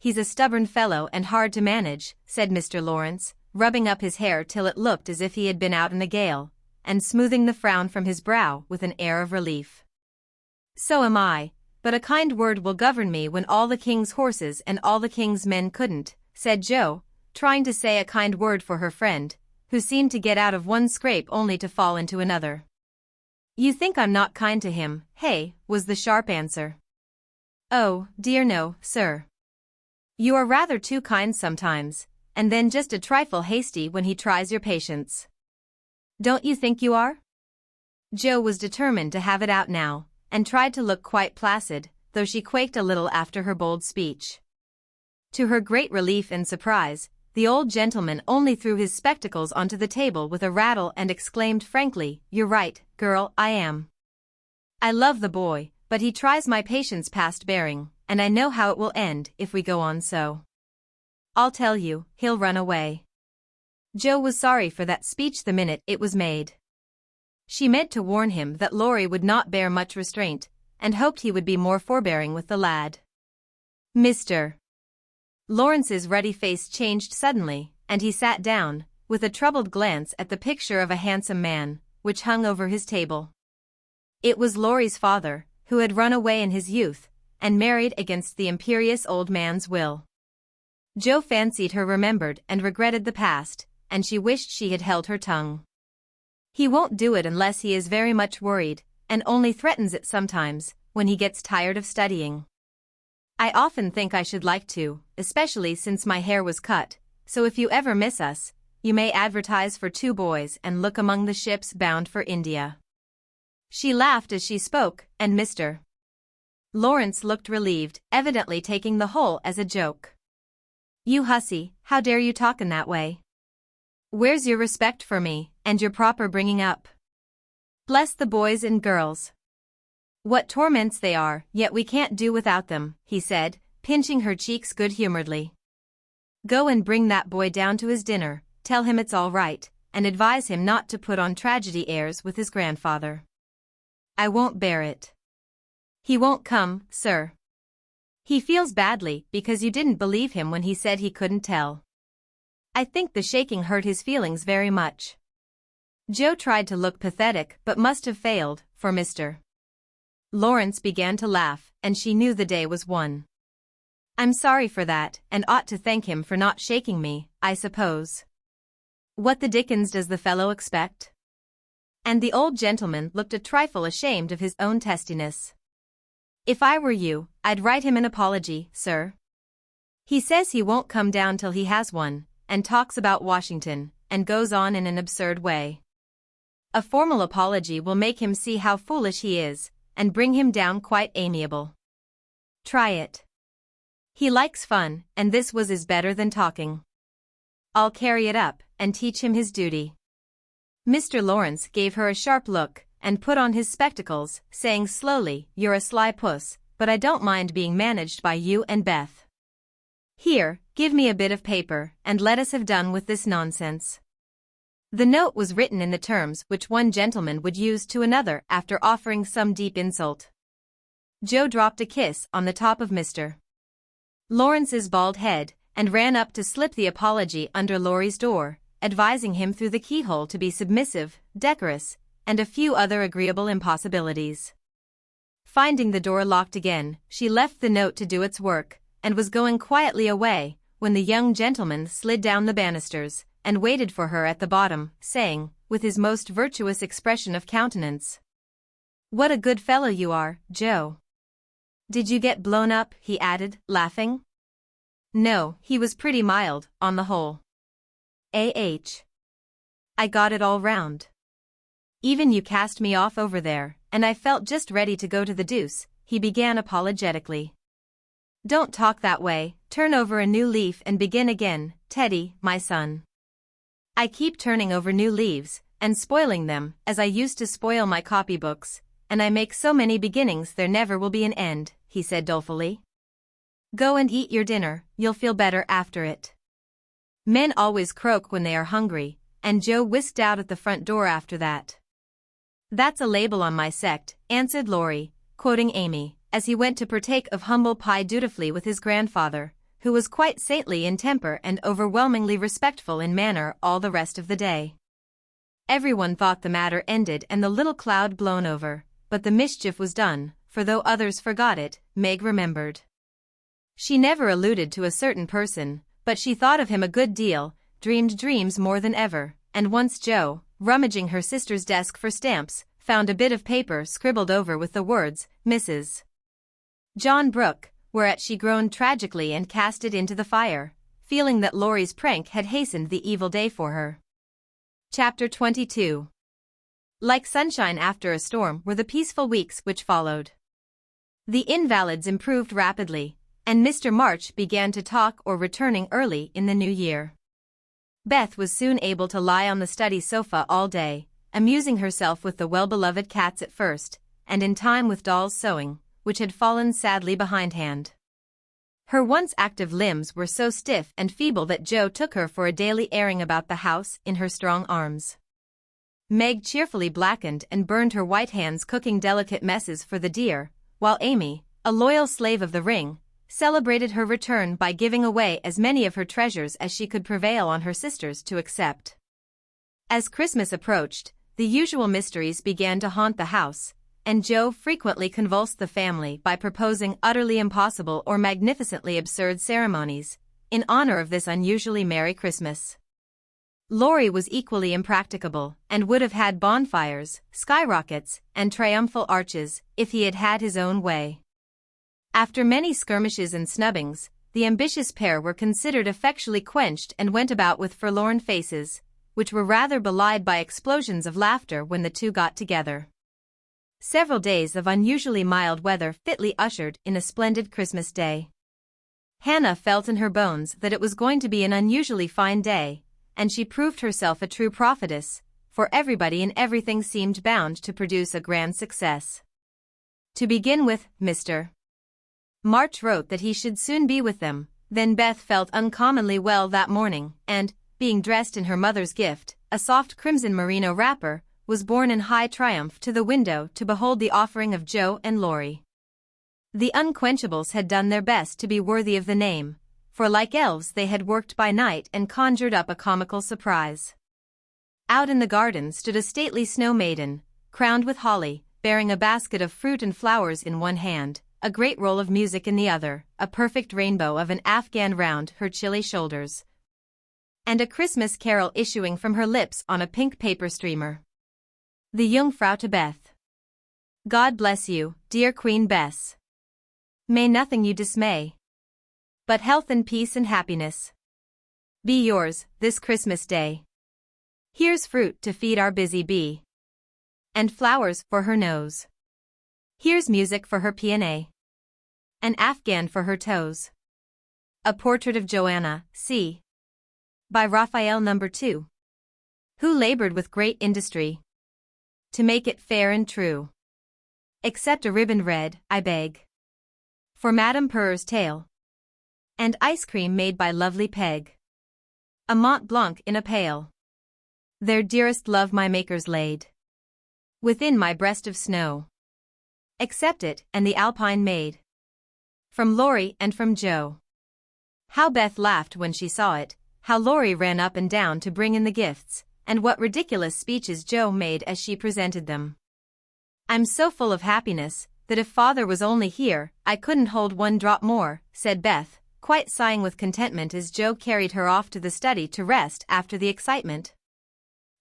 He's a stubborn fellow and hard to manage, said Mr. Lawrence, rubbing up his hair till it looked as if he had been out in a gale, and smoothing the frown from his brow with an air of relief. So am I, but a kind word will govern me when all the king's horses and all the king's men couldn't, said Joe, trying to say a kind word for her friend, who seemed to get out of one scrape only to fall into another. You think I'm not kind to him, hey, was the sharp answer. Oh, dear no, sir. You are rather too kind sometimes, and then just a trifle hasty when he tries your patience. Don't you think you are? Joe was determined to have it out now, and tried to look quite placid, though she quaked a little after her bold speech. To her great relief and surprise, the old gentleman only threw his spectacles onto the table with a rattle and exclaimed frankly, "You're right, girl, I am. I love the boy, but he tries my patience past bearing, and I know how it will end if we go on so. I'll tell you, he'll run away." Joe was sorry for that speech the minute it was made. She meant to warn him that Laurie would not bear much restraint, and hoped he would be more forbearing with the lad. Mr. Lawrence's ruddy face changed suddenly, and he sat down, with a troubled glance at the picture of a handsome man, which hung over his table. It was Laurie's father, who had run away in his youth, and married against the imperious old man's will. Jo fancied her remembered and regretted the past, and she wished she had held her tongue. He won't do it unless he is very much worried, and only threatens it sometimes, when he gets tired of studying. I often think I should like to, especially since my hair was cut, so if you ever miss us, you may advertise for 2 boys and look among the ships bound for India. She laughed as she spoke, and Mr. Lawrence looked relieved, evidently taking the whole as a joke. You hussy, how dare you talk in that way? Where's your respect for me, and your proper bringing up? Bless the boys and girls. What torments they are, yet we can't do without them, he said, pinching her cheeks good-humoredly. Go and bring that boy down to his dinner, tell him it's all right, and advise him not to put on tragedy airs with his grandfather. I won't bear it. He won't come, sir. He feels badly because you didn't believe him when he said he couldn't tell. I think the shaking hurt his feelings very much. Jo tried to look pathetic but must have failed, for Mr. Lawrence began to laugh, and she knew the day was won. I'm sorry for that, and ought to thank him for not shaking me, I suppose. What the dickens does the fellow expect? And the old gentleman looked a trifle ashamed of his own testiness. If I were you, I'd write him an apology, sir. He says he won't come down till he has one, and talks about Washington, and goes on in an absurd way. A formal apology will make him see how foolish he is, and bring him down quite amiable. Try it. He likes fun, and this is better than talking. I'll carry it up, and teach him his duty. Mr. Lawrence gave her a sharp look, and put on his spectacles, saying slowly, You're a sly puss, but I don't mind being managed by you and Beth. Here, give me a bit of paper, and let us have done with this nonsense. The note was written in the terms which one gentleman would use to another after offering some deep insult. Jo dropped a kiss on the top of Mr. Lawrence's bald head, and ran up to slip the apology under Laurie's door, advising him through the keyhole to be submissive, decorous, and a few other agreeable impossibilities. Finding the door locked again, she left the note to do its work, and was going quietly away, when the young gentleman slid down the banisters, and waited for her at the bottom, saying, with his most virtuous expression of countenance, What a good fellow you are, Jo. Did you get blown up? He added, laughing. No, he was pretty mild, on the whole. I got it all round. Even you cast me off over there, and I felt just ready to go to the deuce, he began apologetically. Don't talk that way, turn over a new leaf and begin again, Teddy, my son. I keep turning over new leaves, and spoiling them, as I used to spoil my copybooks, and I make so many beginnings there never will be an end, he said dolefully. Go and eat your dinner, you'll feel better after it. Men always croak when they are hungry, and Jo whisked out at the front door after that. That's a label on my sect, answered Laurie, quoting Amy, as he went to partake of humble pie dutifully with his grandfather, who was quite saintly in temper and overwhelmingly respectful in manner all the rest of the day. Everyone thought the matter ended and the little cloud blown over, but the mischief was done, for though others forgot it, Meg remembered. She never alluded to a certain person, but she thought of him a good deal, dreamed dreams more than ever, and once Jo, rummaging her sister's desk for stamps, found a bit of paper scribbled over with the words, Mrs. John Brooke, whereat she groaned tragically and cast it into the fire, feeling that Laurie's prank had hastened the evil day for her. Chapter 22. Like sunshine after a storm were the peaceful weeks which followed. The invalids improved rapidly, and Mr. March began to talk or returning early in the new year. Beth was soon able to lie on the study sofa all day, amusing herself with the well-beloved cats at first, and in time with dolls' sewing, which had fallen sadly behindhand. Her once active limbs were so stiff and feeble that Jo took her for a daily airing about the house in her strong arms. Meg cheerfully blackened and burned her white hands cooking delicate messes for the dear, while Amy, a loyal slave of the ring, celebrated her return by giving away as many of her treasures as she could prevail on her sisters to accept. As Christmas approached, the usual mysteries began to haunt the house, and Joe frequently convulsed the family by proposing utterly impossible or magnificently absurd ceremonies in honor of this unusually merry Christmas. Laurie was equally impracticable and would have had bonfires, skyrockets, and triumphal arches if he had had his own way. After many skirmishes and snubbings, the ambitious pair were considered effectually quenched and went about with forlorn faces, which were rather belied by explosions of laughter when the two got together. Several days of unusually mild weather fitly ushered in a splendid Christmas day. Hannah felt in her bones that it was going to be an unusually fine day, and she proved herself a true prophetess, for everybody and everything seemed bound to produce a grand success. To begin with, Mr. March wrote that he should soon be with them. Then Beth felt uncommonly well that morning, and, being dressed in her mother's gift, a soft crimson merino wrapper, was borne in high triumph to the window to behold the offering of Joe and Laurie. The unquenchables had done their best to be worthy of the name, for like elves they had worked by night and conjured up a comical surprise. Out in the garden stood a stately snow maiden, crowned with holly, bearing a basket of fruit and flowers in one hand, a great roll of music in the other, a perfect rainbow of an Afghan round her chilly shoulders, and a Christmas carol issuing from her lips on a pink paper streamer. The Jungfrau to Beth. God bless you, dear Queen Bess. May nothing you dismay, but health and peace and happiness be yours this Christmas day. Here's fruit to feed our busy bee, and flowers for her nose. Here's music for her peony, an Afghan for her toes. A portrait of Joanna, c. by Raphael No. 2, who labored with great industry to make it fair and true. Except a ribbon red, I beg, for Madame Purr's tail, and ice cream made by lovely Peg, a Mont Blanc in a pail. Their dearest love my makers laid within my breast of snow. Accept it and the Alpine maid, from Laurie and from Joe. How Beth laughed when she saw it, how Laurie ran up and down to bring in the gifts, and what ridiculous speeches Joe made as she presented them. I'm so full of happiness that if Father was only here, I couldn't hold one drop more, said Beth, quite sighing with contentment as Joe carried her off to the study to rest after the excitement,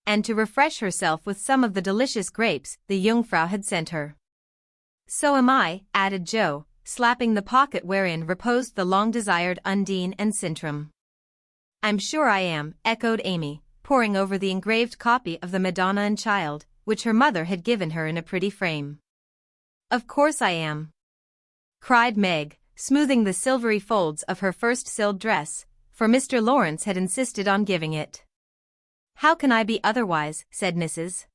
and to refresh herself with some of the delicious grapes the Jungfrau had sent her. So am I, added Joe, slapping the pocket wherein reposed the long-desired Undine and Sintram. I'm sure I am, echoed Amy, poring over the engraved copy of the Madonna and Child, which her mother had given her in a pretty frame. Of course I am, cried Meg, smoothing the silvery folds of her first silled dress, for Mr. Lawrence had insisted on giving it. How can I be otherwise, said Mrs.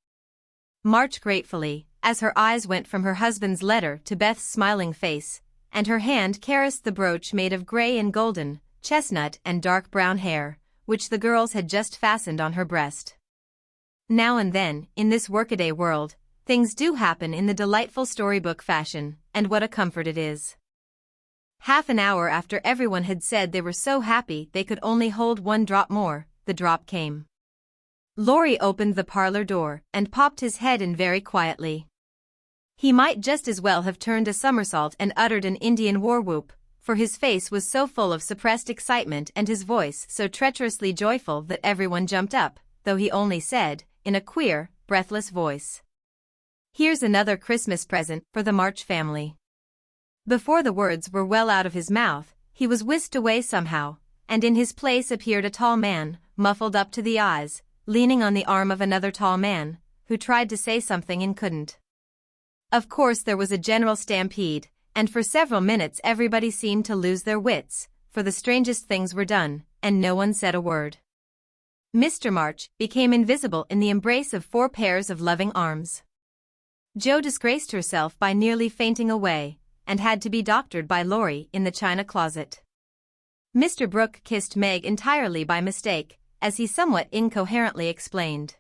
March gratefully, as her eyes went from her husband's letter to Beth's smiling face, and her hand caressed the brooch made of gray and golden, chestnut and dark brown hair, which the girls had just fastened on her breast. Now and then, in this workaday world, things do happen in the delightful storybook fashion, and what a comfort it is. Half an hour after everyone had said they were so happy they could only hold one drop more, the drop came. Laurie opened the parlor door and popped his head in very quietly. He might just as well have turned a somersault and uttered an Indian war whoop, for his face was so full of suppressed excitement and his voice so treacherously joyful that everyone jumped up, though he only said, in a queer, breathless voice, "Here's another Christmas present for the March family." Before the words were well out of his mouth, he was whisked away somehow, and in his place appeared a tall man, muffled up to the eyes, leaning on the arm of another tall man, who tried to say something and couldn't. Of course there was a general stampede, and for several minutes everybody seemed to lose their wits, for the strangest things were done, and no one said a word. Mr. March became invisible in the embrace of 4 pairs of loving arms. Joe disgraced herself by nearly fainting away, and had to be doctored by Laurie in the china closet. Mr. Brooke kissed Meg entirely by mistake, as he somewhat incoherently explained.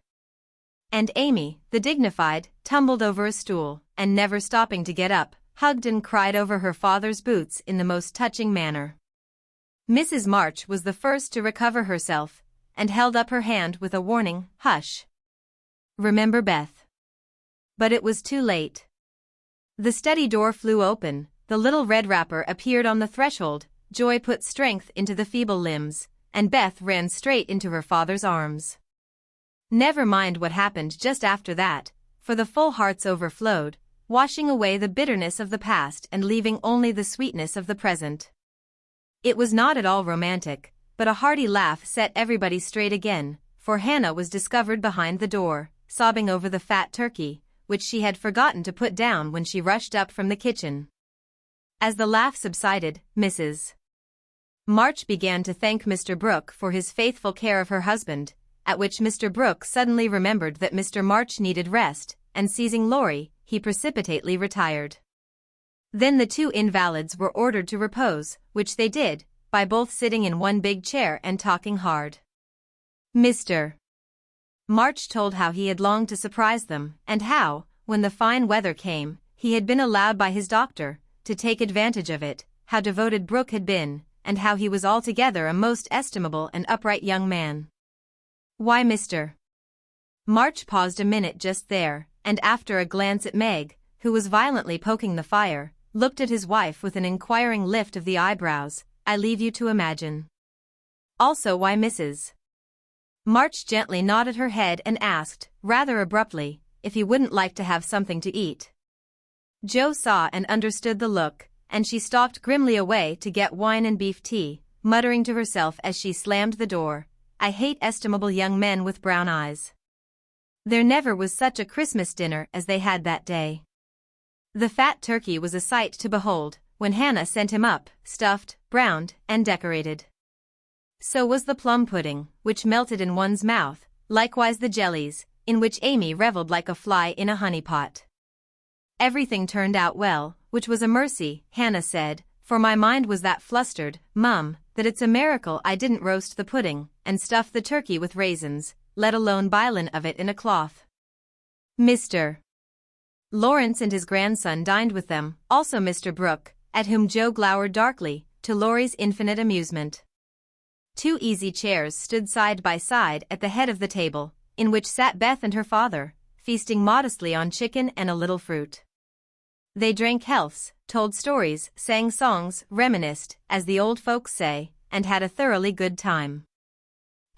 And Amy, the dignified, tumbled over a stool, and never stopping to get up, hugged and cried over her father's boots in the most touching manner. Mrs. March was the first to recover herself, and held up her hand with a warning, "Hush. Remember Beth." But it was too late. The study door flew open, the little red wrapper appeared on the threshold, joy put strength into the feeble limbs, and Beth ran straight into her father's arms. Never mind what happened just after that, for the full hearts overflowed, washing away the bitterness of the past and leaving only the sweetness of the present. It was not at all romantic, but a hearty laugh set everybody straight again, for Hannah was discovered behind the door, sobbing over the fat turkey, which she had forgotten to put down when she rushed up from the kitchen. As the laugh subsided, Mrs. March began to thank Mr. Brooke for his faithful care of her husband, at which Mr. Brooke suddenly remembered that Mr. March needed rest, and seizing Laurie, he precipitately retired. Then the two invalids were ordered to repose, which they did, by both sitting in one big chair and talking hard. Mr. March told how he had longed to surprise them, and how, when the fine weather came, he had been allowed by his doctor to take advantage of it, how devoted Brooke had been, and how he was altogether a most estimable and upright young man. Why, Mr. March paused a minute just there, and after a glance at Meg, who was violently poking the fire, looked at his wife with an inquiring lift of the eyebrows. I leave you to imagine. Also, why Mrs. March gently nodded her head and asked, rather abruptly, if he wouldn't like to have something to eat. Jo saw and understood the look, and she stalked grimly away to get wine and beef tea, muttering to herself as she slammed the door, I hate estimable young men with brown eyes. There never was such a Christmas dinner as they had that day. The fat turkey was a sight to behold, when Hannah sent him up, stuffed, browned, and decorated. So was the plum pudding, which melted in one's mouth, likewise the jellies, in which Amy reveled like a fly in a honey pot. Everything turned out well, which was a mercy, Hannah said, for my mind was that flustered, Mum, that it's a miracle I didn't roast the pudding, and stuff the turkey with raisins, let alone bilin of it in a cloth. Mr. Lawrence and his grandson dined with them, also Mr. Brooke, at whom Jo glowered darkly, to Laurie's infinite amusement. 2 easy chairs stood side by side at the head of the table, in which sat Beth and her father, feasting modestly on chicken and a little fruit. They drank healths, told stories, sang songs, reminisced, as the old folks say, and had a thoroughly good time.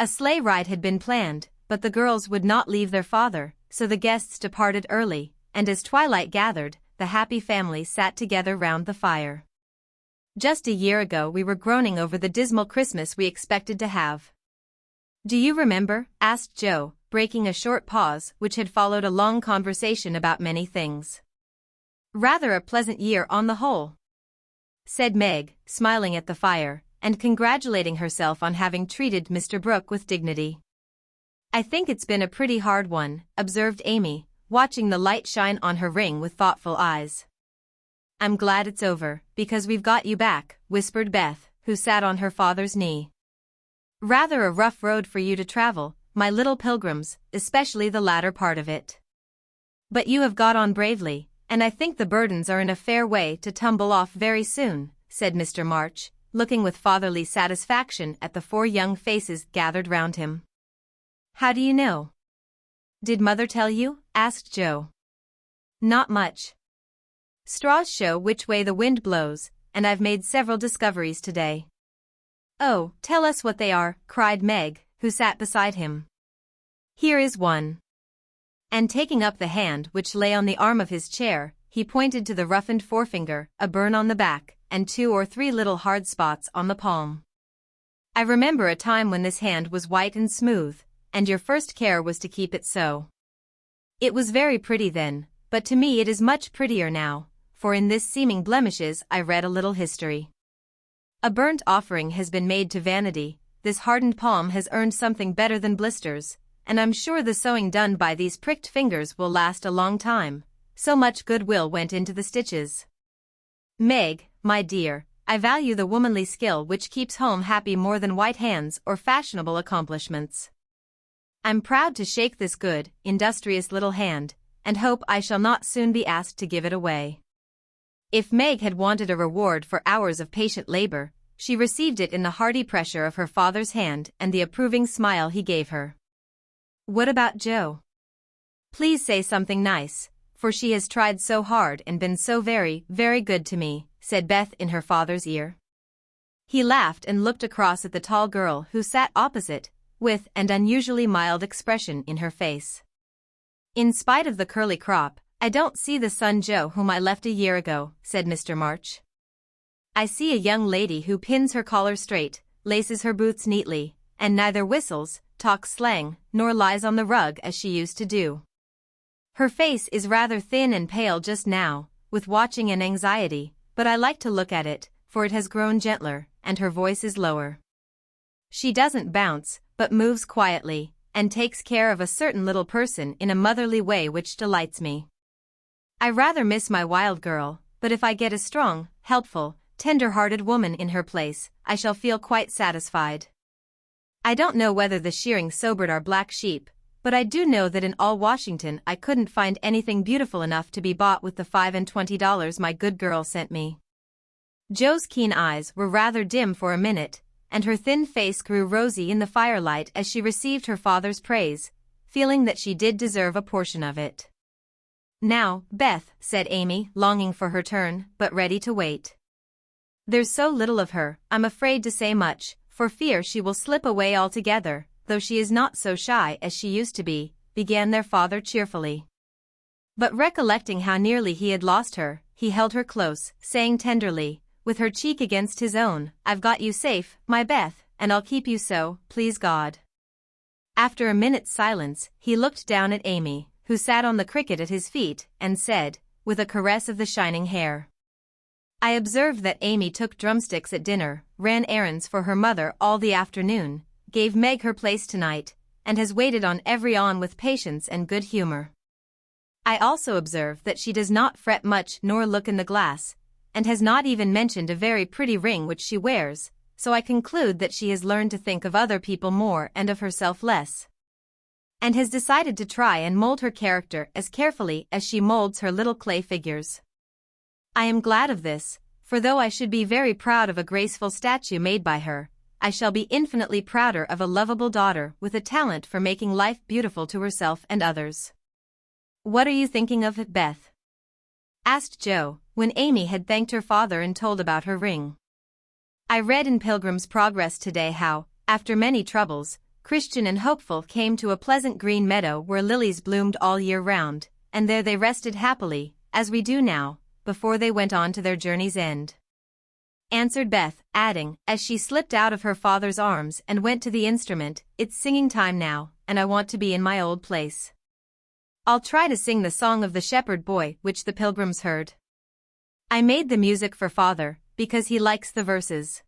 A sleigh ride had been planned, but the girls would not leave their father, so the guests departed early, and as twilight gathered, the happy family sat together round the fire. Just a year ago we were groaning over the dismal Christmas we expected to have. Do you remember? Asked Jo, breaking a short pause which had followed a long conversation about many things. Rather a pleasant year on the whole, said Meg, smiling at the fire, and congratulating herself on having treated Mr. Brooke with dignity. I think it's been a pretty hard one, observed Amy, watching the light shine on her ring with thoughtful eyes. I'm glad it's over, because we've got you back, whispered Beth, who sat on her father's knee. Rather a rough road for you to travel, my little pilgrims, especially the latter part of it. But you have got on bravely, and I think the burdens are in a fair way to tumble off very soon, said Mr. March, looking with fatherly satisfaction at the 4 young faces gathered round him. How do you know? Did Mother tell you? Asked Jo. Not much. Straws show which way the wind blows, and I've made several discoveries today. Oh, tell us what they are, cried Meg, who sat beside him. Here is one. And taking up the hand which lay on the arm of his chair, he pointed to the roughened forefinger, a burn on the back, and 2 or 3 little hard spots on the palm. I remember a time when this hand was white and smooth, and your first care was to keep it so. It was very pretty then, but to me it is much prettier now, for in this seeming blemishes I read a little history. A burnt offering has been made to vanity, this hardened palm has earned something better than blisters, and I'm sure the sewing done by these pricked fingers will last a long time, so much goodwill went into the stitches. Meg, my dear, I value the womanly skill which keeps home happy more than white hands or fashionable accomplishments. I'm proud to shake this good, industrious little hand, and hope I shall not soon be asked to give it away. If Meg had wanted a reward for hours of patient labor, she received it in the hearty pressure of her father's hand and the approving smile he gave her. What about Jo? Please say something nice, for she has tried so hard and been so very, very good to me," said Beth in her father's ear. He laughed and looked across at the tall girl who sat opposite, with an unusually mild expression in her face. "In spite of the curly crop, I don't see the son Joe whom I left a year ago," said Mr. March. "I see a young lady who pins her collar straight, laces her boots neatly, and neither whistles, talks slang, nor lies on the rug as she used to do. Her face is rather thin and pale just now, with watching and anxiety, but I like to look at it, for it has grown gentler, and her voice is lower. She doesn't bounce, but moves quietly, and takes care of a certain little person in a motherly way which delights me. I rather miss my wild girl, but if I get a strong, helpful, tender-hearted woman in her place, I shall feel quite satisfied. I don't know whether the shearing sobered our black sheep, but I do know that in all Washington I couldn't find anything beautiful enough to be bought with the $25 my good girl sent me." Joe's keen eyes were rather dim for a minute, and her thin face grew rosy in the firelight as she received her father's praise, feeling that she did deserve a portion of it. "Now, Beth," said Amy, longing for her turn, but ready to wait. "There's so little of her, I'm afraid to say much, for fear she will slip away altogether, though she is not so shy as she used to be," began their father cheerfully. But recollecting how nearly he had lost her, he held her close, saying tenderly, with her cheek against his own, "I've got you safe, my Beth, and I'll keep you so, please God." After a minute's silence, he looked down at Amy, who sat on the cricket at his feet, and said, with a caress of the shining hair. "I observed that Amy took drumsticks at dinner, ran errands for her mother all the afternoon, gave Meg her place tonight, and has waited on every one with patience and good humor. I also observe that she does not fret much nor look in the glass, and has not even mentioned a very pretty ring which she wears, so I conclude that she has learned to think of other people more and of herself less, and has decided to try and mold her character as carefully as she molds her little clay figures. I am glad of this, for though I should be very proud of a graceful statue made by her, I shall be infinitely prouder of a lovable daughter with a talent for making life beautiful to herself and others." "What are you thinking of, Beth?" asked Joe, when Amy had thanked her father and told about her ring. "I read in Pilgrim's Progress today how, after many troubles, Christian and Hopeful came to a pleasant green meadow where lilies bloomed all year round, and there they rested happily, as we do now, before they went on to their journey's end," answered Beth, adding, as she slipped out of her father's arms and went to the instrument, "It's singing time now, and I want to be in my old place. I'll try to sing the song of the shepherd boy which the pilgrims heard. I made the music for father, because he likes the verses."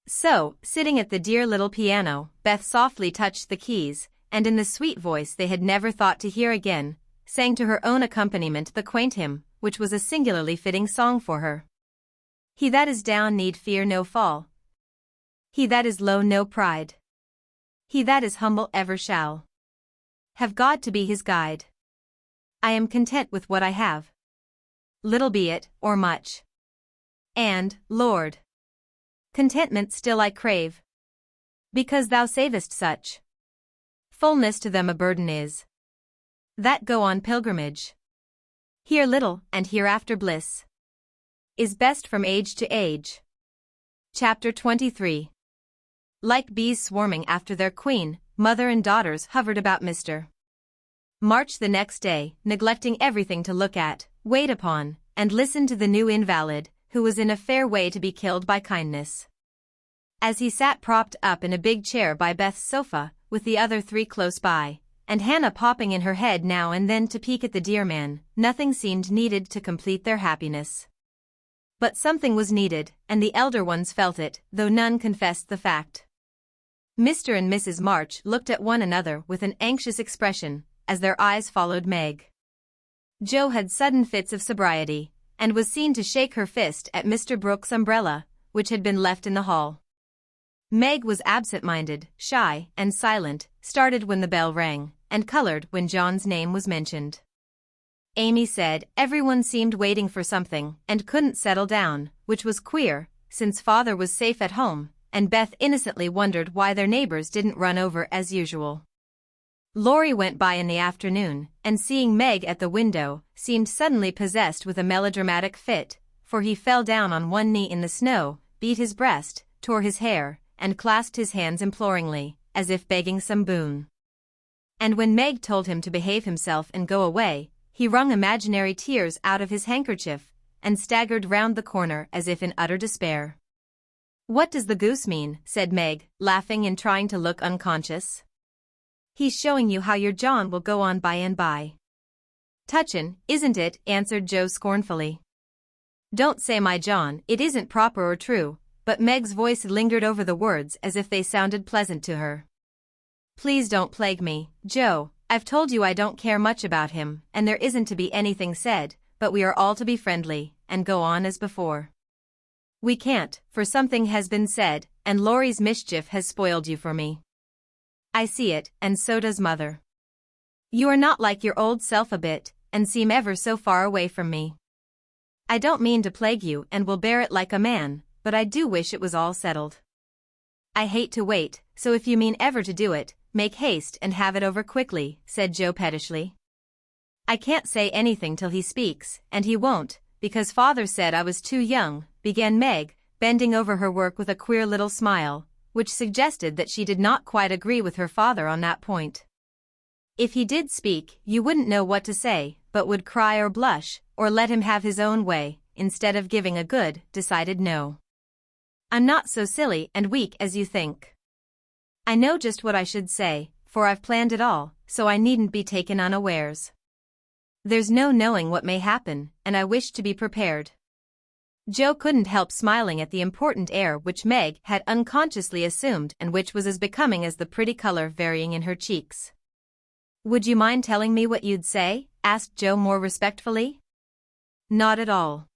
So, sitting at the dear little piano, Beth softly touched the keys, and in the sweet voice they had never thought to hear again, sang to her own accompaniment the quaint hymn, which was a singularly fitting song for her. "He that is down need fear no fall. He that is low no pride. He that is humble ever shall have God to be his guide. I am content with what I have, little be it, or much. And, Lord, contentment still I crave, because thou savest such. Fullness to them a burden is, that go on pilgrimage. Here little, and hereafter bliss is best from age to age." Chapter 23. Like bees swarming after their queen, mother and daughters hovered about Mr. March the next day, neglecting everything to look at, wait upon, and listen to the new invalid, who was in a fair way to be killed by kindness. As he sat propped up in a big chair by Beth's sofa, with the other three close by, and Hannah popping in her head now and then to peek at the dear man, nothing seemed needed to complete their happiness. But something was needed, and the elder ones felt it, though none confessed the fact. Mr. and Mrs. March looked at one another with an anxious expression, as their eyes followed Meg. Joe had sudden fits of sobriety, and was seen to shake her fist at Mr. Brooks' umbrella, which had been left in the hall. Meg was absent-minded, shy, and silent, started when the bell rang, and colored when John's name was mentioned. Amy said everyone seemed waiting for something and couldn't settle down, which was queer, since father was safe at home, and Beth innocently wondered why their neighbors didn't run over as usual. Laurie went by in the afternoon, and seeing Meg at the window, seemed suddenly possessed with a melodramatic fit, for he fell down on one knee in the snow, beat his breast, tore his hair, and clasped his hands imploringly, as if begging some boon. And when Meg told him to behave himself and go away, he wrung imaginary tears out of his handkerchief, and staggered round the corner as if in utter despair. "What does the goose mean?" said Meg, laughing and trying to look unconscious. "He's showing you how your John will go on by and by." "Touchin', isn't it?" answered Joe scornfully. "Don't say my John, it isn't proper or true," but Meg's voice lingered over the words as if they sounded pleasant to her. "Please don't plague me, Joe. I've told you I don't care much about him, and there isn't to be anything said, but we are all to be friendly, and go on as before." "We can't, for something has been said, and Laurie's mischief has spoiled you for me." "I see it, and so does Mother. You are not like your old self a bit, and seem ever so far away from me. I don't mean to plague you and will bear it like a man, but I do wish it was all settled. I hate to wait, so if you mean ever to do it, make haste and have it over quickly," said Joe pettishly. "I can't say anything till he speaks, and he won't, because Father said I was too young," began Meg, bending over her work with a queer little smile, which suggested that she did not quite agree with her father on that point. "If he did speak, you wouldn't know what to say, but would cry or blush, or let him have his own way, instead of giving a good, decided no. I'm not so silly and weak as you think. I know just what I should say, for I've planned it all, so I needn't be taken unawares. There's no knowing what may happen, and I wish to be prepared." Joe couldn't help smiling at the important air which Meg had unconsciously assumed and which was as becoming as the pretty color varying in her cheeks. "Would you mind telling me what you'd say?" asked Joe more respectfully. "Not at all.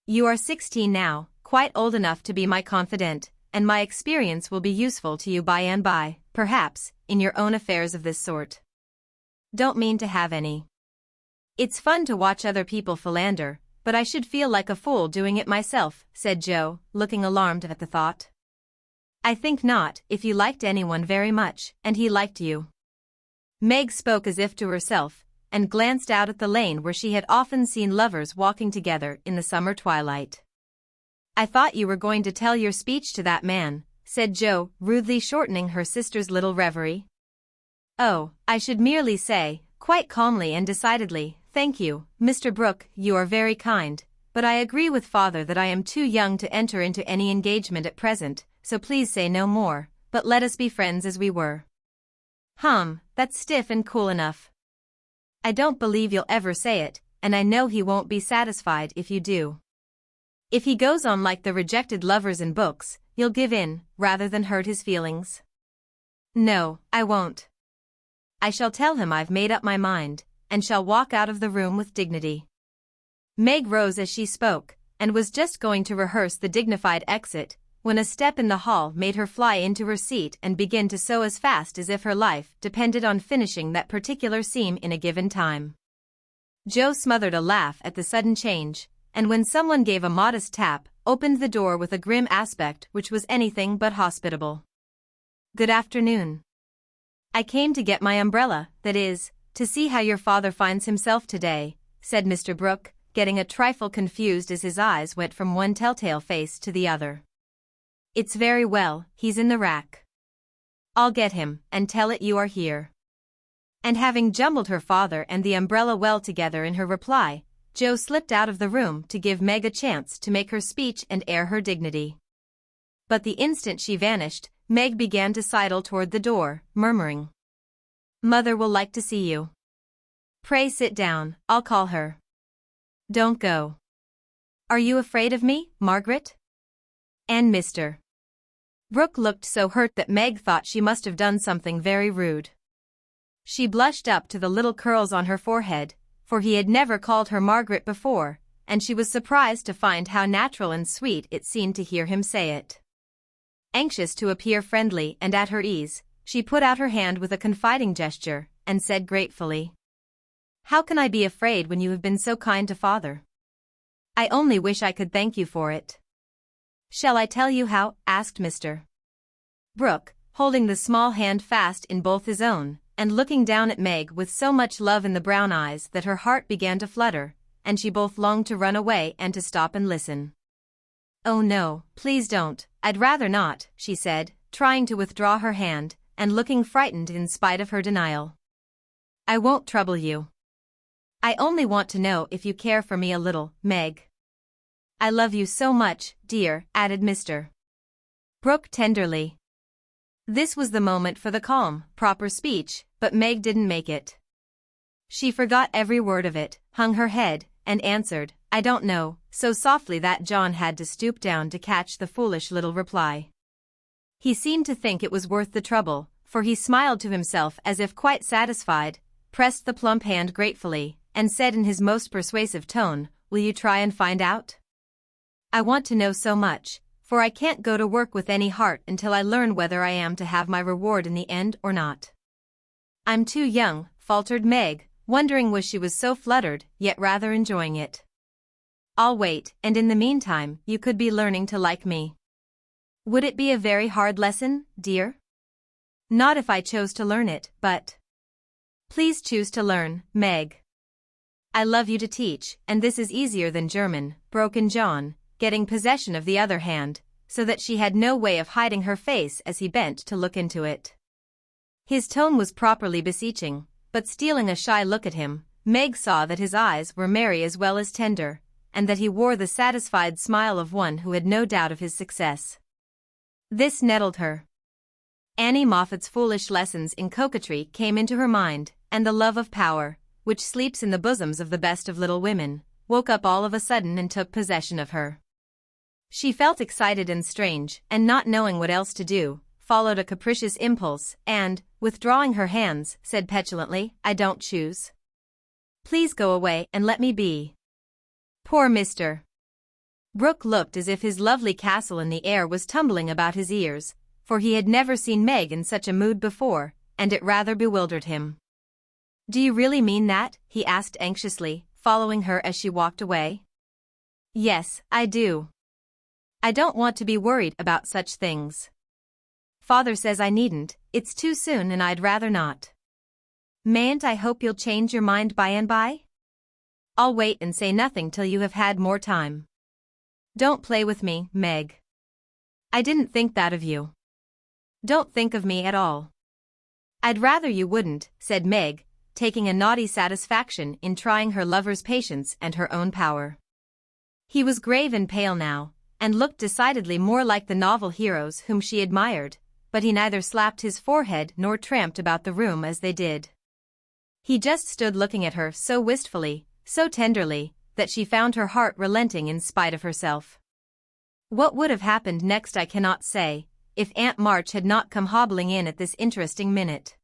You are 16 now, quite old enough to be my confidant, and my experience will be useful to you by and by, perhaps, in your own affairs of this sort. Don't mean to have any. It's fun to watch other people philander, but I should feel like a fool doing it myself," said Joe, looking alarmed at the thought. "I think not, if you liked anyone very much, and he liked you." Meg spoke as if to herself, and glanced out at the lane where she had often seen lovers walking together in the summer twilight. "I thought you were going to tell your speech to that man," said Joe, rudely shortening her sister's little reverie. "Oh, I should merely say, quite calmly and decidedly, 'Thank you, Mr. Brooke, you are very kind, but I agree with Father that I am too young to enter into any engagement at present, so please say no more, but let us be friends as we were.'" That's stiff and cool enough. "I don't believe you'll ever say it, and I know he won't be satisfied if you do. If he goes on like the rejected lovers in books, you'll give in, rather than hurt his feelings." "No, I won't. I shall tell him I've made up my mind, and shall walk out of the room with dignity." Meg rose as she spoke, and was just going to rehearse the dignified exit, when a step in the hall made her fly into her seat and begin to sew as fast as if her life depended on finishing that particular seam in a given time. Joe smothered a laugh at the sudden change, and when someone gave a modest tap, opened the door with a grim aspect which was anything but hospitable. "Good afternoon. I came to get my umbrella, that is, to see how your father finds himself today," said Mr. Brooke, getting a trifle confused as his eyes went from one telltale face to the other. "It's very well, he's in the rack. I'll get him, and tell it you are here." And having jumbled her father and the umbrella well together in her reply, Joe slipped out of the room to give Meg a chance to make her speech and air her dignity. But the instant she vanished, Meg began to sidle toward the door, murmuring, "Mother will like to see you. Pray sit down, I'll call her. Don't go. Are you afraid of me, Margaret?" And Mr. Brooke looked so hurt that Meg thought she must have done something very rude. She blushed up to the little curls on her forehead, for he had never called her Margaret before, and she was surprised to find how natural and sweet it seemed to hear him say it. Anxious to appear friendly and at her ease, she put out her hand with a confiding gesture, and said gratefully, "How can I be afraid when you have been so kind to Father? I only wish I could thank you for it." "Shall I tell you how?" asked Mr. Brooke, holding the small hand fast in both his own, and looking down at Meg with so much love in the brown eyes that her heart began to flutter, and she both longed to run away and to stop and listen. "Oh no, please don't, I'd rather not," she said, trying to withdraw her hand, and looking frightened in spite of her denial. "I won't trouble you. I only want to know if you care for me a little, Meg." "I love you so much, dear," added Mr. Brooke tenderly. This was the moment for the calm, proper speech, but Meg didn't make it. She forgot every word of it, hung her head, and answered, "I don't know," so softly that John had to stoop down to catch the foolish little reply. He seemed to think it was worth the trouble, for he smiled to himself as if quite satisfied, pressed the plump hand gratefully, and said in his most persuasive tone, "Will you try and find out? I want to know so much, for I can't go to work with any heart until I learn whether I am to have my reward in the end or not." "I'm too young," faltered Meg, wondering why she was so fluttered, yet rather enjoying it. "I'll wait, and in the meantime, you could be learning to like me." "Would it be a very hard lesson, dear?" "Not if I chose to learn it, but—" "Please choose to learn, Meg. I love you to teach, and this is easier than German," broke in John, getting possession of the other hand, so that she had no way of hiding her face as he bent to look into it. His tone was properly beseeching, but stealing a shy look at him, Meg saw that his eyes were merry as well as tender, and that he wore the satisfied smile of one who had no doubt of his success. This nettled her. Annie Moffat's foolish lessons in coquetry came into her mind, and the love of power, which sleeps in the bosoms of the best of little women, woke up all of a sudden and took possession of her. She felt excited and strange, and not knowing what else to do, followed a capricious impulse and, withdrawing her hands, said petulantly, "I don't choose. Please go away and let me be." Poor Mr. Brooke looked as if his lovely castle in the air was tumbling about his ears, for he had never seen Meg in such a mood before, and it rather bewildered him. "Do you really mean that?" he asked anxiously, following her as she walked away. "Yes, I do. I don't want to be worried about such things. Father says I needn't, it's too soon and I'd rather not. Mayn't I hope you'll change your mind by and by? I'll wait and say nothing till you have had more time. Don't play with me, Meg. I didn't think that of you. Don't think of me at all." "I'd rather you wouldn't," said Meg, taking a naughty satisfaction in trying her lover's patience and her own power. He was grave and pale now, and looked decidedly more like the novel heroes whom she admired, but he neither slapped his forehead nor tramped about the room as they did. He just stood looking at her so wistfully, so tenderly, that she found her heart relenting in spite of herself. What would have happened next I cannot say, if Aunt March had not come hobbling in at this interesting minute.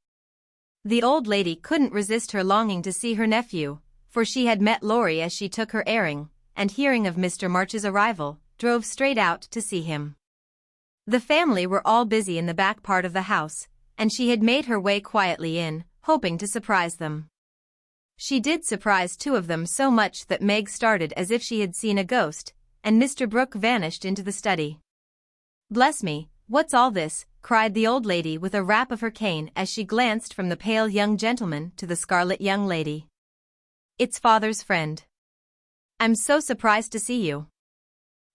The old lady couldn't resist her longing to see her nephew, for she had met Laurie as she took her airing, and hearing of Mr. March's arrival, drove straight out to see him. The family were all busy in the back part of the house, and she had made her way quietly in, hoping to surprise them. She did surprise two of them so much that Meg started as if she had seen a ghost, and Mr. Brooke vanished into the study. "Bless me, what's all this?" cried the old lady with a rap of her cane as she glanced from the pale young gentleman to the scarlet young lady. "It's father's friend. I'm so surprised to see you,"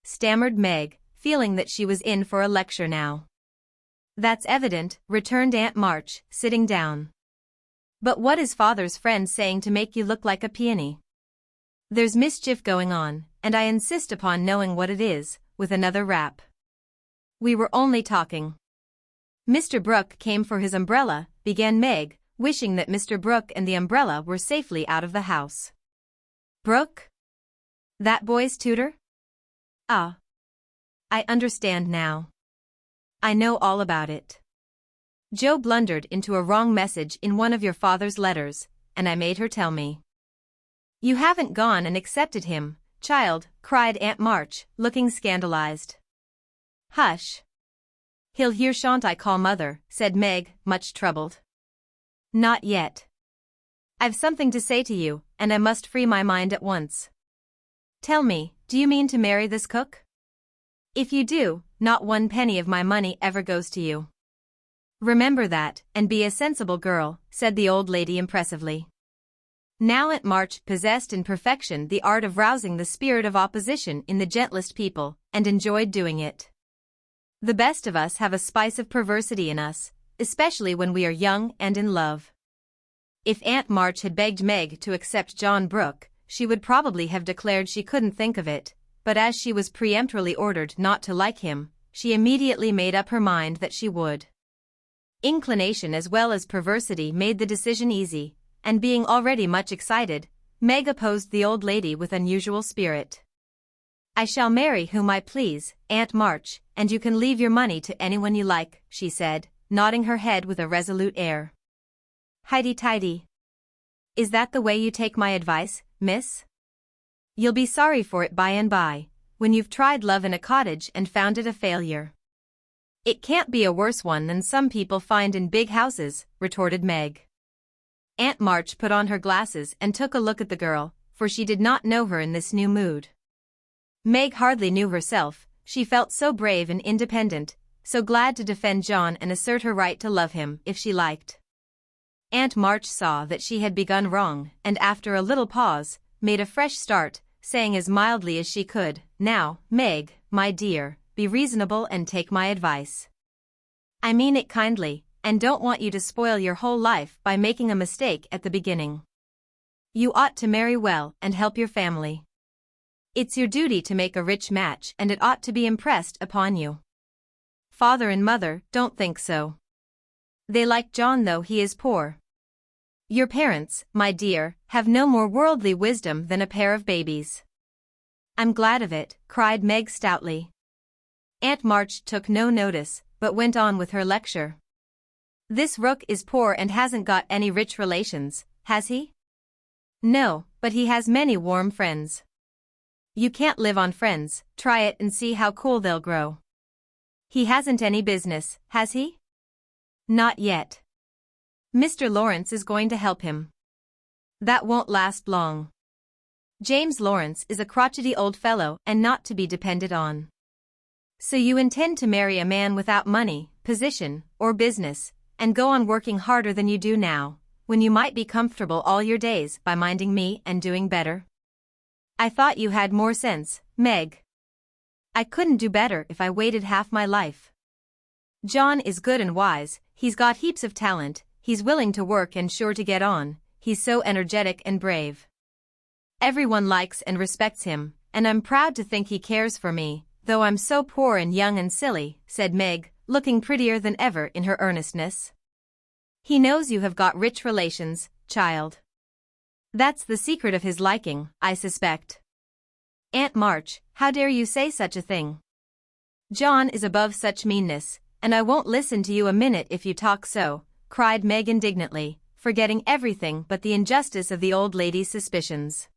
stammered Meg, feeling that she was in for a lecture now. "That's evident," returned Aunt March, sitting down. "But what is father's friend saying to make you look like a peony? There's mischief going on, and I insist upon knowing what it is," with another rap. "We were only talking." "Mr. Brooke came for his umbrella," began Meg, wishing that Mr. Brooke and the umbrella were safely out of the house. "Brooke? That boy's tutor? Ah. I understand now. I know all about it. Joe blundered into a wrong message in one of your father's letters, and I made her tell me." "You haven't gone and accepted him, child," cried Aunt March, looking scandalized. "Hush. He'll hear, shan't I call mother," said Meg, much troubled. "Not yet. I've something to say to you, and I must free my mind at once. Tell me, do you mean to marry this cook? If you do, not one penny of my money ever goes to you." Remember that, and be a sensible girl, said the old lady impressively. Now Aunt March possessed in perfection the art of rousing the spirit of opposition in the gentlest people, and enjoyed doing it. The best of us have a spice of perversity in us, especially when we are young and in love. If Aunt March had begged Meg to accept John Brooke, she would probably have declared she couldn't think of it, but as she was peremptorily ordered not to like him, she immediately made up her mind that she would. Inclination as well as perversity made the decision easy, and being already much excited, Meg opposed the old lady with unusual spirit. I shall marry whom I please, Aunt March, and you can leave your money to anyone you like, she said, nodding her head with a resolute air. Highty-tighty. Is that the way you take my advice, miss? You'll be sorry for it by and by, when you've tried love in a cottage and found it a failure. It can't be a worse one than some people find in big houses, retorted Meg. Aunt March put on her glasses and took a look at the girl, for she did not know her in this new mood. Meg hardly knew herself, she felt so brave and independent, so glad to defend John and assert her right to love him if she liked. Aunt March saw that she had begun wrong, and after a little pause, made a fresh start, saying as mildly as she could, Now, Meg, my dear, be reasonable and take my advice. I mean it kindly, and don't want you to spoil your whole life by making a mistake at the beginning. You ought to marry well and help your family. It's your duty to make a rich match and it ought to be impressed upon you. Father and mother don't think so. They like John though he is poor. Your parents, my dear, have no more worldly wisdom than a pair of babies. I'm glad of it, cried Meg stoutly. Aunt March took no notice, but went on with her lecture. This rook is poor and hasn't got any rich relations, has he? No, but he has many warm friends. You can't live on friends, try it and see how cool they'll grow. He hasn't any business, has he? Not yet. Mr. Lawrence is going to help him. That won't last long. James Lawrence is a crotchety old fellow and not to be depended on. So you intend to marry a man without money, position, or business, and go on working harder than you do now, when you might be comfortable all your days by minding me and doing better? I thought you had more sense, Meg. I couldn't do better if I waited half my life. John is good and wise, he's got heaps of talent, he's willing to work and sure to get on, he's so energetic and brave. Everyone likes and respects him, and I'm proud to think he cares for me, though I'm so poor and young and silly, said Meg, looking prettier than ever in her earnestness. He knows you have got rich relations, child. That's the secret of his liking, I suspect. Aunt March, how dare you say such a thing? John is above such meanness, and I won't listen to you a minute if you talk so, cried Meg indignantly, forgetting everything but the injustice of the old lady's suspicions.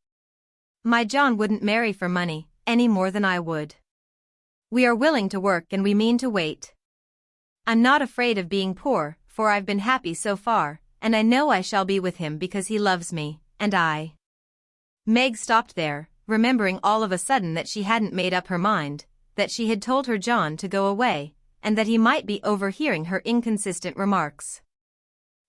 My John wouldn't marry for money, any more than I would. We are willing to work and we mean to wait. I'm not afraid of being poor, for I've been happy so far, and I know I shall be with him because he loves me, and I. Meg stopped there, remembering all of a sudden that she hadn't made up her mind, that she had told her John to go away, and that he might be overhearing her inconsistent remarks.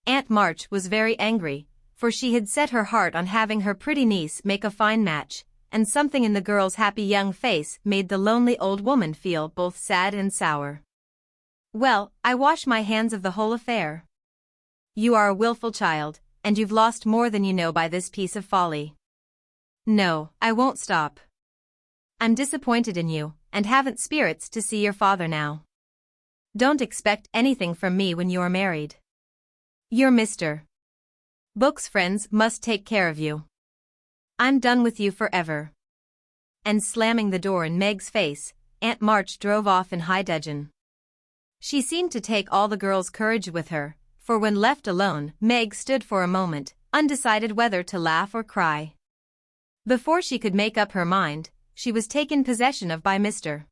Aunt March was very angry, for she had set her heart on having her pretty niece make a fine match, and something in the girl's happy young face made the lonely old woman feel both sad and sour. Well, I wash my hands of the whole affair. You are a willful child, and you've lost more than you know by this piece of folly. No, I won't stop. I'm disappointed in you, and haven't spirits to see your father now. Don't expect anything from me when you are married. Your Mr. Book's friends must take care of you. I'm done with you forever. And slamming the door in Meg's face, Aunt March drove off in high dudgeon. She seemed to take all the girl's courage with her, for when left alone, Meg stood for a moment, undecided whether to laugh or cry. Before she could make up her mind, she was taken possession of by Mr.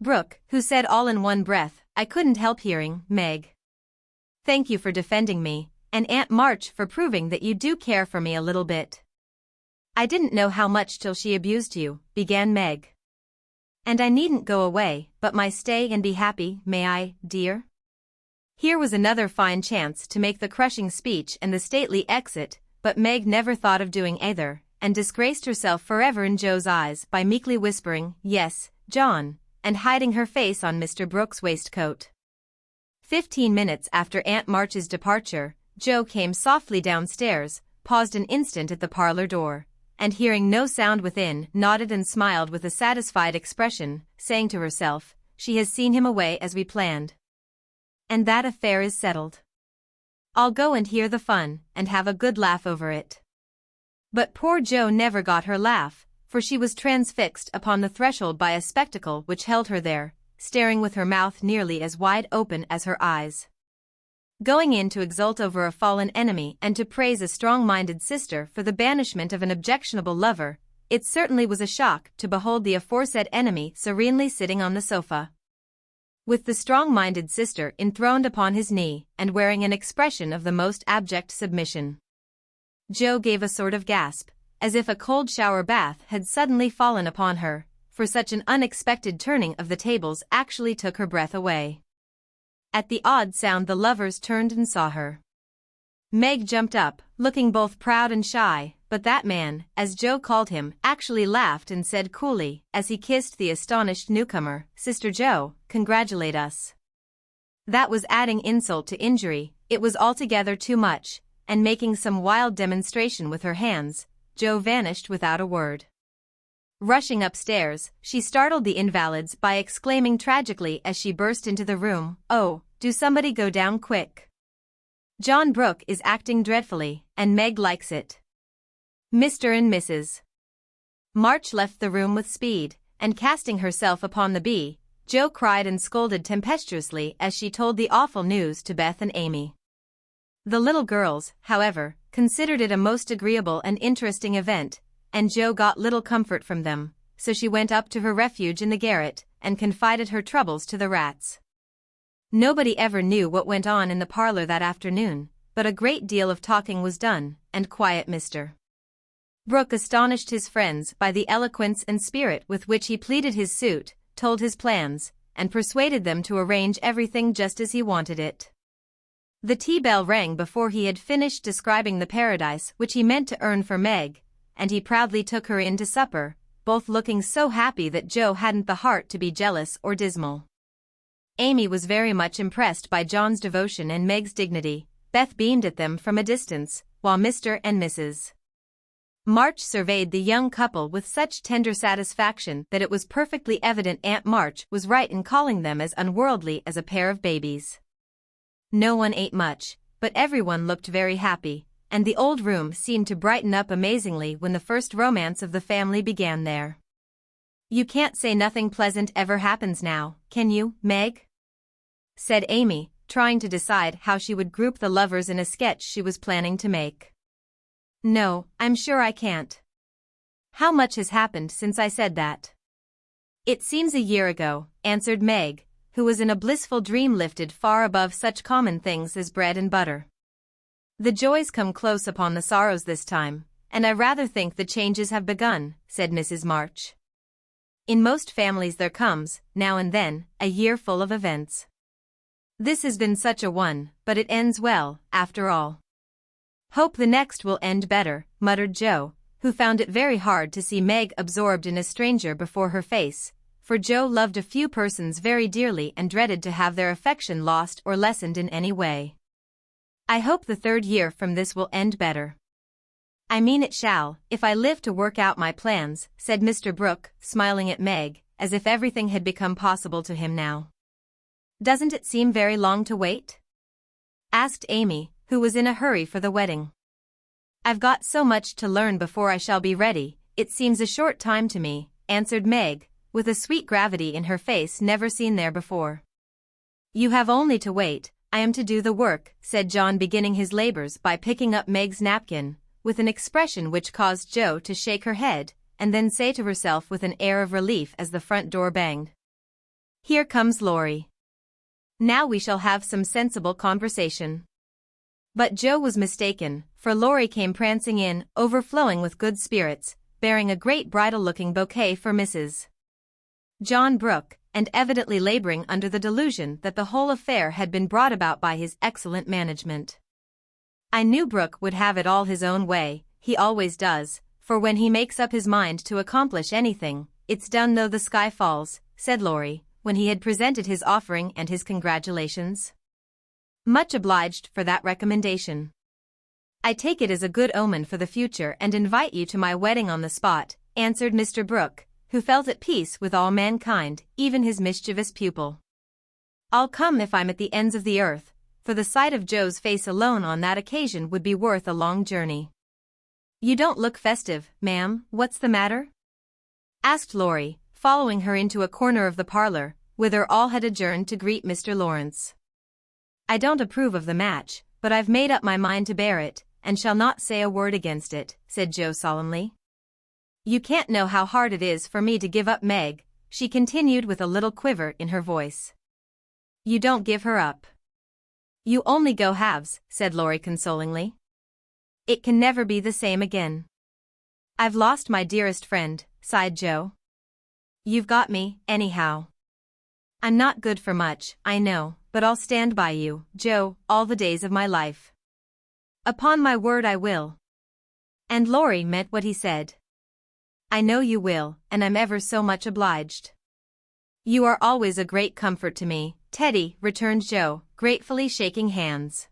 Brooke, who said all in one breath, I couldn't help hearing, Meg. Thank you for defending me, and Aunt March for proving that you do care for me a little bit. I didn't know how much till she abused you, began Meg. And I needn't go away, but may stay and be happy, may I, dear? Here was another fine chance to make the crushing speech and the stately exit, but Meg never thought of doing either, and disgraced herself forever in Joe's eyes by meekly whispering, "Yes, John," and hiding her face on Mr. Brooks' waistcoat. 15 minutes after Aunt March's departure, Joe came softly downstairs, paused an instant at the parlor door, and hearing no sound within, nodded and smiled with a satisfied expression, saying to herself, "She has seen him away as we planned. And that affair is settled. I'll go and hear the fun, and have a good laugh over it." But poor Joe never got her laugh, for she was transfixed upon the threshold by a spectacle which held her there, staring with her mouth nearly as wide open as her eyes. Going in to exult over a fallen enemy and to praise a strong-minded sister for the banishment of an objectionable lover, it certainly was a shock to behold the aforesaid enemy serenely sitting on the sofa, with the strong-minded sister enthroned upon his knee and wearing an expression of the most abject submission. Joe gave a sort of gasp, as if a cold shower bath had suddenly fallen upon her, for such an unexpected turning of the tables actually took her breath away. At the odd sound the lovers turned and saw her. Meg jumped up, looking both proud and shy, but that man, as Joe called him, actually laughed and said coolly, as he kissed the astonished newcomer, "Sister Joe, congratulate us." That was adding insult to injury, it was altogether too much, and making some wild demonstration with her hands, Joe vanished without a word. Rushing upstairs, she startled the invalids by exclaiming tragically as she burst into the room, "Oh, do somebody go down quick. John Brooke is acting dreadfully, and Meg likes it." Mr. and Mrs. March left the room with speed, and casting herself upon the bed, Joe cried and scolded tempestuously as she told the awful news to Beth and Amy. The little girls, however, considered it a most agreeable and interesting event, and Joe got little comfort from them, so she went up to her refuge in the garret, and confided her troubles to the rats. Nobody ever knew what went on in the parlor that afternoon, but a great deal of talking was done, and quiet Mr. Brooke astonished his friends by the eloquence and spirit with which he pleaded his suit, told his plans, and persuaded them to arrange everything just as he wanted it. The tea bell rang before he had finished describing the paradise which he meant to earn for Meg, and he proudly took her in to supper, both looking so happy that Joe hadn't the heart to be jealous or dismal. Amy was very much impressed by John's devotion and Meg's dignity. Beth beamed at them from a distance, while Mr. and Mrs. March surveyed the young couple with such tender satisfaction that it was perfectly evident Aunt March was right in calling them as unworldly as a pair of babies. No one ate much, but everyone looked very happy, and the old room seemed to brighten up amazingly when the first romance of the family began there. "You can't say nothing pleasant ever happens now, can you, Meg?" said Amy, trying to decide how she would group the lovers in a sketch she was planning to make. "No, I'm sure I can't. How much has happened since I said that?" "It seems a year ago," answered Meg, who was in a blissful dream lifted far above such common things as bread and butter. "The joys come close upon the sorrows this time, and I rather think the changes have begun," said Mrs. March. "In most families there comes, now and then, a year full of events. This has been such a one, but it ends well, after all." "Hope the next will end better," muttered Joe, who found it very hard to see Meg absorbed in a stranger before her face, for Joe loved a few persons very dearly and dreaded to have their affection lost or lessened in any way. "I hope the third year from this will end better." "I mean it shall, if I live to work out my plans," said Mr. Brooke, smiling at Meg, as if everything had become possible to him now. "Doesn't it seem very long to wait?" asked Amy, who was in a hurry for the wedding. "I've got so much to learn before I shall be ready, it seems a short time to me," answered Meg, with a sweet gravity in her face never seen there before. "You have only to wait, I am to do the work," said John, beginning his labors by picking up Meg's napkin, with an expression which caused Joe to shake her head, and then say to herself with an air of relief as the front door banged, "Here comes Laurie. Now we shall have some sensible conversation." But Joe was mistaken, for Laurie came prancing in, overflowing with good spirits, bearing a great bridal-looking bouquet for Mrs. John Brooke, and evidently laboring under the delusion that the whole affair had been brought about by his excellent management. I knew Brooke would have it all his own way, he always does, for when he makes up his mind to accomplish anything, it's done though the sky falls, said Laurie, when he had presented his offering and his congratulations. Much obliged for that recommendation. I take it as a good omen for the future and invite you to my wedding on the spot, answered Mr. Brooke, who felt at peace with all mankind, even his mischievous pupil. I'll come if I'm at the ends of the earth, for the sight of Joe's face alone on that occasion would be worth a long journey. You don't look festive, ma'am, what's the matter? Asked Laurie, following her into a corner of the parlor, whither all had adjourned to greet Mr. Lawrence. I don't approve of the match, but I've made up my mind to bear it, and shall not say a word against it, said Joe solemnly. You can't know how hard it is for me to give up Meg, she continued with a little quiver in her voice. You don't give her up. You only go halves, said Laurie consolingly. It can never be the same again. I've lost my dearest friend, sighed Joe. You've got me, anyhow. I'm not good for much, I know, but I'll stand by you, Joe, all the days of my life. Upon my word I will. And Laurie meant what he said. I know you will, and I'm ever so much obliged. You are always a great comfort to me, Teddy, returned Joe, gratefully shaking hands.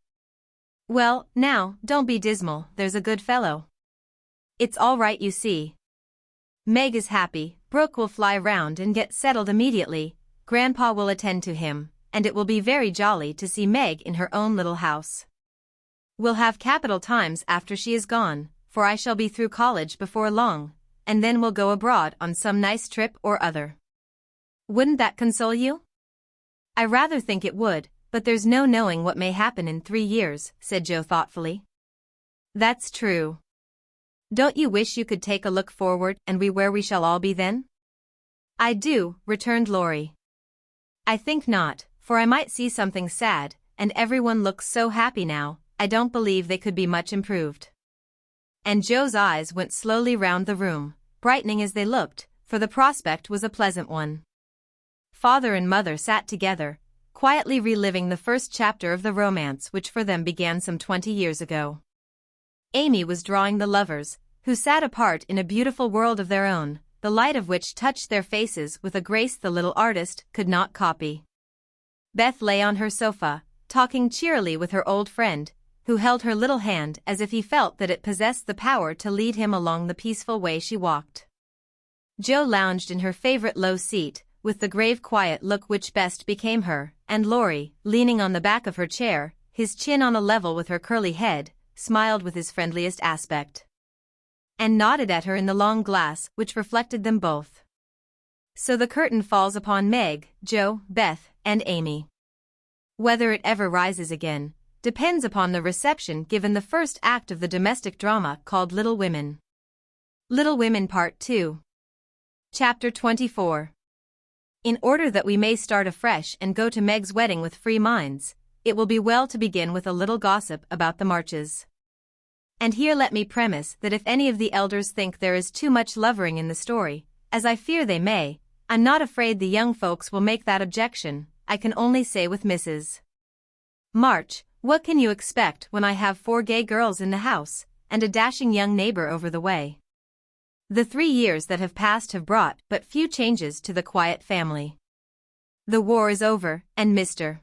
Well, now, don't be dismal, there's a good fellow. It's all right, you see. Meg is happy, Brooke will fly round and get settled immediately, Grandpa will attend to him, and it will be very jolly to see Meg in her own little house. We'll have capital times after she is gone, for I shall be through college before long, and then we'll go abroad on some nice trip or other. Wouldn't that console you? I rather think it would, but there's no knowing what may happen in 3 years, said Joe thoughtfully. That's true. Don't you wish you could take a look forward and be where we shall all be then? I do, returned Laurie. I think not, for I might see something sad, and everyone looks so happy now, I don't believe they could be much improved. And Joe's eyes went slowly round the room, brightening as they looked, for the prospect was a pleasant one. Father and mother sat together, quietly reliving the first chapter of the romance which for them began some 20 years ago. Amy was drawing the lovers, who sat apart in a beautiful world of their own, the light of which touched their faces with a grace the little artist could not copy. Beth lay on her sofa, talking cheerily with her old friend, who held her little hand as if he felt that it possessed the power to lead him along the peaceful way she walked. Joe lounged in her favorite low seat, with the grave quiet look which best became her, and Laurie, leaning on the back of her chair, his chin on a level with her curly head, smiled with his friendliest aspect. And nodded at her in the long glass which reflected them both. So the curtain falls upon Meg, Joe, Beth, and Amy. Whether it ever rises again, depends upon the reception given the first act of the domestic drama called Little Women. Little Women Part 2. Chapter 24. In order that we may start afresh and go to Meg's wedding with free minds, it will be well to begin with a little gossip about the Marches. And here let me premise that if any of the elders think there is too much lovering in the story, as I fear they may, I'm not afraid the young folks will make that objection. I can only say with Mrs. March, what can you expect when I have 4 gay girls in the house, and a dashing young neighbor over the way? The 3 years that have passed have brought but few changes to the quiet family. The war is over, and Mr.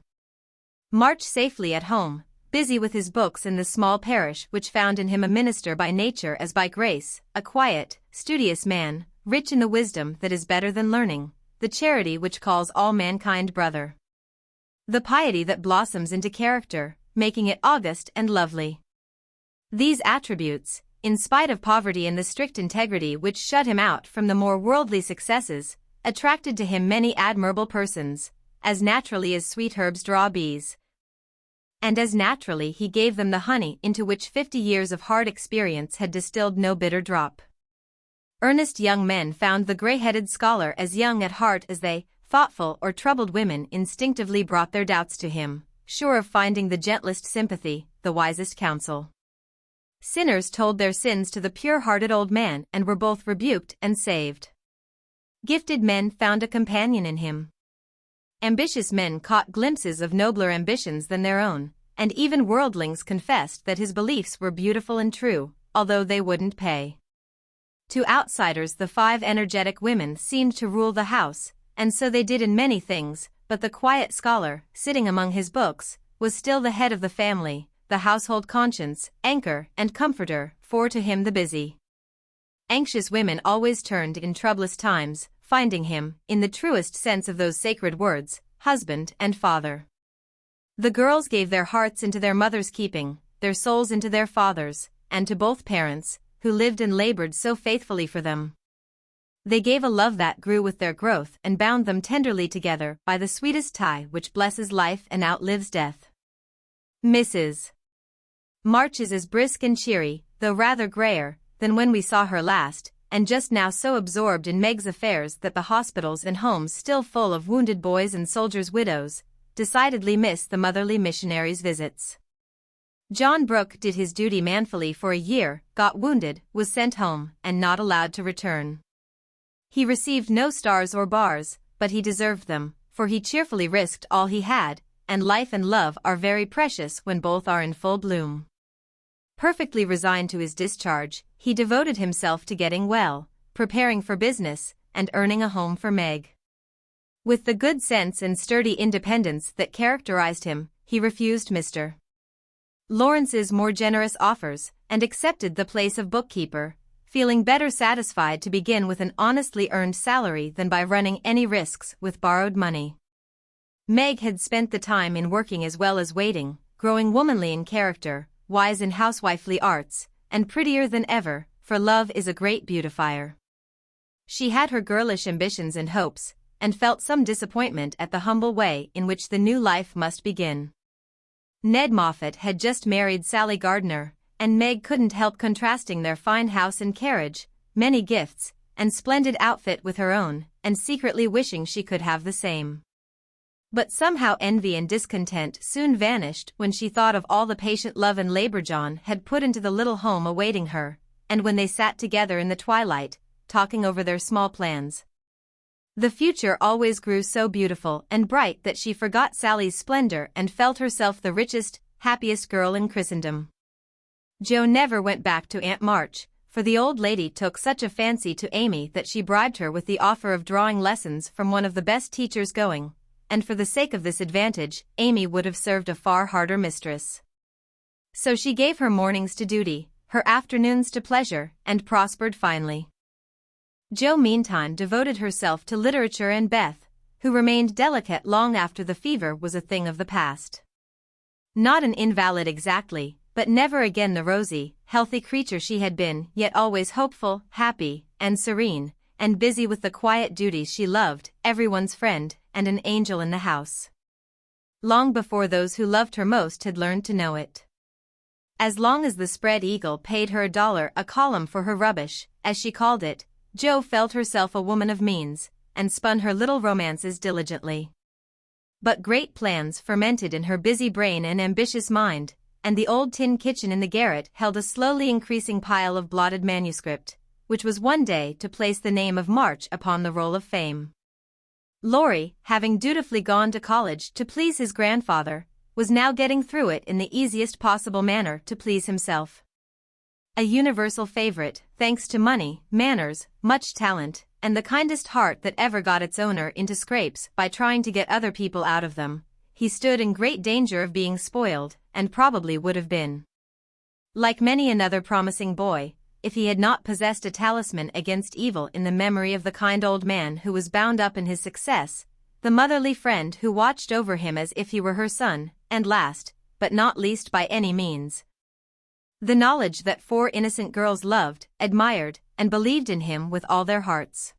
March safely at home, busy with his books in the small parish which found in him a minister by nature as by grace, a quiet, studious man, rich in the wisdom that is better than learning, the charity which calls all mankind brother, the piety that blossoms into character, making it august and lovely. These attributes, in spite of poverty and the strict integrity which shut him out from the more worldly successes, attracted to him many admirable persons, as naturally as sweet herbs draw bees. And as naturally he gave them the honey into which 50 years of hard experience had distilled no bitter drop. Earnest young men found the gray-headed scholar as young at heart as they, thoughtful or troubled women instinctively brought their doubts to him, sure of finding the gentlest sympathy, the wisest counsel. Sinners told their sins to the pure-hearted old man and were both rebuked and saved. Gifted men found a companion in him. Ambitious men caught glimpses of nobler ambitions than their own, and even worldlings confessed that his beliefs were beautiful and true, although they wouldn't pay. To outsiders, the 5 energetic women seemed to rule the house, and so they did in many things, but the quiet scholar, sitting among his books, was still the head of the family, the household conscience, anchor, and comforter, for to him the busy, anxious women always turned in troublous times, finding him, in the truest sense of those sacred words, husband and father. The girls gave their hearts into their mother's keeping, their souls into their father's, and to both parents, who lived and labored so faithfully for them. They gave a love that grew with their growth and bound them tenderly together by the sweetest tie which blesses life and outlives death. Mrs. March is as brisk and cheery, though rather grayer, than when we saw her last, and just now so absorbed in Meg's affairs that the hospitals and homes still full of wounded boys and soldiers' widows decidedly miss the motherly missionaries' visits. John Brooke did his duty manfully for a year, got wounded, was sent home, and not allowed to return. He received no stars or bars, but he deserved them, for he cheerfully risked all he had, and life and love are very precious when both are in full bloom. Perfectly resigned to his discharge, he devoted himself to getting well, preparing for business, and earning a home for Meg. With the good sense and sturdy independence that characterized him, he refused Mr. Lawrence's more generous offers, and accepted the place of bookkeeper, feeling better satisfied to begin with an honestly earned salary than by running any risks with borrowed money. Meg had spent the time in working as well as waiting, growing womanly in character, wise in housewifely arts, and prettier than ever, for love is a great beautifier. She had her girlish ambitions and hopes, and felt some disappointment at the humble way in which the new life must begin. Ned Moffat had just married Sally Gardner, and Meg couldn't help contrasting their fine house and carriage, many gifts, and splendid outfit with her own, and secretly wishing she could have the same. But somehow envy and discontent soon vanished when she thought of all the patient love and labor John had put into the little home awaiting her, and when they sat together in the twilight, talking over their small plans. The future always grew so beautiful and bright that she forgot Sally's splendor and felt herself the richest, happiest girl in Christendom. Jo never went back to Aunt March, for the old lady took such a fancy to Amy that she bribed her with the offer of drawing lessons from one of the best teachers going, and for the sake of this advantage, Amy would have served a far harder mistress. So she gave her mornings to duty, her afternoons to pleasure, and prospered finely. Jo meantime devoted herself to literature and Beth, who remained delicate long after the fever was a thing of the past. Not an invalid exactly, but never again the rosy, healthy creature she had been, yet always hopeful, happy, and serene, and busy with the quiet duties she loved, everyone's friend, and an angel in the house. Long before those who loved her most had learned to know it. As long as the Spread Eagle paid her $1 a column for her rubbish, as she called it, Jo felt herself a woman of means, and spun her little romances diligently. But great plans fermented in her busy brain and ambitious mind, and the old tin kitchen in the garret held a slowly increasing pile of blotted manuscript, which was one day to place the name of March upon the roll of fame. Laurie, having dutifully gone to college to please his grandfather, was now getting through it in the easiest possible manner to please himself. A universal favorite, thanks to money, manners, much talent, and the kindest heart that ever got its owner into scrapes by trying to get other people out of them, he stood in great danger of being spoiled, and probably would have been. Like many another promising boy, if he had not possessed a talisman against evil in the memory of the kind old man who was bound up in his success, the motherly friend who watched over him as if he were her son, and last, but not least by any means, the knowledge that 4 innocent girls loved, admired, and believed in him with all their hearts.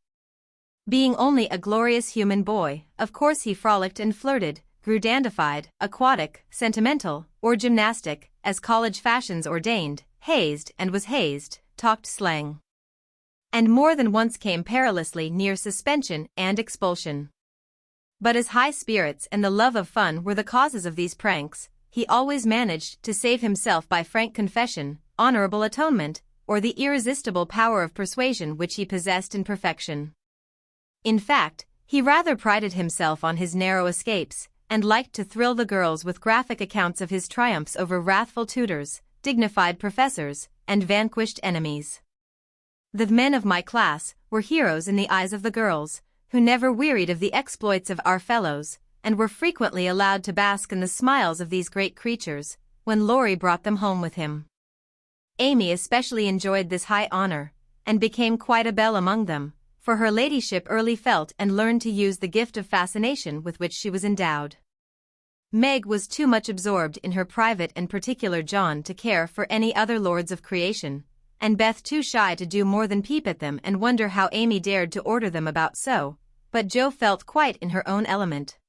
Being only a glorious human boy, of course he frolicked and flirted, grew dandified, aquatic, sentimental, or gymnastic, as college fashions ordained, hazed and was hazed, talked slang. And more than once came perilously near suspension and expulsion. But as high spirits and the love of fun were the causes of these pranks, he always managed to save himself by frank confession, honorable atonement, or the irresistible power of persuasion which he possessed in perfection. In fact, He rather prided himself on his narrow escapes, and liked to thrill the girls with graphic accounts of his triumphs over wrathful tutors, dignified professors, and vanquished enemies. The men of my class were heroes in the eyes of the girls, who never wearied of the exploits of our fellows, and were frequently allowed to bask in the smiles of these great creatures, when Laurie brought them home with him. Amy especially enjoyed this high honor, and became quite a belle among them, for her ladyship early felt and learned to use the gift of fascination with which she was endowed. Meg was too much absorbed in her private and particular John to care for any other lords of creation, and Beth too shy to do more than peep at them and wonder how Amy dared to order them about so, but Jo felt quite in her own element,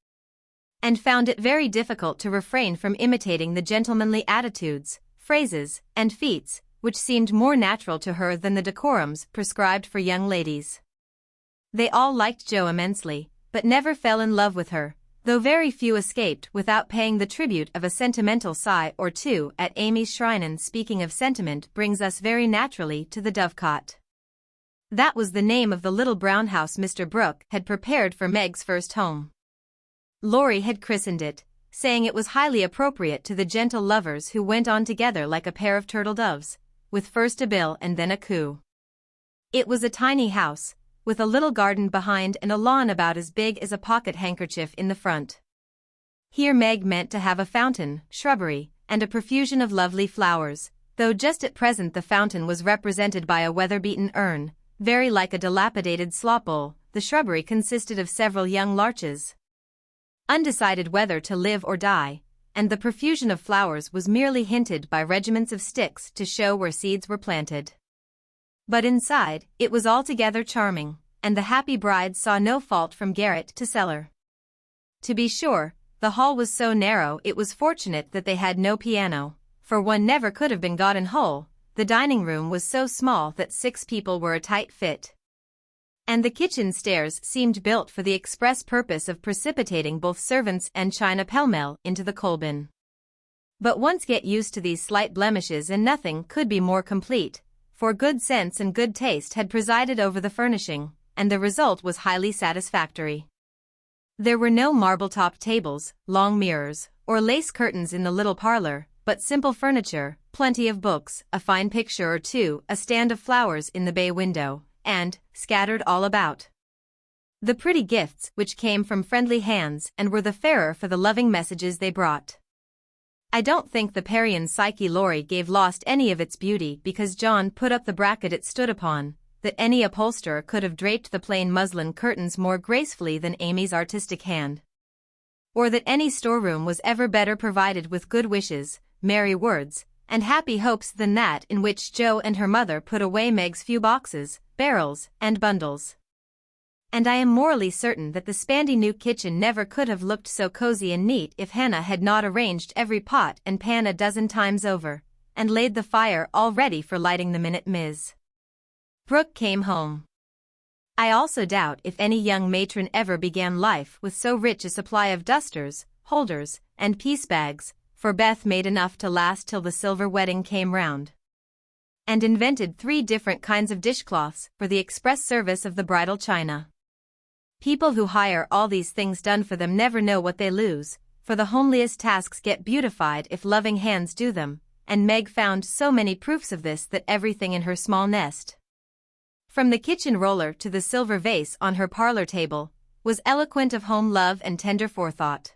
and found it very difficult to refrain from imitating the gentlemanly attitudes, phrases, and feats, which seemed more natural to her than the decorums prescribed for young ladies. They all liked Jo immensely, but never fell in love with her, though very few escaped without paying the tribute of a sentimental sigh or two at Amy's shrine. And speaking of sentiment brings us very naturally to the Dovecot. That was the name of the little brown house Mr. Brooke had prepared for Meg's first home. Laurie had christened it, saying it was highly appropriate to the gentle lovers who went on together like a pair of turtle doves, with first a bill and then a coo. It was a tiny house, with a little garden behind and a lawn about as big as a pocket handkerchief in the front. Here Meg meant to have a fountain, shrubbery, and a profusion of lovely flowers, though just at present the fountain was represented by a weather-beaten urn, very like a dilapidated slop bowl. The shrubbery consisted of several young larches, undecided whether to live or die, and the profusion of flowers was merely hinted by regiments of sticks to show where seeds were planted. But inside, it was altogether charming, and the happy bride saw no fault from garret to cellar. To be sure, the hall was so narrow it was fortunate that they had no piano, for one never could have been gotten whole. The dining room was so small that 6 people were a tight fit, and the kitchen stairs seemed built for the express purpose of precipitating both servants and china pell-mell into the coal bin. But once get used to these slight blemishes and nothing could be more complete, for good sense and good taste had presided over the furnishing, and the result was highly satisfactory. There were no marble-top tables, long mirrors, or lace curtains in the little parlor, but simple furniture, plenty of books, a fine picture or two, a stand of flowers in the bay window, and, scattered all about, the pretty gifts which came from friendly hands and were the fairer for the loving messages they brought. I don't think the Parian Psyche Laurie gave lost any of its beauty because John put up the bracket it stood upon, that any upholsterer could have draped the plain muslin curtains more gracefully than Amy's artistic hand, or that any storeroom was ever better provided with good wishes, merry words, and happy hopes than that in which Jo and her mother put away Meg's few boxes, barrels, and bundles. And I am morally certain that the spandy new kitchen never could have looked so cozy and neat if Hannah had not arranged every pot and pan a dozen times over, and laid the fire all ready for lighting the minute Ms. Brooke came home. I also doubt if any young matron ever began life with so rich a supply of dusters, holders, and piece bags, for Beth made enough to last till the silver wedding came round, and invented 3 different kinds of dishcloths for the express service of the bridal china. People who hire all these things done for them never know what they lose, for the homeliest tasks get beautified if loving hands do them, and Meg found so many proofs of this that everything in her small nest, from the kitchen roller to the silver vase on her parlor table, was eloquent of home love and tender forethought.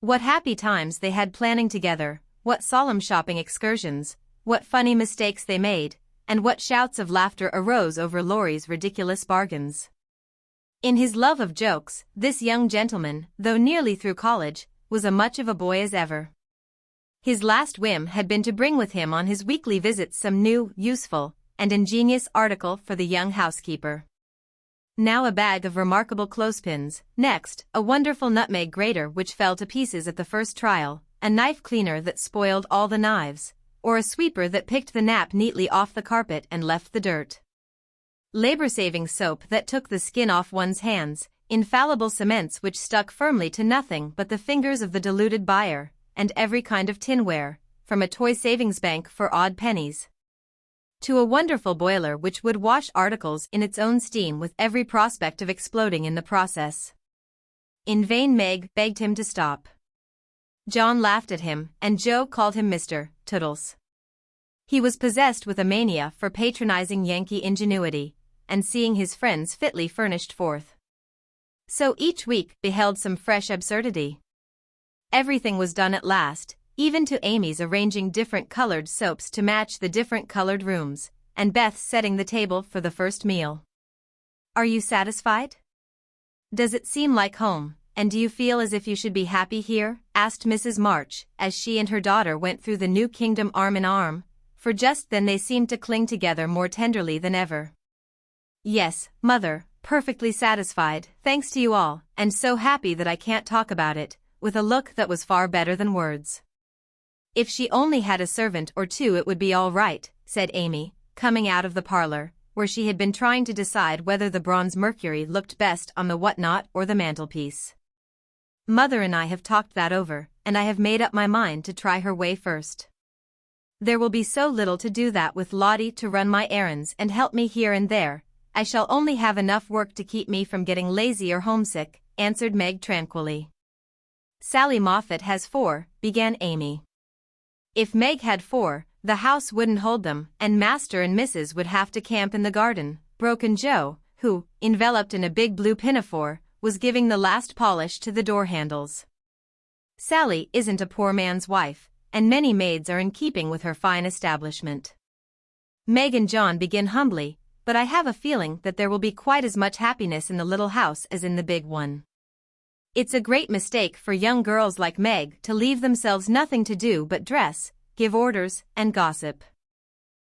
What happy times they had planning together, what solemn shopping excursions, what funny mistakes they made, and what shouts of laughter arose over Laurie's ridiculous bargains. In his love of jokes, this young gentleman, though nearly through college, was as much of a boy as ever. His last whim had been to bring with him on his weekly visits some new, useful, and ingenious article for the young housekeeper. Now a bag of remarkable clothespins, next, a wonderful nutmeg grater which fell to pieces at the first trial, a knife cleaner that spoiled all the knives, or a sweeper that picked the nap neatly off the carpet and left the dirt. Labor-saving soap that took the skin off one's hands, infallible cements which stuck firmly to nothing but the fingers of the deluded buyer, and every kind of tinware, from a toy savings bank for odd pennies to a wonderful boiler which would wash articles in its own steam with every prospect of exploding in the process. In vain Meg begged him to stop. John laughed at him, and Joe called him Mr. Toodles. He was possessed with a mania for patronizing Yankee ingenuity, and seeing his friends fitly furnished forth. So each week beheld some fresh absurdity. Everything was done at last, even to Amy's arranging different colored soaps to match the different colored rooms, and Beth setting the table for the first meal. "Are you satisfied? Does it seem like home, and do you feel as if you should be happy here?" asked Mrs. March, as she and her daughter went through the new kingdom arm in arm, for just then they seemed to cling together more tenderly than ever. "Yes, Mother, perfectly satisfied, thanks to you all, and so happy that I can't talk about it," with a look that was far better than words. "If she only had a servant or two it would be all right," said Amy, coming out of the parlor, where she had been trying to decide whether the bronze Mercury looked best on the whatnot or the mantelpiece. "Mother and I have talked that over, and I have made up my mind to try her way first. There will be so little to do that with Lottie to run my errands and help me here and there, I shall only have enough work to keep me from getting lazy or homesick," answered Meg tranquilly. "Sally Moffat has 4, began Amy. "If Meg had 4, the house wouldn't hold them, and Master and Mrs. would have to camp in the garden," broke in Joe, who, enveloped in a big blue pinafore, was giving the last polish to the door handles. "Sally isn't a poor man's wife, and many maids are in keeping with her fine establishment. Meg and John begin humbly, but I have a feeling that there will be quite as much happiness in the little house as in the big one. It's a great mistake for young girls like Meg to leave themselves nothing to do but dress, give orders, and gossip.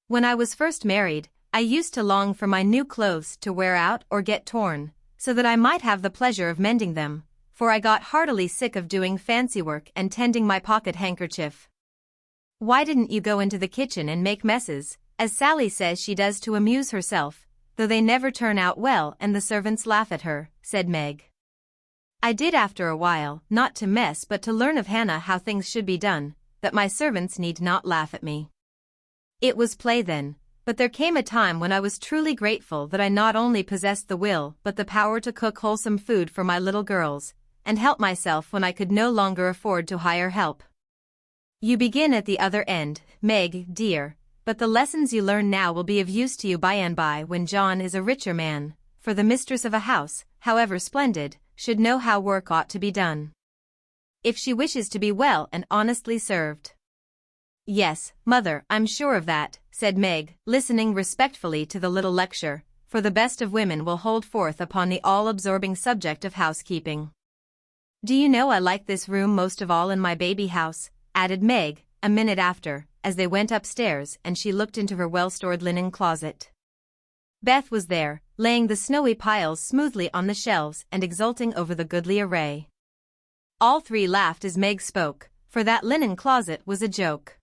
When I was first married, I used to long for my new clothes to wear out or get torn, so that I might have the pleasure of mending them, for I got heartily sick of doing fancy work and tending my pocket handkerchief. Why didn't you go into the kitchen and make messes, as Sally says she does to amuse herself, though they never turn out well and the servants laugh at her," said Meg. "I did after a while, not to mess but to learn of Hannah how things should be done, that my servants need not laugh at me. It was play then, but there came a time when I was truly grateful that I not only possessed the will but the power to cook wholesome food for my little girls, and help myself when I could no longer afford to hire help. You begin at the other end, Meg, dear, but the lessons you learn now will be of use to you by and by when John is a richer man, for the mistress of a house, however splendid, should know how work ought to be done, if she wishes to be well and honestly served." "Yes, Mother, I'm sure of that," said Meg, listening respectfully to the little lecture, for the best of women will hold forth upon the all-absorbing subject of housekeeping. "Do you know I like this room most of all in my baby house," added Meg, a minute after, as they went upstairs and she looked into her well-stored linen closet. Beth was there, laying the snowy piles smoothly on the shelves and exulting over the goodly array. All three laughed as Meg spoke, for that linen closet was a joke.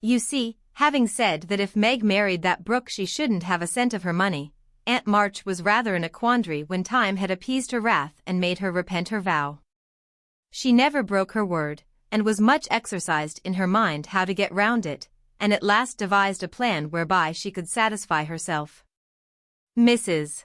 You see, having said that if Meg married that Brooke she shouldn't have a cent of her money, Aunt March was rather in a quandary when time had appeased her wrath and made her repent her vow. She never broke her word, and was much exercised in her mind how to get round it, and at last devised a plan whereby she could satisfy herself. Mrs.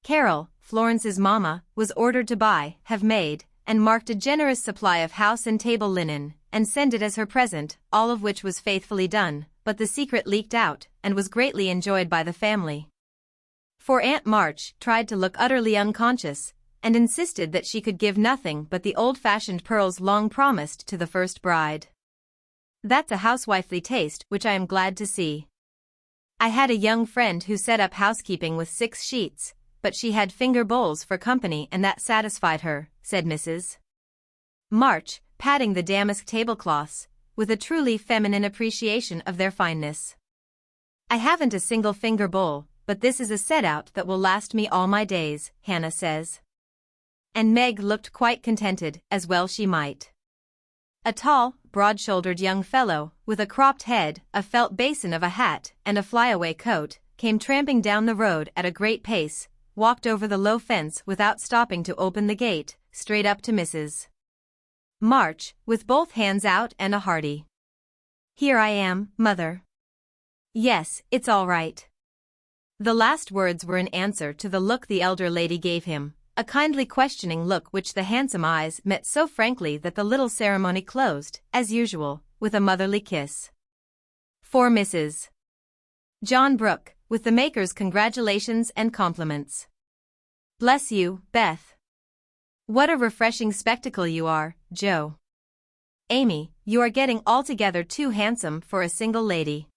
Carroll, Florence's mamma, was ordered to buy, have made, and marked a generous supply of house and table linen, and send it as her present, all of which was faithfully done, but the secret leaked out, and was greatly enjoyed by the family. For Aunt March tried to look utterly unconscious, and insisted that she could give nothing but the old-fashioned pearls long promised to the first bride. That's a housewifely taste which I am glad to see. I had a young friend who set up housekeeping with 6 sheets, but she had finger bowls for company and that satisfied her, said Mrs. March, patting the damask tablecloths, with a truly feminine appreciation of their fineness. I haven't a single finger bowl, but this is a set-out that will last me all my days, Hannah says. And Meg looked quite contented, as well she might. A tall, broad-shouldered young fellow, with a cropped head, a felt basin of a hat, and a flyaway coat, came tramping down the road at a great pace, walked over the low fence without stopping to open the gate, straight up to Mrs. March, with both hands out and a hearty "Here I am, Mother." Yes, it's all right. The last words were in answer to the look the elder lady gave him, a kindly questioning look which the handsome eyes met so frankly that the little ceremony closed, as usual, with a motherly kiss. For Mrs. John Brooke, with the maker's congratulations and compliments. Bless you, Beth. What a refreshing spectacle you are, Joe. Amy, you are getting altogether too handsome for a single lady.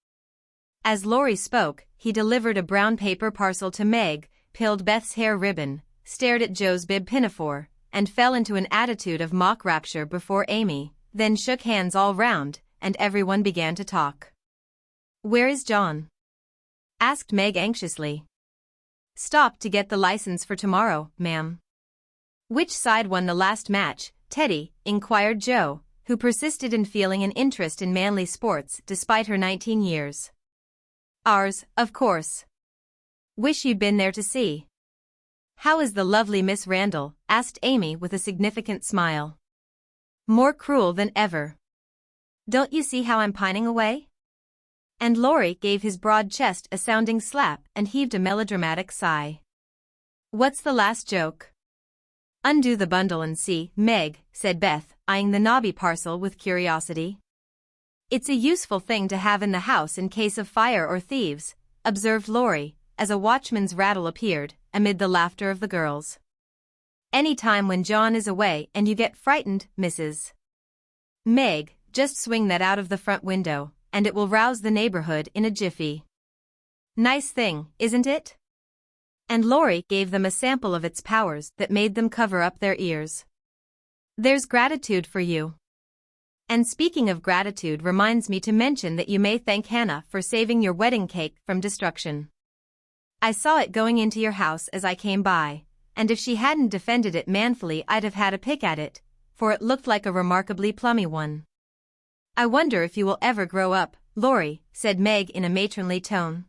As Laurie spoke, he delivered a brown paper parcel to Meg, pilled Beth's hair ribbon, stared at Joe's bib pinafore, and fell into an attitude of mock rapture before Amy, then shook hands all round, and everyone began to talk. Where is John? Asked Meg anxiously. Stopped to get the license for tomorrow, ma'am. Which side won the last match, Teddy? Inquired Joe, who persisted in feeling an interest in manly sports despite her 19 years. Ours, of course. Wish you'd been there to see. How is the lovely Miss Randall? Asked Amy with a significant smile. More cruel than ever. Don't you see how I'm pining away? And Laurie gave his broad chest a sounding slap and heaved a melodramatic sigh. What's the last joke? Undo the bundle and see, Meg, said Beth, eyeing the knobby parcel with curiosity. It's a useful thing to have in the house in case of fire or thieves, observed Laurie, as a watchman's rattle appeared, amid the laughter of the girls. Any time when John is away and you get frightened, Mrs. Meg, just swing that out of the front window, and it will rouse the neighborhood in a jiffy. Nice thing, isn't it? And Laurie gave them a sample of its powers that made them cover up their ears. There's gratitude for you. And speaking of gratitude reminds me to mention that you may thank Hannah for saving your wedding cake from destruction. I saw it going into your house as I came by, and if she hadn't defended it manfully I'd have had a pick at it, for it looked like a remarkably plummy one. I wonder if you will ever grow up, Laurie, said Meg in a matronly tone.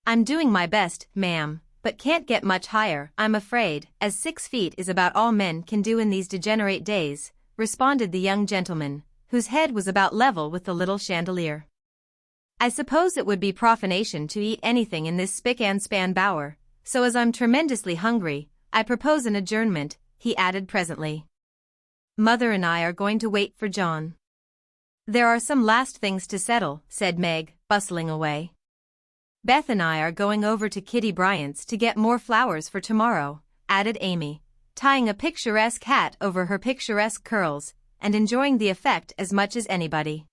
I'm doing my best, ma'am, but can't get much higher, I'm afraid, as 6 feet is about all men can do in these degenerate days, responded the young gentleman, whose head was about level with the little chandelier. I suppose it would be profanation to eat anything in this spick-and-span bower, so as I'm tremendously hungry, I propose an adjournment, he added presently. Mother and I are going to wait for John. There are some last things to settle, said Meg, bustling away. Beth and I are going over to Kitty Bryant's to get more flowers for tomorrow, added Amy, tying a picturesque hat over her picturesque curls, and enjoying the effect as much as anybody.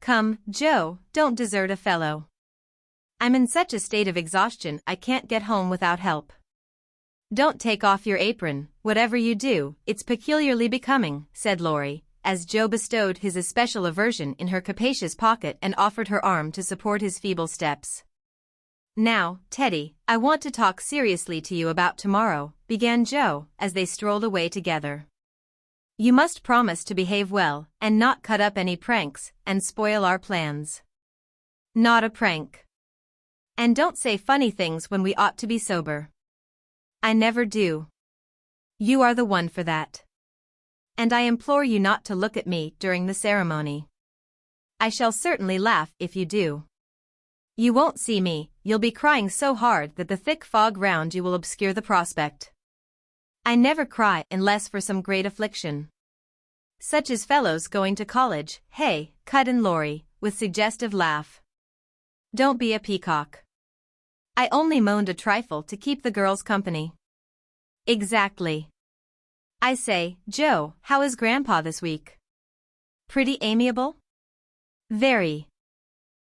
Come, Joe, don't desert a fellow. I'm in such a state of exhaustion I can't get home without help. Don't take off your apron, whatever you do, it's peculiarly becoming, said Laurie, as Joe bestowed his especial aversion in her capacious pocket and offered her arm to support his feeble steps. Now, Teddy, I want to talk seriously to you about tomorrow, began Joe, as they strolled away together. You must promise to behave well, and not cut up any pranks, and spoil our plans. Not a prank. And don't say funny things when we ought to be sober. I never do. You are the one for that. And I implore you not to look at me during the ceremony. I shall certainly laugh if you do. You won't see me, you'll be crying so hard that the thick fog round you will obscure the prospect. I never cry unless for some great affliction. Such as fellows going to college, hey, cut in Laurie, with suggestive laugh. Don't be a peacock. I only moaned a trifle to keep the girls company. Exactly. I say, Joe, how is Grandpa this week? Pretty amiable? Very.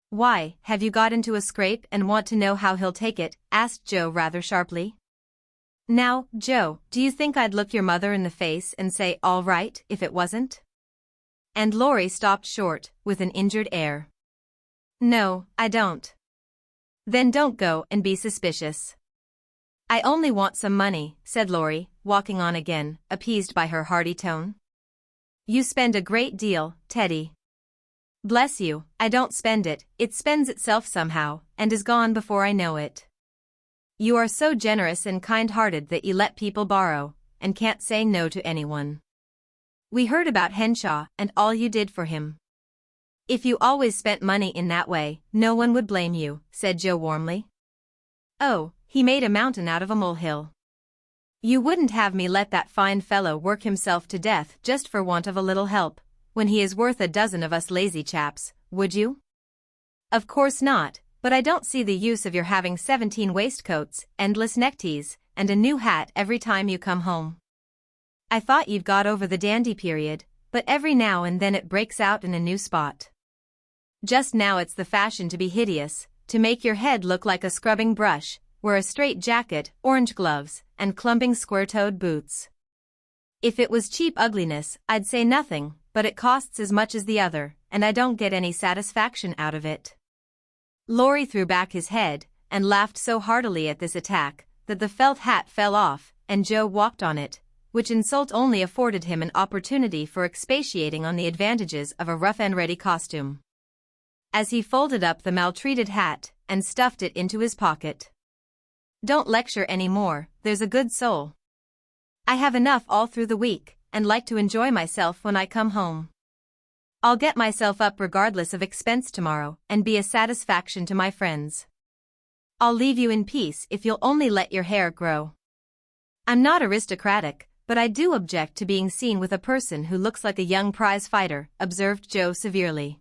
Why, have you got into a scrape and want to know how he'll take it? Asked Joe rather sharply. Now, Joe, do you think I'd look your mother in the face and say all right if it wasn't? And Laurie stopped short, with an injured air. No, I don't. Then don't go and be suspicious. I only want some money, said Laurie, walking on again, appeased by her hearty tone. You spend a great deal, Teddy. Bless you, I don't spend it, it spends itself somehow, and is gone before I know it. You are so generous and kind-hearted that you let people borrow, and can't say no to anyone. We heard about Henshaw and all you did for him. If you always spent money in that way, no one would blame you, said Joe warmly. Oh, he made a mountain out of a molehill. You wouldn't have me let that fine fellow work himself to death just for want of a little help, when he is worth a dozen of us lazy chaps, would you? Of course not, but I don't see the use of your having 17 waistcoats, endless neckties, and a new hat every time you come home. I thought you'd got over the dandy period, but every now and then it breaks out in a new spot. Just now it's the fashion to be hideous, to make your head look like a scrubbing brush, wear a straight jacket, orange gloves, and clumping square-toed boots. If it was cheap ugliness, I'd say nothing, but it costs as much as the other, and I don't get any satisfaction out of it. Laurie threw back his head, and laughed so heartily at this attack, that the felt hat fell off, and Joe walked on it, which insult only afforded him an opportunity for expatiating on the advantages of a rough-and-ready costume. As he folded up the maltreated hat, and stuffed it into his pocket. Don't lecture any more, there's a good soul. I have enough all through the week, and like to enjoy myself when I come home. I'll get myself up regardless of expense tomorrow, and be a satisfaction to my friends. I'll leave you in peace if you'll only let your hair grow. I'm not aristocratic, but I do object to being seen with a person who looks like a young prize fighter, observed Joe severely.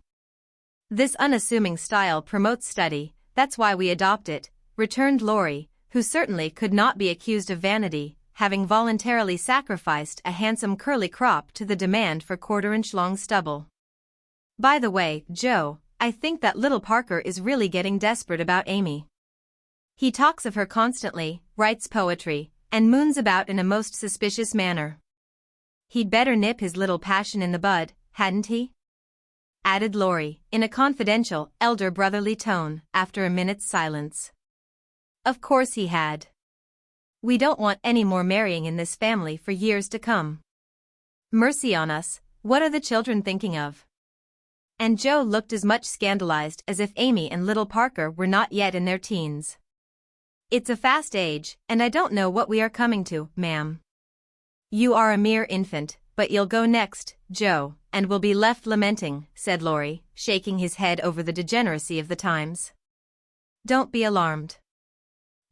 This unassuming style promotes study, that's why we adopt it, returned Laurie, who certainly could not be accused of vanity, having voluntarily sacrificed a handsome curly crop to the demand for quarter-inch-long stubble. By the way, Joe, I think that little Parker is really getting desperate about Amy. He talks of her constantly, writes poetry, and moons about in a most suspicious manner. He'd better nip his little passion in the bud, hadn't he? Added Laurie, in a confidential, elder brotherly tone, after a minute's silence. Of course he had. We don't want any more marrying in this family for years to come. Mercy on us, what are the children thinking of? And Joe looked as much scandalized as if Amy and little Parker were not yet in their teens. It's a fast age, and I don't know what we are coming to, ma'am. You are a mere infant, but you'll go next, Joe, and will be left lamenting, said Laurie, shaking his head over the degeneracy of the times. Don't be alarmed.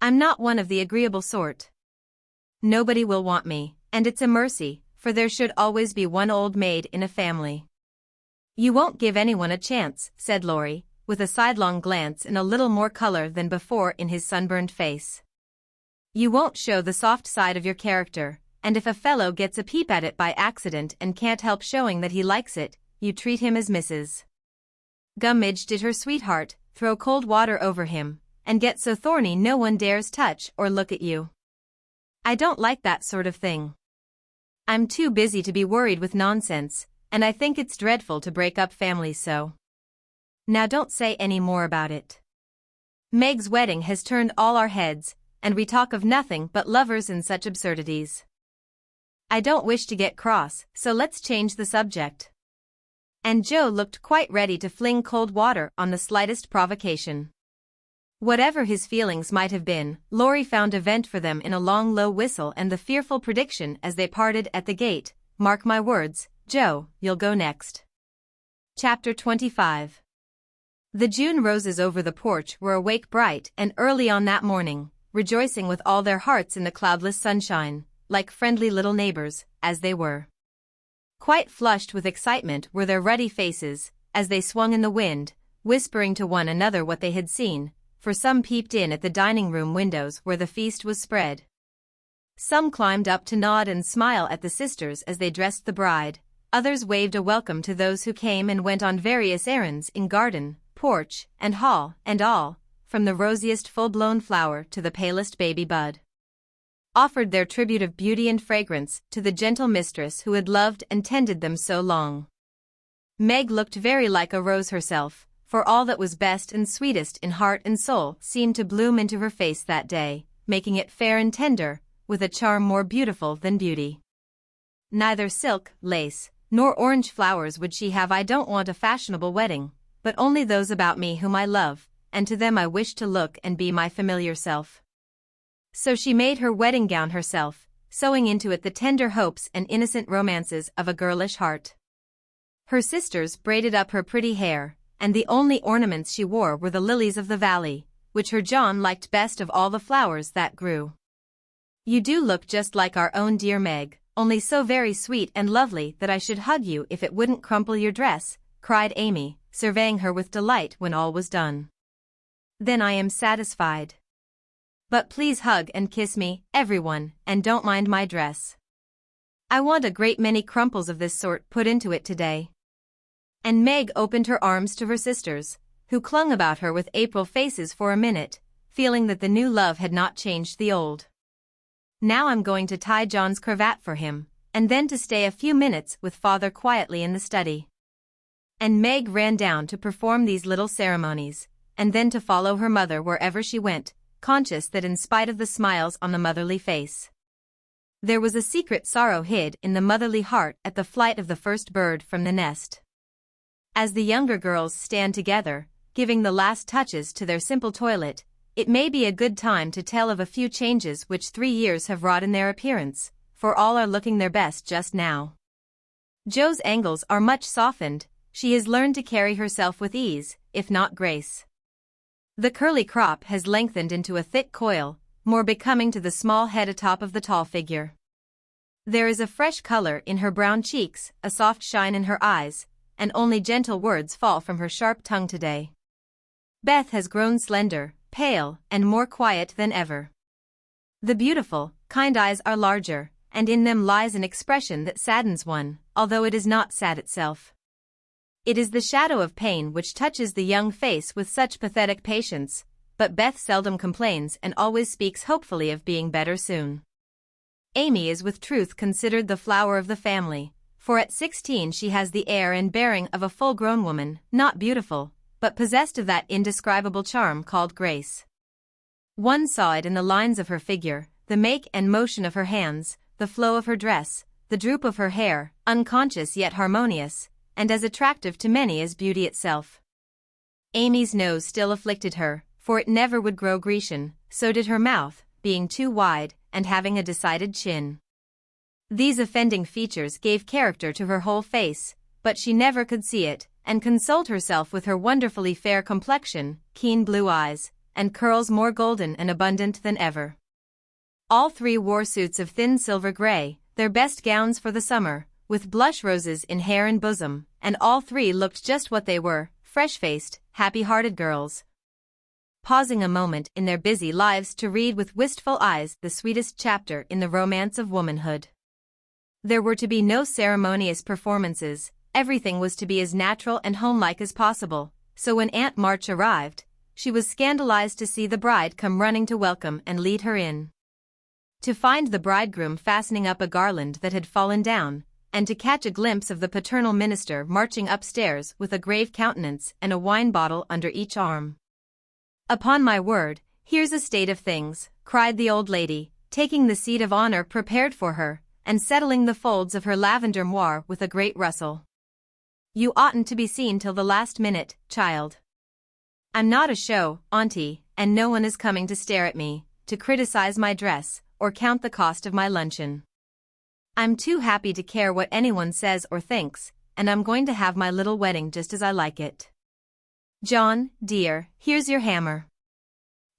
I'm not one of the agreeable sort. Nobody will want me, and it's a mercy, for there should always be one old maid in a family. You won't give anyone a chance, said Laurie, with a sidelong glance and a little more color than before in his sunburned face. You won't show the soft side of your character, and if a fellow gets a peep at it by accident and can't help showing that he likes it, you treat him as Mrs. Gummidge did her sweetheart, throw cold water over him, and get so thorny no one dares touch or look at you. I don't like that sort of thing. I'm too busy to be worried with nonsense, and I think it's dreadful to break up families so. Now don't say any more about it. Meg's wedding has turned all our heads, and we talk of nothing but lovers and such absurdities. I don't wish to get cross, so let's change the subject. And Joe looked quite ready to fling cold water on the slightest provocation. Whatever his feelings might have been, Laurie found a vent for them in a long low whistle and the fearful prediction as they parted at the gate, "Mark my words, Joe, you'll go next." Chapter 25. The June roses over the porch were awake bright and early on that morning, rejoicing with all their hearts in the cloudless sunshine, like friendly little neighbors, as they were. Quite flushed with excitement were their ruddy faces, as they swung in the wind, whispering to one another what they had seen, for some peeped in at the dining-room windows where the feast was spread. Some climbed up to nod and smile at the sisters as they dressed the bride, others waved a welcome to those who came and went on various errands in garden, porch, and hall, and all, from the rosiest full-blown flower to the palest baby bud, offered their tribute of beauty and fragrance to the gentle mistress who had loved and tended them so long. Meg looked very like a rose herself, for all that was best and sweetest in heart and soul seemed to bloom into her face that day, making it fair and tender, with a charm more beautiful than beauty. Neither silk, lace, nor orange flowers would she have. I don't want a fashionable wedding, but only those about me whom I love, and to them I wish to look and be my familiar self. So she made her wedding gown herself, sewing into it the tender hopes and innocent romances of a girlish heart. Her sisters braided up her pretty hair, and the only ornaments she wore were the lilies of the valley, which her John liked best of all the flowers that grew. "You do look just like our own dear Meg, only so very sweet and lovely that I should hug you if it wouldn't crumple your dress," cried Amy, surveying her with delight when all was done. "Then I am satisfied. But please hug and kiss me, everyone, and don't mind my dress. I want a great many crumples of this sort put into it today." And Meg opened her arms to her sisters, who clung about her with April faces for a minute, feeling that the new love had not changed the old. "Now I'm going to tie John's cravat for him, and then to stay a few minutes with Father quietly in the study." And Meg ran down to perform these little ceremonies, and then to follow her mother wherever she went, conscious that in spite of the smiles on the motherly face, there was a secret sorrow hid in the motherly heart at the flight of the first bird from the nest. As the younger girls stand together, giving the last touches to their simple toilet, it may be a good time to tell of a few changes which 3 years have wrought in their appearance, for all are looking their best just now. Jo's angles are much softened, she has learned to carry herself with ease, if not grace. The curly crop has lengthened into a thick coil, more becoming to the small head atop of the tall figure. There is a fresh color in her brown cheeks, a soft shine in her eyes, and only gentle words fall from her sharp tongue today. Beth has grown slender, pale, and more quiet than ever. The beautiful, kind eyes are larger, and in them lies an expression that saddens one, although it is not sad itself. It is the shadow of pain which touches the young face with such pathetic patience, but Beth seldom complains and always speaks hopefully of being better soon. Amy is with truth considered the flower of the family, for at 16 she has the air and bearing of a full-grown woman, not beautiful, but possessed of that indescribable charm called grace. One saw it in the lines of her figure, the make and motion of her hands, the flow of her dress, the droop of her hair, unconscious yet harmonious, and as attractive to many as beauty itself. Amy's nose still afflicted her, for it never would grow Grecian, so did her mouth, being too wide, and having a decided chin. These offending features gave character to her whole face, but she never could see it, and consoled herself with her wonderfully fair complexion, keen blue eyes, and curls more golden and abundant than ever. All three wore suits of thin silver gray, their best gowns for the summer, with blush roses in hair and bosom, and all three looked just what they were, fresh-faced, happy-hearted girls, pausing a moment in their busy lives to read with wistful eyes the sweetest chapter in the romance of womanhood. There were to be no ceremonious performances, everything was to be as natural and homelike as possible, so when Aunt March arrived, she was scandalized to see the bride come running to welcome and lead her in. To find the bridegroom fastening up a garland that had fallen down, and to catch a glimpse of the paternal minister marching upstairs with a grave countenance and a wine bottle under each arm. "Upon my word, here's a state of things," cried the old lady, taking the seat of honor prepared for her, and settling the folds of her lavender moire with a great rustle. "You oughtn't to be seen till the last minute, child. I'm not a show, auntie, and no one is coming to stare at me, to criticize my dress, or count the cost of my luncheon. I'm too happy to care what anyone says or thinks, and I'm going to have my little wedding just as I like it. John, dear, here's your hammer."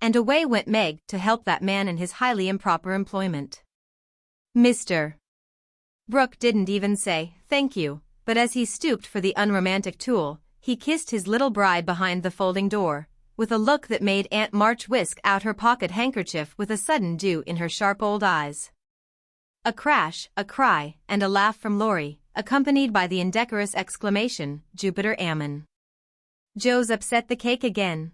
And away went Meg to help that man in his highly improper employment. Mr. Brooke didn't even say, "Thank you," but as he stooped for the unromantic tool, he kissed his little bride behind the folding door, with a look that made Aunt March whisk out her pocket handkerchief with a sudden dew in her sharp old eyes. A crash, a cry, and a laugh from Laurie, accompanied by the indecorous exclamation, "Jupiter Ammon." Jo's upset the cake again,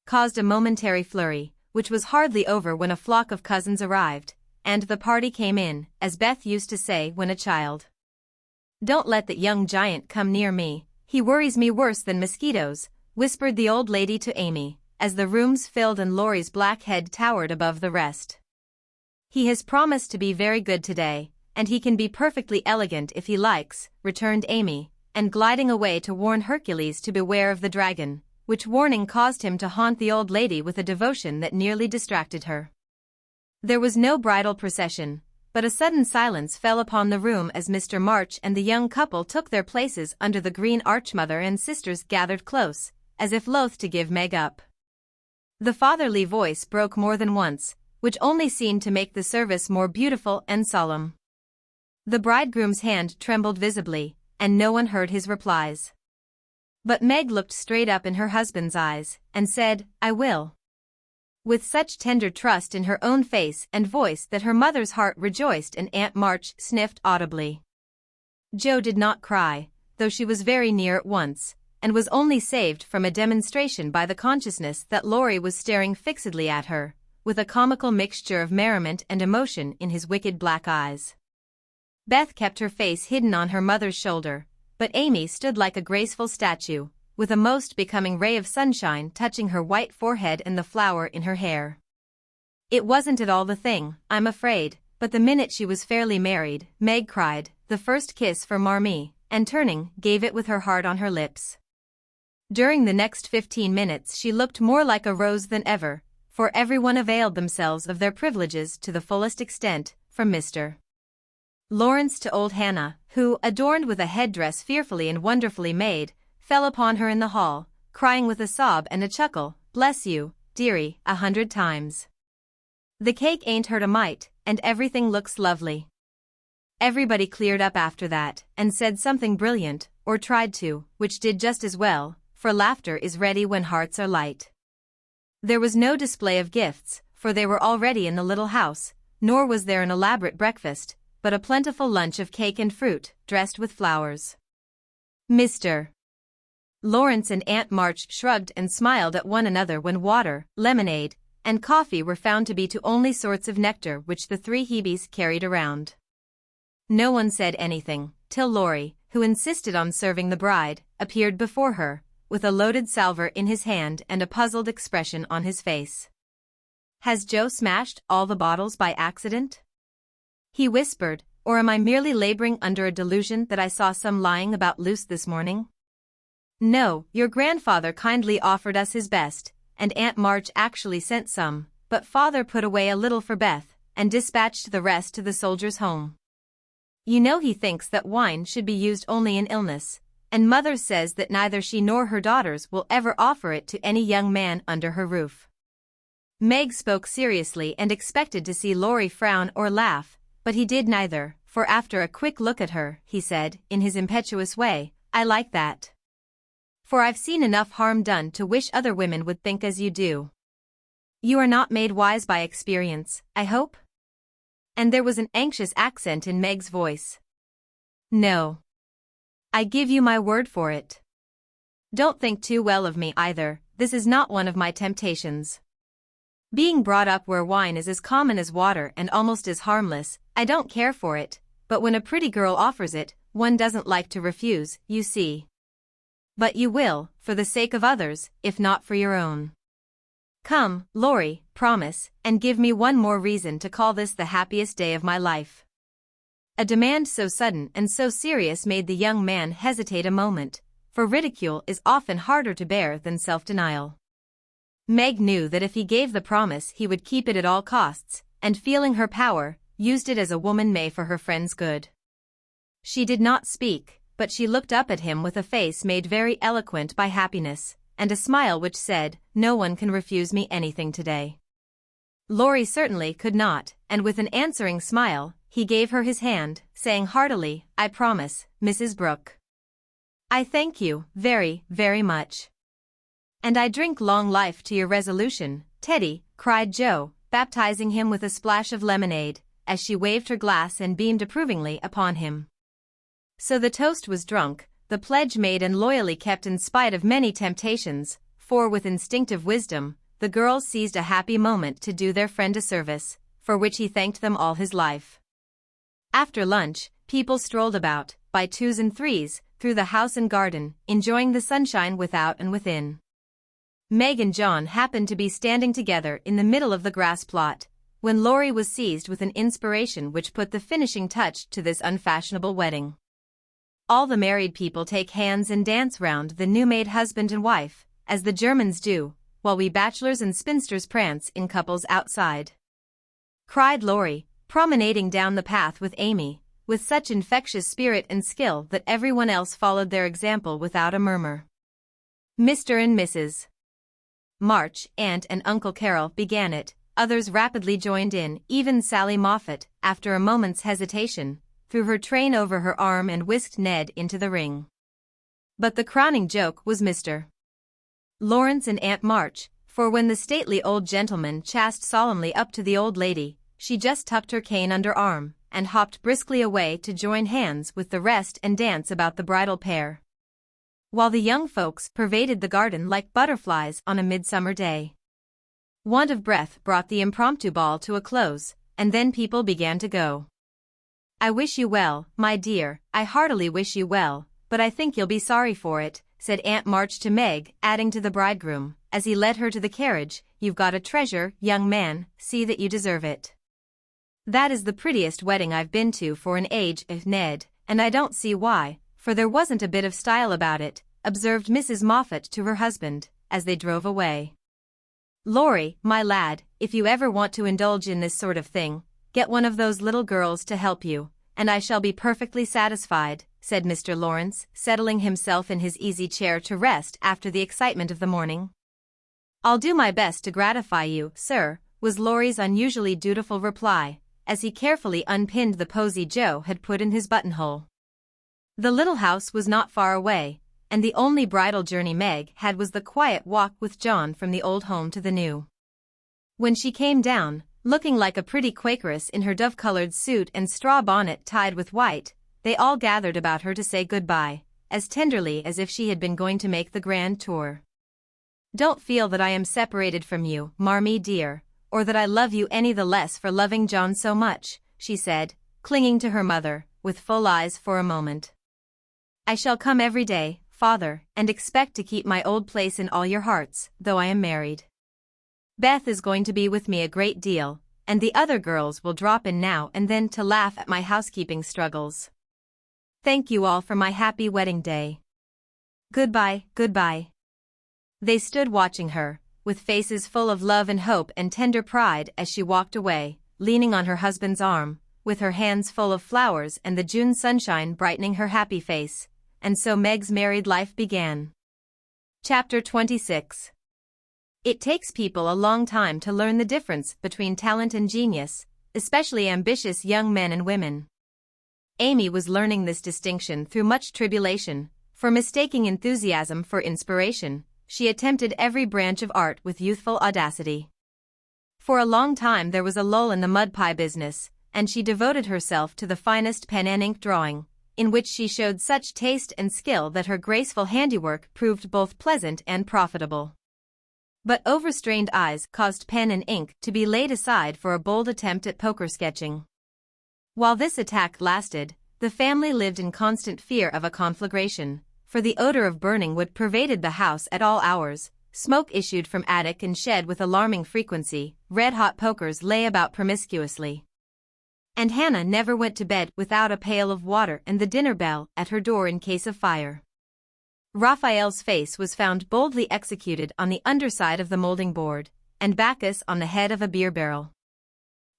caused a momentary flurry, which was hardly over when a flock of cousins arrived, and the party came in, as Beth used to say when a child. "Don't let that young giant come near me, he worries me worse than mosquitoes," whispered the old lady to Amy, as the rooms filled and Laurie's black head towered above the rest. "He has promised to be very good today, and he can be perfectly elegant if he likes," returned Amy, and gliding away to warn Hercules to beware of the dragon, which warning caused him to haunt the old lady with a devotion that nearly distracted her. There was no bridal procession, but a sudden silence fell upon the room as Mr. March and the young couple took their places under the green arch. Mother and sisters gathered close, as if loath to give Meg up. The fatherly voice broke more than once, which only seemed to make the service more beautiful and solemn. The bridegroom's hand trembled visibly, and no one heard his replies. But Meg looked straight up in her husband's eyes, and said, "I will." With such tender trust in her own face and voice that her mother's heart rejoiced and Aunt March sniffed audibly. Jo did not cry, though she was very near at once, and was only saved from a demonstration by the consciousness that Laurie was staring fixedly at her, with a comical mixture of merriment and emotion in his wicked black eyes. Beth kept her face hidden on her mother's shoulder, but Amy stood like a graceful statue, with a most becoming ray of sunshine touching her white forehead and the flower in her hair. It wasn't at all the thing, I'm afraid, but the minute she was fairly married, Meg cried, the first kiss for Marmee, and turning, gave it with her heart on her lips. During the next 15 minutes she looked more like a rose than ever, for everyone availed themselves of their privileges to the fullest extent, from Mr. Lawrence to old Hannah, who, adorned with a headdress fearfully and wonderfully made, fell upon her in the hall, crying with a sob and a chuckle, "Bless you, dearie, 100 times. The cake ain't hurt a mite, and everything looks lovely." Everybody cleared up after that, and said something brilliant, or tried to, which did just as well, for laughter is ready when hearts are light. There was no display of gifts, for they were already in the little house, nor was there an elaborate breakfast, but a plentiful lunch of cake and fruit, dressed with flowers. Mr. Lawrence and Aunt March shrugged and smiled at one another when water, lemonade, and coffee were found to be two only sorts of nectar which the three Hebes carried around. No one said anything, till Laurie, who insisted on serving the bride, appeared before her, with a loaded salver in his hand and a puzzled expression on his face. "Has Jo smashed all the bottles by accident?" he whispered, "or am I merely laboring under a delusion that I saw some lying about loose this morning?" "No, your grandfather kindly offered us his best, and Aunt March actually sent some, but father put away a little for Beth, and dispatched the rest to the soldiers' home. You know he thinks that wine should be used only in illness, and mother says that neither she nor her daughters will ever offer it to any young man under her roof." Meg spoke seriously and expected to see Laurie frown or laugh, but he did neither, for after a quick look at her, he said, in his impetuous way, "I like that. For I've seen enough harm done to wish other women would think as you do. You are not made wise by experience, I hope?" And there was an anxious accent in Meg's voice. "No. I give you my word for it. Don't think too well of me either, this is not one of my temptations. Being brought up where wine is as common as water and almost as harmless, I don't care for it, but when a pretty girl offers it, one doesn't like to refuse, you see. But you will, for the sake of others, if not for your own. Come, Laurie, promise, and give me one more reason to call this the happiest day of my life." A demand so sudden and so serious made the young man hesitate a moment, for ridicule is often harder to bear than self-denial. Meg knew that if he gave the promise he would keep it at all costs, and feeling her power, used it as a woman may for her friend's good. She did not speak, but she looked up at him with a face made very eloquent by happiness, and a smile which said, "No one can refuse me anything today." Laurie certainly could not, and with an answering smile, he gave her his hand, saying heartily, "I promise, Mrs. Brooke." "I thank you, very, very much. And I drink long life to your resolution, Teddy," cried Jo, baptizing him with a splash of lemonade, as she waved her glass and beamed approvingly upon him. So the toast was drunk, the pledge made and loyally kept in spite of many temptations, for with instinctive wisdom, the girls seized a happy moment to do their friend a service, for which he thanked them all his life. After lunch, people strolled about, by twos and threes, through the house and garden, enjoying the sunshine without and within. Meg and John happened to be standing together in the middle of the grass plot, when Laurie was seized with an inspiration which put the finishing touch to this unfashionable wedding. All the married people take hands and dance round the new-made husband and wife, as the Germans do, while we bachelors and spinsters prance in couples outside," cried Laurie, promenading down the path with Amy, with such infectious spirit and skill that everyone else followed their example without a murmur. Mr. and Mrs. March, Aunt and Uncle Carroll began it, others rapidly joined in, even Sally Moffat, after a moment's hesitation, threw her train over her arm and whisked Ned into the ring. But the crowning joke was Mr. Lawrence and Aunt March, for when the stately old gentleman chassed solemnly up to the old lady, she just tucked her cane under arm, and hopped briskly away to join hands with the rest and dance about the bridal pair, while the young folks pervaded the garden like butterflies on a midsummer day. Want of breath brought the impromptu ball to a close, and then people began to go. "I wish you well, my dear, I heartily wish you well, but I think you'll be sorry for it," said Aunt March to Meg, adding to the bridegroom, as he led her to the carriage, "You've got a treasure, young man, see that you deserve it." "That is the prettiest wedding I've been to for an age, Ned, and I don't see why, for there wasn't a bit of style about it," observed Mrs. Moffat to her husband, as they drove away. "Laurie, my lad, if you ever want to indulge in this sort of thing, get one of those little girls to help you, and I shall be perfectly satisfied," said Mr. Lawrence, settling himself in his easy chair to rest after the excitement of the morning. "I'll do my best to gratify you, sir," was Laurie's unusually dutiful reply, as he carefully unpinned the posy Joe had put in his buttonhole. The little house was not far away, and the only bridal journey Meg had was the quiet walk with John from the old home to the new. When she came down, looking like a pretty Quakeress in her dove-colored suit and straw bonnet tied with white, they all gathered about her to say goodbye, as tenderly as if she had been going to make the grand tour. "Don't feel that I am separated from you, Marmee dear, or that I love you any the less for loving John so much," she said, clinging to her mother, with full eyes for a moment. "I shall come every day, Father, and expect to keep my old place in all your hearts, though I am married. Beth is going to be with me a great deal, and the other girls will drop in now and then to laugh at my housekeeping struggles. Thank you all for my happy wedding day. Goodbye, goodbye." They stood watching her, with faces full of love and hope and tender pride as she walked away, leaning on her husband's arm, with her hands full of flowers and the June sunshine brightening her happy face. And so Meg's married life began. Chapter 26. It takes people a long time to learn the difference between talent and genius, especially ambitious young men and women. Amy was learning this distinction through much tribulation, for mistaking enthusiasm for inspiration, she attempted every branch of art with youthful audacity. For a long time there was a lull in the mud pie business, and she devoted herself to the finest pen and ink drawing, in which she showed such taste and skill that her graceful handiwork proved both pleasant and profitable. But overstrained eyes caused pen and ink to be laid aside for a bold attempt at poker sketching. While this attack lasted, the family lived in constant fear of a conflagration, for the odor of burning wood pervaded the house at all hours, smoke issued from attic and shed with alarming frequency, red-hot pokers lay about promiscuously. And Hannah never went to bed without a pail of water and the dinner bell at her door in case of fire. Raphael's face was found boldly executed on the underside of the molding board, and Bacchus on the head of a beer barrel.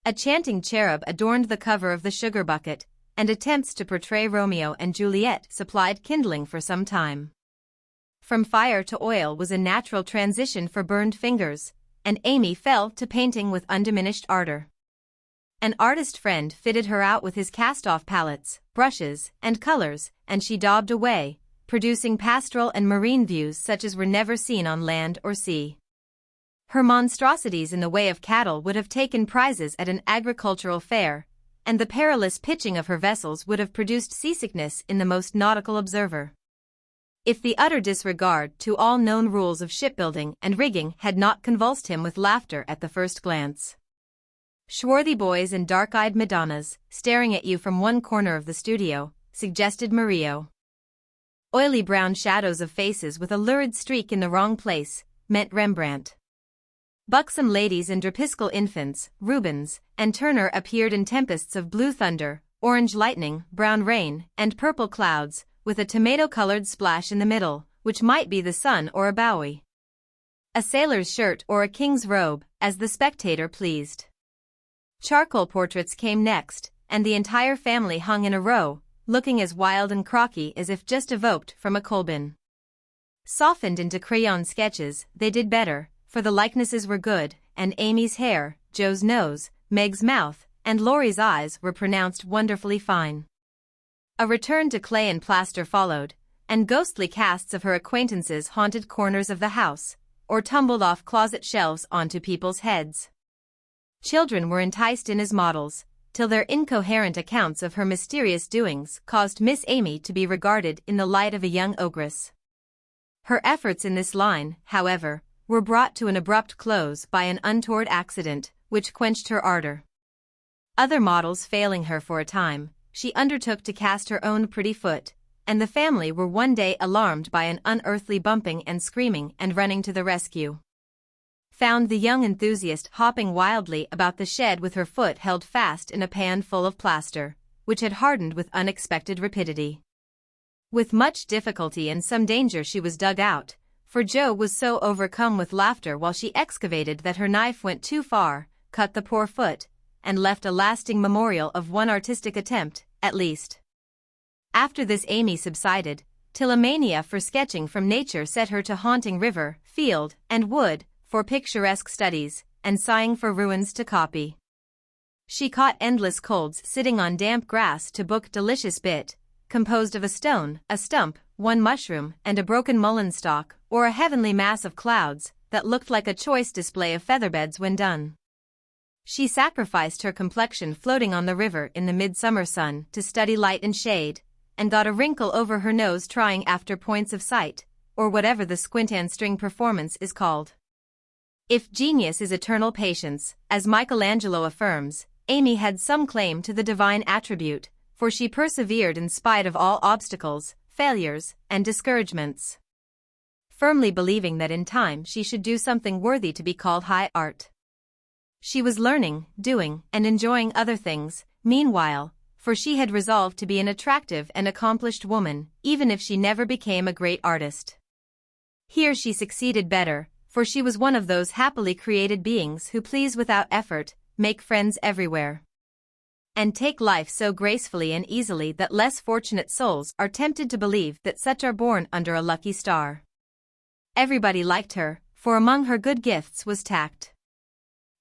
A chanting cherub adorned the cover of the sugar bucket, and attempts to portray Romeo and Juliet supplied kindling for some time. From fire to oil was a natural transition for burned fingers, and Amy fell to painting with undiminished ardor. An artist friend fitted her out with his cast-off palettes, brushes, and colors, and she daubed away, producing pastoral and marine views such as were never seen on land or sea. Her monstrosities in the way of cattle would have taken prizes at an agricultural fair, and the perilous pitching of her vessels would have produced seasickness in the most nautical observer, if the utter disregard to all known rules of shipbuilding and rigging had not convulsed him with laughter at the first glance. Swarthy boys and dark-eyed Madonnas, staring at you from one corner of the studio, suggested Murillo. Oily brown shadows of faces with a lurid streak in the wrong place, meant Rembrandt. Buxom ladies and drapiscal infants, Rubens, and Turner appeared in tempests of blue thunder, orange lightning, brown rain, and purple clouds, with a tomato-colored splash in the middle, which might be the sun or a Bowie. A sailor's shirt or a king's robe, as the spectator pleased. Charcoal portraits came next, and the entire family hung in a row, looking as wild and crocky as if just evoked from a coal bin. Softened into crayon sketches, they did better, for the likenesses were good, and Amy's hair, Joe's nose, Meg's mouth, and Laurie's eyes were pronounced wonderfully fine. A return to clay and plaster followed, and ghostly casts of her acquaintances haunted corners of the house, or tumbled off closet shelves onto people's heads. Children were enticed in as models, till their incoherent accounts of her mysterious doings caused Miss Amy to be regarded in the light of a young ogress. Her efforts in this line, however, were brought to an abrupt close by an untoward accident, which quenched her ardor. Other models failing her for a time, she undertook to cast her own pretty foot, and the family were one day alarmed by an unearthly bumping and screaming and running to the rescue. Found the young enthusiast hopping wildly about the shed with her foot held fast in a pan full of plaster, which had hardened with unexpected rapidity. With much difficulty and some danger she was dug out, for Joe was so overcome with laughter while she excavated that her knife went too far, cut the poor foot, and left a lasting memorial of one artistic attempt, at least. After this Amy subsided, till a mania for sketching from nature set her to haunting river, field, and wood, for picturesque studies, and sighing for ruins to copy. She caught endless colds sitting on damp grass to book delicious bit, composed of a stone, a stump, one mushroom, and a broken mullein stalk, or a heavenly mass of clouds, that looked like a choice display of featherbeds when done. She sacrificed her complexion floating on the river in the midsummer sun to study light and shade, and got a wrinkle over her nose trying after points of sight, or whatever the squint-and-string performance is called. If genius is eternal patience, as Michelangelo affirms, Amy had some claim to the divine attribute, for she persevered in spite of all obstacles, failures, and discouragements, firmly believing that in time she should do something worthy to be called high art. She was learning, doing, and enjoying other things, meanwhile, for she had resolved to be an attractive and accomplished woman, even if she never became a great artist. Here she succeeded better, for she was one of those happily created beings who please without effort, make friends everywhere, and take life so gracefully and easily that less fortunate souls are tempted to believe that such are born under a lucky star. Everybody liked her, for among her good gifts was tact.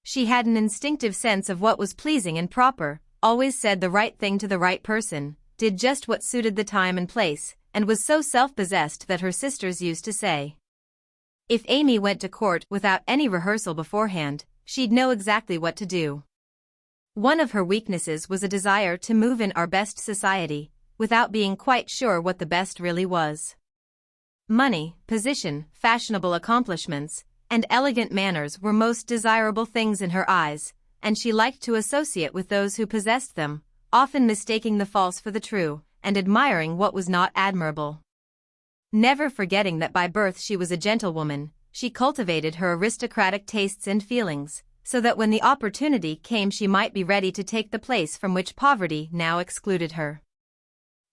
She had an instinctive sense of what was pleasing and proper, always said the right thing to the right person, did just what suited the time and place, and was so self-possessed that her sisters used to say, if Amy went to court without any rehearsal beforehand, she'd know exactly what to do. One of her weaknesses was a desire to move in our best society, without being quite sure what the best really was. Money, position, fashionable accomplishments, and elegant manners were most desirable things in her eyes, and she liked to associate with those who possessed them, often mistaking the false for the true, and admiring what was not admirable. Never forgetting that by birth she was a gentlewoman, she cultivated her aristocratic tastes and feelings, so that when the opportunity came she might be ready to take the place from which poverty now excluded her.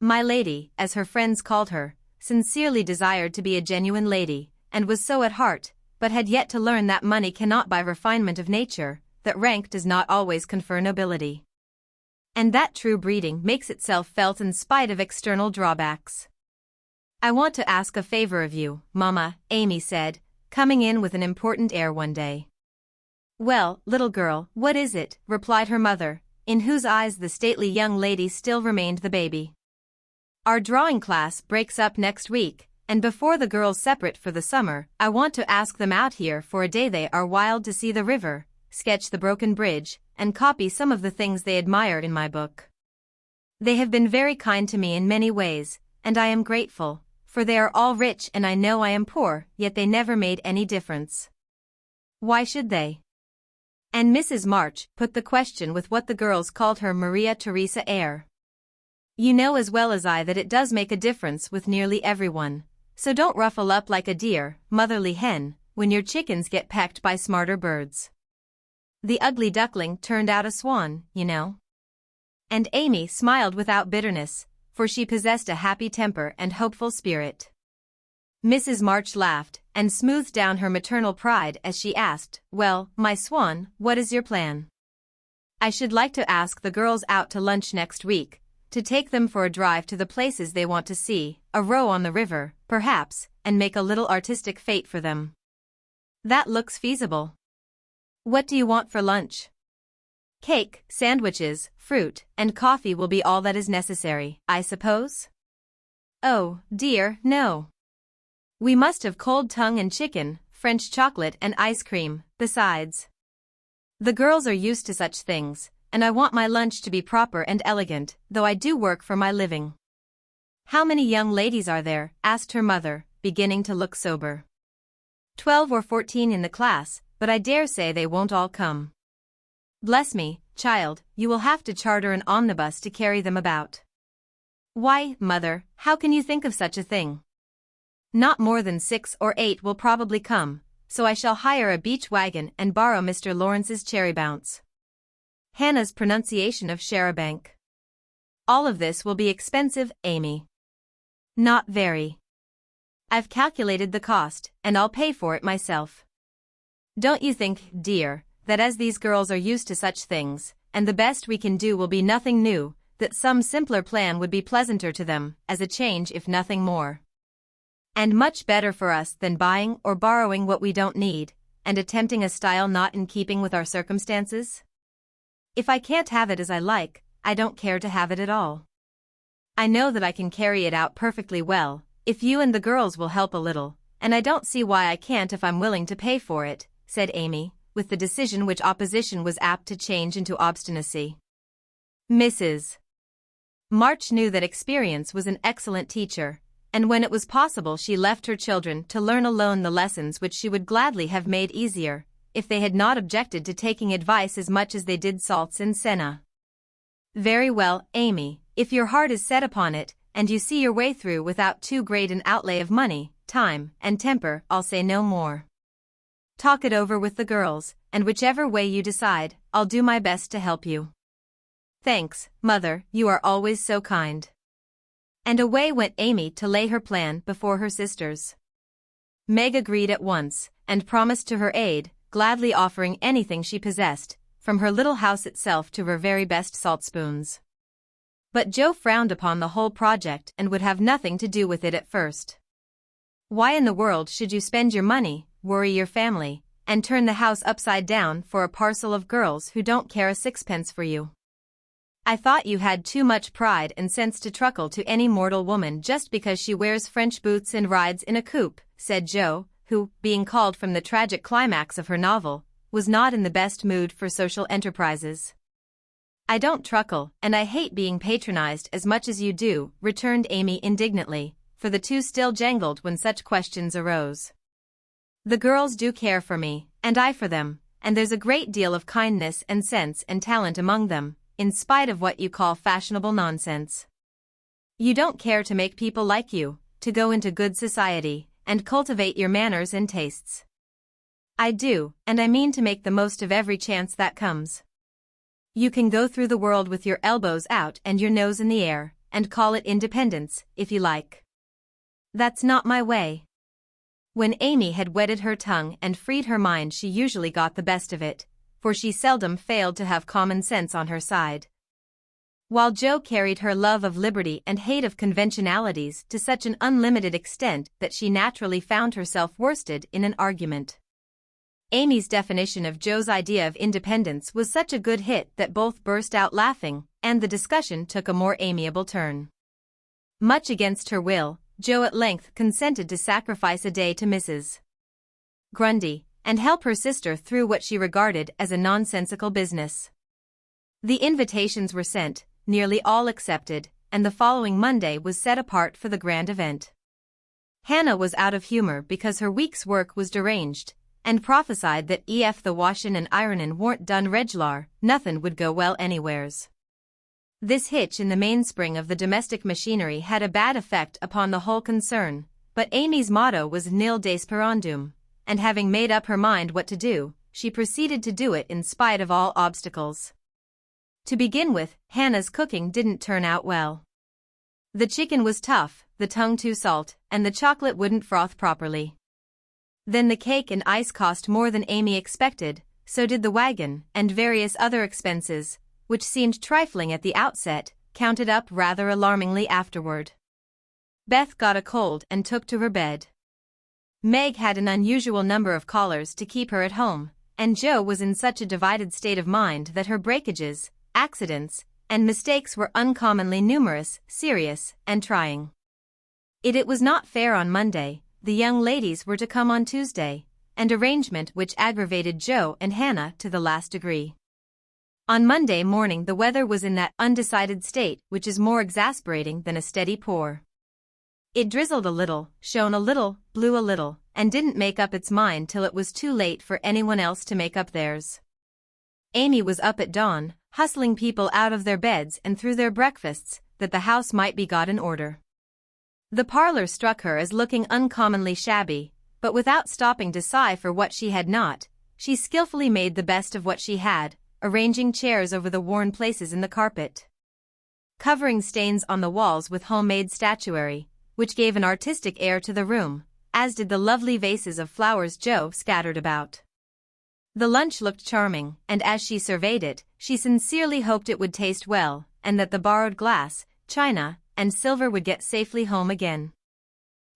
My lady, as her friends called her, sincerely desired to be a genuine lady, and was so at heart, but had yet to learn that money cannot buy refinement of nature, that rank does not always confer nobility, and that true breeding makes itself felt in spite of external drawbacks. I want to ask a favor of you, Mama, Amy said, coming in with an important air one day. Well, little girl, what is it? Replied her mother, in whose eyes the stately young lady still remained the baby. Our drawing class breaks up next week, and before the girls separate for the summer, I want to ask them out here for a day. They are wild to see the river, sketch the broken bridge, and copy some of the things they admired in my book. They have been very kind to me in many ways, and I am grateful, for they are all rich and I know I am poor, yet they never made any difference. Why should they? And Mrs. March put the question with what the girls called her Maria Theresa air. You know as well as I that it does make a difference with nearly everyone, so don't ruffle up like a dear, motherly hen, when your chickens get pecked by smarter birds. The ugly duckling turned out a swan, you know. And Amy smiled without bitterness, for she possessed a happy temper and hopeful spirit. Mrs. March laughed, and smoothed down her maternal pride as she asked, well, my swan, what is your plan? I should like to ask the girls out to lunch next week, to take them for a drive to the places they want to see, a row on the river, perhaps, and make a little artistic fete for them. That looks feasible. What do you want for lunch? Cake, sandwiches, fruit, and coffee will be all that is necessary, I suppose? Oh, dear, no. We must have cold tongue and chicken, French chocolate and ice cream, besides. The girls are used to such things, and I want my lunch to be proper and elegant, though I do work for my living. How many young ladies are there? Asked her mother, beginning to look sober. 12 or 14 in the class, but I dare say they won't all come. Bless me, child, you will have to charter an omnibus to carry them about. Why, mother, how can you think of such a thing? Not more than 6 or 8 will probably come, so I shall hire a beach wagon and borrow Mr. Lawrence's cherry bounce. Hannah's pronunciation of charabanc. All of this will be expensive, Amy. Not very. I've calculated the cost, and I'll pay for it myself. Don't you think, dear, that as these girls are used to such things, and the best we can do will be nothing new, that some simpler plan would be pleasanter to them, as a change if nothing more? And much better for us than buying or borrowing what we don't need, and attempting a style not in keeping with our circumstances? If I can't have it as I like, I don't care to have it at all. I know that I can carry it out perfectly well, if you and the girls will help a little, and I don't see why I can't if I'm willing to pay for it, said Amy, with the decision which opposition was apt to change into obstinacy. Mrs. March knew that experience was an excellent teacher, and when it was possible she left her children to learn alone the lessons which she would gladly have made easier, if they had not objected to taking advice as much as they did salts and senna. Very well, Amy, if your heart is set upon it, and you see your way through without too great an outlay of money, time, and temper, I'll say no more. Talk it over with the girls, and whichever way you decide, I'll do my best to help you. Thanks, Mother, you are always so kind. And away went Amy to lay her plan before her sisters. Meg agreed at once, and promised to her aid, gladly offering anything she possessed, from her little house itself to her very best saltspoons. But Joe frowned upon the whole project and would have nothing to do with it at first. Why in the world should you spend your money, worry your family, and turn the house upside down for a parcel of girls who don't care a sixpence for you? I thought you had too much pride and sense to truckle to any mortal woman just because she wears French boots and rides in a coupe, said Joe, who, being called from the tragic climax of her novel, was not in the best mood for social enterprises. I don't truckle, and I hate being patronized as much as you do, returned Amy indignantly, for the two still jangled when such questions arose. The girls do care for me, and I for them, and there's a great deal of kindness and sense and talent among them, in spite of what you call fashionable nonsense. You don't care to make people like you, to go into good society, and cultivate your manners and tastes. I do, and I mean to make the most of every chance that comes. You can go through the world with your elbows out and your nose in the air, and call it independence, if you like. That's not my way. When Amy had wetted her tongue and freed her mind, she usually got the best of it, for she seldom failed to have common sense on her side. While Joe carried her love of liberty and hate of conventionalities to such an unlimited extent that she naturally found herself worsted in an argument. Amy's definition of Joe's idea of independence was such a good hit that both burst out laughing, and the discussion took a more amiable turn. Much against her will, Joe at length consented to sacrifice a day to Mrs. Grundy, and help her sister through what she regarded as a nonsensical business. The invitations were sent, nearly all accepted, and the following Monday was set apart for the grand event. Hannah was out of humor because her week's work was deranged, and prophesied that if the washin' and ironin' warn't done reg'lar, nothin' would go well anywheres. This hitch in the mainspring of the domestic machinery had a bad effect upon the whole concern, but Amy's motto was nil desperandum, and having made up her mind what to do, she proceeded to do it in spite of all obstacles. To begin with, Hannah's cooking didn't turn out well. The chicken was tough, the tongue too salt, and the chocolate wouldn't froth properly. Then the cake and ice cost more than Amy expected, so did the wagon, and various other expenses, which seemed trifling at the outset, counted up rather alarmingly afterward. Beth got a cold and took to her bed. Meg had an unusual number of callers to keep her at home, and Jo was in such a divided state of mind that her breakages, accidents, and mistakes were uncommonly numerous, serious, and trying. It was not fair on Monday, the young ladies were to come on Tuesday, an arrangement which aggravated Jo and Hannah to the last degree. On Monday morning the weather was in that undecided state which is more exasperating than a steady pour. It drizzled a little, shone a little, blew a little, and didn't make up its mind till it was too late for anyone else to make up theirs. Amy was up at dawn, hustling people out of their beds and through their breakfasts, that the house might be got in order. The parlor struck her as looking uncommonly shabby, but without stopping to sigh for what she had not, she skillfully made the best of what she had, arranging chairs over the worn places in the carpet, covering stains on the walls with homemade statuary, which gave an artistic air to the room, as did the lovely vases of flowers Jo scattered about. The lunch looked charming, and as she surveyed it, she sincerely hoped it would taste well, and that the borrowed glass, china, and silver would get safely home again.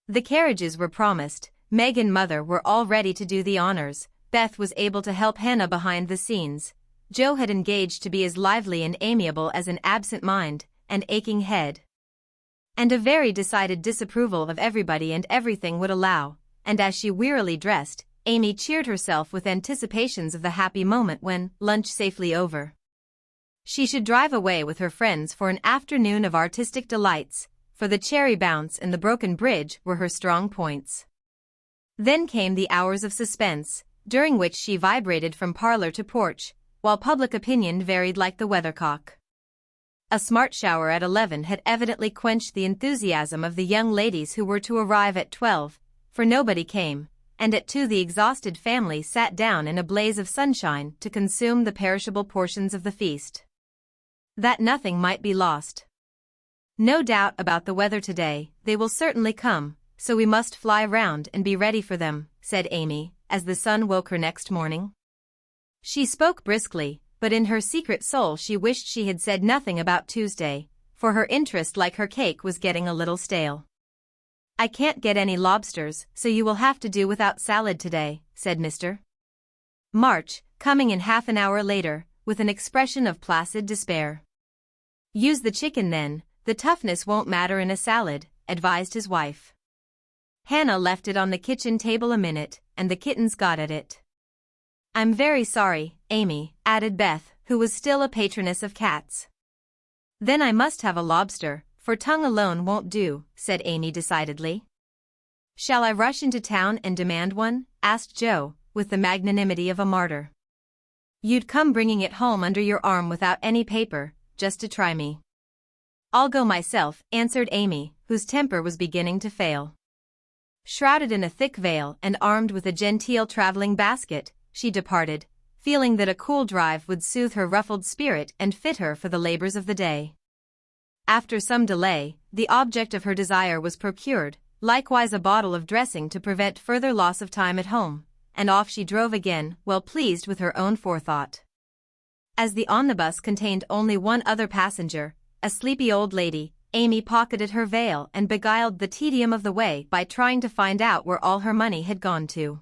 The carriages were promised, Meg and Mother were all ready to do the honors, Beth was able to help Hannah behind the scenes, Jo had engaged to be as lively and amiable as an absent mind, and aching head, and a very decided disapproval of everybody and everything would allow, and as she wearily dressed, Amy cheered herself with anticipations of the happy moment when, lunch safely over, she should drive away with her friends for an afternoon of artistic delights, for the cherry bounce and the broken bridge were her strong points. Then came the hours of suspense, during which she vibrated from parlor to porch, while public opinion varied like the weathercock. A smart shower at 11 had evidently quenched the enthusiasm of the young ladies who were to arrive at 12, for nobody came, and at 2 the exhausted family sat down in a blaze of sunshine to consume the perishable portions of the feast. That nothing might be lost. No doubt about the weather today, they will certainly come, so we must fly round and be ready for them, said Amy, as the sun woke her next morning. She spoke briskly, but in her secret soul she wished she had said nothing about Tuesday, for her interest like her cake was getting a little stale. I can't get any lobsters, so you will have to do without salad today, said Mr. March, coming in half an hour later, with an expression of placid despair. Use the chicken then, the toughness won't matter in a salad, advised his wife. Hannah left it on the kitchen table a minute, and the kittens got at it. I'm very sorry, Amy, added Beth, who was still a patroness of cats. Then I must have a lobster, for tongue alone won't do, said Amy decidedly. Shall I rush into town and demand one? Asked Jo, with the magnanimity of a martyr. You'd come bringing it home under your arm without any paper, just to try me. I'll go myself, answered Amy, whose temper was beginning to fail. Shrouded in a thick veil and armed with a genteel traveling basket, she departed, feeling that a cool drive would soothe her ruffled spirit and fit her for the labors of the day. After some delay, the object of her desire was procured, likewise a bottle of dressing to prevent further loss of time at home, and off she drove again, well pleased with her own forethought. As the omnibus contained only one other passenger, a sleepy old lady, Amy pocketed her veil and beguiled the tedium of the way by trying to find out where all her money had gone to.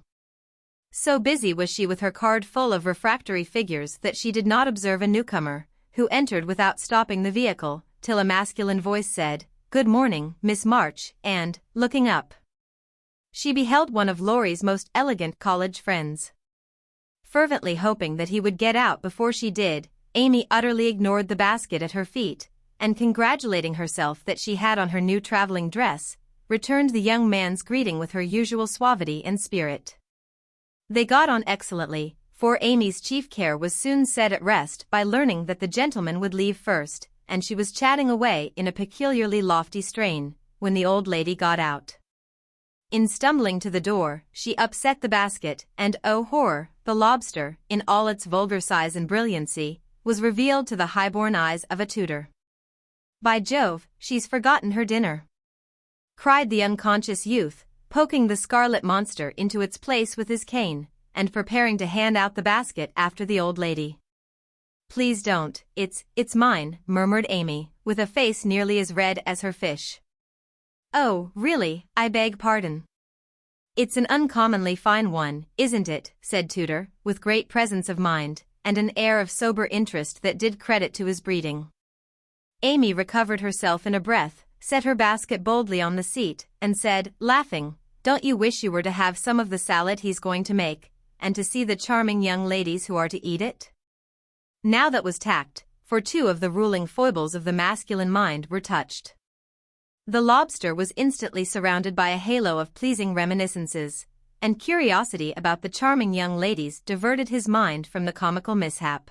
So busy was she with her card full of refractory figures that she did not observe a newcomer, who entered without stopping the vehicle, till a masculine voice said, "Good morning, Miss March," and, looking up, she beheld one of Laurie's most elegant college friends. Fervently hoping that he would get out before she did, Amy utterly ignored the basket at her feet, and congratulating herself that she had on her new traveling dress, returned the young man's greeting with her usual suavity and spirit. They got on excellently, for Amy's chief care was soon set at rest by learning that the gentleman would leave first, and she was chatting away in a peculiarly lofty strain, when the old lady got out. In stumbling to the door, she upset the basket, and oh horror, the lobster, in all its vulgar size and brilliancy, was revealed to the high-born eyes of a tutor. By Jove, she's forgotten her dinner! Cried the unconscious youth, poking the scarlet monster into its place with his cane, and preparing to hand out the basket after the old lady. "Please don't, it's mine," murmured Amy, with a face nearly as red as her fish. "Oh, really, I beg pardon." "It's an uncommonly fine one, isn't it?" said Tudor, with great presence of mind, and an air of sober interest that did credit to his breeding. Amy recovered herself in a breath, set her basket boldly on the seat, and said, laughing, "Don't you wish you were to have some of the salad he's going to make, and to see the charming young ladies who are to eat it?" Now that was tact, for two of the ruling foibles of the masculine mind were touched. The lobster was instantly surrounded by a halo of pleasing reminiscences, and curiosity about the charming young ladies diverted his mind from the comical mishap.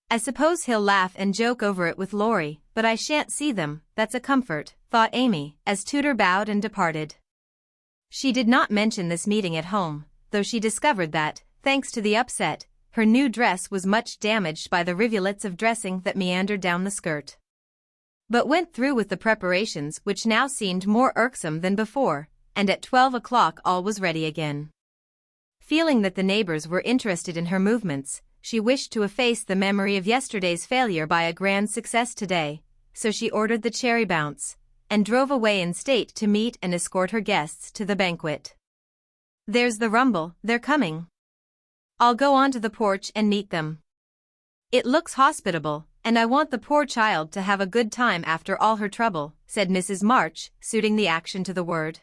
"I suppose he'll laugh and joke over it with Laurie, but I shan't see them, that's a comfort," thought Amy, as Tudor bowed and departed. She did not mention this meeting at home, though she discovered that, thanks to the upset, her new dress was much damaged by the rivulets of dressing that meandered down the skirt. But went through with the preparations, which now seemed more irksome than before, and at 12 o'clock all was ready again. Feeling that the neighbors were interested in her movements, she wished to efface the memory of yesterday's failure by a grand success today, so she ordered the cherry bounce, and drove away in state to meet and escort her guests to the banquet. "There's the rumble, they're coming. I'll go on to the porch and meet them. It looks hospitable, and I want the poor child to have a good time after all her trouble," said Mrs. March, suiting the action to the word.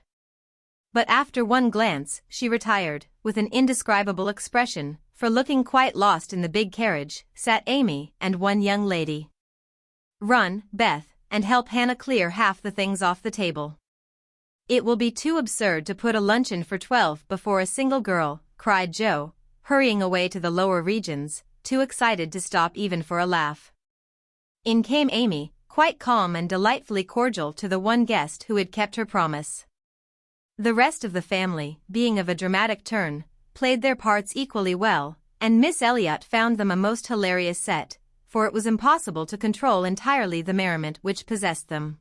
But after one glance, she retired, with an indescribable expression, for looking quite lost in the big carriage, sat Amy and one young lady. "Run, Beth, and help Hannah clear half the things off the table. It will be too absurd to put a luncheon for 12 before a single girl," cried Joe, hurrying away to the lower regions, too excited to stop even for a laugh. In came Amy, quite calm and delightfully cordial to the one guest who had kept her promise. The rest of the family, being of a dramatic turn, played their parts equally well, and Miss Elliot found them a most hilarious set, for it was impossible to control entirely the merriment which possessed them.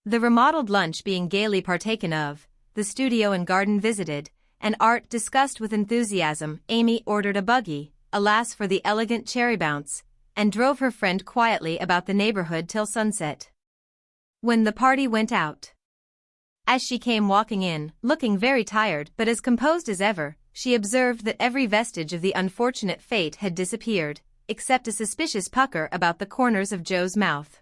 The remodeled lunch being gaily partaken of, the studio and garden visited, and art discussed with enthusiasm, Amy ordered a buggy, alas for the elegant cherry bounce, and drove her friend quietly about the neighborhood till sunset. When the party went out, as she came walking in, looking very tired but as composed as ever, she observed that every vestige of the unfortunate fate had disappeared, except a suspicious pucker about the corners of Joe's mouth.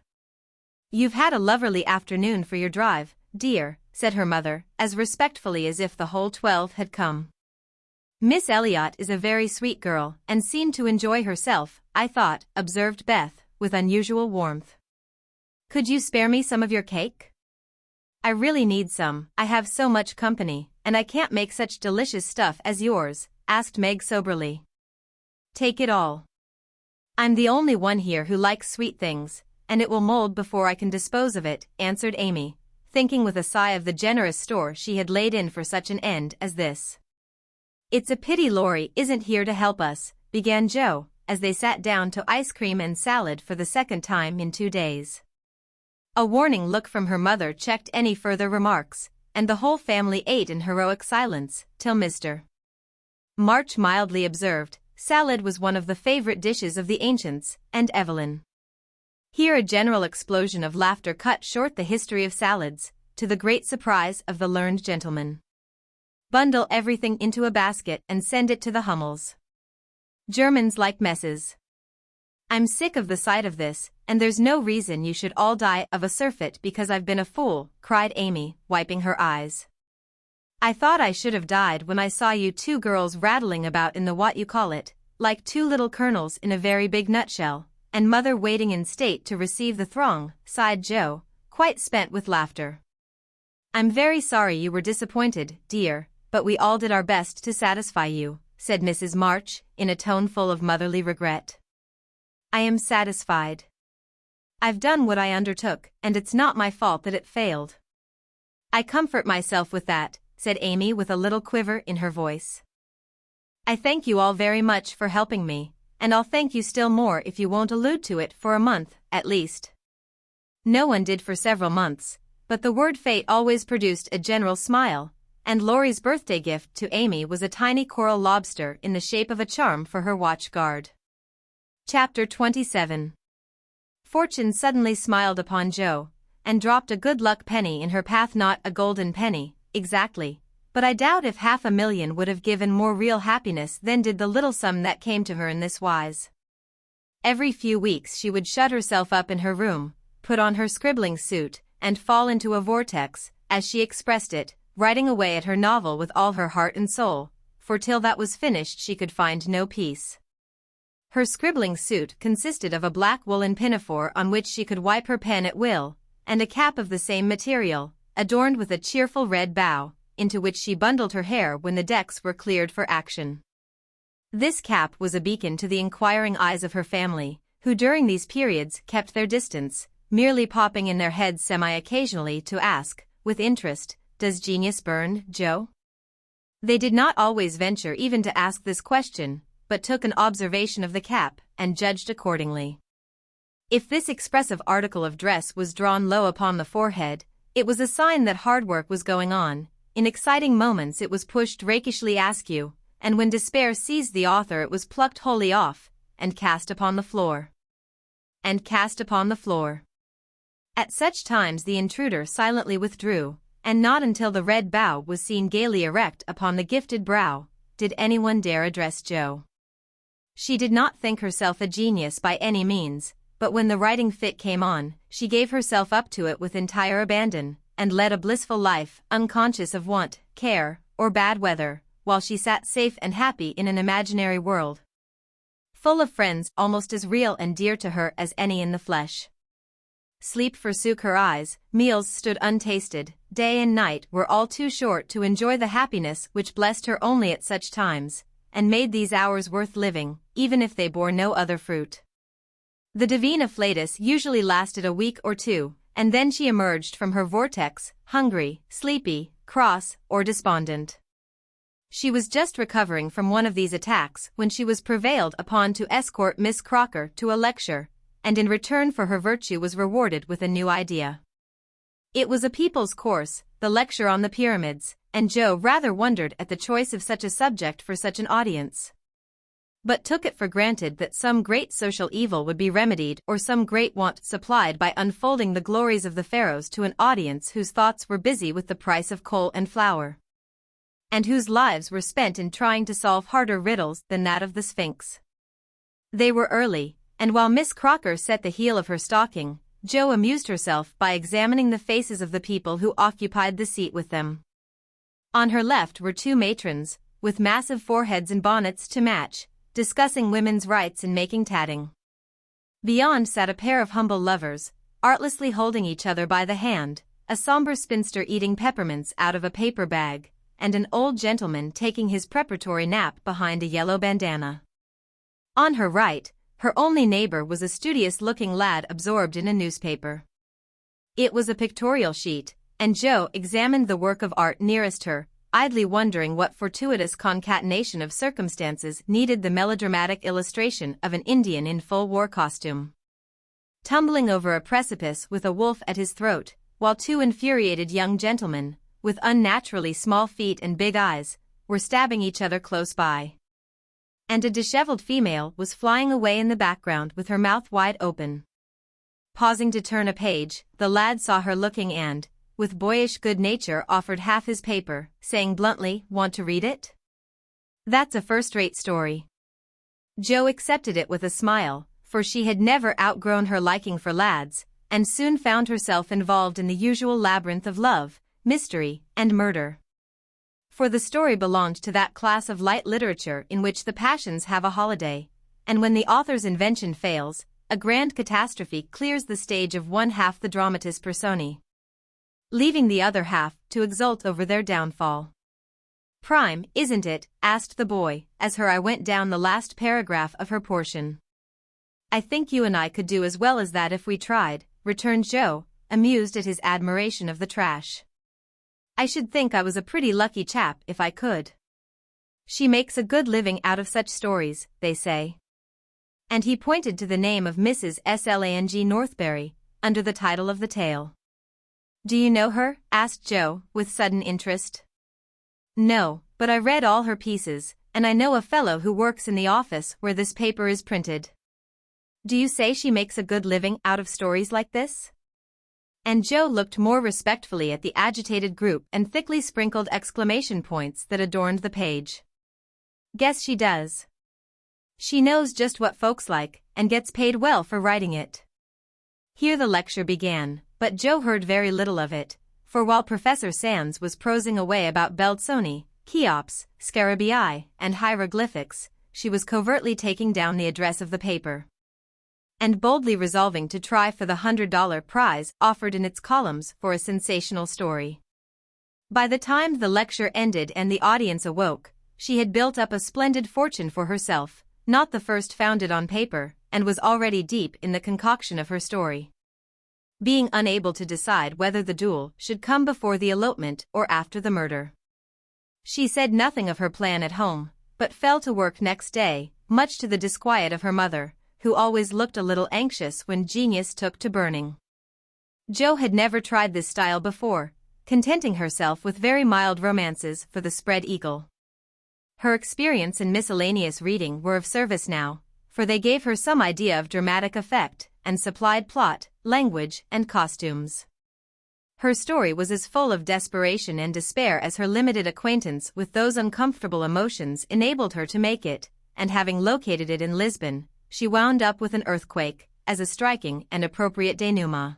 "You've had a lovely afternoon for your drive, dear," said her mother, as respectfully as if the whole 12 had come. "Miss Elliot is a very sweet girl, and seemed to enjoy herself, I thought," observed Beth, with unusual warmth. "Could you spare me some of your cake? I really need some, I have so much company, and I can't make such delicious stuff as yours," asked Meg soberly. "Take it all. I'm the only one here who likes sweet things, and it will mold before I can dispose of it," answered Amy, thinking with a sigh of the generous store she had laid in for such an end as this. "It's a pity Laurie isn't here to help us," began Joe, as they sat down to ice cream and salad for the second time in 2 days. A warning look from her mother checked any further remarks, and the whole family ate in heroic silence, till Mr. March mildly observed, salad was one of the favorite dishes of the ancients, and Evelyn. Here a general explosion of laughter cut short the history of salads, to the great surprise of the learned gentleman. "Bundle everything into a basket and send it to the Hummels. Germans like messes. I'm sick of the sight of this, and there's no reason you should all die of a surfeit because I've been a fool," cried Amy, wiping her eyes. "I thought I should have died when I saw you two girls rattling about in the what-you-call-it, like two little kernels in a very big nutshell, and mother waiting in state to receive the throng," sighed Joe, quite spent with laughter. "I'm very sorry you were disappointed, dear, but we all did our best to satisfy you," said Mrs. March, in a tone full of motherly regret. "I am satisfied. I've done what I undertook, and it's not my fault that it failed." "I comfort myself with that," said Amy with a little quiver in her voice. "I thank you all very much for helping me, and I'll thank you still more if you won't allude to it for a month, at least." No one did for several months, but the word fate always produced a general smile, and Laurie's birthday gift to Amy was a tiny coral lobster in the shape of a charm for her watch guard. Chapter 27. Fortune suddenly smiled upon Jo, and dropped a good luck penny in her path. Not a golden penny, exactly, but I doubt if $500,000 would have given more real happiness than did the little sum that came to her in this wise. Every few weeks she would shut herself up in her room, put on her scribbling suit, and fall into a vortex, as she expressed it, writing away at her novel with all her heart and soul, for till that was finished she could find no peace. Her scribbling suit consisted of a black woolen pinafore on which she could wipe her pen at will, and a cap of the same material, adorned with a cheerful red bow, into which she bundled her hair when the decks were cleared for action. This cap was a beacon to the inquiring eyes of her family, who during these periods kept their distance, merely popping in their heads semi-occasionally to ask, with interest, "Does genius burn, Jo?" They did not always venture even to ask this question, but took an observation of the cap, and judged accordingly. If this expressive article of dress was drawn low upon the forehead, it was a sign that hard work was going on. In exciting moments it was pushed rakishly askew, and when despair seized the author it was plucked wholly off, and cast upon the floor. At such times the intruder silently withdrew, and not until the red bow was seen gaily erect upon the gifted brow, did anyone dare address Jo. She did not think herself a genius by any means, but when the writing fit came on, she gave herself up to it with entire abandon, and led a blissful life, unconscious of want, care, or bad weather, while she sat safe and happy in an imaginary world, full of friends almost as real and dear to her as any in the flesh. Sleep forsook her eyes, meals stood untasted, day and night were all too short to enjoy the happiness which blessed her only at such times, and made these hours worth living, even if they bore no other fruit. The divine afflatus usually lasted a week or two, and then she emerged from her vortex, hungry, sleepy, cross, or despondent. She was just recovering from one of these attacks when she was prevailed upon to escort Miss Crocker to a lecture, and in return for her virtue was rewarded with a new idea. It was a people's course, the lecture on the pyramids, and Jo rather wondered at the choice of such a subject for such an audience, but took it for granted that some great social evil would be remedied or some great want supplied by unfolding the glories of the pharaohs to an audience whose thoughts were busy with the price of coal and flour, and whose lives were spent in trying to solve harder riddles than that of the Sphinx. They were early, and while Miss Crocker set the heel of her stocking, Jo amused herself by examining the faces of the people who occupied the seat with them. On her left were two matrons, with massive foreheads and bonnets to match, discussing women's rights and making tatting. Beyond sat a pair of humble lovers, artlessly holding each other by the hand, a somber spinster eating peppermints out of a paper bag, and an old gentleman taking his preparatory nap behind a yellow bandana. On her right, her only neighbor was a studious-looking lad absorbed in a newspaper. It was a pictorial sheet, and Jo examined the work of art nearest her, idly wondering what fortuitous concatenation of circumstances needed the melodramatic illustration of an Indian in full war costume, tumbling over a precipice with a wolf at his throat, while two infuriated young gentlemen, with unnaturally small feet and big eyes, were stabbing each other close by. And a disheveled female was flying away in the background with her mouth wide open. Pausing to turn a page, the lad saw her looking and, with boyish good nature, offered half his paper, saying bluntly, "Want to read it? That's a first-rate story." Jo accepted it with a smile, for she had never outgrown her liking for lads, and soon found herself involved in the usual labyrinth of love, mystery, and murder. For the story belonged to that class of light literature in which the passions have a holiday, and when the author's invention fails, a grand catastrophe clears the stage of one half the dramatis personae, leaving the other half to exult over their downfall. "Prime, isn't it?" asked the boy, as her eye went down the last paragraph of her portion. "I think you and I could do as well as that if we tried," returned Jo, amused at his admiration of the trash. "I should think I was a pretty lucky chap if I could. She makes a good living out of such stories, they say." And he pointed to the name of Mrs. Slang Northberry, under the title of the tale. "Do you know her?" asked Jo, with sudden interest. No, but I read all her pieces, and I know a fellow who works in the office where this paper is printed. Do you say she makes a good living out of stories like this? And Joe looked more respectfully at the agitated group and thickly sprinkled exclamation points that adorned the page. Guess she does. She knows just what folks like, and gets paid well for writing it. Here the lecture began, but Joe heard very little of it, for while Professor Sands was prosing away about Belzoni, Cheops, Scarabaei, and hieroglyphics, she was covertly taking down the address of the paper, and boldly resolving to try for the $100 prize offered in its columns for a sensational story. By the time the lecture ended and the audience awoke, she had built up a splendid fortune for herself, not the first founded on paper, and was already deep in the concoction of her story. Being unable to decide whether the duel should come before the elopement or after the murder, she said nothing of her plan at home, but fell to work next day, much to the disquiet of her mother, who always looked a little anxious when genius took to burning. Jo had never tried this style before, contenting herself with very mild romances for the Spread Eagle. Her experience in miscellaneous reading were of service now, for they gave her some idea of dramatic effect, and supplied plot, language, and costumes. Her story was as full of desperation and despair as her limited acquaintance with those uncomfortable emotions enabled her to make it, and having located it in Lisbon, she wound up with an earthquake, as a striking and appropriate denouement.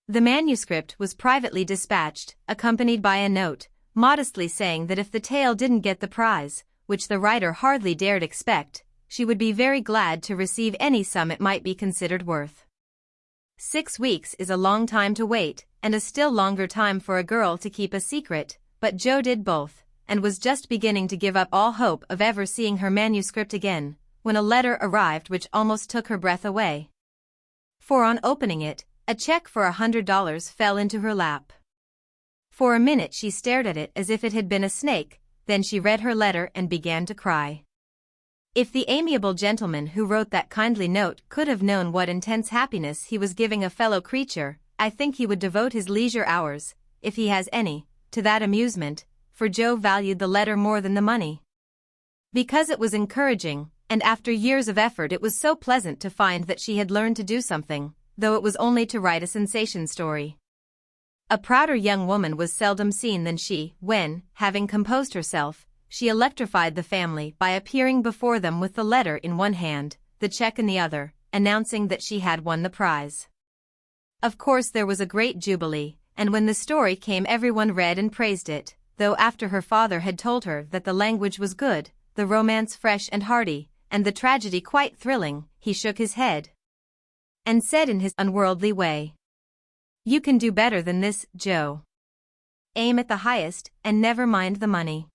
The manuscript was privately dispatched, accompanied by a note, modestly saying that if the tale didn't get the prize, which the writer hardly dared expect, she would be very glad to receive any sum it might be considered worth. 6 weeks is a long time to wait, and a still longer time for a girl to keep a secret, but Jo did both, and was just beginning to give up all hope of ever seeing her manuscript again, when a letter arrived which almost took her breath away. For on opening it, a check for $100 fell into her lap. For a minute she stared at it as if it had been a snake, then she read her letter and began to cry. If the amiable gentleman who wrote that kindly note could have known what intense happiness he was giving a fellow creature, I think he would devote his leisure hours, if he has any, to that amusement, for Jo valued the letter more than the money. Because it was encouraging, and after years of effort it was so pleasant to find that she had learned to do something, though it was only to write a sensation story. A prouder young woman was seldom seen than she, when, having composed herself, she electrified the family by appearing before them with the letter in one hand, the check in the other, announcing that she had won the prize. Of course there was a great jubilee, and when the story came everyone read and praised it, though after her father had told her that the language was good, the romance fresh and hearty, and the tragedy quite thrilling, he shook his head and said in his unworldly way, "You can do better than this, Jo. Aim at the highest, and never mind the money.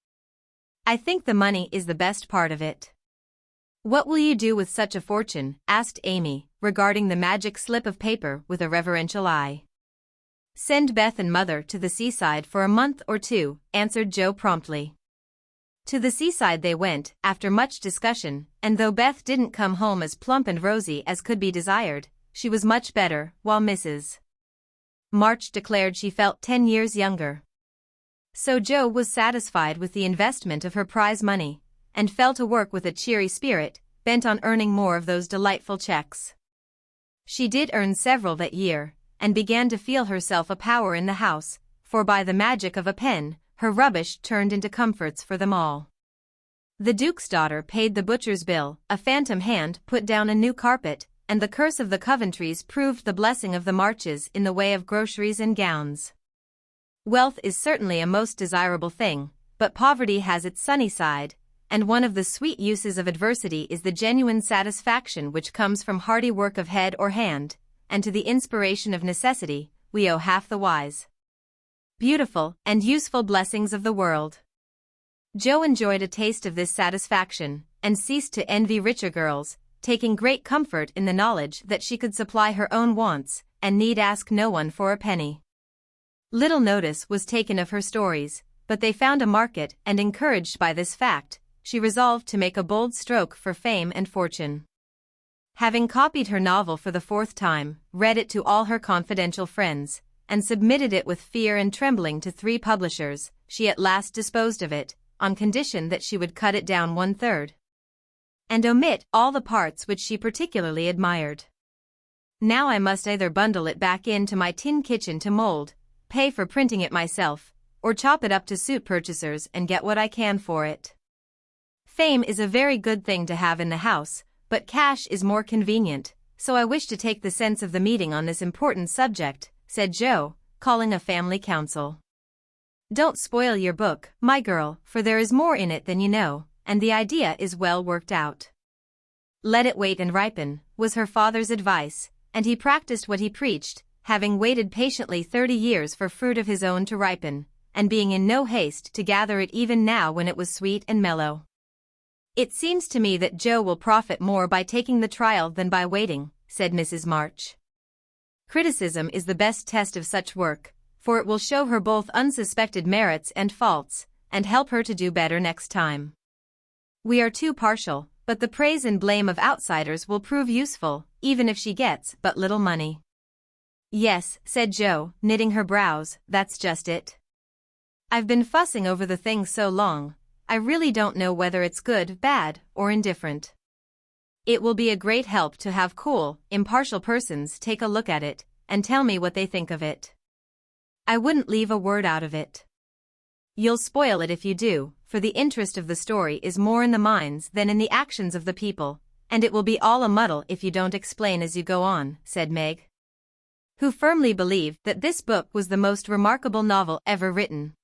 I think the money is the best part of it." "What will you do with such a fortune?" asked Amy, regarding the magic slip of paper with a reverential eye. "Send Beth and Mother to the seaside for a month or 2, answered Jo promptly. To the seaside they went, after much discussion, and though Beth didn't come home as plump and rosy as could be desired, she was much better, while Mrs. March declared she felt 10 years younger. So Jo was satisfied with the investment of her prize money, and fell to work with a cheery spirit, bent on earning more of those delightful checks. She did earn several that year, and began to feel herself a power in the house, for by the magic of a pen, her rubbish turned into comforts for them all. The Duke's daughter paid the butcher's bill, a phantom hand put down a new carpet, and the curse of the Coventrys proved the blessing of the Marches in the way of groceries and gowns. Wealth is certainly a most desirable thing, but poverty has its sunny side, and one of the sweet uses of adversity is the genuine satisfaction which comes from hearty work of head or hand, and to the inspiration of necessity, we owe half the wise, beautiful, and useful blessings of the world. Jo enjoyed a taste of this satisfaction, and ceased to envy richer girls, taking great comfort in the knowledge that she could supply her own wants, and need ask no one for a penny. Little notice was taken of her stories, but they found a market, and encouraged by this fact, she resolved to make a bold stroke for fame and fortune. Having copied her novel for the 4th time, read it to all her confidential friends, and submitted it with fear and trembling to 3 publishers, she at last disposed of it, on condition that she would cut it down 1/3. And omit all the parts which she particularly admired. Now I must either bundle it back into my tin kitchen to mold, pay for printing it myself, or chop it up to suit purchasers and get what I can for it. Fame is a very good thing to have in the house, but cash is more convenient, so I wish to take the sense of the meeting on this important subject, said Joe, calling a family council. Don't spoil your book, my girl, for there is more in it than you know, and the idea is well worked out. Let it wait and ripen, was her father's advice, and he practiced what he preached, having waited patiently 30 years for fruit of his own to ripen, and being in no haste to gather it even now when it was sweet and mellow. It seems to me that Joe will profit more by taking the trial than by waiting, said Mrs. March. Criticism is the best test of such work, for it will show her both unsuspected merits and faults, and help her to do better next time. We are too partial, but the praise and blame of outsiders will prove useful, even if she gets but little money. Yes, said Joe, knitting her brows, that's just it. I've been fussing over the thing so long, I really don't know whether it's good, bad, or indifferent. It will be a great help to have cool, impartial persons take a look at it, and tell me what they think of it. I wouldn't leave a word out of it. You'll spoil it if you do, for the interest of the story is more in the minds than in the actions of the people, and it will be all a muddle if you don't explain as you go on, said Meg, who firmly believed that this book was the most remarkable novel ever written.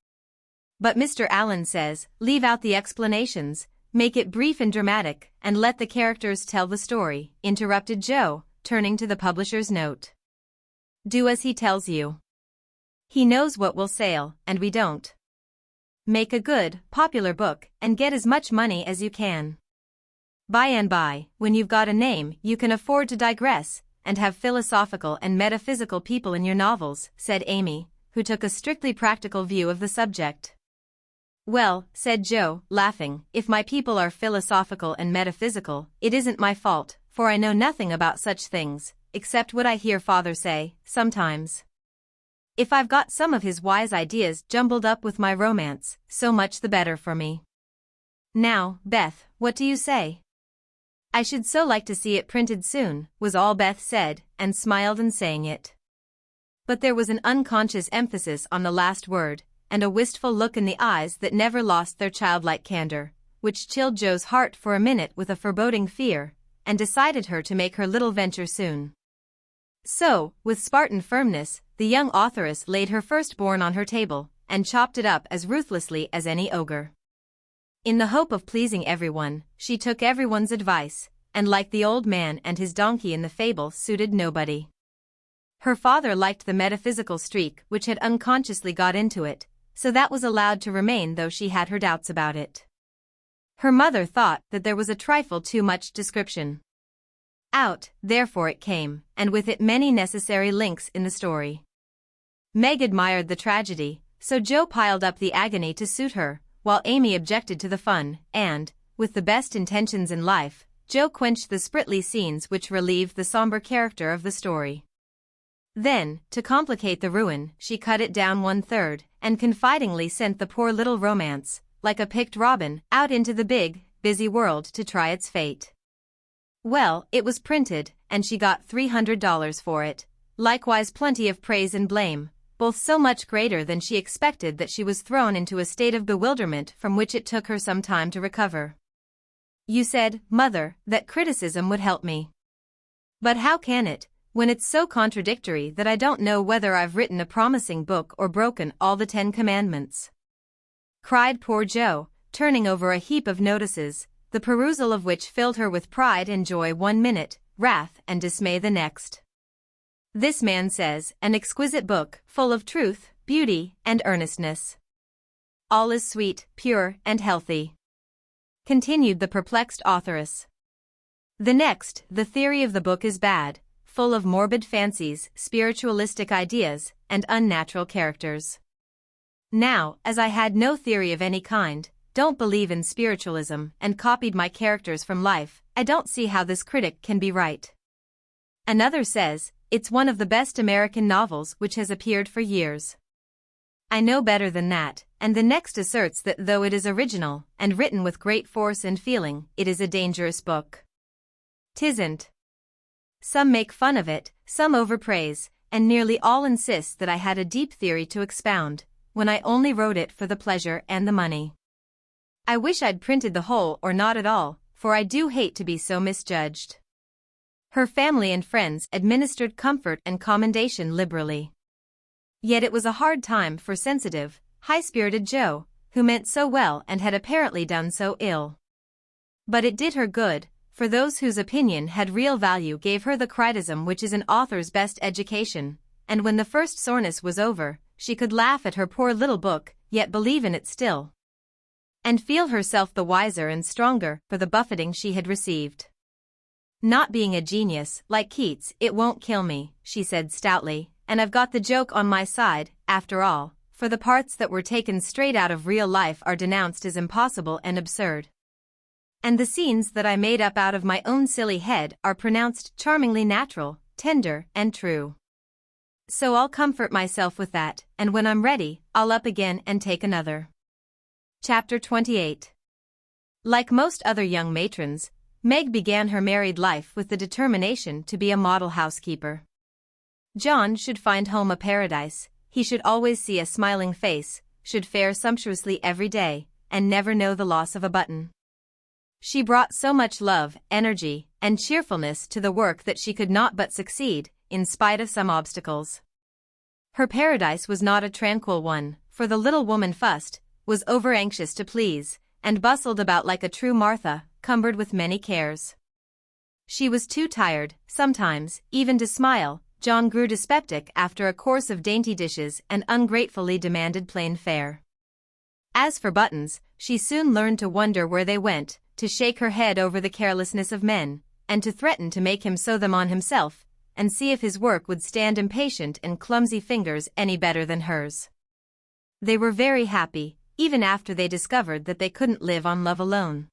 But Mr. Allen says, leave out the explanations, make it brief and dramatic, and let the characters tell the story, interrupted Joe, turning to the publisher's note. Do as he tells you. He knows what will sell, and we don't. Make a good, popular book, and get as much money as you can. By and by, when you've got a name, you can afford to digress, and have philosophical and metaphysical people in your novels, said Amy, who took a strictly practical view of the subject. Well, said Joe, laughing, if my people are philosophical and metaphysical, it isn't my fault, for I know nothing about such things, except what I hear Father say, sometimes. If I've got some of his wise ideas jumbled up with my romance, so much the better for me. Now, Beth, what do you say? I should so like to see it printed soon, was all Beth said, and smiled in saying it. But there was an unconscious emphasis on the last word, and a wistful look in the eyes that never lost their childlike candor, which chilled Joe's heart for a minute with a foreboding fear, and decided her to make her little venture soon. So, with Spartan firmness, the young authoress laid her firstborn on her table, and chopped it up as ruthlessly as any ogre. In the hope of pleasing everyone, she took everyone's advice, and like the old man and his donkey in the fable, suited nobody. Her father liked the metaphysical streak which had unconsciously got into it, so that was allowed to remain though she had her doubts about it. Her mother thought that there was a trifle too much description. Out, therefore it came, and with it many necessary links in the story. Meg admired the tragedy, so Joe piled up the agony to suit her, while Amy objected to the fun, and, with the best intentions in life, Joe quenched the spritly scenes which relieved the somber character of the story. Then, to complicate the ruin, she cut it down 1/3, and confidingly sent the poor little romance, like a picked robin, out into the big, busy world to try its fate. Well, it was printed, and she got $300 for it, likewise plenty of praise and blame, both so much greater than she expected that she was thrown into a state of bewilderment from which it took her some time to recover. You said, Mother, that criticism would help me. But how can it, when it's so contradictory that I don't know whether I've written a promising book or broken all the 10 Commandments? Cried poor Joe, turning over a heap of notices, the perusal of which filled her with pride and joy 1 minute, wrath and dismay the next. This man says, an exquisite book, full of truth, beauty, and earnestness. All is sweet, pure, and healthy. Continued the perplexed authoress. The next, the theory of the book is bad, full of morbid fancies, spiritualistic ideas, and unnatural characters. Now, as I had no theory of any kind, don't believe in spiritualism, and copied my characters from life, I don't see how this critic can be right. Another says, it's one of the best American novels which has appeared for years. I know better than that, and the next asserts that though it is original, and written with great force and feeling, it is a dangerous book. 'Tisn't. Some make fun of it, some overpraise, and nearly all insist that I had a deep theory to expound, when I only wrote it for the pleasure and the money. I wish I'd printed the whole or not at all, for I do hate to be so misjudged. Her family and friends administered comfort and commendation liberally. Yet it was a hard time for sensitive, high-spirited Jo, who meant so well and had apparently done so ill. But it did her good, for those whose opinion had real value gave her the criticism which is an author's best education, and when the first soreness was over, she could laugh at her poor little book, yet believe in it still, and feel herself the wiser and stronger for the buffeting she had received. Not being a genius, like Keats, it won't kill me, she said stoutly, and I've got the joke on my side, after all, for the parts that were taken straight out of real life are denounced as impossible and absurd. And the scenes that I made up out of my own silly head are pronounced charmingly natural, tender, and true. So I'll comfort myself with that, and when I'm ready, I'll up again and take another. Chapter 28. Like most other young matrons, Meg began her married life with the determination to be a model housekeeper. John should find home a paradise, he should always see a smiling face, should fare sumptuously every day, and never know the loss of a button. She brought so much love, energy, and cheerfulness to the work that she could not but succeed, in spite of some obstacles. Her paradise was not a tranquil one, for the little woman fussed, was over-anxious to please, and bustled about like a true Martha, cumbered with many cares. She was too tired, sometimes, even to smile. John grew dyspeptic after a course of dainty dishes and ungratefully demanded plain fare. As for buttons, she soon learned to wonder where they went, to shake her head over the carelessness of men, and to threaten to make him sew them on himself, and see if his work would stand impatient and clumsy fingers any better than hers. They were very happy, even after they discovered that they couldn't live on love alone.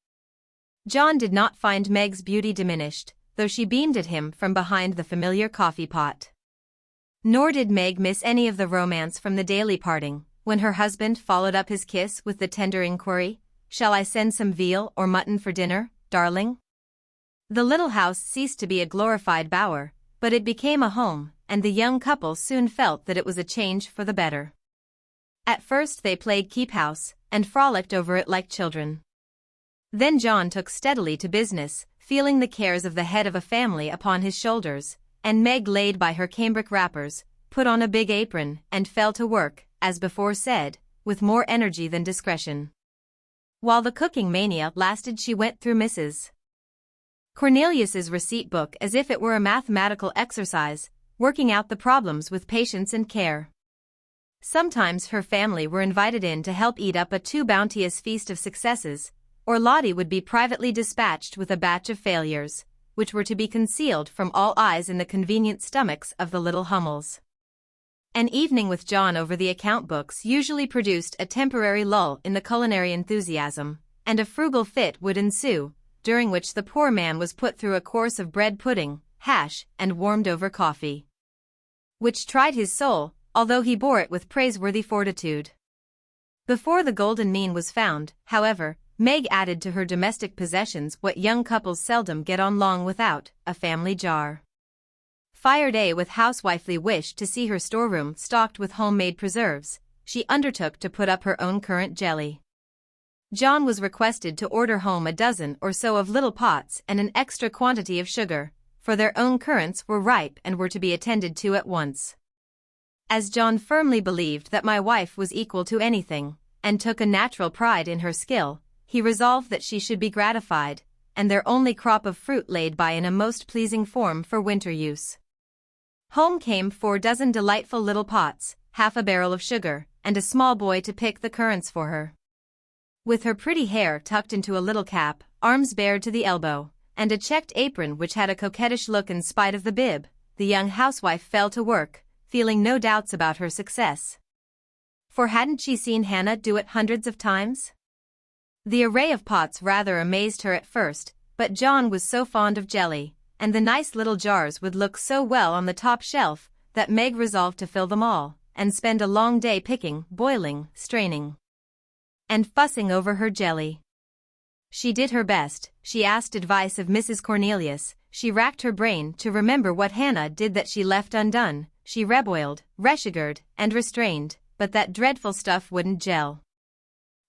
John did not find Meg's beauty diminished, though she beamed at him from behind the familiar coffee pot. Nor did Meg miss any of the romance from the daily parting, when her husband followed up his kiss with the tender inquiry, "Shall I send some veal or mutton for dinner, darling?" The little house ceased to be a glorified bower, but it became a home, and the young couple soon felt that it was a change for the better. At first they played keep house, and frolicked over it like children. Then John took steadily to business, feeling the cares of the head of a family upon his shoulders, and Meg laid by her cambric wrappers, put on a big apron, and fell to work, as before said, with more energy than discretion. While the cooking mania lasted, she went through Mrs. Cornelius's receipt book as if it were a mathematical exercise, working out the problems with patience and care. Sometimes her family were invited in to help eat up a too bounteous feast of successes, or Lottie would be privately dispatched with a batch of failures, which were to be concealed from all eyes in the convenient stomachs of the little Hummels. An evening with John over the account books usually produced a temporary lull in the culinary enthusiasm, and a frugal fit would ensue, during which the poor man was put through a course of bread pudding, hash, and warmed-over coffee, which tried his soul, although he bore it with praiseworthy fortitude. Before the golden mean was found, however, Meg added to her domestic possessions what young couples seldom get on long without, a family jar. Fired with housewifely wish to see her storeroom stocked with homemade preserves, she undertook to put up her own currant jelly. John was requested to order home a dozen or so of little pots and an extra quantity of sugar, for their own currants were ripe and were to be attended to at once. As John firmly believed that my wife was equal to anything, and took a natural pride in her skill, he resolved that she should be gratified, and their only crop of fruit laid by in a most pleasing form for winter use. Home came 4 dozen delightful little pots, half a barrel of sugar, and a small boy to pick the currants for her. With her pretty hair tucked into a little cap, arms bared to the elbow, and a checked apron which had a coquettish look in spite of the bib, the young housewife fell to work, feeling no doubts about her success. For hadn't she seen Hannah do it hundreds of times? The array of pots rather amazed her at first, but John was so fond of jelly, and the nice little jars would look so well on the top shelf, that Meg resolved to fill them all, and spend a long day picking, boiling, straining, and fussing over her jelly. She did her best, she asked advice of Mrs. Cornelius, she racked her brain to remember what Hannah did that she left undone, she reboiled, resugared, and restrained, but that dreadful stuff wouldn't gel.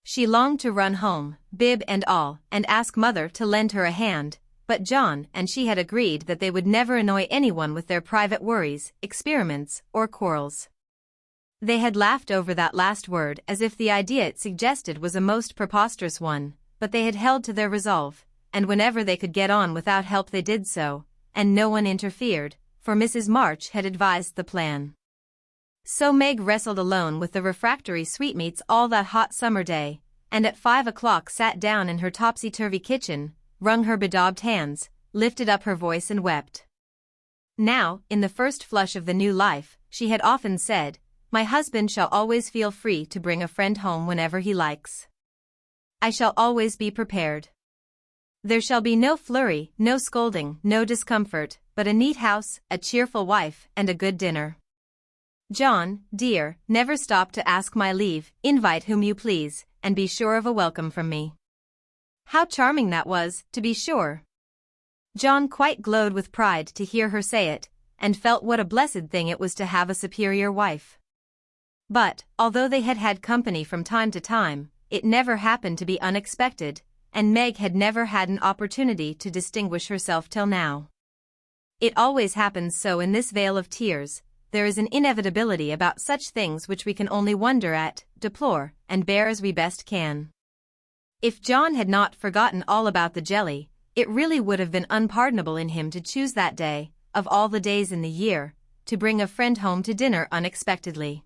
She longed to run home, bib and all, and ask Mother to lend her a hand, but John and she had agreed that they would never annoy anyone with their private worries, experiments, or quarrels. They had laughed over that last word as if the idea it suggested was a most preposterous one, but they had held to their resolve, and whenever they could get on without help they did so, and no one interfered, for Mrs. March had advised the plan. So Meg wrestled alone with the refractory sweetmeats all that hot summer day, and at 5 o'clock sat down in her topsy-turvy kitchen, wrung her bedaubed hands, lifted up her voice and wept. Now, in the first flush of the new life, she had often said, "My husband shall always feel free to bring a friend home whenever he likes. I shall always be prepared. There shall be no flurry, no scolding, no discomfort, but a neat house, a cheerful wife, and a good dinner. John, dear, never stop to ask my leave, invite whom you please, and be sure of a welcome from me." How charming that was, to be sure. John quite glowed with pride to hear her say it, and felt what a blessed thing it was to have a superior wife. But, although they had had company from time to time, it never happened to be unexpected, and Meg had never had an opportunity to distinguish herself till now. It always happens so in this vale of tears. There is an inevitability about such things which we can only wonder at, deplore, and bear as we best can. If John had not forgotten all about the jelly, it really would have been unpardonable in him to choose that day, of all the days in the year, to bring a friend home to dinner unexpectedly.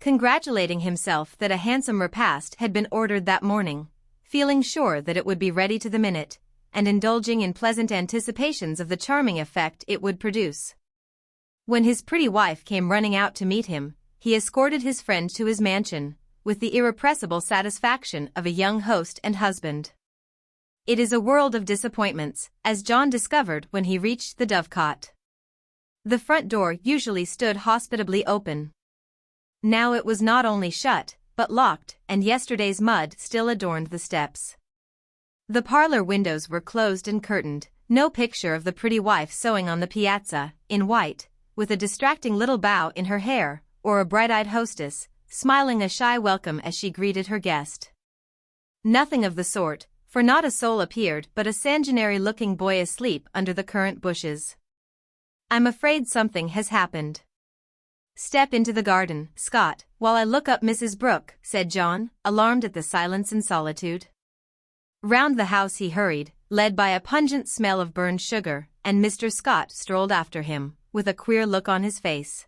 Congratulating himself that a handsome repast had been ordered that morning, feeling sure that it would be ready to the minute, and indulging in pleasant anticipations of the charming effect it would produce. When his pretty wife came running out to meet him, he escorted his friend to his mansion, with the irrepressible satisfaction of a young host and husband. It is a world of disappointments, as John discovered when he reached the dovecot. The front door usually stood hospitably open. Now it was not only shut, but locked, and yesterday's mud still adorned the steps. The parlor windows were closed and curtained, no picture of the pretty wife sewing on the piazza, in white, with a distracting little bow in her hair, or a bright-eyed hostess, smiling a shy welcome as she greeted her guest. Nothing of the sort, for not a soul appeared but a sanguinary-looking boy asleep under the currant bushes. "I'm afraid something has happened. Step into the garden, Scott, while I look up Mrs. Brooke," said John, alarmed at the silence and solitude. Round the house he hurried, led by a pungent smell of burned sugar, and Mr. Scott strolled after him, with a queer look on his face.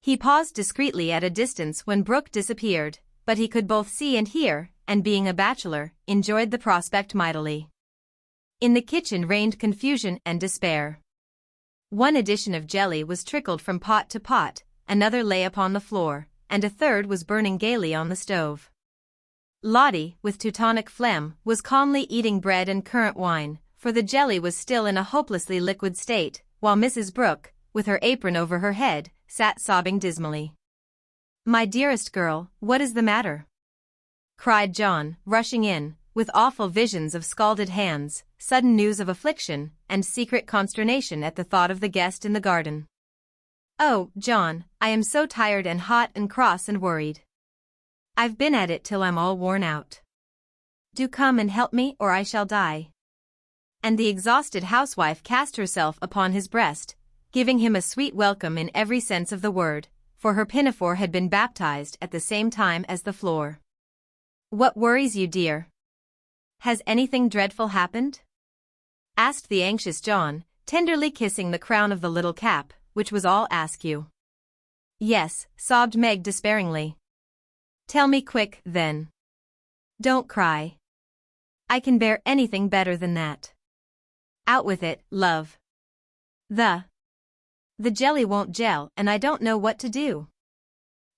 He paused discreetly at a distance when Brooke disappeared, but he could both see and hear, and being a bachelor, enjoyed the prospect mightily. In the kitchen reigned confusion and despair. One edition of jelly was trickled from pot to pot, another lay upon the floor, and a third was burning gaily on the stove. Lottie, with Teutonic phlegm, was calmly eating bread and currant wine, for the jelly was still in a hopelessly liquid state, while Mrs. Brooke, with her apron over her head, sat sobbing dismally. "My dearest girl, what is the matter?" cried John, rushing in, with awful visions of scalded hands, sudden news of affliction, and secret consternation at the thought of the guest in the garden. "Oh, John, I am so tired and hot and cross and worried. I've been at it till I'm all worn out. Do come and help me or I shall die." And the exhausted housewife cast herself upon his breast, giving him a sweet welcome in every sense of the word, for her pinafore had been baptized at the same time as the floor. "What worries you, dear? Has anything dreadful happened?" asked the anxious John, tenderly kissing the crown of the little cap, which was all askew. "Yes," sobbed Meg despairingly. "Tell me quick, then. Don't cry. I can bear anything better than that. Out with it, love. The jelly won't gel and I don't know what to do."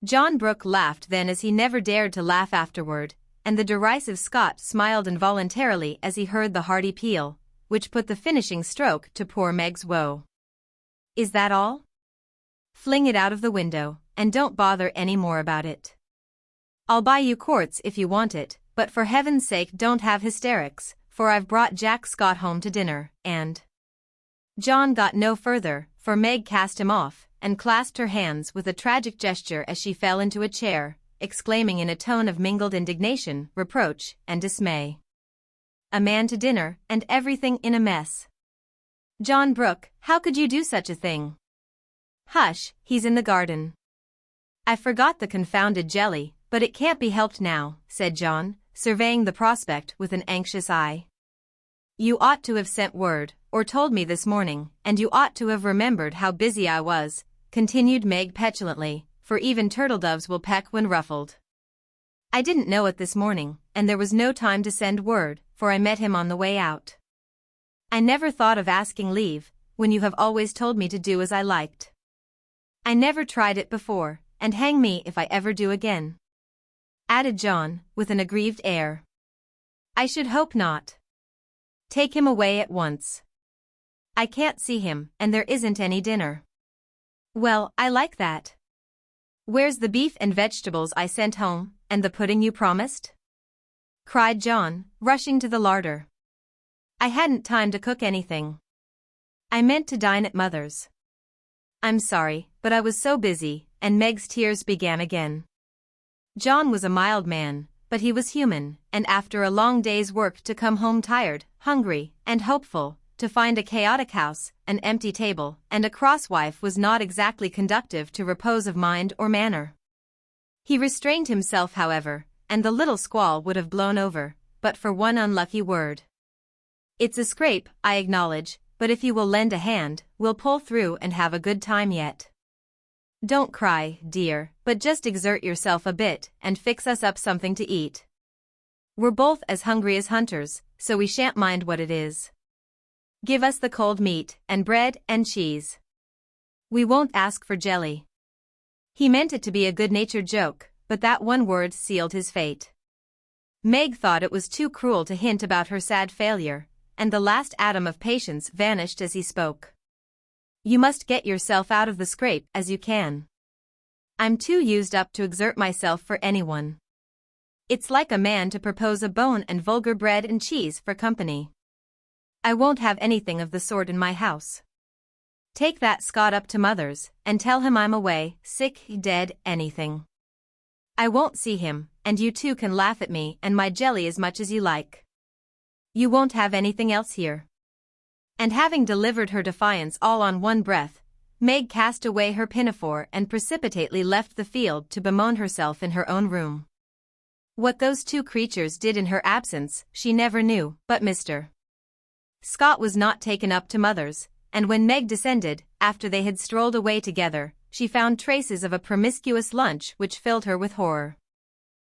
John Brooke laughed then as he never dared to laugh afterward, and the derisive Scot smiled involuntarily as he heard the hearty peal, which put the finishing stroke to poor Meg's woe. "Is that all? Fling it out of the window, and don't bother any more about it. I'll buy you quartz if you want it, but for heaven's sake don't have hysterics, for I've brought Jack Scott home to dinner, and—" John got no further, for Meg cast him off, and clasped her hands with a tragic gesture as she fell into a chair, exclaiming in a tone of mingled indignation, reproach, and dismay. "A man to dinner, and everything in a mess. John Brooke, how could you do such a thing?" "Hush, he's in the garden. I forgot the confounded jelly, but it can't be helped now," said John, surveying the prospect with an anxious eye. "You ought to have sent word, or told me this morning, and you ought to have remembered how busy I was," continued Meg petulantly, for even turtle-doves will peck when ruffled. "I didn't know it this morning, and there was no time to send word, for I met him on the way out. I never thought of asking leave, when you have always told me to do as I liked. I never tried it before, and hang me if I ever do again," added John, with an aggrieved air. "I should hope not. Take him away at once. I can't see him, and there isn't any dinner." "Well, I like that. Where's the beef and vegetables I sent home, and the pudding you promised?" cried John, rushing to the larder. "I hadn't time to cook anything. I meant to dine at Mother's." "I'm sorry, but I was so busy," and Meg's tears began again. John was a mild man, but he was human, and after a long day's work to come home tired, hungry, and hopeful, to find a chaotic house, an empty table, and a cross wife was not exactly conducive to repose of mind or manner. He restrained himself, however, and the little squall would have blown over, but for one unlucky word. "It's a scrape, I acknowledge, but if you will lend a hand, we'll pull through and have a good time yet. Don't cry, dear, but just exert yourself a bit and fix us up something to eat. We're both as hungry as hunters, so we shan't mind what it is. Give us the cold meat, and bread and cheese. We won't ask for jelly." He meant it to be a good-natured joke, but that one word sealed his fate. Meg thought it was too cruel to hint about her sad failure, and the last atom of patience vanished as he spoke. "You must get yourself out of the scrape as you can. I'm too used up to exert myself for anyone. It's like a man to propose a bone and vulgar bread and cheese for company. I won't have anything of the sort in my house. Take that Scott up to Mother's, and tell him I'm away, sick, dead, anything. I won't see him, and you two can laugh at me and my jelly as much as you like. You won't have anything else here." And having delivered her defiance all on one breath, Meg cast away her pinafore and precipitately left the field to bemoan herself in her own room. What those two creatures did in her absence, she never knew, but Mr. Scott was not taken up to Mother's, and when Meg descended, after they had strolled away together, she found traces of a promiscuous lunch which filled her with horror.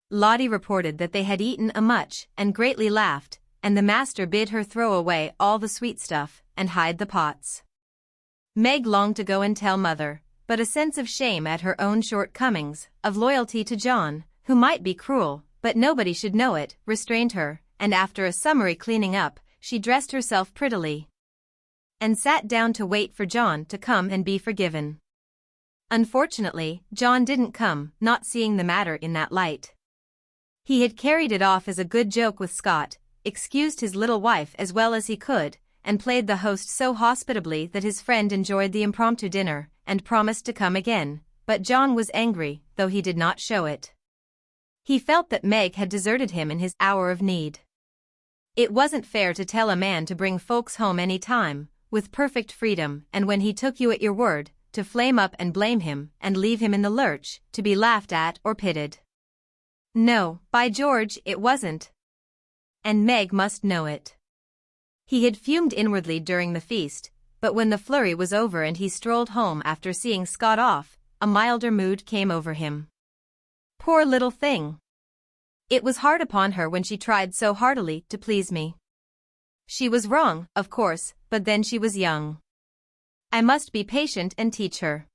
Lottie reported that they had eaten a much and greatly laughed, and the master bid her throw away all the sweet stuff and hide the pots. Meg longed to go and tell Mother, but a sense of shame at her own shortcomings, of loyalty to John, who might be cruel, but nobody should know it, restrained her, and after a summary cleaning up, she dressed herself prettily and sat down to wait for John to come and be forgiven. Unfortunately, John didn't come, not seeing the matter in that light. He had carried it off as a good joke with Scott, excused his little wife as well as he could, and played the host so hospitably that his friend enjoyed the impromptu dinner, and promised to come again, but John was angry, though he did not show it. He felt that Meg had deserted him in his hour of need. It wasn't fair to tell a man to bring folks home any time, with perfect freedom, and when he took you at your word, to flame up and blame him, and leave him in the lurch, to be laughed at or pitied. No, by George, it wasn't. And Meg must know it. He had fumed inwardly during the feast, but when the flurry was over and he strolled home after seeing Scott off, a milder mood came over him. Poor little thing! It was hard upon her when she tried so heartily to please me. She was wrong, of course, but then she was young. I must be patient and teach her.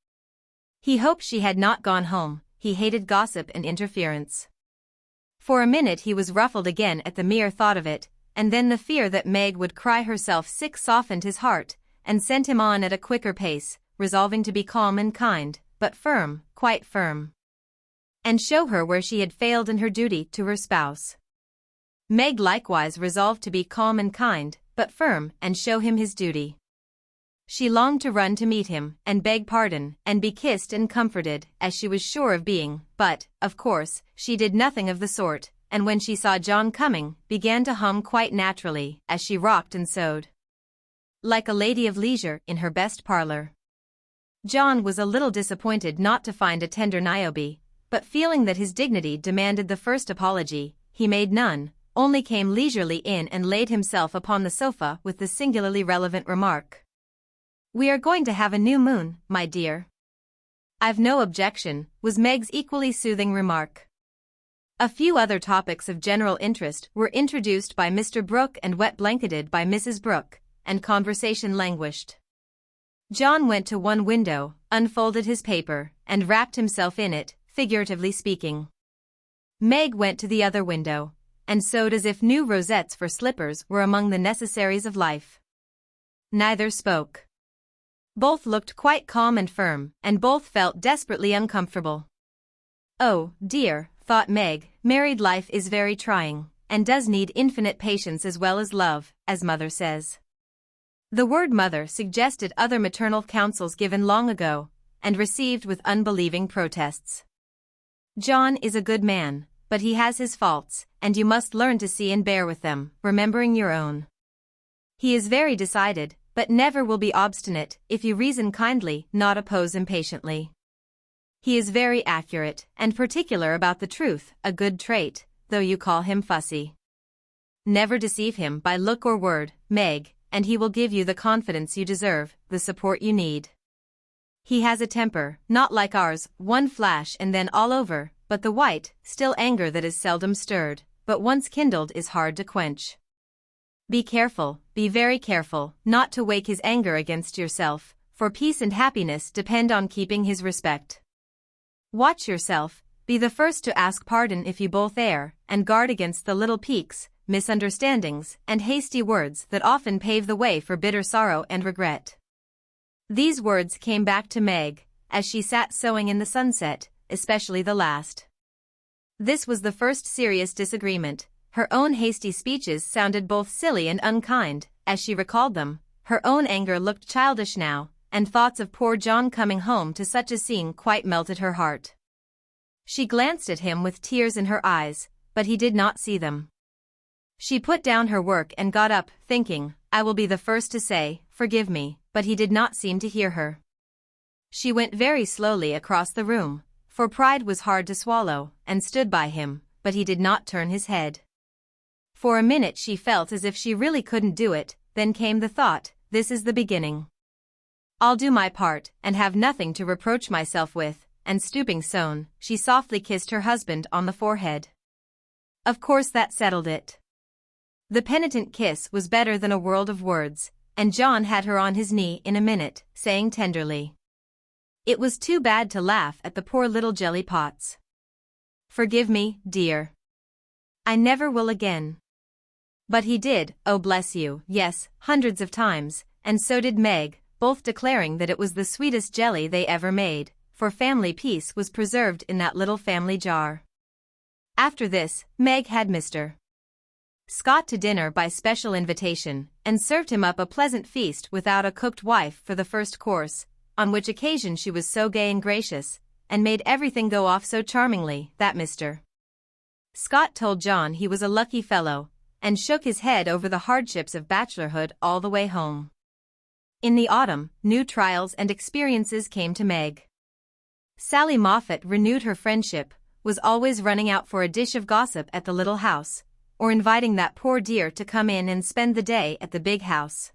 He hoped she had not gone home. He hated gossip and interference. For a minute he was ruffled again at the mere thought of it, and then the fear that Meg would cry herself sick softened his heart, and sent him on at a quicker pace, resolving to be calm and kind, but firm, quite firm. And show her where she had failed in her duty to her spouse. Meg likewise resolved to be calm and kind, but firm, and show him his duty. She longed to run to meet him, and beg pardon, and be kissed and comforted, as she was sure of being, but, of course, she did nothing of the sort, and when she saw John coming, began to hum quite naturally, as she rocked and sewed. Like a lady of leisure in her best parlor. John was a little disappointed not to find a tender Niobe, but feeling that his dignity demanded the first apology, he made none, only came leisurely in and laid himself upon the sofa with the singularly relevant remark. "We are going to have a new moon, my dear." "I've no objection," was Meg's equally soothing remark. A few other topics of general interest were introduced by Mr. Brooke and wet-blanketed by Mrs. Brooke, and conversation languished. John went to one window, unfolded his paper, and wrapped himself in it, figuratively speaking. Meg went to the other window, and sewed as if new rosettes for slippers were among the necessaries of life. Neither spoke. Both looked quite calm and firm, and both felt desperately uncomfortable. "Oh, dear," thought Meg, "married life is very trying, and does need infinite patience as well as love, as mother says." The word mother suggested other maternal counsels given long ago, and received with unbelieving protests. John is a good man, but he has his faults, and you must learn to see and bear with them, remembering your own. He is very decided, but never will be obstinate, if you reason kindly, not oppose impatiently. He is very accurate, and particular about the truth, a good trait, though you call him fussy. Never deceive him by look or word, Meg, and he will give you the confidence you deserve, the support you need. He has a temper, not like ours, one flash and then all over, but the white, still anger that is seldom stirred, but once kindled is hard to quench. Be careful, be very careful, not to wake his anger against yourself, for peace and happiness depend on keeping his respect. Watch yourself, be the first to ask pardon if you both err, and guard against the little piques, misunderstandings, and hasty words that often pave the way for bitter sorrow and regret. These words came back to Meg, as she sat sewing in the sunset, especially the last. This was the first serious disagreement. Her own hasty speeches sounded both silly and unkind, as she recalled them. Her own anger looked childish now, and thoughts of poor John coming home to such a scene quite melted her heart. She glanced at him with tears in her eyes, but he did not see them. She put down her work and got up, thinking, "I will be the first to say, 'Forgive me,' but he did not seem to hear her. She went very slowly across the room, for pride was hard to swallow, and stood by him, but he did not turn his head. For a minute she felt as if she really couldn't do it, then came the thought, "This is the beginning. I'll do my part, and have nothing to reproach myself with," and stooping soon, she softly kissed her husband on the forehead. Of course that settled it. The penitent kiss was better than a world of words, and John had her on his knee in a minute, saying tenderly, "It was too bad to laugh at the poor little jelly pots. Forgive me, dear. I never will again." But he did, oh bless you, yes, hundreds of times, and so did Meg, both declaring that it was the sweetest jelly they ever made, for family peace was preserved in that little family jar. After this, Meg had Mr. Scott to dinner by special invitation, and served him up a pleasant feast without a cooked wife for the first course, on which occasion she was so gay and gracious, and made everything go off so charmingly, that Mr. Scott told John he was a lucky fellow, and shook his head over the hardships of bachelorhood all the way home. In the autumn, new trials and experiences came to Meg. Sally Moffat renewed her friendship, was always running out for a dish of gossip at the little house, or inviting that poor dear to come in and spend the day at the big house.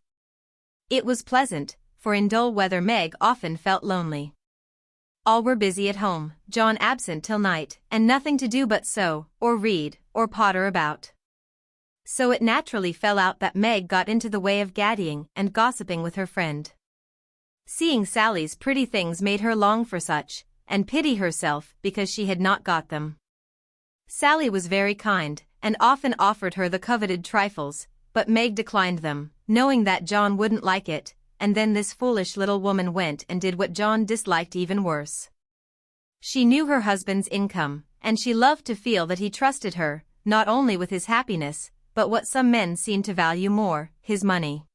It was pleasant, for in dull weather Meg often felt lonely. All were busy at home, John absent till night, and nothing to do but sew, or read, or potter about. So it naturally fell out that Meg got into the way of gaddying and gossiping with her friend. Seeing Sally's pretty things made her long for such, and pity herself because she had not got them. Sally was very kind, and often offered her the coveted trifles, but Meg declined them, knowing that John wouldn't like it, and then this foolish little woman went and did what John disliked even worse. She knew her husband's income, and she loved to feel that he trusted her, not only with his happiness, but what some men seem to value more, his money.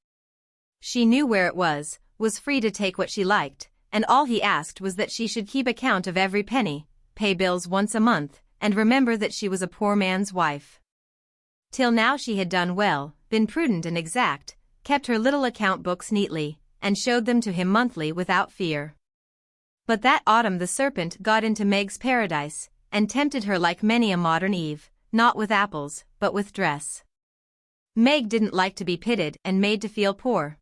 She knew where it was free to take what she liked, and all he asked was that she should keep account of every penny, pay bills once a month, and remember that she was a poor man's wife. Till now she had done well, been prudent and exact, kept her little account books neatly, and showed them to him monthly without fear. But that autumn the serpent got into Meg's paradise, and tempted her like many a modern Eve, not with apples, but with dress. Meg didn't like to be pitted and made to feel poor.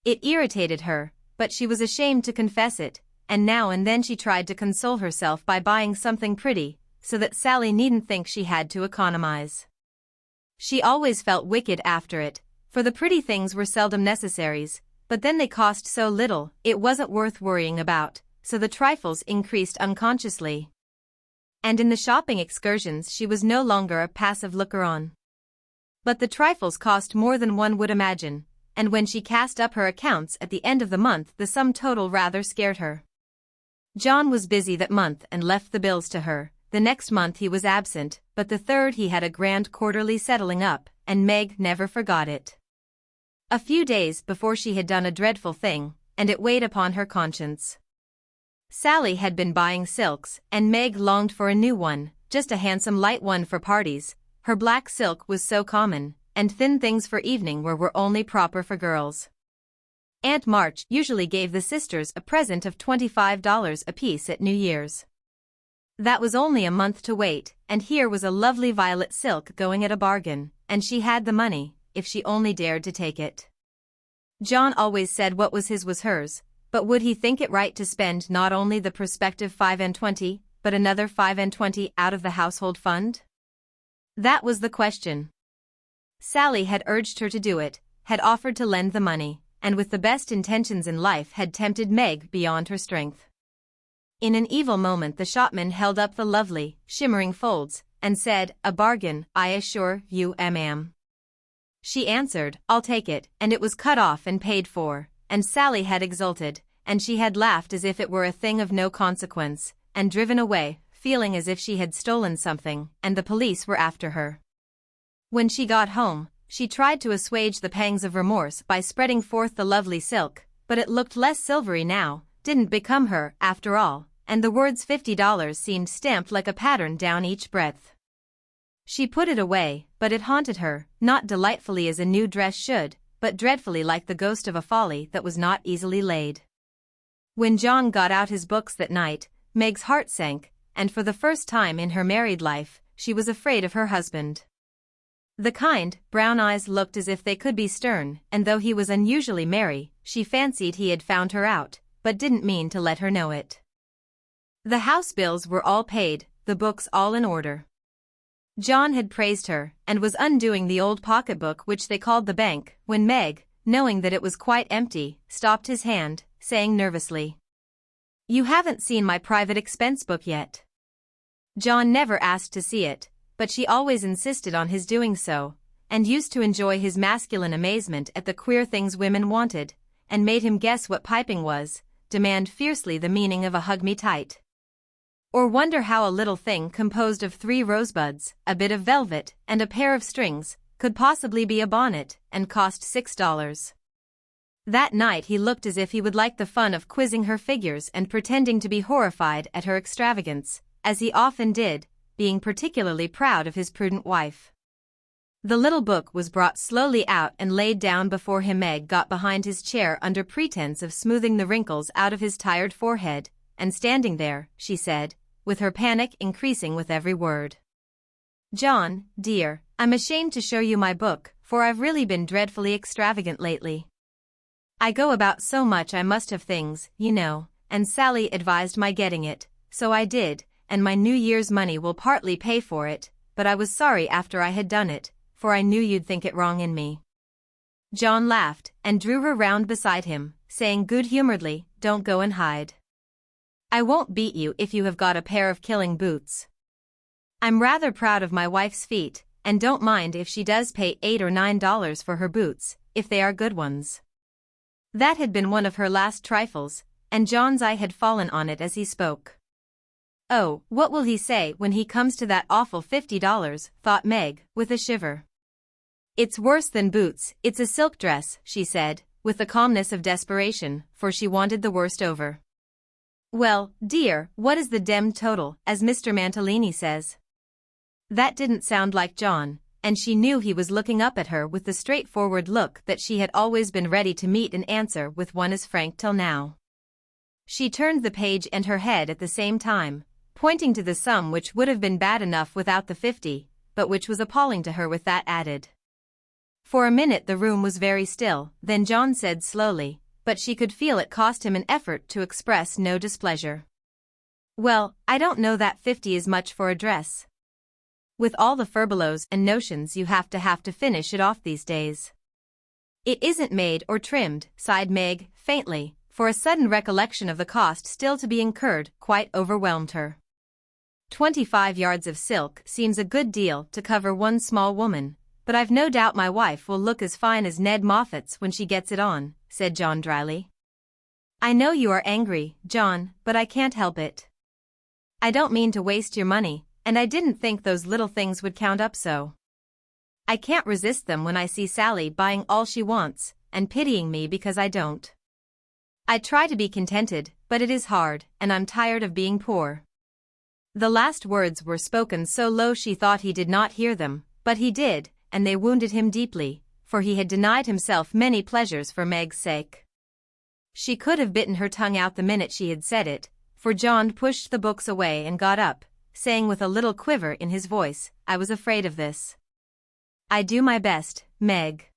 It irritated her, but she was ashamed to confess it, and now and then she tried to console herself by buying something pretty, so that Sally needn't think she had to economize. She always felt wicked after it, for the pretty things were seldom necessaries, but then they cost so little, it wasn't worth worrying about, so the trifles increased unconsciously. And in the shopping excursions she was no longer a passive looker-on. But the trifles cost more than one would imagine, and when she cast up her accounts at the end of the month the sum total rather scared her. John was busy that month and left the bills to her. The next month he was absent, but the third he had a grand quarterly settling up, and Meg never forgot it. A few days before she had done a dreadful thing, and it weighed upon her conscience. Sally had been buying silks, and Meg longed for a new one, just a handsome light one for parties. Her black silk was so common, and thin things for evening wear were only proper for girls. Aunt March usually gave the sisters a present of $25 apiece at New Year's. That was only a month to wait, and here was a lovely violet silk going at a bargain, and she had the money, if she only dared to take it. John always said what was his was hers, but would he think it right to spend not only the prospective 25, but another 25 out of the household fund? That was the question. Sally had urged her to do it, had offered to lend the money, and with the best intentions in life had tempted Meg beyond her strength. In an evil moment the shopman held up the lovely, shimmering folds, and said, "A bargain, I assure you, ma'am." She answered, "I'll take it," and it was cut off and paid for, and Sally had exulted, and she had laughed as if it were a thing of no consequence, and driven away, feeling as if she had stolen something, and the police were after her. When she got home, she tried to assuage the pangs of remorse by spreading forth the lovely silk, but it looked less silvery now, didn't become her, after all, and the words $50 seemed stamped like a pattern down each breadth. She put it away, but it haunted her, not delightfully as a new dress should, but dreadfully like the ghost of a folly that was not easily laid. When John got out his books that night, Meg's heart sank, and for the first time in her married life, she was afraid of her husband. The kind, brown eyes looked as if they could be stern, and though he was unusually merry, she fancied he had found her out, but didn't mean to let her know it. The house bills were all paid, the books all in order. John had praised her, and was undoing the old pocketbook which they called the bank, when Meg, knowing that it was quite empty, stopped his hand, saying nervously, "You haven't seen my private expense book yet." John never asked to see it, but she always insisted on his doing so, and used to enjoy his masculine amazement at the queer things women wanted, and made him guess what piping was, demand fiercely the meaning of a hug me tight, or wonder how a little thing composed of 3 rosebuds, a bit of velvet, and a pair of strings, could possibly be a bonnet, and cost $6. That night he looked as if he would like the fun of quizzing her figures and pretending to be horrified at her extravagance, as he often did, being particularly proud of his prudent wife. The little book was brought slowly out and laid down before him. Meg got behind his chair under pretense of smoothing the wrinkles out of his tired forehead, and standing there, she said, with her panic increasing with every word, "John, dear, I'm ashamed to show you my book, for I've really been dreadfully extravagant lately. I go about so much I must have things, you know, and Sally advised my getting it, so I did, and my New Year's money will partly pay for it, but I was sorry after I had done it, for I knew you'd think it wrong in me." John laughed, and drew her round beside him, saying good-humoredly, "Don't go and hide. I won't beat you if you have got a pair of killing boots. I'm rather proud of my wife's feet, and don't mind if she does pay $8 or $9 for her boots, if they are good ones. That had been one of her last trifles, and John's eye had fallen on it as he spoke. Oh, what will he say when he comes to that awful $50, thought Meg, with a shiver. It's worse than boots, it's a silk dress, she said, with the calmness of desperation, for she wanted the worst over. Well, dear, what is the demmed total, as Mr. Mantalini says? That didn't sound like John, and she knew he was looking up at her with the straightforward look that she had always been ready to meet and answer with one as frank till now. She turned the page and her head at the same time, pointing to the sum which would have been bad enough without the 50, but which was appalling to her with that added. For a minute the room was very still, then John said slowly, but she could feel it cost him an effort to express no displeasure. Well, I don't know that 50 is much for a dress. With all the furbelows and notions you have to finish it off these days. It isn't made or trimmed, sighed Meg, faintly, for a sudden recollection of the cost still to be incurred quite overwhelmed her. 25 yards of silk seems a good deal to cover one small woman, but I've no doubt my wife will look as fine as Ned Moffat's when she gets it on, said John dryly. I know you are angry, John, but I can't help it. I don't mean to waste your money, and I didn't think those little things would count up so. I can't resist them when I see Sally buying all she wants, and pitying me because I don't. I try to be contented, but it is hard, and I'm tired of being poor. The last words were spoken so low she thought he did not hear them, but he did, and they wounded him deeply, for he had denied himself many pleasures for Meg's sake. She could have bitten her tongue out the minute she had said it, for John pushed the books away and got up, saying with a little quiver in his voice, I was afraid of this. I do my best, Meg.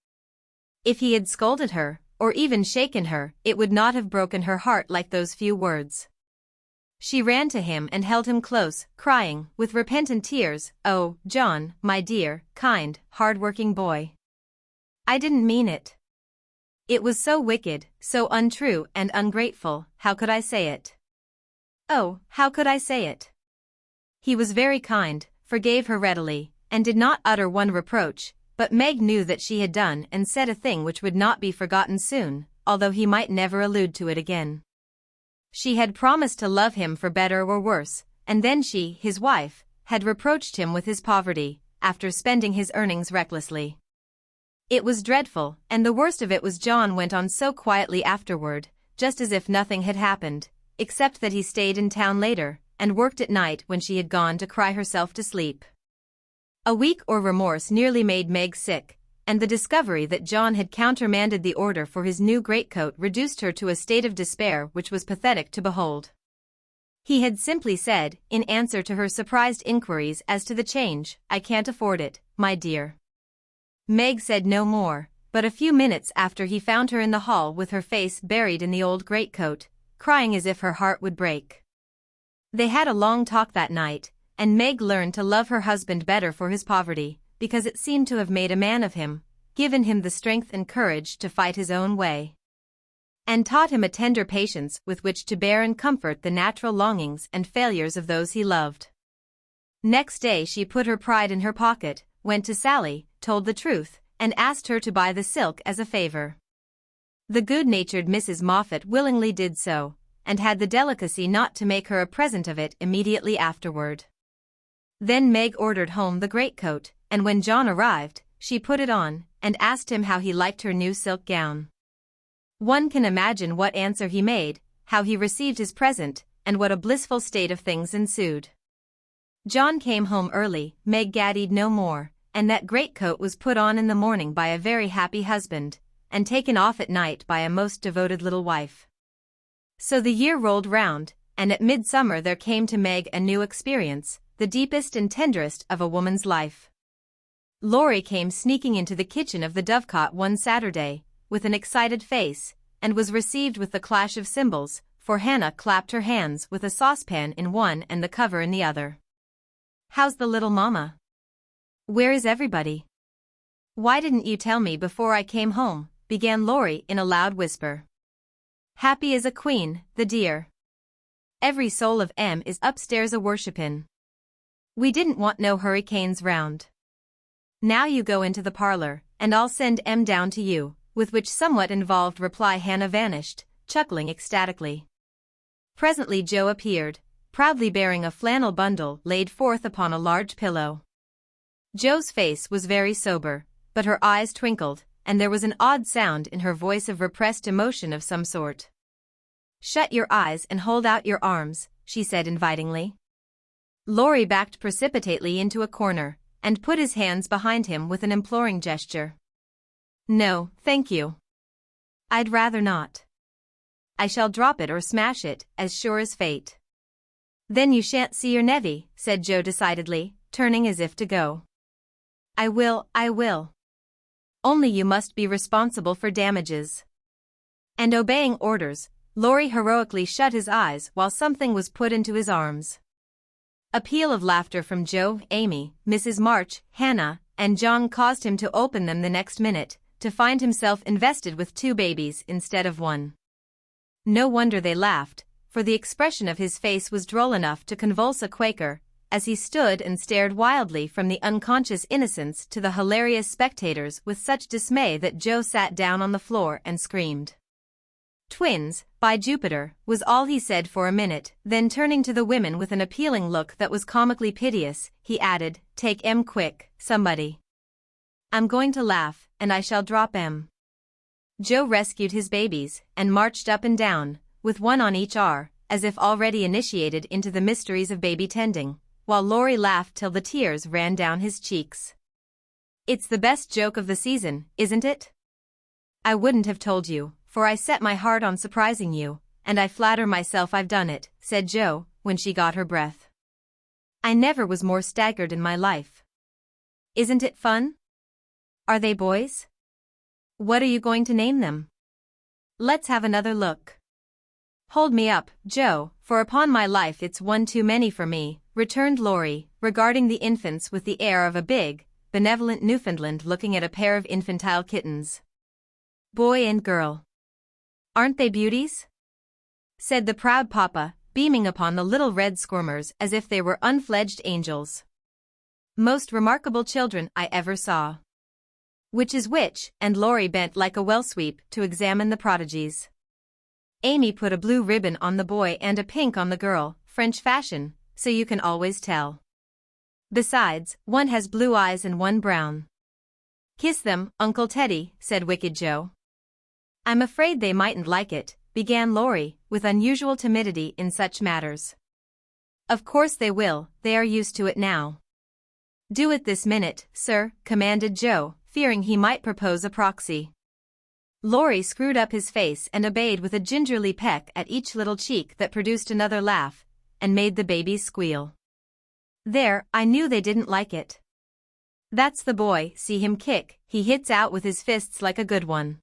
If he had scolded her, or even shaken her, it would not have broken her heart like those few words. She ran to him and held him close, crying, with repentant tears, Oh, John, my dear, kind, hard-working boy. I didn't mean it. It was so wicked, so untrue and ungrateful, how could I say it? Oh, how could I say it? He was very kind, forgave her readily, and did not utter one reproach, but Meg knew that she had done and said a thing which would not be forgotten soon, although he might never allude to it again. She had promised to love him for better or worse, and then she, his wife, had reproached him with his poverty, after spending his earnings recklessly. It was dreadful, and the worst of it was John went on so quietly afterward, just as if nothing had happened, except that he stayed in town later, and worked at night when she had gone to cry herself to sleep. A weak or remorse nearly made Meg sick, and the discovery that John had countermanded the order for his new greatcoat reduced her to a state of despair which was pathetic to behold. He had simply said, in answer to her surprised inquiries as to the change, I can't afford it, my dear. Meg said no more, but a few minutes after he found her in the hall with her face buried in the old greatcoat, crying as if her heart would break. They had a long talk that night, and Meg learned to love her husband better for his poverty, because it seemed to have made a man of him, given him the strength and courage to fight his own way, and taught him a tender patience with which to bear and comfort the natural longings and failures of those he loved. Next day she put her pride in her pocket, went to Sally, told the truth, and asked her to buy the silk as a favor. The good-natured Mrs. Moffat willingly did so, and had the delicacy not to make her a present of it immediately afterward. Then Meg ordered home the greatcoat, and when John arrived, she put it on, and asked him how he liked her new silk gown. One can imagine what answer he made, how he received his present, and what a blissful state of things ensued. John came home early, Meg gaddied no more, and that greatcoat was put on in the morning by a very happy husband, and taken off at night by a most devoted little wife. So the year rolled round, and at midsummer there came to Meg a new experience, the deepest and tenderest of a woman's life. Laurie came sneaking into the kitchen of the Dovecot one Saturday, with an excited face, and was received with the clash of cymbals, for Hannah clapped her hands with a saucepan in one and the cover in the other. How's the little mama? Where is everybody? Why didn't you tell me before I came home, began Laurie in a loud whisper. Happy as a queen, the dear. Every soul of 'em is upstairs a-worshipin'. We didn't want no hurricanes round. Now you go into the parlor, and I'll send 'em down to you, with which somewhat involved reply Hannah vanished, chuckling ecstatically. Presently Joe appeared, proudly bearing a flannel bundle laid forth upon a large pillow. Joe's face was very sober, but her eyes twinkled, and there was an odd sound in her voice of repressed emotion of some sort. "Shut your eyes and hold out your arms," she said invitingly. Laurie backed precipitately into a corner, and put his hands behind him with an imploring gesture. "No, thank you. I'd rather not. I shall drop it or smash it, as sure as fate." "Then you shan't see your nevy," said Joe decidedly, turning as if to go. I will. Only you must be responsible for damages." And obeying orders, Laurie heroically shut his eyes while something was put into his arms. A peal of laughter from Joe, Amy, Mrs. March, Hannah, and John caused him to open them the next minute, to find himself invested with 2 babies instead of 1. No wonder they laughed, for the expression of his face was droll enough to convulse a Quaker, as he stood and stared wildly from the unconscious innocents to the hilarious spectators with such dismay that Joe sat down on the floor and screamed. "Twins, by Jupiter," was all he said for a minute, then turning to the women with an appealing look that was comically piteous, he added, "Take 'em quick, somebody. I'm going to laugh, and I shall drop 'em." Joe rescued his babies, and marched up and down, with one on each arm, as if already initiated into the mysteries of baby tending, while Laurie laughed till the tears ran down his cheeks. "It's the best joke of the season, isn't it?" "I wouldn't have told you, for I set my heart on surprising you, and I flatter myself I've done it," said Joe, when she got her breath. "I never was more staggered in my life. Isn't it fun? Are they boys? What are you going to name them? Let's have another look." "Hold me up, Joe, for upon my life it's one too many for me," returned Laurie, regarding the infants with the air of a big, benevolent Newfoundland looking at a pair of infantile kittens. "Boy and girl. Aren't they beauties?" said the proud papa, beaming upon the little red squirmers as if they were unfledged angels. "Most remarkable children I ever saw." "Which is which?" and Laurie bent like a well sweep to examine the prodigies. Amy put a blue ribbon on the boy and a pink on the girl, French fashion, so you can always tell. Besides, one has blue eyes and one brown. "Kiss them, Uncle Teddy," said wicked Joe. "I'm afraid they mightn't like it," began Laurie, with unusual timidity in such matters. "Of course they will, they are used to it now." "Do it this minute, sir," commanded Joe, fearing he might propose a proxy. Laurie screwed up his face and obeyed with a gingerly peck at each little cheek that produced another laugh, and made the babies squeal. "There, I knew they didn't like it. That's the boy, see him kick, he hits out with his fists like a good one.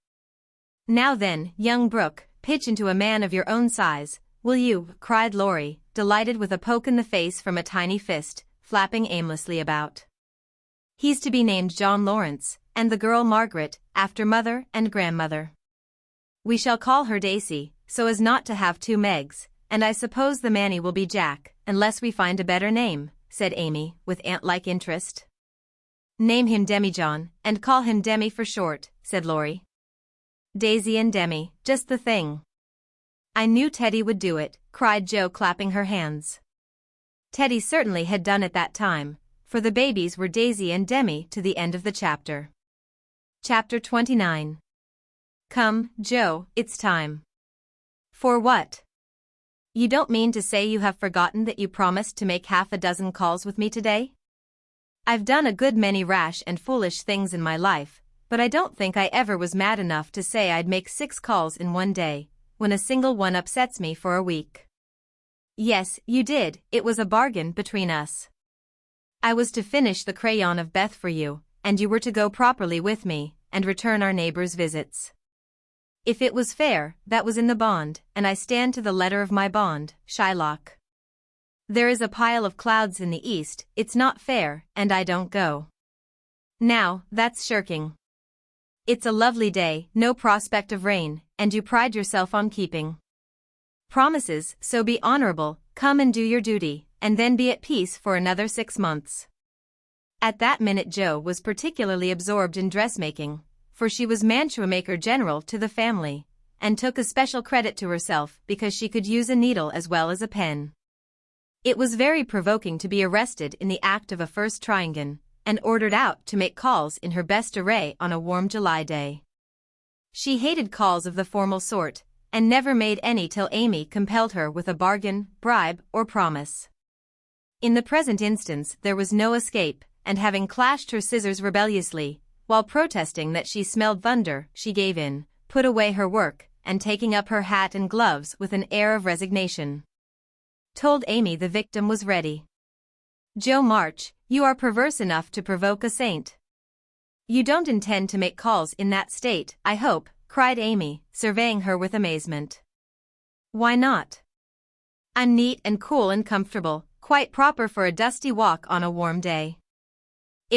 Now then, young Brooke, pitch into a man of your own size, will you?" cried Laurie, delighted with a poke in the face from a tiny fist, flapping aimlessly about. "He's to be named John Lawrence, and the girl Margaret, after mother and grandmother. We shall call her Daisy, so as not to have 2 Megs, and I suppose the Manny will be Jack, unless we find a better name," said Amy, with ant-like interest. "Name him Demi-John, and call him Demi for short," said Laurie. "Daisy and Demi, just the thing." "I knew Teddy would do it," cried Joe, clapping her hands. Teddy certainly had done it that time, for the babies were Daisy and Demi to the end of the chapter. Chapter 29. "Come, Joe, it's time." "For what? You don't mean to say you have forgotten that you promised to make half a dozen calls with me today?" "I've done a good many rash and foolish things in my life, but I don't think I ever was mad enough to say I'd make 6 calls in one day, when a single one upsets me for a week." "Yes, you did, it was a bargain between us. I was to finish the crayon of Beth for you, and you were to go properly with me, and return our neighbors' visits. If it was fair, that was in the bond, and I stand to the letter of my bond, Shylock. There is a pile of clouds in the east, it's not fair, and I don't go. Now, that's shirking. It's a lovely day, no prospect of rain, and you pride yourself on keeping promises, so be honorable, come and do your duty, and then be at peace for another 6 months. At that minute Joe was particularly absorbed in dressmaking, for she was mantua-maker general to the family, and took a special credit to herself because she could use a needle as well as a pen. It was very provoking to be arrested in the act of a first trying, and ordered out to make calls in her best array on a warm July day. She hated calls of the formal sort, and never made any till Amy compelled her with a bargain, bribe, or promise. In the present instance there was no escape, and having clashed her scissors rebelliously, while protesting that she smelled thunder, she gave in, put away her work, and taking up her hat and gloves with an air of resignation, told Amy the victim was ready. "Jo March, you are perverse enough to provoke a saint. You don't intend to make calls in that state, I hope," cried Amy, surveying her with amazement. "Why not? I'm neat and cool and comfortable, quite proper for a dusty walk on a warm day.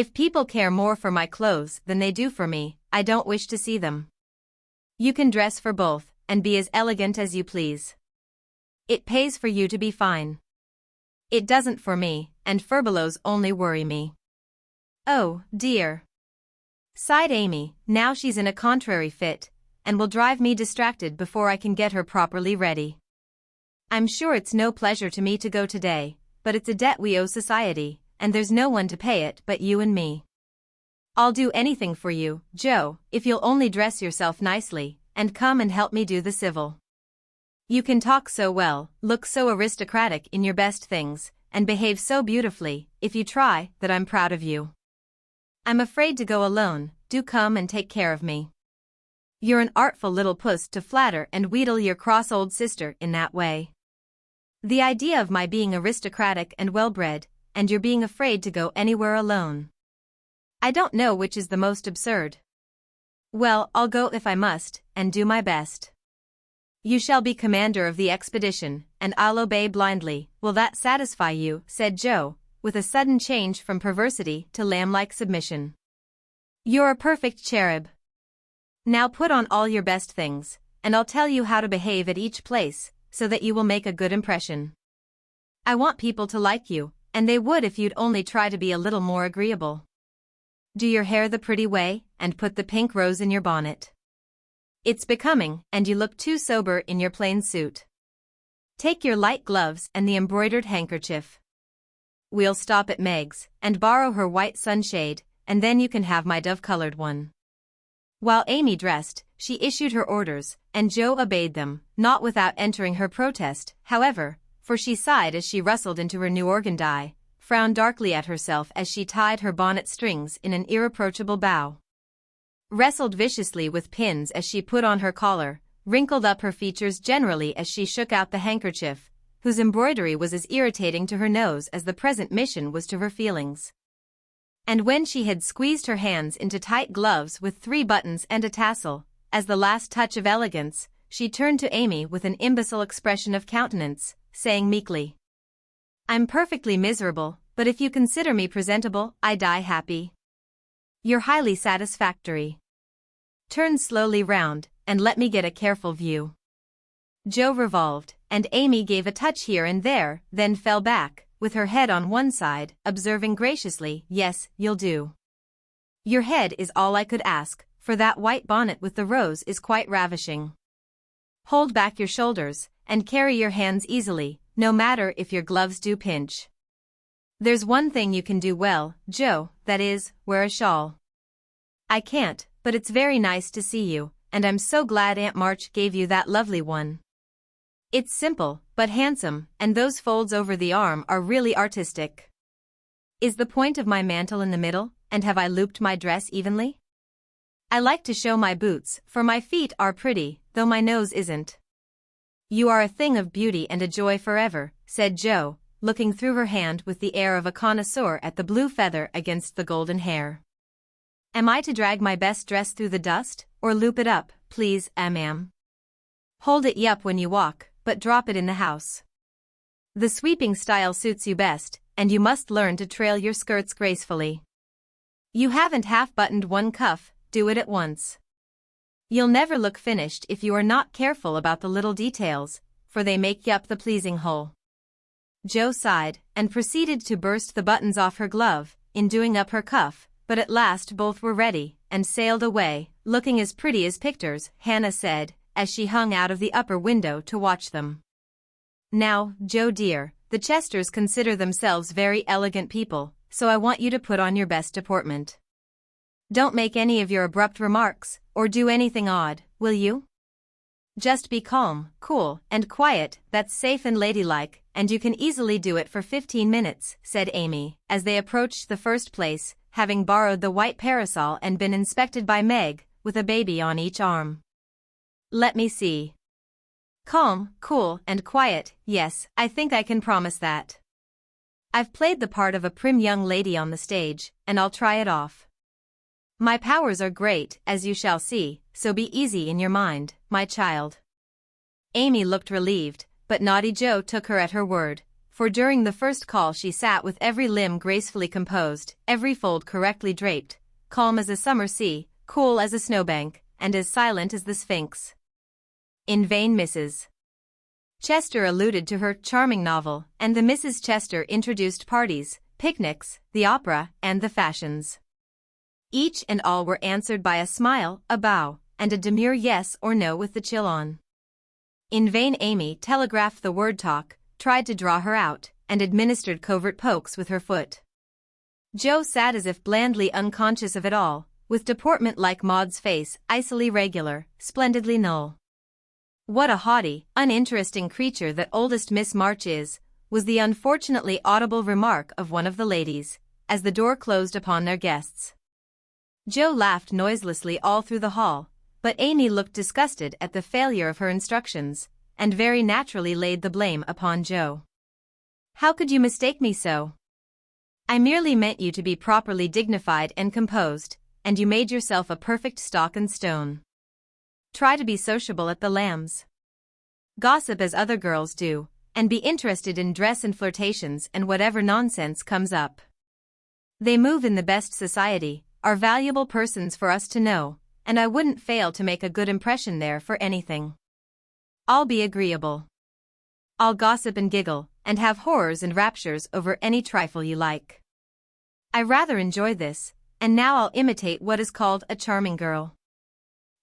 If people care more for my clothes than they do for me, I don't wish to see them. You can dress for both, and be as elegant as you please. It pays for you to be fine. It doesn't for me, and furbelows only worry me." "Oh, dear," sighed Amy, "now she's in a contrary fit, and will drive me distracted before I can get her properly ready. I'm sure it's no pleasure to me to go today, but it's a debt we owe society, and there's no one to pay it but you and me. I'll do anything for you, Jo, if you'll only dress yourself nicely, and come and help me do the civil. You can talk so well, look so aristocratic in your best things, and behave so beautifully, if you try, that I'm proud of you. I'm afraid to go alone, do come and take care of me. You're an artful little puss to flatter and wheedle your cross old sister in that way. The idea of my being aristocratic and well-bred, and your being afraid to go anywhere alone. I don't know which is the most absurd. Well, I'll go if I must, and do my best. You shall be commander of the expedition, and I'll obey blindly. Will that satisfy you?" said Jo, with a sudden change from perversity to lamb-like submission. "You're a perfect cherub. Now put on all your best things, and I'll tell you how to behave at each place, so that you will make a good impression. I want people to like you, and they would if you'd only try to be a little more agreeable. Do your hair the pretty way, and put the pink rose in your bonnet. It's becoming, and you look too sober in your plain suit. Take your light gloves and the embroidered handkerchief. We'll stop at Meg's, and borrow her white sunshade, and then you can have my dove-colored one." While Amy dressed, she issued her orders, and Jo obeyed them, not without entering her protest, however, for she sighed as she rustled into her new organdie, frowned darkly at herself as she tied her bonnet strings in an irreproachable bow, wrestled viciously with pins as she put on her collar, wrinkled up her features generally as she shook out the handkerchief, whose embroidery was as irritating to her nose as the present mission was to her feelings. And when she had squeezed her hands into tight gloves with 3 buttons and a tassel, as the last touch of elegance, she turned to Amy with an imbecile expression of countenance, saying meekly, "I'm perfectly miserable, but if you consider me presentable, I die happy. You're highly satisfactory. Turn slowly round, and let me get a careful view." Jo revolved, and Amy gave a touch here and there, then fell back, with her head on one side, observing graciously, "Yes, you'll do. Your head is all I could ask, for that white bonnet with the rose is quite ravishing. Hold back your shoulders, and carry your hands easily, no matter if your gloves do pinch. There's one thing you can do well, Jo, that is, wear a shawl. I can't, but it's very nice to see you, and I'm so glad Aunt March gave you that lovely one. It's simple, but handsome, and those folds over the arm are really artistic. Is the point of my mantle in the middle, and have I looped my dress evenly? I like to show my boots, for my feet are pretty, though my nose isn't." "You are a thing of beauty and a joy forever," said Jo, looking through her hand with the air of a connoisseur at the blue feather against the golden hair. "Am I to drag my best dress through the dust, or loop it up, please, ma'am? Hold it up when you walk, but drop it in the house. The sweeping style suits you best, and you must learn to trail your skirts gracefully. You haven't half-buttoned one cuff, do it at once. You'll never look finished if you are not careful about the little details, for they make up the pleasing whole." Jo sighed, and proceeded to burst the buttons off her glove, in doing up her cuff, but at last both were ready, and sailed away, looking as pretty as pictures," Hannah said, as she hung out of the upper window to watch them. "Now, Joe dear, the Chesters consider themselves very elegant people, so I want you to put on your best deportment. Don't make any of your abrupt remarks, or do anything odd, will you? Just be calm, cool, and quiet, that's safe and ladylike, and you can easily do it for 15 minutes, said Amy, as they approached the first place, having borrowed the white parasol and been inspected by Meg, with a baby on each arm. Let me see. Calm, cool, and quiet, yes, I think I can promise that. I've played the part of a prim young lady on the stage, and I'll try it off. My powers are great, as you shall see, so be easy in your mind, my child." Amy looked relieved, but naughty Joe took her at her word, for during the first call she sat with every limb gracefully composed, every fold correctly draped, calm as a summer sea, cool as a snowbank, and as silent as the Sphinx. In vain Mrs. Chester alluded to her charming novel, and the Mrs. Chester introduced parties, picnics, the opera, and the fashions. Each and all were answered by a smile, a bow, and a demure yes or no with the chill on. In vain Amy telegraphed the word talk, tried to draw her out, and administered covert pokes with her foot. Joe sat as if blandly unconscious of it all, with deportment like Maud's face, icily regular, splendidly null. "What a haughty, uninteresting creature that oldest Miss March is," was the unfortunately audible remark of one of the ladies, as the door closed upon their guests. Joe laughed noiselessly all through the hall, but Amy looked disgusted at the failure of her instructions, and very naturally laid the blame upon Joe. "How could you mistake me so? I merely meant you to be properly dignified and composed, and you made yourself a perfect stock and stone. Try to be sociable at the Lambs. Gossip as other girls do, and be interested in dress and flirtations and whatever nonsense comes up. They move in the best society, are valuable persons for us to know, and I wouldn't fail to make a good impression there for anything. I'll be agreeable. I'll gossip and giggle, and have horrors and raptures over any trifle you like. I rather enjoy this, and now I'll imitate what is called a charming girl.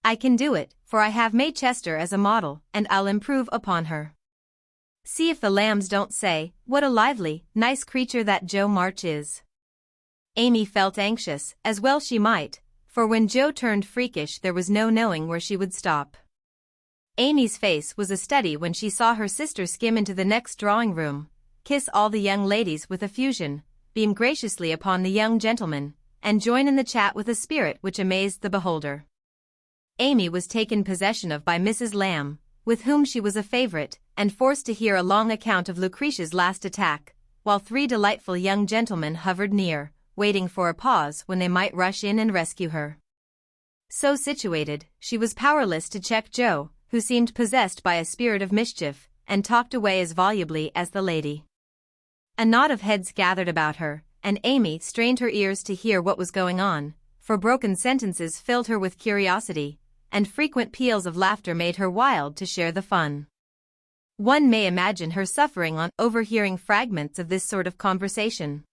I can do it, for I have May Chester as a model, and I'll improve upon her. See if the Lambs don't say, what a lively, nice creature that Joe March is." Amy felt anxious, as well she might, for when Joe turned freakish there was no knowing where she would stop. Amy's face was a study when she saw her sister skim into the next drawing room, kiss all the young ladies with effusion, beam graciously upon the young gentlemen, and join in the chat with a spirit which amazed the beholder. Amy was taken possession of by Mrs. Lamb, with whom she was a favorite, and forced to hear a long account of Lucretia's last attack, while 3 delightful young gentlemen hovered near, waiting for a pause when they might rush in and rescue her. So situated, she was powerless to check Joe, who seemed possessed by a spirit of mischief, and talked away as volubly as the lady. A knot of heads gathered about her, and Amy strained her ears to hear what was going on, for broken sentences filled her with curiosity, and frequent peals of laughter made her wild to share the fun. One may imagine her suffering on overhearing fragments of this sort of conversation.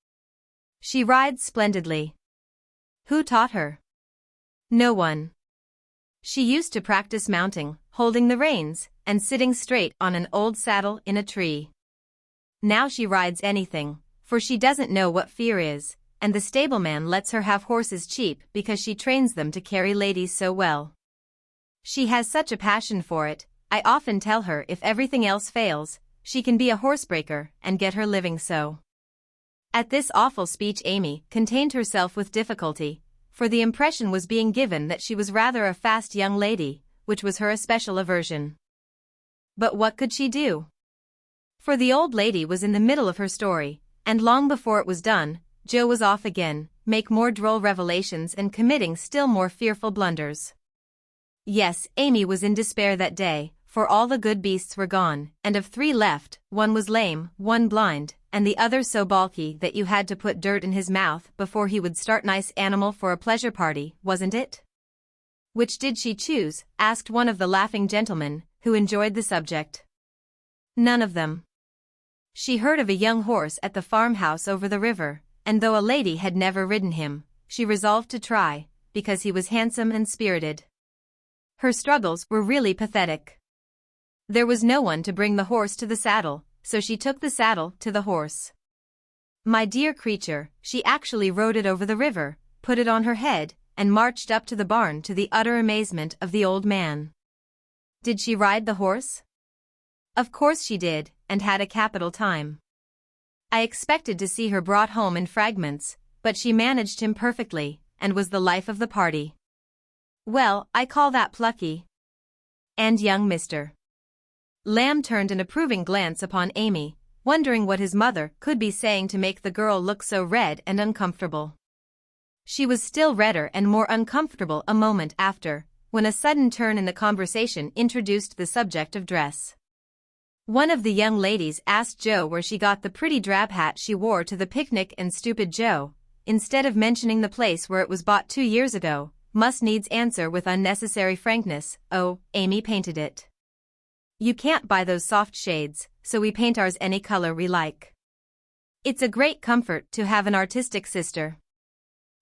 She rides splendidly. Who taught her? No one. She used to practice mounting, holding the reins, and sitting straight on an old saddle in a tree. Now she rides anything, for she doesn't know what fear is, and the stableman lets her have horses cheap because she trains them to carry ladies so well. She has such a passion for it, I often tell her if everything else fails, she can be a horsebreaker and get her living so. At this awful speech Amy contained herself with difficulty, for the impression was being given that she was rather a fast young lady, which was her especial aversion. But what could she do? For the old lady was in the middle of her story, and long before it was done, Joe was off again, make more droll revelations and committing still more fearful blunders. Yes, Amy was in despair that day, for all the good beasts were gone, and of 3 left, 1 was lame, 1 blind, and the other so bulky that you had to put dirt in his mouth before he would start. Nice animal for a pleasure party, wasn't it? Which did she choose? Asked one of the laughing gentlemen, who enjoyed the subject. None of them. She heard of a young horse at the farmhouse over the river, and though a lady had never ridden him, she resolved to try, because he was handsome and spirited. Her struggles were really pathetic. There was no one to bring the horse to the saddle, so she took the saddle to the horse. My dear creature, she actually rode it over the river, put it on her head, and marched up to the barn to the utter amazement of the old man. Did she ride the horse? Of course she did, and had a capital time. I expected to see her brought home in fragments, but she managed him perfectly, and was the life of the party. Well, I call that plucky. And young Mr. Lamb turned an approving glance upon Amy, wondering what his mother could be saying to make the girl look so red and uncomfortable. She was still redder and more uncomfortable a moment after, when a sudden turn in the conversation introduced the subject of dress. One of the young ladies asked Jo where she got the pretty drab hat she wore to the picnic, and stupid Jo, instead of mentioning the place where it was bought 2 years ago, must needs answer with unnecessary frankness, "Oh, Amy painted it. You can't buy those soft shades, so we paint ours any color we like. It's a great comfort to have an artistic sister."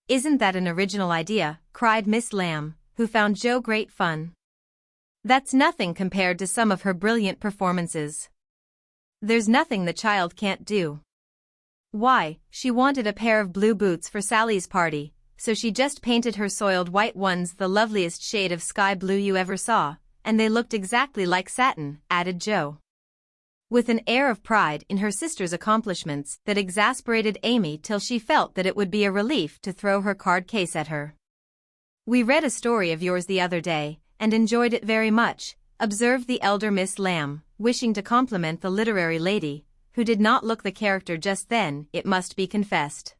"Isn't that an original idea?" cried Miss Lamb, who found Jo great fun. "That's nothing compared to some of her brilliant performances. There's nothing the child can't do." Why, she wanted a pair of blue boots for Sally's party, so she just painted her soiled white ones the loveliest shade of sky blue you ever saw, and they looked exactly like satin, added Jo, with an air of pride in her sister's accomplishments that exasperated Amy till she felt that it would be a relief to throw her card case at her. "We read a story of yours the other day, and enjoyed it very much," observed the elder Miss Lamb, wishing to compliment the literary lady, who did not look the character just then, it must be confessed.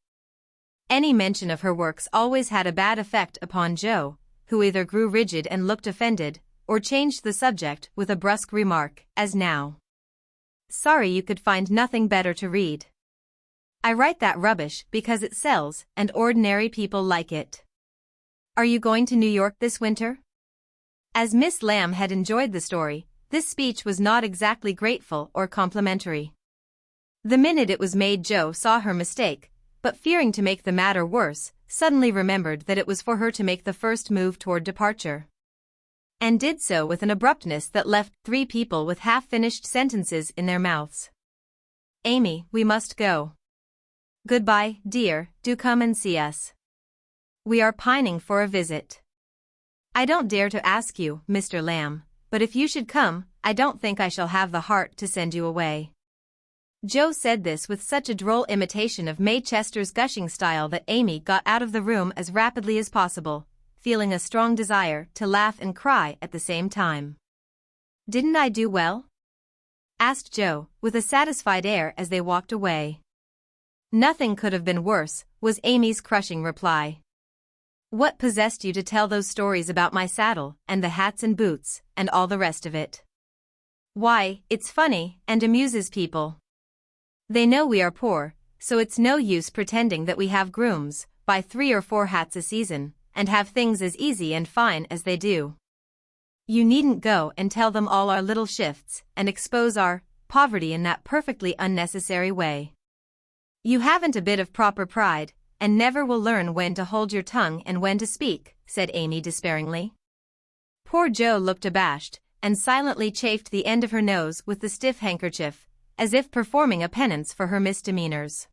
Any mention of her works always had a bad effect upon Jo, who either grew rigid and looked offended, or changed the subject with a brusque remark, as now. "Sorry you could find nothing better to read. I write that rubbish because it sells, and ordinary people like it. Are you going to New York this winter?" As Miss Lamb had enjoyed the story, this speech was not exactly grateful or complimentary. The minute it was made, Jo saw her mistake, but fearing to make the matter worse, suddenly remembered that it was for her to make the first move toward departure, and did so with an abruptness that left 3 people with half-finished sentences in their mouths. "Amy, we must go. Goodbye, dear, do come and see us. We are pining for a visit. I don't dare to ask you, Mr. Lamb, but if you should come, I don't think I shall have the heart to send you away." Jo said this with such a droll imitation of May Chester's gushing style that Amy got out of the room as rapidly as possible, feeling a strong desire to laugh and cry at the same time. "Didn't I do well?" asked Jo, with a satisfied air as they walked away. "Nothing could have been worse," was Amy's crushing reply. "What possessed you to tell those stories about my saddle, and the hats and boots, and all the rest of it?" "Why, it's funny, and amuses people. They know we are poor, so it's no use pretending that we have grooms, buy 3 or 4 hats a season, and have things as easy and fine as they do. You needn't go and tell them all our little shifts, and expose our poverty in that perfectly unnecessary way. You haven't a bit of proper pride, and never will learn when to hold your tongue and when to speak," said Amy despairingly. Poor Jo looked abashed, and silently chafed the end of her nose with the stiff handkerchief, as if performing a penance for her misdemeanors.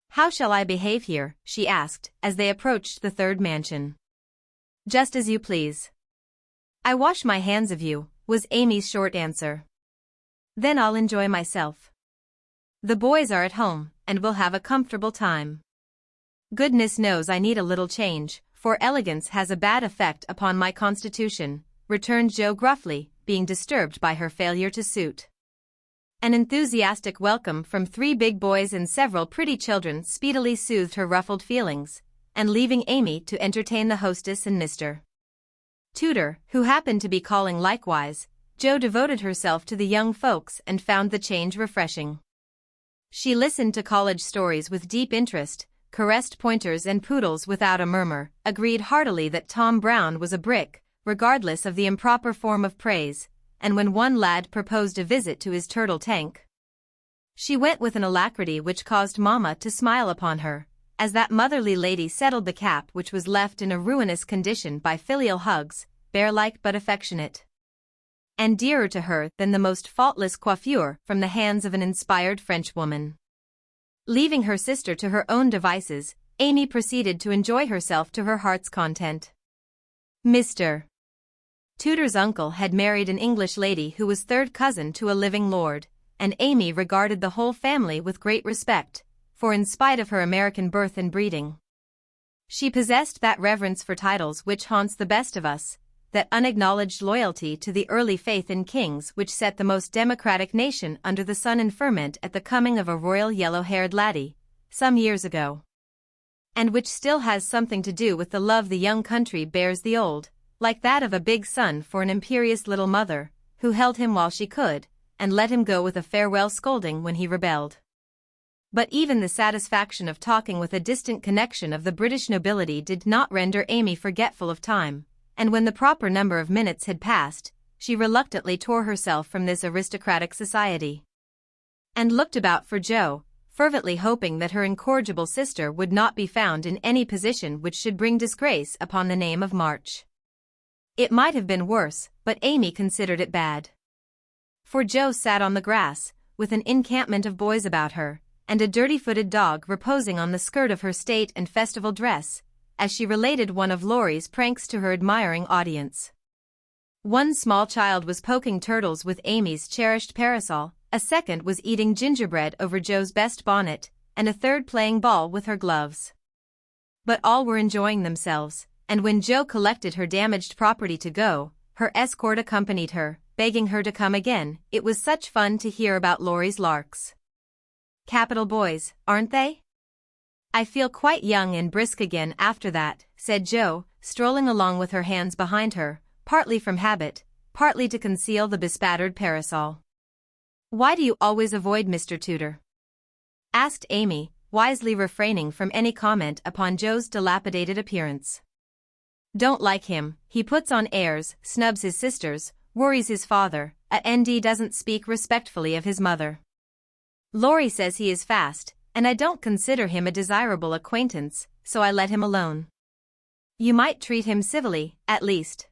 "How shall I behave here?" she asked, as they approached the 3rd mansion. "Just as you please. I wash my hands of you," was Amy's short answer. "Then I'll enjoy myself. The boys are at home, and we'll have a comfortable time. Goodness knows I need a little change, for elegance has a bad effect upon my constitution," returned Jo gruffly, being disturbed by her failure to suit. An enthusiastic welcome from 3 big boys and several pretty children speedily soothed her ruffled feelings, and leaving Amy to entertain the hostess and Mr. Tutor, who happened to be calling likewise, Jo devoted herself to the young folks and found the change refreshing. She listened to college stories with deep interest, caressed pointers and poodles without a murmur, agreed heartily that Tom Brown was a brick, regardless of the improper form of praise, and when one lad proposed a visit to his turtle tank, she went with an alacrity which caused Mama to smile upon her, as that motherly lady settled the cap which was left in a ruinous condition by filial hugs, bear-like but affectionate, and dearer to her than the most faultless coiffure from the hands of an inspired Frenchwoman. Leaving her sister to her own devices, Amy proceeded to enjoy herself to her heart's content. Mr. Tudor's uncle had married an English lady who was third cousin to a living lord, and Amy regarded the whole family with great respect, for in spite of her American birth and breeding, she possessed that reverence for titles which haunts the best of us, that unacknowledged loyalty to the early faith in kings which set the most democratic nation under the sun in ferment at the coming of a royal yellow-haired laddie, some years ago, and which still has something to do with the love the young country bears the old, like that of a big son for an imperious little mother, who held him while she could, and let him go with a farewell scolding when he rebelled. But even the satisfaction of talking with a distant connection of the British nobility did not render Amy forgetful of time, and when the proper number of minutes had passed, she reluctantly tore herself from this aristocratic society, and looked about for Joe, fervently hoping that her incorrigible sister would not be found in any position which should bring disgrace upon the name of March. It might have been worse, but Amy considered it bad. For Joe sat on the grass, with an encampment of boys about her, and a dirty-footed dog reposing on the skirt of her state and festival dress, as she related one of Laurie's pranks to her admiring audience. One small child was poking turtles with Amy's cherished parasol, a second was eating gingerbread over Joe's best bonnet, and a third playing ball with her gloves. But all were enjoying themselves, and when Joe collected her damaged property to go, her escort accompanied her, begging her to come again. It was such fun to hear about Laurie's larks. Capital boys, aren't they? I feel quite young and brisk again after that, said Joe, strolling along with her hands behind her, partly from habit, partly to conceal the bespattered parasol. Why do you always avoid Mr. Tudor? Asked Amy, wisely refraining from any comment upon Joe's dilapidated appearance. Don't like him, he puts on airs, snubs his sisters, worries his father, and doesn't speak respectfully of his mother. Laurie says he is fast, and I don't consider him a desirable acquaintance, so I let him alone. You might treat him civilly, at least.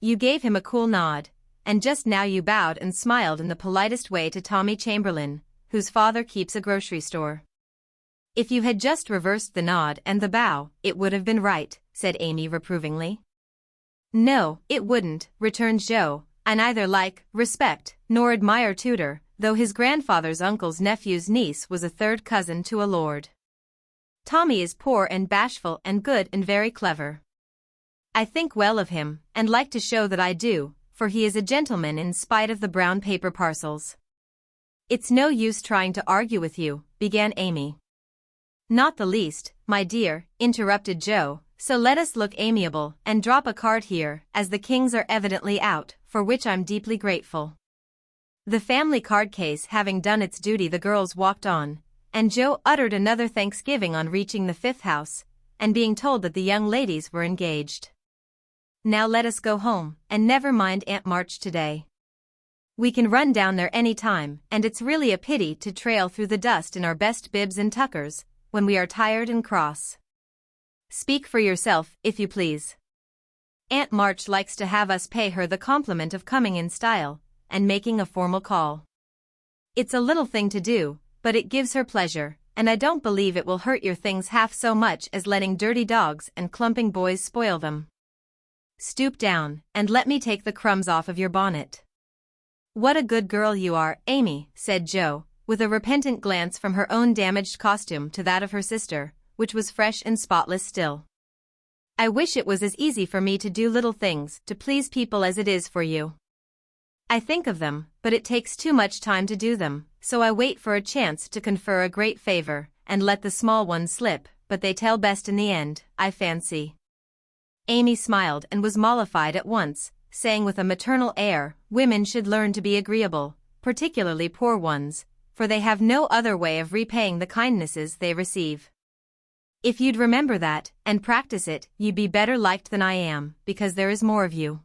You gave him a cool nod, and just now you bowed and smiled in the politest way to Tommy Chamberlain, whose father keeps a grocery store. If you had just reversed the nod and the bow, it would have been right, said Amy reprovingly. No, it wouldn't, returned Joe. I neither like, respect, nor admire Tudor, though his grandfather's uncle's nephew's niece was a third cousin to a lord. Tommy is poor and bashful and good and very clever. I think well of him, and like to show that I do, for he is a gentleman in spite of the brown paper parcels. It's no use trying to argue with you, began Amy. Not the least, my dear, interrupted Joe, so let us look amiable and drop a card here, as the kings are evidently out, for which I'm deeply grateful. The family card case having done its duty, the girls walked on, and Joe uttered another thanksgiving on reaching the fifth house, and being told that the young ladies were engaged. Now let us go home, and never mind Aunt March today. We can run down there any time, and it's really a pity to trail through the dust in our best bibs and tuckers, when we are tired and cross. Speak for yourself, if you please. Aunt March likes to have us pay her the compliment of coming in style, and making a formal call. It's a little thing to do, but it gives her pleasure, and I don't believe it will hurt your things half so much as letting dirty dogs and clumping boys spoil them. Stoop down, and let me take the crumbs off of your bonnet. What a good girl you are, Amy, said Joe, with a repentant glance from her own damaged costume to that of her sister, which was fresh and spotless still. I wish it was as easy for me to do little things to please people as it is for you. I think of them, but it takes too much time to do them, so I wait for a chance to confer a great favor, and let the small ones slip, but they tell best in the end, I fancy. Amy smiled and was mollified at once, saying with a maternal air, women should learn to be agreeable, particularly poor ones, for they have no other way of repaying the kindnesses they receive. If you'd remember that, and practice it, you'd be better liked than I am, because there is more of you.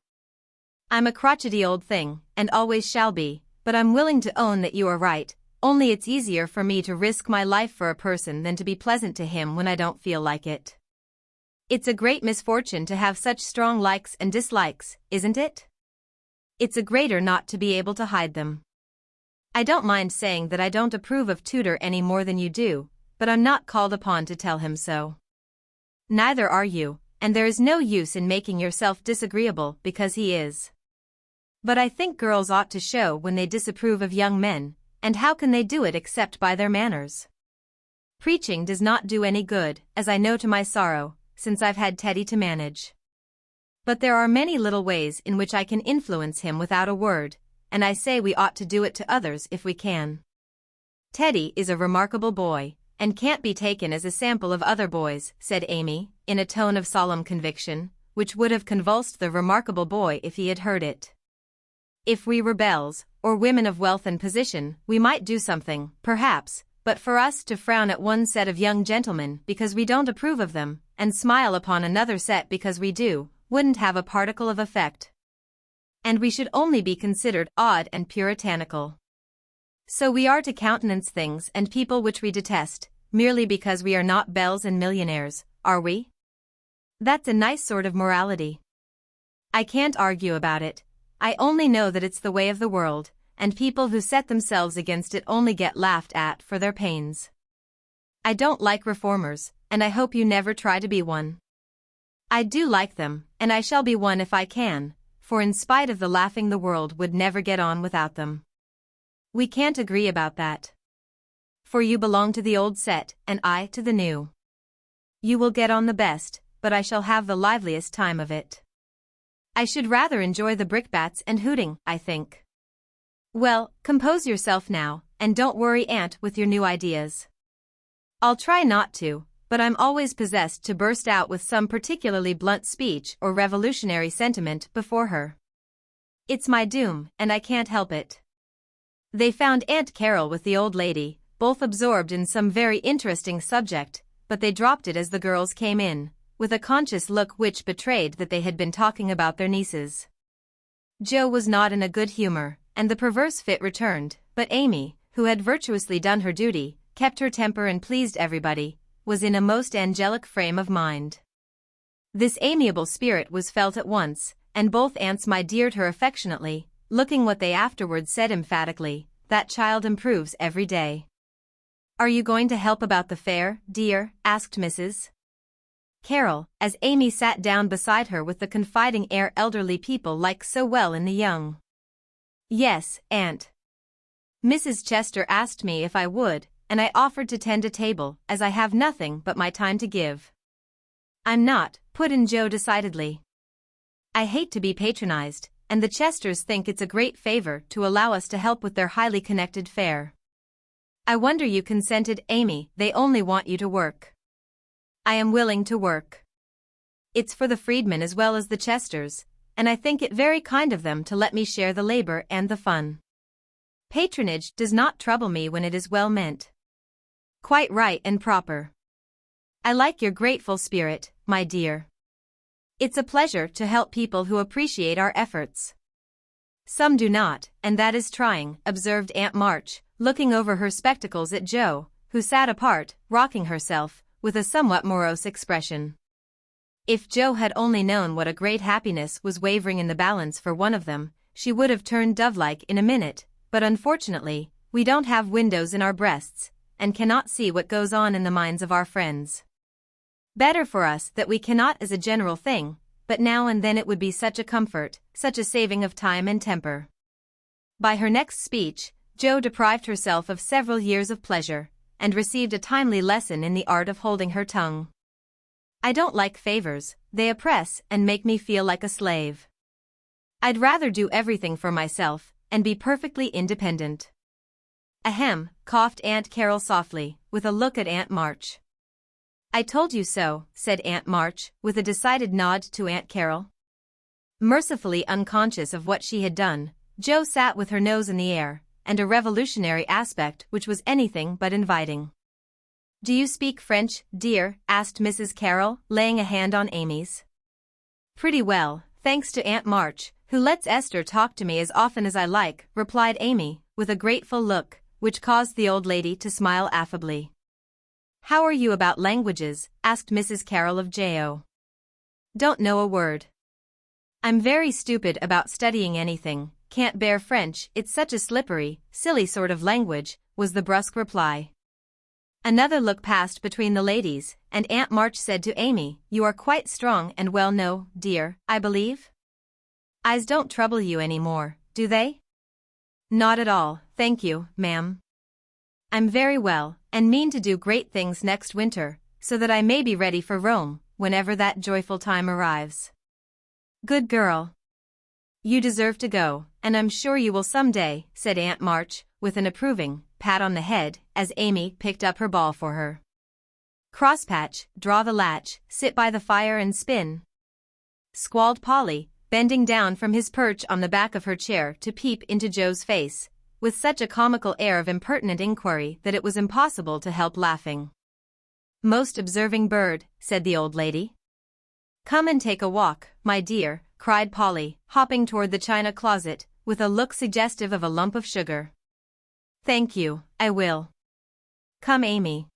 I'm a crotchety old thing, and always shall be, but I'm willing to own that you are right, only it's easier for me to risk my life for a person than to be pleasant to him when I don't feel like it. It's a great misfortune to have such strong likes and dislikes, isn't it? It's a greater not to be able to hide them. I don't mind saying that I don't approve of Tudor any more than you do, but I'm not called upon to tell him so. Neither are you, and there is no use in making yourself disagreeable because he is. But I think girls ought to show when they disapprove of young men, and how can they do it except by their manners? Preaching does not do any good, as I know to my sorrow, since I've had Teddy to manage. But there are many little ways in which I can influence him without a word, and I say we ought to do it to others if we can. Teddy is a remarkable boy, and can't be taken as a sample of other boys, said Amy, in a tone of solemn conviction, which would have convulsed the remarkable boy if he had heard it. If we were belles, or women of wealth and position, we might do something, perhaps, but for us to frown at one set of young gentlemen because we don't approve of them, and smile upon another set because we do, wouldn't have a particle of effect. And we should only be considered odd and puritanical. So we are to countenance things and people which we detest, merely because we are not belles and millionaires, are we? That's a nice sort of morality. I can't argue about it. I only know that it's the way of the world, and people who set themselves against it only get laughed at for their pains. I don't like reformers, and I hope you never try to be one. I do like them, and I shall be one if I can, for in spite of the laughing the world would never get on without them. We can't agree about that. For you belong to the old set, and I to the new. You will get on the best, but I shall have the liveliest time of it. I should rather enjoy the brickbats and hooting, I think. Well, compose yourself now, and don't worry Aunt with your new ideas. I'll try not to, but I'm always possessed to burst out with some particularly blunt speech or revolutionary sentiment before her. It's my doom, and I can't help it. They found Aunt Carol with the old lady, both absorbed in some very interesting subject, but they dropped it as the girls came in, with a conscious look which betrayed that they had been talking about their nieces. Joe was not in a good humor, and the perverse fit returned, but Amy, who had virtuously done her duty, kept her temper and pleased everybody, was in a most angelic frame of mind. This amiable spirit was felt at once, and both aunts my-deared her affectionately, looking what they afterwards said emphatically, that child improves every day. Are you going to help about the fair, dear? Asked Mrs. Carol, as Amy sat down beside her with the confiding air elderly people like so well in the young. Yes, Aunt. Mrs. Chester asked me if I would, and I offered to tend a table, as I have nothing but my time to give. I'm not, put in Joe decidedly. I hate to be patronized, and the Chesters think it's a great favor to allow us to help with their highly connected fair. I wonder you consented, Amy. They only want you to work. I am willing to work. It's for the freedmen as well as the Chesters, and I think it very kind of them to let me share the labor and the fun. Patronage does not trouble me when it is well meant. Quite right and proper. I like your grateful spirit, my dear. It's a pleasure to help people who appreciate our efforts. Some do not, and that is trying, observed Aunt March, looking over her spectacles at Joe, who sat apart, rocking herself, with a somewhat morose expression. If Joe had only known what a great happiness was wavering in the balance for one of them, she would have turned dove-like in a minute, but unfortunately, we don't have windows in our breasts, and cannot see what goes on in the minds of our friends. Better for us that we cannot as a general thing, but now and then it would be such a comfort, such a saving of time and temper. By her next speech, Joe deprived herself of several years of pleasure, and received a timely lesson in the art of holding her tongue. I don't like favors, they oppress and make me feel like a slave. I'd rather do everything for myself, and be perfectly independent. Ahem, coughed Aunt Carol softly, with a look at Aunt March. I told you so, said Aunt March, with a decided nod to Aunt Carol. Mercifully unconscious of what she had done, Joe sat with her nose in the air, and a revolutionary aspect which was anything but inviting. Do you speak French, dear? Asked Mrs. Carol, laying a hand on Amy's. Pretty well, thanks to Aunt March, who lets Esther talk to me as often as I like, replied Amy, with a grateful look, which caused the old lady to smile affably. "How are you about languages?" asked Mrs. Carroll of Jo. "Don't know a word. I'm very stupid about studying anything, can't bear French, it's such a slippery, silly sort of language," was the brusque reply. Another look passed between the ladies, and Aunt March said to Amy, "You are quite strong and well no, dear, I believe? Eyes don't trouble you any more, do they?" "Not at all, thank you, ma'am. I'm very well, and mean to do great things next winter, so that I may be ready for Rome, whenever that joyful time arrives." "Good girl. You deserve to go, and I'm sure you will some day," said Aunt March, with an approving pat on the head, as Amy picked up her ball for her. "Crosspatch, draw the latch, sit by the fire and spin," squalled Polly, bending down from his perch on the back of her chair to peep into Jo's face, with such a comical air of impertinent inquiry that it was impossible to help laughing. "Most observing bird," said the old lady. "Come and take a walk, my dear," cried Polly, hopping toward the china closet, with a look suggestive of a lump of sugar. "Thank you, I will. Come, Amy."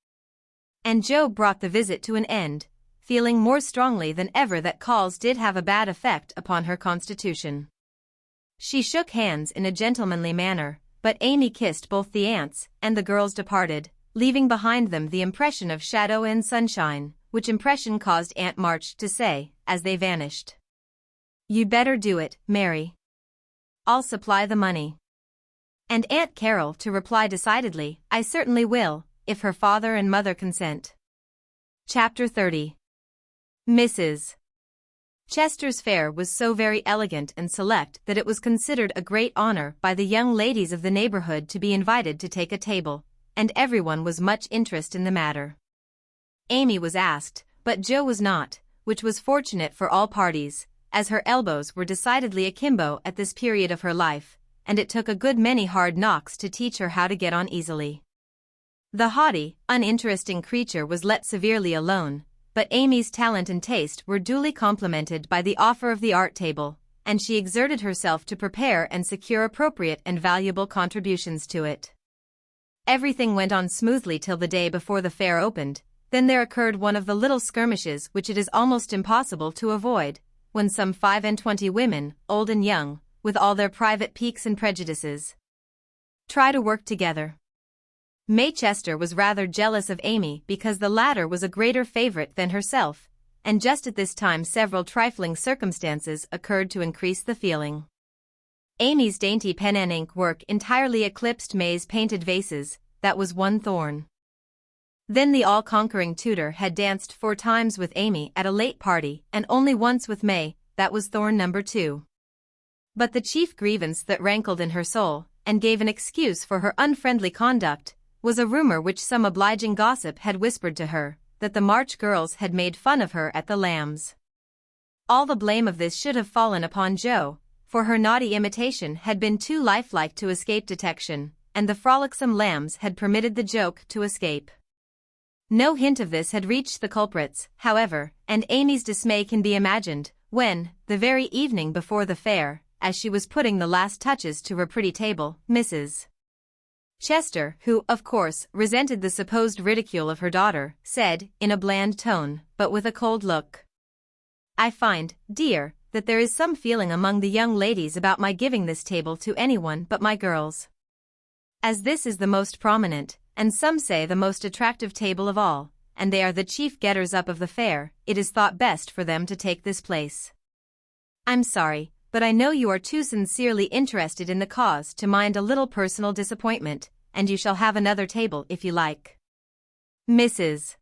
And Jo brought the visit to an end, feeling more strongly than ever that calls did have a bad effect upon her constitution. She shook hands in a gentlemanly manner, but Amy kissed both the aunts, and the girls departed, leaving behind them the impression of shadow and sunshine, which impression caused Aunt March to say, as they vanished, "You'd better do it, Mary. I'll supply the money." And Aunt Carroll to reply decidedly, "I certainly will, if her father and mother consent." Chapter 30. Mrs. Chester's fare was so very elegant and select that it was considered a great honor by the young ladies of the neighborhood to be invited to take a table, and everyone was much interested in the matter. Amy was asked, but Jo was not, which was fortunate for all parties, as her elbows were decidedly akimbo at this period of her life, and it took a good many hard knocks to teach her how to get on easily. The haughty, uninteresting creature was let severely alone, but Amy's talent and taste were duly complimented by the offer of the art table, and she exerted herself to prepare and secure appropriate and valuable contributions to it. Everything went on smoothly till the day before the fair opened. Then there occurred one of the little skirmishes which it is almost impossible to avoid, when some 25 women, old and young, with all their private piques and prejudices, try to work together. May Chester was rather jealous of Amy because the latter was a greater favorite than herself, and just at this time several trifling circumstances occurred to increase the feeling. Amy's dainty pen and ink work entirely eclipsed May's painted vases, that was one thorn. Then the all-conquering tutor had danced 4 times with Amy at a late party and only once with May, that was thorn number 2. But the chief grievance that rankled in her soul, and gave an excuse for her unfriendly conduct, was a rumor which some obliging gossip had whispered to her, that the March girls had made fun of her at the Lambs. All the blame of this should have fallen upon Jo, for her naughty imitation had been too lifelike to escape detection, and the frolicsome Lambs had permitted the joke to escape. No hint of this had reached the culprits, however, and Amy's dismay can be imagined, when, the very evening before the fair, as she was putting the last touches to her pretty table, Mrs. Chester, who, of course, resented the supposed ridicule of her daughter, said, in a bland tone, but with a cold look, "I find, dear, that there is some feeling among the young ladies about my giving this table to anyone but my girls. As this is the most prominent, and some say the most attractive table of all, and they are the chief getters-up of the fair, it is thought best for them to take this place. I'm sorry, but I know you are too sincerely interested in the cause to mind a little personal disappointment, and you shall have another table if you like." Mrs.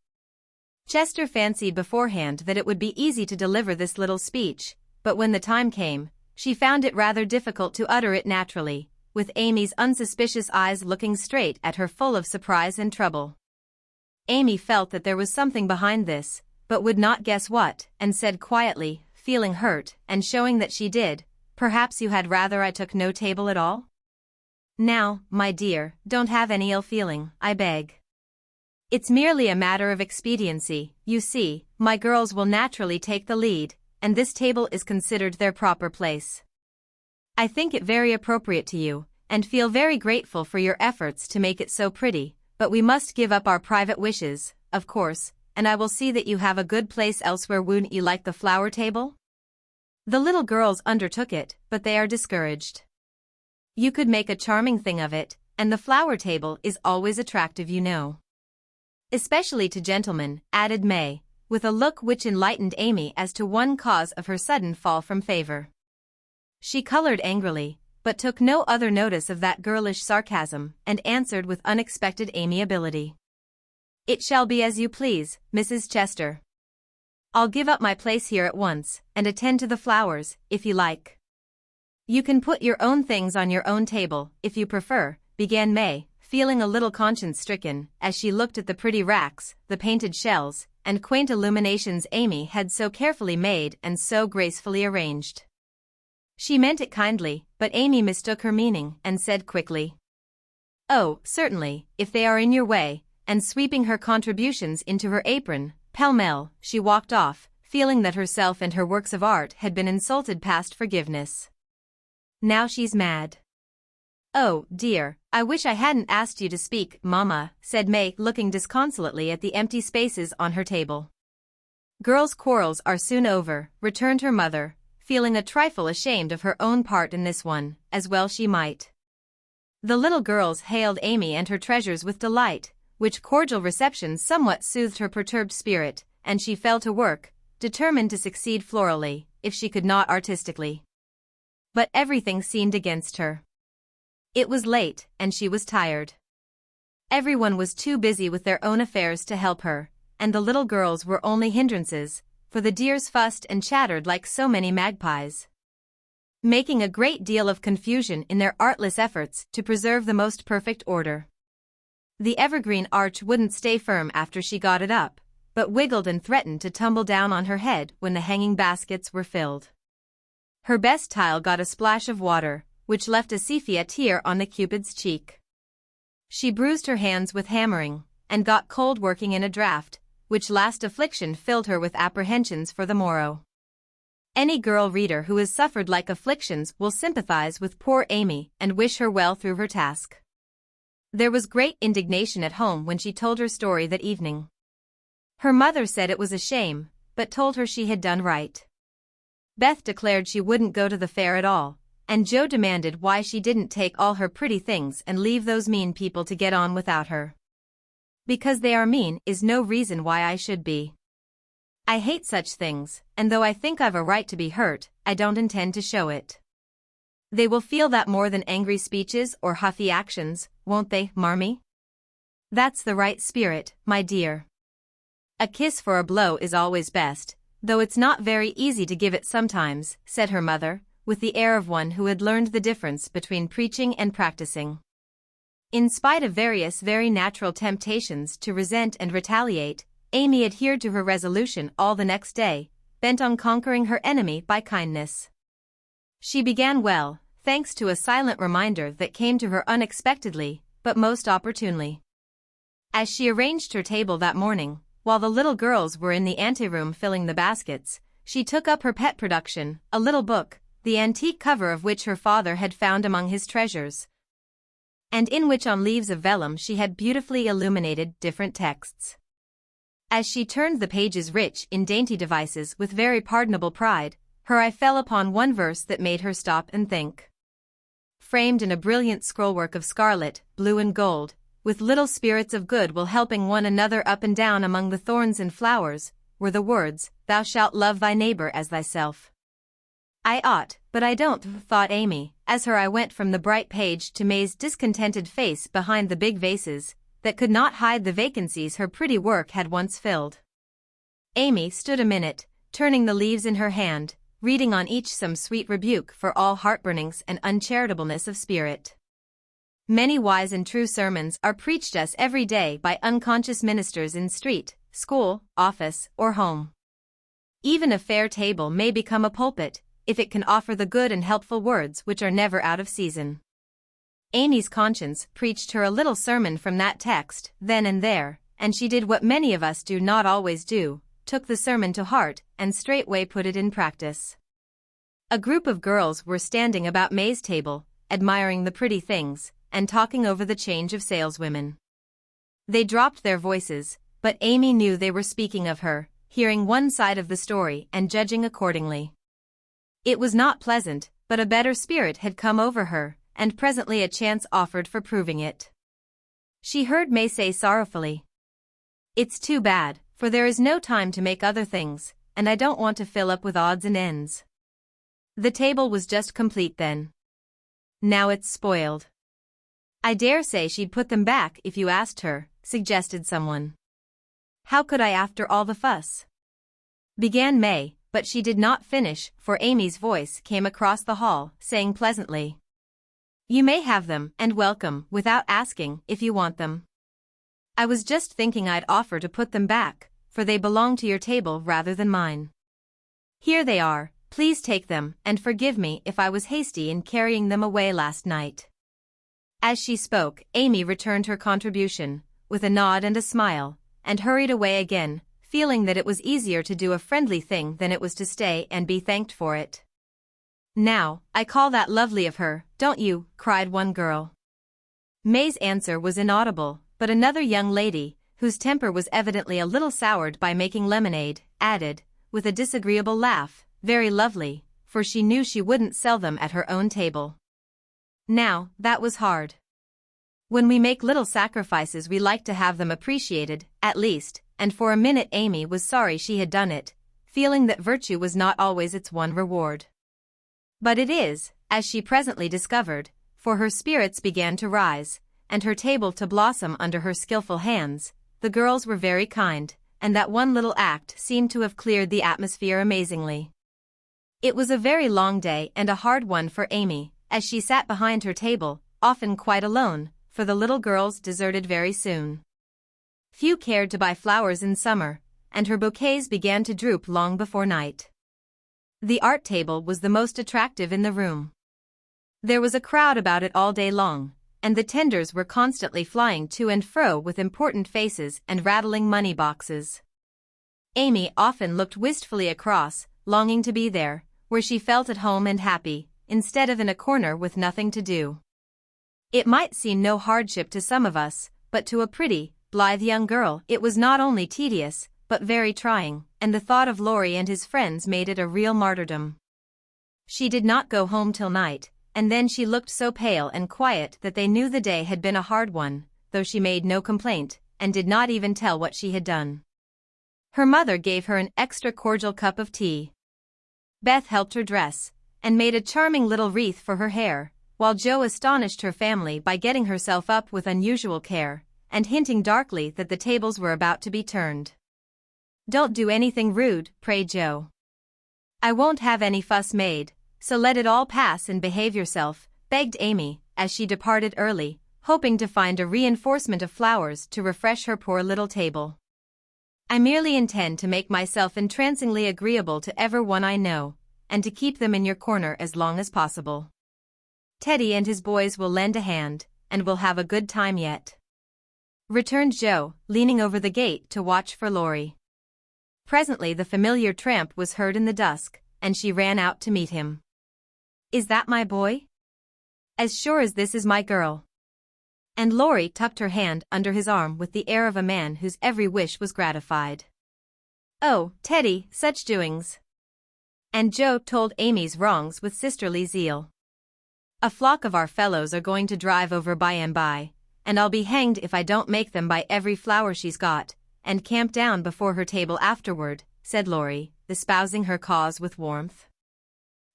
Chester fancied beforehand that it would be easy to deliver this little speech, but when the time came, she found it rather difficult to utter it naturally, with Amy's unsuspicious eyes looking straight at her full of surprise and trouble. Amy felt that there was something behind this, but would not guess what, and said quietly, feeling hurt, and showing that she did, "Perhaps you had rather I took no table at all? Now, my dear, don't have any ill feeling, I beg. It's merely a matter of expediency. You see, my girls will naturally take the lead, and this table is considered their proper place. I think it very appropriate to you, and feel very grateful for your efforts to make it so pretty, but we must give up our private wishes, of course, and I will see that you have a good place elsewhere. Wouldn't you like the flower table?" The little girls undertook it, but they are discouraged. "You could make a charming thing of it, and the flower table is always attractive, you know. Especially to gentlemen," added May, with a look which enlightened Amy as to one cause of her sudden fall from favor. She colored angrily, but took no other notice of that girlish sarcasm, and answered with unexpected amiability. "It shall be as you please, Mrs. Chester. I'll give up my place here at once, and attend to the flowers, if you like." "You can put your own things on your own table, if you prefer," began May, feeling a little conscience-stricken, as she looked at the pretty racks, the painted shells, and quaint illuminations Amy had so carefully made and so gracefully arranged. She meant it kindly, but Amy mistook her meaning and said quickly, "Oh, certainly, if they are in your way," and sweeping her contributions into her apron, pell-mell, she walked off, feeling that herself and her works of art had been insulted past forgiveness. "Now she's mad." "Oh, dear, I wish I hadn't asked you to speak, Mamma," said May, looking disconsolately at the empty spaces on her table. "Girls' quarrels are soon over," returned her mother, feeling a trifle ashamed of her own part in this one, as well she might. The little girls hailed Amy and her treasures with delight, which cordial reception somewhat soothed her perturbed spirit, and she fell to work, determined to succeed florally, if she could not artistically. But everything seemed against her. It was late, and she was tired. Everyone was too busy with their own affairs to help her, and the little girls were only hindrances, for the dears fussed and chattered like so many magpies, making a great deal of confusion in their artless efforts to preserve the most perfect order. The evergreen arch wouldn't stay firm after she got it up, but wiggled and threatened to tumble down on her head when the hanging baskets were filled. Her best tile got a splash of water, which left a sepia tear on the Cupid's cheek. She bruised her hands with hammering, and got cold working in a draught, which last affliction filled her with apprehensions for the morrow. Any girl reader who has suffered like afflictions will sympathize with poor Amy and wish her well through her task. There was great indignation at home when she told her story that evening. Her mother said it was a shame, but told her she had done right. Beth declared she wouldn't go to the fair at all, and Joe demanded why she didn't take all her pretty things and leave those mean people to get on without her. "Because they are mean is no reason why I should be. I hate such things, and though I think I've a right to be hurt, I don't intend to show it. They will feel that more than angry speeches or huffy actions, won't they, Marmee? That's the right spirit, my dear. A kiss for a blow is always best, though it's not very easy to give it sometimes," said her mother, with the air of one who had learned the difference between preaching and practicing. In spite of various very natural temptations to resent and retaliate, Amy adhered to her resolution all the next day, bent on conquering her enemy by kindness. She began well, thanks to a silent reminder that came to her unexpectedly, but most opportunely. As she arranged her table that morning, while the little girls were in the anteroom filling the baskets, she took up her pet production, a little book, the antique cover of which her father had found among his treasures, and in which on leaves of vellum she had beautifully illuminated different texts. As she turned the pages rich in dainty devices with very pardonable pride, her eye fell upon one verse that made her stop and think. Framed in a brilliant scrollwork of scarlet, blue and gold, with little spirits of good will helping one another up and down among the thorns and flowers, were the words, "Thou shalt love thy neighbor as thyself." "I ought, but I don't," thought Amy, as her eye went from the bright page to May's discontented face behind the big vases, that could not hide the vacancies her pretty work had once filled. Amy stood a minute, turning the leaves in her hand, reading on each some sweet rebuke for all heartburnings and uncharitableness of spirit. Many wise and true sermons are preached us every day by unconscious ministers in street, school, office, or home. Even a fair table may become a pulpit, if it can offer the good and helpful words which are never out of season. Amy's conscience preached her a little sermon from that text, then and there, and she did what many of us do not always do, took the sermon to heart, and straightway put it in practice. A group of girls were standing about May's table, admiring the pretty things, and talking over the change of saleswomen. They dropped their voices, but Amy knew they were speaking of her, hearing one side of the story and judging accordingly. It was not pleasant, but a better spirit had come over her, and presently a chance offered for proving it. She heard May say sorrowfully, "It's too bad, for there is no time to make other things, and I don't want to fill up with odds and ends." The table was just complete then. "Now it's spoiled." "I dare say she'd put them back if you asked her," suggested someone. "How could I after all the fuss?" began May, but she did not finish, for Amy's voice came across the hall, saying pleasantly, "You may have them, and welcome, without asking, if you want them. I was just thinking I'd offer to put them back, for they belong to your table rather than mine. Here they are, please take them, and forgive me if I was hasty in carrying them away last night." As she spoke, Amy returned her contribution, with a nod and a smile, and hurried away again, feeling that it was easier to do a friendly thing than it was to stay and be thanked for it. "Now, I call that lovely of her, don't you?" cried one girl. May's answer was inaudible, but another young lady, whose temper was evidently a little soured by making lemonade, added, with a disagreeable laugh, "Very lovely," for she knew she wouldn't sell them at her own table. Now, that was hard. When we make little sacrifices we like to have them appreciated, at least, and for a minute Amy was sorry she had done it, feeling that virtue was not always its one reward. But it is, as she presently discovered, for her spirits began to rise, and her table to blossom under her skillful hands. The girls were very kind, and that one little act seemed to have cleared the atmosphere amazingly. It was a very long day and a hard one for Amy, as she sat behind her table, often quite alone, for the little girls deserted very soon. Few cared to buy flowers in summer, and her bouquets began to droop long before night. The art table was the most attractive in the room. There was a crowd about it all day long, and the tenders were constantly flying to and fro with important faces and rattling money boxes. Amy often looked wistfully across, longing to be there, where she felt at home and happy, instead of in a corner with nothing to do. It might seem no hardship to some of us, but to a pretty, blithe young girl it was not only tedious, but very trying, and the thought of Laurie and his friends made it a real martyrdom. She did not go home till night, and then she looked so pale and quiet that they knew the day had been a hard one, though she made no complaint, and did not even tell what she had done. Her mother gave her an extra cordial cup of tea. Beth helped her dress, and made a charming little wreath for her hair, while Jo astonished her family by getting herself up with unusual care, and hinting darkly that the tables were about to be turned. "Don't do anything rude, pray, Jo. I won't have any fuss made, so let it all pass and behave yourself," begged Amy, as she departed early, hoping to find a reinforcement of flowers to refresh her poor little table. "I merely intend to make myself entrancingly agreeable to everyone I know, and to keep them in your corner as long as possible. Teddy and his boys will lend a hand, and we'll have a good time yet," returned Jo, leaning over the gate to watch for Laurie. Presently the familiar tramp was heard in the dusk, and she ran out to meet him. "Is that my boy?" "As sure as this is my girl." And Laurie tucked her hand under his arm with the air of a man whose every wish was gratified. "Oh, Teddy, such doings!" And Jo told Amy's wrongs with sisterly zeal. "A flock of our fellows are going to drive over by and by, and I'll be hanged if I don't make them buy every flower she's got, and camp down before her table afterward," said Laurie, espousing her cause with warmth.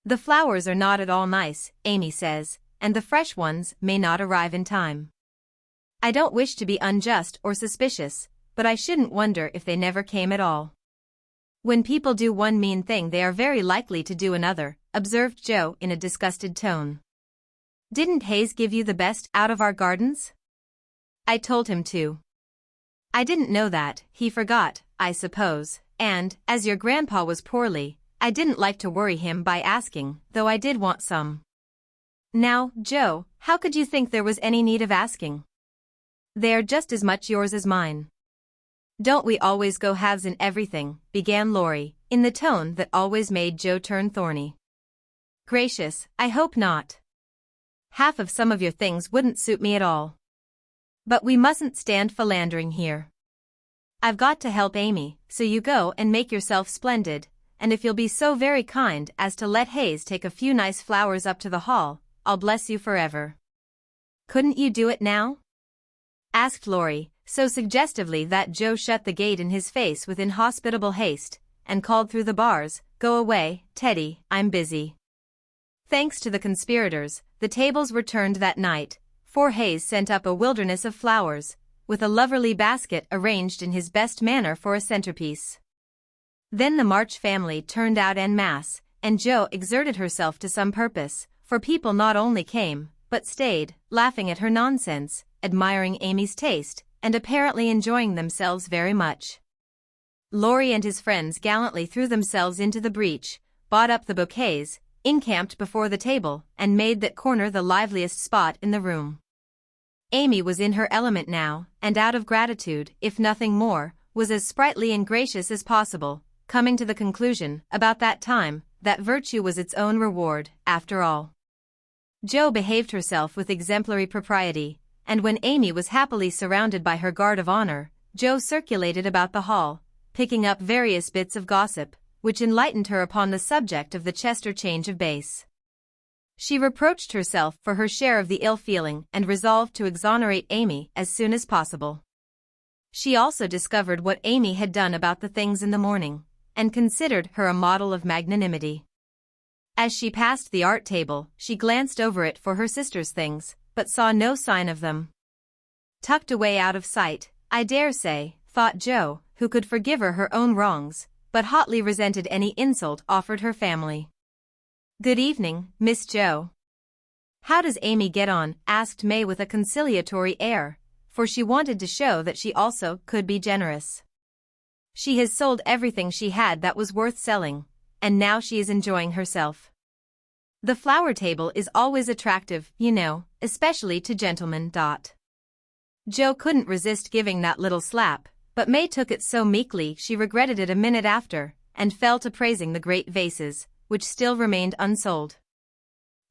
"The flowers are not at all nice, Amy says, and the fresh ones may not arrive in time. I don't wish to be unjust or suspicious, but I shouldn't wonder if they never came at all." "When people do one mean thing they are very likely to do another," observed Jo in a disgusted tone. "Didn't Hayes give you the best out of our gardens?" "I told him to." "I didn't know that, he forgot, I suppose, and, as your grandpa was poorly, I didn't like to worry him by asking, though I did want some." "Now, Jo, how could you think there was any need of asking? They are just as much yours as mine." "Don't we always go halves in everything?" began Laurie, in the tone that always made Jo turn thorny. "Gracious, I hope not. Half of some of your things wouldn't suit me at all. But we mustn't stand philandering here. I've got to help Amy, so you go and make yourself splendid, and if you'll be so very kind as to let Hayes take a few nice flowers up to the hall, I'll bless you forever. Couldn't you do it now? Asked Laurie, so suggestively that Joe shut the gate in his face with inhospitable haste, and called through the bars, "Go away, Teddy, I'm busy." Thanks to the conspirators, the tables were turned that night, for Hayes sent up a wilderness of flowers, with a loverly basket arranged in his best manner for a centerpiece. Then the March family turned out en masse, and Jo exerted herself to some purpose, for people not only came, but stayed, laughing at her nonsense, admiring Amy's taste, and apparently enjoying themselves very much. Laurie and his friends gallantly threw themselves into the breach, bought up the bouquets, encamped before the table, and made that corner the liveliest spot in the room. Amy was in her element now, and out of gratitude, if nothing more, was as sprightly and gracious as possible, coming to the conclusion, about that time, that virtue was its own reward, after all. Jo behaved herself with exemplary propriety, and when Amy was happily surrounded by her guard of honor, Jo circulated about the hall, picking up various bits of gossip, which enlightened her upon the subject of the Chester change of base. She reproached herself for her share of the ill-feeling and resolved to exonerate Amy as soon as possible. She also discovered what Amy had done about the things in the morning, and considered her a model of magnanimity. As she passed the art table, she glanced over it for her sister's things, but saw no sign of them. Tucked away out of sight, I dare say, thought Jo, who could forgive her own wrongs, but hotly resented any insult offered her family. "Good evening, Miss Jo." "How does Amy get on?" asked May with a conciliatory air, for she wanted to show that she also could be generous. "She has sold everything she had that was worth selling, and now she is enjoying herself. The flower table is always attractive, you know, especially to gentlemen. Jo couldn't resist giving that little slap, but May took it so meekly she regretted it a minute after, and fell to praising the great vases, which still remained unsold.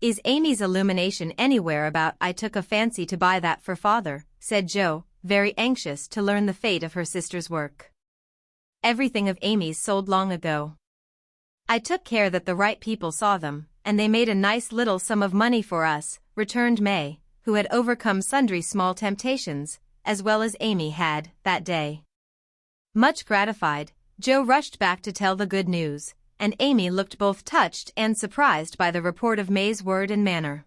"Is Amy's illumination anywhere about? I took a fancy to buy that for father," said Jo, very anxious to learn the fate of her sister's work. "Everything of Amy's sold long ago. I took care that the right people saw them, and they made a nice little sum of money for us," returned May, who had overcome sundry small temptations, as well as Amy had, that day. Much gratified, Jo rushed back to tell the good news, and Amy looked both touched and surprised by the report of May's word and manner.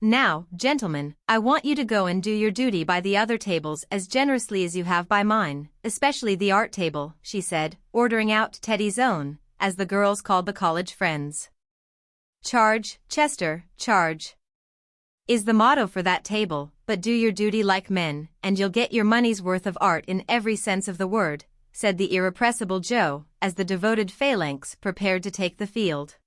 "Now, gentlemen, I want you to go and do your duty by the other tables as generously as you have by mine, especially the art table," she said, ordering out Teddy's own, as the girls called the college friends. "Charge, Chester, charge," is the motto for that table, but do your duty like men, and you'll get your money's worth of art in every sense of the word, said the irrepressible Jo, as the devoted phalanx prepared to take the field.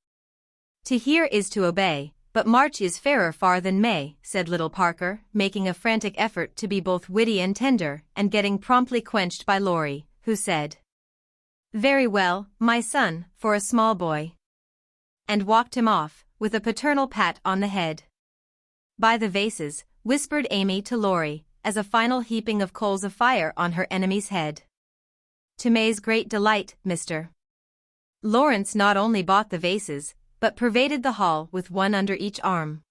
"To hear is to obey, but March is fairer far than May," said little Parker, making a frantic effort to be both witty and tender, and getting promptly quenched by Laurie, who said, "Very well, my son, for a small boy," and walked him off, with a paternal pat on the head. "By the vases," whispered Amy to Laurie, as a final heaping of coals of fire on her enemy's head. To May's great delight, Mr. Lawrence not only bought the vases, but pervaded the hall with one under each arm.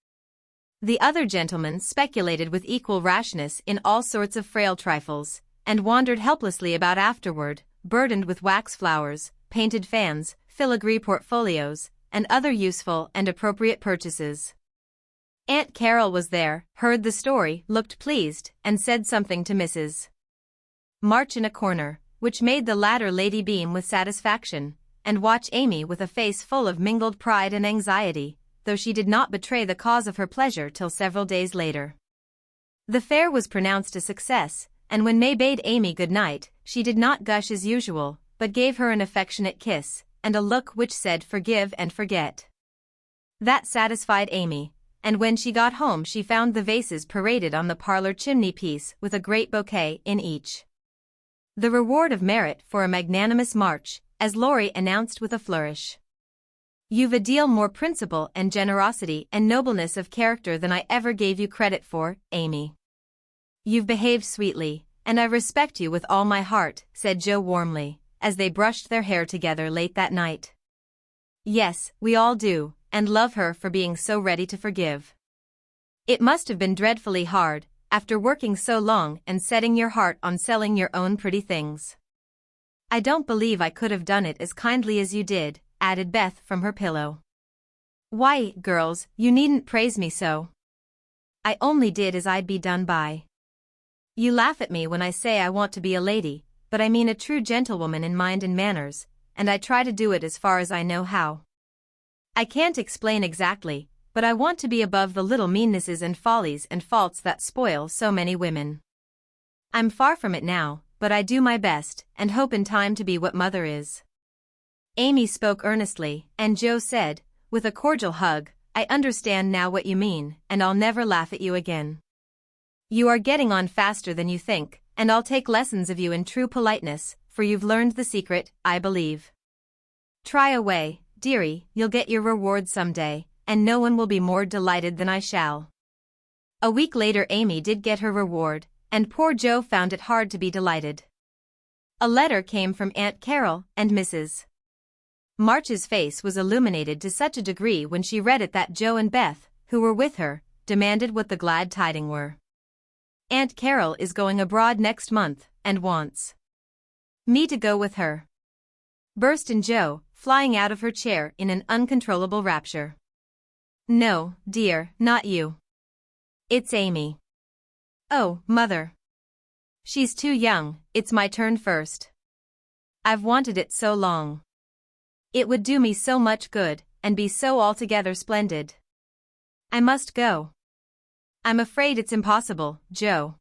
The other gentlemen speculated with equal rashness in all sorts of frail trifles, and wandered helplessly about afterward, burdened with wax flowers, painted fans, filigree portfolios, and other useful and appropriate purchases. Aunt Carol was there, heard the story, looked pleased, and said something to Mrs. March in a corner, which made the latter lady beam with satisfaction, and watch Amy with a face full of mingled pride and anxiety, though she did not betray the cause of her pleasure till several days later. The fair was pronounced a success, and when May bade Amy good night, she did not gush as usual, but gave her an affectionate kiss, and a look which said forgive and forget. That satisfied Amy, and when she got home she found the vases paraded on the parlor chimney-piece with a great bouquet in each. The reward of merit for a magnanimous March, as Laurie announced with a flourish. You've a deal more principle and generosity and nobleness of character than I ever gave you credit for, Amy. You've behaved sweetly, and I respect you with all my heart," said Jo warmly, as they brushed their hair together late that night. "Yes, we all do, and love her for being so ready to forgive. It must have been dreadfully hard, after working so long and setting your heart on selling your own pretty things." "I don't believe I could have done it as kindly as you did," added Beth from her pillow. "Why, girls, you needn't praise me so. I only did as I'd be done by. You laugh at me when I say I want to be a lady, but I mean a true gentlewoman in mind and manners, and I try to do it as far as I know how. I can't explain exactly, but I want to be above the little meannesses and follies and faults that spoil so many women. I'm far from it now, but I do my best, and hope in time to be what Mother is." Amy spoke earnestly, and Jo said, with a cordial hug, "I understand now what you mean, and I'll never laugh at you again. You are getting on faster than you think, and I'll take lessons of you in true politeness, for you've learned the secret, I believe. Try away, dearie, you'll get your reward someday, and no one will be more delighted than I shall." A week later Amy did get her reward, and poor Jo found it hard to be delighted. A letter came from Aunt Carol and Mrs. March's face was illuminated to such a degree when she read it that Jo and Beth, who were with her, demanded what the glad tidings were. "Aunt Carol is going abroad next month, and wants me to go with her," burst in Jo, flying out of her chair in an uncontrollable rapture. "No, dear, not you. It's Amy." "Oh, Mother. She's too young, it's my turn first. I've wanted it so long. It would do me so much good, and be so altogether splendid. I must go." "I'm afraid it's impossible, Jo.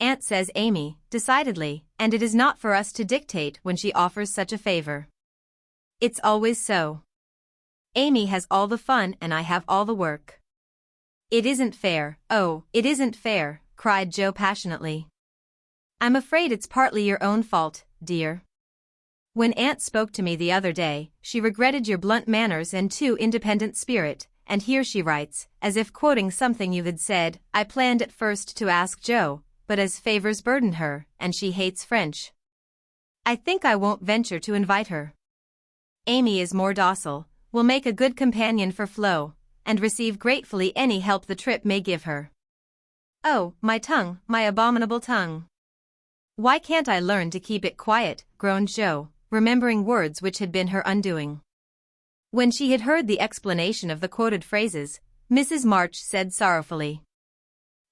Aunt says," Amy, decidedly, "and it is not for us to dictate when she offers such a favor. It's always so. Amy has all the fun and I have all the work. It isn't fair, oh, it isn't fair," cried Jo passionately. "I'm afraid it's partly your own fault, dear. When Aunt spoke to me the other day, she regretted your blunt manners and too independent spirit, and here she writes, as if quoting something you had said, 'I planned at first to ask Jo, but as favors burden her, and she hates French. I think I won't venture to invite her. Amy is more docile, will make a good companion for Flo, and receive gratefully any help the trip may give her.'" "Oh, my tongue, my abominable tongue. Why can't I learn to keep it quiet?" groaned Jo, remembering words which had been her undoing. When she had heard the explanation of the quoted phrases, Mrs. March said sorrowfully,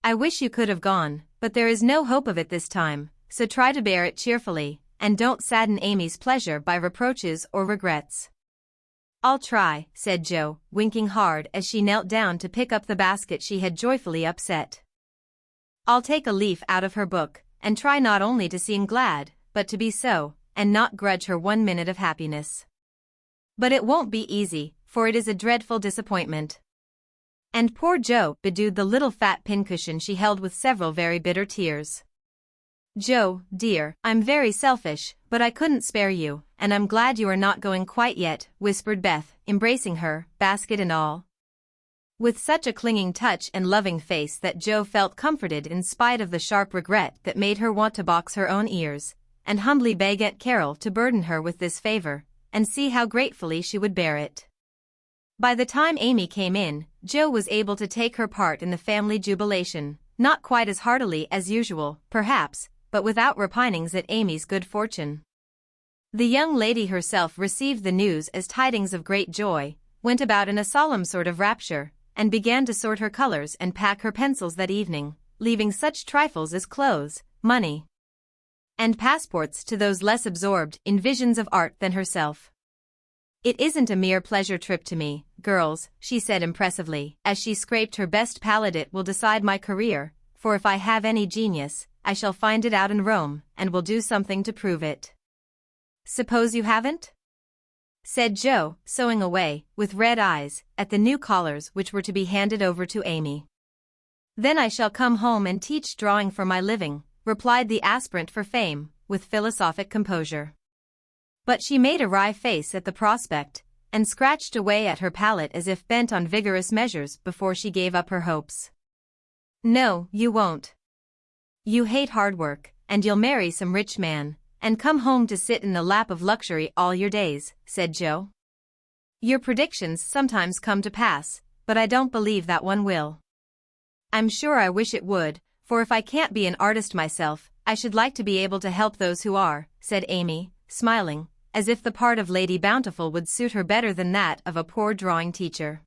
"I wish you could have gone, but there is no hope of it this time, so try to bear it cheerfully, and don't sadden Amy's pleasure by reproaches or regrets." "I'll try," said Jo, winking hard as she knelt down to pick up the basket she had joyfully upset. "I'll take a leaf out of her book, and try not only to seem glad, but to be so, and not grudge her 1 minute of happiness. But it won't be easy, for it is a dreadful disappointment." And poor Jo bedewed the little fat pincushion she held with several very bitter tears. "Jo, dear, I'm very selfish, but I couldn't spare you, and I'm glad you are not going quite yet," whispered Beth, embracing her, basket and all, with such a clinging touch and loving face that Jo felt comforted in spite of the sharp regret that made her want to box her own ears, and humbly beg Aunt Carol to burden her with this favor, and see how gratefully she would bear it. By the time Amy came in, Jo was able to take her part in the family jubilation, not quite as heartily as usual, perhaps, but without repinings at Amy's good fortune. The young lady herself received the news as tidings of great joy, went about in a solemn sort of rapture, and began to sort her colors and pack her pencils that evening, leaving such trifles as clothes, money, and passports to those less absorbed in visions of art than herself. "It isn't a mere pleasure trip to me, girls," she said impressively, as she scraped her best palette. "It will decide my career, for if I have any genius, I shall find it out in Rome, and will do something to prove it." "Suppose you haven't?" said Jo, sewing away, with red eyes, at the new collars which were to be handed over to Amy. "Then I shall come home and teach drawing for my living," replied the aspirant for fame, with philosophic composure. But she made a wry face at the prospect, and scratched away at her palette as if bent on vigorous measures before she gave up her hopes. "No, you won't. You hate hard work, and you'll marry some rich man, and come home to sit in the lap of luxury all your days," said Joe. "Your predictions sometimes come to pass, but I don't believe that one will." "I'm sure I wish it would, for if I can't be an artist myself, I should like to be able to help those who are," said Amy, smiling, as if the part of Lady Bountiful would suit her better than that of a poor drawing teacher.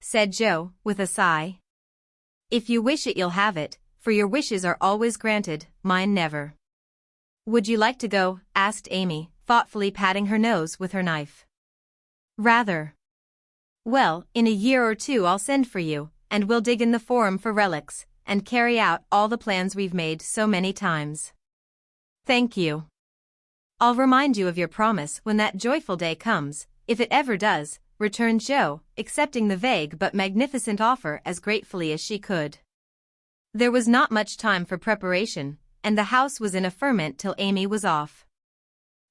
Said Joe, with a sigh. "If you wish it you'll have it, for your wishes are always granted, mine never." "Would you like to go?" asked Amy, thoughtfully patting her nose with her knife. "Rather." "Well, in a year or two I'll send for you, and we'll dig in the forum for relics, and carry out all the plans we've made so many times." "Thank you. I'll remind you of your promise when that joyful day comes, if it ever does," returned Joe, accepting the vague but magnificent offer as gratefully as she could. There was not much time for preparation, and the house was in a ferment till Amy was off.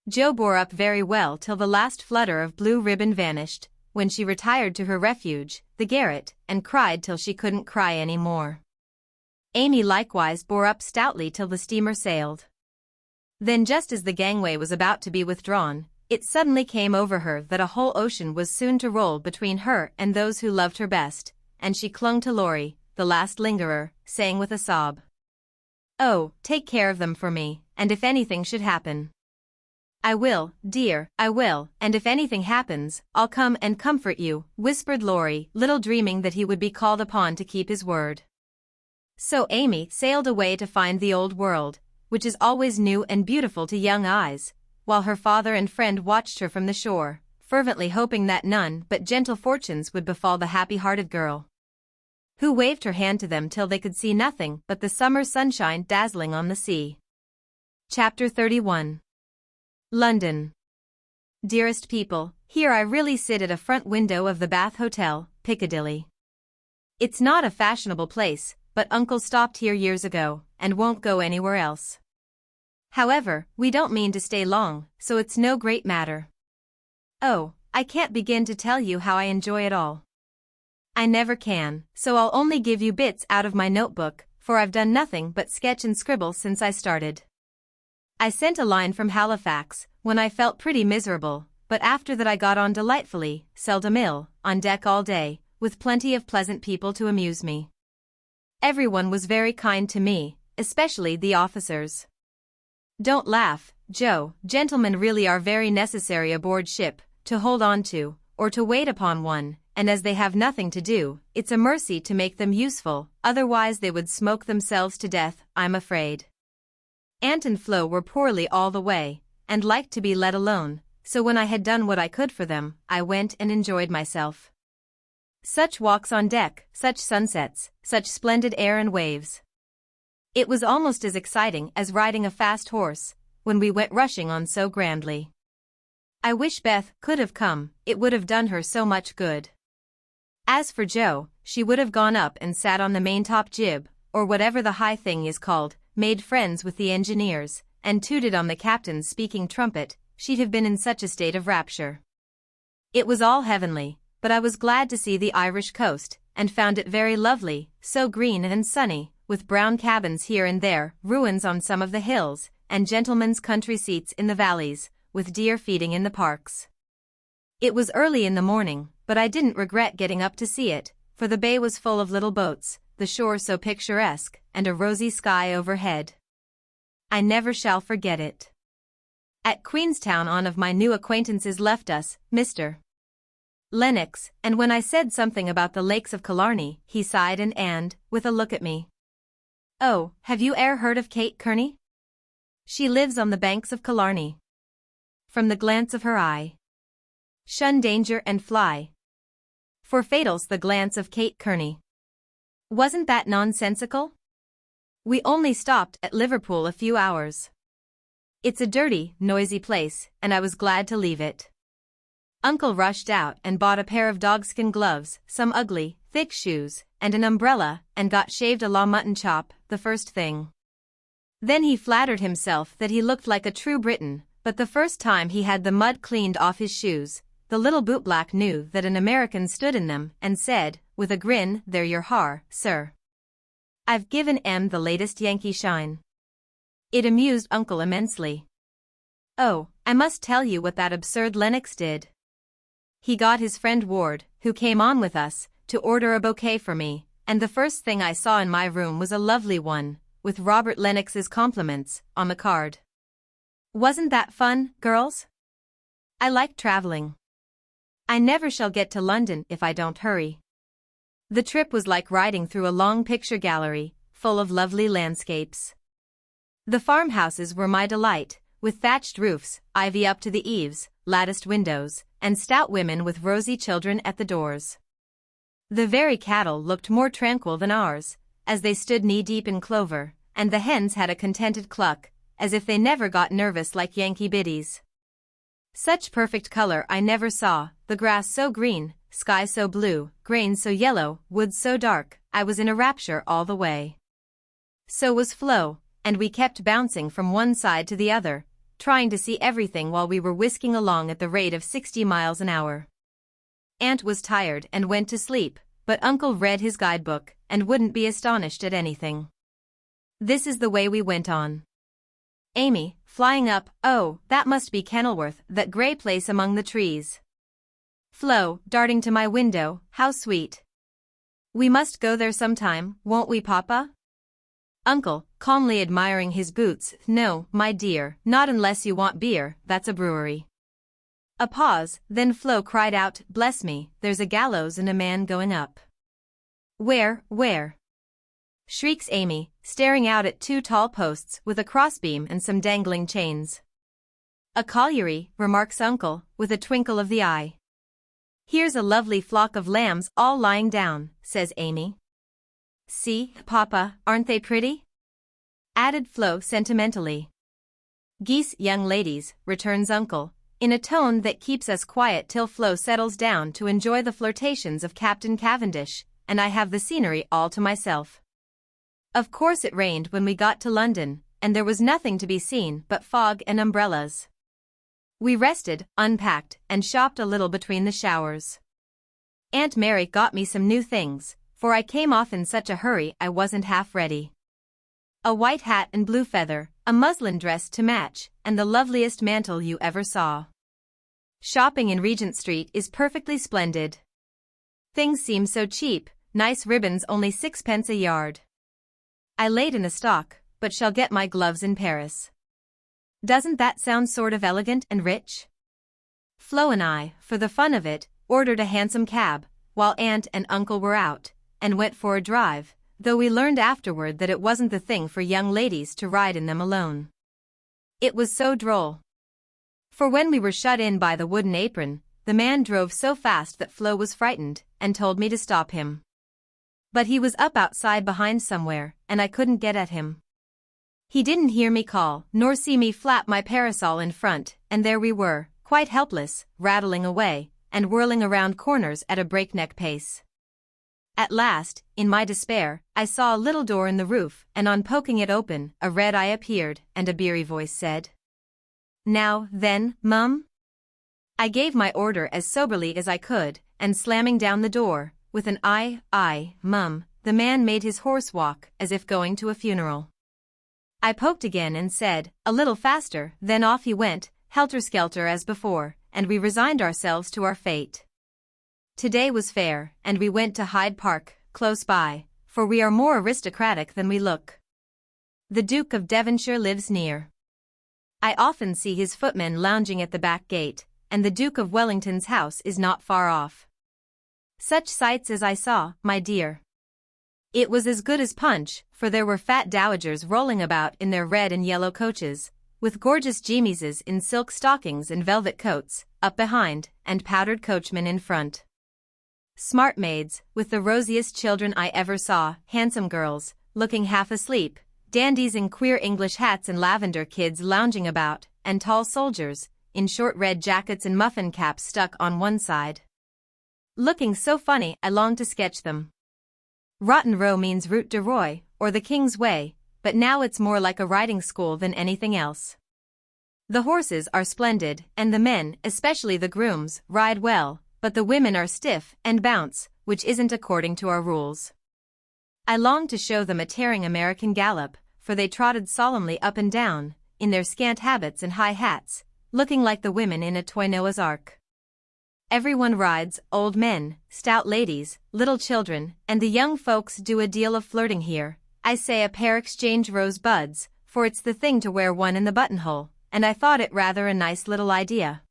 Joe bore up very well till the last flutter of blue ribbon vanished, when she retired to her refuge, the garret, and cried till she couldn't cry any more. Amy likewise bore up stoutly till the steamer sailed. Then just as the gangway was about to be withdrawn, it suddenly came over her that a whole ocean was soon to roll between her and those who loved her best, and she clung to Laurie, the last lingerer, saying with a sob, "Oh, take care of them for me, and if anything should happen." "I will, dear, I will, and if anything happens, I'll come and comfort you," whispered Laurie, little dreaming that he would be called upon to keep his word. So Amy sailed away to find the old world, which is always new and beautiful to young eyes, while her father and friend watched her from the shore, fervently hoping that none but gentle fortunes would befall the happy-hearted girl, who waved her hand to them till they could see nothing but the summer sunshine dazzling on the sea. Chapter 31. London. Dearest people, here I really sit at a front window of the Bath Hotel, Piccadilly. It's not a fashionable place, but Uncle stopped here years ago, and won't go anywhere else. However, we don't mean to stay long, so it's no great matter. Oh, I can't begin to tell you how I enjoy it all. I never can, so I'll only give you bits out of my notebook, for I've done nothing but sketch and scribble since I started. I sent a line from Halifax, when I felt pretty miserable, but after that I got on delightfully, seldom ill, on deck all day, with plenty of pleasant people to amuse me. Everyone was very kind to me, especially the officers. Don't laugh, Joe, gentlemen really are very necessary aboard ship, to hold on to, or to wait upon one, and as they have nothing to do, it's a mercy to make them useful, otherwise they would smoke themselves to death, I'm afraid. Aunt and Flo were poorly all the way, and liked to be let alone, so when I had done what I could for them, I went and enjoyed myself. Such walks on deck, such sunsets, such splendid air and waves. It was almost as exciting as riding a fast horse, when we went rushing on so grandly. I wish Beth could have come, it would have done her so much good. As for Joe, she would have gone up and sat on the maintop jib, or whatever the high thing is called, made friends with the engineers, and tooted on the captain's speaking trumpet. She'd have been in such a state of rapture. It was all heavenly, but I was glad to see the Irish coast, and found it very lovely, so green and sunny, with brown cabins here and there, ruins on some of the hills, and gentlemen's country seats in the valleys, with deer feeding in the parks. It was early in the morning, but I didn't regret getting up to see it, for the bay was full of little boats, the shore so picturesque, and a rosy sky overhead. I never shall forget it. At Queenstown one of my new acquaintances left us, Mr. Lennox, and when I said something about the lakes of Killarney, he sighed and, with a look at me. "Oh, have you e'er heard of Kate Kearney? She lives on the banks of Killarney." From the glance of her eye, shun danger and fly. For fatal's the glance of Kate Kearney. Wasn't that nonsensical? We only stopped at Liverpool a few hours. It's a dirty, noisy place, and I was glad to leave it. Uncle rushed out and bought a pair of dogskin gloves, some ugly, thick shoes, and an umbrella, and got shaved a la mutton chop, the first thing. Then he flattered himself that he looked like a true Briton, But the first time he had the mud cleaned off his shoes, the little bootblack knew that an American stood in them and said, with a grin, "There you are, sir. I've given 'em the latest Yankee shine." It amused Uncle immensely. Oh, I must tell you what that absurd Lennox did. He got his friend Ward, who came on with us, to order a bouquet for me, and the first thing I saw in my room was a lovely one, with Robert Lennox's compliments, on the card. Wasn't that fun, girls? I like traveling. I never shall get to London if I don't hurry. The trip was like riding through a long picture gallery, full of lovely landscapes. The farmhouses were my delight, with thatched roofs, ivy up to the eaves, latticed windows, and stout women with rosy children at the doors. The very cattle looked more tranquil than ours, as they stood knee-deep in clover, and the hens had a contented cluck, as if they never got nervous like Yankee biddies. Such perfect color I never saw, the grass so green, sky so blue, grain so yellow, woods so dark. I was in a rapture all the way. So was Flo, and we kept bouncing from one side to the other, trying to see everything while we were whisking along at the rate of 60 miles an hour. Aunt was tired and went to sleep, but Uncle read his guidebook and wouldn't be astonished at anything. This is the way we went on. Amy, flying up, "Oh, that must be Kenilworth, that grey place among the trees." Flo, darting to my window, "How sweet. We must go there sometime, won't we, Papa?" Uncle, calmly admiring his boots, "No, my dear, not unless you want beer, that's a brewery." A pause, then Flo cried out, "Bless me, there's a gallows and a man going up." Where? Shrieks Amy, staring out at two tall posts with a crossbeam and some dangling chains. "A colliery," remarks Uncle, with a twinkle of the eye. "Here's a lovely flock of lambs all lying down," says Amy. "See, Papa, aren't they pretty?" added Flo sentimentally. "Geese, young ladies," returns Uncle, in a tone that keeps us quiet till Flo settles down to enjoy the flirtations of Captain Cavendish, and I have the scenery all to myself. Of course it rained when we got to London, and there was nothing to be seen but fog and umbrellas. We rested, unpacked, and shopped a little between the showers. Aunt Mary got me some new things, for I came off in such a hurry I wasn't half ready. A white hat and blue feather, a muslin dress to match, and the loveliest mantle you ever saw. Shopping in Regent Street is perfectly splendid. Things seem so cheap, nice ribbons only 6 pence a yard. I laid in a stock, but shall get my gloves in Paris. Doesn't that sound sort of elegant and rich? Flo and I, for the fun of it, ordered a hansom cab, while Aunt and Uncle were out, and went for a drive, though we learned afterward that it wasn't the thing for young ladies to ride in them alone. It was so droll. For when we were shut in by the wooden apron, the man drove so fast that Flo was frightened, and told me to stop him. But he was up outside behind somewhere, and I couldn't get at him. He didn't hear me call, nor see me flap my parasol in front, and there we were, quite helpless, rattling away, and whirling around corners at a breakneck pace. At last, in my despair, I saw a little door in the roof, and on poking it open, a red eye appeared, and a beery voice said, "Now, then, Mum?" I gave my order as soberly as I could, and slamming down the door, with an "Aye, Mum," the man made his horse walk, as if going to a funeral. I poked again and said, "A little faster," then off he went, helter-skelter as before, and we resigned ourselves to our fate. Today was fair, and we went to Hyde Park, close by, for we are more aristocratic than we look. The Duke of Devonshire lives near. I often see his footmen lounging at the back gate, and the Duke of Wellington's house is not far off. Such sights as I saw, my dear. It was as good as Punch, for there were fat dowagers rolling about in their red and yellow coaches, with gorgeous geniuses in silk stockings and velvet coats, up behind, and powdered coachmen in front. Smart maids, with the rosiest children I ever saw, handsome girls, looking half asleep, dandies in queer English hats and lavender kids lounging about, and tall soldiers, in short red jackets and muffin caps stuck on one side. Looking so funny I longed to sketch them. Rotten Row means Route de Roy, or the King's Way, but now it's more like a riding school than anything else. The horses are splendid, and the men, especially the grooms, ride well, but the women are stiff and bounce, which isn't according to our rules. I longed to show them a tearing American gallop, for they trotted solemnly up and down, in their scant habits and high hats, looking like the women in a toy Noah's Ark. Everyone rides, old men, stout ladies, little children, and the young folks do a deal of flirting here. I say a pair exchange rosebuds, for it's the thing to wear one in the buttonhole, and I thought it rather a nice little idea.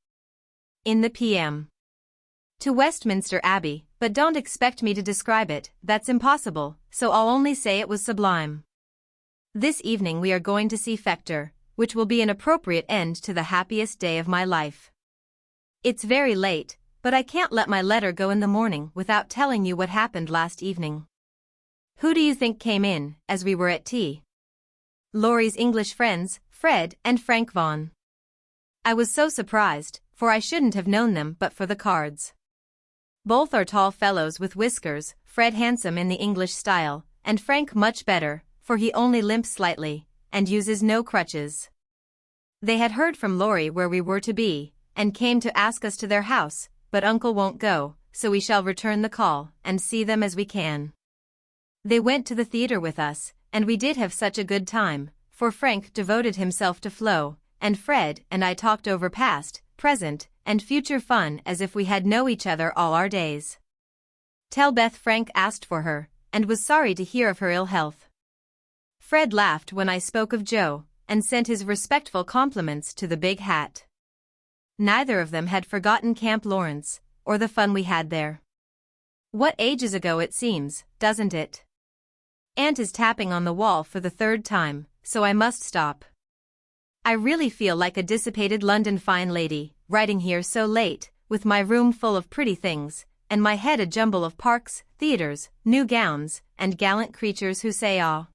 In the p.m. to Westminster Abbey, but don't expect me to describe it, that's impossible, so I'll only say it was sublime. This evening we are going to see Fector, which will be an appropriate end to the happiest day of my life. It's very late, but I can't let my letter go in the morning without telling you what happened last evening. Who do you think came in, as we were at tea? Laurie's English friends, Fred and Frank Vaughan. I was so surprised, for I shouldn't have known them but for the cards. Both are tall fellows with whiskers, Fred handsome in the English style, and Frank much better, for he only limps slightly, and uses no crutches. They had heard from Laurie where we were to be, and came to ask us to their house, but Uncle won't go, so we shall return the call, and see them as we can. They went to the theater with us, and we did have such a good time, for Frank devoted himself to Flo, and Fred and I talked over past, present, and future fun as if we had known each other all our days. Tell Beth Frank asked for her, and was sorry to hear of her ill health. Fred laughed when I spoke of Joe, and sent his respectful compliments to the big hat. Neither of them had forgotten Camp Lawrence, or the fun we had there. What ages ago it seems, doesn't it? Aunt is tapping on the wall for the third time, so I must stop. I really feel like a dissipated London fine lady, writing here so late, with my room full of pretty things, and my head a jumble of parks, theaters, new gowns, and gallant creatures who say ah,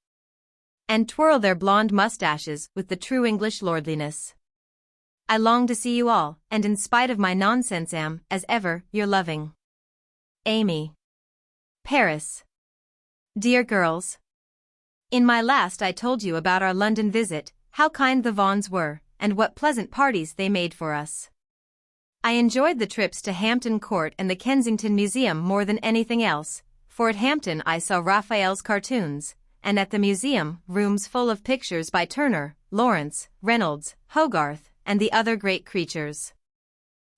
and twirl their blonde mustaches with the true English lordliness. I long to see you all, and in spite of my nonsense am, as ever, your loving Amy. Paris. Dear girls. In my last I told you about our London visit, how kind the Vaughans were, and what pleasant parties they made for us. I enjoyed the trips to Hampton Court and the Kensington Museum more than anything else, for at Hampton I saw Raphael's cartoons, and at the museum rooms full of pictures by Turner, Lawrence, Reynolds, Hogarth, and the other great creatures.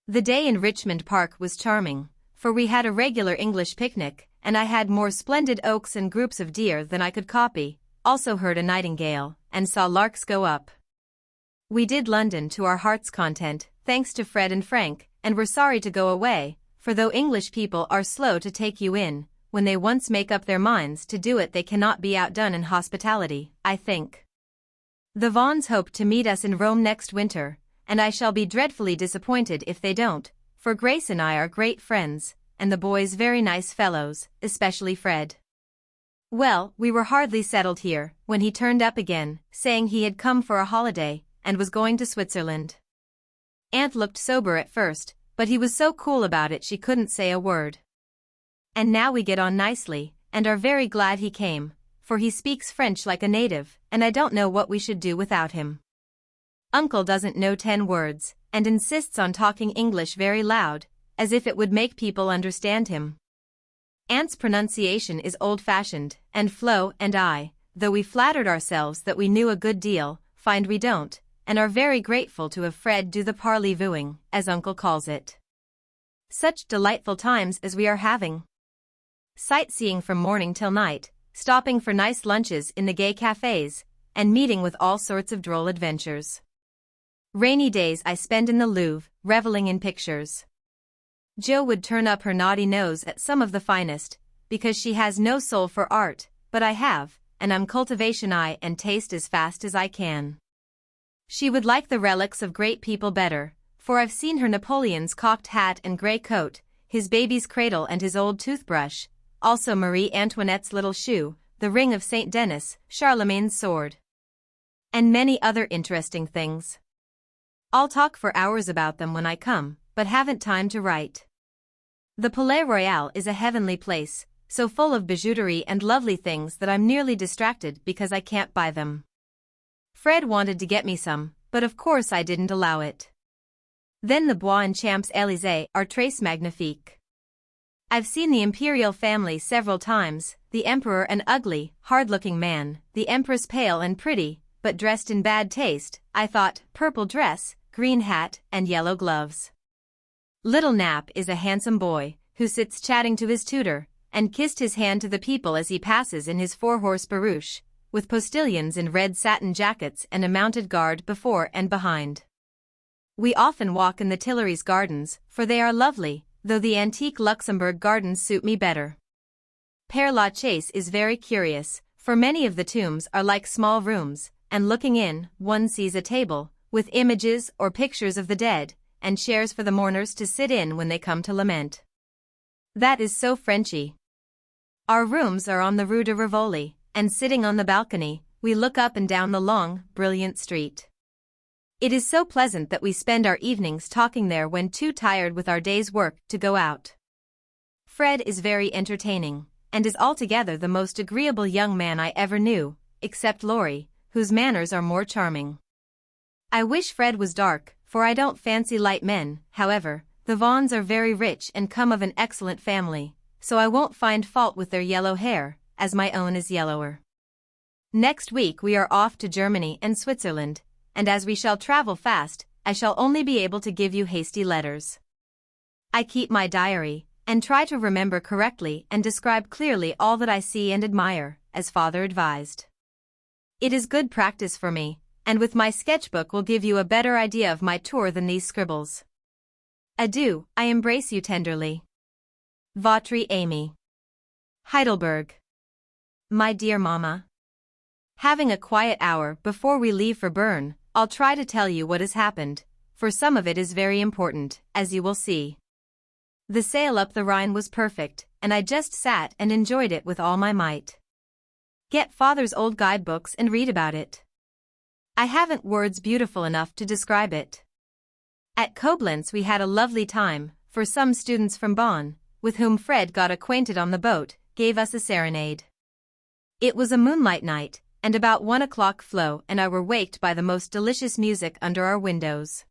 The day in Richmond Park was charming, for we had a regular English picnic, and I had more splendid oaks and groups of deer than I could copy, also heard a nightingale, and saw larks go up. We did London to our heart's content, thanks to Fred and Frank, and were sorry to go away, for though English people are slow to take you in, when they once make up their minds to do it they cannot be outdone in hospitality, I think. The Vaughans hope to meet us in Rome next winter, and I shall be dreadfully disappointed if they don't, for Grace and I are great friends, and the boys very nice fellows, especially Fred. Well, we were hardly settled here, when he turned up again, saying he had come for a holiday, and was going to Switzerland. Aunt looked sober at first, but he was so cool about it she couldn't say a word. And now we get on nicely, and are very glad he came, for he speaks French like a native, and I don't know what we should do without him. Uncle doesn't know 10 words, and insists on talking English very loud, as if it would make people understand him. Aunt's pronunciation is old-fashioned, and Flo and I, though we flattered ourselves that we knew a good deal, find we don't, and are very grateful to have Fred do the parley-vooing, as Uncle calls it. Such delightful times as we are having. Sightseeing from morning till night, stopping for nice lunches in the gay cafes, and meeting with all sorts of droll adventures. Rainy days I spend in the Louvre, reveling in pictures. Jo would turn up her naughty nose at some of the finest, because she has no soul for art, but I have, and I'm cultivation eye and taste as fast as I can. She would like the relics of great people better, for I've seen her Napoleon's cocked hat and grey coat, his baby's cradle and his old toothbrush, also Marie Antoinette's little shoe, the ring of Saint Denis, Charlemagne's sword, and many other interesting things. I'll talk for hours about them when I come, but haven't time to write. The Palais Royal is a heavenly place, so full of bijouterie and lovely things that I'm nearly distracted because I can't buy them. Fred wanted to get me some, but of course I didn't allow it. Then the Bois and Champs-Élysées are très magnifiques. I've seen the imperial family several times, the emperor an ugly, hard-looking man, the empress pale and pretty, but dressed in bad taste, I thought, purple dress, green hat, and yellow gloves. Little Nap is a handsome boy, who sits chatting to his tutor, and kissed his hand to the people as he passes in his four-horse barouche, with postilions in red satin jackets and a mounted guard before and behind. We often walk in the Tuileries gardens, for they are lovely, though the antique Luxembourg gardens suit me better. Père Lachaise is very curious, for many of the tombs are like small rooms, and looking in, one sees a table, with images or pictures of the dead, and chairs for the mourners to sit in when they come to lament. That is so Frenchy. Our rooms are on the Rue de Rivoli, and sitting on the balcony, we look up and down the long, brilliant street. It is so pleasant that we spend our evenings talking there when too tired with our day's work to go out. Fred is very entertaining, and is altogether the most agreeable young man I ever knew, except Laurie, whose manners are more charming. I wish Fred was dark, for I don't fancy light men. However, the Vaughans are very rich and come of an excellent family, so I won't find fault with their yellow hair, as my own is yellower. Next week we are off to Germany and Switzerland, and as we shall travel fast, I shall only be able to give you hasty letters. I keep my diary, and try to remember correctly and describe clearly all that I see and admire, as father advised. It is good practice for me, and with my sketchbook will give you a better idea of my tour than these scribbles. Adieu, I embrace you tenderly. Votre Amy. Heidelberg. My dear Mama. Having a quiet hour before we leave for Bern, I'll try to tell you what has happened, for some of it is very important, as you will see. The sail up the Rhine was perfect, and I just sat and enjoyed it with all my might. Get father's old guidebooks and read about it. I haven't words beautiful enough to describe it. At Koblenz we had a lovely time, for some students from Bonn, with whom Fred got acquainted on the boat, gave us a serenade. It was a moonlight night, and about 1 o'clock Flo and I were waked by the most delicious music under our windows.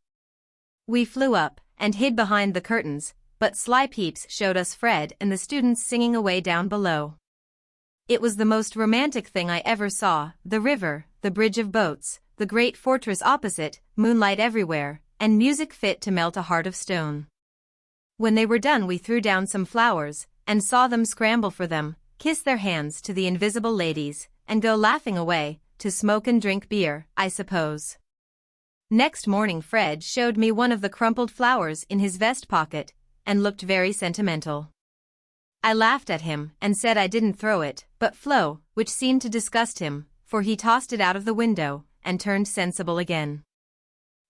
We flew up, and hid behind the curtains, but sly peeps showed us Fred and the students singing away down below. It was the most romantic thing I ever saw, the river, the bridge of boats, the great fortress opposite, moonlight everywhere, and music fit to melt a heart of stone. When they were done we threw down some flowers, and saw them scramble for them, kiss their hands to the invisible ladies, and go laughing away, to smoke and drink beer, I suppose. Next morning Fred showed me one of the crumpled flowers in his vest pocket, and looked very sentimental. I laughed at him, and said I didn't throw it, but Flo, which seemed to disgust him, for he tossed it out of the window, and turned sensible again.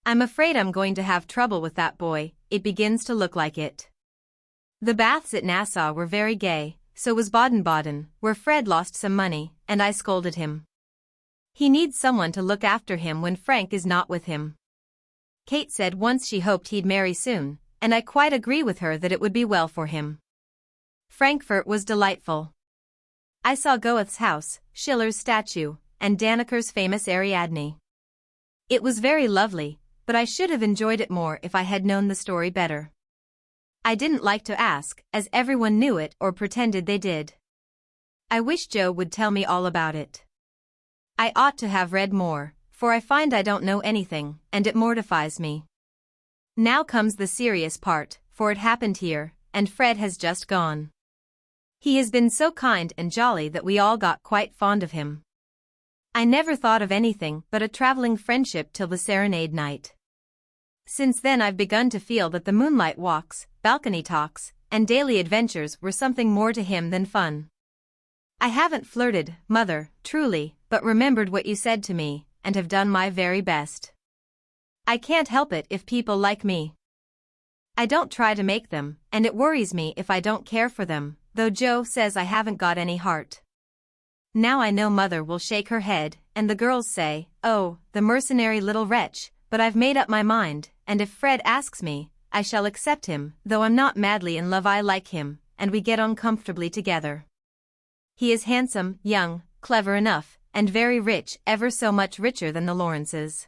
I'm afraid I'm going to have trouble with that boy, it begins to look like it. The baths at Nassau were very gay, so was Baden-Baden, where Fred lost some money, and I scolded him. He needs someone to look after him when Frank is not with him. Kate said once she hoped he'd marry soon, and I quite agree with her that it would be well for him. Frankfurt was delightful. I saw Goethe's house, Schiller's statue, and Danneker's famous Ariadne. It was very lovely, but I should have enjoyed it more if I had known the story better. I didn't like to ask, as everyone knew it or pretended they did. I wish Joe would tell me all about it. I ought to have read more, for I find I don't know anything, and it mortifies me. Now comes the serious part, for it happened here, and Fred has just gone. He has been so kind and jolly that we all got quite fond of him. I never thought of anything but a traveling friendship till the serenade night. Since then I've begun to feel that the moonlight walks, balcony talks, and daily adventures were something more to him than fun. I haven't flirted, Mother, truly, but remembered what you said to me, and have done my very best. I can't help it if people like me. I don't try to make them, and it worries me if I don't care for them, though Joe says I haven't got any heart. Now I know Mother will shake her head, and the girls say, oh, the mercenary little wretch, but I've made up my mind, and if Fred asks me, I shall accept him, though I'm not madly in love. I like him, and we get on comfortably together. He is handsome, young, clever enough, and very rich, ever so much richer than the Lawrences.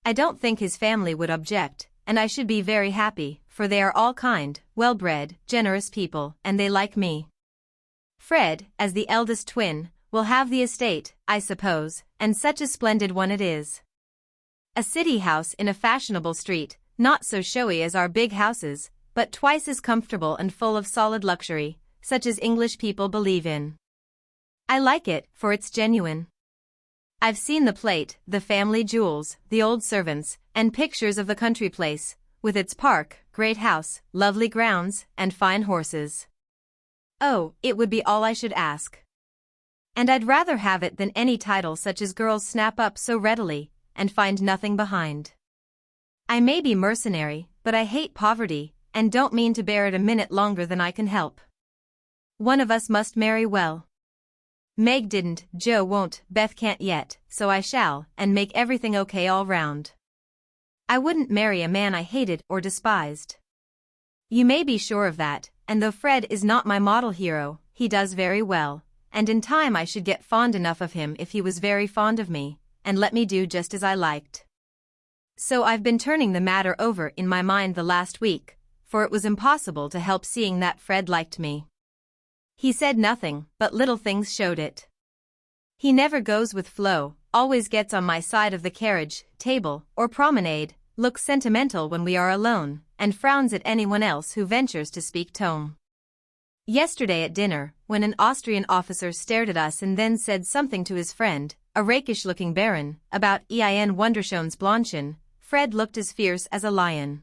I don't think his family would object, and I should be very happy, for they are all kind, well-bred, generous people, and they like me. Fred, as the eldest twin, will have the estate, I suppose, and such a splendid one it is. A city house in a fashionable street, not so showy as our big houses, but twice as comfortable and full of solid luxury, such as English people believe in. I like it, for it's genuine. I've seen the plate, the family jewels, the old servants, and pictures of the country place, with its park, great house, lovely grounds, and fine horses. Oh, it would be all I should ask. And I'd rather have it than any title such as girls snap up so readily, and find nothing behind. I may be mercenary, but I hate poverty, and don't mean to bear it a minute longer than I can help. One of us must marry well. Meg didn't, Joe won't, Beth can't yet, so I shall, and make everything okay all round. I wouldn't marry a man I hated or despised. You may be sure of that, and though Fred is not my model hero, he does very well, and in time I should get fond enough of him if he was very fond of me, and let me do just as I liked. So I've been turning the matter over in my mind the last week, for it was impossible to help seeing that Fred liked me. He said nothing, but little things showed it. He never goes with Flo, always gets on my side of the carriage, table, or promenade, looks sentimental when we are alone, and frowns at anyone else who ventures to speak tone. Yesterday at dinner, when an Austrian officer stared at us and then said something to his friend, a rakish-looking baron, about ein wunderschönes Blondchen, Fred looked as fierce as a lion.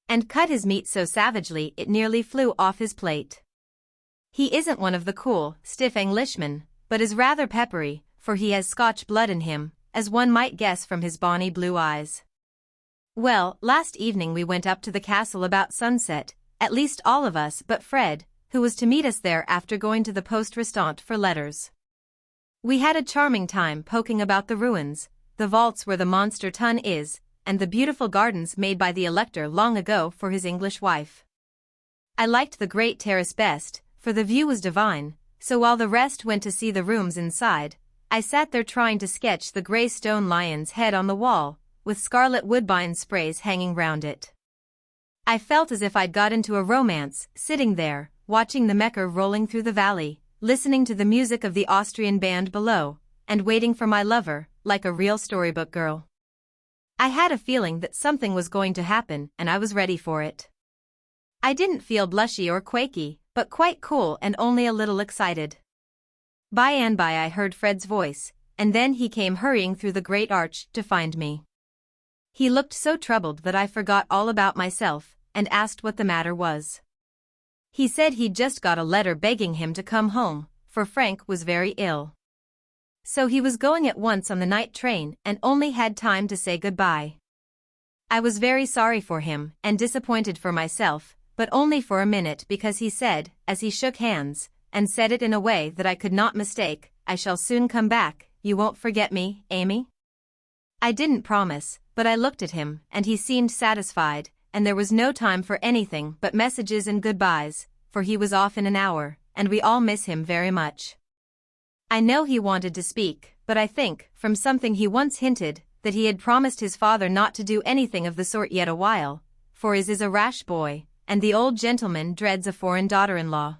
And cut his meat so savagely it nearly flew off his plate. He isn't one of the cool, stiff Englishmen, but is rather peppery, for he has Scotch blood in him, as one might guess from his bonny blue eyes. Well, last evening we went up to the castle about sunset, at least all of us but Fred, who was to meet us there after going to the poste restante for letters. We had a charming time poking about the ruins, the vaults where the monster tun is, and the beautiful gardens made by the elector long ago for his English wife. I liked the great terrace best, for the view was divine, so while the rest went to see the rooms inside, I sat there trying to sketch the grey stone lion's head on the wall, with scarlet woodbine sprays hanging round it. I felt as if I'd got into a romance, sitting there, watching the Mecker rolling through the valley, listening to the music of the Austrian band below, and waiting for my lover, like a real storybook girl. I had a feeling that something was going to happen, and I was ready for it. I didn't feel blushy or quaky, but quite cool and only a little excited. By and by I heard Fred's voice, and then he came hurrying through the great arch to find me. He looked so troubled that I forgot all about myself, and asked what the matter was. He said he'd just got a letter begging him to come home, for Frank was very ill. So he was going at once on the night train and only had time to say goodbye. I was very sorry for him and disappointed for myself, but only for a minute because he said, as he shook hands, and said it in a way that I could not mistake, "I shall soon come back, you won't forget me, Amy?" I didn't promise, but I looked at him, and he seemed satisfied, and there was no time for anything but messages and goodbyes, for he was off in an hour, and we all miss him very much. I know he wanted to speak, but I think, from something he once hinted, that he had promised his father not to do anything of the sort yet a while, for his is a rash boy, and the old gentleman dreads a foreign daughter-in-law.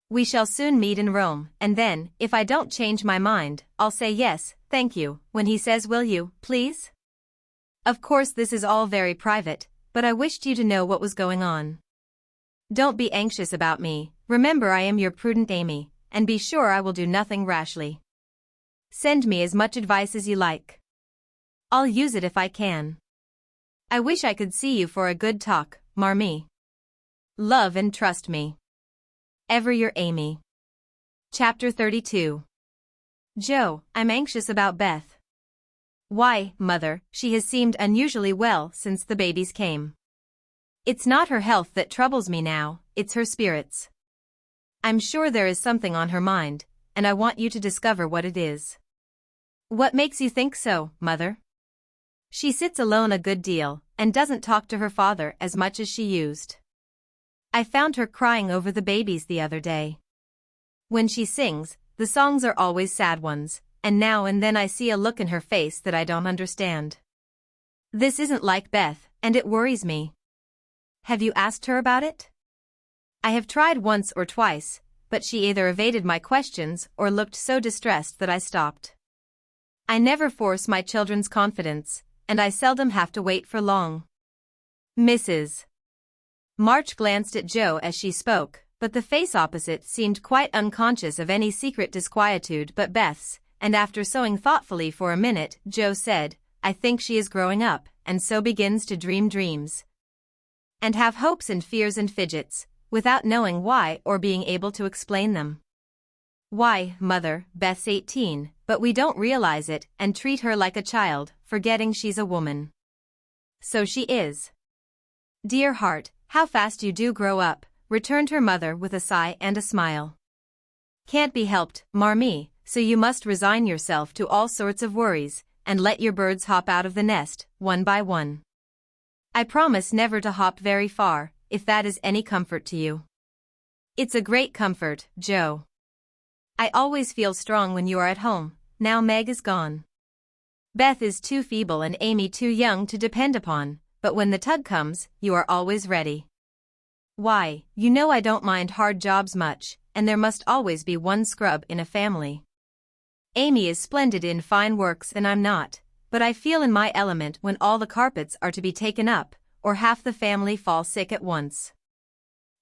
We shall soon meet in Rome, and then, if I don't change my mind, I'll say yes, thank you, when he says will you, please? Of course this is all very private, but I wished you to know what was going on. Don't be anxious about me, remember I am your prudent Amy, and be sure I will do nothing rashly. Send me as much advice as you like. I'll use it if I can. I wish I could see you for a good talk, Marmee. Love and trust me. Ever your Amy. Chapter 32. Joe, I'm anxious about Beth. Why, Mother, she has seemed unusually well since the babies came. It's not her health that troubles me now, it's her spirits. I'm sure there is something on her mind, and I want you to discover what it is. What makes you think so, Mother? She sits alone a good deal, and doesn't talk to her father as much as she used. I found her crying over the babies the other day. When she sings, the songs are always sad ones, and now and then I see a look in her face that I don't understand. This isn't like Beth, and it worries me. Have you asked her about it? I have tried once or twice, but she either evaded my questions or looked so distressed that I stopped. I never force my children's confidence, and I seldom have to wait for long. Mrs. March glanced at Joe as she spoke, but the face opposite seemed quite unconscious of any secret disquietude but Beth's, and after sewing thoughtfully for a minute, Joe said, I think she is growing up, and so begins to dream dreams. And have hopes and fears and fidgets, without knowing why or being able to explain them. Why, Mother, Beth's 18, but we don't realize it and treat her like a child, forgetting she's a woman. So she is. Dear heart, how fast you do grow up, returned her mother with a sigh and a smile. Can't be helped, Marmee, so you must resign yourself to all sorts of worries, and let your birds hop out of the nest, one by one. I promise never to hop very far, if that is any comfort to you. It's a great comfort, Joe. I always feel strong when you are at home, now Meg is gone. Beth is too feeble and Amy too young to depend upon, but when the tug comes, you are always ready. Why, you know I don't mind hard jobs much, and there must always be one scrub in a family. Amy is splendid in fine works and I'm not, but I feel in my element when all the carpets are to be taken up, or half the family fall sick at once.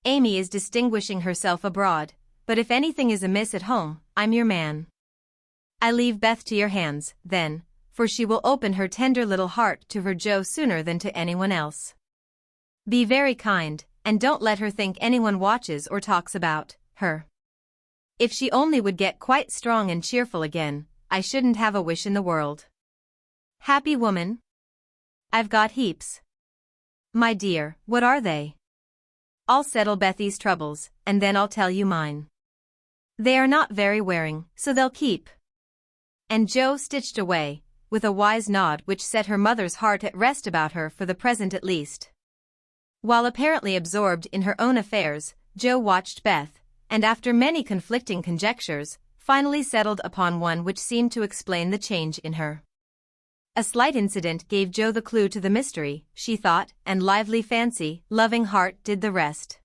Amy is distinguishing herself abroad, but if anything is amiss at home, I'm your man. I leave Beth to your hands, then, for she will open her tender little heart to her Joe sooner than to anyone else. Be very kind, and don't let her think anyone watches or talks about her. If she only would get quite strong and cheerful again, I shouldn't have a wish in the world. Happy woman? I've got heaps. My dear, what are they? I'll settle Bethy's troubles, and then I'll tell you mine. They are not very wearing, so they'll keep. And Joe stitched away, with a wise nod which set her mother's heart at rest about her for the present at least. While apparently absorbed in her own affairs, Joe watched Beth, and after many conflicting conjectures, finally settled upon one which seemed to explain the change in her. A slight incident gave Joe the clue to the mystery, she thought, and lively fancy, loving heart did the rest.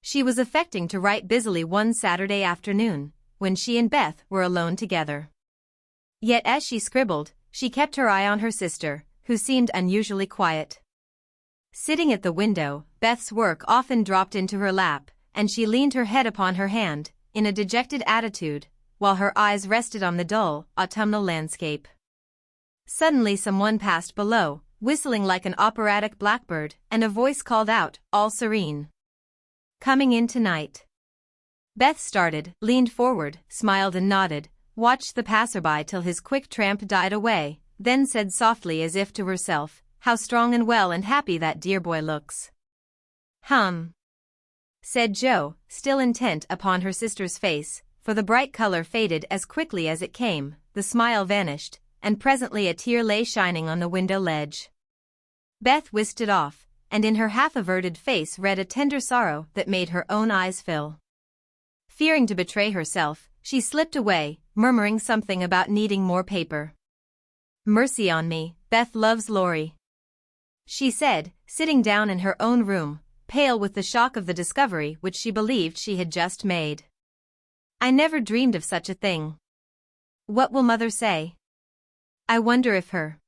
She was affecting to write busily one Saturday afternoon, when she and Beth were alone together. Yet as she scribbled, she kept her eye on her sister, who seemed unusually quiet. Sitting at the window, Beth's work often dropped into her lap, and she leaned her head upon her hand, in a dejected attitude, while her eyes rested on the dull, autumnal landscape. Suddenly someone passed below, whistling like an operatic blackbird, and a voice called out, all serene. Coming in tonight. Beth started, leaned forward, smiled and nodded, watched the passerby till his quick tramp died away, then said softly as if to herself, how strong and well and happy that dear boy looks. Said Joe, still intent upon her sister's face, for the bright color faded as quickly as it came, the smile vanished, and presently a tear lay shining on the window ledge. Beth whisked it off, and in her half-averted face read a tender sorrow that made her own eyes fill. Fearing to betray herself, she slipped away, murmuring something about needing more paper. Mercy on me, Beth loves Laurie, she said, sitting down in her own room, pale with the shock of the discovery which she believed she had just made. I never dreamed of such a thing. What will Mother say? I wonder if her...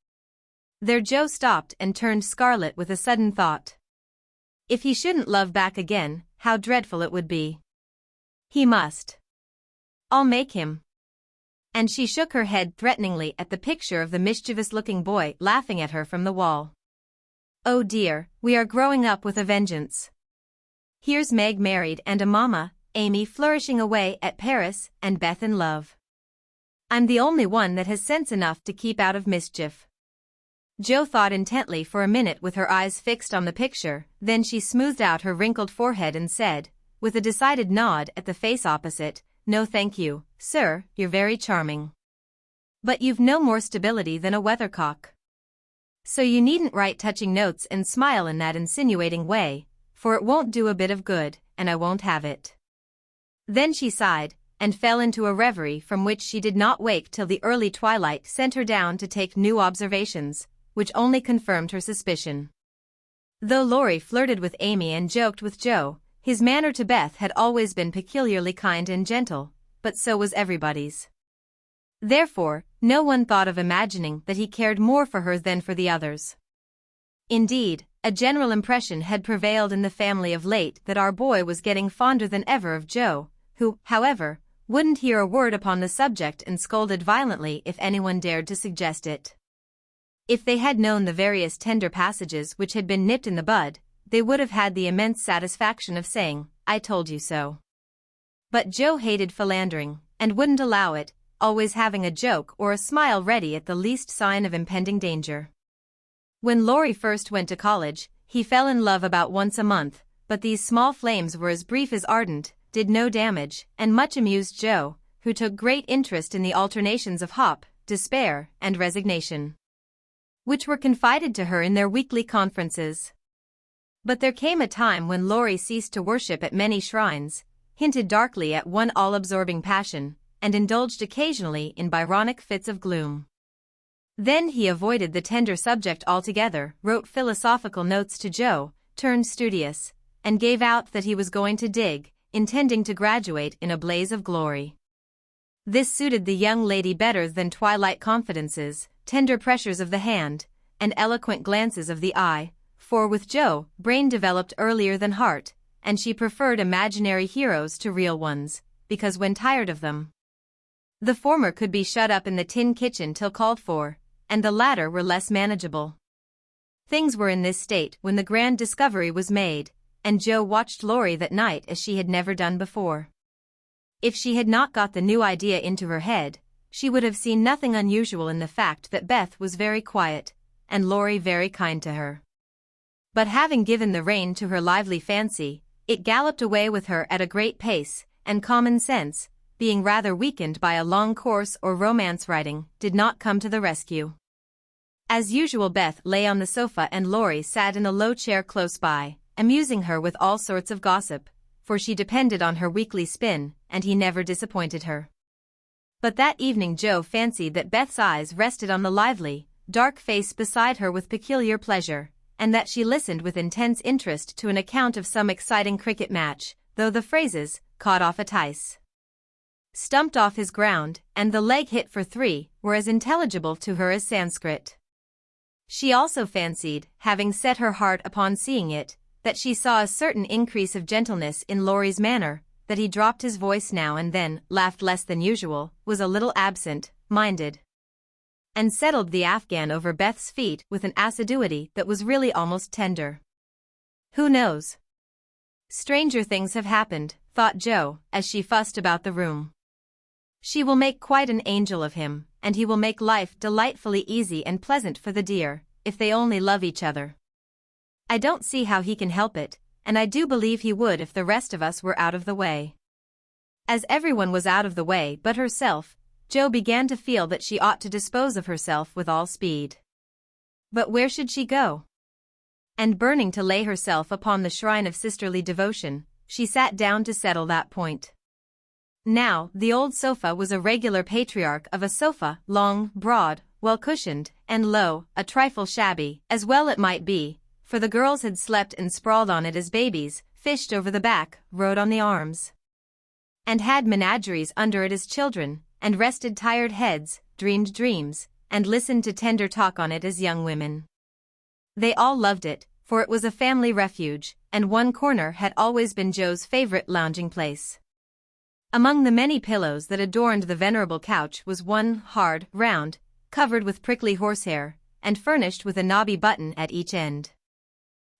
There Joe stopped and turned scarlet with a sudden thought. If he shouldn't love back again, how dreadful it would be. He must. I'll make him. And she shook her head threateningly at the picture of the mischievous-looking boy laughing at her from the wall. Oh dear, we are growing up with a vengeance. Here's Meg married and a mama, Amy flourishing away at Paris, and Beth in love. I'm the only one that has sense enough to keep out of mischief. Joe thought intently for a minute with her eyes fixed on the picture, then she smoothed out her wrinkled forehead and said, with a decided nod at the face opposite, No thank you, sir, you're very charming. But you've no more stability than a weathercock. So you needn't write touching notes and smile in that insinuating way, for it won't do a bit of good, and I won't have it. Then she sighed, and fell into a reverie from which she did not wake till the early twilight sent her down to take new observations, which only confirmed her suspicion. Though Laurie flirted with Amy and joked with Joe, his manner to Beth had always been peculiarly kind and gentle, but so was everybody's. Therefore, no one thought of imagining that he cared more for her than for the others. Indeed, a general impression had prevailed in the family of late that our boy was getting fonder than ever of Joe, who, however, wouldn't hear a word upon the subject and scolded violently if anyone dared to suggest it. If they had known the various tender passages which had been nipped in the bud, they would have had the immense satisfaction of saying, "I told you so." But Joe hated philandering, and wouldn't allow it, always having a joke or a smile ready at the least sign of impending danger. When Laurie first went to college, he fell in love about once a month, but these small flames were as brief as ardent, did no damage, and much amused Joe, who took great interest in the alternations of hope, despair, and resignation, which were confided to her in their weekly conferences. But there came a time when Laurie ceased to worship at many shrines, hinted darkly at one all-absorbing passion, and indulged occasionally in Byronic fits of gloom. Then he avoided the tender subject altogether, wrote philosophical notes to Joe, turned studious, and gave out that he was going to dig, intending to graduate in a blaze of glory. This suited the young lady better than twilight confidences, tender pressures of the hand, and eloquent glances of the eye, for with Joe, brain developed earlier than heart, and she preferred imaginary heroes to real ones, because when tired of them, the former could be shut up in the tin kitchen till called for, and the latter were less manageable. Things were in this state when the grand discovery was made, and Joe watched Laurie that night as she had never done before. If she had not got the new idea into her head, she would have seen nothing unusual in the fact that Beth was very quiet, and Laurie very kind to her. But having given the rein to her lively fancy, it galloped away with her at a great pace, and common sense, being rather weakened by a long course or romance writing, did not come to the rescue. As usual, Beth lay on the sofa and Laurie sat in a low chair close by, amusing her with all sorts of gossip, for she depended on her weekly spin, and he never disappointed her. But that evening Joe fancied that Beth's eyes rested on the lively, dark face beside her with peculiar pleasure, and that she listened with intense interest to an account of some exciting cricket match, though the phrases, "caught off a tice," "stumped off his ground," and "the leg hit for 3" were as intelligible to her as Sanskrit. She also fancied, having set her heart upon seeing it, that she saw a certain increase of gentleness in Laurie's manner, that he dropped his voice now and then, laughed less than usual, was a little absent-minded, and settled the Afghan over Beth's feet with an assiduity that was really almost tender. Who knows? Stranger things have happened, thought Joe, as she fussed about the room. She will make quite an angel of him, and he will make life delightfully easy and pleasant for the dear, if they only love each other. I don't see how he can help it, and I do believe he would if the rest of us were out of the way. As everyone was out of the way but herself, Joe began to feel that she ought to dispose of herself with all speed. But where should she go? And burning to lay herself upon the shrine of sisterly devotion, she sat down to settle that point. Now, the old sofa was a regular patriarch of a sofa, long, broad, well-cushioned, and low, a trifle shabby, as well it might be, for the girls had slept and sprawled on it as babies, fished over the back, rode on the arms, and had menageries under it as children, and rested tired heads, dreamed dreams, and listened to tender talk on it as young women. They all loved it, for it was a family refuge, and one corner had always been Joe's favorite lounging place. Among the many pillows that adorned the venerable couch was one, hard, round, covered with prickly horsehair, and furnished with a knobby button at each end.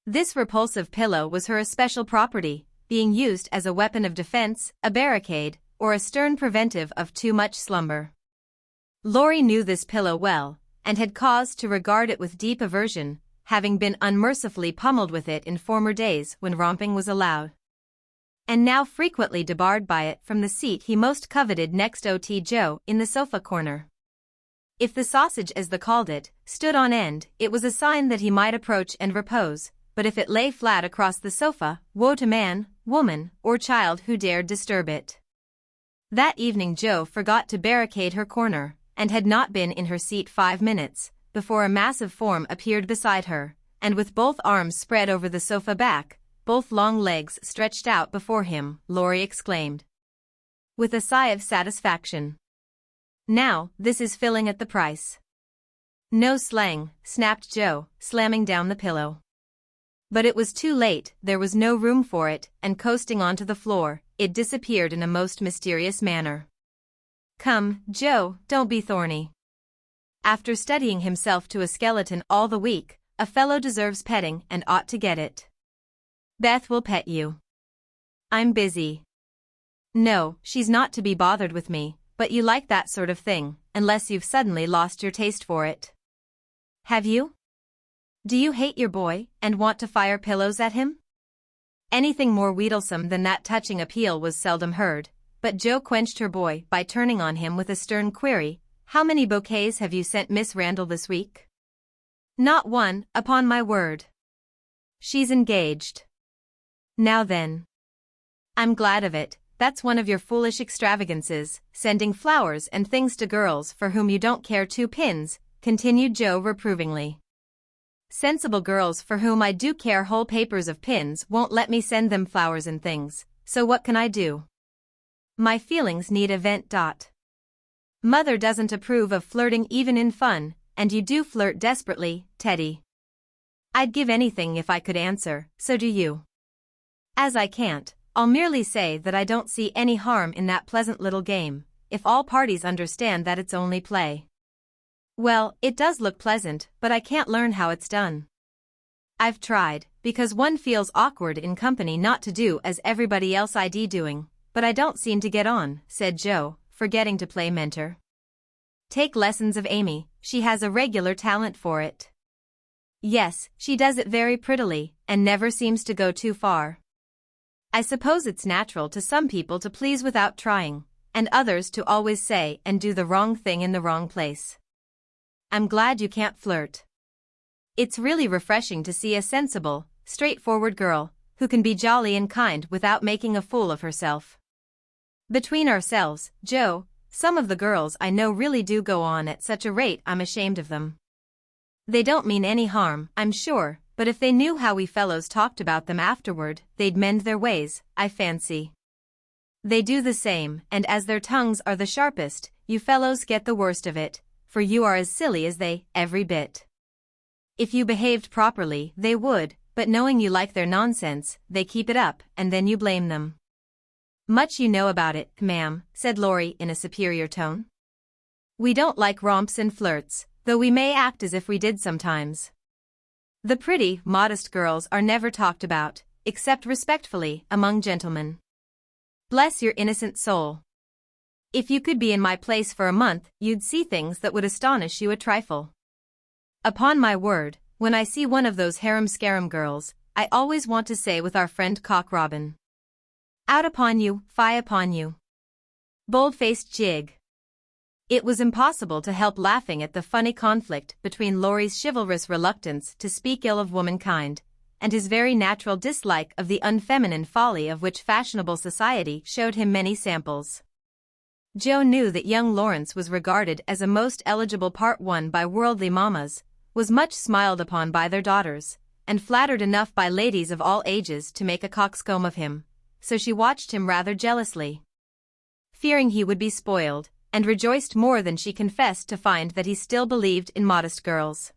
This repulsive pillow was her especial property, being used as a weapon of defense, a barricade, or a stern preventive of too much slumber. Laurie knew this pillow well, and had cause to regard it with deep aversion, having been unmercifully pummeled with it in former days when romping was allowed, and now frequently debarred by it from the seat he most coveted next Ot Joe in the sofa corner. If the sausage, as they called it, stood on end, it was a sign that he might approach and repose, but if it lay flat across the sofa, woe to man, woman, or child who dared disturb it. That evening Joe forgot to barricade her corner, and had not been in her seat 5 minutes, before a massive form appeared beside her, and with both arms spread over the sofa back, both long legs stretched out before him, Laurie exclaimed, with a sigh of satisfaction. "Now, this is filling at the price." "No slang," snapped Joe, slamming down the pillow. But it was too late, there was no room for it, and coasting onto the floor, it disappeared in a most mysterious manner. "Come, Joe, don't be thorny. After studying himself to a skeleton all the week, a fellow deserves petting and ought to get it." "Beth will pet you." "I'm busy." "No, she's not to be bothered with me, but you like that sort of thing, unless you've suddenly lost your taste for it." "Have you? Do you hate your boy, and want to fire pillows at him?" Anything more wheedlesome than that touching appeal was seldom heard, but Joe quenched her boy by turning on him with a stern query, "How many bouquets have you sent Miss Randall this week?" "Not one, upon my word." "She's engaged." "Now then." "I'm glad of it, that's one of your foolish extravagances, sending flowers and things to girls for whom you don't care two pins," continued Joe reprovingly. "Sensible girls for whom I do care whole papers of pins won't let me send them flowers and things, so what can I do? My feelings need a vent. Mother doesn't approve of flirting even in fun, and you do flirt desperately, Teddy. I'd give anything if I could answer, so do you. As I can't, I'll merely say that I don't see any harm in that pleasant little game, if all parties understand that it's only play." "Well, it does look pleasant, but I can't learn how it's done." "I've tried, because one feels awkward in company not to do as everybody else ID doing, but I don't seem to get on," said Joe, forgetting to play mentor. "Take lessons of Amy, she has a regular talent for it." "Yes, she does it very prettily, and never seems to go too far. I suppose it's natural to some people to please without trying, and others to always say and do the wrong thing in the wrong place. I'm glad you can't flirt. It's really refreshing to see a sensible, straightforward girl, who can be jolly and kind without making a fool of herself. Between ourselves, Joe, some of the girls I know really do go on at such a rate I'm ashamed of them. They don't mean any harm, I'm sure, but if they knew how we fellows talked about them afterward, they'd mend their ways, I fancy. They do the same, and as their tongues are the sharpest, you fellows get the worst of it, for you are as silly as they, every bit. If you behaved properly, they would, but knowing you like their nonsense, they keep it up, and then you blame them." "Much you know about it, ma'am," said Laurie in a superior tone. "We don't like romps and flirts, though we may act as if we did sometimes. The pretty, modest girls are never talked about, except respectfully, among gentlemen. Bless your innocent soul. If you could be in my place for a month, you'd see things that would astonish you a trifle. Upon my word, when I see one of those harum-scarum girls, I always want to say with our friend Cock Robin, 'Out upon you, fie upon you. Bold-faced jig.'" It was impossible to help laughing at the funny conflict between Laurie's chivalrous reluctance to speak ill of womankind, and his very natural dislike of the unfeminine folly of which fashionable society showed him many samples. Joe knew that young Lawrence was regarded as a most eligible part one by worldly mammas, was much smiled upon by their daughters, and flattered enough by ladies of all ages to make a coxcomb of him, so she watched him rather jealously, fearing he would be spoiled, and rejoiced more than she confessed to find that he still believed in modest girls.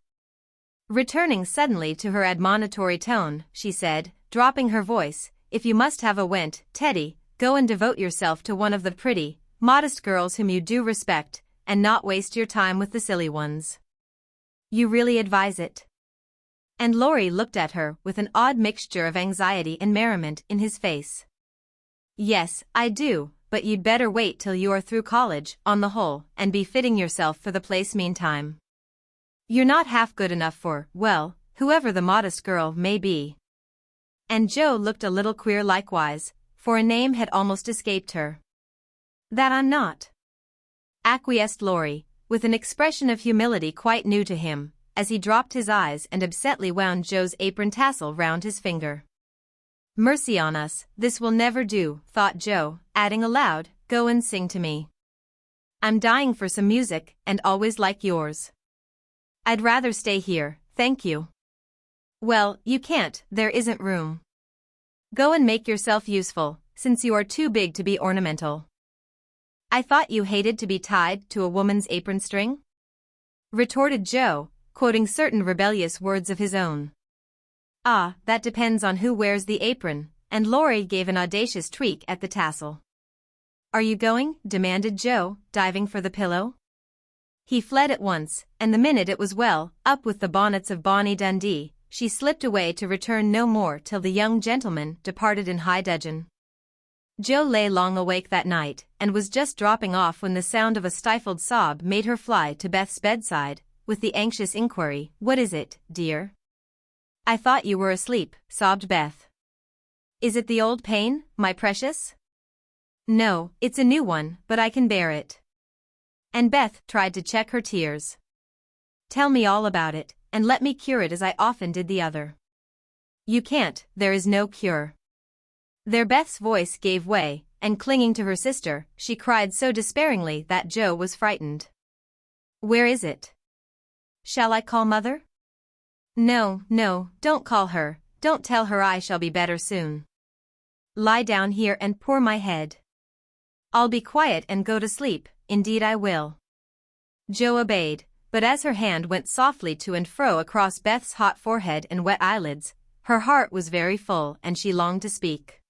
Returning suddenly to her admonitory tone, she said, dropping her voice, "If you must have a went, Teddy, go and devote yourself to one of the pretty, modest girls whom you do respect, and not waste your time with the silly ones. You really advise it?" And Laurie looked at her with an odd mixture of anxiety and merriment in his face. "Yes, I do, but you'd better wait till you are through college, on the whole, and be fitting yourself for the place meantime. You're not half good enough for, well, whoever the modest girl may be." And Joe looked a little queer likewise, for a name had almost escaped her. "That I'm not," acquiesced Laurie, with an expression of humility quite new to him, as he dropped his eyes and absently wound Joe's apron tassel round his finger. "Mercy on us, this will never do," thought Joe, adding aloud, "Go and sing to me. I'm dying for some music, and always like yours." I'd rather stay here, thank you. Well, you can't, there isn't room. Go and make yourself useful, since you are too big to be ornamental. I thought you hated to be tied to a woman's apron string? Retorted Joe, quoting certain rebellious words of his own. Ah, that depends on who wears the apron, and Laurie gave an audacious tweak at the tassel. Are you going? Demanded Joe, diving for the pillow. He fled at once, and the minute it was well up with the bonnets of Bonnie Dundee, she slipped away to return no more till the young gentleman departed in high dudgeon. Joe lay long awake that night, and was just dropping off when the sound of a stifled sob made her fly to Beth's bedside, with the anxious inquiry, "What is it, dear?" "I thought you were asleep," sobbed Beth. "Is it the old pain, my precious?" "No, it's a new one, but I can bear it." And Beth tried to check her tears. "Tell me all about it, and let me cure it as I often did the other." "You can't, there is no cure." There Beth's voice gave way, and clinging to her sister, she cried so despairingly that Joe was frightened. "Where is it? Shall I call Mother?" "No, no, don't call her, don't tell her I shall be better soon. Lie down here and pour my head. I'll be quiet and go to sleep, indeed I will." Joe obeyed, but as her hand went softly to and fro across Beth's hot forehead and wet eyelids, her heart was very full and she longed to speak.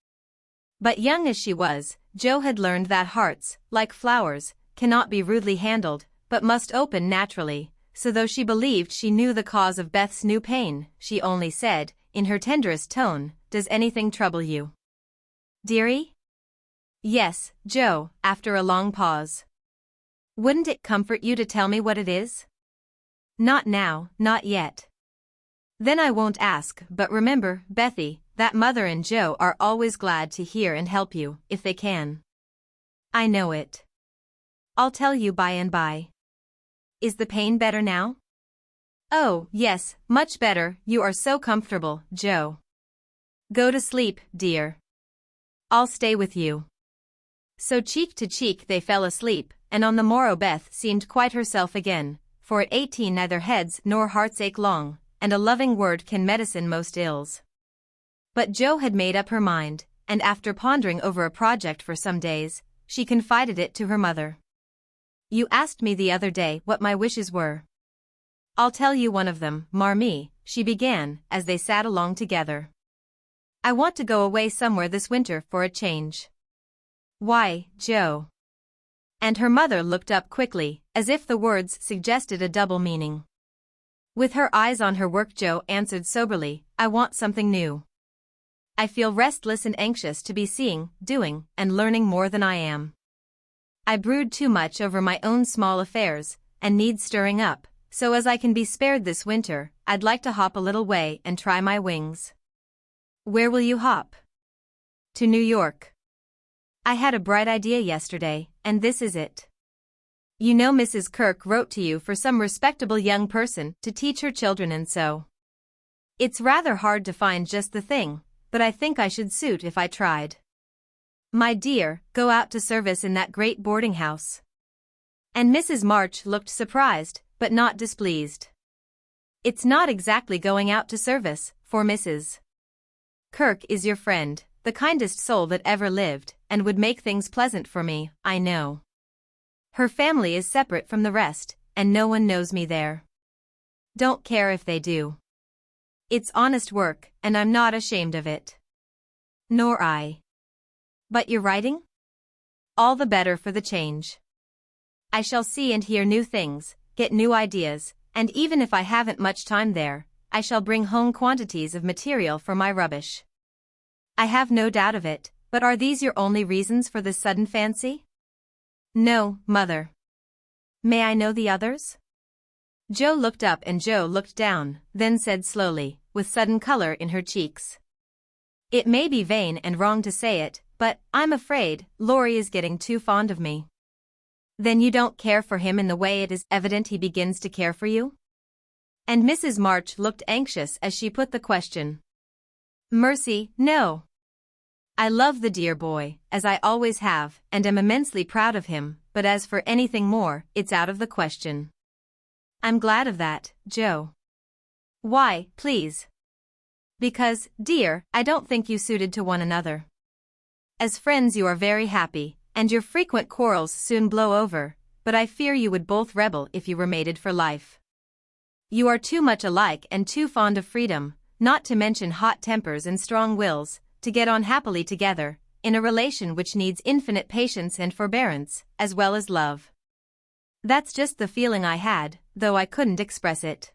But young as she was, Joe had learned that hearts, like flowers, cannot be rudely handled, but must open naturally, so though she believed she knew the cause of Beth's new pain, she only said, in her tenderest tone, "Does anything trouble you, dearie?" "Yes, Joe," after a long pause. "Wouldn't it comfort you to tell me what it is?" "Not now, not yet." "Then I won't ask, but remember, Bethy, that Mother and Joe are always glad to hear and help you, if they can." "I know it. I'll tell you by and by." "Is the pain better now?" "Oh, yes, much better, you are so comfortable, Joe. Go to sleep, dear. I'll stay with you." So cheek to cheek they fell asleep, and on the morrow Beth seemed quite herself again, for at 18 neither heads nor hearts ache long, and a loving word can medicine most ills. But Joe had made up her mind, and after pondering over a project for some days, she confided it to her mother. "You asked me the other day what my wishes were. I'll tell you one of them, Marmee," she began, as they sat along together. "I want to go away somewhere this winter for a change." "Why, Joe?" And her mother looked up quickly, as if the words suggested a double meaning. With her eyes on her work, Joe answered soberly, "I want something new. I feel restless and anxious to be seeing, doing, and learning more than I am. I brood too much over my own small affairs, and need stirring up, so as I can be spared this winter, I'd like to hop a little way and try my wings." "Where will you hop?" "To New York. I had a bright idea yesterday, and this is it. You know Mrs. Kirk wrote to you for some respectable young person to teach her children, and so. It's rather hard to find just the thing, but I think I should suit if I tried. My dear, go out to service in that great boarding house." And Mrs. March looked surprised, but not displeased. "It's not exactly going out to service, for Mrs. Kirk is your friend, the kindest soul that ever lived, and would make things pleasant for me, I know. Her family is separate from the rest, and no one knows me there. Don't care if they do. It's honest work, and I'm not ashamed of it." "Nor I. But you're writing? All the better for the change. I shall see and hear new things, get new ideas, and even if I haven't much time there, I shall bring home quantities of material for my rubbish." "I have no doubt of it, but are these your only reasons for this sudden fancy?" "No, Mother." "May I know the others?" Joe looked up and Joe looked down, then said slowly, with sudden color in her cheeks. "It may be vain and wrong to say it, but I'm afraid Laurie is getting too fond of me." "Then you don't care for him in the way it is evident he begins to care for you?" And Mrs. March looked anxious as she put the question. "Mercy, no. I love the dear boy, as I always have, and am immensely proud of him, but as for anything more, it's out of the question. I'm glad of that, Joe. Why, please? Because, dear, I don't think you suited to one another. As friends you are very happy, and your frequent quarrels soon blow over, but I fear you would both rebel if you were mated for life. You are too much alike and too fond of freedom, not to mention hot tempers and strong wills, to get on happily together, in a relation which needs infinite patience and forbearance, as well as love. That's just the feeling I had, though I couldn't express it.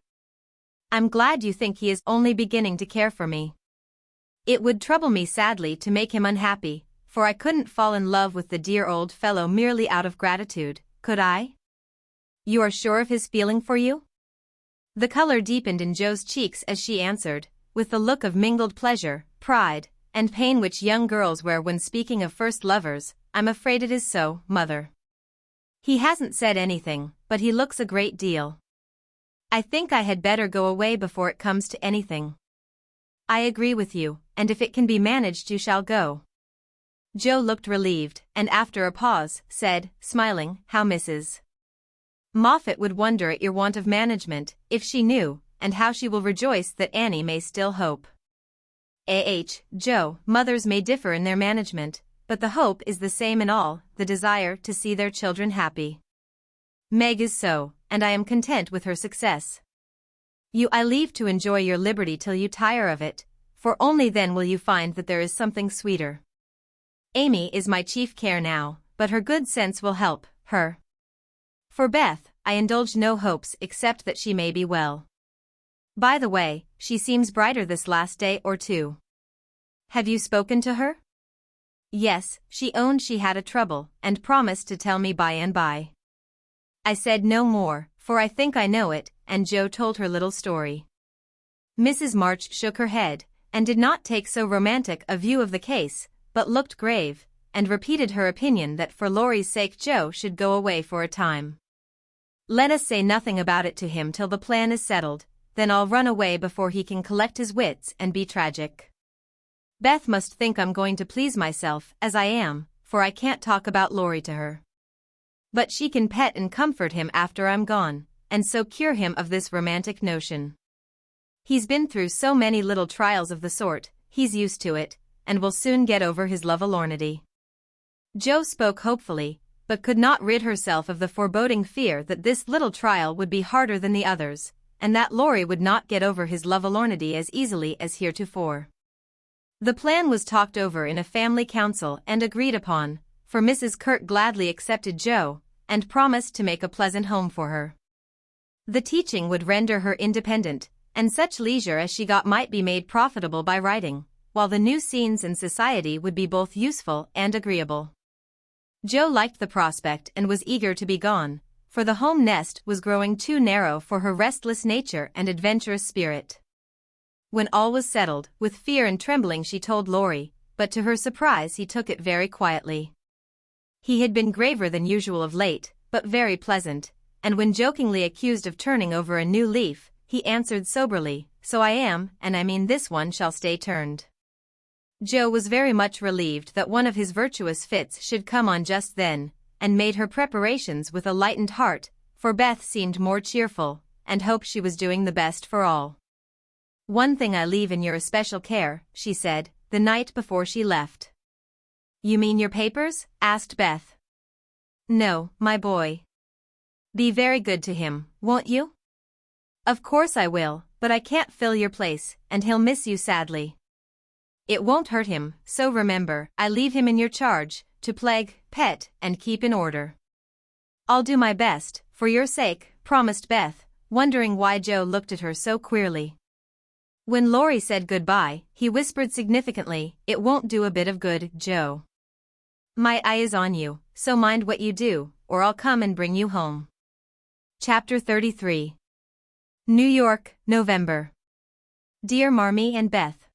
I'm glad you think he is only beginning to care for me. It would trouble me sadly to make him unhappy, for I couldn't fall in love with the dear old fellow merely out of gratitude, could I? You are sure of his feeling for you? The color deepened in Joe's cheeks as she answered, with the look of mingled pleasure, pride, and pain which young girls wear when speaking of first lovers. I'm afraid it is so, mother. He hasn't said anything, but he looks a great deal. I think I had better go away before it comes to anything. I agree with you, and if it can be managed you shall go. Joe looked relieved, and after a pause, said, smiling, how Mrs. Moffat would wonder at your want of management, if she knew, and how she will rejoice that Annie may still hope. Joe, mothers may differ in their management, but the hope is the same in all, the desire to see their children happy. Meg is so, and I am content with her success. You I leave to enjoy your liberty till you tire of it, for only then will you find that there is something sweeter. Amy is my chief care now, but her good sense will help her. For Beth, I indulge no hopes except that she may be well. By the way, she seems brighter this last day or two. Have you spoken to her? Yes, she owned she had a trouble, and promised to tell me by and by. I said no more, for I think I know it, and Joe told her little story. Mrs. March shook her head, and did not take so romantic a view of the case, but looked grave, and repeated her opinion that for Laurie's sake Joe should go away for a time. Let us say nothing about it to him till the plan is settled, then I'll run away before he can collect his wits and be tragic. Beth must think I'm going to please myself, as I am, for I can't talk about Laurie to her. But she can pet and comfort him after I'm gone, and so cure him of this romantic notion. He's been through so many little trials of the sort, he's used to it, and will soon get over his lovelornity. Joe spoke hopefully, but could not rid herself of the foreboding fear that this little trial would be harder than the others, and that Laurie would not get over his lovelornity as easily as heretofore. The plan was talked over in a family council and agreed upon, for Mrs. Kirk gladly accepted Joe, and promised to make a pleasant home for her. The teaching would render her independent, and such leisure as she got might be made profitable by writing, while the new scenes in society would be both useful and agreeable. Joe liked the prospect and was eager to be gone, for the home nest was growing too narrow for her restless nature and adventurous spirit. When all was settled, with fear and trembling she told Laurie, but to her surprise he took it very quietly. He had been graver than usual of late, but very pleasant, and when jokingly accused of turning over a new leaf, he answered soberly, so I am, and I mean this one shall stay turned. Joe was very much relieved that one of his virtuous fits should come on just then, and made her preparations with a lightened heart, for Beth seemed more cheerful, and hoped she was doing the best for all. One thing I leave in your especial care, she said, the night before she left. You mean your papers? Asked Beth. No, my boy. Be very good to him, won't you? Of course I will, but I can't fill your place, and he'll miss you sadly. It won't hurt him, so remember, I leave him in your charge, to plague, pet, and keep in order. I'll do my best, for your sake, promised Beth, wondering why Joe looked at her so queerly. When Laurie said goodbye, he whispered significantly, it won't do a bit of good, Joe. My eye is on you, so mind what you do, or I'll come and bring you home. Chapter 33. New York, November. Dear Marmee and Beth.